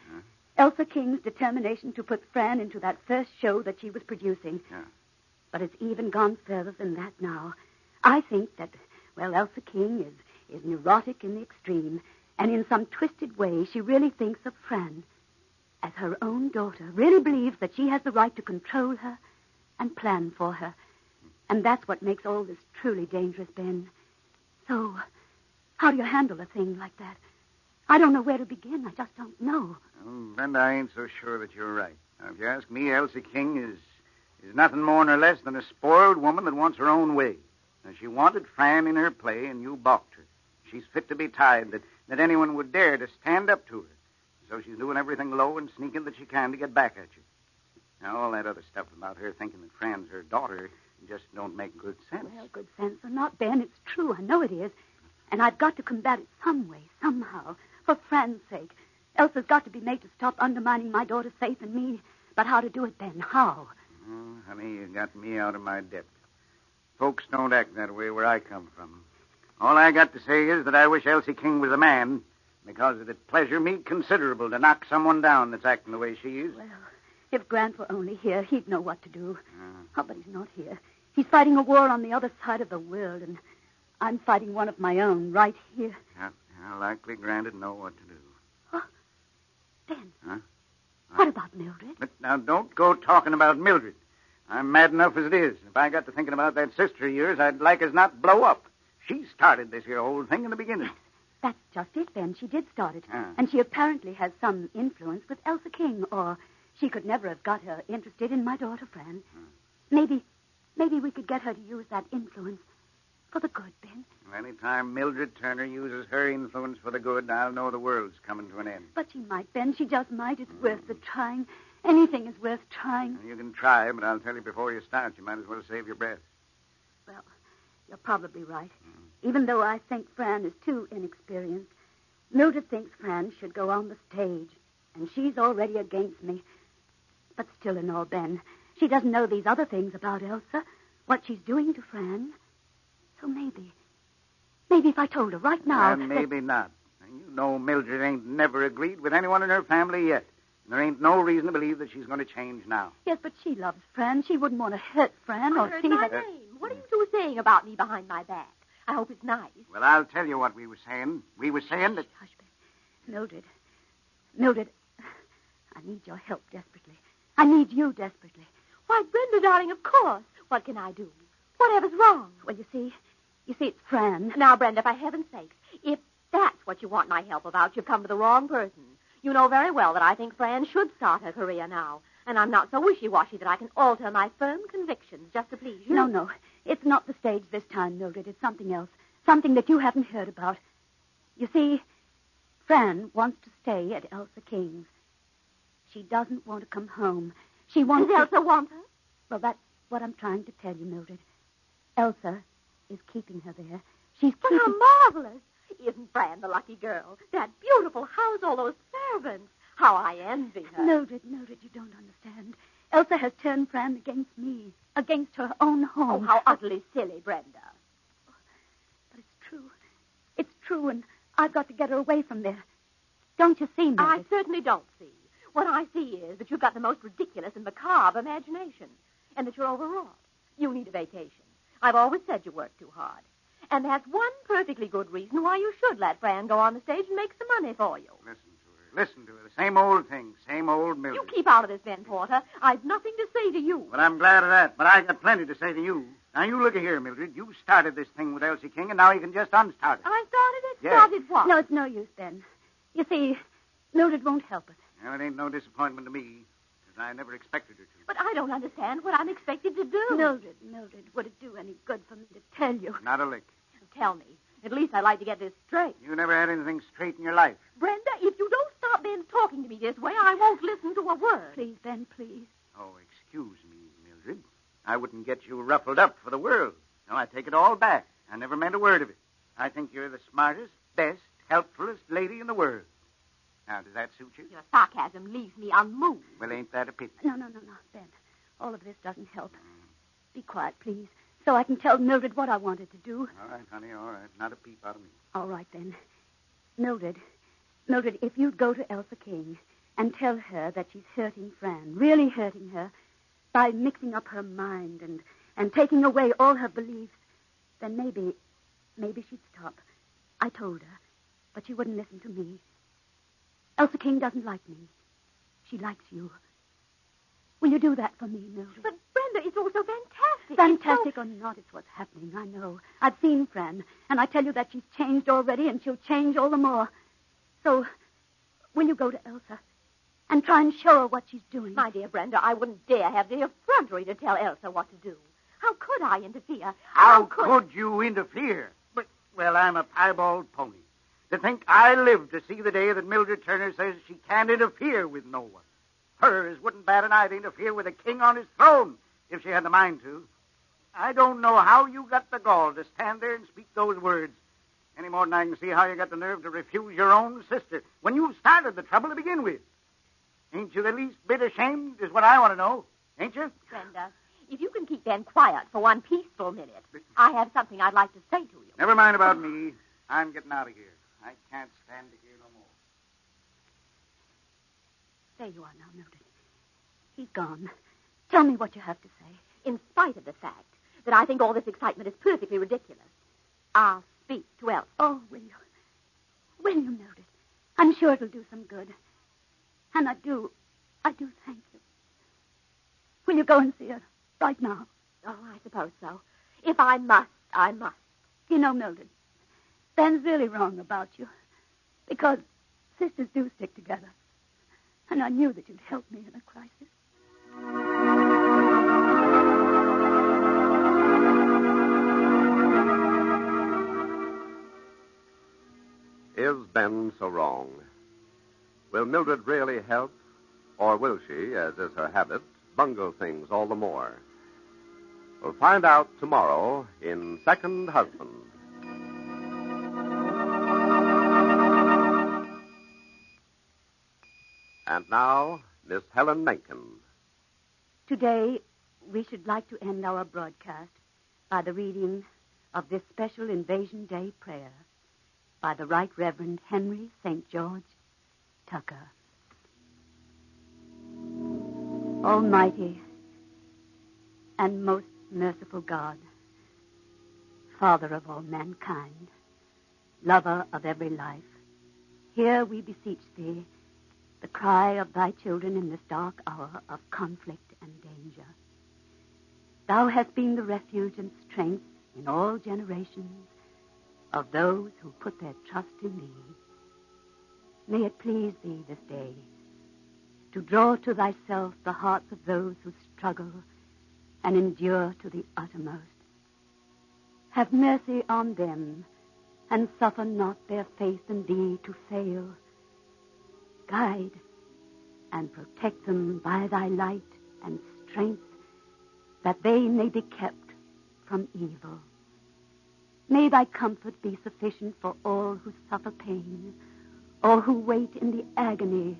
Elsa King's determination to put Fran into that first show that she was producing. But it's even gone further than that now. I think that, well, Elsa King is neurotic in the extreme, and in some twisted way she really thinks of Fran as her own daughter, really believes that she has the right to control her and plan for her. And that's what makes all this truly dangerous, Ben. So, how do you handle a thing like that? I don't know where to begin. I just don't know. Well, Brenda, I ain't so sure that you're right. Now, if you ask me, Elsie King is nothing more nor less than a spoiled woman that wants her own way. Now, she wanted Fran in her play, and you balked her. She's fit to be tied, that anyone would dare to stand up to her. So she's doing everything low and sneaking that she can to get back at you. Now, all that other stuff about her thinking that Fran's her daughter just don't make good sense. Well, good sense or not, Ben, it's true. I know it is. And I've got to combat it some way, somehow, for Fran's sake. Elsa's got to be made to stop undermining my daughter's faith in me. But how to do it, Ben? How? Oh, honey, you got me out of my depth. Folks don't act that way where I come from. All I got to say is that I wish Elsie King was a man, because it'd pleasure me considerable to knock someone down that's acting the way she is. Well, if Grant were only here, he'd know what to do. Oh, but he's not here. He's fighting a war on the other side of the world, and I'm fighting one of my own right here. Yeah, likely Grant'd know what to do. Oh, Ben. Huh? What about Mildred? But now, don't go talking about Mildred. I'm mad enough as it is. If I got to thinking about that sister of yours, I'd like as not blow up. She started this here whole thing in the beginning. That's just it, Ben. She did start it. Ah. And she apparently has some influence with Elsa King, or she could never have got her interested in my daughter, Fran. Maybe we could get her to use that influence for the good, Ben. Any time Mildred Turner uses her influence for the good, I'll know the world's coming to an end. But she might, Ben. She just might. It's worth the trying. Anything is worth trying. You can try, but I'll tell you before you start, you might as well save your breath. Well, you're probably right. Even though I think Fran is too inexperienced, Mildred thinks Fran should go on the stage, and she's already against me. But still in all, Ben, she doesn't know these other things about Elsa, what she's doing to Fran. So maybe if I told her right now... And maybe not. You know Mildred ain't never agreed with anyone in her family yet. And there ain't no reason to believe that she's going to change now. Yes, but she loves Fran. She wouldn't want to hurt Fran or see my that... name. What are you two saying about me behind my back? I hope it's nice. Well, I'll tell you what we were saying. We were saying that... Hush, Ben. Mildred, I need your help desperately. I need you desperately. Why, Brenda, darling, of course. What can I do? Whatever's wrong? Well, you see, it's Fran. Now, Brenda, for heaven's sakes, if that's what you want my help about, you've come to the wrong person. You know very well that I think Fran should start her career now. And I'm not so wishy-washy that I can alter my firm convictions just to please you. No. It's not the stage this time, Mildred. It's something else. Something that you haven't heard about. You see, Fran wants to stay at Elsa King's. She doesn't want to come home. She wants Does Elsa want her? Well, that's what I'm trying to tell you, Mildred. Elsa is keeping her there. She's keeping... How marvelous. Isn't Fran the lucky girl? That beautiful house, all those servants. How I envy her. Mildred, you don't understand. Elsa has turned Fran against me, against her own home. Oh, how utterly silly, Brenda. But it's true. It's true, and I've got to get her away from there. Don't you see, Mildred? I certainly don't see. What I see is that you've got the most ridiculous and macabre imagination, and that you're overwrought. You need a vacation. I've always said you work too hard. And that's one perfectly good reason why you should let Fran go on the stage and make some money for you. Listen to her. The same old thing. Same old Mildred. You keep out of this, Ben Porter. I've nothing to say to you. Well, I'm glad of that, but I got plenty to say to you. Now, you look here, Mildred. You started this thing with Elsie King, and now you can just unstart it. I started it? Yes. Started what? No, it's no use, Ben. You see, Mildred won't help us. Well, it ain't no disappointment to me, because I never expected her to. But I don't understand what I'm expected to do. Mildred, would it do any good for me to tell you? Not a lick. Tell me. At least I'd like to get this straight. You never had anything straight in your life. Brenda, if you don't stop Ben talking to me this way, I won't listen to a word. Please, Ben, please. Oh, excuse me, Mildred. I wouldn't get you ruffled up for the world. No, I take it all back. I never meant a word of it. I think you're the smartest, best, helpfulest lady in the world. Now, does that suit you? Your sarcasm leaves me unmoved. Well, ain't that a pity? No, Ben. All of this doesn't help. Be quiet, please, so I can tell Mildred what I wanted to do. All right, honey, all right. Not a peep out of me. All right, then. Mildred, if you'd go to Elsa King and tell her that she's hurting Fran, really hurting her, by mixing up her mind and taking away all her beliefs, then maybe she'd stop. I told her, but she wouldn't listen to me. Elsa King doesn't like me. She likes you. Will you do that for me, Mildred? But, Brenda, it's all so fantastic. Fantastic or not, it's what's happening, I know. I've seen Fran, and I tell you that she's changed already, and she'll change all the more. So, will you go to Elsa and try and show her what she's doing? My dear Brenda, I wouldn't dare have the effrontery to tell Elsa what to do. How could I interfere? How could you interfere? Well, I'm a piebald pony. To think I live to see the day that Mildred Turner says she can't interfere with no one. Her as wouldn't bat an eye to interfere with a king on his throne if she had the mind to. I don't know how you got the gall to stand there and speak those words, any more than I can see how you got the nerve to refuse your own sister when you started the trouble to begin with. Ain't you the least bit ashamed is what I want to know, ain't you? Brenda, if you can keep Ben quiet for one peaceful minute, I have something I'd like to say to you. Never mind about me. I'm getting out of here. I can't stand to hear no more. There you are now, Mildred. He's gone. Tell me what you have to say. In spite of the fact that I think all this excitement is perfectly ridiculous, I'll speak to Elsa. Oh, will you? Will you, Mildred? I'm sure it'll do some good. And I do thank you. Will you go and see her right now? Oh, I suppose so. If I must, I must. You know, Mildred, Ben's really wrong about you. Because sisters do stick together. And I knew that you'd help me in a crisis. Is Ben so wrong? Will Mildred really help? Or will she, as is her habit, bungle things all the more? We'll find out tomorrow in Second Husband. And now, Miss Helen Mencken. Today, we should like to end our broadcast by the reading of this special Invasion Day prayer by the Right Reverend Henry St. George Tucker. Almighty and most merciful God, Father of all mankind, lover of every life, hear, we beseech thee, the cry of thy children in this dark hour of conflict and danger. Thou hast been the refuge and strength in all generations of those who put their trust in thee. May it please thee this day to draw to thyself the hearts of those who struggle and endure to the uttermost. Have mercy on them and suffer not their faith in thee to fail. Guide and protect them by thy light and strength, that they may be kept from evil. May thy comfort be sufficient for all who suffer pain, or who wait in the agony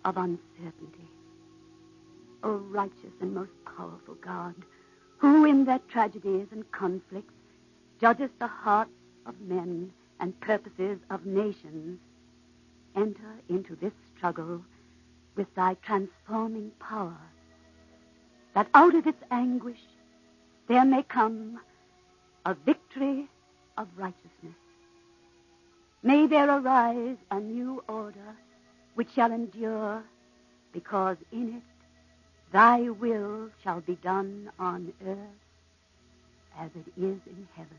of uncertainty. O righteous and most powerful God, who in their tragedies and conflicts judgest the hearts of men and purposes of nations, enter into this struggle with thy transforming power, that out of its anguish there may come a victory of righteousness. May there arise a new order which shall endure, because in it thy will shall be done on earth as it is in heaven.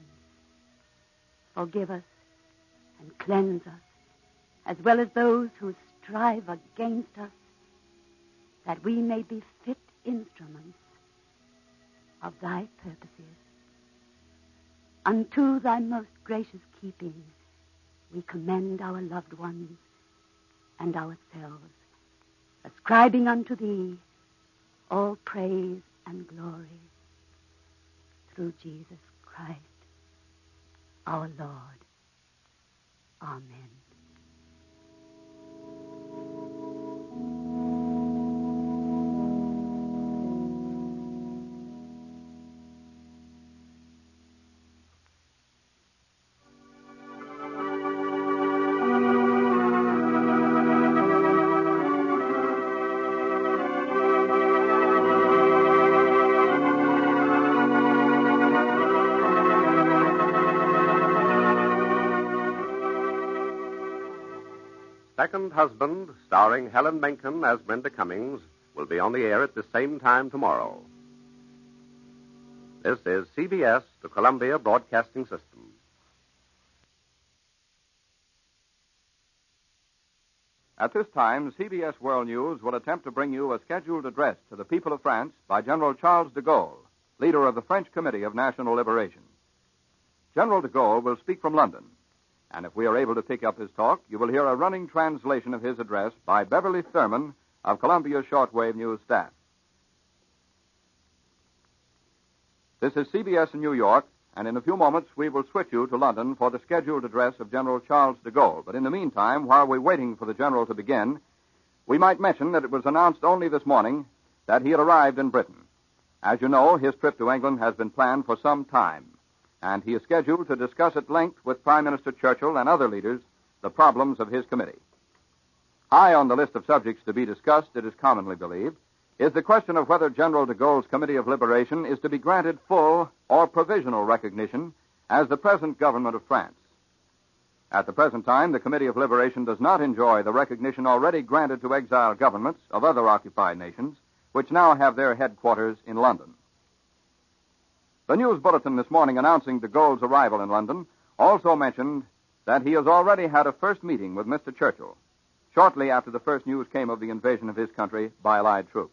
Forgive us and cleanse us, as well as those who strive against us, that we may be fit instruments of thy purposes. Unto thy most gracious keeping we commend our loved ones and ourselves, ascribing unto thee all praise and glory through Jesus Christ, our Lord. Amen. Second Husband, starring Helen Mencken as Brenda Cummings, will be on the air at the same time tomorrow. This is CBS, the Columbia Broadcasting System. At this time, CBS World News will attempt to bring you a scheduled address to the people of France by General Charles de Gaulle, leader of the French Committee of National Liberation. General de Gaulle will speak from London, and if we are able to pick up his talk, you will hear a running translation of his address by Beverly Thurman of Columbia's Shortwave News staff. This is CBS in New York, and in a few moments we will switch you to London for the scheduled address of General Charles de Gaulle. But in the meantime, while we're waiting for the General to begin, we might mention that it was announced only this morning that he had arrived in Britain. As you know, his trip to England has been planned for some time, and he is scheduled to discuss at length with Prime Minister Churchill and other leaders the problems of his committee. High on the list of subjects to be discussed, it is commonly believed, is the question of whether General de Gaulle's Committee of Liberation is to be granted full or provisional recognition as the present government of France. At the present time, the Committee of Liberation does not enjoy the recognition already granted to exiled governments of other occupied nations, which now have their headquarters in London. The news bulletin this morning announcing de Gaulle's arrival in London also mentioned that he has already had a first meeting with Mr. Churchill, shortly after the first news came of the invasion of his country by Allied troops.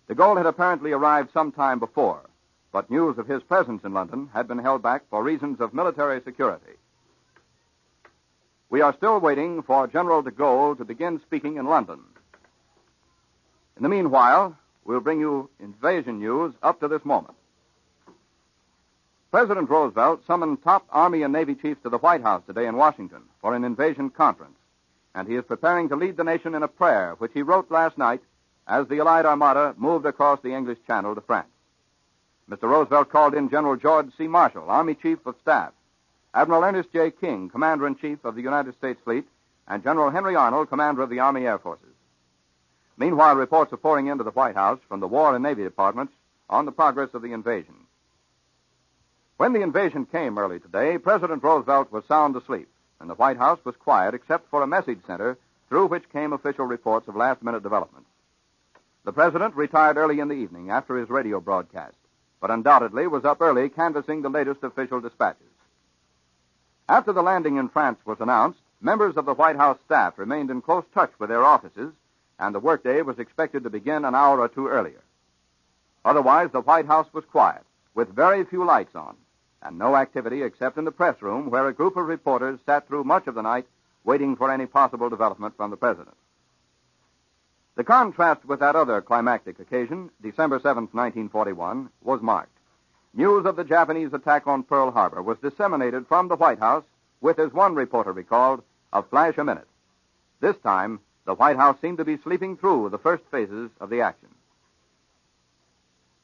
De Gaulle had apparently arrived some time before, but news of his presence in London had been held back for reasons of military security. We are still waiting for General de Gaulle to begin speaking in London. In the meanwhile, we'll bring you invasion news up to this moment. President Roosevelt summoned top Army and Navy chiefs to the White House today in Washington for an invasion conference, and he is preparing to lead the nation in a prayer which he wrote last night as the Allied Armada moved across the English Channel to France. Mr. Roosevelt called in General George C. Marshall, Army Chief of Staff, Admiral Ernest J. King, Commander-in-Chief of the United States Fleet, and General Henry Arnold, Commander of the Army Air Forces. Meanwhile, reports are pouring into the White House from the War and Navy departments on the progress of the invasion. When the invasion came early today, President Roosevelt was sound asleep, and the White House was quiet except for a message center through which came official reports of last-minute developments. The President retired early in the evening after his radio broadcast, but undoubtedly was up early canvassing the latest official dispatches. After the landing in France was announced, members of the White House staff remained in close touch with their offices, and the workday was expected to begin an hour or two earlier. Otherwise, the White House was quiet, with very few lights on, and no activity except in the press room where a group of reporters sat through much of the night waiting for any possible development from the President. The contrast with that other climactic occasion, December 7th, 1941, was marked. News of the Japanese attack on Pearl Harbor was disseminated from the White House with, as one reporter recalled, a flash a minute. This time, the White House seemed to be sleeping through the first phases of the action.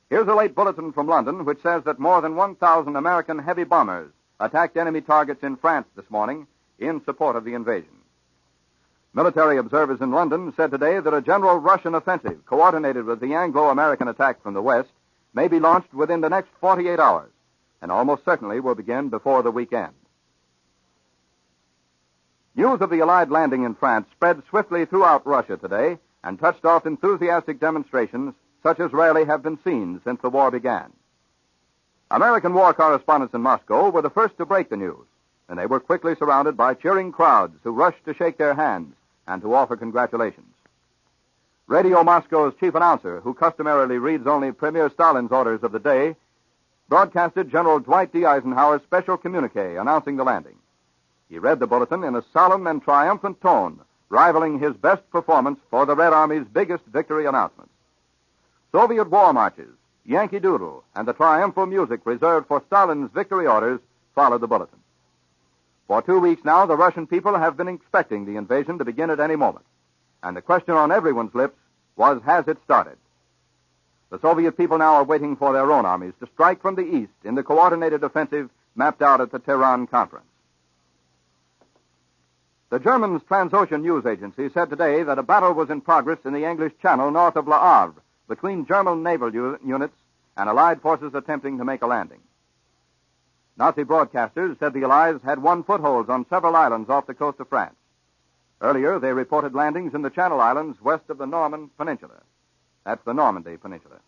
Here's a late bulletin from London which says that more than 1,000 American heavy bombers attacked enemy targets in France this morning in support of the invasion. Military observers in London said today that a general Russian offensive coordinated with the Anglo-American attack from the west may be launched within the next 48 hours and almost certainly will begin before the weekend. News of the Allied landing in France spread swiftly throughout Russia today and touched off enthusiastic demonstrations such as rarely have been seen since the war began. American war correspondents in Moscow were the first to break the news, and they were quickly surrounded by cheering crowds who rushed to shake their hands and to offer congratulations. Radio Moscow's chief announcer, who customarily reads only Premier Stalin's orders of the day, broadcasted General Dwight D. Eisenhower's special communique announcing the landing. He read the bulletin in a solemn and triumphant tone, rivaling his best performance for the Red Army's biggest victory announcements. Soviet war marches, Yankee Doodle, and the triumphal music reserved for Stalin's victory orders followed the bulletin. For 2 weeks now, the Russian people have been expecting the invasion to begin at any moment. And the question on everyone's lips was, has it started? The Soviet people now are waiting for their own armies to strike from the east in the coordinated offensive mapped out at the Tehran conference. The Germans' Transocean News Agency said today that a battle was in progress in the English Channel north of Le Havre between German naval units and Allied forces attempting to make a landing. Nazi broadcasters said the Allies had won footholds on several islands off the coast of France. Earlier, they reported landings in the Channel Islands west of the Norman Peninsula. That's the Normandy Peninsula.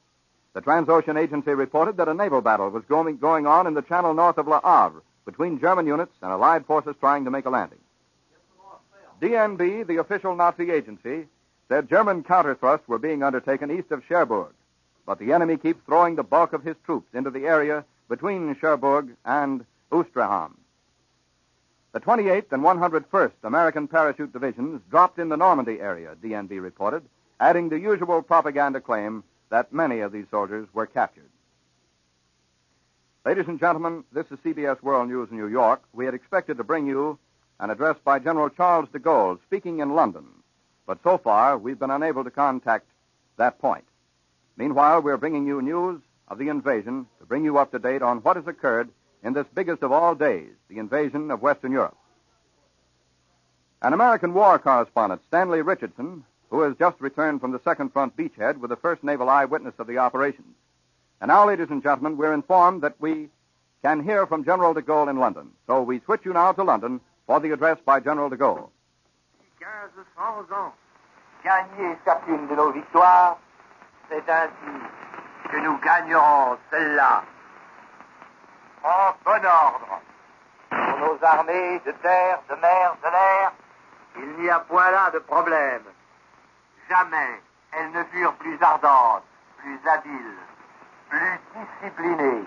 The Transocean Agency reported that a naval battle was going on in the channel north of Le Havre between German units and Allied forces trying to make a landing. DNB, the official Nazi agency, said German counterthrusts were being undertaken east of Cherbourg, but the enemy keeps throwing the bulk of his troops into the area between Cherbourg and Ouistreham. The 28th and 101st American Parachute Divisions dropped in the Normandy area, DNB reported, adding the usual propaganda claim that many of these soldiers were captured. Ladies and gentlemen, this is CBS World News in New York. We had expected to bring you an address by General Charles de Gaulle speaking in London, but so far we've been unable to contact that point. Meanwhile, we're bringing you news of the invasion to bring you up to date on what has occurred in this biggest of all days, the invasion of Western Europe. An American war correspondent, Stanley Richardson, who has just returned from the Second Front beachhead with the first naval eyewitness of the operations. And now, ladies and gentlemen, we're informed that we can hear from General de Gaulle in London. So we switch you now to London for the address by General de Gaulle. 1500 ans, gagner chacune de nos victoires, c'est ainsi que nous gagnerons celle-là. En bon ordre. Pour nos armées de terre, de mer, de l'air, il n'y a point là de problème. Jamais elles ne furent plus ardentes, plus habiles, plus disciplinées.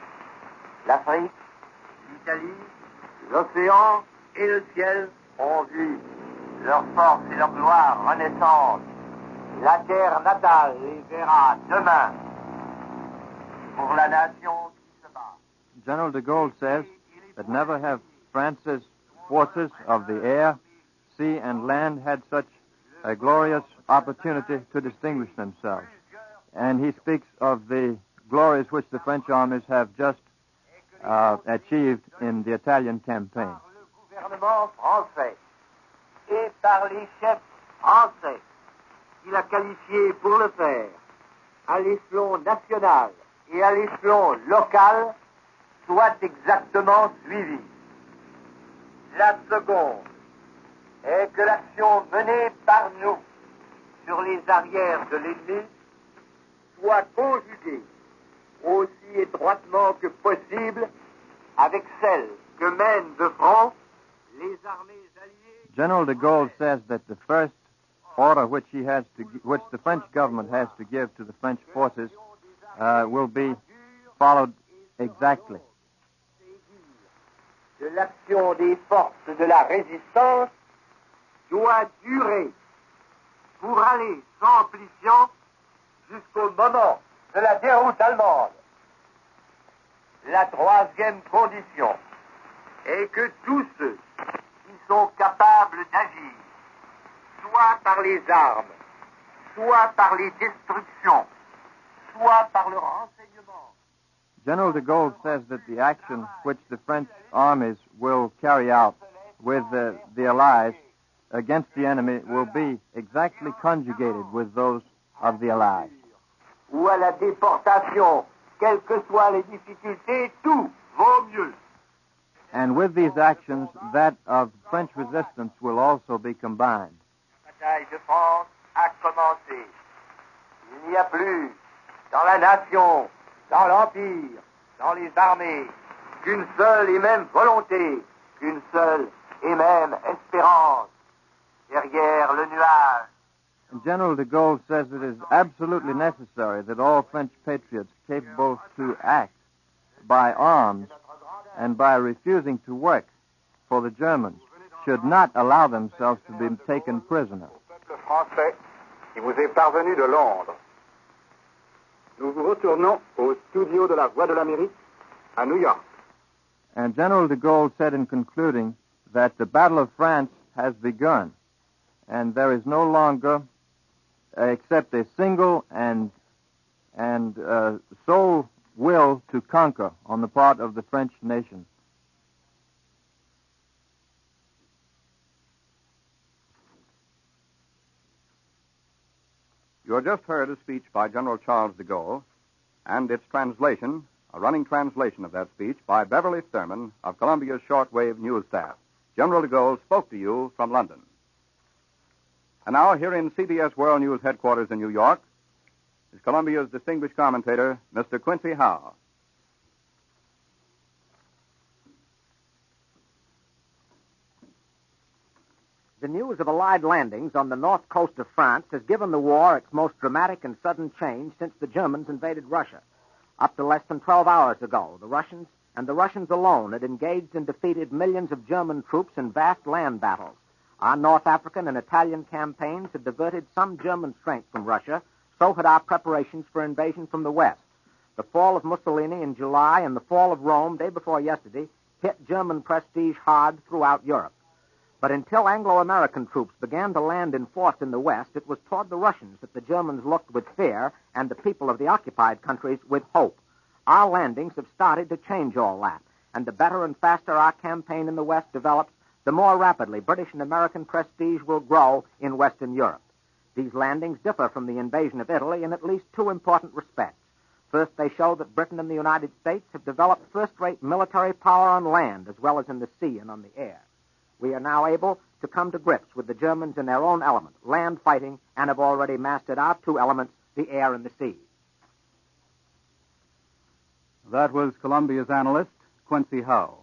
L'Afrique, l'Italie, l'océan et le ciel ont vu leur force et leur gloire renaissantes. La terre natale les verra demain. Pour la nation qui se bat. General de Gaulle says that never have France's forces of the air, sea, and land had such a glorious opportunity to distinguish themselves. And he speaks of the glories which the French armies have just achieved in the Italian campaign. Par le gouvernement français et par les chefs français qu'il a qualifiés pour le faire à l'échelon national et à l'échelon local soit exactement suivis. La seconde est que l'action menée par nous sur les arrières de l'ennemi soit conjuguée aussi étroitement que possible avec celle que mènent de front les armées alliées. General de Gaulle says that the first order which the French government has to give to the French forces will be followed exactly. De l'action des forces de la résistance doit durer pour aller sans amplifiant jusqu'au moment de la déroute allemande. La troisième condition est que tous ceux qui sont capables d'agir, soit par les armes, soit par les destructions, soit par le renseignement. General de Gaulle says that the action which the French armies will carry out with the Allies against the enemy will be exactly conjugated with those of the Allies. Ou à la déportation, quelles que soient les difficultés, tout vaut mieux. And with these actions, that of French resistance will also be combined. La bataille de France a commencé. Il n'y a plus dans la nation, dans l'Empire, dans les armées, qu'une seule et même volonté, qu'une seule et même espérance. Derrière le nuage. And General de Gaulle says it is absolutely necessary that all French patriots capable to act by arms and by refusing to work for the Germans should not allow themselves to be taken prisoner. Le français qui vous est parvenu de Londres. Nous vous retournons au studio de la Voix de l'Amérique à New York. And General de Gaulle said in concluding that the Battle of France has begun, and there is no longer except a single and sole will to conquer on the part of the French nation. You have just heard a speech by General Charles de Gaulle, and its translation, a running translation of that speech, by Beverly Thurman of Columbia's shortwave news staff. General de Gaulle spoke to you from London. And now, here in CBS World News headquarters in New York, is Columbia's distinguished commentator, Mr. Quincy Howe. The news of Allied landings on the north coast of France has given the war its most dramatic and sudden change since the Germans invaded Russia. Up to less than 12 hours ago, the Russians alone had engaged and defeated millions of German troops in vast land battles. Our North African and Italian campaigns had diverted some German strength from Russia, so had our preparations for invasion from the west. The fall of Mussolini in July and the fall of Rome day before yesterday hit German prestige hard throughout Europe. But until Anglo-American troops began to land in force in the West, it was toward the Russians that the Germans looked with fear and the people of the occupied countries with hope. Our landings have started to change all that, and the better and faster our campaign in the West develops, the more rapidly British and American prestige will grow in Western Europe. These landings differ from the invasion of Italy in at least two important respects. First, they show that Britain and the United States have developed first-rate military power on land as well as in the sea and on the air. We are now able to come to grips with the Germans in their own element, land fighting, and have already mastered our two elements, the air and the sea. That was Columbia's analyst, Quincy Howe.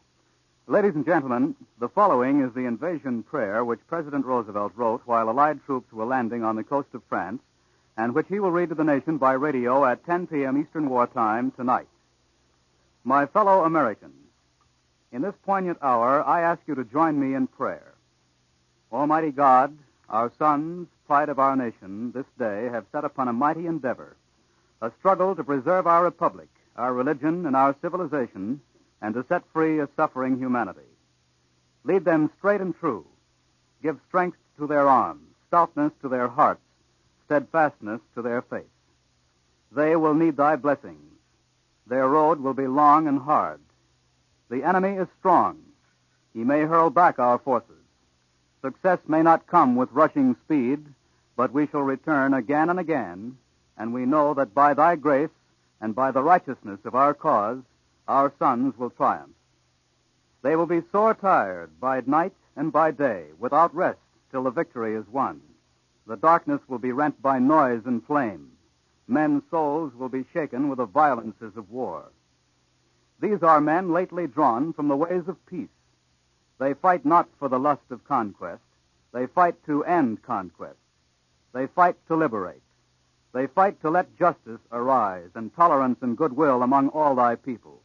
Ladies and gentlemen, the following is the invasion prayer which President Roosevelt wrote while Allied troops were landing on the coast of France, and which he will read to the nation by radio at 10 p.m. Eastern War Time tonight. My fellow Americans, in this poignant hour, I ask you to join me in prayer. Almighty God, our sons, pride of our nation, this day have set upon a mighty endeavor, a struggle to preserve our republic, our religion, and our civilization, and to set free a suffering humanity. Lead them straight and true. Give strength to their arms, stoutness to their hearts, steadfastness to their faith. They will need thy blessings. Their road will be long and hard. The enemy is strong. He may hurl back our forces. Success may not come with rushing speed, but we shall return again and again, and we know that by thy grace and by the righteousness of our cause, our sons will triumph. They will be sore tired by night and by day, without rest till the victory is won. The darkness will be rent by noise and flame. Men's souls will be shaken with the violences of war. These are men lately drawn from the ways of peace. They fight not for the lust of conquest. They fight to end conquest. They fight to liberate. They fight to let justice arise and tolerance and goodwill among all thy people.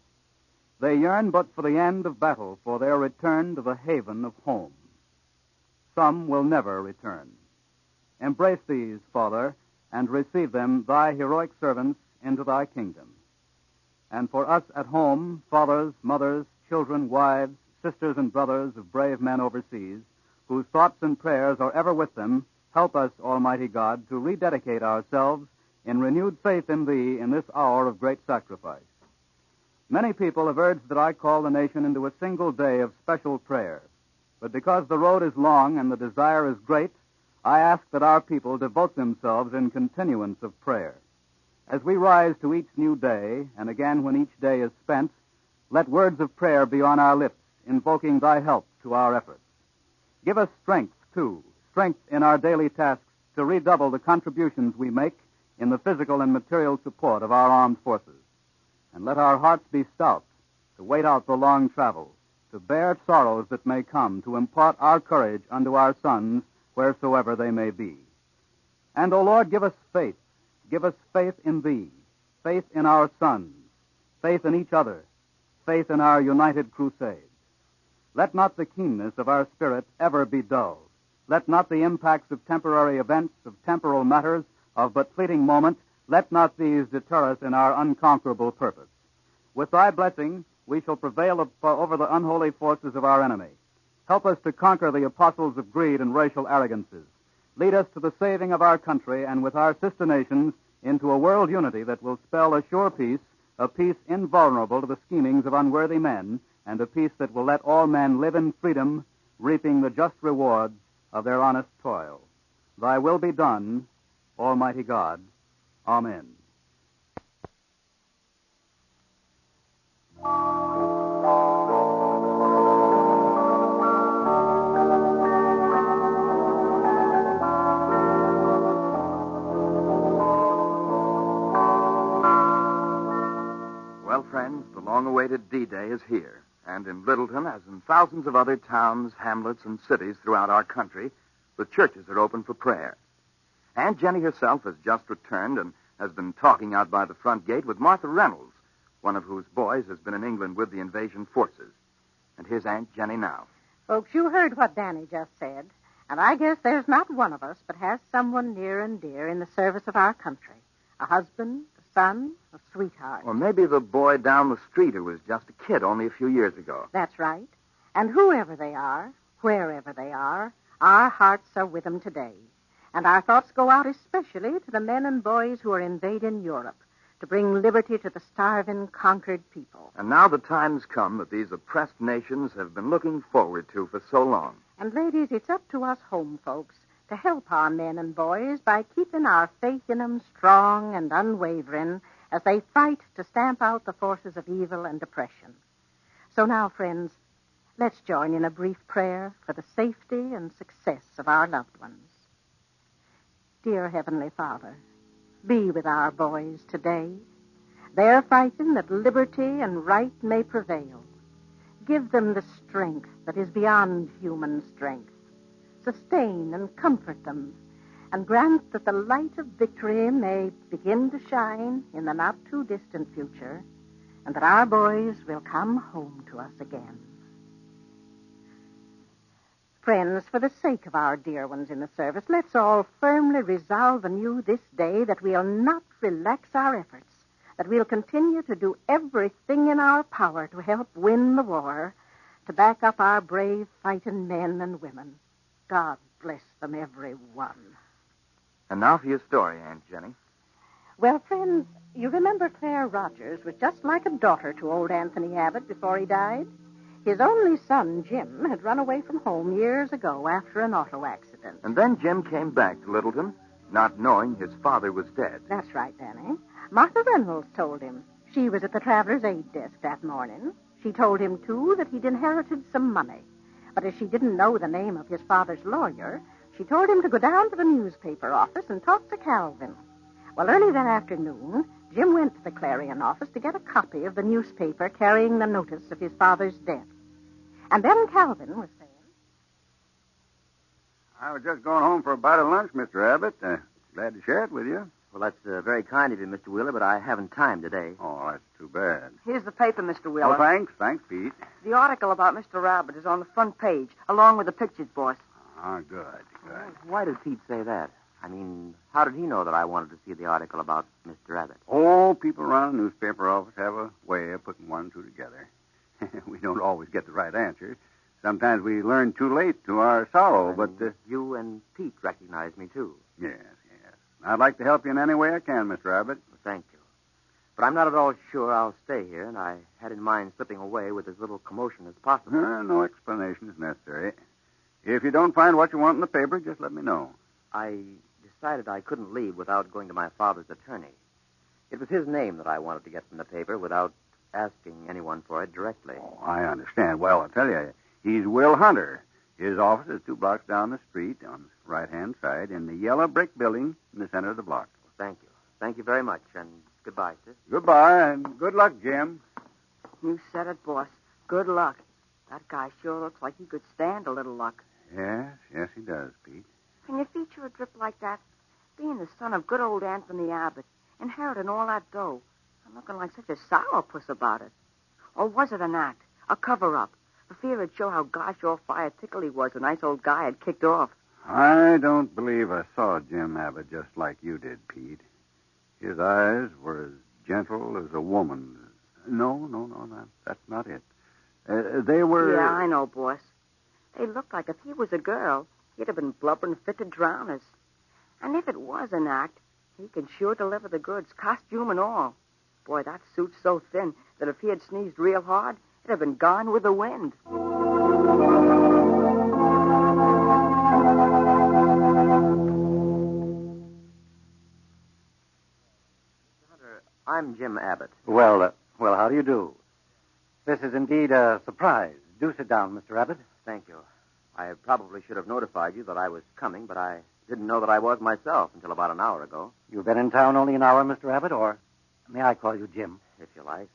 They yearn but for the end of battle, for their return to the haven of home. Some will never return. Embrace these, Father, and receive them, thy heroic servants, into thy kingdom. And for us at home, fathers, mothers, children, wives, sisters, and brothers of brave men overseas, whose thoughts and prayers are ever with them, help us, Almighty God, to rededicate ourselves in renewed faith in thee in this hour of great sacrifice. Many people have urged that I call the nation into a single day of special prayer. But because the road is long and the desire is great, I ask that our people devote themselves in continuance of prayer. As we rise to each new day, and again when each day is spent, let words of prayer be on our lips, invoking thy help to our efforts. Give us strength, too, strength in our daily tasks to redouble the contributions we make in the physical and material support of our armed forces. And let our hearts be stout to wait out the long travel, to bear sorrows that may come, to impart our courage unto our sons wheresoever they may be. And, O Lord, give us faith. Give us faith in thee, faith in our sons, faith in each other, faith in our united crusade. Let not the keenness of our spirit ever be dulled. Let not the impacts of temporary events, of temporal matters, of but fleeting moment, let not these deter us in our unconquerable purpose. With thy blessing, we shall prevail over the unholy forces of our enemy. Help us to conquer the apostles of greed and racial arrogances. Lead us to the saving of our country, and with our sister nations, into a world unity that will spell a sure peace, a peace invulnerable to the schemings of unworthy men, and a peace that will let all men live in freedom, reaping the just rewards of their honest toil. Thy will be done, Almighty God. Amen. Well, friends, the long-awaited D-Day is here. And in Littleton, as in thousands of other towns, hamlets, and cities throughout our country, the churches are open for prayer. Aunt Jenny herself has just returned and has been talking out by the front gate with Martha Reynolds, one of whose boys has been in England with the invasion forces. And here's Aunt Jenny now. Folks, you heard what Danny just said, and I guess there's not one of us but has someone near and dear in the service of our country. A husband, a son, a sweetheart. Or maybe the boy down the street who was just a kid only a few years ago. That's right. And whoever they are, wherever they are, our hearts are with them today. And our thoughts go out especially to the men and boys who are invading Europe to bring liberty to the starving, conquered people. And now the time's come that these oppressed nations have been looking forward to for so long. And, ladies, it's up to us home folks to help our men and boys by keeping our faith in them strong and unwavering as they fight to stamp out the forces of evil and oppression. So now, friends, let's join in a brief prayer for the safety and success of our loved ones. Dear Heavenly Father, be with our boys today. They're fighting that liberty and right may prevail. Give them the strength that is beyond human strength. Sustain and comfort them, and grant that the light of victory may begin to shine in the not-too-distant future, and that our boys will come home to us again. Friends, for the sake of our dear ones in the service, let's all firmly resolve anew this day that we'll not relax our efforts, that we'll continue to do everything in our power to help win the war, to back up our brave fighting men and women. God bless them, every one. And now for your story, Aunt Jenny. Well, friends, you remember Claire Rogers was just like a daughter to old Anthony Abbott before he died? His only son, Jim, had run away from home years ago after an auto accident. And then Jim came back to Littleton, not knowing his father was dead. That's right, Danny. Martha Reynolds told him. She was at the traveler's aid desk that morning. She told him, too, that he'd inherited some money. But as she didn't know the name of his father's lawyer, she told him to go down to the newspaper office and talk to Calvin. Well, early that afternoon, Jim went to the Clarion office to get a copy of the newspaper carrying the notice of his father's death. And then Calvin was saying... I was just going home for a bite of lunch, Mr. Abbott. Glad to share it with you. Well, that's very kind of you, Mr. Wheeler, but I haven't time today. Oh, that's too bad. Here's the paper, Mr. Wheeler. Oh, thanks. Thanks, Pete. The article about Mr. Abbott is on the front page, along with the pictures, boss. Ah, good, good. Why did Pete say that? I mean, how did he know that I wanted to see the article about Mr. Abbott? Oh, people around the newspaper office have a way of putting one and two together. We don't always get the right answer. Sometimes we learn too late to our sorrow, but... You and Pete recognize me, too. Yes, yes. I'd like to help you in any way I can, Mr. Abbott. Well, thank you. But I'm not at all sure I'll stay here, and I had in mind slipping away with as little commotion as possible. No explanation is necessary. If you don't find what you want in the paper, just let me know. I decided I couldn't leave without going to my father's attorney. It was his name that I wanted to get from the paper without asking anyone for it directly. Oh, I understand. Well, I'll tell you, he's Will Hunter. His office is 2 blocks down the street on the right-hand side in the yellow brick building in the center of the block. Well, thank you. Thank you very much, and goodbye, sir. Goodbye, and good luck, Jim. You said it, boss. Good luck. That guy sure looks like he could stand a little luck. Yes, he does, Pete. Can you feature a drip like that? Being the son of good old Anthony Abbott, inheriting all that dough, and looking like such a sourpuss about it. Or was it an act, a cover-up, for fear it'd show how gosh all fire tickle he was, a nice old guy had kicked off? I don't believe I saw Jim Abbott just like you did, Pete. His eyes were as gentle as a woman's. No, that's not it. They were... Yeah, I know, boss. They looked like if he was a girl, he'd have been blubbering fit to drown us. And if it was an act, he can sure deliver the goods, costume and all. Boy, that suit's so thin that if he had sneezed real hard, it'd have been gone with the wind. Hunter, I'm Jim Abbott. Well, how do you do? This is indeed a surprise. Do sit down, Mr. Abbott. Thank you. I probably should have notified you that I was coming, but I didn't know that I was myself until about an hour ago. You've been in town only an hour, Mr. Abbott, or may I call you Jim? If you like.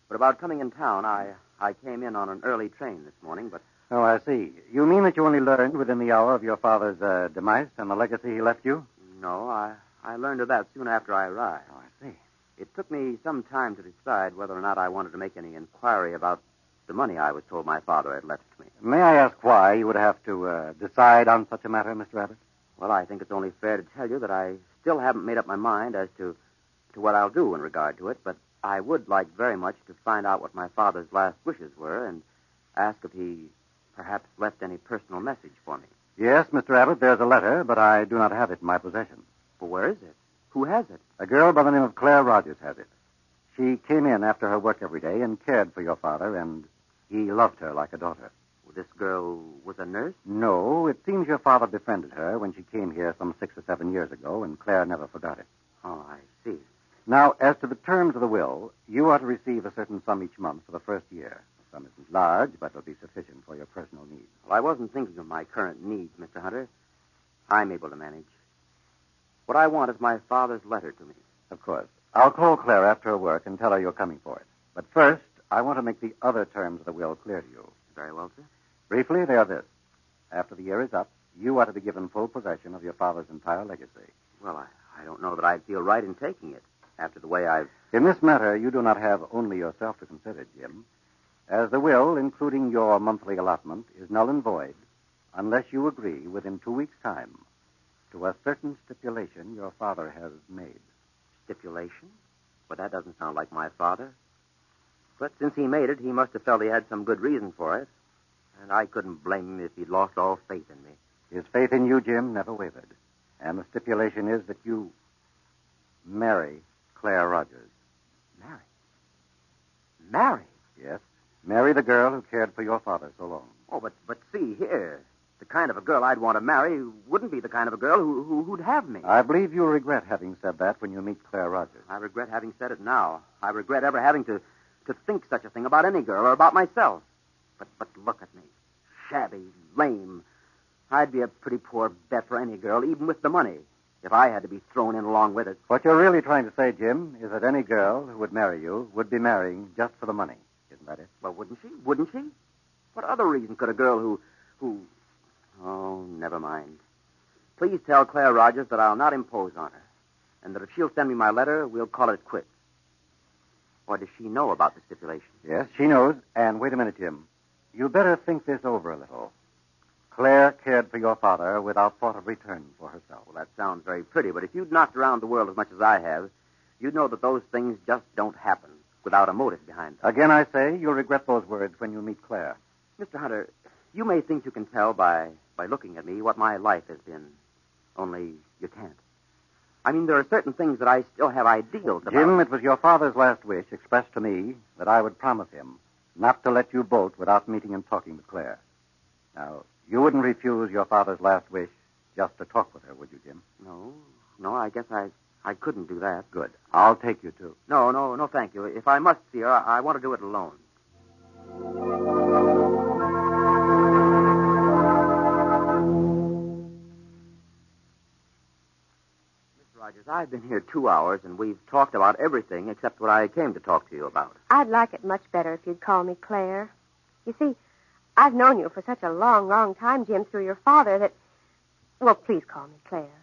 But about coming in town, I came in on an early train this morning, but... Oh, I see. You mean that you only learned within the hour of your father's demise and the legacy he left you? No, I learned of that soon after I arrived. Oh, I see. It took me some time to decide whether or not I wanted to make any inquiry about the money I was told my father had left me. May I ask why you would have to decide on such a matter, Mr. Abbott? Well, I think it's only fair to tell you that I still haven't made up my mind as to what I'll do in regard to it, but I would like very much to find out what my father's last wishes were and ask if he perhaps left any personal message for me. Yes, Mr. Abbott, there's a letter, but I do not have it in my possession. Well, where is it? Who has it? A girl by the name of Claire Rogers has it. She came in after her work every day and cared for your father, and he loved her like a daughter. Well, this girl was a nurse? No, it seems your father befriended her when she came here some 6 or 7 years ago, and Claire never forgot it. Oh, I see. Now, as to the terms of the will, you are to receive a certain sum each month for the first year. The sum isn't large, but it'll be sufficient for your personal needs. Well, I wasn't thinking of my current needs, Mr. Hunter. I'm able to manage. What I want is my father's letter to me. Of course. I'll call Claire after her work and tell her you're coming for it. But first, I want to make the other terms of the will clear to you. Very well, sir. Briefly, they are this. After the year is up, you are to be given full possession of your father's entire legacy. Well, I don't know that I'd feel right in taking it after the way I've... In this matter, you do not have only yourself to consider, Jim. As the will, including your monthly allotment, is null and void unless you agree within 2 weeks' time to a certain stipulation your father has made. Stipulation? Well, that doesn't sound like my father. But since he made it, he must have felt he had some good reason for it. And I couldn't blame him if he'd lost all faith in me. His faith in you, Jim, never wavered. And the stipulation is that you marry Claire Rogers. Marry? Marry? Yes. Marry the girl who cared for your father so long. Oh, but see here. The kind of a girl I'd want to marry wouldn't be the kind of a girl who'd have me. I believe you'll regret having said that when you meet Claire Rogers. I regret having said it now. I regret ever having to think such a thing about any girl or about myself. But look at me. Shabby, lame. I'd be a pretty poor bet for any girl, even with the money, if I had to be thrown in along with it. What you're really trying to say, Jim, is that any girl who would marry you would be marrying just for the money. Isn't that it? Well, wouldn't she? Wouldn't she? What other reason could a girl who... Oh, never mind. Please tell Claire Rogers that I'll not impose on her, and that if she'll send me my letter, we'll call it quits. Or does she know about the stipulation? Yes, she knows. And wait a minute, Jim. You'd better think this over a little. Claire cared for your father without thought of return for herself. Well, that sounds very pretty, but if you'd knocked around the world as much as I have, you'd know that those things just don't happen without a motive behind them. Again, I say, you'll regret those words when you meet Claire. Mr. Hunter, you may think you can tell by looking at me what my life has been, only you can't. I mean, there are certain things that I still have ideals about. Jim, it was your father's last wish expressed to me that I would promise him not to let you bolt without meeting and talking with Claire. Now, you wouldn't refuse your father's last wish just to talk with her, would you, Jim? No, I guess I couldn't do that. Good. I'll take you, too. No, thank you. If I must see her, I want to do it alone. Rogers, I've been here 2 hours, and we've talked about everything except what I came to talk to you about. I'd like it much better if you'd call me Claire. You see, I've known you for such a long, long time, Jim, through your father, that... Well, please call me Claire.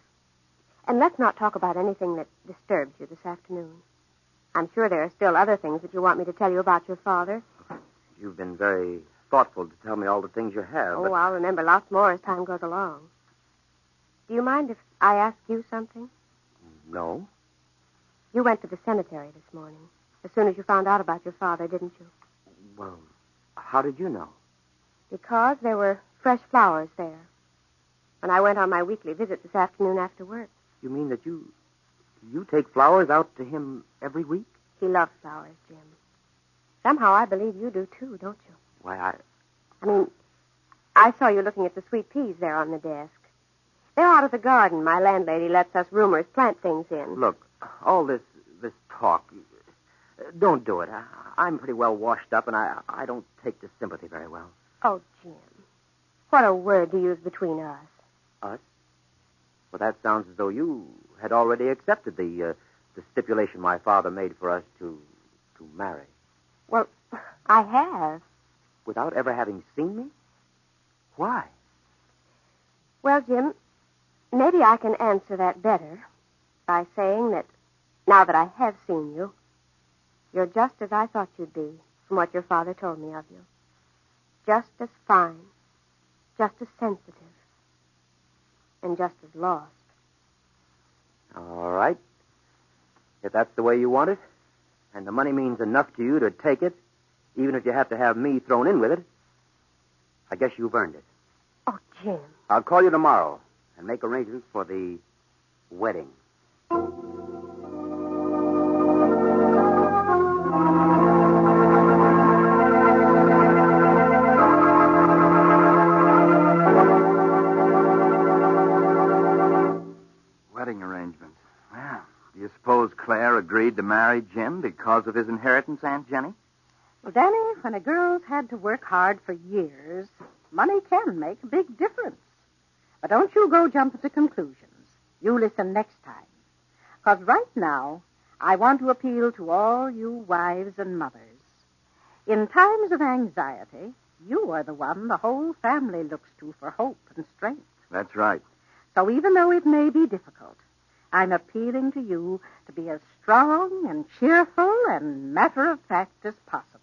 And let's not talk about anything that disturbs you this afternoon. I'm sure there are still other things that you want me to tell you about your father. You've been very thoughtful to tell me all the things you have. Oh, I'll remember lots more as time goes along. Do you mind if I ask you something? No. You went to the cemetery this morning, as soon as you found out about your father, didn't you? Well, how did you know? Because there were fresh flowers there. When I went on my weekly visit this afternoon after work. You mean that you take flowers out to him every week? He loves flowers, Jim. Somehow I believe you do, too, don't you? Why, I mean, I saw you looking at the sweet peas there on the desk. They're out of the garden. My landlady lets us roomers plant things in. Look, all this talk, don't do it. I'm pretty well washed up, and I don't take this sympathy very well. Oh, Jim, what a word to use between us. Us? Well, that sounds as though you had already accepted the stipulation my father made for us to marry. Well, I have. Without ever having seen me? Why? Well, Jim, maybe I can answer that better by saying that now that I have seen you, you're just as I thought you'd be from what your father told me of you. Just as fine, just as sensitive, and just as lost. All right. If that's the way you want it, and the money means enough to you to take it, even if you have to have me thrown in with it, I guess you've earned it. Oh, Jim. I'll call you tomorrow and make arrangements for the wedding. Wedding arrangements. Well, do you suppose Claire agreed to marry Jim because of his inheritance, Aunt Jenny? Well, Danny, when a girl's had to work hard for years, money can make a big difference. But don't you go jumping to conclusions. You listen next time. 'Cause right now, I want to appeal to all you wives and mothers. In times of anxiety, you are the one the whole family looks to for hope and strength. That's right. So even though it may be difficult, I'm appealing to you to be as strong and cheerful and matter-of-fact as possible.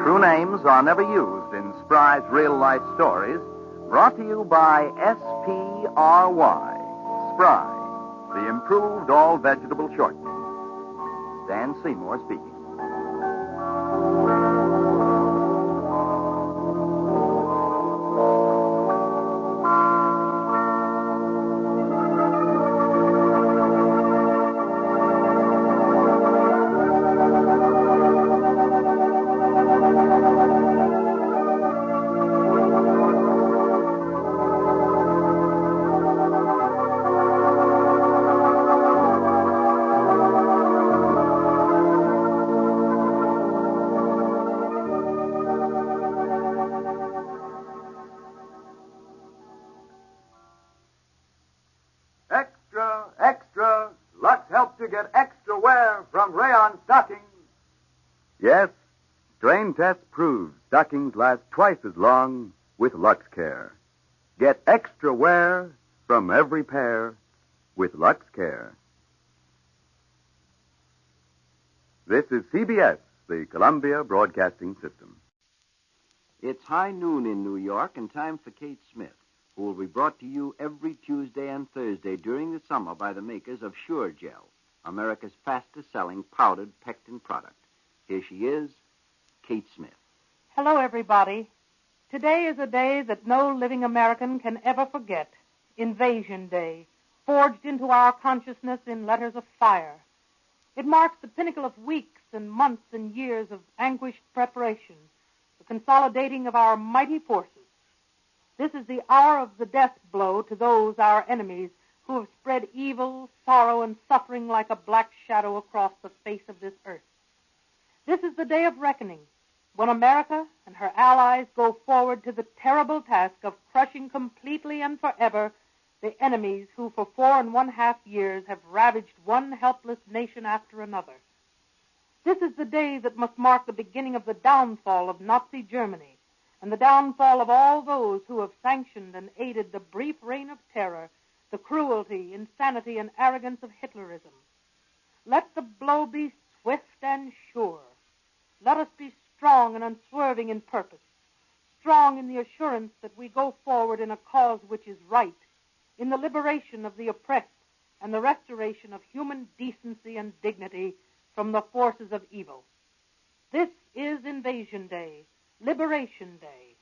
True names are never used in Spry's real-life stories. Brought to you by SPRY, Spry, the improved all-vegetable shortening. Dan Seymour speaking. Extra, extra. Lux helps you get extra wear from rayon stockings. Yes, strain test proves stockings last twice as long with Lux Care. Get extra wear from every pair with Lux Care. This is CBS, the Columbia Broadcasting System. It's high noon in New York and time for Kate Smith, who will be brought to you every Tuesday and Thursday during the summer by the makers of Sure Gel, America's fastest-selling powdered pectin product. Here she is, Kate Smith. Hello, everybody. Today is a day that no living American can ever forget. Invasion Day, forged into our consciousness in letters of fire. It marks the pinnacle of weeks and months and years of anguished preparation, the consolidating of our mighty forces. This is the hour of the death blow to those, our enemies, who have spread evil, sorrow, and suffering like a black shadow across the face of this earth. This is the day of reckoning, when America and her allies go forward to the terrible task of crushing completely and forever the enemies who for 4.5 years have ravaged one helpless nation after another. This is the day that must mark the beginning of the downfall of Nazi Germany and the downfall of all those who have sanctioned and aided the brief reign of terror, the cruelty, insanity, and arrogance of Hitlerism. Let the blow be swift and sure. Let us be strong and unswerving in purpose, strong in the assurance that we go forward in a cause which is right, in the liberation of the oppressed and the restoration of human decency and dignity from the forces of evil. This is Invasion Day, Liberation Day.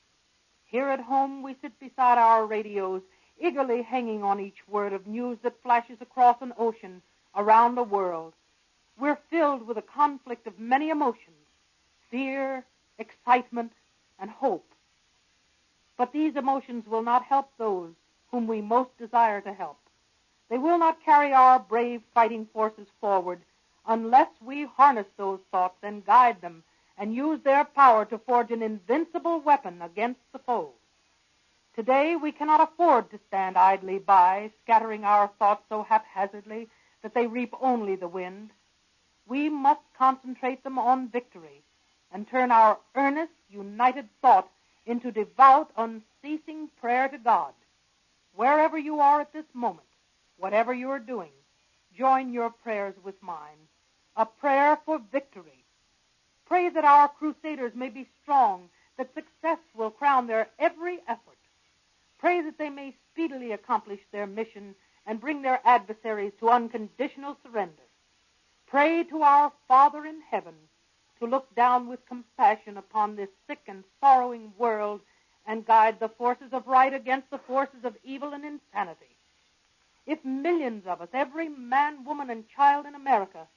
Here at home, we sit beside our radios, eagerly hanging on each word of news that flashes across an ocean around the world. We're filled with a conflict of many emotions, fear, excitement, and hope. But these emotions will not help those whom we most desire to help. They will not carry our brave fighting forces forward unless we harness those thoughts and guide them and use their power to forge an invincible weapon against the foe. Today, we cannot afford to stand idly by, scattering our thoughts so haphazardly that they reap only the wind. We must concentrate them on victory and turn our earnest, united thought into devout, unceasing prayer to God. Wherever you are at this moment, whatever you are doing, join your prayers with mine. A prayer for victory. Pray that our crusaders may be strong, that success will crown their every effort. Pray that they may speedily accomplish their mission and bring their adversaries to unconditional surrender. Pray to our Father in heaven to look down with compassion upon this sick and sorrowing world and guide the forces of right against the forces of evil and insanity. If millions of us, every man, woman, and child in America,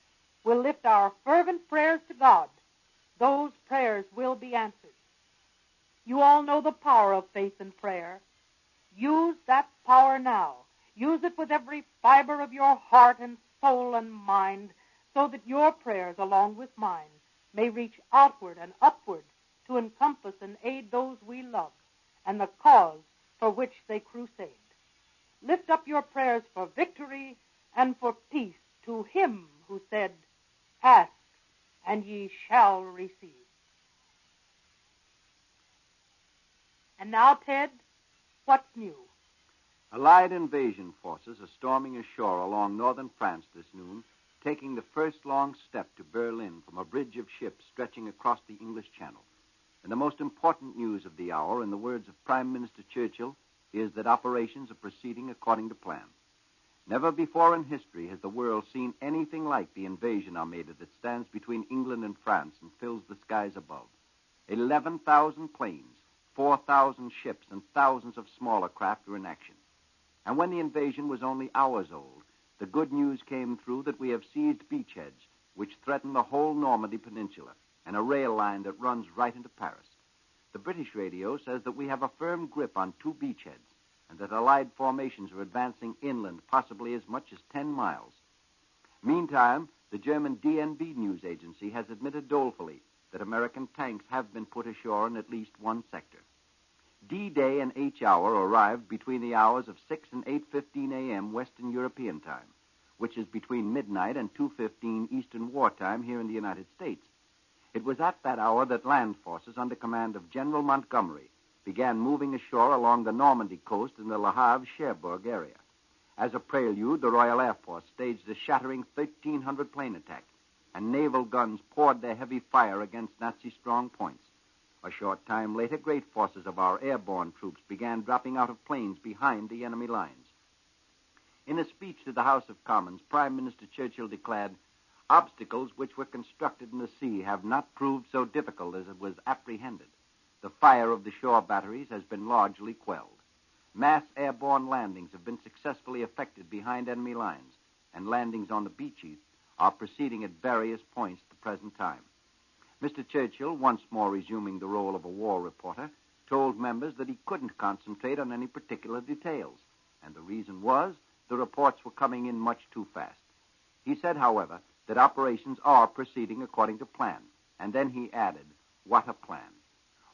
will lift our fervent prayers to God, those prayers will be answered. You all know the power of faith and prayer. Use that power now. Use it with every fiber of your heart and soul and mind, so that your prayers, along with mine, may reach outward and upward to encompass and aid those we love and the cause for which they crusade. Lift up your prayers for victory and for peace to him who said, "Ask, and ye shall receive." And now, Ted, what's new? Allied invasion forces are storming ashore along northern France this noon, taking the first long step to Berlin from a bridge of ships stretching across the English Channel. And the most important news of the hour, in the words of Prime Minister Churchill, is that operations are proceeding according to plan. Never before in history has the world seen anything like the invasion armada that stands between England and France and fills the skies above. 11,000 planes, 4,000 ships, and thousands of smaller craft are in action. And when the invasion was only hours old, the good news came through that we have seized beachheads which threaten the whole Normandy Peninsula and a rail line that runs right into Paris. The British radio says that we have a firm grip on 2 beachheads and that Allied formations are advancing inland possibly as much as 10 miles. Meantime, the German DNB news agency has admitted dolefully that American tanks have been put ashore in at least one sector. D-Day and H-Hour arrived between the hours of 6 and 8:15 a.m. Western European time, which is between midnight and 2:15 Eastern Wartime here in the United States. It was at that hour that land forces under command of General Montgomery began moving ashore along the Normandy coast in the Le Havre-Cherbourg area. As a prelude, the Royal Air Force staged a shattering 1,300 plane attack, and naval guns poured their heavy fire against Nazi strong points. A short time later, great forces of our airborne troops began dropping out of planes behind the enemy lines. In a speech to the House of Commons, Prime Minister Churchill declared, "Obstacles which were constructed in the sea have not proved so difficult as it was apprehended. The fire of the shore batteries has been largely quelled. Mass airborne landings have been successfully effected behind enemy lines, and landings on the beaches are proceeding at various points at the present time." Mr. Churchill, once more resuming the role of a war reporter, told members that he couldn't concentrate on any particular details, and the reason was the reports were coming in much too fast. He said, however, that operations are proceeding according to plan, and then he added, "What a plan."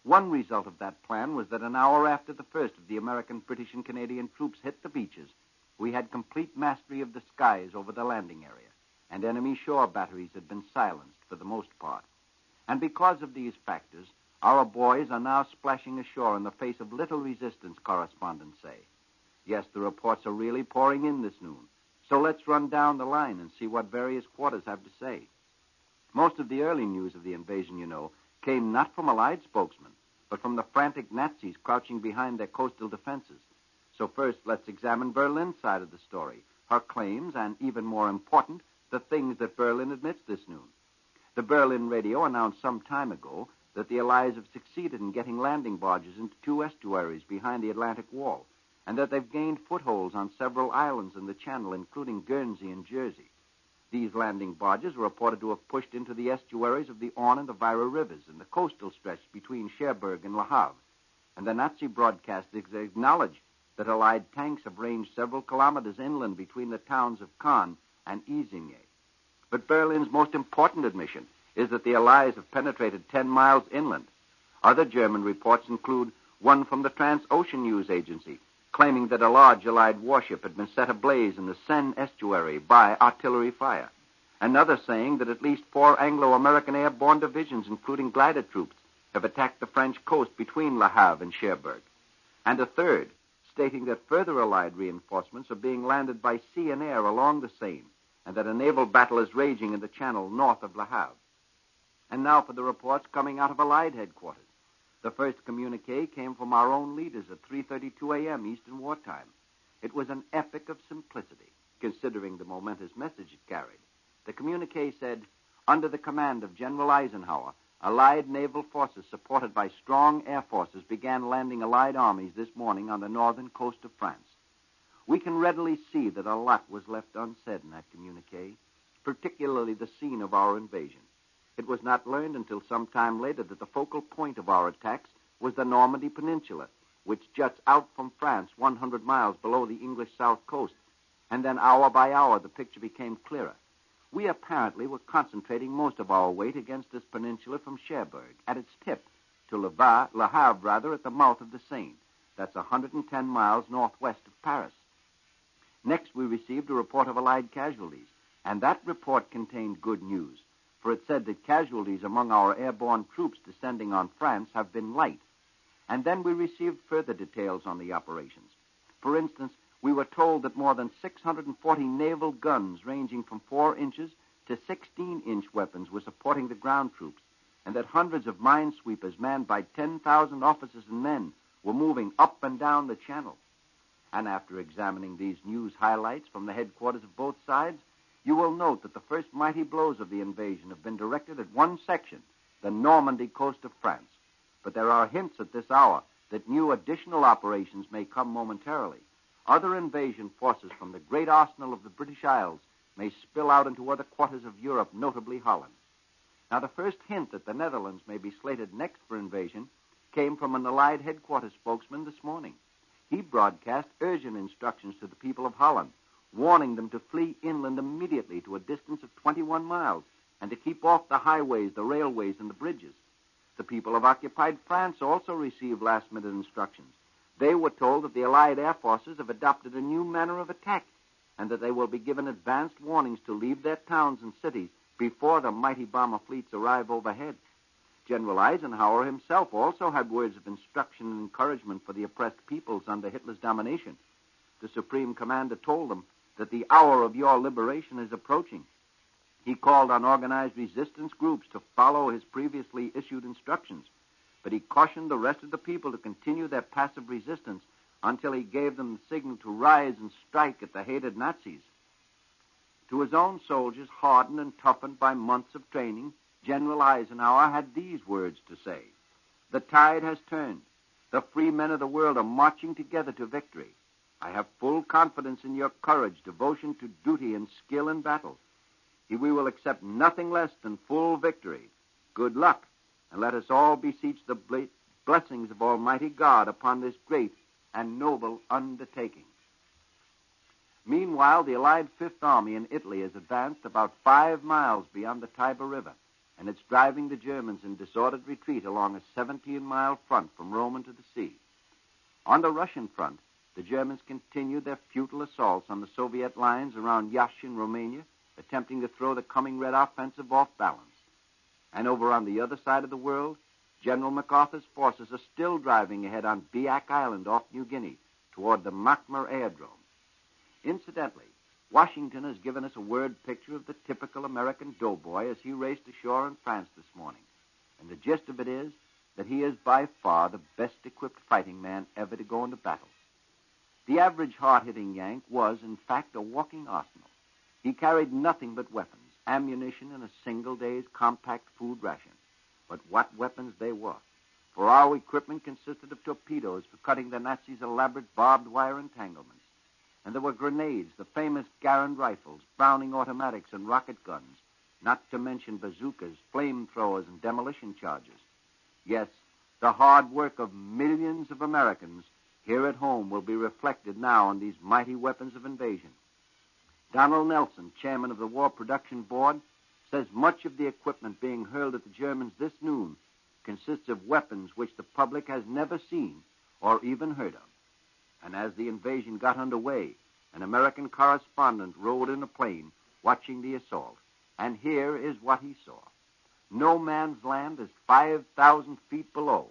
One result of that plan was that an hour after the first of the American, British, and Canadian troops hit the beaches, we had complete mastery of the skies over the landing area, and enemy shore batteries had been silenced for the most part. And because of these factors, our boys are now splashing ashore in the face of little resistance, correspondents say. Yes, the reports are really pouring in this noon. So let's run down the line and see what various quarters have to say. Most of the early news of the invasion, you know, came not from Allied spokesmen, but from the frantic Nazis crouching behind their coastal defenses. So first, let's examine Berlin's side of the story, her claims, and even more important, the things that Berlin admits this noon. The Berlin radio announced some time ago that the Allies have succeeded in getting landing barges into 2 estuaries behind the Atlantic Wall, and that they've gained footholds on several islands in the Channel, including Guernsey and Jersey. These landing barges were reported to have pushed into the estuaries of the Orne and the Vira rivers in the coastal stretch between Cherbourg and Le Havre, and the Nazi broadcast acknowledged that Allied tanks have ranged several kilometers inland between the towns of Caen and Isigny. But Berlin's most important admission is that the Allies have penetrated 10 miles inland. Other German reports include one from the Transocean News Agency, claiming that a large Allied warship had been set ablaze in the Seine estuary by artillery fire. Another saying that at least 4 Anglo-American airborne divisions, including glider troops, have attacked the French coast between Le Havre and Cherbourg. And a third, stating that further Allied reinforcements are being landed by sea and air along the Seine, and that a naval battle is raging in the channel north of Le Havre. And now for the reports coming out of Allied headquarters. The first communique came from our own leaders at 3:32 a.m. Eastern Wartime. It was an epic of simplicity, considering the momentous message it carried. The communique said, under the command of General Eisenhower, Allied naval forces supported by strong air forces began landing Allied armies this morning on the northern coast of France. We can readily see that a lot was left unsaid in that communique, particularly the scene of our invasion. It was not learned until some time later that the focal point of our attacks was the Normandy Peninsula, which juts out from France 100 miles below the English south coast, and then hour by hour the picture became clearer. We apparently were concentrating most of our weight against this peninsula from Cherbourg, at its tip, to Le Havre, at the mouth of the Seine. That's 110 miles northwest of Paris. Next, we received a report of Allied casualties, and that report contained good news, for it said that casualties among our airborne troops descending on France have been light. And then we received further details on the operations. For instance, we were told that more than 640 naval guns ranging from 4 inches to 16-inch weapons were supporting the ground troops, and that hundreds of minesweepers manned by 10,000 officers and men were moving up and down the channel. And after examining these news highlights from the headquarters of both sides, you will note that the first mighty blows of the invasion have been directed at one section, the Normandy coast of France. But there are hints at this hour that new additional operations may come momentarily. Other invasion forces from the great arsenal of the British Isles may spill out into other quarters of Europe, notably Holland. Now, the first hint that the Netherlands may be slated next for invasion came from an Allied headquarters spokesman this morning. He broadcast urgent instructions to the people of Holland, warning them to flee inland immediately to a distance of 21 miles and to keep off the highways, the railways, and the bridges. The people of occupied France also received last-minute instructions. They were told that the Allied air forces have adopted a new manner of attack and that they will be given advanced warnings to leave their towns and cities before the mighty bomber fleets arrive overhead. General Eisenhower himself also had words of instruction and encouragement for the oppressed peoples under Hitler's domination. The Supreme Commander told them that the hour of your liberation is approaching. He called on organized resistance groups to follow his previously issued instructions, but he cautioned the rest of the people to continue their passive resistance until he gave them the signal to rise and strike at the hated Nazis. To his own soldiers, hardened and toughened by months of training, General Eisenhower had these words to say: "The tide has turned. The free men of the world are marching together to victory. I have full confidence in your courage, devotion to duty, and skill in battle. We will accept nothing less than full victory. Good luck, and let us all beseech the blessings of Almighty God upon this great and noble undertaking." Meanwhile, the Allied Fifth Army in Italy has advanced about 5 miles beyond the Tiber River, and it's driving the Germans in disordered retreat along a 17-mile front from Rome into the sea. On the Russian front, the Germans continued their futile assaults on the Soviet lines around Yash in Romania, attempting to throw the coming Red offensive off balance. And over on the other side of the world, General MacArthur's forces are still driving ahead on Biak Island off New Guinea toward the Makmur Airdrome. Incidentally, Washington has given us a word picture of the typical American doughboy as he raced ashore in France this morning. And the gist of it is that he is by far the best-equipped fighting man ever to go into battle. The average hard-hitting Yank was, in fact, a walking arsenal. He carried nothing but weapons, ammunition, and a single day's compact food ration. But what weapons they were. For our equipment consisted of torpedoes for cutting the Nazis' elaborate barbed wire entanglements. And there were grenades, the famous Garand rifles, Browning automatics, and rocket guns, not to mention bazookas, flamethrowers, and demolition charges. Yes, the hard work of millions of Americans here at home will be reflected now on these mighty weapons of invasion. Donald Nelson, chairman of the War Production Board, says much of the equipment being hurled at the Germans this noon consists of weapons which the public has never seen or even heard of. And as the invasion got underway, an American correspondent rode in a plane watching the assault. And here is what he saw. No man's land is 5,000 feet below.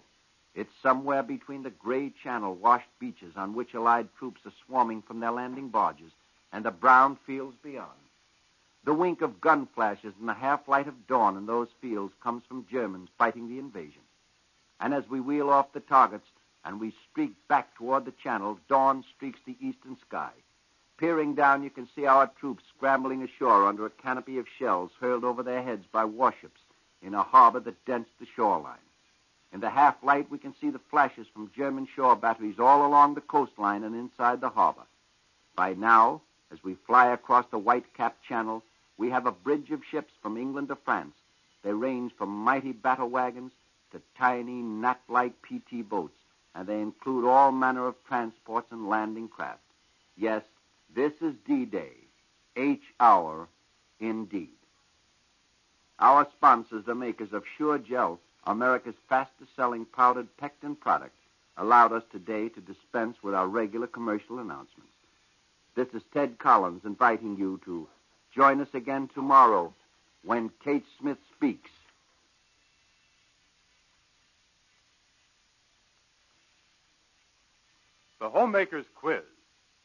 It's somewhere between the gray channel-washed beaches on which Allied troops are swarming from their landing barges and the brown fields beyond. The wink of gun flashes and the half-light of dawn in those fields comes from Germans fighting the invasion. And as we wheel off the targets and we streak back toward the channel, dawn streaks the eastern sky. Peering down, you can see our troops scrambling ashore under a canopy of shells hurled over their heads by warships in a harbor that dents the shoreline. In the half-light, we can see the flashes from German shore batteries all along the coastline and inside the harbor. By now, as we fly across the white-capped channel, we have a bridge of ships from England to France. They range from mighty battle wagons to tiny, gnat-like PT boats, and they include all manner of transports and landing craft. Yes, this is D-Day, H-hour, indeed. Our sponsors, the makers of Sure Gel, America's fastest-selling powdered pectin product, allowed us today to dispense with our regular commercial announcements. This is Ted Collins inviting you to join us again tomorrow when Kate Smith speaks. The Homemaker's Quiz.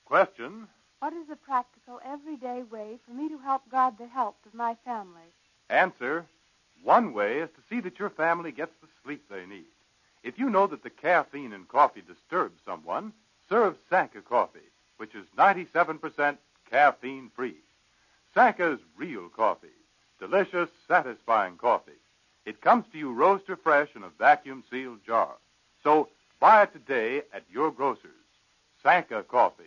Question: what is a practical, everyday way for me to help guard the health of my family? Answer: one way is to see that your family gets the sleep they need. If you know that the caffeine in coffee disturbs someone, serve Sanka coffee, which is 97% caffeine-free. Sanka's real coffee. Delicious, satisfying coffee. It comes to you roaster fresh in a vacuum-sealed jar. So buy it today at your grocer's. Sanka coffee.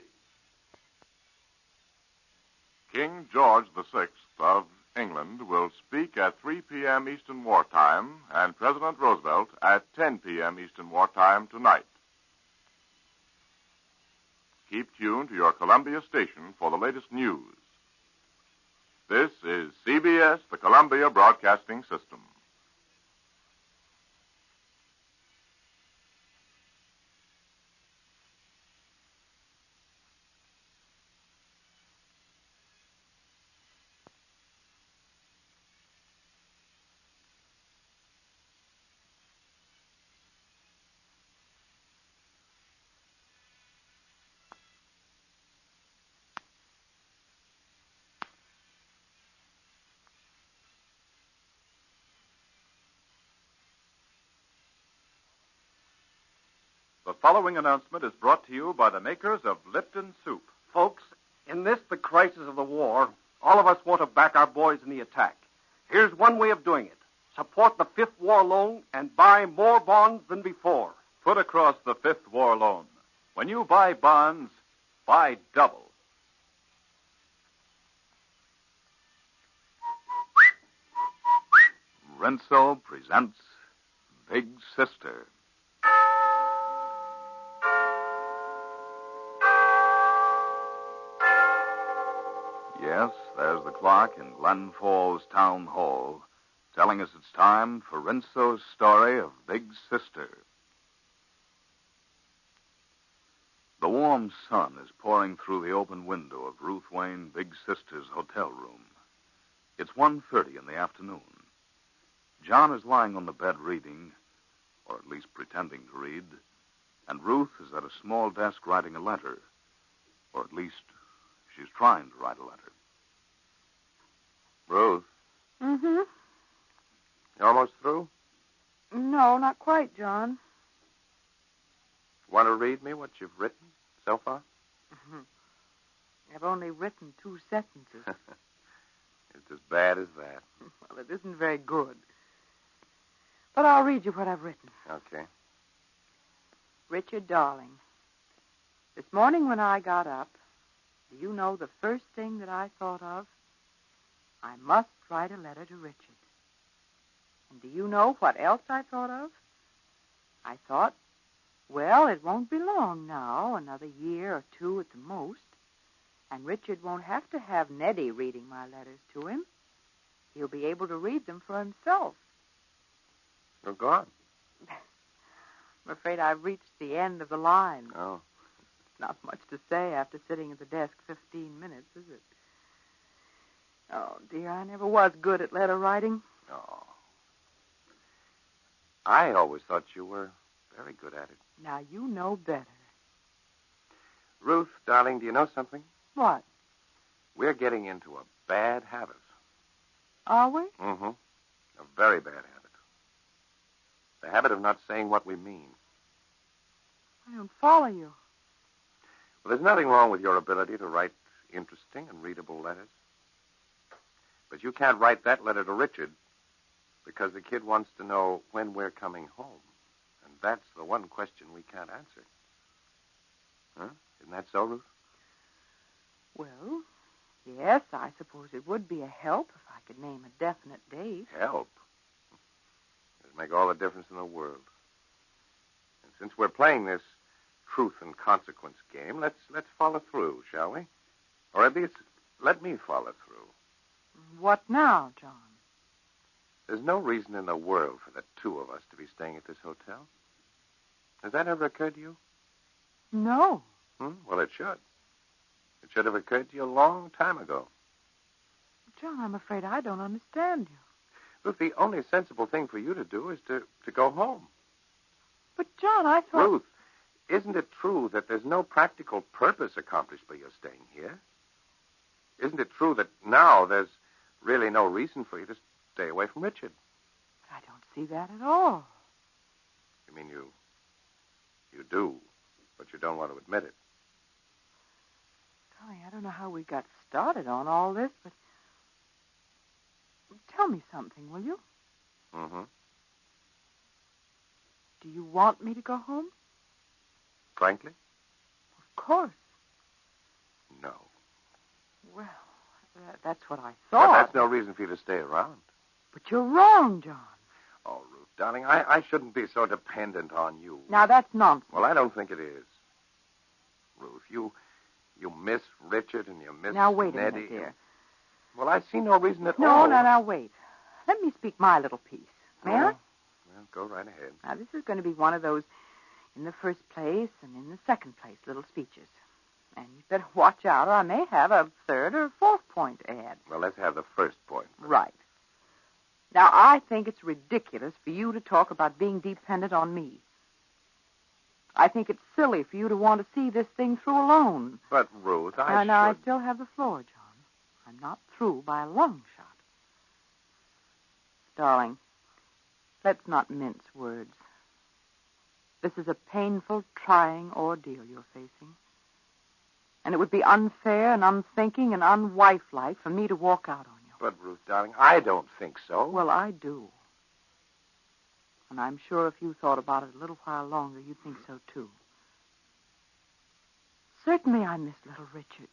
King George VI of England will speak at 3 p.m. Eastern Wartime and President Roosevelt at 10 p.m. Eastern Wartime tonight. Keep tuned to your Columbia station for the latest news. This is CBS, the Columbia Broadcasting System. The following announcement is brought to you by the makers of Lipton Soup. Folks, in this, the crisis of the war, all of us want to back our boys in the attack. Here's one way of doing it. Support the Fifth War Loan and buy more bonds than before. Put across the Fifth War Loan. When you buy bonds, buy double. Rinso presents Big Sister. Yes, there's the clock in Glen Falls Town Hall telling us it's time for Rinso's story of Big Sister. The warm sun is pouring through the open window of Ruth Wayne Big Sister's hotel room. It's 1:30 in the afternoon. John is lying on the bed reading, or at least pretending to read, and Ruth is at a small desk writing a letter, or at least she's trying to write a letter. Ruth, Mm-hmm. you almost through? No, not quite, John. Want to read me what you've written so far? I've only written 2 sentences. It's as bad as that. Well, it isn't very good. But I'll read you what I've written. Okay. Richard, darling, this morning when I got up, do you know the first thing that I thought of? I must write a letter to Richard. And do you know what else I thought of? I thought, well, it won't be long now, another year or 2 at the most, And Richard won't have to have Nettie reading my letters to him. He'll be able to read them for himself. You're gone. I'm afraid I've reached the end of the line. Oh. Not much to say after sitting at the desk 15 minutes, is it? Oh, dear, I never was good at letter writing. Oh. I always thought you were very good at it. Now you know better. Ruth, darling, do you know something? What? We're getting into a bad habit. Are we? Mm-hmm. A very bad habit. The habit of not saying what we mean. I don't follow you. Well, there's nothing wrong with your ability to write interesting and readable letters. But you can't write that letter to Richard because the kid wants to know when we're coming home. And that's the one question we can't answer. Huh? Isn't that so, Ruth? Well, yes, I suppose it would be a help if I could name a definite date. Help? It'd make all the difference in the world. And since we're playing this truth and consequence game, let's follow through, shall we? Or at least let me follow through. What now, John? There's no reason in the world for the two of us to be staying at this hotel. Has that ever occurred to you? No. Well, it should. It should have occurred to you a long time ago. John, I'm afraid I don't understand you. Look, the only sensible thing for you to do is to go home. But, John, I thought... Ruth, isn't it true that there's no practical purpose accomplished by your staying here? Isn't it true that now there's really no reason for you to stay away from Richard? I don't see that at all. You mean you do, but you don't want to admit it. Golly, I don't know how we got started on all this, but tell me something, will you? Mm-hmm. Do you want me to go home? Frankly? Of course. No. Well, that's what I thought. But that's no reason for you to stay around. But you're wrong, John. Oh, Ruth, darling, I shouldn't be so dependent on you. Now, that's nonsense. Well, I don't think it is. Ruth, you miss Richard and you miss Now, wait a Nettie. minute, dear. Well, I see no reason at all. No, now, wait. Let me speak my little piece. May I? Well, go right ahead. Now, this is going to be one of those in the first place and in the second place little speeches. And you'd better watch out, or I may have a third or fourth point to add. Well, let's have the first point. Right. Now, I think it's ridiculous for you to talk about being dependent on me. I think it's silly for you to want to see this thing through alone. But, Ruth, Now, I still have the floor, John. I'm not through by a long shot. Darling, let's not mince words. This is a painful, trying ordeal you're facing. And it would be unfair and unthinking and unwifelike for me to walk out on you. But, Ruth, darling, I don't think so. Well, I do. And I'm sure if you thought about it a little while longer, you'd think so, too. Certainly I miss little Richard.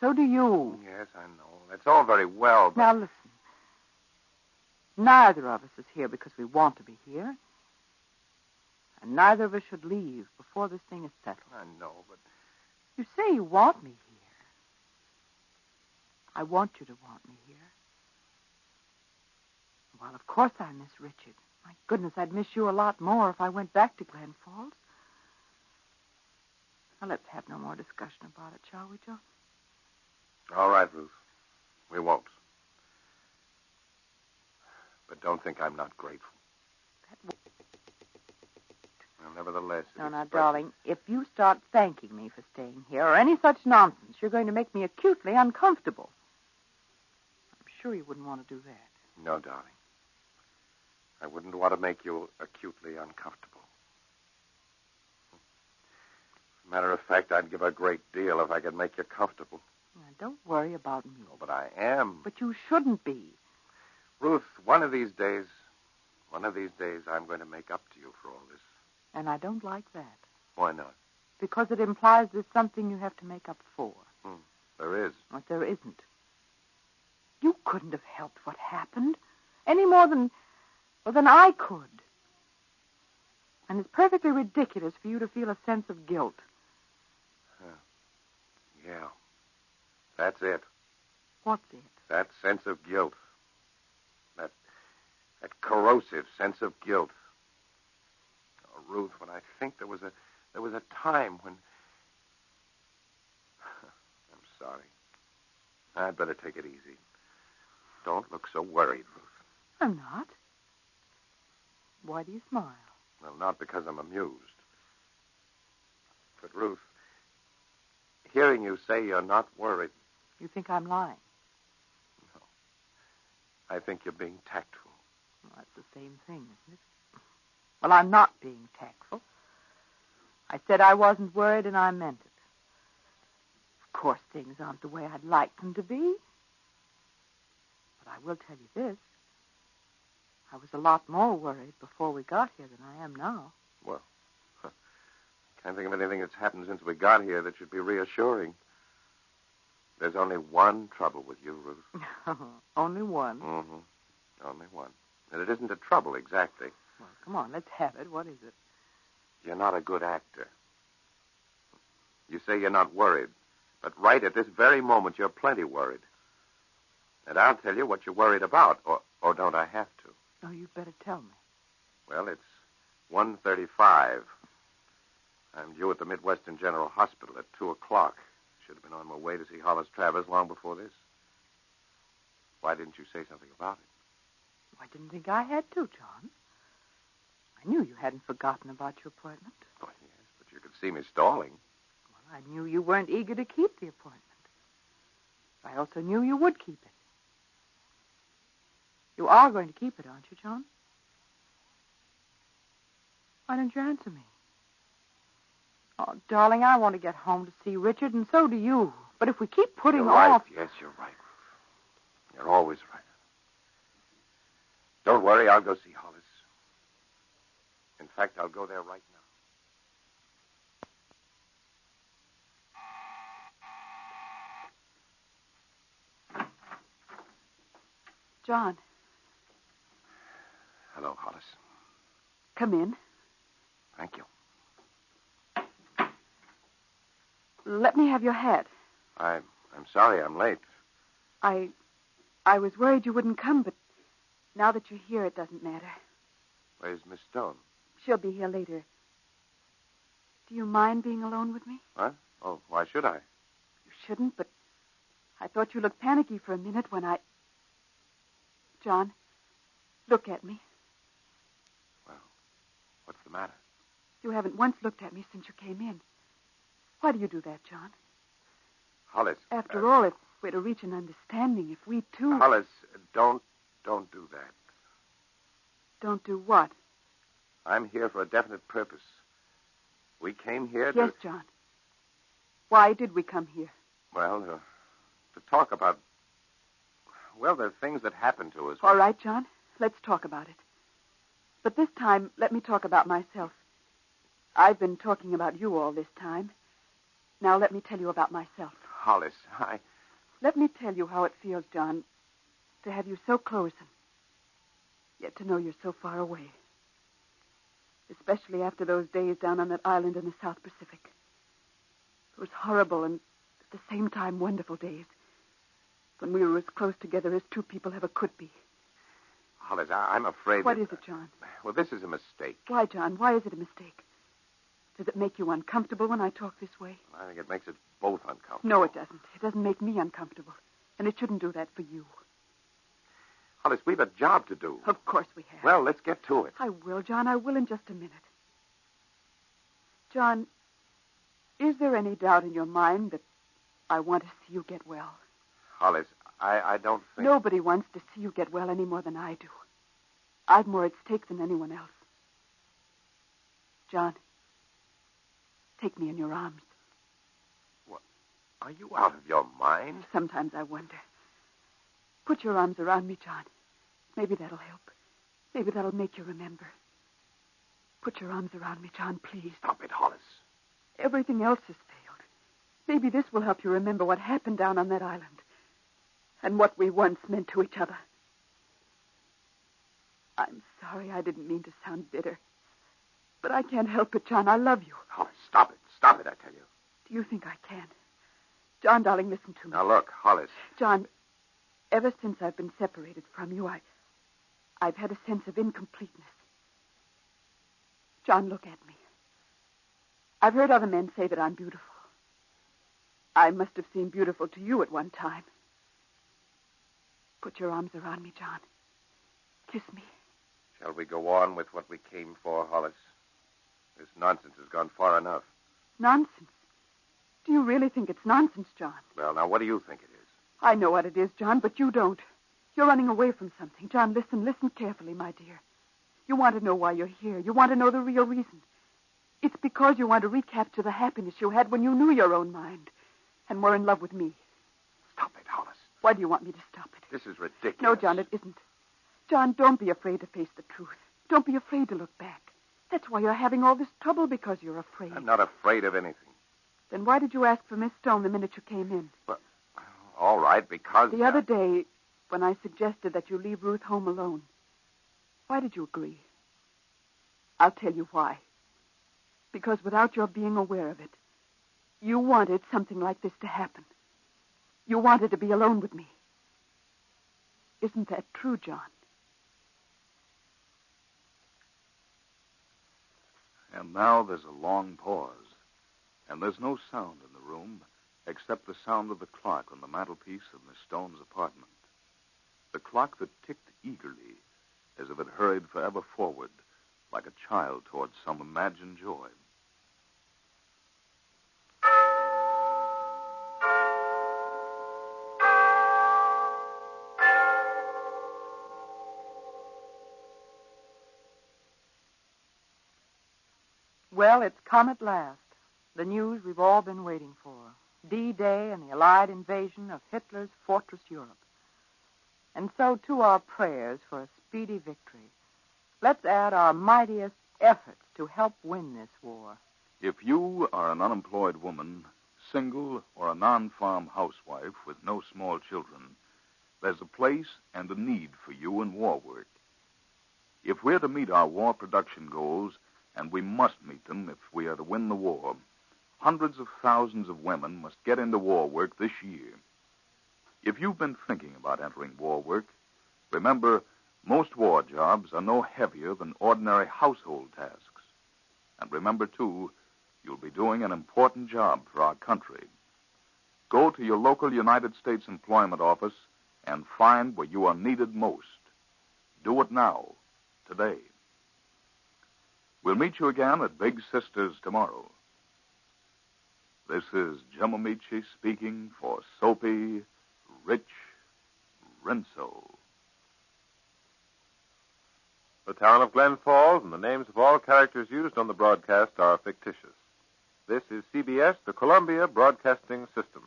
So do you. Yes, I know. That's all very well, but... Now, listen. Neither of us is here because we want to be here. And neither of us should leave before this thing is settled. I know, but... You say you want me here. I want you to want me here. Well, of course I miss Richard. My goodness, I'd miss you a lot more if I went back to Glen Falls. Now, let's have no more discussion about it, shall we, Joe? All right, Ruth. We won't. But don't think I'm not grateful. Well, nevertheless... Now, darling, if you start thanking me for staying here or any such nonsense, you're going to make me acutely uncomfortable. I'm sure you wouldn't want to do that. No, darling. I wouldn't want to make you acutely uncomfortable. As a matter of fact, I'd give a great deal if I could make you comfortable. Now, don't worry about me. Oh, but I am. But you shouldn't be. Ruth, one of these days, I'm going to make up to you for all this. And I don't like that. Why not? Because it implies there's something you have to make up for. There is. But there isn't. You couldn't have helped what happened any more than I could. And it's perfectly ridiculous for you to feel a sense of guilt. Yeah. That's it. What's it? That sense of guilt. That corrosive sense of guilt. Oh, Ruth, when I think there was a time when... I'm sorry. I'd better take it easy. Don't look so worried, Ruth. I'm not. Why do you smile? Well, not because I'm amused. But, Ruth, hearing you say you're not worried... You think I'm lying? No. I think you're being tactful. Well, that's the same thing, isn't it? Well, I'm not being tactful. I said I wasn't worried, and I meant it. Of course, things aren't the way I'd like them to be. But I will tell you this. I was a lot more worried before we got here than I am now. Well, can't think of anything that's happened since we got here that should be reassuring. There's only one trouble with you, Ruth. Only one? Mm-hmm. Only one. And it isn't a trouble, exactly. Well, come on, let's have it. What is it? You're not a good actor. You say you're not worried. But right at this very moment, you're plenty worried. And I'll tell you what you're worried about, or don't I have to? Oh, you better tell me. Well, it's 1:35. I'm due at the Midwestern General Hospital at 2 o'clock. Should have been on my way to see Hollis Travers long before this. Why didn't you say something about it? I didn't think I had to, John. I knew you hadn't forgotten about your appointment. Oh, yes, but you could see me stalling. Well, I knew you weren't eager to keep the appointment. I also knew you would keep it. You are going to keep it, aren't you, John? Why don't you answer me? Oh, darling, I want to get home to see Richard, and so do you. But if we keep putting You're off... right. Yes, you're right, Ruth. You're always right. Don't worry, I'll go see Hollis. In fact, I'll go there right now. John. Hello, Hollis. Come in. Thank you. Let me have your hat. I'm sorry I'm late. I was worried you wouldn't come, but now that you're here, it doesn't matter. Where's Miss Stone? She'll be here later. Do you mind being alone with me? What? Oh, why should I? You shouldn't, but I thought you looked panicky for a minute when I... John, look at me. Well, what's the matter? You haven't once looked at me since you came in. Why do you do that, John? Hollis. After all, if we're to reach an understanding, if we two... Hollis, don't do that. Don't do what? I'm here for a definite purpose. We came here to... Yes, John. Why did we come here? Well, to talk about... Well, there are things that happened to us. All right, John. Let's talk about it. But this time, let me talk about myself. I've been talking about you all this time. Now let me tell you about myself. Hollis, Let me tell you how it feels, John, to have you so close and yet to know you're so far away. Especially after those days down on that island in the South Pacific. Those horrible and at the same time wonderful days when we were as close together as two people ever could be. Hollis, I'm afraid What is it, John? Well, this is a mistake. Why, John? Why is it a mistake? Does it make you uncomfortable when I talk this way? I think it makes it both uncomfortable. No, it doesn't. It doesn't make me uncomfortable. And it shouldn't do that for you. Hollis, we've a job to do. Of course we have. Well, let's get to it. I will, John. I will in just a minute. John, is there any doubt in your mind that I want to see you get well? Hollis, I don't think... Nobody wants to see you get well any more than I do. I've more at stake than anyone else. John, take me in your arms. What? Are you out of your mind? Sometimes I wonder. Put your arms around me, John. Maybe that'll help. Maybe that'll make you remember. Put your arms around me, John, please. Stop it, Hollis. Everything else has failed. Maybe this will help you remember what happened down on that island. And what we once meant to each other. I'm sorry, I didn't mean to sound bitter. But I can't help it, John. I love you. Hollis, stop it. Stop it, I tell you. Do you think I can? John, darling, listen to me. Now, look, Hollis. John, ever since I've been separated from you, I've had a sense of incompleteness. John, look at me. I've heard other men say that I'm beautiful. I must have seemed beautiful to you at one time. Put your arms around me, John. Kiss me. Shall we go on with what we came for, Hollis? This nonsense has gone far enough. Nonsense? Do you really think it's nonsense, John? Well, now, what do you think it is? I know what it is, John, but you don't. You're running away from something. John, listen carefully, my dear. You want to know why you're here. You want to know the real reason. It's because you want to recapture the happiness you had when you knew your own mind and were in love with me. Stop it, Hollis. Why do you want me to stop it? This is ridiculous. No, John, it isn't. John, don't be afraid to face the truth. Don't be afraid to look back. That's why you're having all this trouble, because you're afraid. I'm not afraid of anything. Then why did you ask for Miss Stone the minute you came in? But, all right, because... The other day, when I suggested that you leave Ruth home alone, why did you agree? I'll tell you why. Because without your being aware of it, you wanted something like this to happen. You wanted to be alone with me. Isn't that true, John? And now there's a long pause, and there's no sound in the room except the sound of the clock on the mantelpiece of Miss Stone's apartment. The clock that ticked eagerly, as if it hurried forever forward, like a child towards some imagined joy. Well, it's come at last. The news we've all been waiting for. D-Day and the Allied invasion of Hitler's fortress Europe. And so, to our prayers for a speedy victory, let's add our mightiest efforts to help win this war. If you are an unemployed woman, single, or a non-farm housewife with no small children, there's a place and a need for you in war work. If we're to meet our war production goals, and we must meet them if we are to win the war, hundreds of thousands of women must get into war work this year. If you've been thinking about entering war work, remember, most war jobs are no heavier than ordinary household tasks. And remember, too, you'll be doing an important job for our country. Go to your local United States employment office and find where you are needed most. Do it now, today. We'll meet you again at Big Sisters tomorrow. This is Jim Amici speaking for Soapy Rich Rinso. The town of Glen Falls and the names of all characters used on the broadcast are fictitious. This is CBS, the Columbia Broadcasting System.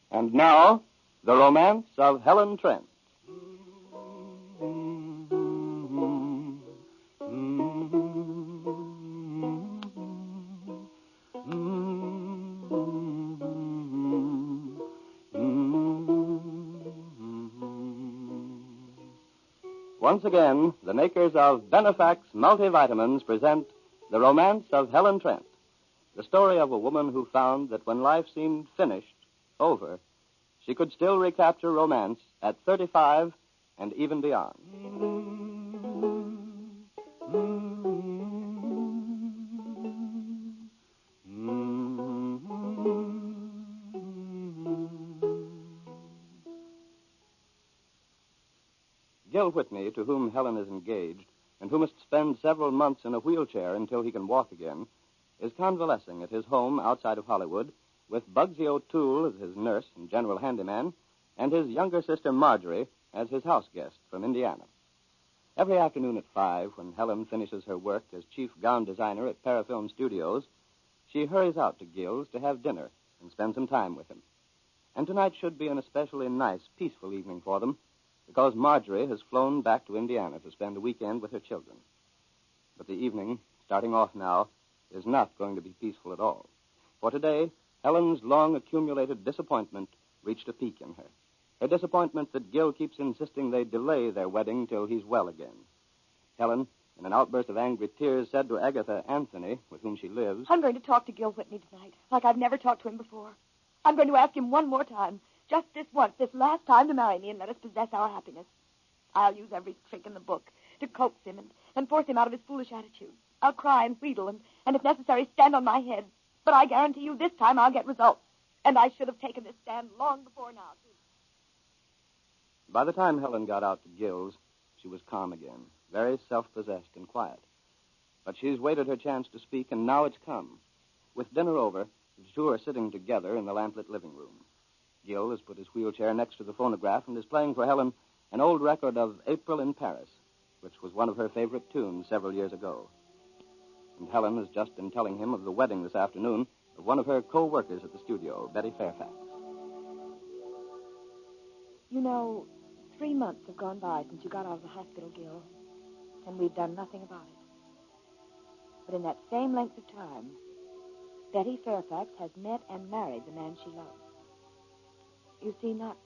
And now, The Romance of Helen Trent. Once again, the makers of Benefax multivitamins present The Romance of Helen Trent, the story of a woman who found that when life seemed finished, over, she could still recapture romance at 35 and even beyond. Gil Whitney, to whom Helen is engaged, and who must spend several months in a wheelchair until he can walk again, is convalescing at his home outside of Hollywood with Bugsy O'Toole as his nurse and general handyman, and his younger sister Marjorie as his house guest from Indiana. Every afternoon at 5, when Helen finishes her work as chief gown designer at Parafilm Studios, she hurries out to Gil's to have dinner and spend some time with him. And tonight should be an especially nice, peaceful evening for them, because Marjorie has flown back to Indiana to spend a weekend with her children. But the evening, starting off now, is not going to be peaceful at all. For today, Helen's long-accumulated disappointment reached a peak in her. Her disappointment that Gil keeps insisting they delay their wedding till he's well again. Helen, in an outburst of angry tears, said to Agatha Anthony, with whom she lives, I'm going to talk to Gil Whitney tonight, like I've never talked to him before. I'm going to ask him one more time, just this once, this last time, to marry me and let us possess our happiness. I'll use every trick in the book to coax him and force him out of his foolish attitude. I'll cry and wheedle and if necessary, stand on my head. But I guarantee you this time I'll get results. And I should have taken this stand long before now, too. By the time Helen got out to Gil's, she was calm again, very self-possessed and quiet. But she's waited her chance to speak, and now it's come. With dinner over, the two are sitting together in the lamplit living room. Gil has put his wheelchair next to the phonograph and is playing for Helen an old record of April in Paris, which was one of her favorite tunes several years ago. And Helen has just been telling him of the wedding this afternoon of one of her co-workers at the studio, Betty Fairfax. You know, 3 months have gone by since you got out of the hospital, Gil, and we've done nothing about it. But in that same length of time, Betty Fairfax has met and married the man she loves. You see, not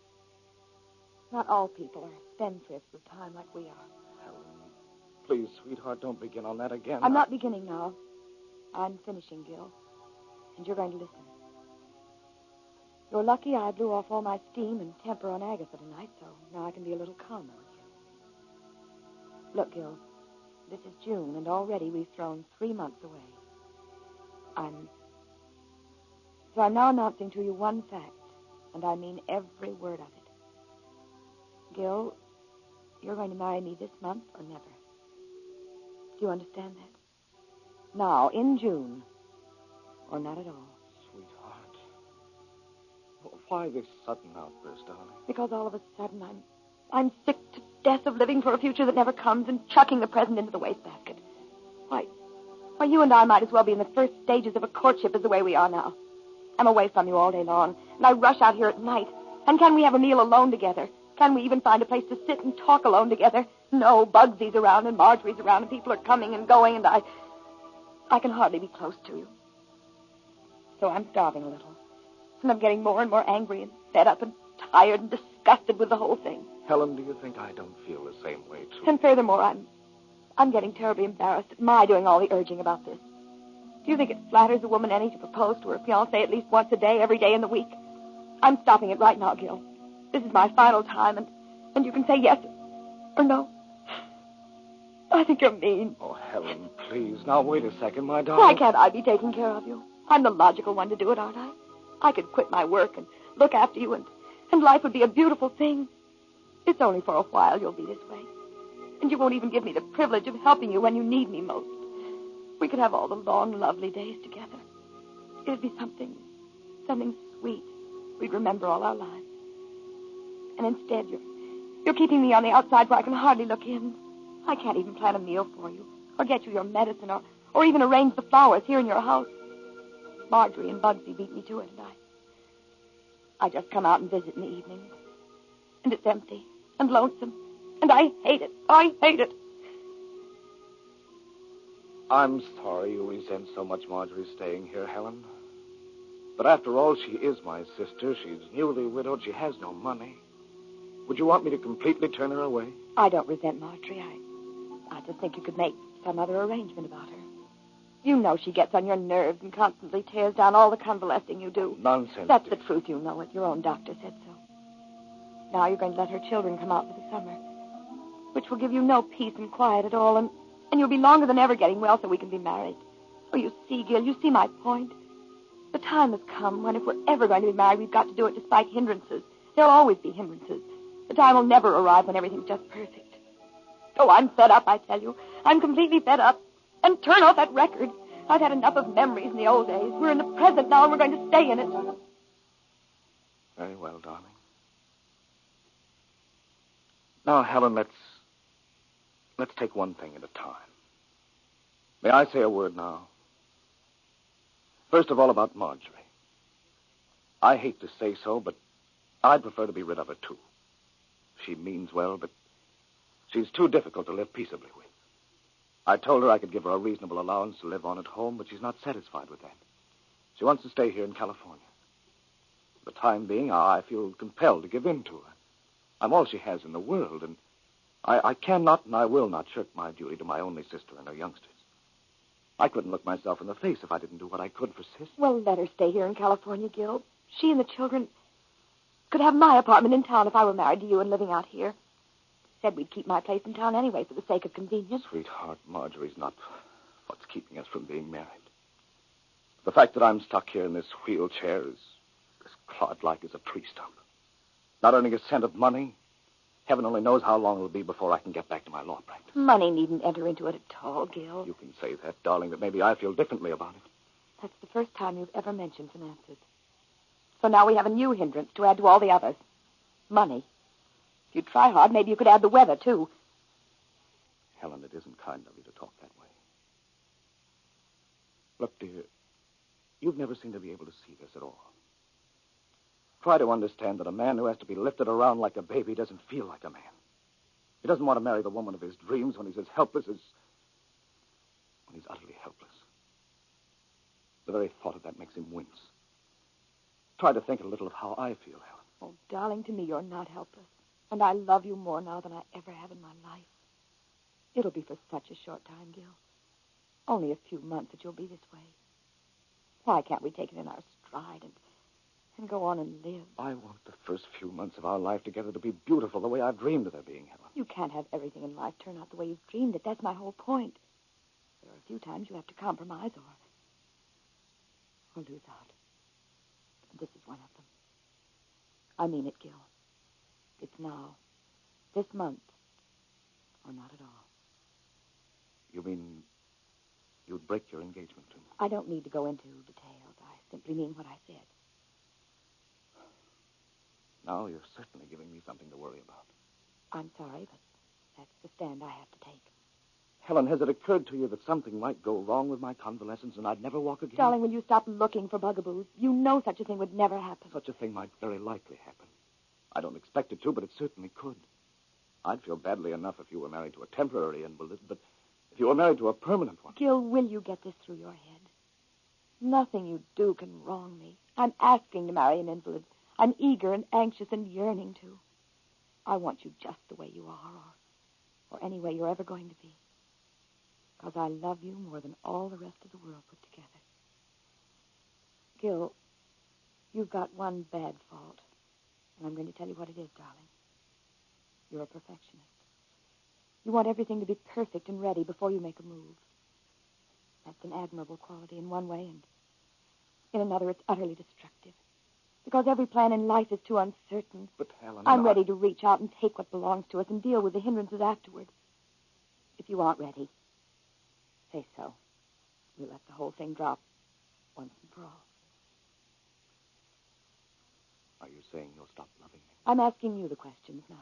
all people are spendthrifts with time like we are. Please, sweetheart, don't begin on that again. I'm not beginning now. I'm finishing, Gil. And you're going to listen. You're lucky I blew off all my steam and temper on Agatha tonight, so now I can be a little calmer with you. Look, Gil, this is June, and already we've thrown 3 months away. I'm now announcing to you one fact, and I mean every word of it. Gil, you're going to marry me this month or never. Do you understand that? Now, in June, or not at all. Sweetheart. Why this sudden outburst, darling? Because all of a sudden I'm sick to death of living for a future that never comes and chucking the present into the wastebasket. Why, you and I might as well be in the first stages of a courtship as the way we are now. I'm away from you all day long, and I rush out here at night. And can we have a meal alone together? Can we even find a place to sit and talk alone together? No, Bugsy's around and Marjorie's around and people are coming and going and I can hardly be close to you. So I'm starving a little. And I'm getting more and more angry and fed up and tired and disgusted with the whole thing. Helen, do you think I don't feel the same way, too? And furthermore, I'm getting terribly embarrassed at my doing all the urging about this. Do you think it flatters a woman any to propose to her fiancé at least once a day, every day in the week? I'm stopping it right now, Gil. This is my final time, and you can say yes or no. I think you're mean. Oh, Helen, please. Now, wait a second, my darling. Why can't I be taking care of you? I'm the logical one to do it, aren't I? I could quit my work and look after you, and life would be a beautiful thing. It's only for a while you'll be this way. And you won't even give me the privilege of helping you when you need me most. We could have all the long, lovely days together. It'd be something sweet we'd remember all our lives. And instead, you're keeping me on the outside where I can hardly look in. I can't even plan a meal for you, or get you your medicine, or even arrange the flowers here in your house. Marjorie and Bugsy beat me to it, and I just come out and visit in the evening. And it's empty and lonesome, and I hate it. I hate it. I'm sorry you resent so much Marjorie staying here, Helen. But after all, she is my sister. She's newly widowed. She has no money. Would you want me to completely turn her away? I don't resent Marjorie. I just think you could make some other arrangement about her. You know she gets on your nerves and constantly tears down all the convalescing you do. Nonsense. That's the truth, you know it. Your own doctor said so. Now you're going to let her children come out for the summer, which will give you no peace and quiet at all, and you'll be longer than ever getting well so we can be married. Oh, you see, Gil, you see my point. The time has come when if we're ever going to be married, we've got to do it despite hindrances. There'll always be hindrances. The time will never arrive when everything's just perfect. Oh, I'm fed up, I tell you. I'm completely fed up. And turn off that record. I've had enough of memories in the old days. We're in the present now, and we're going to stay in it. Very well, darling. Now, Helen, let's take one thing at a time. May I say a word now? First of all, about Marjorie. I hate to say so, but I'd prefer to be rid of her, too. She means well, but she's too difficult to live peaceably with. I told her I could give her a reasonable allowance to live on at home, but she's not satisfied with that. She wants to stay here in California. For the time being, I feel compelled to give in to her. I'm all she has in the world, and I cannot and I will not shirk my duty to my only sister and her youngsters. I couldn't look myself in the face if I didn't do what I could for Sis. Well, let her stay here in California, Gil. She and the children could have my apartment in town if I were married to you and living out here. Said we'd keep my place in town anyway for the sake of convenience. Sweetheart, Marjorie's not what's keeping us from being married. The fact that I'm stuck here in this wheelchair is as clod-like as a tree stump. Not earning a cent of money. Heaven only knows how long it'll be before I can get back to my law practice. Money needn't enter into it at all, Gil. You can say that, darling, but maybe I feel differently about it. That's the first time you've ever mentioned finances. So now we have a new hindrance to add to all the others. Money. If you try hard, maybe you could add the weather, too. Helen, it isn't kind of you to talk that way. Look, dear, you've never seemed to be able to see this at all. Try to understand that a man who has to be lifted around like a baby doesn't feel like a man. He doesn't want to marry the woman of his dreams when he's as helpless as... when he's utterly helpless. The very thought of that makes him wince. Try to think a little of how I feel, Helen. Oh, darling, to me you're not helpless. And I love you more now than I ever have in my life. It'll be for such a short time, Gil. Only a few months that you'll be this way. Why can't we take it in our stride and go on and live? I want the first few months of our life together to be beautiful the way I've dreamed of their being, Helen. You can't have everything in life turn out the way you've dreamed it. That's my whole point. There are a few times you have to compromise or lose out. And this is one of them. I mean it, Gil. It's now, this month, or not at all. You mean you'd break your engagement to me? I don't need to go into details. I simply mean what I said. Now you're certainly giving me something to worry about. I'm sorry, but that's the stand I have to take. Helen, has it occurred to you that something might go wrong with my convalescence and I'd never walk again? Darling, will you stop looking for bugaboos? You know such a thing would never happen. Such a thing might very likely happen. I don't expect it to, but it certainly could. I'd feel badly enough if you were married to a temporary invalid, but if you were married to a permanent one... Gil, will you get this through your head? Nothing you do can wrong me. I'm asking to marry an invalid. I'm eager and anxious and yearning to. I want you just the way you are, or any way you're ever going to be. Because I love you more than all the rest of the world put together. Gil, you've got one bad fault. And I'm going to tell you what it is, darling. You're a perfectionist. You want everything to be perfect and ready before you make a move. That's an admirable quality in one way, and in another it's utterly destructive. Because every plan in life is too uncertain. But, Helen... I'm ready to reach out and take what belongs to us and deal with the hindrances afterward. If you aren't ready, say so. We'll let the whole thing drop once and for all. Are you saying you'll stop loving me? I'm asking you the questions now.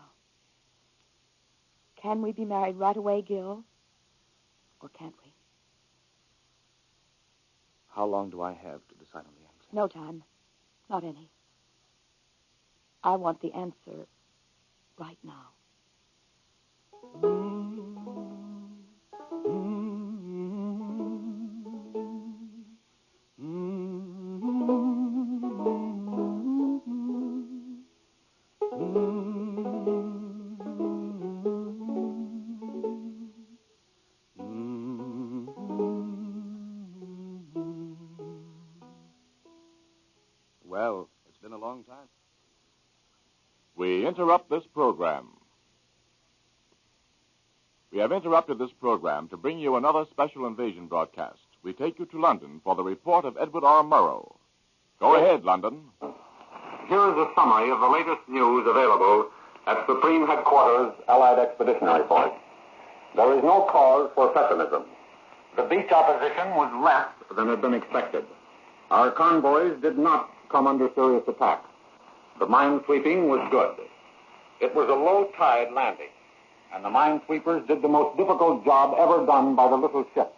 Can we be married right away, Gil? Or can't we? How long do I have to decide on the answer? No time. Not any. I want the answer right now. Well, it's been a long time. We interrupt this program. We have interrupted this program to bring you another special invasion broadcast. We take you to London for the report of Edward R. Murrow. Go ahead, London. Here is a summary of the latest news available at Supreme Headquarters, Allied Expeditionary Force. There is no cause for pessimism. The beach opposition was less than had been expected. Our convoys did not come under serious attack. The minesweeping was good. It was a low-tide landing, and the minesweepers did the most difficult job ever done by the little ships.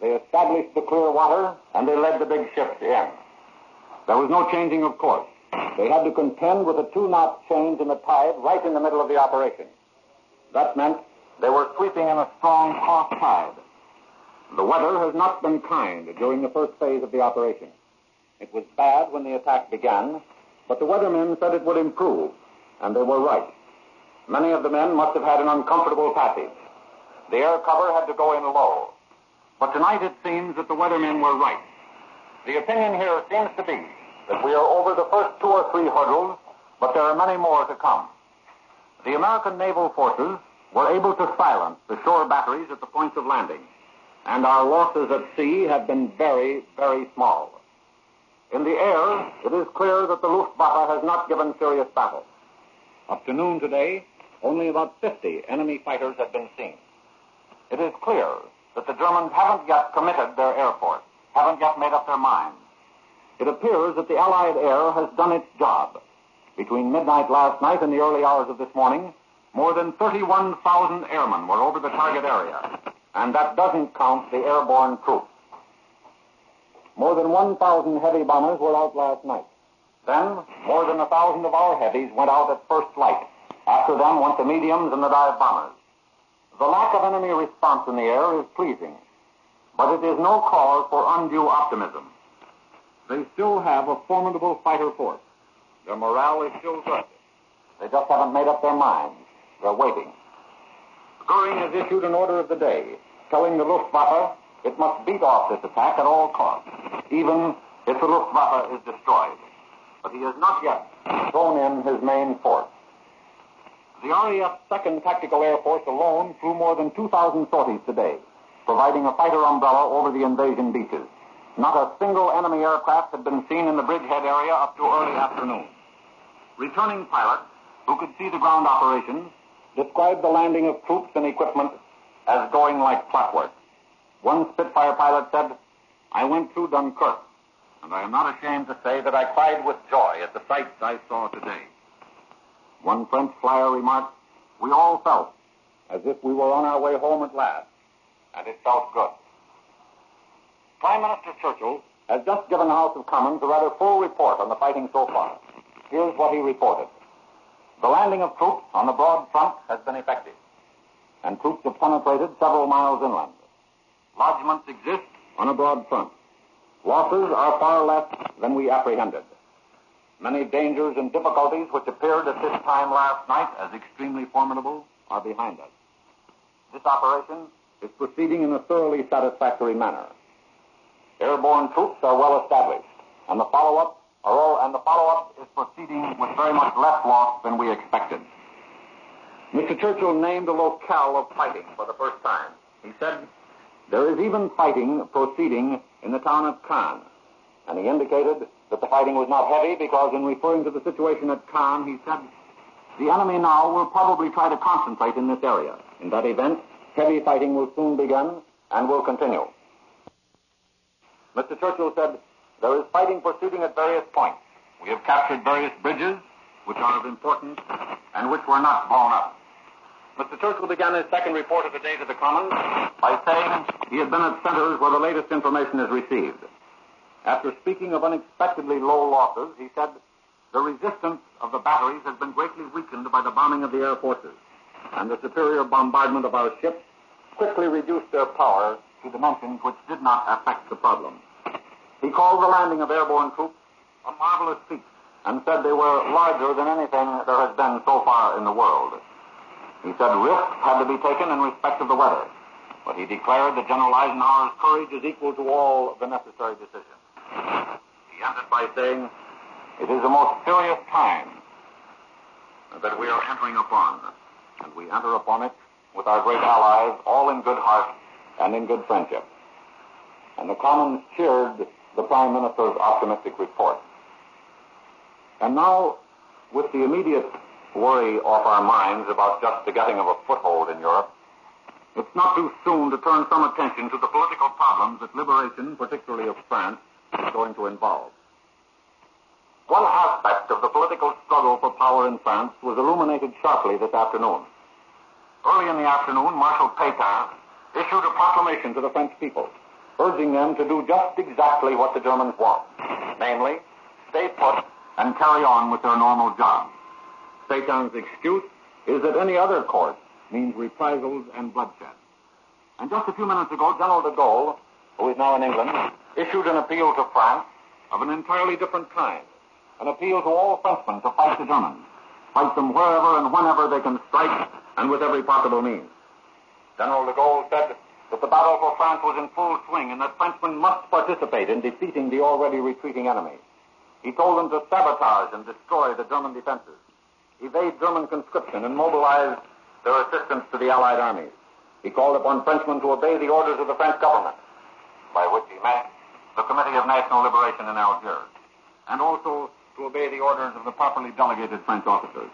They established the clear water, and they led the big ships in. There was no changing of course. They had to contend with a 2-knot change in the tide right in the middle of the operation. That meant they were sweeping in a strong cross tide. The weather has not been kind during the first phase of the operation. It was bad when the attack began, but the weathermen said it would improve, and they were right. Many of the men must have had an uncomfortable passage. The air cover had to go in low. But tonight it seems that the weathermen were right. The opinion here seems to be that we are over the first 2 or 3 hurdles, but there are many more to come. The American naval forces were able to silence the shore batteries at the points of landing, and our losses at sea have been very, very small. In the air, it is clear that the Luftwaffe has not given serious battle. Up to noon today, only about 50 enemy fighters have been seen. It is clear that the Germans haven't yet committed their air force, haven't yet made up their minds. It appears that the Allied air has done its job. Between midnight last night and the early hours of this morning, more than 31,000 airmen were over the target area, and that doesn't count the airborne troops. More than 1,000 heavy bombers were out last night. Then, more than 1,000 of our heavies went out at first light. After them went the mediums and the dive bombers. The lack of enemy response in the air is pleasing, but it is no cause for undue optimism. They still have a formidable fighter force. Their morale is still good. They just haven't made up their minds. They're waiting. Goering has issued an order of the day, telling the Luftwaffe it must beat off this attack at all costs, even if the Luftwaffe is destroyed. But he has not yet thrown in his main force. The RAF 2nd Tactical Air Force alone flew more than 2,000 sorties today, providing a fighter umbrella over the invasion beaches. Not a single enemy aircraft had been seen in the bridgehead area up to early afternoon. Returning pilots, who could see the ground operations, described the landing of troops and equipment as going like clockwork. One Spitfire pilot said, "I went through Dunkirk, and I am not ashamed to say that I cried with joy at the sights I saw today." One French flyer remarked, "We all felt as if we were on our way home at last, and it felt good." Prime Minister Churchill has just given the House of Commons a rather full report on the fighting so far. Here's what he reported. The landing of troops on the broad front has been effective, and troops have penetrated several miles inland. Lodgements exist on a broad front. Losses are far less than we apprehended. Many dangers and difficulties which appeared at this time last night as extremely formidable are behind us. This operation is proceeding in a thoroughly satisfactory manner. Airborne troops are well established, and the follow-up is proceeding with very much less loss than we expected. Mr. Churchill named a locale of fighting for the first time. He said, "There is even fighting proceeding in the town of Caen," and he indicated that the fighting was not heavy because in referring to the situation at Caen, he said, "The enemy now will probably try to concentrate in this area. In that event, heavy fighting will soon begin and will continue." Mr. Churchill said, "There is fighting proceeding at various points. We have captured various bridges, which are of importance, and which were not blown up." Mr. Churchill began his second report of the day to the Commons by saying he had been at centers where the latest information is received. After speaking of unexpectedly low losses, he said, "The resistance of the batteries has been greatly weakened by the bombing of the air forces, and the superior bombardment of our ships quickly reduced their power to dimensions which did not affect the problem." He called the landing of airborne troops a marvelous feat and said they were larger than anything there has been so far in the world. He said risks had to be taken in respect of the weather, but he declared that General Eisenhower's courage is equal to all the necessary decisions. He ended by saying, "It is a most serious time that we are entering upon, and we enter upon it with our great allies, all in good heart and in good friendship." And the Commons cheered the Prime Minister's optimistic report. And now, with the immediate worry off our minds about just the getting of a foothold in Europe, it's not too soon to turn some attention to the political problems that liberation, particularly of France, is going to involve. One aspect of the political struggle for power in France was illuminated sharply this afternoon. Early in the afternoon, Marshal Pétain issued a proclamation to the French people, urging them to do just exactly what the Germans want, namely, stay put and carry on with their normal jobs. Pétain's excuse is that any other course means reprisals and bloodshed. And just a few minutes ago, General de Gaulle, who is now in England, issued an appeal to France of an entirely different kind, an appeal to all Frenchmen to fight the Germans, fight them wherever and whenever they can strike, and with every possible means. General de Gaulle said that the battle for France was in full swing and that Frenchmen must participate in defeating the already retreating enemy. He told them to sabotage and destroy the German defenses, evade German conscription, and mobilize their assistance to the Allied armies. He called upon Frenchmen to obey the orders of the French government, by which he meant the Committee of National Liberation in Algiers, and also to obey the orders of the properly delegated French officers.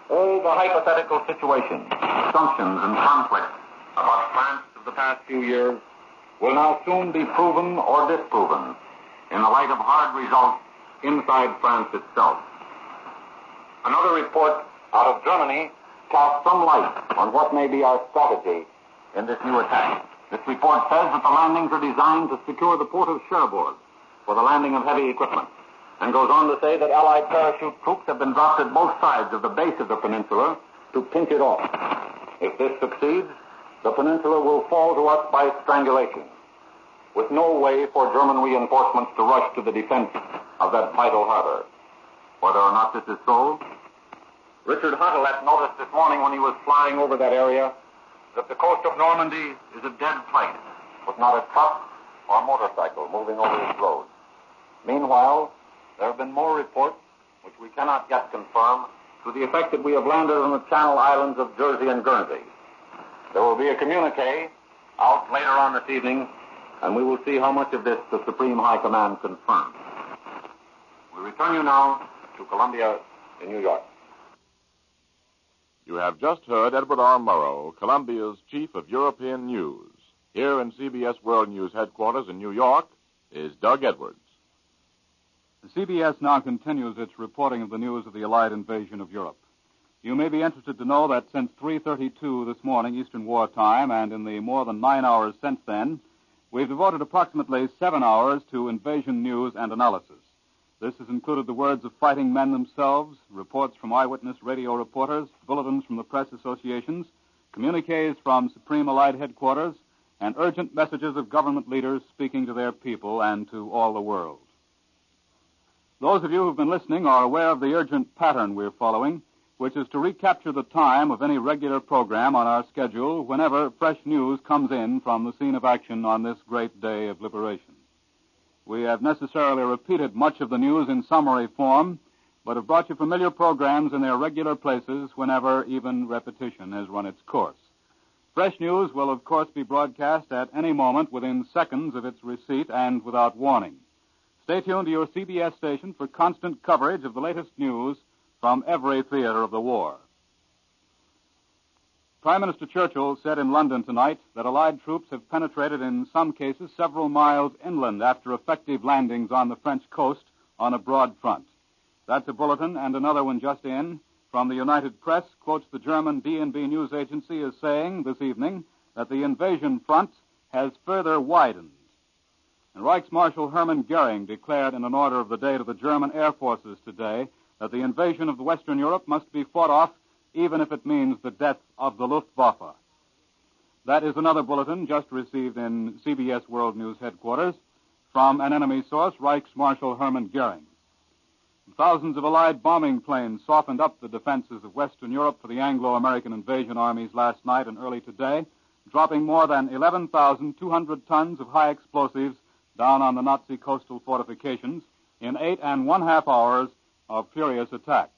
All the hypothetical situations, assumptions, and conflicts about France of the past few years will now soon be proven or disproven in the light of hard results inside France itself. Another report out of Germany casts some light on what may be our strategy in this new attack. This report says that the landings are designed to secure the port of Cherbourg for the landing of heavy equipment, and goes on to say that Allied parachute troops have been dropped at both sides of the base of the peninsula to pinch it off. If this succeeds, the peninsula will fall to us by strangulation, with no way for German reinforcements to rush to the defense of that vital harbor. Whether or not this is so, Richard Hontelet noticed this morning when he was flying over that area that the coast of Normandy is a dead place, with not a truck or motorcycle moving over its roads. Meanwhile, there have been more reports, which we cannot yet confirm, to the effect that we have landed on the Channel Islands of Jersey and Guernsey. There will be a communique out later on this evening, and we will see how much of this the Supreme High Command confirms. We return you now to Columbia in New York. You have just heard Edward R. Murrow, Columbia's Chief of European News. Here in CBS World News headquarters in New York is Doug Edwards. The CBS now continues its reporting of the news of the Allied invasion of Europe. You may be interested to know that since 3:32 this morning, Eastern War Time, and in the more than 9 hours since then, we've devoted approximately 7 hours to invasion news and analysis. This has included the words of fighting men themselves, reports from eyewitness radio reporters, bulletins from the press associations, communiques from Supreme Allied headquarters, and urgent messages of government leaders speaking to their people and to all the world. Those of you who've been listening are aware of the urgent pattern we're following, which is to recapture the time of any regular program on our schedule whenever fresh news comes in from the scene of action on this great day of liberation. We have necessarily repeated much of the news in summary form, but have brought you familiar programs in their regular places whenever even repetition has run its course. Fresh news will, of course, be broadcast at any moment within seconds of its receipt and without warning. Stay tuned to your CBS station for constant coverage of the latest news from every theater of the war. Prime Minister Churchill said in London tonight that Allied troops have penetrated in some cases several miles inland after effective landings on the French coast on a broad front. That's a bulletin, and another one just in from the United Press quotes the German D&B news agency as saying this evening that the invasion front has further widened. And Reichsmarshal Hermann Goering declared in an order of the day to the German air forces today that the invasion of Western Europe must be fought off even if it means the death of the Luftwaffe. That is another bulletin just received in CBS World News headquarters from an enemy source, Reichsmarshal Hermann Goering. Thousands of Allied bombing planes softened up the defenses of Western Europe for the Anglo-American invasion armies last night and early today, dropping more than 11,200 tons of high explosives down on the Nazi coastal fortifications in 8.5 hours of furious attack.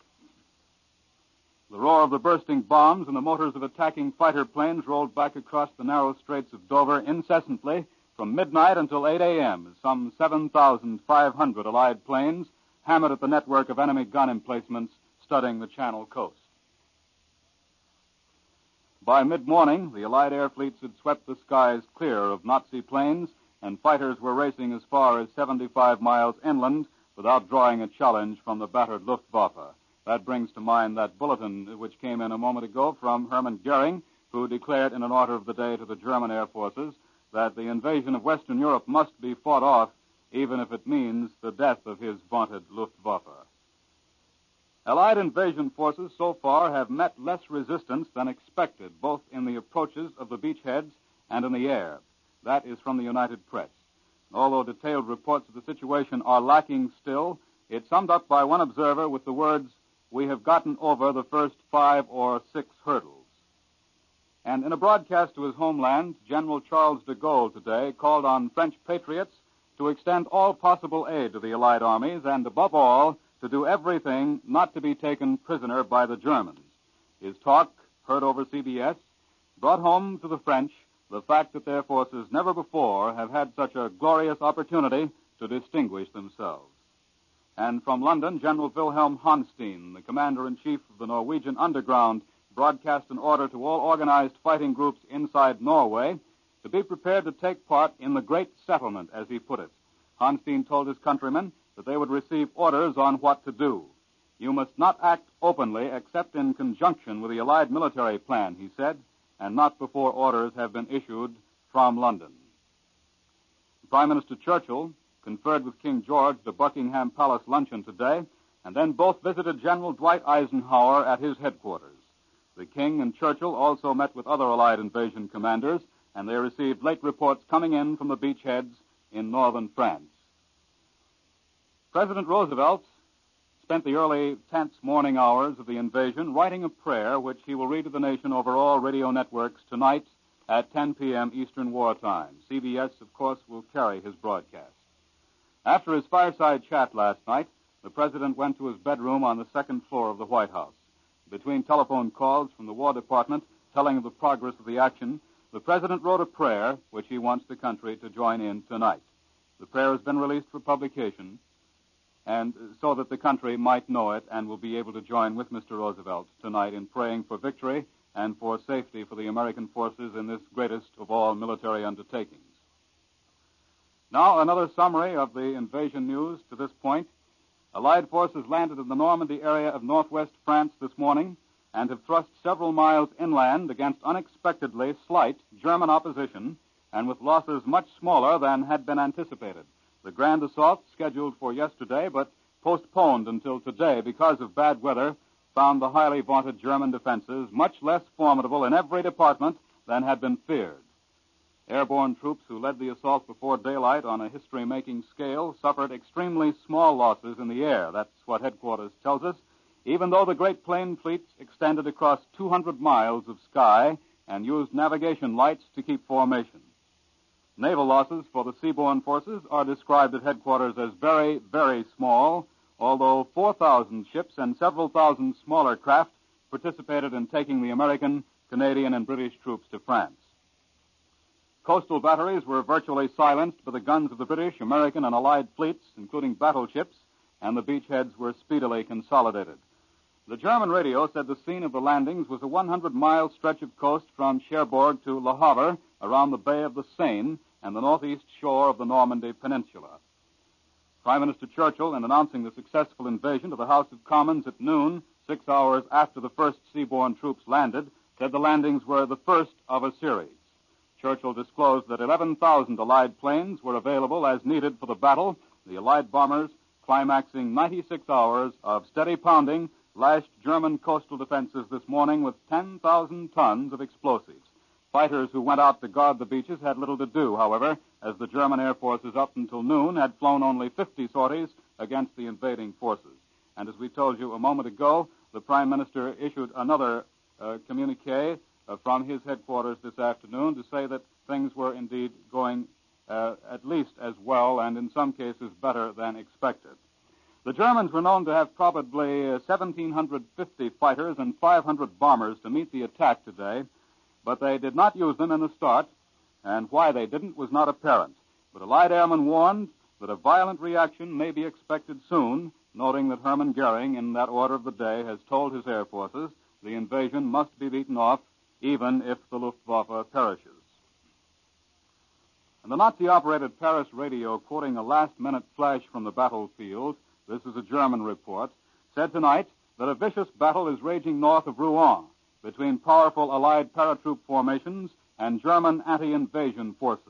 The roar of the bursting bombs and the motors of attacking fighter planes rolled back across the narrow straits of Dover incessantly from midnight until 8 a.m. as some 7,500 Allied planes hammered at the network of enemy gun emplacements studding the Channel coast. By mid-morning, the Allied air fleets had swept the skies clear of Nazi planes, and fighters were racing as far as 75 miles inland without drawing a challenge from the battered Luftwaffe. That brings to mind that bulletin which came in a moment ago from Hermann Goering, who declared in an order of the day to the German air forces that the invasion of Western Europe must be fought off, even if it means the death of his vaunted Luftwaffe. Allied invasion forces so far have met less resistance than expected, both in the approaches of the beachheads and in the air. That is from the United Press. Although detailed reports of the situation are lacking still, it's summed up by one observer with the words, we have gotten over the first 5 or 6 hurdles. And in a broadcast to his homeland, General Charles de Gaulle today called on French patriots to extend all possible aid to the Allied armies and, above all, to do everything not to be taken prisoner by the Germans. His talk, heard over CBS, brought home to the French the fact that their forces never before have had such a glorious opportunity to distinguish themselves. And from London, General Wilhelm Hanstein, the commander-in-chief of the Norwegian underground, broadcast an order to all organized fighting groups inside Norway to be prepared to take part in the Great Settlement, as he put it. Hanstein told his countrymen that they would receive orders on what to do. You must not act openly except in conjunction with the Allied military plan, he said, and not before orders have been issued from London. Prime Minister Churchill conferred with King George at the Buckingham Palace luncheon today, and then both visited General Dwight Eisenhower at his headquarters. The King and Churchill also met with other Allied invasion commanders, and they received late reports coming in from the beachheads in northern France. President Roosevelt spent the early, tense morning hours of the invasion writing a prayer which he will read to the nation over all radio networks tonight at 10 p.m. Eastern Wartime. CBS, of course, will carry his broadcast. After his fireside chat last night, the president went to his bedroom on the second floor of the White House. Between telephone calls from the War Department telling of the progress of the action, the president wrote a prayer which he wants the country to join in tonight. The prayer has been released for publication, and so that the country might know it and will be able to join with Mr. Roosevelt tonight in praying for victory and for safety for the American forces in this greatest of all military undertakings. Now, another summary of the invasion news to this point. Allied forces landed in the Normandy area of northwest France this morning and have thrust several miles inland against unexpectedly slight German opposition and with losses much smaller than had been anticipated. The grand assault, scheduled for yesterday but postponed until today because of bad weather, found the highly vaunted German defenses much less formidable in every department than had been feared. Airborne troops who led the assault before daylight on a history-making scale suffered extremely small losses in the air. That's what headquarters tells us, even though the great plane fleets extended across 200 miles of sky and used navigation lights to keep formation. Naval losses for the seaborne forces are described at headquarters as very, very small, although 4,000 ships and several thousand smaller craft participated in taking the American, Canadian, and British troops to France. Coastal batteries were virtually silenced by the guns of the British, American, and Allied fleets, including battleships, and the beachheads were speedily consolidated. The German radio said the scene of the landings was a 100-mile stretch of coast from Cherbourg to Le Havre around the Bay of the Seine and the northeast shore of the Normandy Peninsula. Prime Minister Churchill, in announcing the successful invasion to the House of Commons at noon, 6 hours after the first seaborne troops landed, said the landings were the first of a series. Churchill disclosed that 11,000 Allied planes were available as needed for the battle. The Allied bombers, climaxing 96 hours of steady pounding, lashed German coastal defenses this morning with 10,000 tons of explosives. Fighters who went out to guard the beaches had little to do, however, as the German air forces up until noon had flown only 50 sorties against the invading forces. And as we told you a moment ago, the Prime Minister issued another communique from his headquarters this afternoon to say that things were indeed going at least as well and in some cases better than expected. The Germans were known to have probably 1,750 fighters and 500 bombers to meet the attack today, but they did not use them in the start, and why they didn't was not apparent. But Allied airmen warned that a violent reaction may be expected soon, noting that Hermann Goering, in that order of the day, has told his air forces the invasion must be beaten off even if the Luftwaffe perishes. And the Nazi-operated Paris radio, quoting a last-minute flash from the battlefield, this is a German report, said tonight that a vicious battle is raging north of Rouen between powerful Allied paratroop formations and German anti-invasion forces.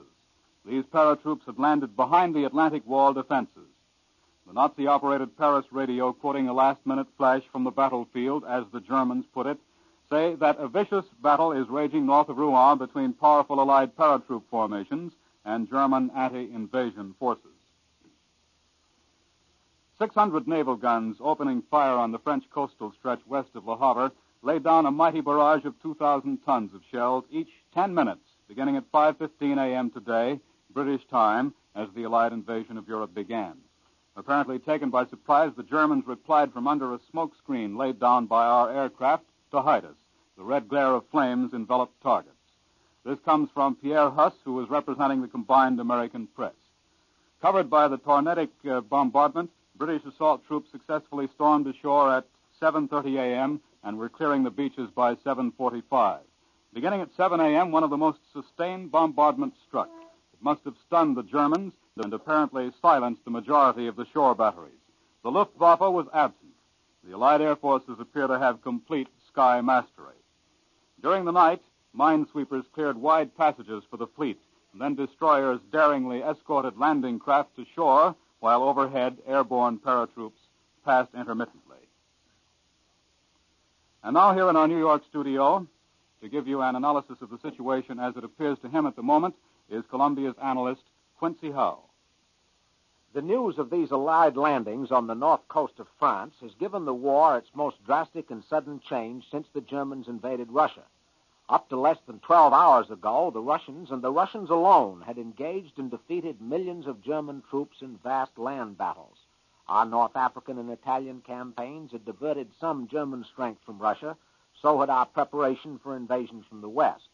These paratroops had landed behind the Atlantic Wall defenses. The Nazi-operated Paris radio, quoting a last-minute flash from the battlefield, as the Germans put it, say that a vicious battle is raging north of Rouen between powerful Allied paratroop formations and German anti-invasion forces. 600 naval guns opening fire on the French coastal stretch west of Le Havre laid down a mighty barrage of 2,000 tons of shells, each 10 minutes, beginning at 5:15 a.m. today, British time, as the Allied invasion of Europe began. Apparently taken by surprise, the Germans replied from under a smoke screen laid down by our aircraft to hide us. The red glare of flames enveloped targets. This comes from Pierre Huss, who was representing the combined American press. Covered by the tornadic bombardment, British assault troops successfully stormed ashore at 7:30 a.m. and were clearing the beaches by 7:45. Beginning at 7 a.m., one of the most sustained bombardments struck. It must have stunned the Germans and apparently silenced the majority of the shore batteries. The Luftwaffe was absent. The Allied air forces appear to have complete sky mastery. During the night, minesweepers cleared wide passages for the fleet, and then destroyers daringly escorted landing craft to shore, while overhead airborne paratroops passed intermittently. And now here in our New York studio, to give you an analysis of the situation as it appears to him at the moment, is Columbia's analyst, Quincy Howe. The news of these Allied landings on the north coast of France has given the war its most drastic and sudden change since the Germans invaded Russia. Up to less than 12 hours ago, the Russians, and the Russians alone, had engaged and defeated millions of German troops in vast land battles. Our North African and Italian campaigns had diverted some German strength from Russia. So had our preparation for invasions from the west.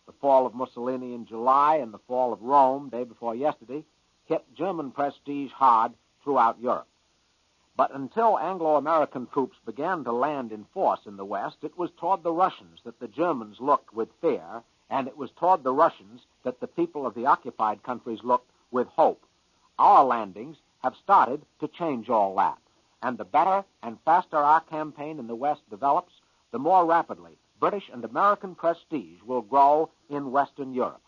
The fall of Mussolini in July and the fall of Rome, day before yesterday, hit German prestige hard throughout Europe. But until Anglo-American troops began to land in force in the West, it was toward the Russians that the Germans looked with fear, and it was toward the Russians that the people of the occupied countries looked with hope. Our landings have started to change all that, and the better and faster our campaign in the West develops, the more rapidly British and American prestige will grow in Western Europe.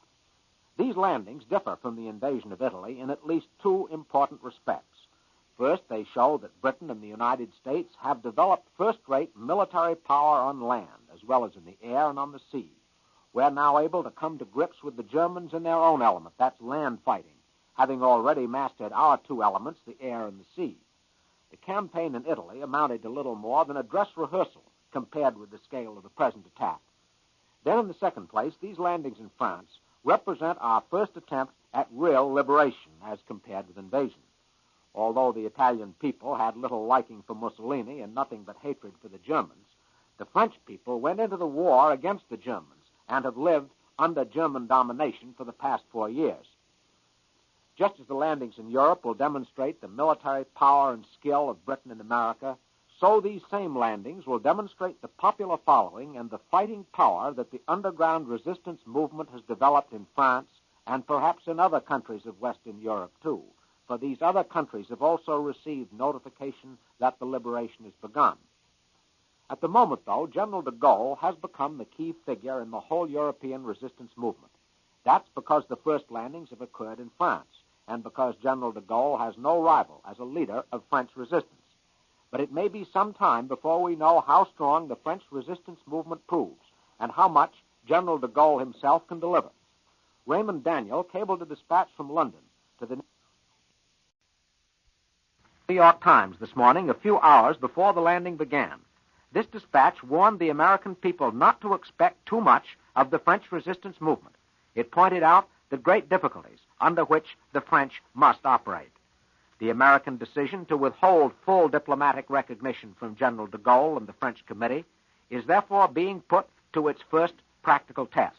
These landings differ from the invasion of Italy in at least two important respects. First, they show that Britain and the United States have developed first-rate military power on land, as well as in the air and on the sea. We're now able to come to grips with the Germans in their own element, that's land fighting, having already mastered our two elements, the air and the sea. The campaign in Italy amounted to little more than a dress rehearsal compared with the scale of the present attack. Then, in the second place, these landings in France represent our first attempt at real liberation as compared with invasion. Although the Italian people had little liking for Mussolini and nothing but hatred for the Germans, the French people went into the war against the Germans and have lived under German domination for the past 4 years. Just as the landings in Europe will demonstrate the military power and skill of Britain and America, so these same landings will demonstrate the popular following and the fighting power that the underground resistance movement has developed in France and perhaps in other countries of Western Europe, too. For these other countries have also received notification that the liberation has begun. At the moment, though, General de Gaulle has become the key figure in the whole European resistance movement. That's because the first landings have occurred in France, and because General de Gaulle has no rival as a leader of French resistance. But it may be some time before we know how strong the French resistance movement proves and how much General de Gaulle himself can deliver. Raymond Daniel cabled a dispatch from London to the New York Times this morning, a few hours before the landing began. This dispatch warned the American people not to expect too much of the French resistance movement. It pointed out the great difficulties under which the French must operate. The American decision to withhold full diplomatic recognition from General de Gaulle and the French Committee is therefore being put to its first practical test.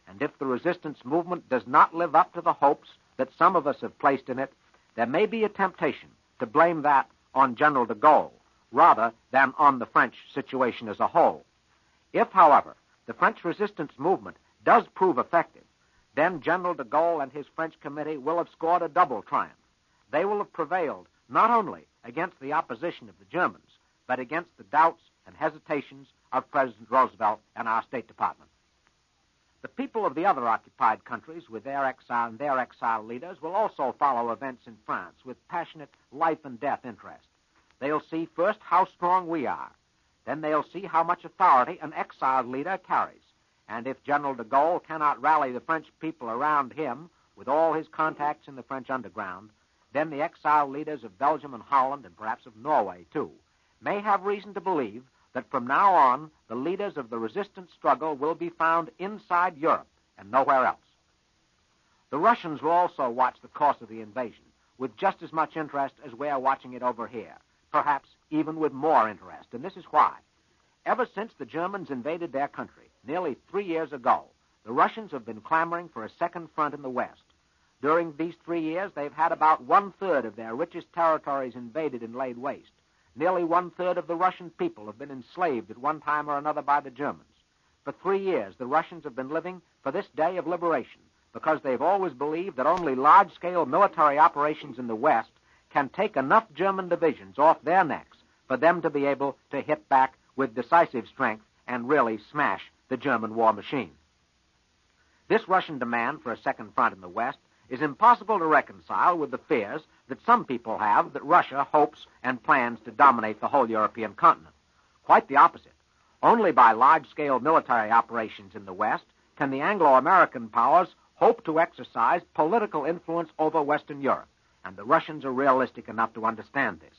And if the resistance movement does not live up to the hopes that some of us have placed in it, there may be a temptation to blame that on General de Gaulle rather than on the French situation as a whole. If, however, the French resistance movement does prove effective, then General de Gaulle and his French committee will have scored a double triumph. They will have prevailed not only against the opposition of the Germans, but against the doubts and hesitations of President Roosevelt and our State Department. The people of the other occupied countries with their exile and their exile leaders will also follow events in France with passionate life and death interest. They'll see first how strong we are. Then they'll see how much authority an exiled leader carries. And if General de Gaulle cannot rally the French people around him with all his contacts in the French underground, then the exiled leaders of Belgium and Holland, and perhaps of Norway, too, may have reason to believe that from now on the leaders of the resistance struggle will be found inside Europe and nowhere else. The Russians will also watch the course of the invasion with just as much interest as we are watching it over here, perhaps even with more interest, and this is why. Ever since the Germans invaded their country, nearly 3 years ago, the Russians have been clamoring for a second front in the West. During these 3 years, they've had about one-third of their richest territories invaded and laid waste. Nearly one-third of the Russian people have been enslaved at one time or another by the Germans. For 3 years, the Russians have been living for this day of liberation because they've always believed that only large-scale military operations in the West can take enough German divisions off their necks for them to be able to hit back with decisive strength and really smash the German war machine. This Russian demand for a second front in the West is impossible to reconcile with the fears that some people have that Russia hopes and plans to dominate the whole European continent. Quite the opposite. Only by large-scale military operations in the West can the Anglo-American powers hope to exercise political influence over Western Europe, and the Russians are realistic enough to understand this.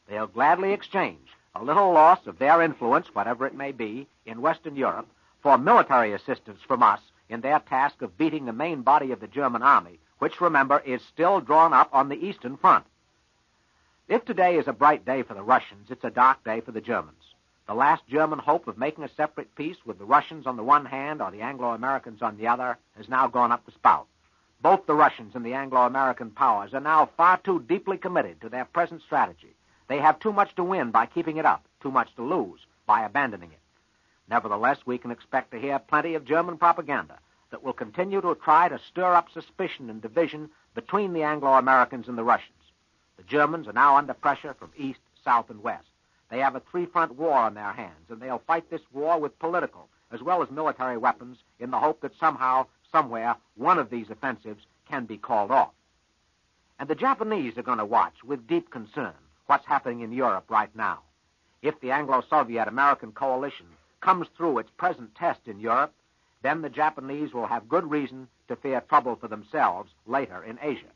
They'll gladly exchange a little loss of their influence, whatever it may be, in Western Europe for military assistance from us in their task of beating the main body of the German army, which, remember, is still drawn up on the Eastern Front. If today is a bright day for the Russians, it's a dark day for the Germans. The last German hope of making a separate peace with the Russians on the one hand or the Anglo-Americans on the other has now gone up the spout. Both the Russians and the Anglo-American powers are now far too deeply committed to their present strategy. They have too much to win by keeping it up, too much to lose by abandoning it. Nevertheless, we can expect to hear plenty of German propaganda that will continue to try to stir up suspicion and division between the Anglo-Americans and the Russians. The Germans are now under pressure from east, south, and west. They have a three-front war on their hands, and they'll fight this war with political as well as military weapons in the hope that somehow, somewhere, one of these offensives can be called off. And the Japanese are going to watch with deep concern what's happening in Europe right now. If the Anglo-Soviet-American coalition comes through its present test in Europe, then the Japanese will have good reason to fear trouble for themselves later in Asia.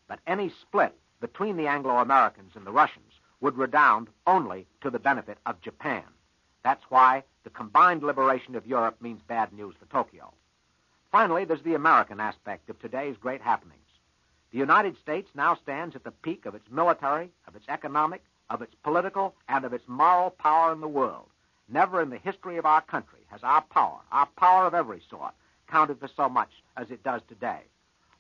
But any split between the Anglo-Americans and the Russians would redound only to the benefit of Japan. That's why the combined liberation of Europe means bad news for Tokyo. Finally, there's the American aspect of today's great happenings. The United States now stands at the peak of its military, of its economic, of its political, and of its moral power in the world. Never in the history of our country has our power of every sort, counted for so much as it does today.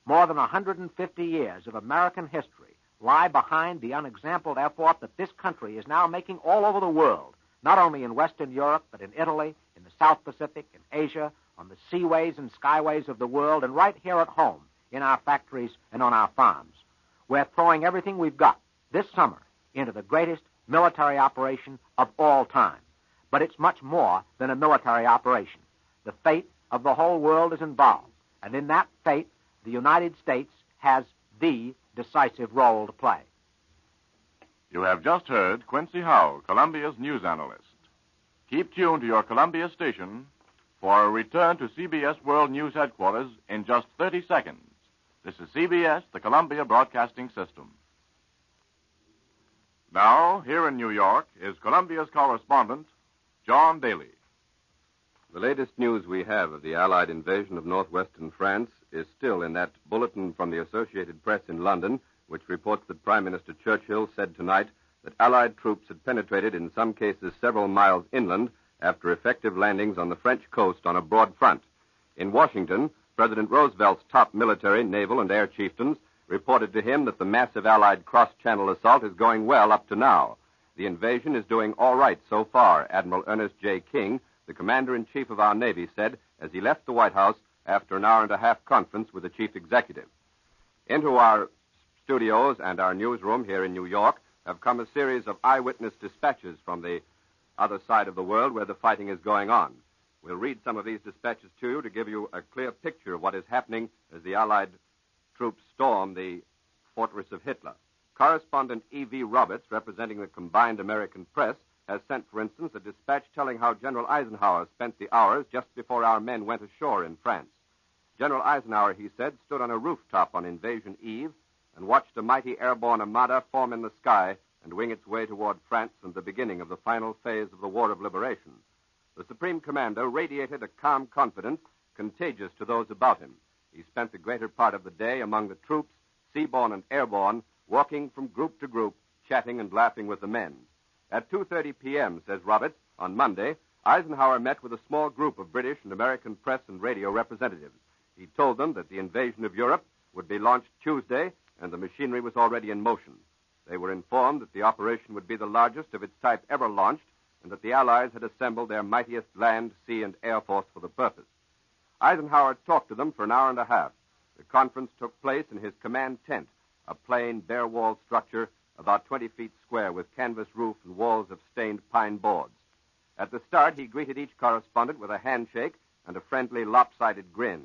More than 150 years of American history lie behind the unexampled effort that this country is now making all over the world, not only in Western Europe, but in Italy, in the South Pacific, in Asia, on the seaways and skyways of the world, and right here at home, in our factories and on our farms. We're throwing everything we've got this summer into the greatest military operation of all time. But it's much more than a military operation. The fate of the whole world is involved, and in that fate, the United States has the decisive role to play. You have just heard Quincy Howe, Columbia's news analyst. Keep tuned to your Columbia station for a return to CBS World News Headquarters in just 30 seconds. This is CBS, the Columbia Broadcasting System. Now, here in New York, is Columbia's correspondent, John Daly. The latest news we have of the Allied invasion of northwestern France is still in that bulletin from the Associated Press in London, which reports that Prime Minister Churchill said tonight that Allied troops had penetrated in some cases several miles inland after effective landings on the French coast on a broad front. In Washington, President Roosevelt's top military, naval, and air chieftains reported to him that the massive Allied cross-channel assault is going well up to now. The invasion is doing all right so far, Admiral Ernest J. King, the commander-in-chief of our Navy, said as he left the White House after an hour-and-a-half conference with the chief executive. Into our studios and our newsroom here in New York have come a series of eyewitness dispatches from the other side of the world where the fighting is going on. We'll read some of these dispatches to you to give you a clear picture of what is happening as the Allied troops storm the fortress of Hitler. Correspondent E.V. Roberts, representing the combined American press, has sent, for instance, a dispatch telling how General Eisenhower spent the hours just before our men went ashore in France. General Eisenhower, he said, stood on a rooftop on invasion eve and watched a mighty airborne armada form in the sky and wing its way toward France and the beginning of the final phase of the War of Liberation. The Supreme Commander radiated a calm confidence contagious to those about him. He spent the greater part of the day among the troops, seaborne and airborne, walking from group to group, chatting and laughing with the men. At 2:30 p.m., says Roberts, on Monday, Eisenhower met with a small group of British and American press and radio representatives. He told them that the invasion of Europe would be launched Tuesday, and the machinery was already in motion. They were informed that the operation would be the largest of its type ever launched, and that the Allies had assembled their mightiest land, sea, and air force for the purpose. Eisenhower talked to them for an hour and a half. The conference took place in his command tent, a plain, bare-walled structure about 20 feet square with canvas roof and walls of stained pine boards. At the start, he greeted each correspondent with a handshake and a friendly, lopsided grin.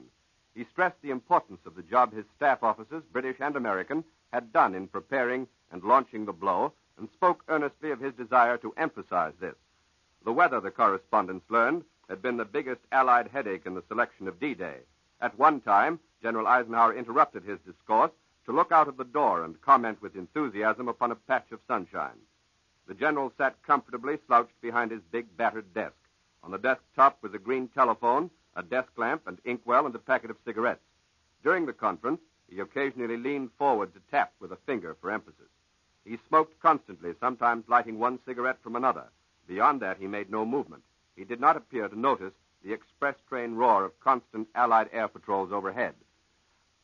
He stressed the importance of the job his staff officers, British and American, had done in preparing and launching the blow, and spoke earnestly of his desire to emphasize this. The weather, the correspondents learned, had been the biggest Allied headache in the selection of D-Day. At one time, General Eisenhower interrupted his discourse to look out of the door and comment with enthusiasm upon a patch of sunshine. The general sat comfortably slouched behind his big, battered desk. On the desk top was a green telephone, a desk lamp, an inkwell, and a packet of cigarettes. During the conference, he occasionally leaned forward to tap with a finger for emphasis. He smoked constantly, sometimes lighting one cigarette from another. Beyond that, he made no movement. He did not appear to notice the express train roar of constant Allied air patrols overhead.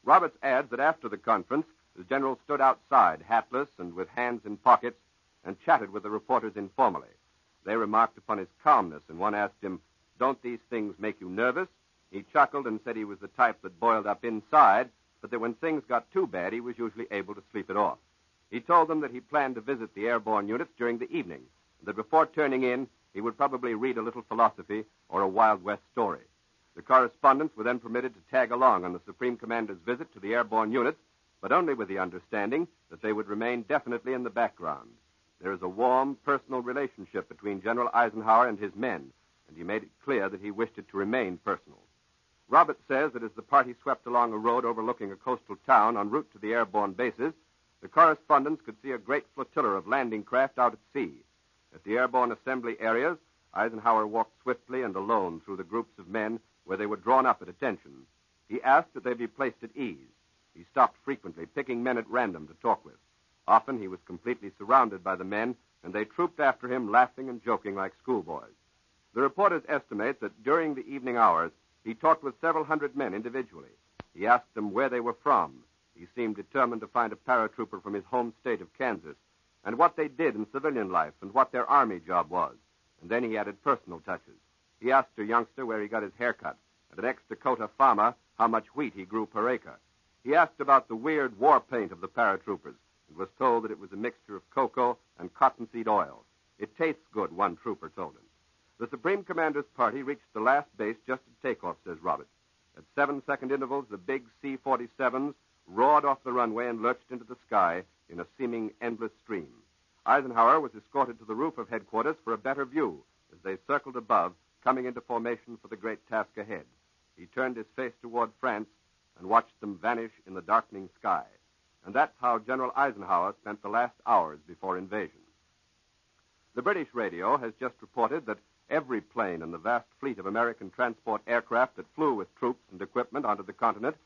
Roberts adds that after the conference, the general stood outside, hatless and with hands in pockets, and chatted with the reporters informally. They remarked upon his calmness, and one asked him, "Don't these things make you nervous?" He chuckled and said he was the type that boiled up inside, but that when things got too bad, he was usually able to sleep it off. He told them that he planned to visit the airborne units during the evening, and that before turning in, he would probably read a little philosophy or a Wild West story. The correspondents were then permitted to tag along on the Supreme Commander's visit to the airborne units, but only with the understanding that they would remain definitely in the background. There is a warm, personal relationship between General Eisenhower and his men, and he made it clear that he wished it to remain personal. Roberts says that as the party swept along a road overlooking a coastal town en route to the airborne bases, the correspondents could see a great flotilla of landing craft out at sea. At the airborne assembly areas, Eisenhower walked swiftly and alone through the groups of men where they were drawn up at attention. He asked that they be placed at ease. He stopped frequently, picking men at random to talk with. Often he was completely surrounded by the men, and they trooped after him, laughing and joking like schoolboys. The reporters estimate that during the evening hours, he talked with several hundred men individually. He asked them where they were from. He seemed determined to find a paratrooper from his home state of Kansas, and what they did in civilian life and what their army job was. And then he added personal touches. He asked a youngster where he got his hair cut, and an ex-Dakota farmer how much wheat he grew per acre. He asked about the weird war paint of the paratroopers, and was told that it was a mixture of cocoa and cottonseed oil. "It tastes good," one trooper told him. The Supreme Commander's party reached the last base just at takeoff, says Roberts. At 7-second intervals, the big C-47s roared off the runway and lurched into the sky in a seeming endless stream. Eisenhower was escorted to the roof of headquarters for a better view as they circled above, coming into formation for the great task ahead. He turned his face toward France and watched them vanish in the darkening sky. And that's how General Eisenhower spent the last hours before invasion. The British radio has just reported that every plane in the vast fleet of American transport aircraft that flew with troops and equipment onto the continent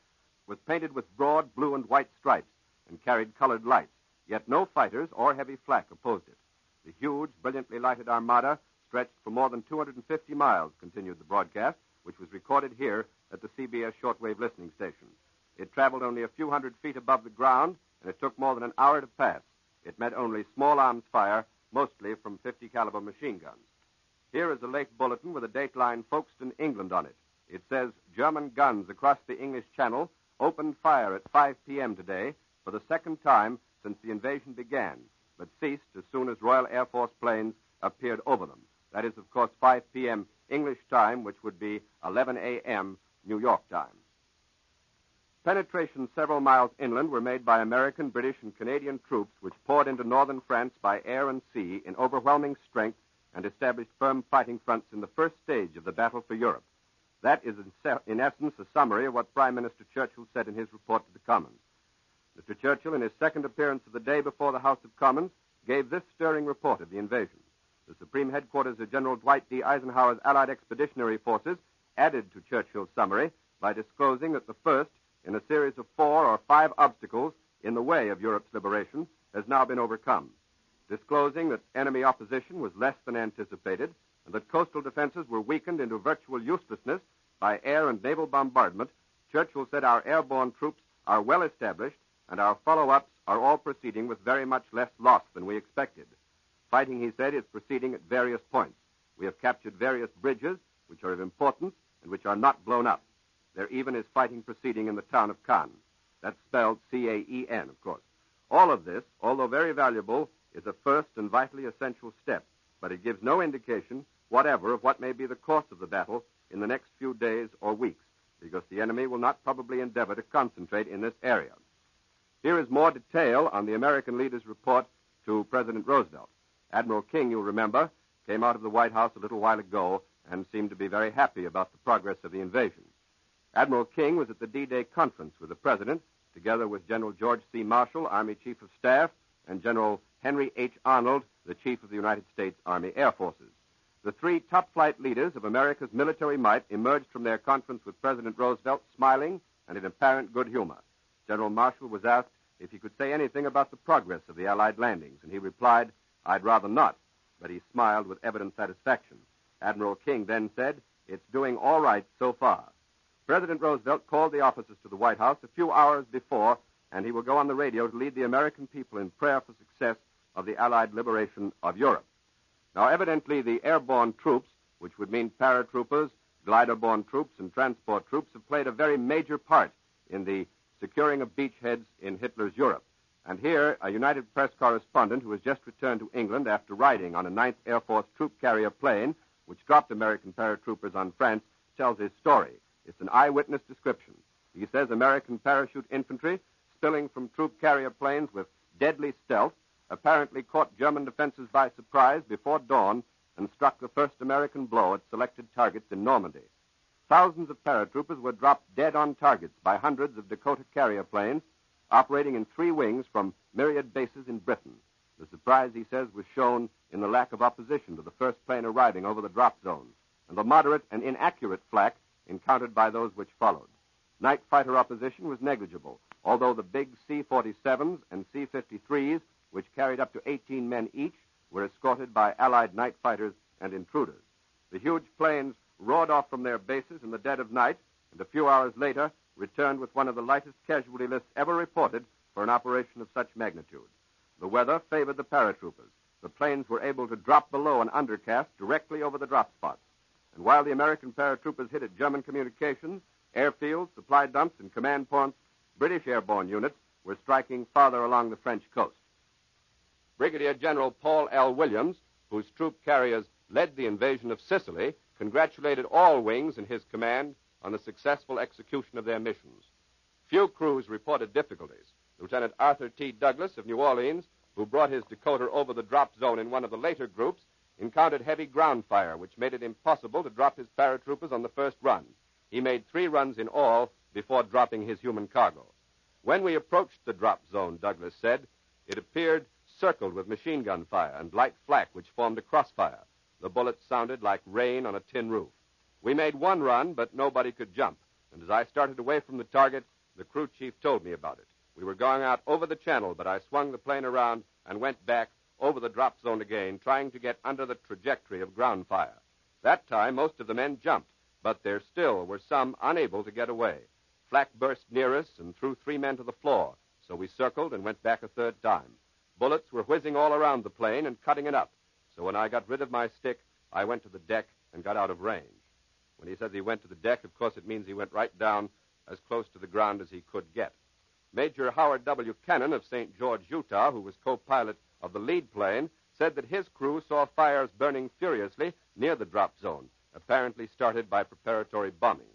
was painted with broad blue and white stripes and carried colored lights, yet no fighters or heavy flak opposed it. The huge, brilliantly lighted armada stretched for more than 250 miles, continued the broadcast, which was recorded here at the CBS shortwave listening station. It traveled only a few hundred feet above the ground, and it took more than an hour to pass. It met only small arms fire, mostly from 50-caliber machine guns. Here is a late bulletin with a dateline Folkestone, England on it. It says, "German guns across the English Channel opened fire at 5 p.m. today for the second time since the invasion began, but ceased as soon as Royal Air Force planes appeared over them." That is, of course, 5 p.m. English time, which would be 11 a.m. New York time. Penetrations several miles inland were made by American, British, and Canadian troops which poured into northern France by air and sea in overwhelming strength and established firm fighting fronts in the first stage of the battle for Europe. That is, in essence, a summary of what Prime Minister Churchill said in his report to the Commons. Mr. Churchill, in his second appearance of the day before the House of Commons, gave this stirring report of the invasion. The Supreme Headquarters of General Dwight D. Eisenhower's Allied Expeditionary Forces added to Churchill's summary by disclosing that the first in a series of 4 or 5 obstacles in the way of Europe's liberation has now been overcome. Disclosing that enemy opposition was less than anticipated and that coastal defenses were weakened into virtual uselessness by air and naval bombardment, Churchill said our airborne troops are well established and our follow-ups are all proceeding with very much less loss than we expected. Fighting, he said, is proceeding at various points. We have captured various bridges which are of importance and which are not blown up. There even is fighting proceeding in the town of Caen. That's spelled C-A-E-N, of course. All of this, although very valuable, is a first and vitally essential step, but it gives no indication whatever of what may be the course of the battle in the next few days or weeks, because the enemy will not probably endeavor to concentrate in this area. Here is more detail on the American leader's report to President Roosevelt. Admiral King, you'll remember, came out of the White House a little while ago and seemed to be very happy about the progress of the invasion. Admiral King was at the D-Day conference with the President, together with General George C. Marshall, Army Chief of Staff, and General Henry H. Arnold, the Chief of the United States Army Air Forces. The 3 top-flight leaders of America's military might emerged from their conference with President Roosevelt smiling and in apparent good humor. General Marshall was asked if he could say anything about the progress of the Allied landings, and he replied, "I'd rather not," but he smiled with evident satisfaction. Admiral King then said, "It's doing all right so far." President Roosevelt called the officers to the White House a few hours before, and he will go on the radio to lead the American people in prayer for success of the Allied liberation of Europe. Now, evidently, the airborne troops, which would mean paratroopers, glider-borne troops, and transport troops, have played a very major part in the securing of beachheads in Hitler's Europe. And here, a United Press correspondent who has just returned to England after riding on a 9th Air Force troop carrier plane, which dropped American paratroopers on France, tells his story. It's an eyewitness description. He says American parachute infantry, spilling from troop carrier planes with deadly stealth, apparently caught German defenses by surprise before dawn and struck the first American blow at selected targets in Normandy. Thousands of paratroopers were dropped dead on targets by hundreds of Dakota carrier planes operating in 3 wings from myriad bases in Britain. The surprise, he says, was shown in the lack of opposition to the first plane arriving over the drop zone and the moderate and inaccurate flak encountered by those which followed. Night fighter opposition was negligible, although the big C-47s and C-53s, which carried up to 18 men each, were escorted by Allied night fighters and intruders. The huge planes roared off from their bases in the dead of night, and a few hours later returned with one of the lightest casualty lists ever reported for an operation of such magnitude. The weather favored the paratroopers. The planes were able to drop below an undercast directly over the drop spots. And while the American paratroopers hit at German communications, airfields, supply dumps, and command points, British airborne units were striking farther along the French coast. Brigadier General Paul L. Williams, whose troop carriers led the invasion of Sicily, congratulated all wings in his command on the successful execution of their missions. Few crews reported difficulties. Lieutenant Arthur T. Douglas of New Orleans, who brought his Dakota over the drop zone in one of the later groups, encountered heavy ground fire, which made it impossible to drop his paratroopers on the first run. He made 3 runs in all before dropping his human cargo. When we approached the drop zone, Douglas said, it appeared circled with machine gun fire and light flak which formed a crossfire. The bullets sounded like rain on a tin roof. We made 1 run, but nobody could jump. And as I started away from the target, the crew chief told me about it. We were going out over the channel, but I swung the plane around and went back over the drop zone again, trying to get under the trajectory of ground fire. That time, most of the men jumped, but there still were some unable to get away. Flak burst near us and threw 3 men to the floor, so we circled and went back a 3rd time. Bullets were whizzing all around the plane and cutting it up, so when I got rid of my stick, I went to the deck and got out of range. When he says he went to the deck, of course it means he went right down as close to the ground as he could get. Major Howard W. Kennan of St. George, Utah, who was co-pilot of the lead plane, said that his crew saw fires burning furiously near the drop zone, apparently started by preparatory bombings.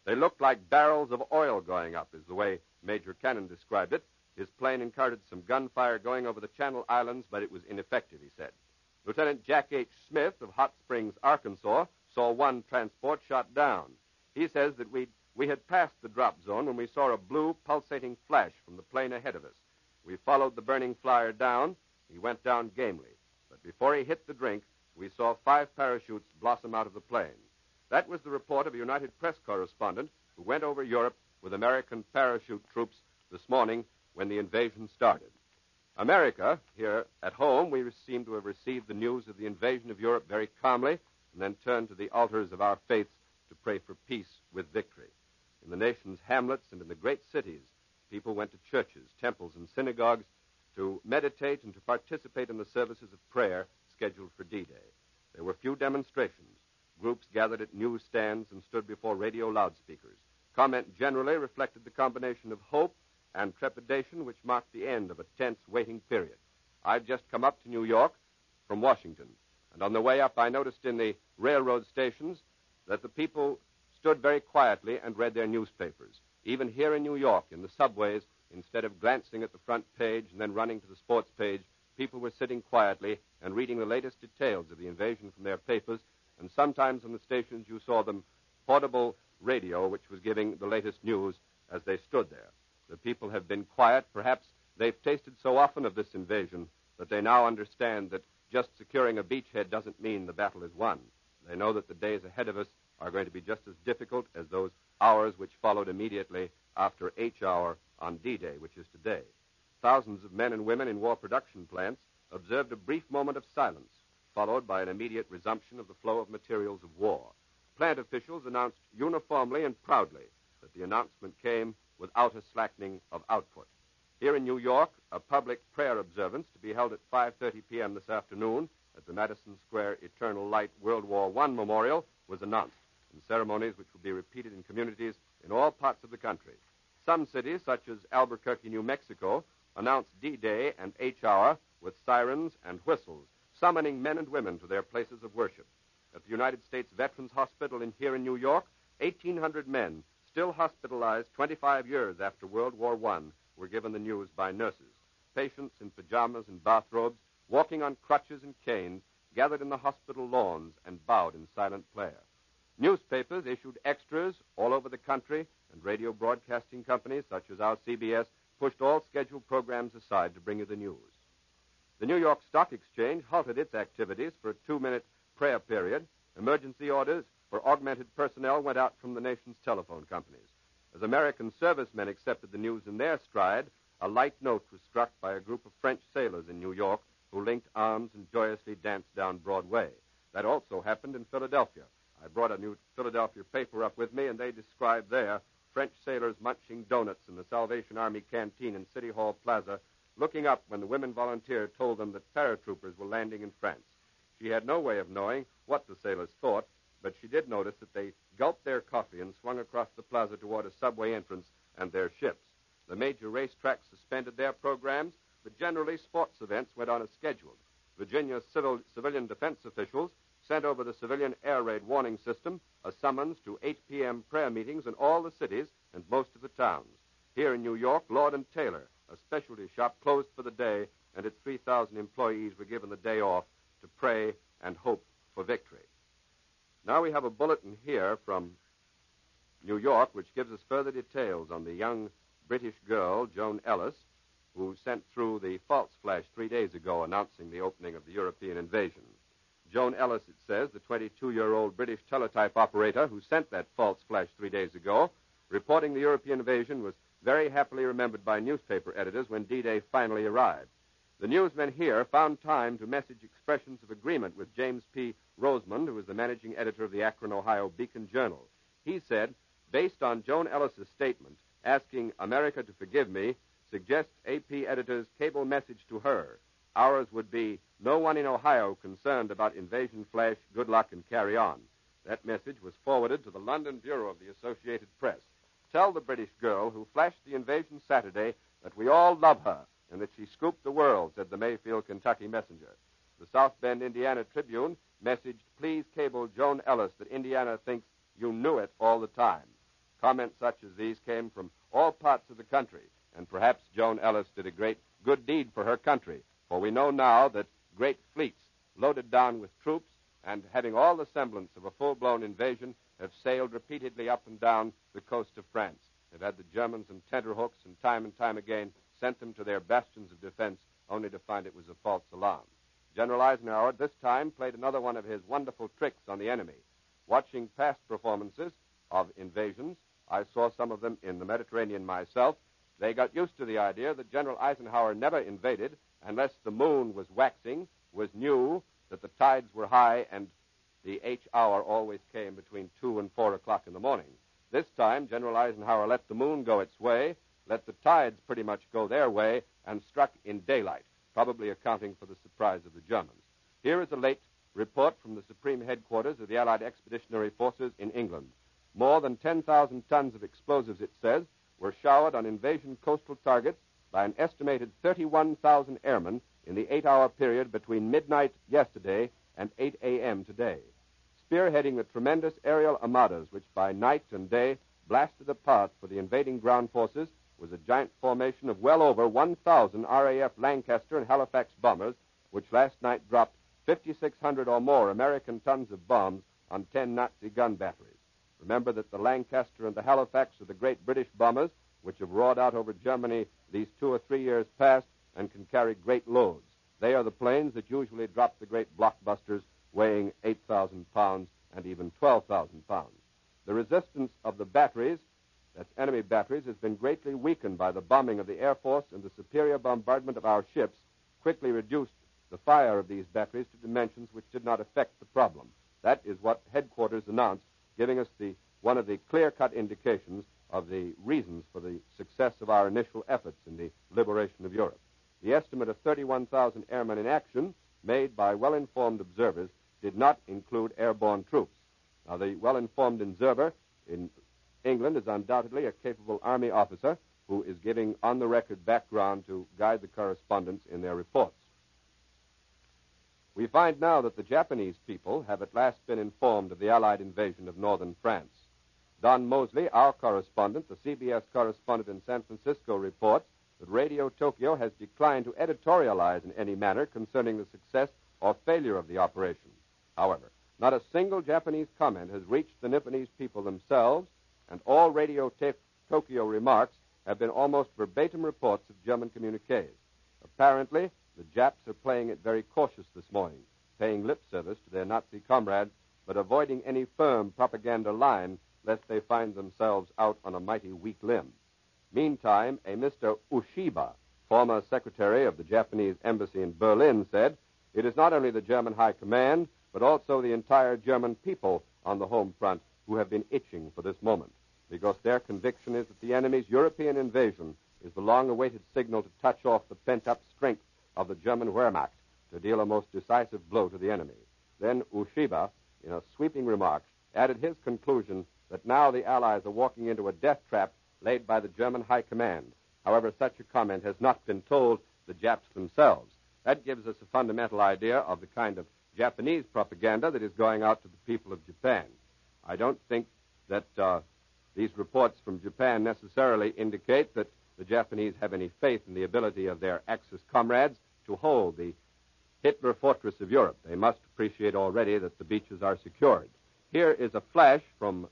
They looked like barrels of oil going up, is the way Major Kennan described it. His plane encountered some gunfire going over the Channel Islands, but it was ineffective, he said. Lieutenant Jack H. Smith of Hot Springs, Arkansas, saw 1 transport shot down. He says that we'd We had passed the drop zone when we saw a blue, pulsating flash from the plane ahead of us. We followed the burning flyer down. He went down gamely. But before he hit the drink, we saw 5 parachutes blossom out of the plane. That was the report of a United Press correspondent who went over Europe with American parachute troops this morning when the invasion started. America, here at home, we seem to have received the news of the invasion of Europe very calmly and then turned to the altars of our faiths to pray for peace with victory. In the nation's hamlets and in the great cities, people went to churches, temples, and synagogues to meditate and to participate in the services of prayer scheduled for D-Day. There were few demonstrations. Groups gathered at newsstands and stood before radio loudspeakers. Comment generally reflected the combination of hope and trepidation which marked the end of a tense waiting period. I'd just come up to New York from Washington, and on the way up I noticed in the railroad stations that the people stood very quietly and read their newspapers. Even here in New York, in the subways, instead of glancing at the front page and then running to the sports page, people were sitting quietly and reading the latest details of the invasion from their papers, and sometimes on the stations you saw them portable radio, which was giving the latest news as they stood there. The people have been quiet. Perhaps they've tasted so often of this invasion that they now understand that just securing a beachhead doesn't mean the battle is won. They know that the days ahead of us are going to be just as difficult as those hours which followed immediately after H hour on D-Day, which is today. Thousands of men and women in war production plants observed a brief moment of silence, followed by an immediate resumption of the flow of materials of war. Plant officials announced uniformly and proudly that the announcement came without a slackening of output. Here in New York, a public prayer observance to be held at 5:30 p.m. this afternoon at the Madison Square Eternal Light World War I Memorial was announced, in ceremonies which will be repeated in communities in all parts of the country. Some cities, such as Albuquerque, New Mexico, announced D-Day and H hour with sirens and whistles, summoning men and women to their places of worship. At the United States Veterans Hospital here in New York, 1,800 men, still hospitalized 25 years after World War I, were given the news by nurses. Patients in pajamas and bathrobes, walking on crutches and canes, gathered in the hospital lawns and bowed in silent prayer. Newspapers issued extras all over the country, and radio broadcasting companies such as our CBS pushed all scheduled programs aside to bring you the news. The New York Stock Exchange halted its activities for a 2-minute prayer period. Emergency orders for augmented personnel went out from the nation's telephone companies. As American servicemen accepted the news in their stride, a light note was struck by a group of French sailors in New York who linked arms and joyously danced down Broadway. That also happened in Philadelphia. I brought a new Philadelphia paper up with me, and they described there French sailors munching donuts in the Salvation Army canteen in City Hall Plaza, looking up when the women volunteer told them that paratroopers were landing in France. She had no way of knowing what the sailors thought, but she did notice that they gulped their coffee and swung across the plaza toward a subway entrance and their ships. The major racetracks suspended their programs, but generally sports events went on as scheduled. Virginia's civilian defense officials sent over the civilian air raid warning system a summons to 8 p.m. prayer meetings in all the cities and most of the towns. Here in New York, Lord & Taylor, a specialty shop, closed for the day, and its 3,000 employees were given the day off to pray and hope for victory. Now we have a bulletin here from New York which gives us further details on the young British girl, Joan Ellis, who sent through the false flash 3 days ago announcing the opening of the European invasion. Joan Ellis, it says, the 22-year-old British teletype operator who sent that false flash 3 days ago, reporting the European invasion, was very happily remembered by newspaper editors when D-Day finally arrived. The newsmen here found time to message expressions of agreement with James P. Rosemond, who is the managing editor of the Akron, Ohio Beacon Journal. He said, based on Joan Ellis's statement, asking America to forgive me, suggests AP editors' cable message to her. Ours would be, no one in Ohio concerned about invasion flash, good luck and carry on. That message was forwarded to the London Bureau of the Associated Press. Tell the British girl who flashed the invasion Saturday that we all love her and that she scooped the world, said the Mayfield, Kentucky messenger. The South Bend, Indiana Tribune messaged, please cable Joan Ellis that Indiana thinks you knew it all the time. Comments such as these came from all parts of the country, and perhaps Joan Ellis did a great good deed for her country, for we know now that great fleets loaded down with troops and having all the semblance of a full-blown invasion have sailed repeatedly up and down the coast of France. They've had the Germans in tenterhooks and time again sent them to their bastions of defense only to find it was a false alarm. General Eisenhower at this time played another one of his wonderful tricks on the enemy. Watching past performances of invasions, I saw some of them in the Mediterranean myself. They got used to the idea that General Eisenhower never invaded unless the moon was waxing, was new, that the tides were high, and the H hour always came between 2 and 4 o'clock in the morning. This time, General Eisenhower let the moon go its way, let the tides pretty much go their way, and struck in daylight, probably accounting for the surprise of the Germans. Here is a late report from the Supreme Headquarters of the Allied Expeditionary Forces in England. More than 10,000 tons of explosives, it says, were showered on invasion coastal targets by an estimated 31,000 airmen in the 8-hour period between midnight yesterday and 8 a.m. today. Spearheading the tremendous aerial armadas which by night and day blasted a path for the invading ground forces was a giant formation of well over 1,000 RAF Lancaster and Halifax bombers, which last night dropped 5,600 or more American tons of bombs on 10 Nazi gun batteries. Remember that the Lancaster and the Halifax are the great British bombers which have roared out over Germany these 2 or 3 years past and can carry great loads. They are the planes that usually drop the great blockbusters weighing 8,000 pounds and even 12,000 pounds. The resistance of the batteries, that's enemy batteries, has been greatly weakened by the bombing of the Air Force, and the superior bombardment of our ships quickly reduced the fire of these batteries to dimensions which did not affect the problem. That is what headquarters announced, giving us one of the clear-cut indications of the reasons for the success of our initial efforts in the liberation of Europe. The estimate of 31,000 airmen in action, made by well-informed observers, did not include airborne troops. Now, the well-informed observer in England is undoubtedly a capable Army officer who is giving on-the-record background to guide the correspondents in their reports. We find now that the Japanese people have at last been informed of the Allied invasion of northern France. Don Mosley, our correspondent, the CBS correspondent in San Francisco, reports that Radio Tokyo has declined to editorialize in any manner concerning the success or failure of the operation. However, not a single Japanese comment has reached the Nipponese people themselves, and all Radio Tokyo remarks have been almost verbatim reports of German communiques. Apparently, the Japs are playing it very cautious this morning, paying lip service to their Nazi comrades, but avoiding any firm propaganda line lest they find themselves out on a mighty weak limb. Meantime, a Mr. Ushiba, former secretary of the Japanese embassy in Berlin, said, "It is not only the German High Command, but also the entire German people on the home front who have been itching for this moment, because their conviction is that the enemy's European invasion is the long-awaited signal to touch off the pent-up strength of the German Wehrmacht to deal a most decisive blow to the enemy." Then Ushiba, in a sweeping remark, added his conclusion that now the Allies are walking into a death trap laid by the German High Command. However, such a comment has not been told the Japs themselves. That gives us a fundamental idea of the kind of Japanese propaganda that is going out to the people of Japan. I don't think that these reports from Japan necessarily indicate that the Japanese have any faith in the ability of their Axis comrades to hold the Hitler fortress of Europe. They must appreciate already that the beaches are secured. Here is a flash from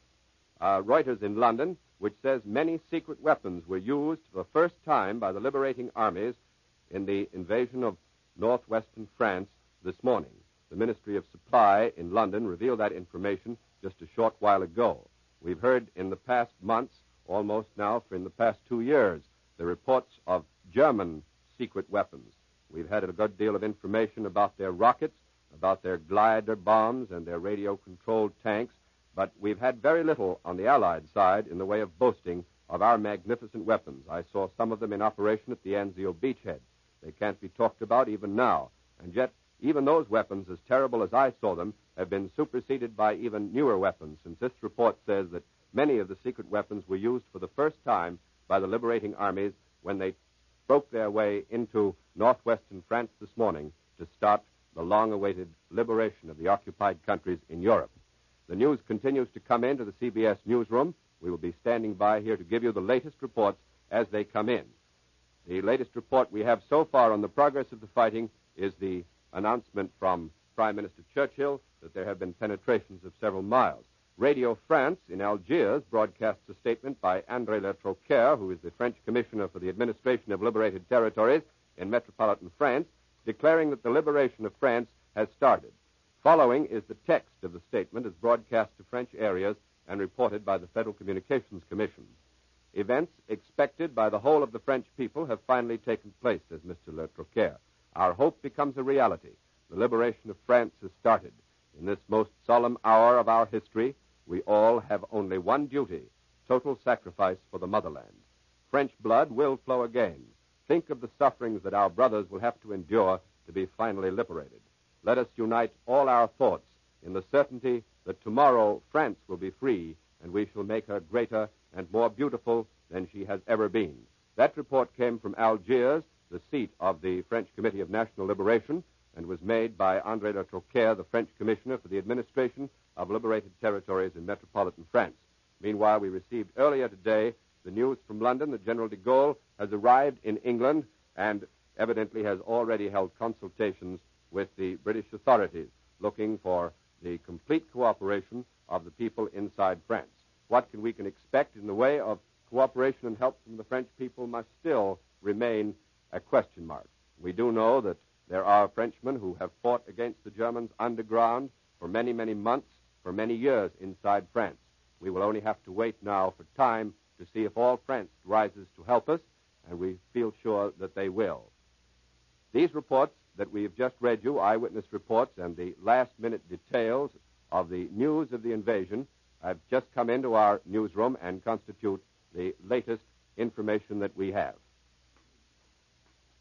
Reuters in London, which says many secret weapons were used for the first time by the liberating armies in the invasion of northwestern France this morning. The Ministry of Supply in London revealed that information just a short while ago. We've heard in the past months, almost now for in the past 2 years, the reports of German secret weapons. We've had a good deal of information about their rockets, about their glider bombs and their radio-controlled tanks, but we've had very little on the Allied side in the way of boasting of our magnificent weapons. I saw some of them in operation at the Anzio beachhead. They can't be talked about even now, and yet even those weapons, as terrible as I saw them, have been superseded by even newer weapons, since this report says that many of the secret weapons were used for the first time by the liberating armies when they broke their way into northwestern France this morning to start the long-awaited liberation of the occupied countries in Europe. The news continues to come into the CBS newsroom. We will be standing by here to give you the latest reports as they come in. The latest report we have so far on the progress of the fighting is the announcement from Prime Minister Churchill that there have been penetrations of several miles. Radio France in Algiers broadcasts a statement by André Le Troquer, who is the French Commissioner for the Administration of Liberated Territories in metropolitan France, declaring that the liberation of France has started. Following is the text of the statement as broadcast to French areas and reported by the Federal Communications Commission. Events expected by the whole of the French people have finally taken place, says Mr. Le Troquer. Our hope becomes a reality. The liberation of France has started. In this most solemn hour of our history, we all have only one duty, total sacrifice for the motherland. French blood will flow again. Think of the sufferings that our brothers will have to endure to be finally liberated. Let us unite all our thoughts in the certainty that tomorrow France will be free and we shall make her greater and more beautiful than she has ever been. That report came from Algiers, the seat of the French Committee of National Liberation, and was made by André Le Troquer, the French Commissioner for the Administration of Liberated Territories in metropolitan France. Meanwhile, we received earlier today the news from London that General de Gaulle has arrived in England and evidently has already held consultations with the British authorities, looking for the complete cooperation of the people inside France. What we can expect in the way of cooperation and help from the French people must still remain a question mark. We do know that there are Frenchmen who have fought against the Germans underground for many, many months, for many years inside France. We will only have to wait now for time to see if all France rises to help us, and we feel sure that they will. These reports that we have just read you, eyewitness reports and the last-minute details of the news of the invasion, have just come into our newsroom and constitute the latest information that we have.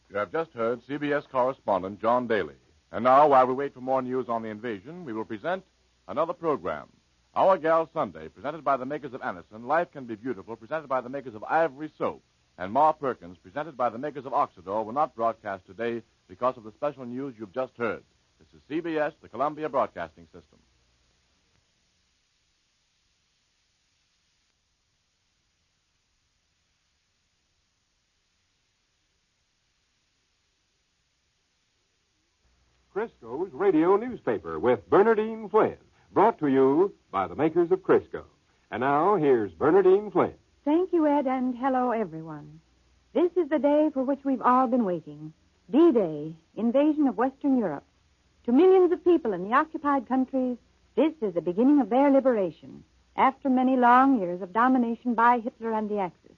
You have just heard CBS correspondent John Daly. And now, while we wait for more news on the invasion, we will present another program. Our Gal Sunday, presented by the makers of Anison, Life Can Be Beautiful, presented by the makers of Ivory Soap, and Ma Perkins, presented by the makers of Oxidor, will not broadcast today because of the special news you've just heard. This is CBS, the Columbia Broadcasting System. Crisco's radio newspaper with Bernardine Flynn, brought to you by the makers of Crisco. And now, here's Bernardine Flynn. Thank you, Ed, and hello, everyone. This is the day for which we've all been waiting. D-Day, invasion of Western Europe. To millions of people in the occupied countries, this is the beginning of their liberation, after many long years of domination by Hitler and the Axis.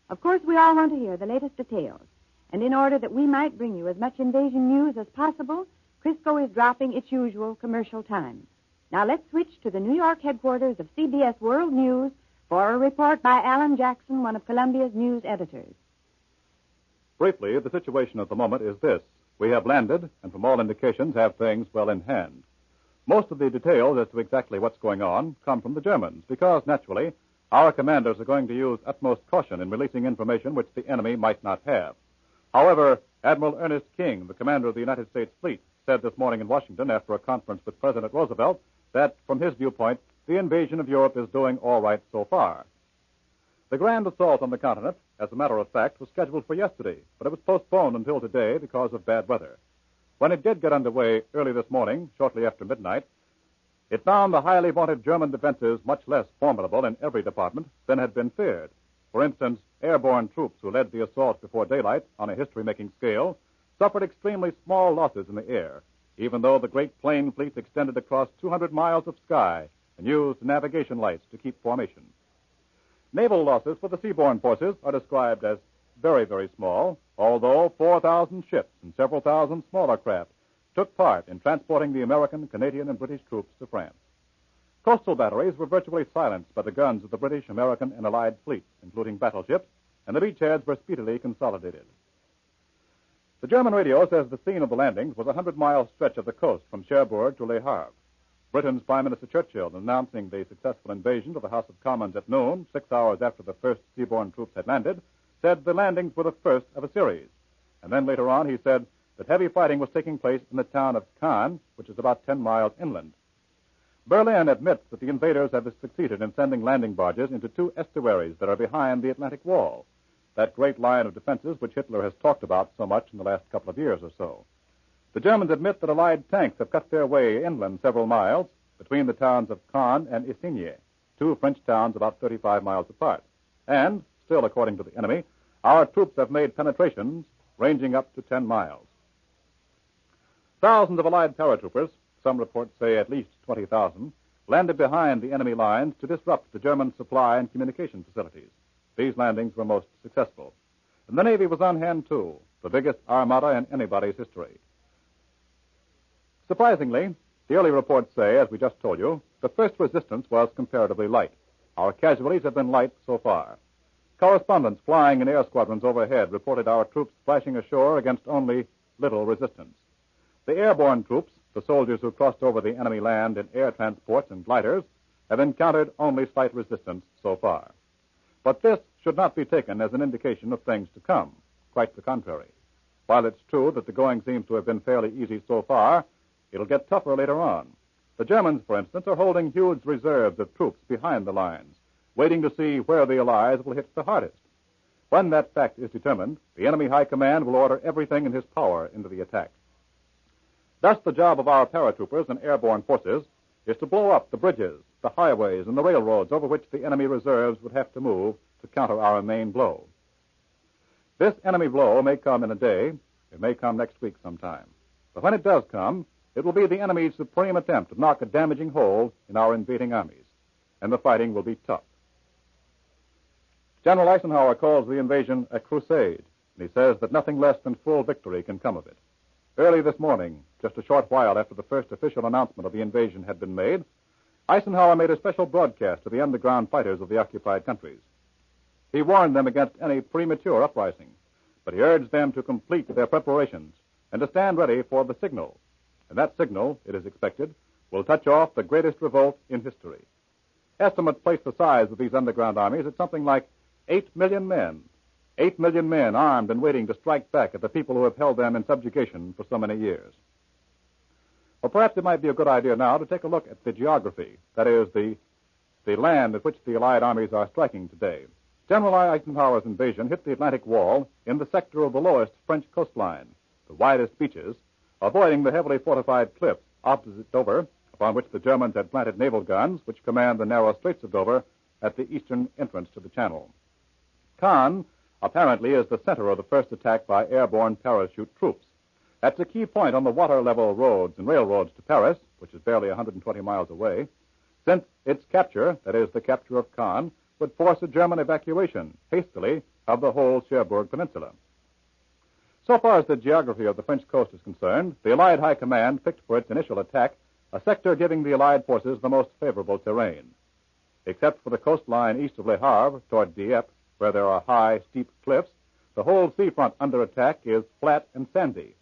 Of course, we all want to hear the latest details, and in order that we might bring you as much invasion news as possible, Crisco is dropping its usual commercial time. Now let's switch to the New York headquarters of CBS World News for a report by Alan Jackson, one of Columbia's news editors. Briefly, the situation at the moment is this. We have landed, and from all indications have things well in hand. Most of the details as to exactly what's going on come from the Germans, because, naturally, our commanders are going to use utmost caution in releasing information which the enemy might not have. However, Admiral Ernest King, the commander of the United States Fleet, said this morning in Washington after a conference with President Roosevelt that, from his viewpoint, the invasion of Europe is doing all right so far. The grand assault on the continent, as a matter of fact, was scheduled for yesterday, but it was postponed until today because of bad weather. When it did get underway early this morning, shortly after midnight, it found the highly vaunted German defenses much less formidable in every department than had been feared. For instance, airborne troops who led the assault before daylight on a history-making scale suffered extremely small losses in the air, even though the great plane fleet extended across 200 miles of sky and used navigation lights to keep formation. Naval losses for the seaborne forces are described as very, very small, although 4,000 ships and several thousand smaller craft took part in transporting the American, Canadian, and British troops to France. Coastal batteries were virtually silenced by the guns of the British, American, and Allied fleets, including battleships, and the beachheads were speedily consolidated. The German radio says the scene of the landings was a 100-mile stretch of the coast from Cherbourg to Le Havre. Britain's Prime Minister Churchill, announcing the successful invasion to the House of Commons at noon, 6 hours after the first seaborne troops had landed, said the landings were the first of a series. And then later on he said that heavy fighting was taking place in the town of Caen, which is about 10 miles inland. Berlin admits that the invaders have succeeded in sending landing barges into two estuaries that are behind the Atlantic Wall, that great line of defenses which Hitler has talked about so much in the last couple of years or so. The Germans admit that Allied tanks have cut their way inland several miles, between the towns of Caen and Isigny, two French towns about 35 miles apart. And, still according to the enemy, our troops have made penetrations ranging up to 10 miles. Thousands of Allied paratroopers, some reports say at least 20,000, landed behind the enemy lines to disrupt the German supply and communication facilities. These landings were most successful. And the Navy was on hand, too, the biggest armada in anybody's history. Surprisingly, the early reports say, as we just told you, the first resistance was comparatively light. Our casualties have been light so far. Correspondents flying in air squadrons overhead reported our troops splashing ashore against only little resistance. The airborne troops, the soldiers who crossed over the enemy land in air transports and gliders, have encountered only slight resistance so far. But this should not be taken as an indication of things to come. Quite the contrary. While it's true that the going seems to have been fairly easy so far, it'll get tougher later on. The Germans, for instance, are holding huge reserves of troops behind the lines, waiting to see where the Allies will hit the hardest. When that fact is determined, the enemy high command will order everything in his power into the attack. Thus, the job of our paratroopers and airborne forces is to blow up the bridges, the highways, and the railroads over which the enemy reserves would have to move to counter our main blow. This enemy blow may come in a day. It may come next week sometime. But when it does come, it will be the enemy's supreme attempt to knock a damaging hole in our invading armies. And the fighting will be tough. General Eisenhower calls the invasion a crusade, and he says that nothing less than full victory can come of it. Early this morning, just a short while after the first official announcement of the invasion had been made, Eisenhower made a special broadcast to the underground fighters of the occupied countries. He warned them against any premature uprising, but he urged them to complete their preparations and to stand ready for the signal. And that signal, it is expected, will touch off the greatest revolt in history. Estimates place the size of these underground armies at something like 8 million men. 8 million men armed and waiting to strike back at the people who have held them in subjugation for so many years. Well, perhaps it might be a good idea now to take a look at the geography, that is, the land at which the Allied armies are striking today. General Eisenhower's invasion hit the Atlantic Wall in the sector of the lowest French coastline, the widest beaches, avoiding the heavily fortified cliffs opposite Dover, upon which the Germans had planted naval guns, which command the narrow straits of Dover at the eastern entrance to the channel. Caen, apparently, is the center of the first attack by airborne parachute troops. That's a key point on the water-level roads and railroads to Paris, which is barely 120 miles away, since its capture, that is, the capture of Caen, would force a German evacuation, hastily, of the whole Cherbourg Peninsula. So far as the geography of the French coast is concerned, the Allied High Command picked for its initial attack a sector giving the Allied forces the most favorable terrain. Except for the coastline east of Le Havre toward Dieppe, where there are high, steep cliffs, the whole seafront under attack is flat and sandy.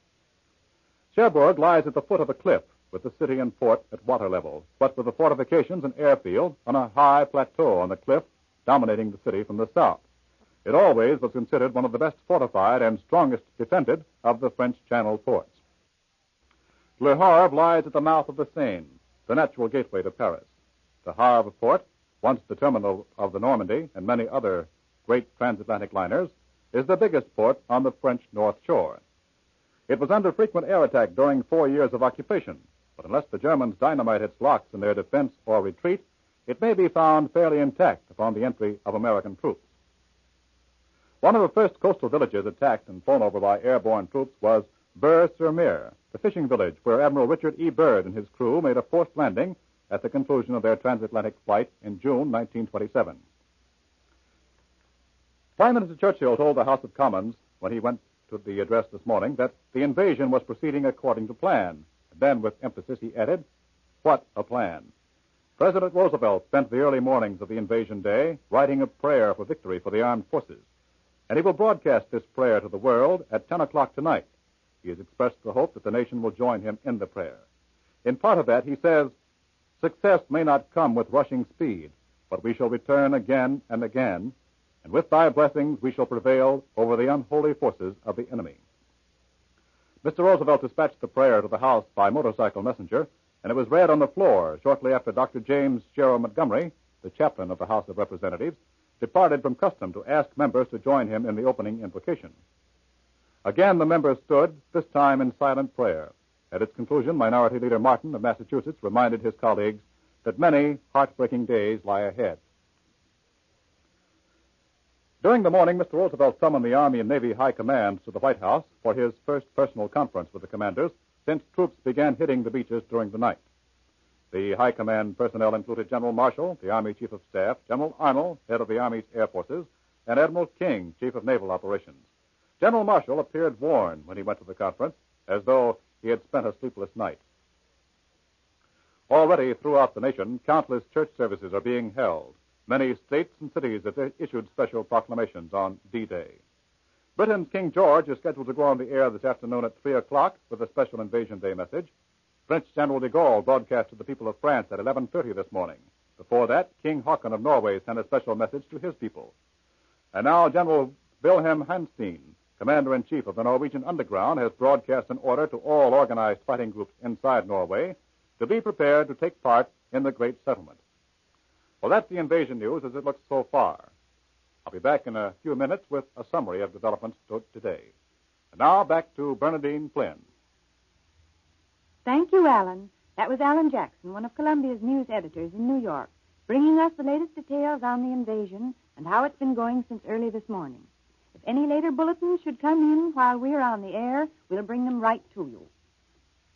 Cherbourg lies at the foot of a cliff, with the city and port at water level, but with the fortifications and airfield on a high plateau on the cliff, dominating the city from the south. It always was considered one of the best fortified and strongest defended of the French Channel ports. Le Havre lies at the mouth of the Seine, the natural gateway to Paris. The Havre port, once the terminal of the Normandy and many other great transatlantic liners, is the biggest port on the French North Shore. It was under frequent air attack during 4 years of occupation, but unless the Germans dynamite its locks in their defense or retreat, it may be found fairly intact upon the entry of American troops. One of the first coastal villages attacked and flown over by airborne troops was Bure-sur-Mer, the fishing village where Admiral Richard E. Byrd and his crew made a forced landing at the conclusion of their transatlantic flight in June 1927. Prime Minister Churchill told the House of Commons when he went to the address this morning that the invasion was proceeding according to plan. Then, with emphasis, he added, "What a plan." President Roosevelt spent the early mornings of the invasion day writing a prayer for victory for the armed forces, and he will broadcast this prayer to the world at 10 o'clock tonight. He has expressed the hope that the nation will join him in the prayer. In part of that, he says, "Success may not come with rushing speed, but we shall return again and again, and with thy blessings we shall prevail over the unholy forces of the enemy." Mr. Roosevelt dispatched the prayer to the House by motorcycle messenger, and it was read on the floor shortly after Dr. James Sherrill Montgomery, the chaplain of the House of Representatives, departed from custom to ask members to join him in the opening invocation. Again, the members stood, this time in silent prayer. At its conclusion, Minority Leader Martin of Massachusetts reminded his colleagues that many heartbreaking days lie ahead. During the morning, Mr. Roosevelt summoned the Army and Navy high commands to the White House for his first personal conference with the commanders since troops began hitting the beaches during the night. The high command personnel included General Marshall, the Army Chief of Staff, General Arnold, head of the Army's Air Forces, and Admiral King, Chief of Naval Operations. General Marshall appeared worn when he went to the conference, as though he had spent a sleepless night. Already throughout the nation, countless church services are being held. Many states and cities have issued special proclamations on D-Day. Britain's King George is scheduled to go on the air this afternoon at 3 o'clock with a special Invasion Day message. French General de Gaulle broadcast to the people of France at 11:30 this morning. Before that, King Haakon of Norway sent a special message to his people. And now General Wilhelm Hanstein, Commander-in-Chief of the Norwegian Underground, has broadcast an order to all organized fighting groups inside Norway to be prepared to take part in the Great Settlement. Well, that's the invasion news as it looks so far. I'll be back in a few minutes with a summary of developments today. And now back to Bernadine Flynn. Thank you, Alan. That was Alan Jackson, one of Columbia's news editors in New York, bringing us the latest details on the invasion and how it's been going since early this morning. If any later bulletins should come in while we're on the air, we'll bring them right to you.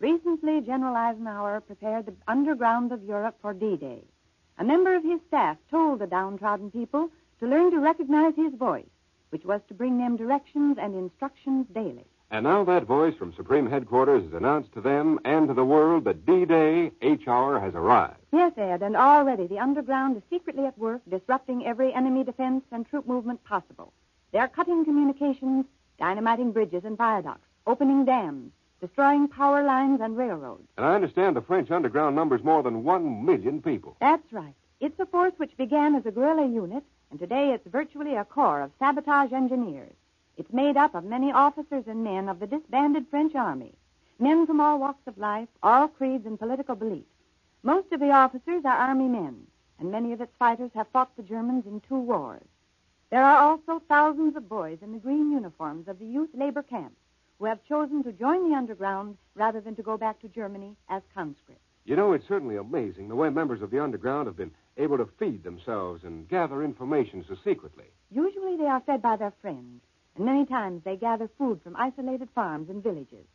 Recently, General Eisenhower prepared the underground of Europe for D-Day. A member of his staff told the downtrodden people to learn to recognize his voice, which was to bring them directions and instructions daily. And now that voice from Supreme Headquarters has announced to them and to the world that D-Day, H-hour, has arrived. Yes, Ed, and already the underground is secretly at work disrupting every enemy defense and troop movement possible. They are cutting communications, dynamiting bridges and viaducts, opening dams, destroying power lines and railroads. And I understand the French underground numbers more than 1 million people. That's right. It's a force which began as a guerrilla unit, and today it's virtually a corps of sabotage engineers. It's made up of many officers and men of the disbanded French army, men from all walks of life, all creeds and political beliefs. Most of the officers are army men, and many of its fighters have fought the Germans in 2 wars. There are also thousands of boys in the green uniforms of the youth labor camps who have chosen to join the underground rather than to go back to Germany as conscripts. You know, it's certainly amazing the way members of the underground have been able to feed themselves and gather information so secretly. Usually they are fed by their friends, and many times they gather food from isolated farms and villages.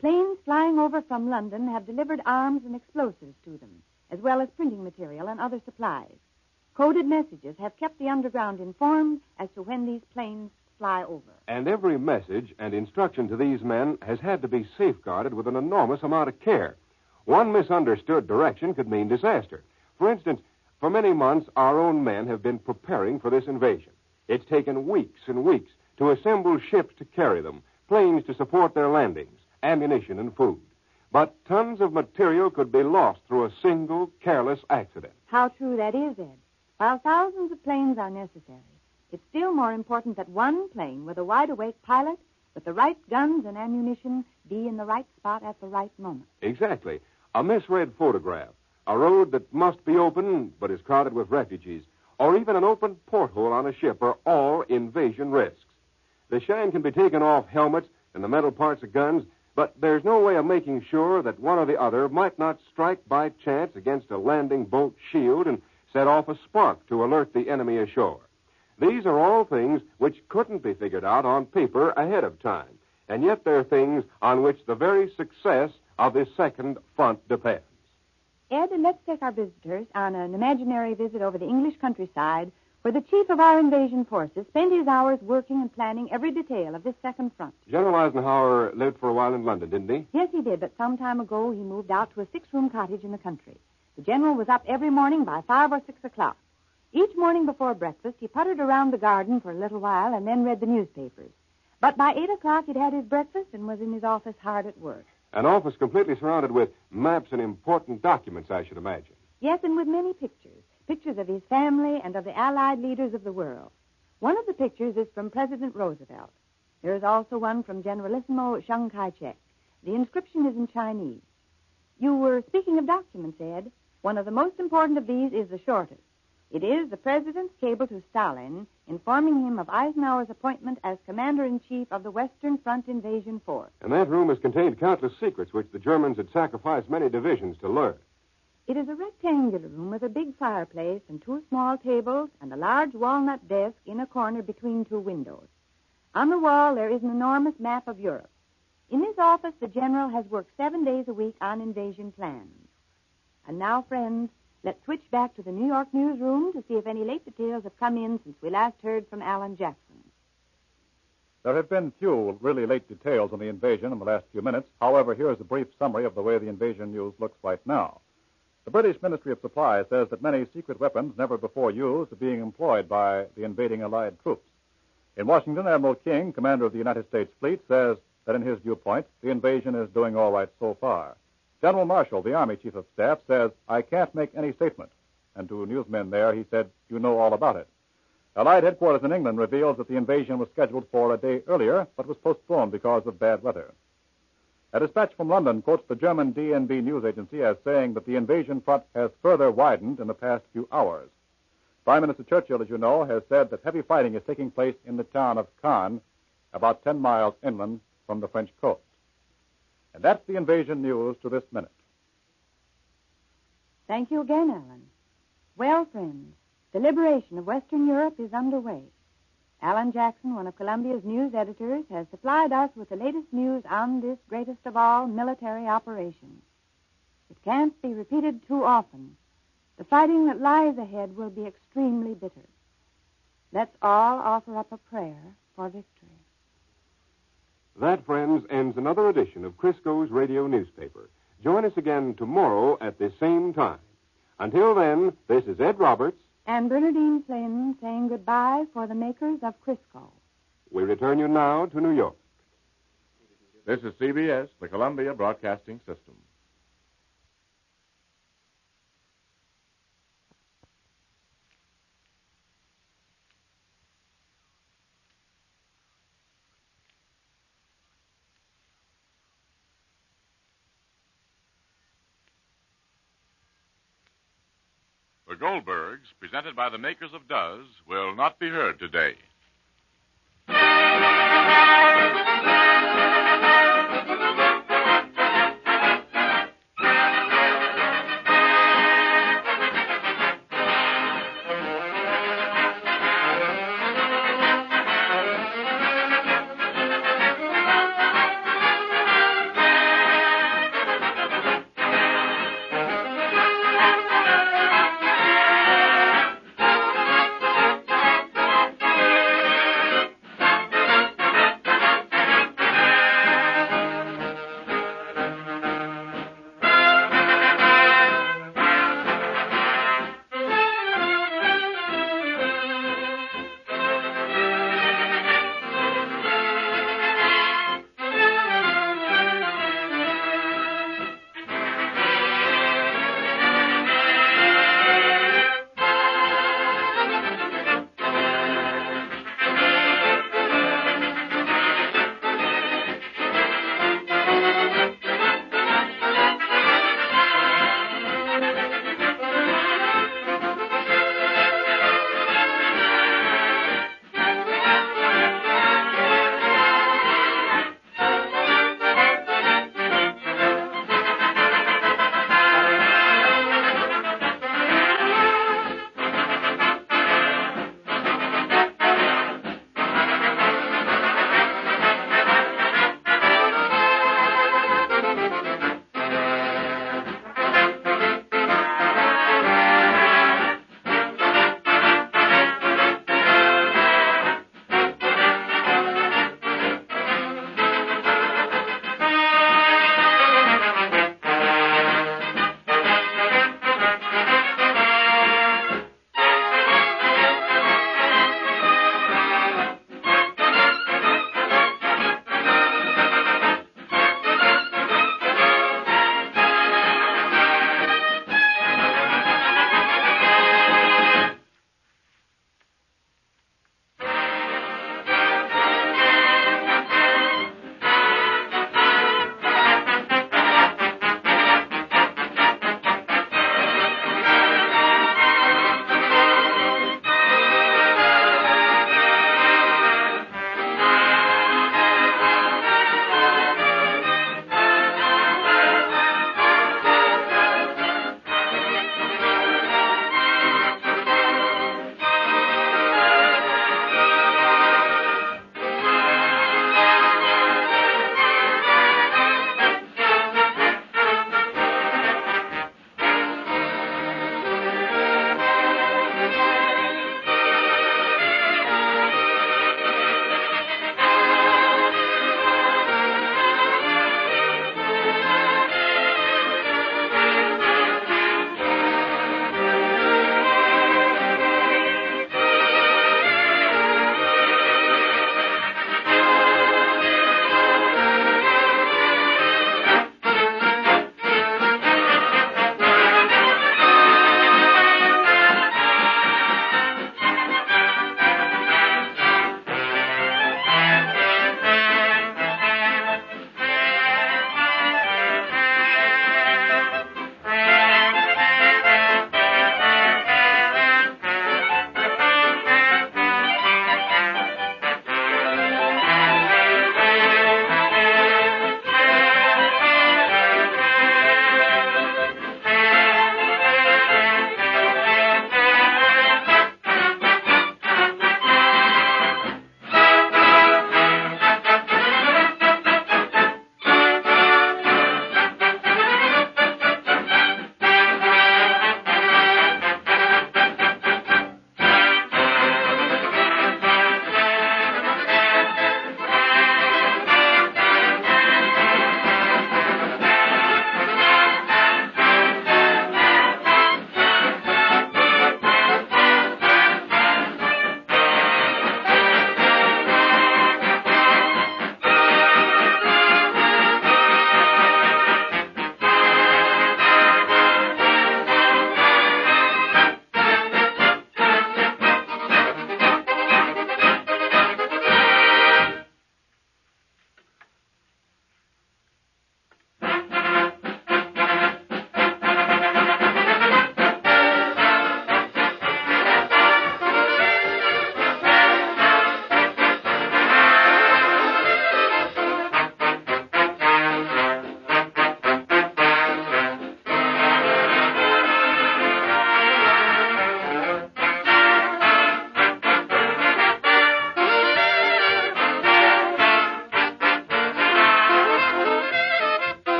Planes flying over from London have delivered arms and explosives to them, as well as printing material and other supplies. Coded messages have kept the underground informed as to when these planes fly over. And every message and instruction to these men has had to be safeguarded with an enormous amount of care. One misunderstood direction could mean disaster. For instance, for many months, our own men have been preparing for this invasion. It's taken weeks and weeks to assemble ships to carry them, planes to support their landings, ammunition and food. But tons of material could be lost through a single careless accident. How true that is, Ed. While thousands of planes are necessary, it's still more important that one plane with a wide-awake pilot with the right guns and ammunition be in the right spot at the right moment. Exactly. A misread photograph, a road that must be open but is crowded with refugees, or even an open porthole on a ship are all invasion risks. The shine can be taken off helmets and the metal parts of guns, but there's no way of making sure that one or the other might not strike by chance against a landing boat shield and set off a spark to alert the enemy ashore. These are all things which couldn't be figured out on paper ahead of time, and yet they're things on which the very success of this second front depends. Ed, let's take our visitors on an imaginary visit over the English countryside where the chief of our invasion forces spent his hours working and planning every detail of this second front. General Eisenhower lived for a while in London, didn't he? Yes, he did, but some time ago he moved out to a 6-room cottage in the country. The general was up every morning by 5 or 6 o'clock. Each morning before breakfast, he puttered around the garden for a little while and then read the newspapers. But by 8 o'clock, he'd had his breakfast and was in his office hard at work. An office completely surrounded with maps and important documents, I should imagine. Yes, and with many pictures. Pictures of his family and of the Allied leaders of the world. One of the pictures is from President Roosevelt. There is also one from Generalissimo Chiang Kai-shek. The inscription is in Chinese. You were speaking of documents, Ed. One of the most important of these is the shortest. It is the President's cable to Stalin informing him of Eisenhower's appointment as Commander-in-Chief of the Western Front Invasion Force. And that room has contained countless secrets which the Germans had sacrificed many divisions to learn. It is a rectangular room with a big fireplace and two small tables and a large walnut desk in a corner between two windows. On the wall, there is an enormous map of Europe. In this office, the General has worked 7 days a week on invasion plans. And now, friends, let's switch back to the New York newsroom to see if any late details have come in since we last heard from Alan Jackson. There have been few really late details on the invasion in the last few minutes. However, here's a brief summary of the way the invasion news looks right now. The British Ministry of Supply says that many secret weapons never before used are being employed by the invading Allied troops. In Washington, Admiral King, commander of the United States fleet, says that in his viewpoint, the invasion is doing all right so far. General Marshall, the Army Chief of Staff, says, I can't make any statement. And to newsmen there, he said, you know all about it. Allied headquarters in England reveals that the invasion was scheduled for a day earlier, but was postponed because of bad weather. A dispatch from London quotes the German DNB news agency as saying that the invasion front has further widened in the past few hours. Prime Minister Churchill, as you know, has said that heavy fighting is taking place in the town of Caen, about 10 miles inland from the French coast. And that's the invasion news to this minute. Thank you again, Alan. Well, friends, the liberation of Western Europe is underway. Alan Jackson, one of Columbia's news editors, has supplied us with the latest news on this greatest of all military operations. It can't be repeated too often. The fighting that lies ahead will be extremely bitter. Let's all offer up a prayer for victory. That, friends, ends another edition of Crisco's Radio Newspaper. Join us again tomorrow at the same time. Until then, this is Ed Roberts and Bernadine Flynn saying goodbye for the makers of Crisco. We return you now to New York. This is CBS, the Columbia Broadcasting System. The Goldbergs, presented by the makers of Does, will not be heard today.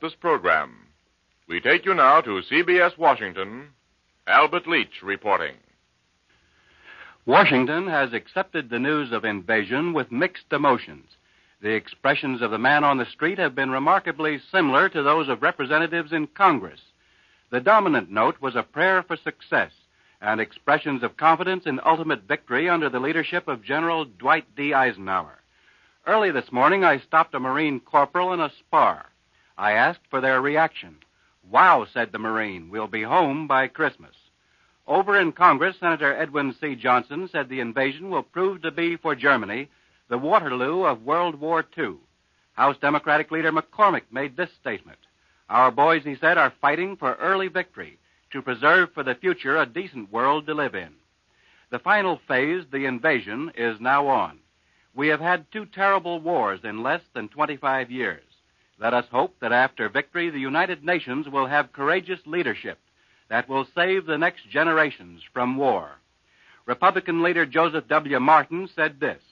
this program. We take you now to CBS Washington. Albert Leach reporting. Washington has accepted the news of invasion with mixed emotions. The expressions of the man on the street have been remarkably similar to those of representatives in Congress. The dominant note was a prayer for success and expressions of confidence in ultimate victory under the leadership of General Dwight D. Eisenhower. Early this morning, I stopped a Marine corporal in a spar. I asked for their reaction. "Wow," said the Marine, "we'll be home by Christmas." Over in Congress, Senator Edwin C. Johnson said the invasion will prove to be for Germany the Waterloo of World War II. House Democratic leader McCormick made this statement. "Our boys," he said, "are fighting for early victory to preserve for the future a decent world to live in." The final phase, the invasion, is now on. We have had 2 terrible wars in less than 25 years. Let us hope that after victory, the United Nations will have courageous leadership that will save the next generations from war. Republican leader Joseph W. Martin said this: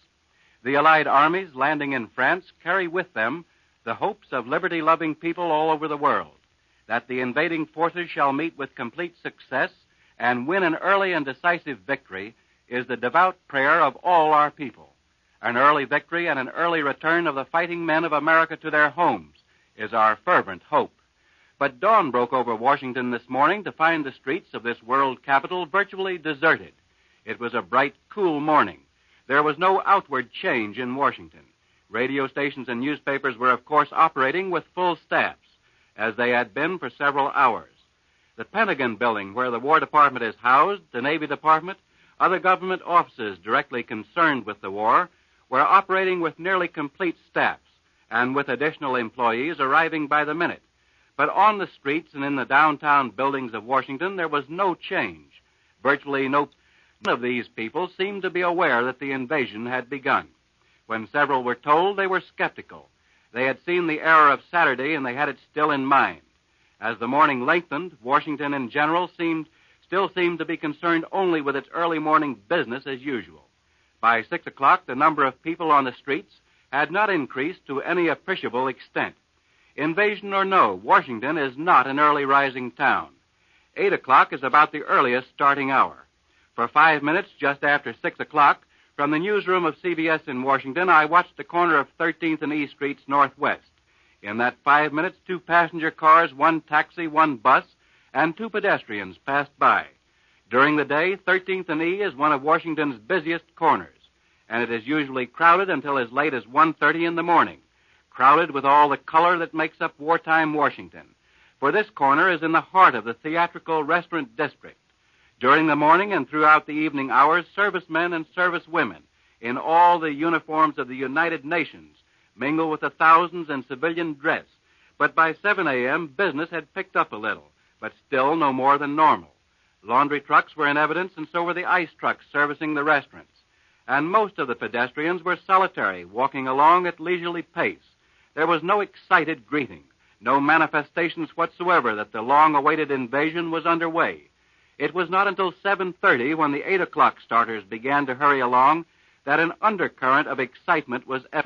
"The Allied armies landing in France carry with them the hopes of liberty-loving people all over the world. That the invading forces shall meet with complete success and win an early and decisive victory is the devout prayer of all our people. An early victory and an early return of the fighting men of America to their homes is our fervent hope." But dawn broke over Washington this morning to find the streets of this world capital virtually deserted. It was a bright, cool morning. There was no outward change in Washington. Radio stations and newspapers were, of course, operating with full staffs, as they had been for several hours. The Pentagon building, where the War Department is housed, the Navy Department, other government offices directly concerned with the war, were operating with nearly complete staffs and with additional employees arriving by the minute. But on the streets and in the downtown buildings of Washington, there was no change. Virtually none of these people seemed to be aware that the invasion had begun. When several were told, they were skeptical. They had seen the error of Saturday, and they had it still in mind. As the morning lengthened, Washington in general still seemed to be concerned only with its early morning business as usual. By 6 o'clock, the number of people on the streets had not increased to any appreciable extent. Invasion or no, Washington is not an early rising town. 8 o'clock is about the earliest starting hour. For 5 minutes just after 6 o'clock, from the newsroom of CBS in Washington, I watched the corner of 13th and E Streets northwest. In that 5 minutes, 2 passenger cars, 1 taxi, 1 bus, and 2 pedestrians passed by. During the day, 13th and E is one of Washington's busiest corners, and it is usually crowded until as late as 1:30 in the morning, crowded with all the color that makes up wartime Washington. For this corner is in the heart of the theatrical restaurant district. During the morning and throughout the evening hours, servicemen and servicewomen in all the uniforms of the United Nations mingle with the thousands in civilian dress. But by 7 a.m., business had picked up a little, but still no more than normal. Laundry trucks were in evidence, and so were the ice trucks servicing the restaurants. And most of the pedestrians were solitary, walking along at leisurely pace. There was no excited greeting, no manifestations whatsoever that the long-awaited invasion was underway. It was not until 7:30, when the 8 o'clock starters began to hurry along, that an undercurrent of excitement was evident.